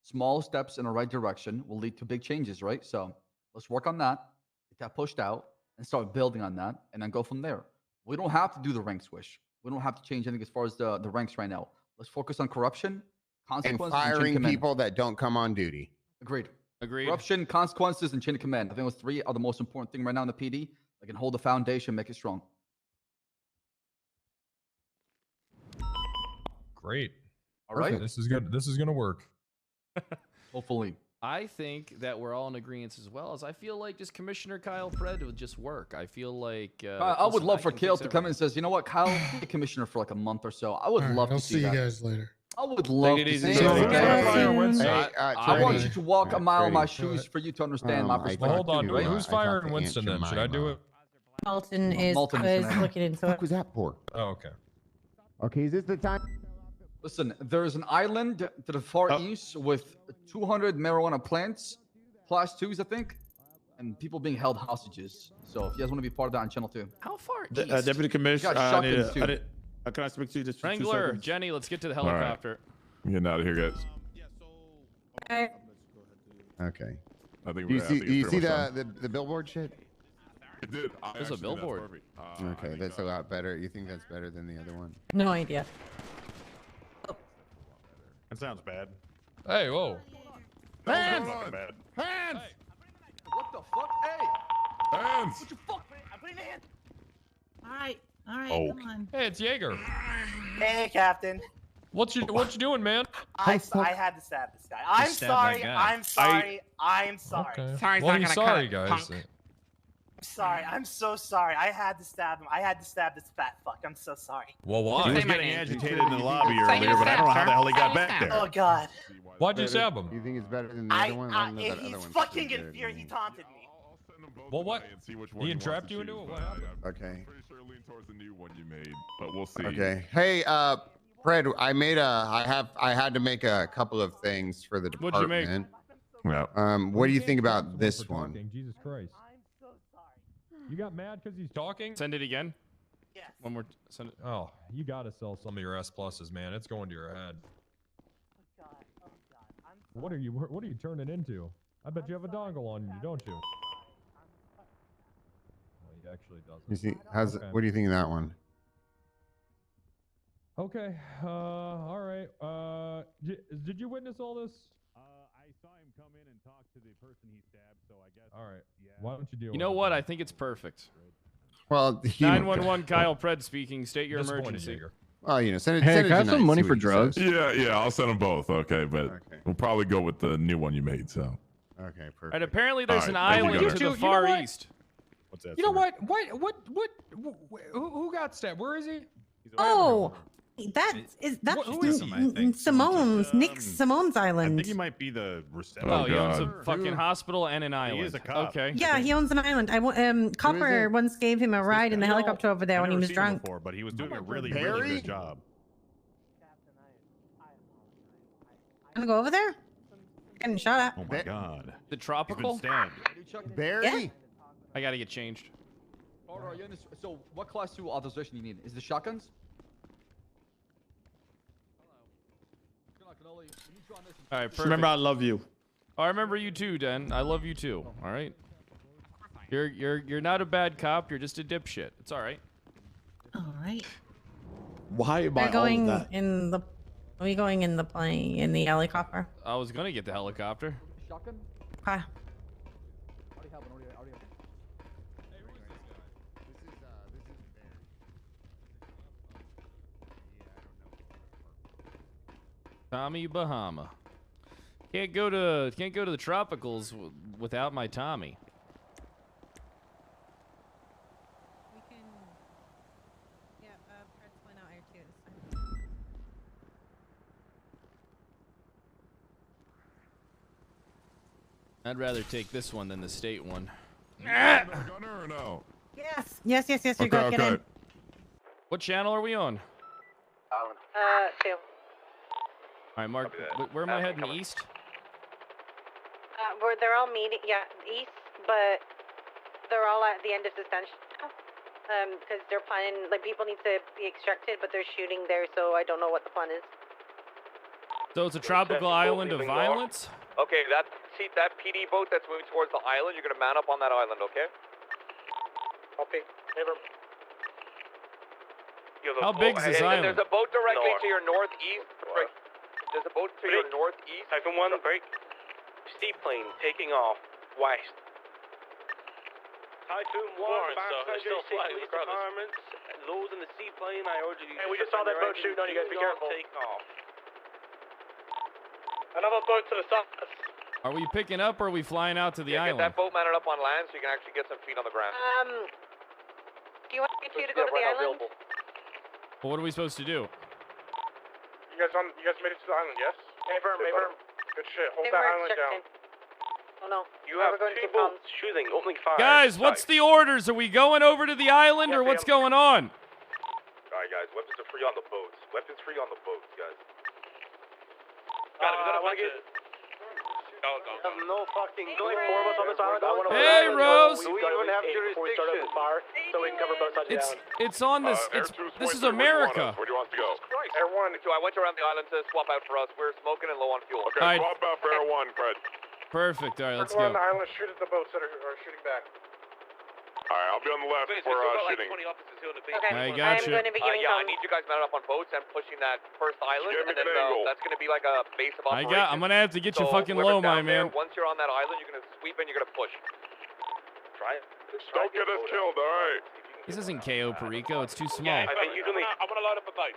Small steps in the right direction will lead to big changes, right? So let's work on that, get that pushed out, and start building on that, and then go from there. We don't have to do the rank switch. We don't have to change anything as far as the ranks right now. Let's focus on corruption, And consequences, firing chain of people that don't come on duty. Agreed. Agreed. Corruption, consequences, and chain of command. I think those 3 are the most important thing right now in the PD. They can hold the foundation, make it strong. Great. All right. This is good. This is gonna work. Hopefully. I think that we're all in agreement as well, as I feel like just Commissioner Kyle Pred would just work. I feel like I would listen, love I for can Kale fix to come in and says, you know what, Kyle, be a commissioner for like a month or so. I would All right, love I'll to see you that. guys later. I would love to see that. I want you to walk a mile in my shoes for you to understand my perspective. Hold on. Who's firing Winston then? Should I do it? Malton is looking into it. What was that for? Oh, okay. Okay, is this the time? Listen, there's an island to the far east with 200 marijuana plants, class 2s, I think, and people being held hostages. So if you guys want to be part of that on channel 2. How far east? Deputy Commissioner, can I speak to you just for 2 Wrangler, seconds? Jenny, let's get to the All right. helicopter. I'm getting out of here, guys. Okay. I think Do you we're see, happy. do you It's see pretty much the billboard shit? I did. There's a billboard. Okay, that's a lot better. You think that's better than the other one? No idea. That sounds bad. Hey, whoa. Hands! Bad. Hands! What the fuck? Hey! Hands! What you fuck? I'm putting a hand. Alright, Oh. come on. Hey, it's Jaeger. Hey, Captain. What you doing, man? I had to stab this guy. I'm stab sorry. that guy. I'm sorry. I'm sorry. Okay. Sorry, Well, he's sorry, guys. I'm sorry. I'm so sorry. I had to stab him. I had to stab this fat fuck. I'm so sorry. Well, why? He was getting agitated in the lobby earlier, but I don't know how the hell he got back there. Oh God. Why'd you stab him? You think it's better than the other one? I don't know that other He's one's fucking better than infuriated. He taunted me. Well, what? He entrapped you into it? What happened? Okay. Pretty sure lean towards the new one you made, but we'll see. Okay. Hey, Fred, I had to make a couple of things for the What'd you department. make? Yeah. What do you think about this one? Jesus Christ. You got mad because he's talking? Send it again. Yes. One more. Send it. Oh, you got to sell some of your S pluses, man. It's going to your head. Oh God. What are you turning into? I bet you have a dongle on you, don't you? Well, he actually doesn't. You see, Okay. what do you think of that one? Okay. All right. Did you witness all this? I saw him come in and talk to the person he stabbed, so I guess. All right. Yeah. Why don't you deal You with know it what? then? I think it's perfect. Well, 911 Kyle Pred speaking. State your Disappointed, emergency. Jaeger. Well, send it. Hey, send it can I have tonight, some money see for what he drugs? says. Yeah, I'll send them both. Okay, but we'll probably go with the new one you made. So. Okay, perfect. And apparently there's an All right, thank you, island Gunner. to the You know far what? east. What's that? You know sir? what? Who got stabbed? Where is he? Oh, that's Who is he? Simone's Nick Simone's I island. think he might be the reception. Oh, he owns a God. fucking hospital and an island. is a cop. Okay. Yeah, he owns an island. Copper once gave him a ride in the helicopter over there I've when he never was seen him drunk. before, but he was doing a really Barry? good job. Wanna go over there? Getting shot at. Oh my God. The He's tropical? been stabbed. Barry? Yeah. I gotta get changed. So, what class 2 authorization you need? Is the shotguns? All right, perfect. Remember, I love you. Oh, I remember you too, Den. I love you too. All right. You're not a bad cop. You're just a dipshit. It's all right. All right. Why am I We're all of going that? in the. Are we going in the plane in the helicopter? I was gonna get the helicopter. Shotgun? Okay. Already have one. Already have one. Tommy Bahama. Can't go to the tropicals without my Tommy. We can. Yeah, press one out air two this time. I'd rather take this one than the state one. Gunner or no? Yes. Yes. You're Okay, good. Get okay. in. What channel are we on? Two. All right, Mark. Where am I heading? East? Where they're all meeting. Yeah, east, but they're all at the end of suspension. Because they're planning. Like people need to be extracted, but they're shooting there, so I don't know what the plan is. So it's a tropical island of violence? Okay, that PD boat that's moving towards the island, you're gonna mount up on that island, okay? Copy. Never. How big's this island? There's a boat directly to your northeast. Right. There's a boat to your northeast. Typhoon 1, break. Seaplane taking off west. Typhoon 1, back still flying requirements. Those in the seaplane, I urge you. Hey, we just saw that boat shooting on you guys. Be careful. Take off. Another boat to the south. Are we picking up or are we flying out to the Get island? that boat mounted up on land so you can actually get some feet on the ground. Do you want me to go to the island? Well, what are we supposed to do? You guys made it to the island, yes? Confirm. Good shit. Hold that island down. Oh no. You have two boats shooting, opening fire. Guys, what's the orders? Are we going over to the island or what's going on? Alright guys, weapons are free on the boats. Weapons free on the boats, guys. No fucking. There's only 4 of us on this island. Hey, Rose. We even have jurisdiction. So we can cover both sides of the island. It's on this. This is America. Where do you want us to go? Air 1, so I went around the island to swap out for us. We're smoking and low on fuel. Okay, Alright. swap out for Air 1, Fred. Perfect. All right, let's We're on go. the island. Shoot at the boats that are shooting back. Alright, I'll be on the left for shooting. I got you. I'm going to be giving Yeah, I need you guys mounted up on boats and pushing that first island, Give me and then an angle. that's gonna be like a base of operations. I'm gonna have to get you So fucking whoever's low, my down there, man. Once you're on that island, you're gonna sweep and you're gonna push. Try it. Don't get us killed, alright? This isn't KO Perico. It's too small. I think you do need. I'm gonna load up a boat.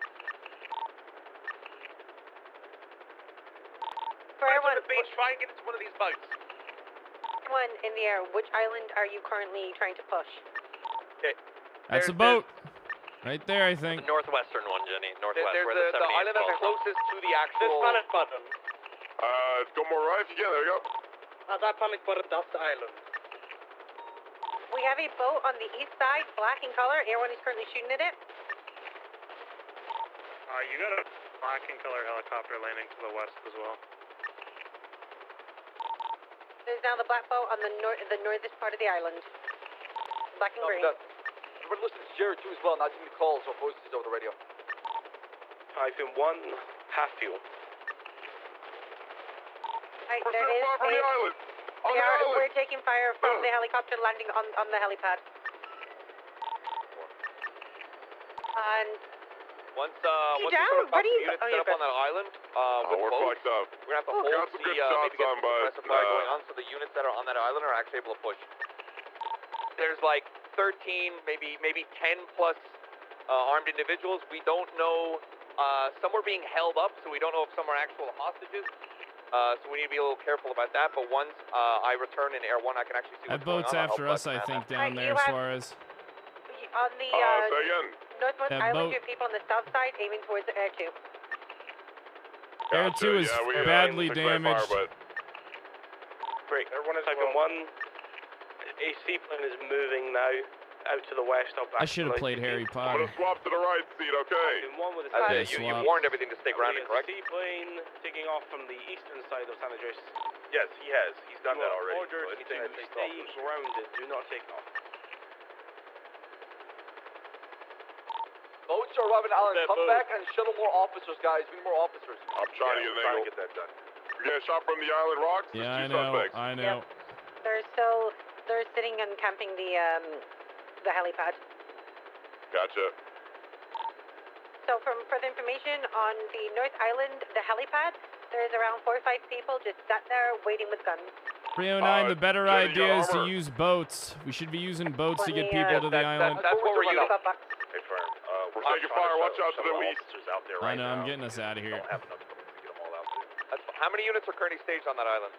For everyone, the beach, try and get into one of these boats. one in the air. Which island are you currently trying to push? Okay. That's a boat. Right there, I think. The northwestern one, Jenny. Northwest, where the island that's closest to the actual. This panic button. Go more right if you can. There you go. That panic button, that's the island. We have a boat on the east side, black in color. Everyone is currently shooting at it. You got a black and color helicopter landing to the west as well. There's now the black boat on the northern part of the island. Black and green. Everybody listen to Jared 2 as well, not too many calls or voices over the radio. Hyphen 1, half fuel. Right, there is from the island. On the island. We're taking fire from the helicopter landing on the helipad. And Once you we down? sort of What got are the you? units Oh, set you're up on good. that island, with we're boats, fucked up. we're gonna have to hold Got some good shots maybe get on, some but suppressive fire going on, so the units that are on that island are actually able to push. There's like 13, maybe 10 plus armed individuals. We don't know. Some are being held up, so we don't know if some are actual hostages. So we need to be a little careful about that. But once I return in Air 1, I can actually see That what's going boat's on. I'll after help us, I command think, that. down there, Suarez. On the say again. northwest That island, boat- you have people on the south side aiming towards the Air 2. Air 2 is Yeah, we, badly took great fire, damaged. but Great. Everyone is Type 1. A seaplane is moving now out to the west. I should have played Harry I'm Potter. gonna swap to the right seat, okay? Yeah, You swap. warned everything to stay grounded, correct? Seaplane taking off from the eastern side of San Andreas. Yes, he has. He's done that already. Ordered to stay grounded. Do not take off. Boats are arriving, Alan. Come back and shuttle more officers, guys. We need more officers. I'm trying to get an angle. that done. You're getting shot from the island rocks? Yeah, There's I two know. suspects. I know. They're sitting and camping the helipad. Gotcha. So for the information on the North Island, the helipad, there's around 4 or 5 people just sat there waiting with guns. 309, the better Jenny, you got idea is to armor? use boats. We should be using boats to get Plenty, people to the island. That's what we're using. Hey, firm. We're taking fire. Watch out to the east. Out there I know, I'm getting us out of here. Don't have enough to get them all out there. How many units are currently staged on that island?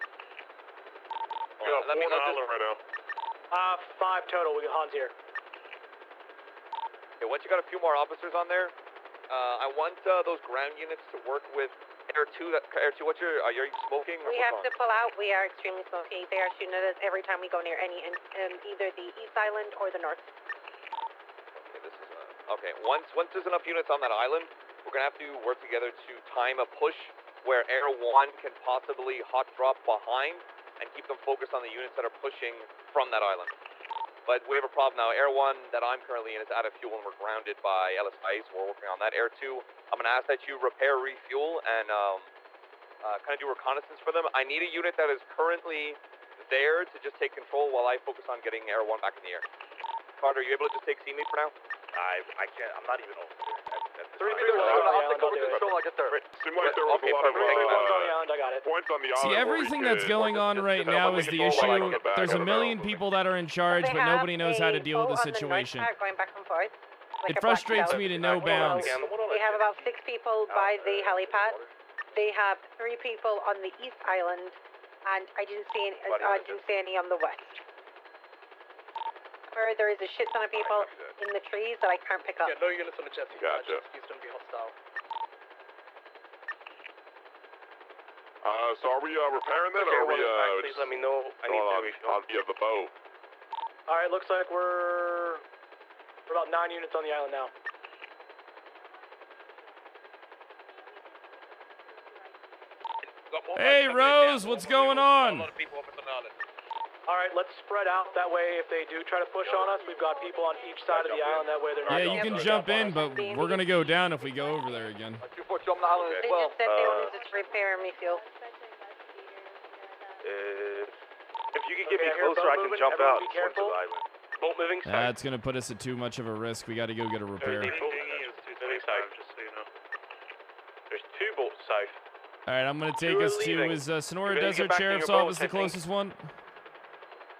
We got 4 on the island right now. 5 total. We got Hans here. Okay, once you got a few more officers on there, I want those ground units to work with Air 2. Air 2, what's your? Are you smoking? Or We what's have on? to pull out. We are extremely smoky. They are shooting at us every time we go near either the East Island or the North. Okay, this is okay. Once there's enough units on that island, we're gonna have to work together to time a push where Air 1 can possibly hot drop behind and keep them focused on the units that are pushing from that island. But we have a problem now. Air 1 that I'm currently in is out of fuel and we're grounded by LSI, so we're working on that. Air 2, I'm going to ask that you repair, refuel, and kind of do reconnaissance for them. I need a unit that is currently there to just take control while I focus on getting Air 1 back in the air. Carter, are you able to just take team lead for now? I can't. I'm not even over there. 3 meters, I'll take over control when I get there. Seemed like there was a lot of I got it. points on the island. See, where we everything could that's going work on just right to now help is them the control while I issue. get back. There's I a don't million know. people that are in charge, They but have nobody knows how to a deal with the boat on situation. north side going back and forth. like It a black frustrates belt. me to no bounds. We have about 6 people by the helipad. They have 3 people on the east island, and I didn't see any on the west. Where there is a shit ton of people in the trees that I can't pick up. Yeah, no units on the jet ski. Gotcha. He's going to be hostile. So are we repairing that, or are we please let me know. I need on via the boat? All right, looks like we're about 9 units on the island now. Hey, Rose, what's going on? All right, let's spread out. That way, if they do try to push on us, we've got people on each side of the island. That way, they're not. Yeah, you can jump in, but we're gonna go down if we go over there again. They just said they wanted to repair and refuel. If you could get me closer, I can jump out onto the island. Boat moving south. That's gonna put us at too much of a risk. We got to go get a repair. Moving south, just so you know. There's 2 boats south. All right, I'm gonna take Two are us to leaving. is Sonora You're gonna get Desert back in Sheriff's your boats, Office the I think. closest one?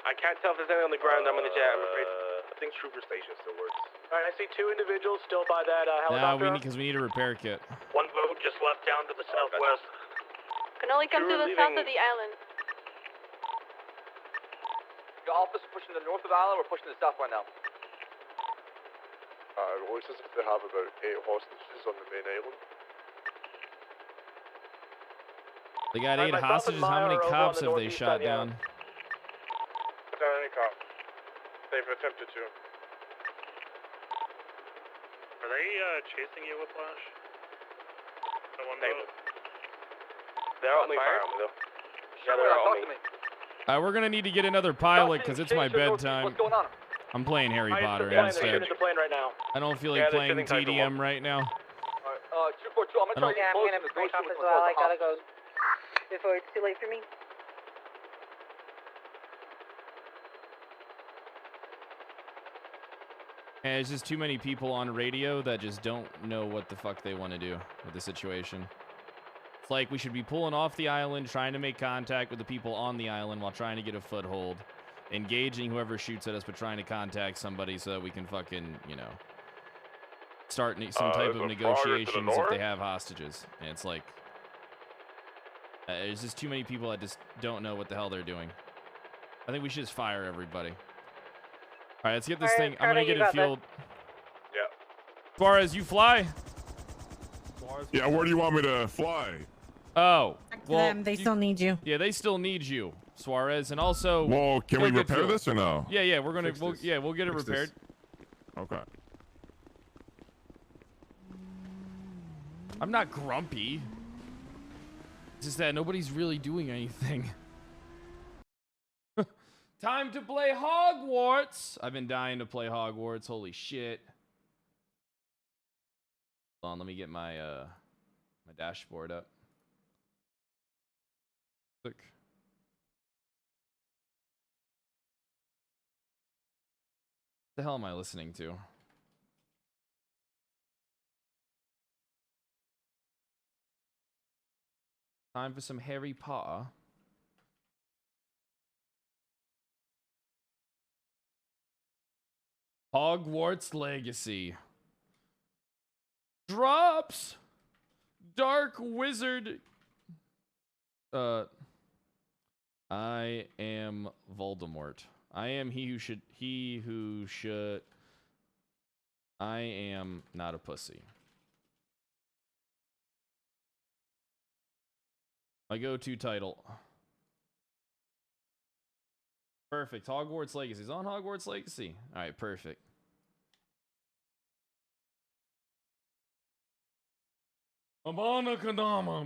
I can't tell if there's any on the ground. I'm in the jet. I'm afraid. I think Trooper Station still works. All right, I see 2 individuals still by that Nah, helicopter. because we need a repair kit. 1 boat just left down to the southwest. Can only come to the south of the island. The officer pushing the north of the island, we're pushing the south right now. It looks as if they have about 8 hostages on the main island. They got 8 myself and hostages. How Maya many are over on cops the have they northeast shot side of the down? Down any cop. They've attempted to. Are they chasing you, Whiplash? The one boat? They're out on fire on me, though. Sure, they're out talk on to me. me. We're gonna need to get another pilot because it's my bedtime. What's going on? I'm playing Harry Potter They're instead. shooting the plane right now. I don't feel Yeah, like they're playing shooting Tiger TDM 1. right now. 242, I'm gonna try to get close and break up negotiate as with well. I the gotta go before it's too late for me. And there's just too many people on radio that just don't know what the fuck they want to do with the situation. It's like we should be pulling off the island, trying to make contact with the people on the island while trying to get a foothold. Engaging whoever shoots at us, but trying to contact somebody so that we can fucking, you know, start some type of negotiations if they have hostages. And it's like, there's just too many people that just don't know what the hell they're doing. I think we should just fire everybody. All right, let's get this thing. I'm going to get it fueled. Yeah. Suarez, you fly? Yeah, where do you want me to fly? Oh, well, they still need you. Yeah, they still need you, Suarez, and also. Well, can we repair this or no? Yeah, we're gonna. We'll get it repaired. Okay. I'm not grumpy. It's just that nobody's really doing anything. Time to play Hogwarts. I've been dying to play Hogwarts. Holy shit. Hold on, let me get my my dashboard up. Look. What the hell am I listening to? Time for some Harry Potter. Hogwarts Legacy. Drops. Dark Wizard. I am Voldemort. I am he who should. I am not a pussy. My go-to title. Perfect. Hogwarts Legacy. It's on Hogwarts Legacy. All right, perfect. Abana Kadama.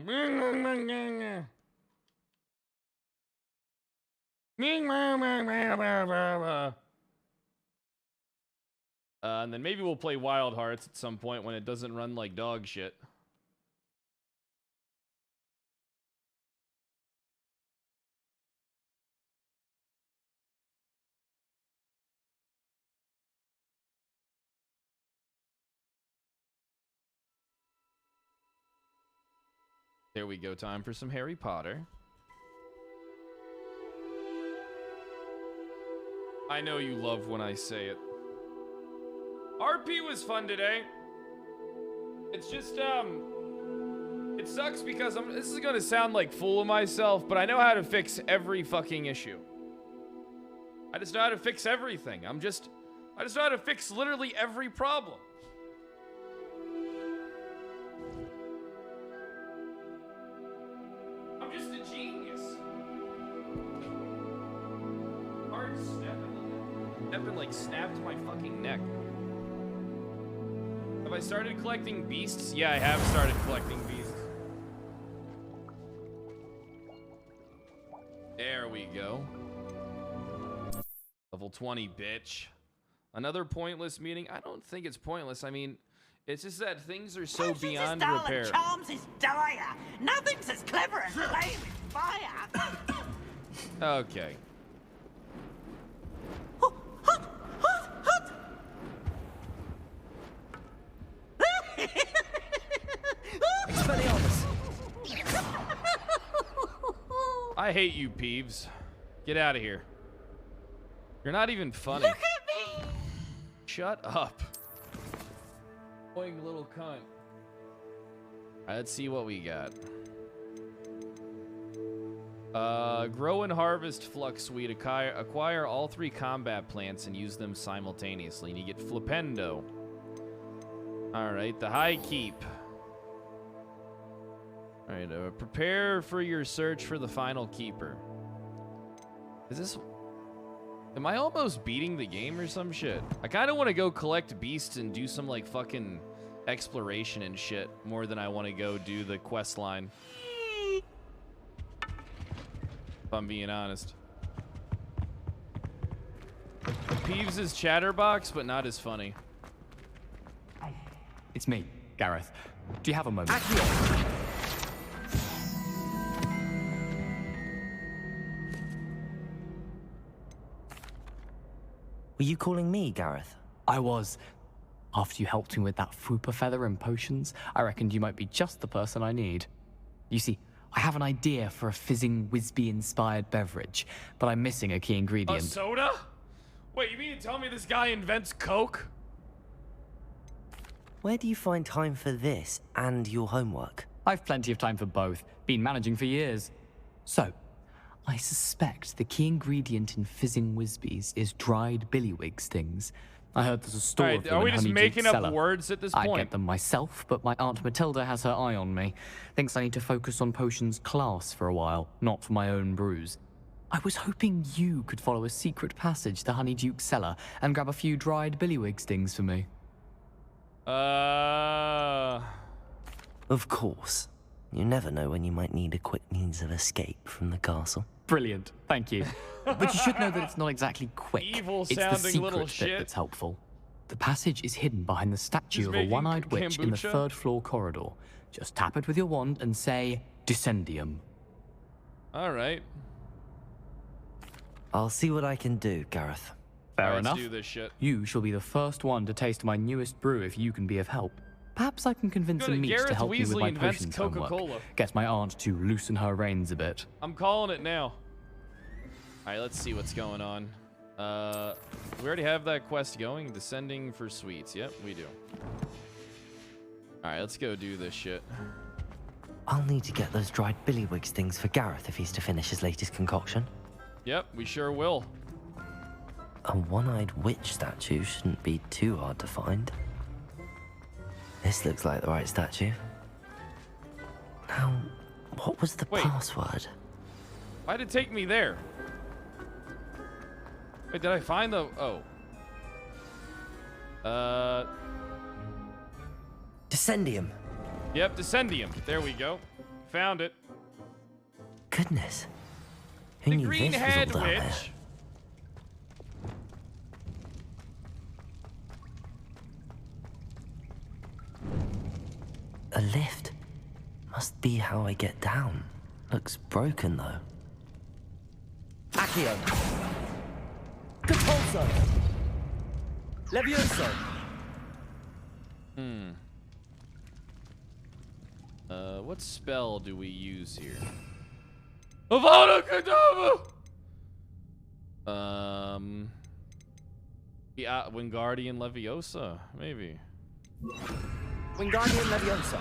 And then maybe we'll play Wild Hearts at some point when it doesn't run like dog shit. There we go. Time for some Harry Potter. I know you love when I say it. RP was fun today. It's just, it sucks because this is gonna sound like fool of myself, but I know how to fix every fucking issue. I just know how to fix everything. I just know how to fix literally every problem. I'm just a genius. Hard stepping like snapped my fucking neck. Have I started collecting beasts? Yeah, I have started collecting beasts. There we go. Level 20, bitch. Another pointless meeting? I don't think it's pointless. I mean, it's just that things are so beyond repair. Charms is dire. Nothing's as clever as playing with fire. Okay. I hate you, Peeves. Get out of here. You're not even funny. Look at me. Shut up. Annoying little cunt. All right, let's see what we got. Grow and harvest Flux Suite. Acquire all 3 combat plants and use them simultaneously. And you get Flipendo. All right, the High Keep. All right, prepare for your search for the final keeper. Is this... Am I almost beating the game or some shit? I kind of want to go collect beasts and do some, like, fucking exploration and shit more than I want to go do the quest line. If I'm being honest. Peeves is chatterbox, but not as funny. It's me, Gareth. Do you have a moment? Were you calling me, Gareth? I was. After you helped me with that Fupa feather and potions, I reckoned you might be just the person I need. You see, I have an idea for a fizzing Whizbee-inspired beverage, but I'm missing a key ingredient. A soda? Wait, you mean to tell me this guy invents Coke? Where do you find time for this and your homework? I've plenty of time for both. Been managing for years. So, I suspect the key ingredient in fizzing Whizbees is dried billywig stings. I heard there's a store of them are we in just Honeydew making up Cellar. words at this I'd point? get them myself, but my Aunt Matilda has her eye on me. Thinks I need to focus on potions class for a while, not for my own brews. I was hoping you could follow a secret passage to Honeydew Cellar and grab a few dried billywig stings for me. Of course. You never know when you might need a quick means of escape from the castle. Brilliant, thank you. But you should know that it's not exactly quick. Evil It's the sounding secret little bit shit. that's helpful. The passage is hidden behind the statue Just of a making one-eyed witch in the kombucha? 3rd floor corridor. Just tap it with your wand and say, Descendium. All right. I'll see what I can do, Gareth. Fair Let's enough. do this shit. You shall be the first one to taste my newest brew if you can be of help. Perhaps I can convince Good, a meat Gareth to help me with Weasley my invents potions homework. Coca-Cola. Get my aunt to loosen her reins a bit. I'm calling it now. All right, let's see what's going on. We already have that quest going. Descending for sweets. Yep, we do. All right, let's go do this shit. I'll need to get those dried billywig stings for Gareth if he's to finish his latest concoction. Yep, we sure will. A one-eyed witch statue shouldn't be too hard to find. This looks like the right statue. Now, what was the password? Why'd it take me there? Wait, did I find the... Oh. Descendium. Yep, Descendium. There we go. Found it. Goodness. Who The knew green this was head all down there? witch. A lift. Must be how I get down. Looks broken though. Accio. Compulso. Levioso. What spell do we use here? Avada Kedavra! Yeah, Wingardium Leviosa, maybe. Wingardium Leviosa.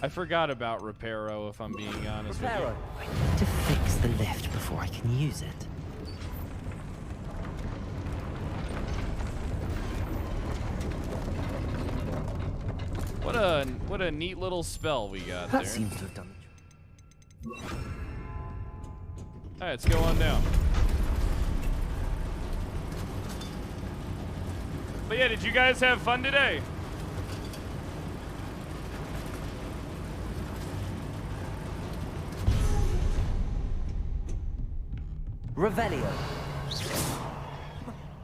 I forgot about Reparo, if I'm being honest with you. I need to fix the lift before I can use it. What a neat little spell we got That there. seems to have done the job. All right, let's go on down. But yeah, did you guys have fun today? Revelio.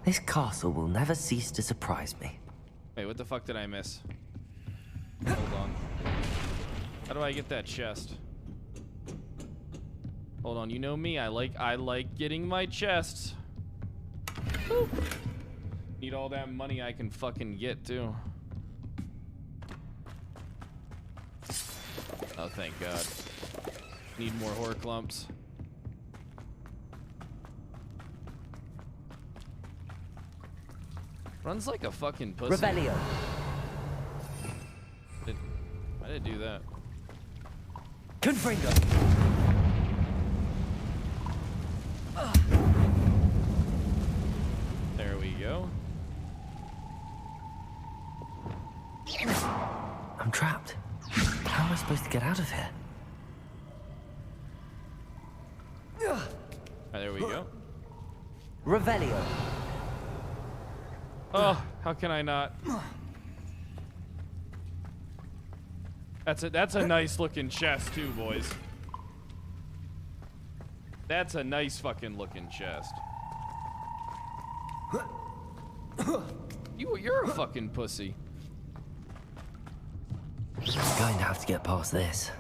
This castle will never cease to surprise me. Wait, what the fuck did I miss? Hold on. How do I get that chest? Hold on, you know me. I like getting my chests. Boop. Need all that money I can fucking get too. Oh, thank God. Need more horror clumps. Runs like a fucking pussy. Revelio. I didn't do that. Confringo. There we go. I'm trapped. How am I supposed to get out of here? There we go. Revelio. Oh, how can I not? That's a nice looking chest too, boys. That's a nice fucking looking chest. You're a fucking pussy. I'm going to have to get past this.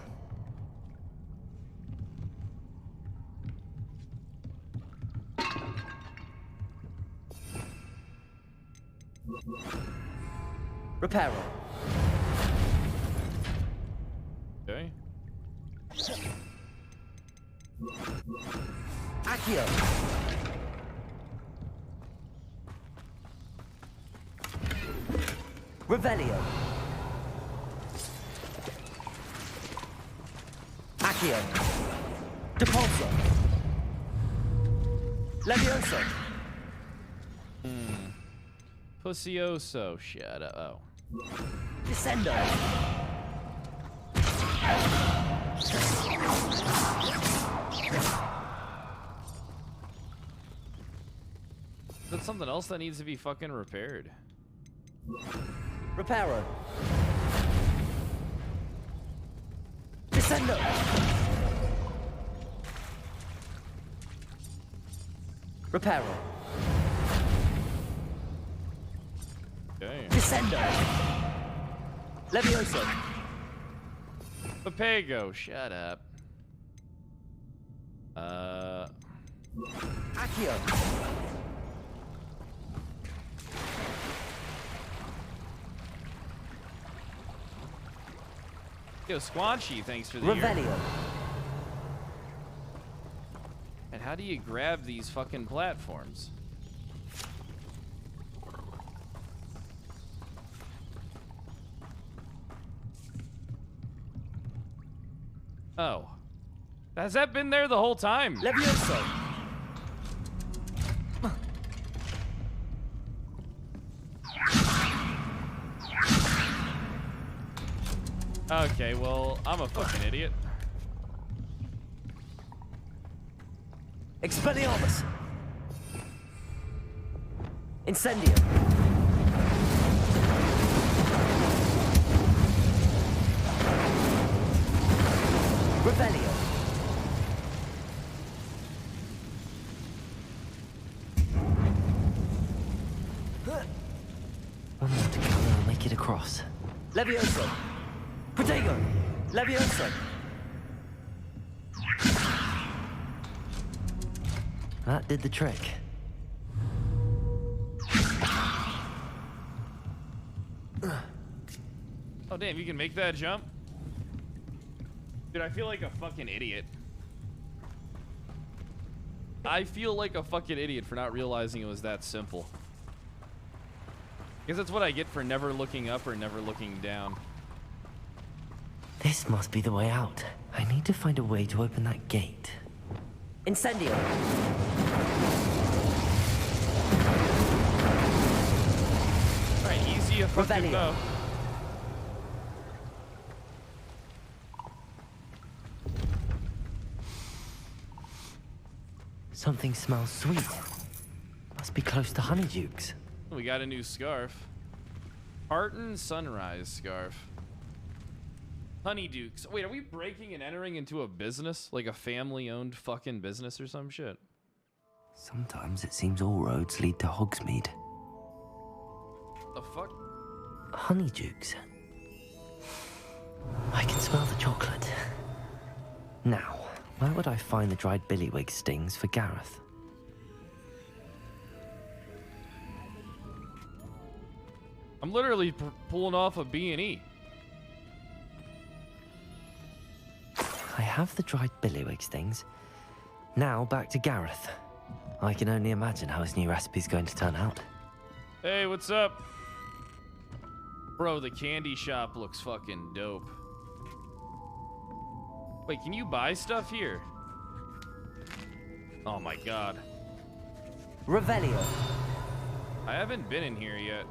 Reparo. Okay. Accio. Revelio. Accio. Depulso. Levioso. Pussyoso. Shut up. Oh. Descendo. That's something else that needs to be fucking repaired. Reparo. Descendo. Reparo. Okay. Descendo. Levioso. Papago, shut up. Accio. Yo, Squanchy, thanks for the Revelio. year. And how do you grab these fucking platforms? Oh. Has that been there the whole time? Levioso. Okay, well, I'm a fucking idiot. Expelliarmus. Incendio. Revelio. One more to go and I'll make it across. Levioso. Protego. Levioso. That did the trick. Oh, damn, you can make that jump? Dude, I feel like a fucking idiot. I feel like a fucking idiot for not realizing it was that simple. Guess that's what I get for never looking up or never looking down. This must be the way out. I need to find a way to open that gate. Incendio. Alright, easy if fucking go. Something smells sweet. Must be close to Honeydukes. We got a new scarf. Parton Sunrise scarf. Honeydukes. Wait, are we breaking and entering into a business? Like a family-owned fucking business or some shit? Sometimes it seems all roads lead to Hogsmeade. The fuck? Honeydukes. I can smell the chocolate. Now, where would I find the dried billywig stings for Gareth? I'm literally pulling off a B&E. I have the dried billywig stings. Now back to Gareth. I can only imagine how his new recipe's going to turn out. Hey, what's up? Bro, the candy shop looks fucking dope. Wait, can you buy stuff here? Oh my god. Revelio. I haven't been in here yet.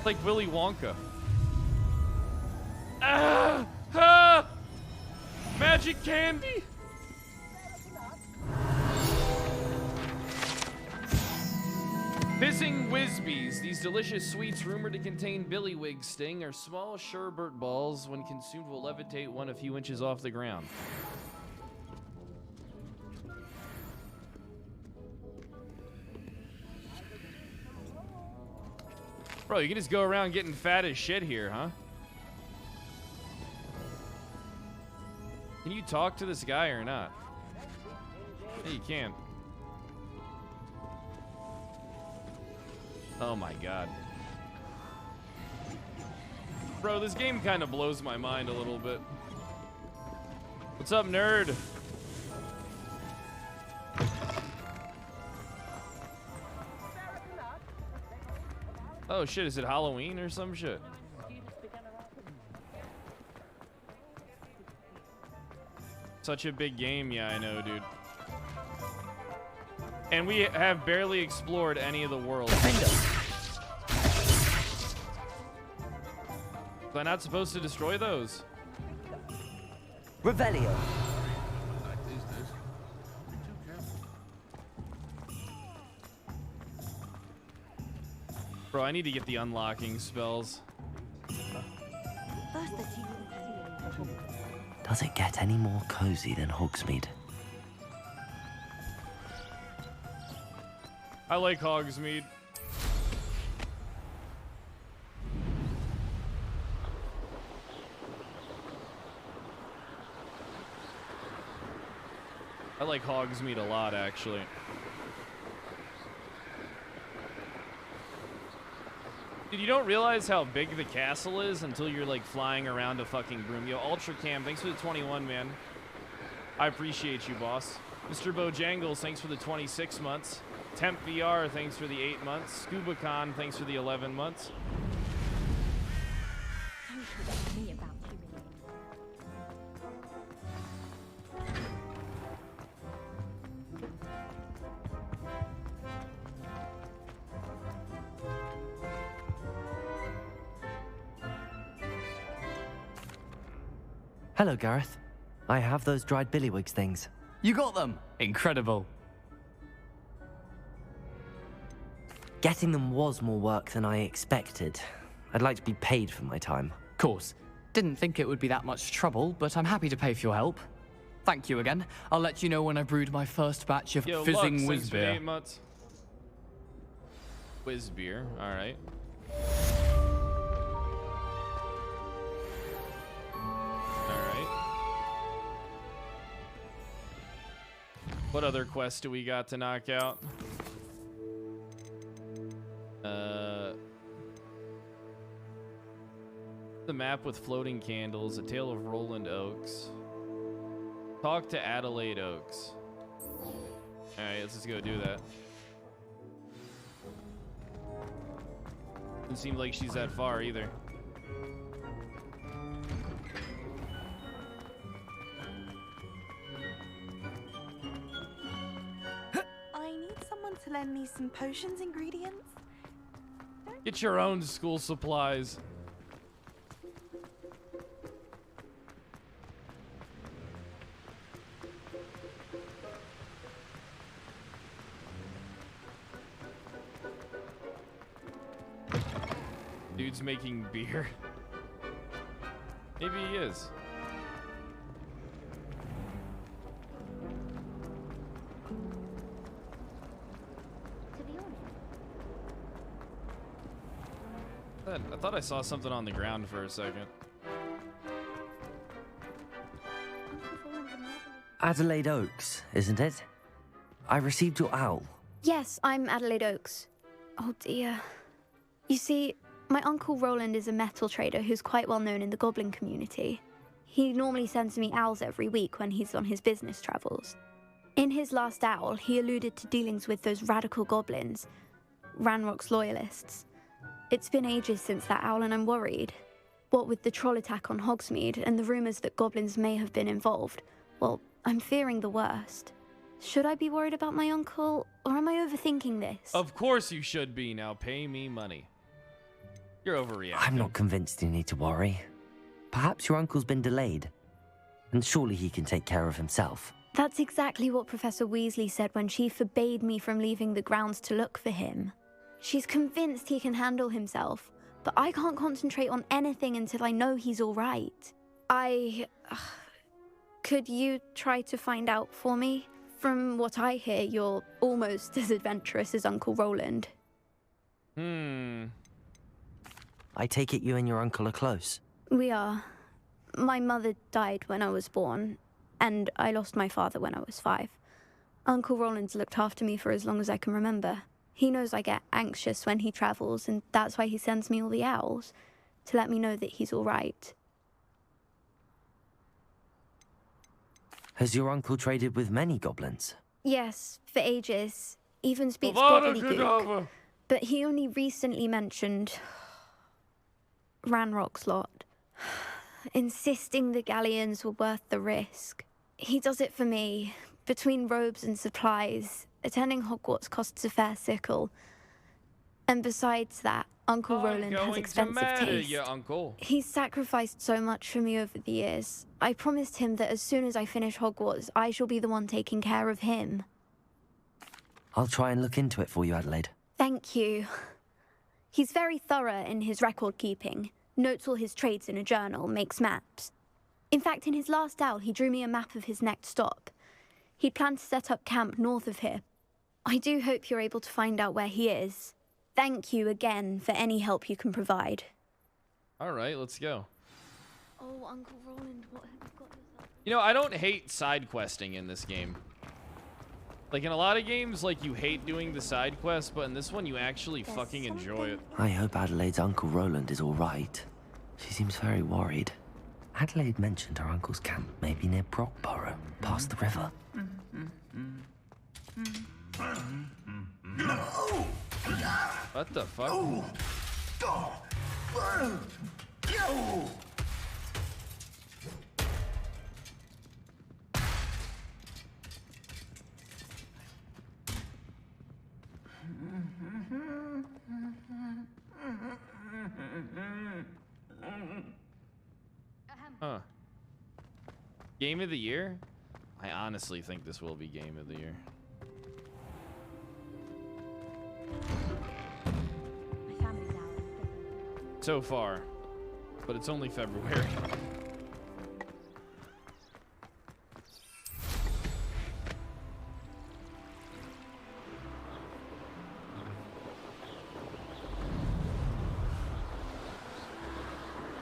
Like Willy Wonka. Ah! Ah! Magic candy! Fizzing Whizbees. These delicious sweets rumored to contain billywig sting are small sherbet balls. When consumed will levitate one a few inches off the ground. Bro, you can just go around getting fat as shit here, huh? Can you talk to this guy or not? Yeah, you can. Oh my god. Bro, this game kind of blows my mind a little bit. What's up, nerd? Oh shit, is it Halloween or some shit? Such a big game, yeah, I know, dude. And we have barely explored any of the world. Was I not supposed to destroy those? Revelio. Bro, I need to get the unlocking spells. Does it get any more cozy than Hogsmeade? I like Hogsmeade. I like Hogsmeade a lot, actually. Dude, you don't realize how big the castle is until you're like flying around a fucking broom. Yo, Ultra Cam, thanks for the 21, man. I appreciate you, boss. Mr. Bojangles, thanks for the 26 months. Temp VR, thanks for the 8 months. Scuba Con, thanks for the 11 months. Hello, Gareth. I have those dried billywigs things. You got them? Incredible. Getting them was more work than I expected. I'd like to be paid for my time. Course. Didn't think it would be that much trouble, but I'm happy to pay for your help. Thank you again. I'll let you know when I brewed my first batch of fizzing whiz beer. Whiz beer, alright. What other quests do we got to knock out? The map with floating candles, A Tale of Roland Oaks. Talk to Adelaide Oaks. Alright, let's just go do that. Doesn't seem like she's that far either. To lend me some potions ingredients? Get your own school supplies. Dude's making beer. Maybe he is. I thought I saw something on the ground for a second. Adelaide Oaks, isn't it? I received your owl. Yes, I'm Adelaide Oaks. Oh dear. You see, my uncle Roland is a metal trader who's quite well known in the goblin community. He normally sends me owls every week when he's on his business travels. In his last owl, he alluded to dealings with those radical goblins, Ranrock's loyalists. It's been ages since that owl and I'm worried. What with the troll attack on Hogsmeade and the rumours that goblins may have been involved, well, I'm fearing the worst. Should I be worried about my uncle, or am I overthinking this? Of course you should be. Now pay me money. You're overreacting. I'm not convinced you need to worry. Perhaps your uncle's been delayed, and surely he can take care of himself. That's exactly what Professor Weasley said when she forbade me from leaving the grounds to look for him. She's convinced he can handle himself, but I can't concentrate on anything until I know he's all right. Could you try to find out for me? From what I hear, you're almost as adventurous as Uncle Roland. I take it you and your uncle are close. We are. My mother died when I was born, and I lost my father when I was 5. Uncle Roland's looked after me for as long as I can remember. He knows I get anxious when he travels, and that's why he sends me all the owls, to let me know that he's all right. Has your uncle traded with many goblins? Yes, for ages. Even speaks Avada gobbledygook. Kedavra. But he only recently mentioned Ranrock's lot, insisting the galleons were worth the risk. He does it for me. Between robes and supplies, attending Hogwarts costs a fair sickle. And besides that, Uncle Roland has expensive taste. Your uncle. He's sacrificed so much for me over the years. I promised him that as soon as I finish Hogwarts, I shall be the one taking care of him. I'll try and look into it for you, Adelaide. Thank you. He's very thorough in his record keeping. Notes all his trades in a journal, makes maps. In fact, in his last owl, he drew me a map of his next stop. He'd planned to set up camp north of here. I do hope you're able to find out where he is. Thank you again for any help you can provide. All right, let's go. Oh, Uncle Roland, what have you got yourself? You know, I don't hate side questing in this game. Like, in a lot of games, like, you hate doing the side quests, but in this one, you actually fucking enjoy it. I hope Adelaide's Uncle Roland is all right. She seems very worried. Adelaide mentioned her uncle's camp may be near Brockborough, past the river. What the fuck? Huh. Game of the year? I honestly think this will be game of the year. So far, but it's only February.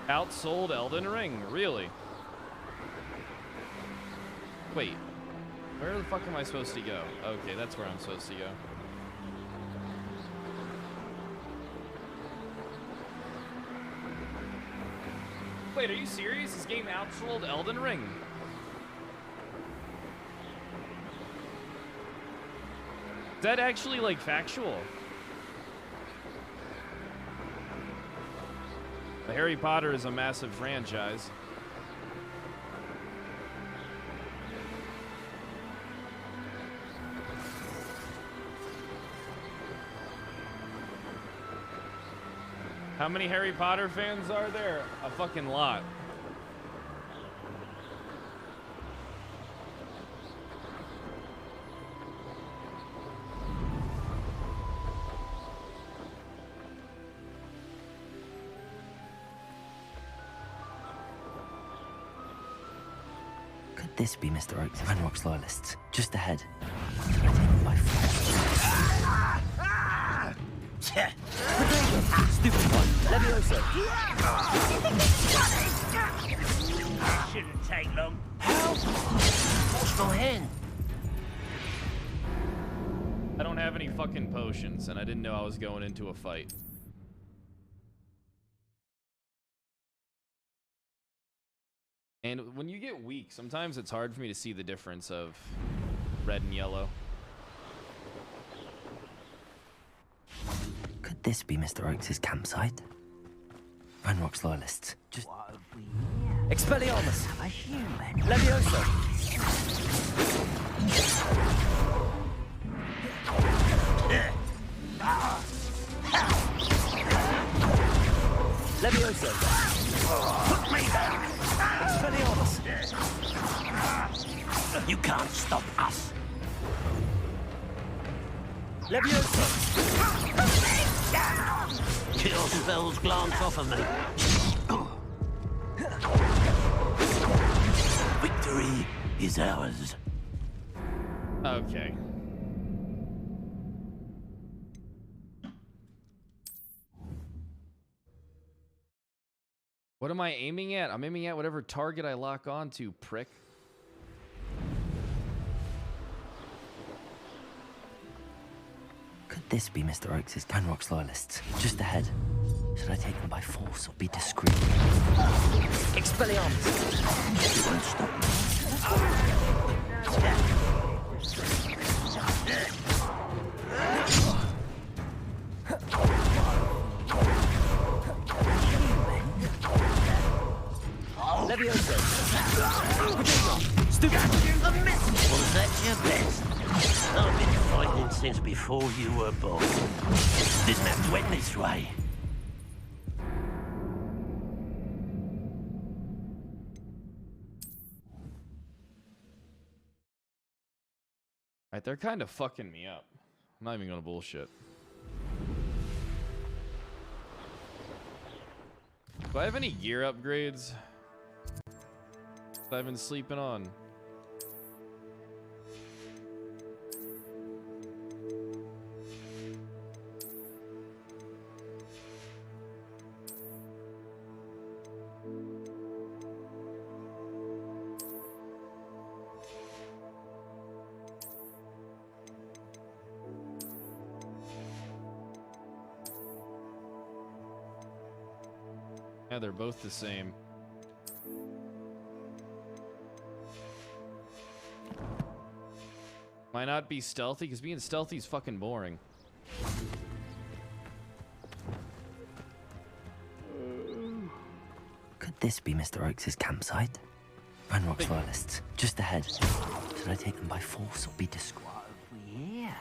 Outsold Elden Ring, really? Wait, where the fuck am I supposed to go? Okay, that's where I'm supposed to go. Wait, are you serious? This game outsold Elden Ring? Is that actually, like, factual? The Harry Potter is a massive franchise. How many Harry Potter fans are there? A fucking lot. Could this be Mr. Oak's Ranrock's loyalists? Just ahead. Stupid one. Levioso. That shouldn't take long. Help! What's going on? I don't have any fucking potions, and I didn't know I was going into a fight. And when you get weak, sometimes it's hard for me to see the difference of red and yellow. Could this be Mr. Oak's campsite? Ranrock's loyalists. Just Expelliarmus. A human. Levioso. Levioso. Put me down. Expelliarmus. You can't stop us. Levioso. Your spells glance off of me. Victory is ours. Okay. What am I aiming at? I'm aiming at whatever target I lock onto, prick. Could this be Mr. Oakes' Canrock's loyalists? Just ahead. Should I take them by force or be discreet? Expelliarmus! You won't stop me. Levioso! Stupid! Was that your best? I've been fighting since before you were born. Didn't have to end this way. Alright, they're kind of fucking me up. I'm not even gonna bullshit. Do I have any gear upgrades that I've been sleeping on? Yeah, they're both the same. Why not be stealthy? Because being stealthy is fucking boring. Could this be Mr. Oakes' campsite? Ranrock's loyalists, just ahead. Should I take them by force or be discreet? Yeah.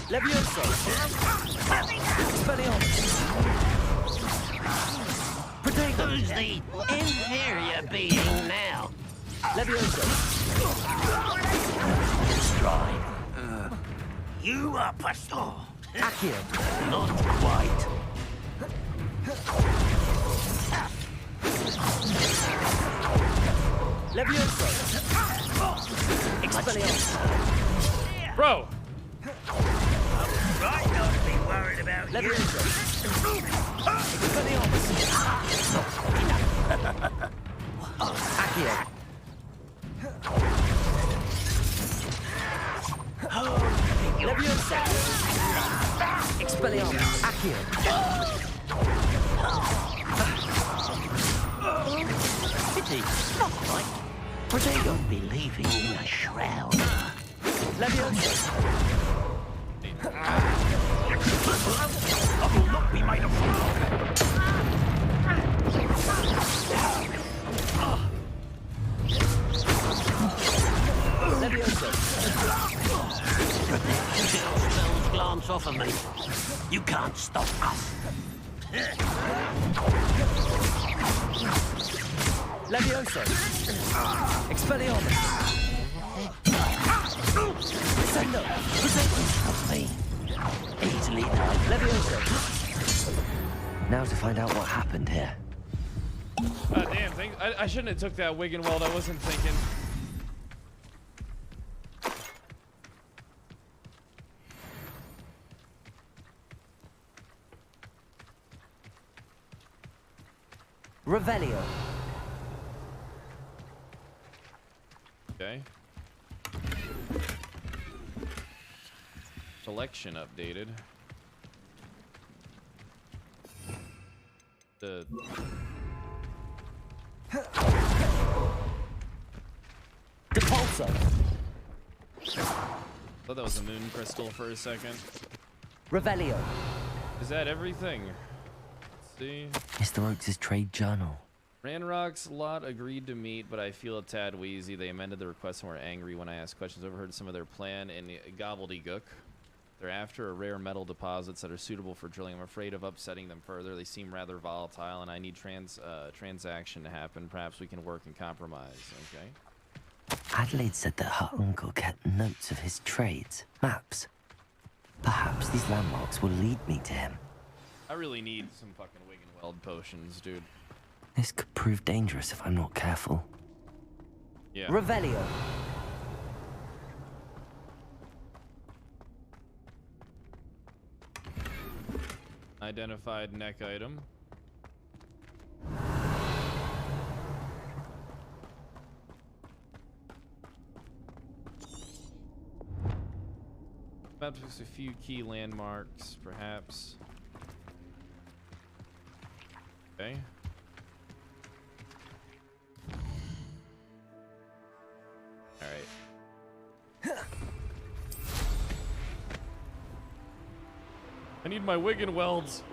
Levioso! Expelliarmus! Who's the inferior being now? Levioso! Stride. You are Pastor. Accio! Not quite. Levioso! Expelliarmus! Bro! Right, not to be worried about Levioso! Expelliarmus! Accio! Levioso! Expelliarmus! Accio! Pity, not quite. Protego will be leaving in a shroud. Levioso! I will not be made a fool of. Levioso! Your spells glance off of me. You can't stop us. Levioso! Expelliarmus! Sendo! Stop me. Easily done. Levioso! Now to find out what happened here. Damn, I shouldn't have took that Wigan Weld. I wasn't thinking. Revelio. Okay. Selection updated. The Depulso. thought that was a moon crystal for a second. Revelio. Is that everything? Let's see. Mr. Oakes' trade journal. Ranrock's lot agreed to meet, but I feel a tad wheezy. They amended the request and were angry when I asked questions. Overheard some of their plan in gobbledygook. They're after rare metal deposits that are suitable for drilling. I'm afraid of upsetting them further. They seem rather volatile, and I need transaction to happen. Perhaps we can work and compromise. Okay. Adelaide said that her uncle kept notes of his trades, maps. Perhaps these landmarks will lead me to him. I really need some fucking Wig and Weld potions, dude. This could prove dangerous if I'm not careful. Yeah. Revelio. Identified neck item. Map fix a few key landmarks, perhaps. Okay. Alright. I need my Wig and Welds.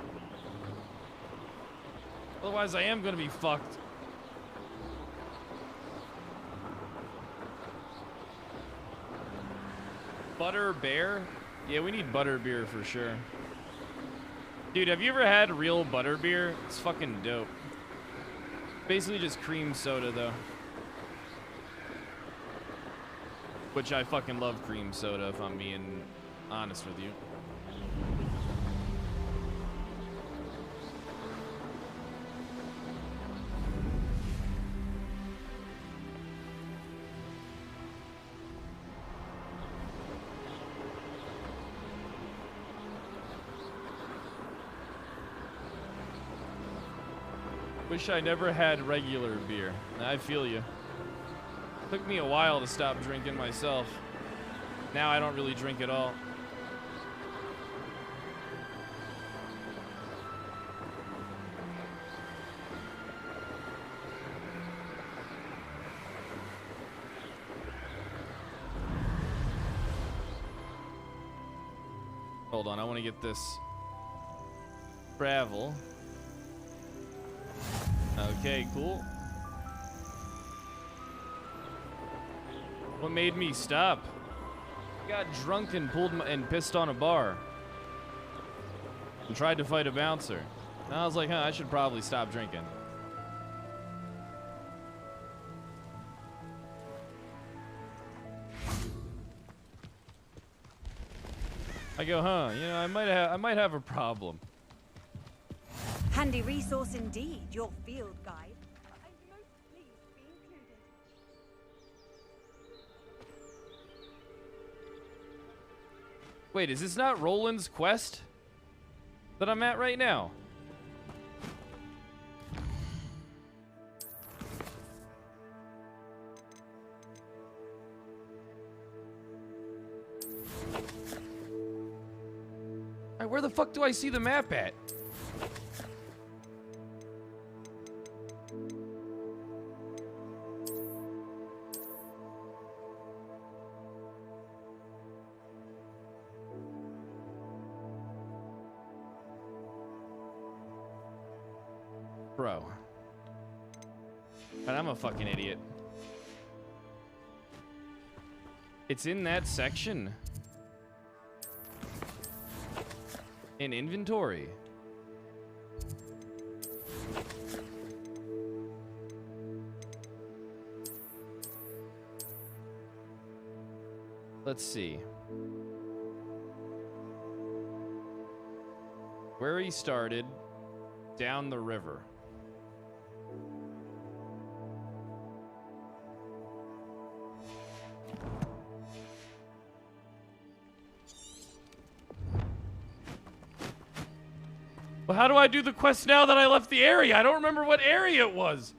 Otherwise I am gonna be fucked. Butter bear? Yeah, we need butter beer for sure. Dude, have you ever had real butter beer? It's fucking dope. Basically just cream soda though. Which I fucking love cream soda if I'm being honest with you. Wish I never had regular beer. I feel you. Took me a while to stop drinking myself. Now I don't really drink at all. Hold on, I want to get this travel. Okay, cool. What made me stop? I got drunk and and pissed on a bar. And tried to fight a bouncer. And I was like, huh, I should probably stop drinking. I go, huh, you know, I might have a problem. Handy resource indeed, your field guide. Wait, is this not Roland's quest that I'm at right now? Alright, where the fuck do I see the map at? Bro. And I'm a fucking idiot. It's in that section. In inventory. Let's see. Where he started, down the river. Well, how do I do the quest now that I left the area? I don't remember what area it was.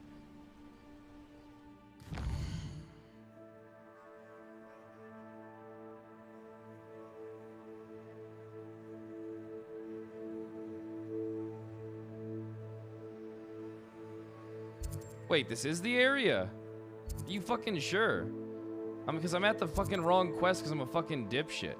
Wait, this is the area? Are you fucking sure? Because I'm at the fucking wrong quest because I'm a fucking dipshit.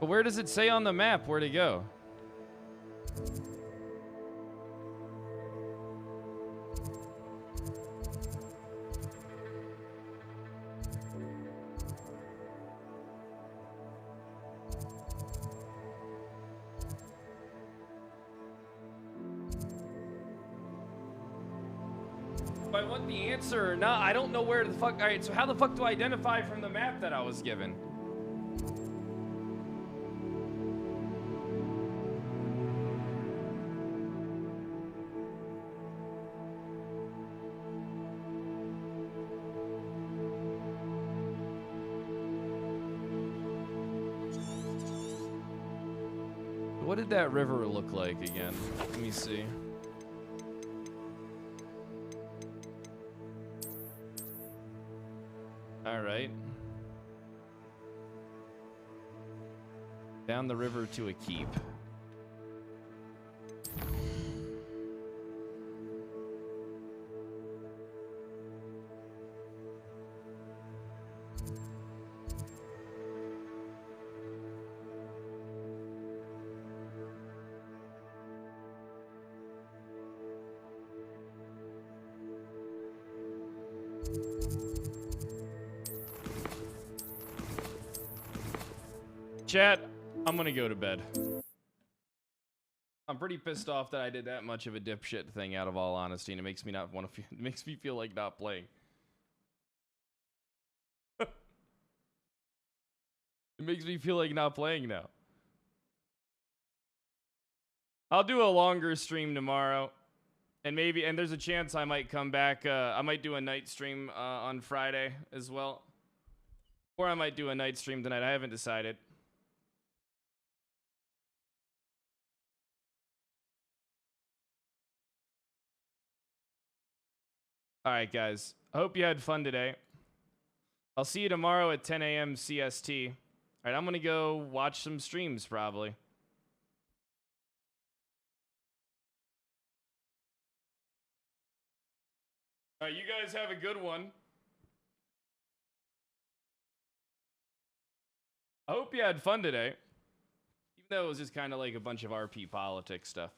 But where does it say on the map where to go? If I want the answer or not, I don't know where the fuck. All right, so how the fuck do I identify from the map that I was given? What did that river look like again? Let me see. All right. Down the river to a keep. Chat, I'm gonna go to bed. I'm pretty pissed off that I did that much of a dipshit thing, out of all honesty, and it makes me not want to feel. It makes me feel like not playing. It makes me feel like not playing now. I'll do a longer stream tomorrow, and there's a chance I might come back. I might do a night stream on Friday as well, or I might do a night stream tonight. I haven't decided. All right, guys. I hope you had fun today. I'll see you tomorrow at 10 a.m. CST. All right, I'm going to go watch some streams probably. All right, you guys have a good one. I hope you had fun today. Even though it was just kind of like a bunch of RP politics stuff.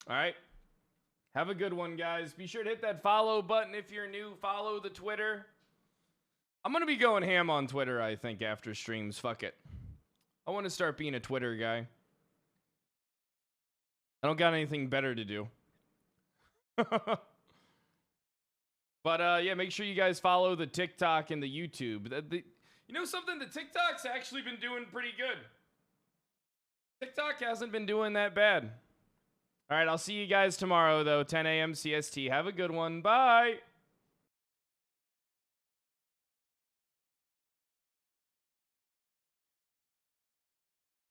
All right. Have a good one, guys. Be sure to hit that follow button if you're new. Follow the Twitter. I'm going to be going ham on Twitter, I think, after streams. Fuck it. I want to start being a Twitter guy. I don't got anything better to do. But, yeah, make sure you guys follow the TikTok and the YouTube. You know something? The TikTok's actually been doing pretty good. TikTok hasn't been doing that bad. All right, I'll see you guys tomorrow, though, 10 a.m. CST. Have a good one. Bye.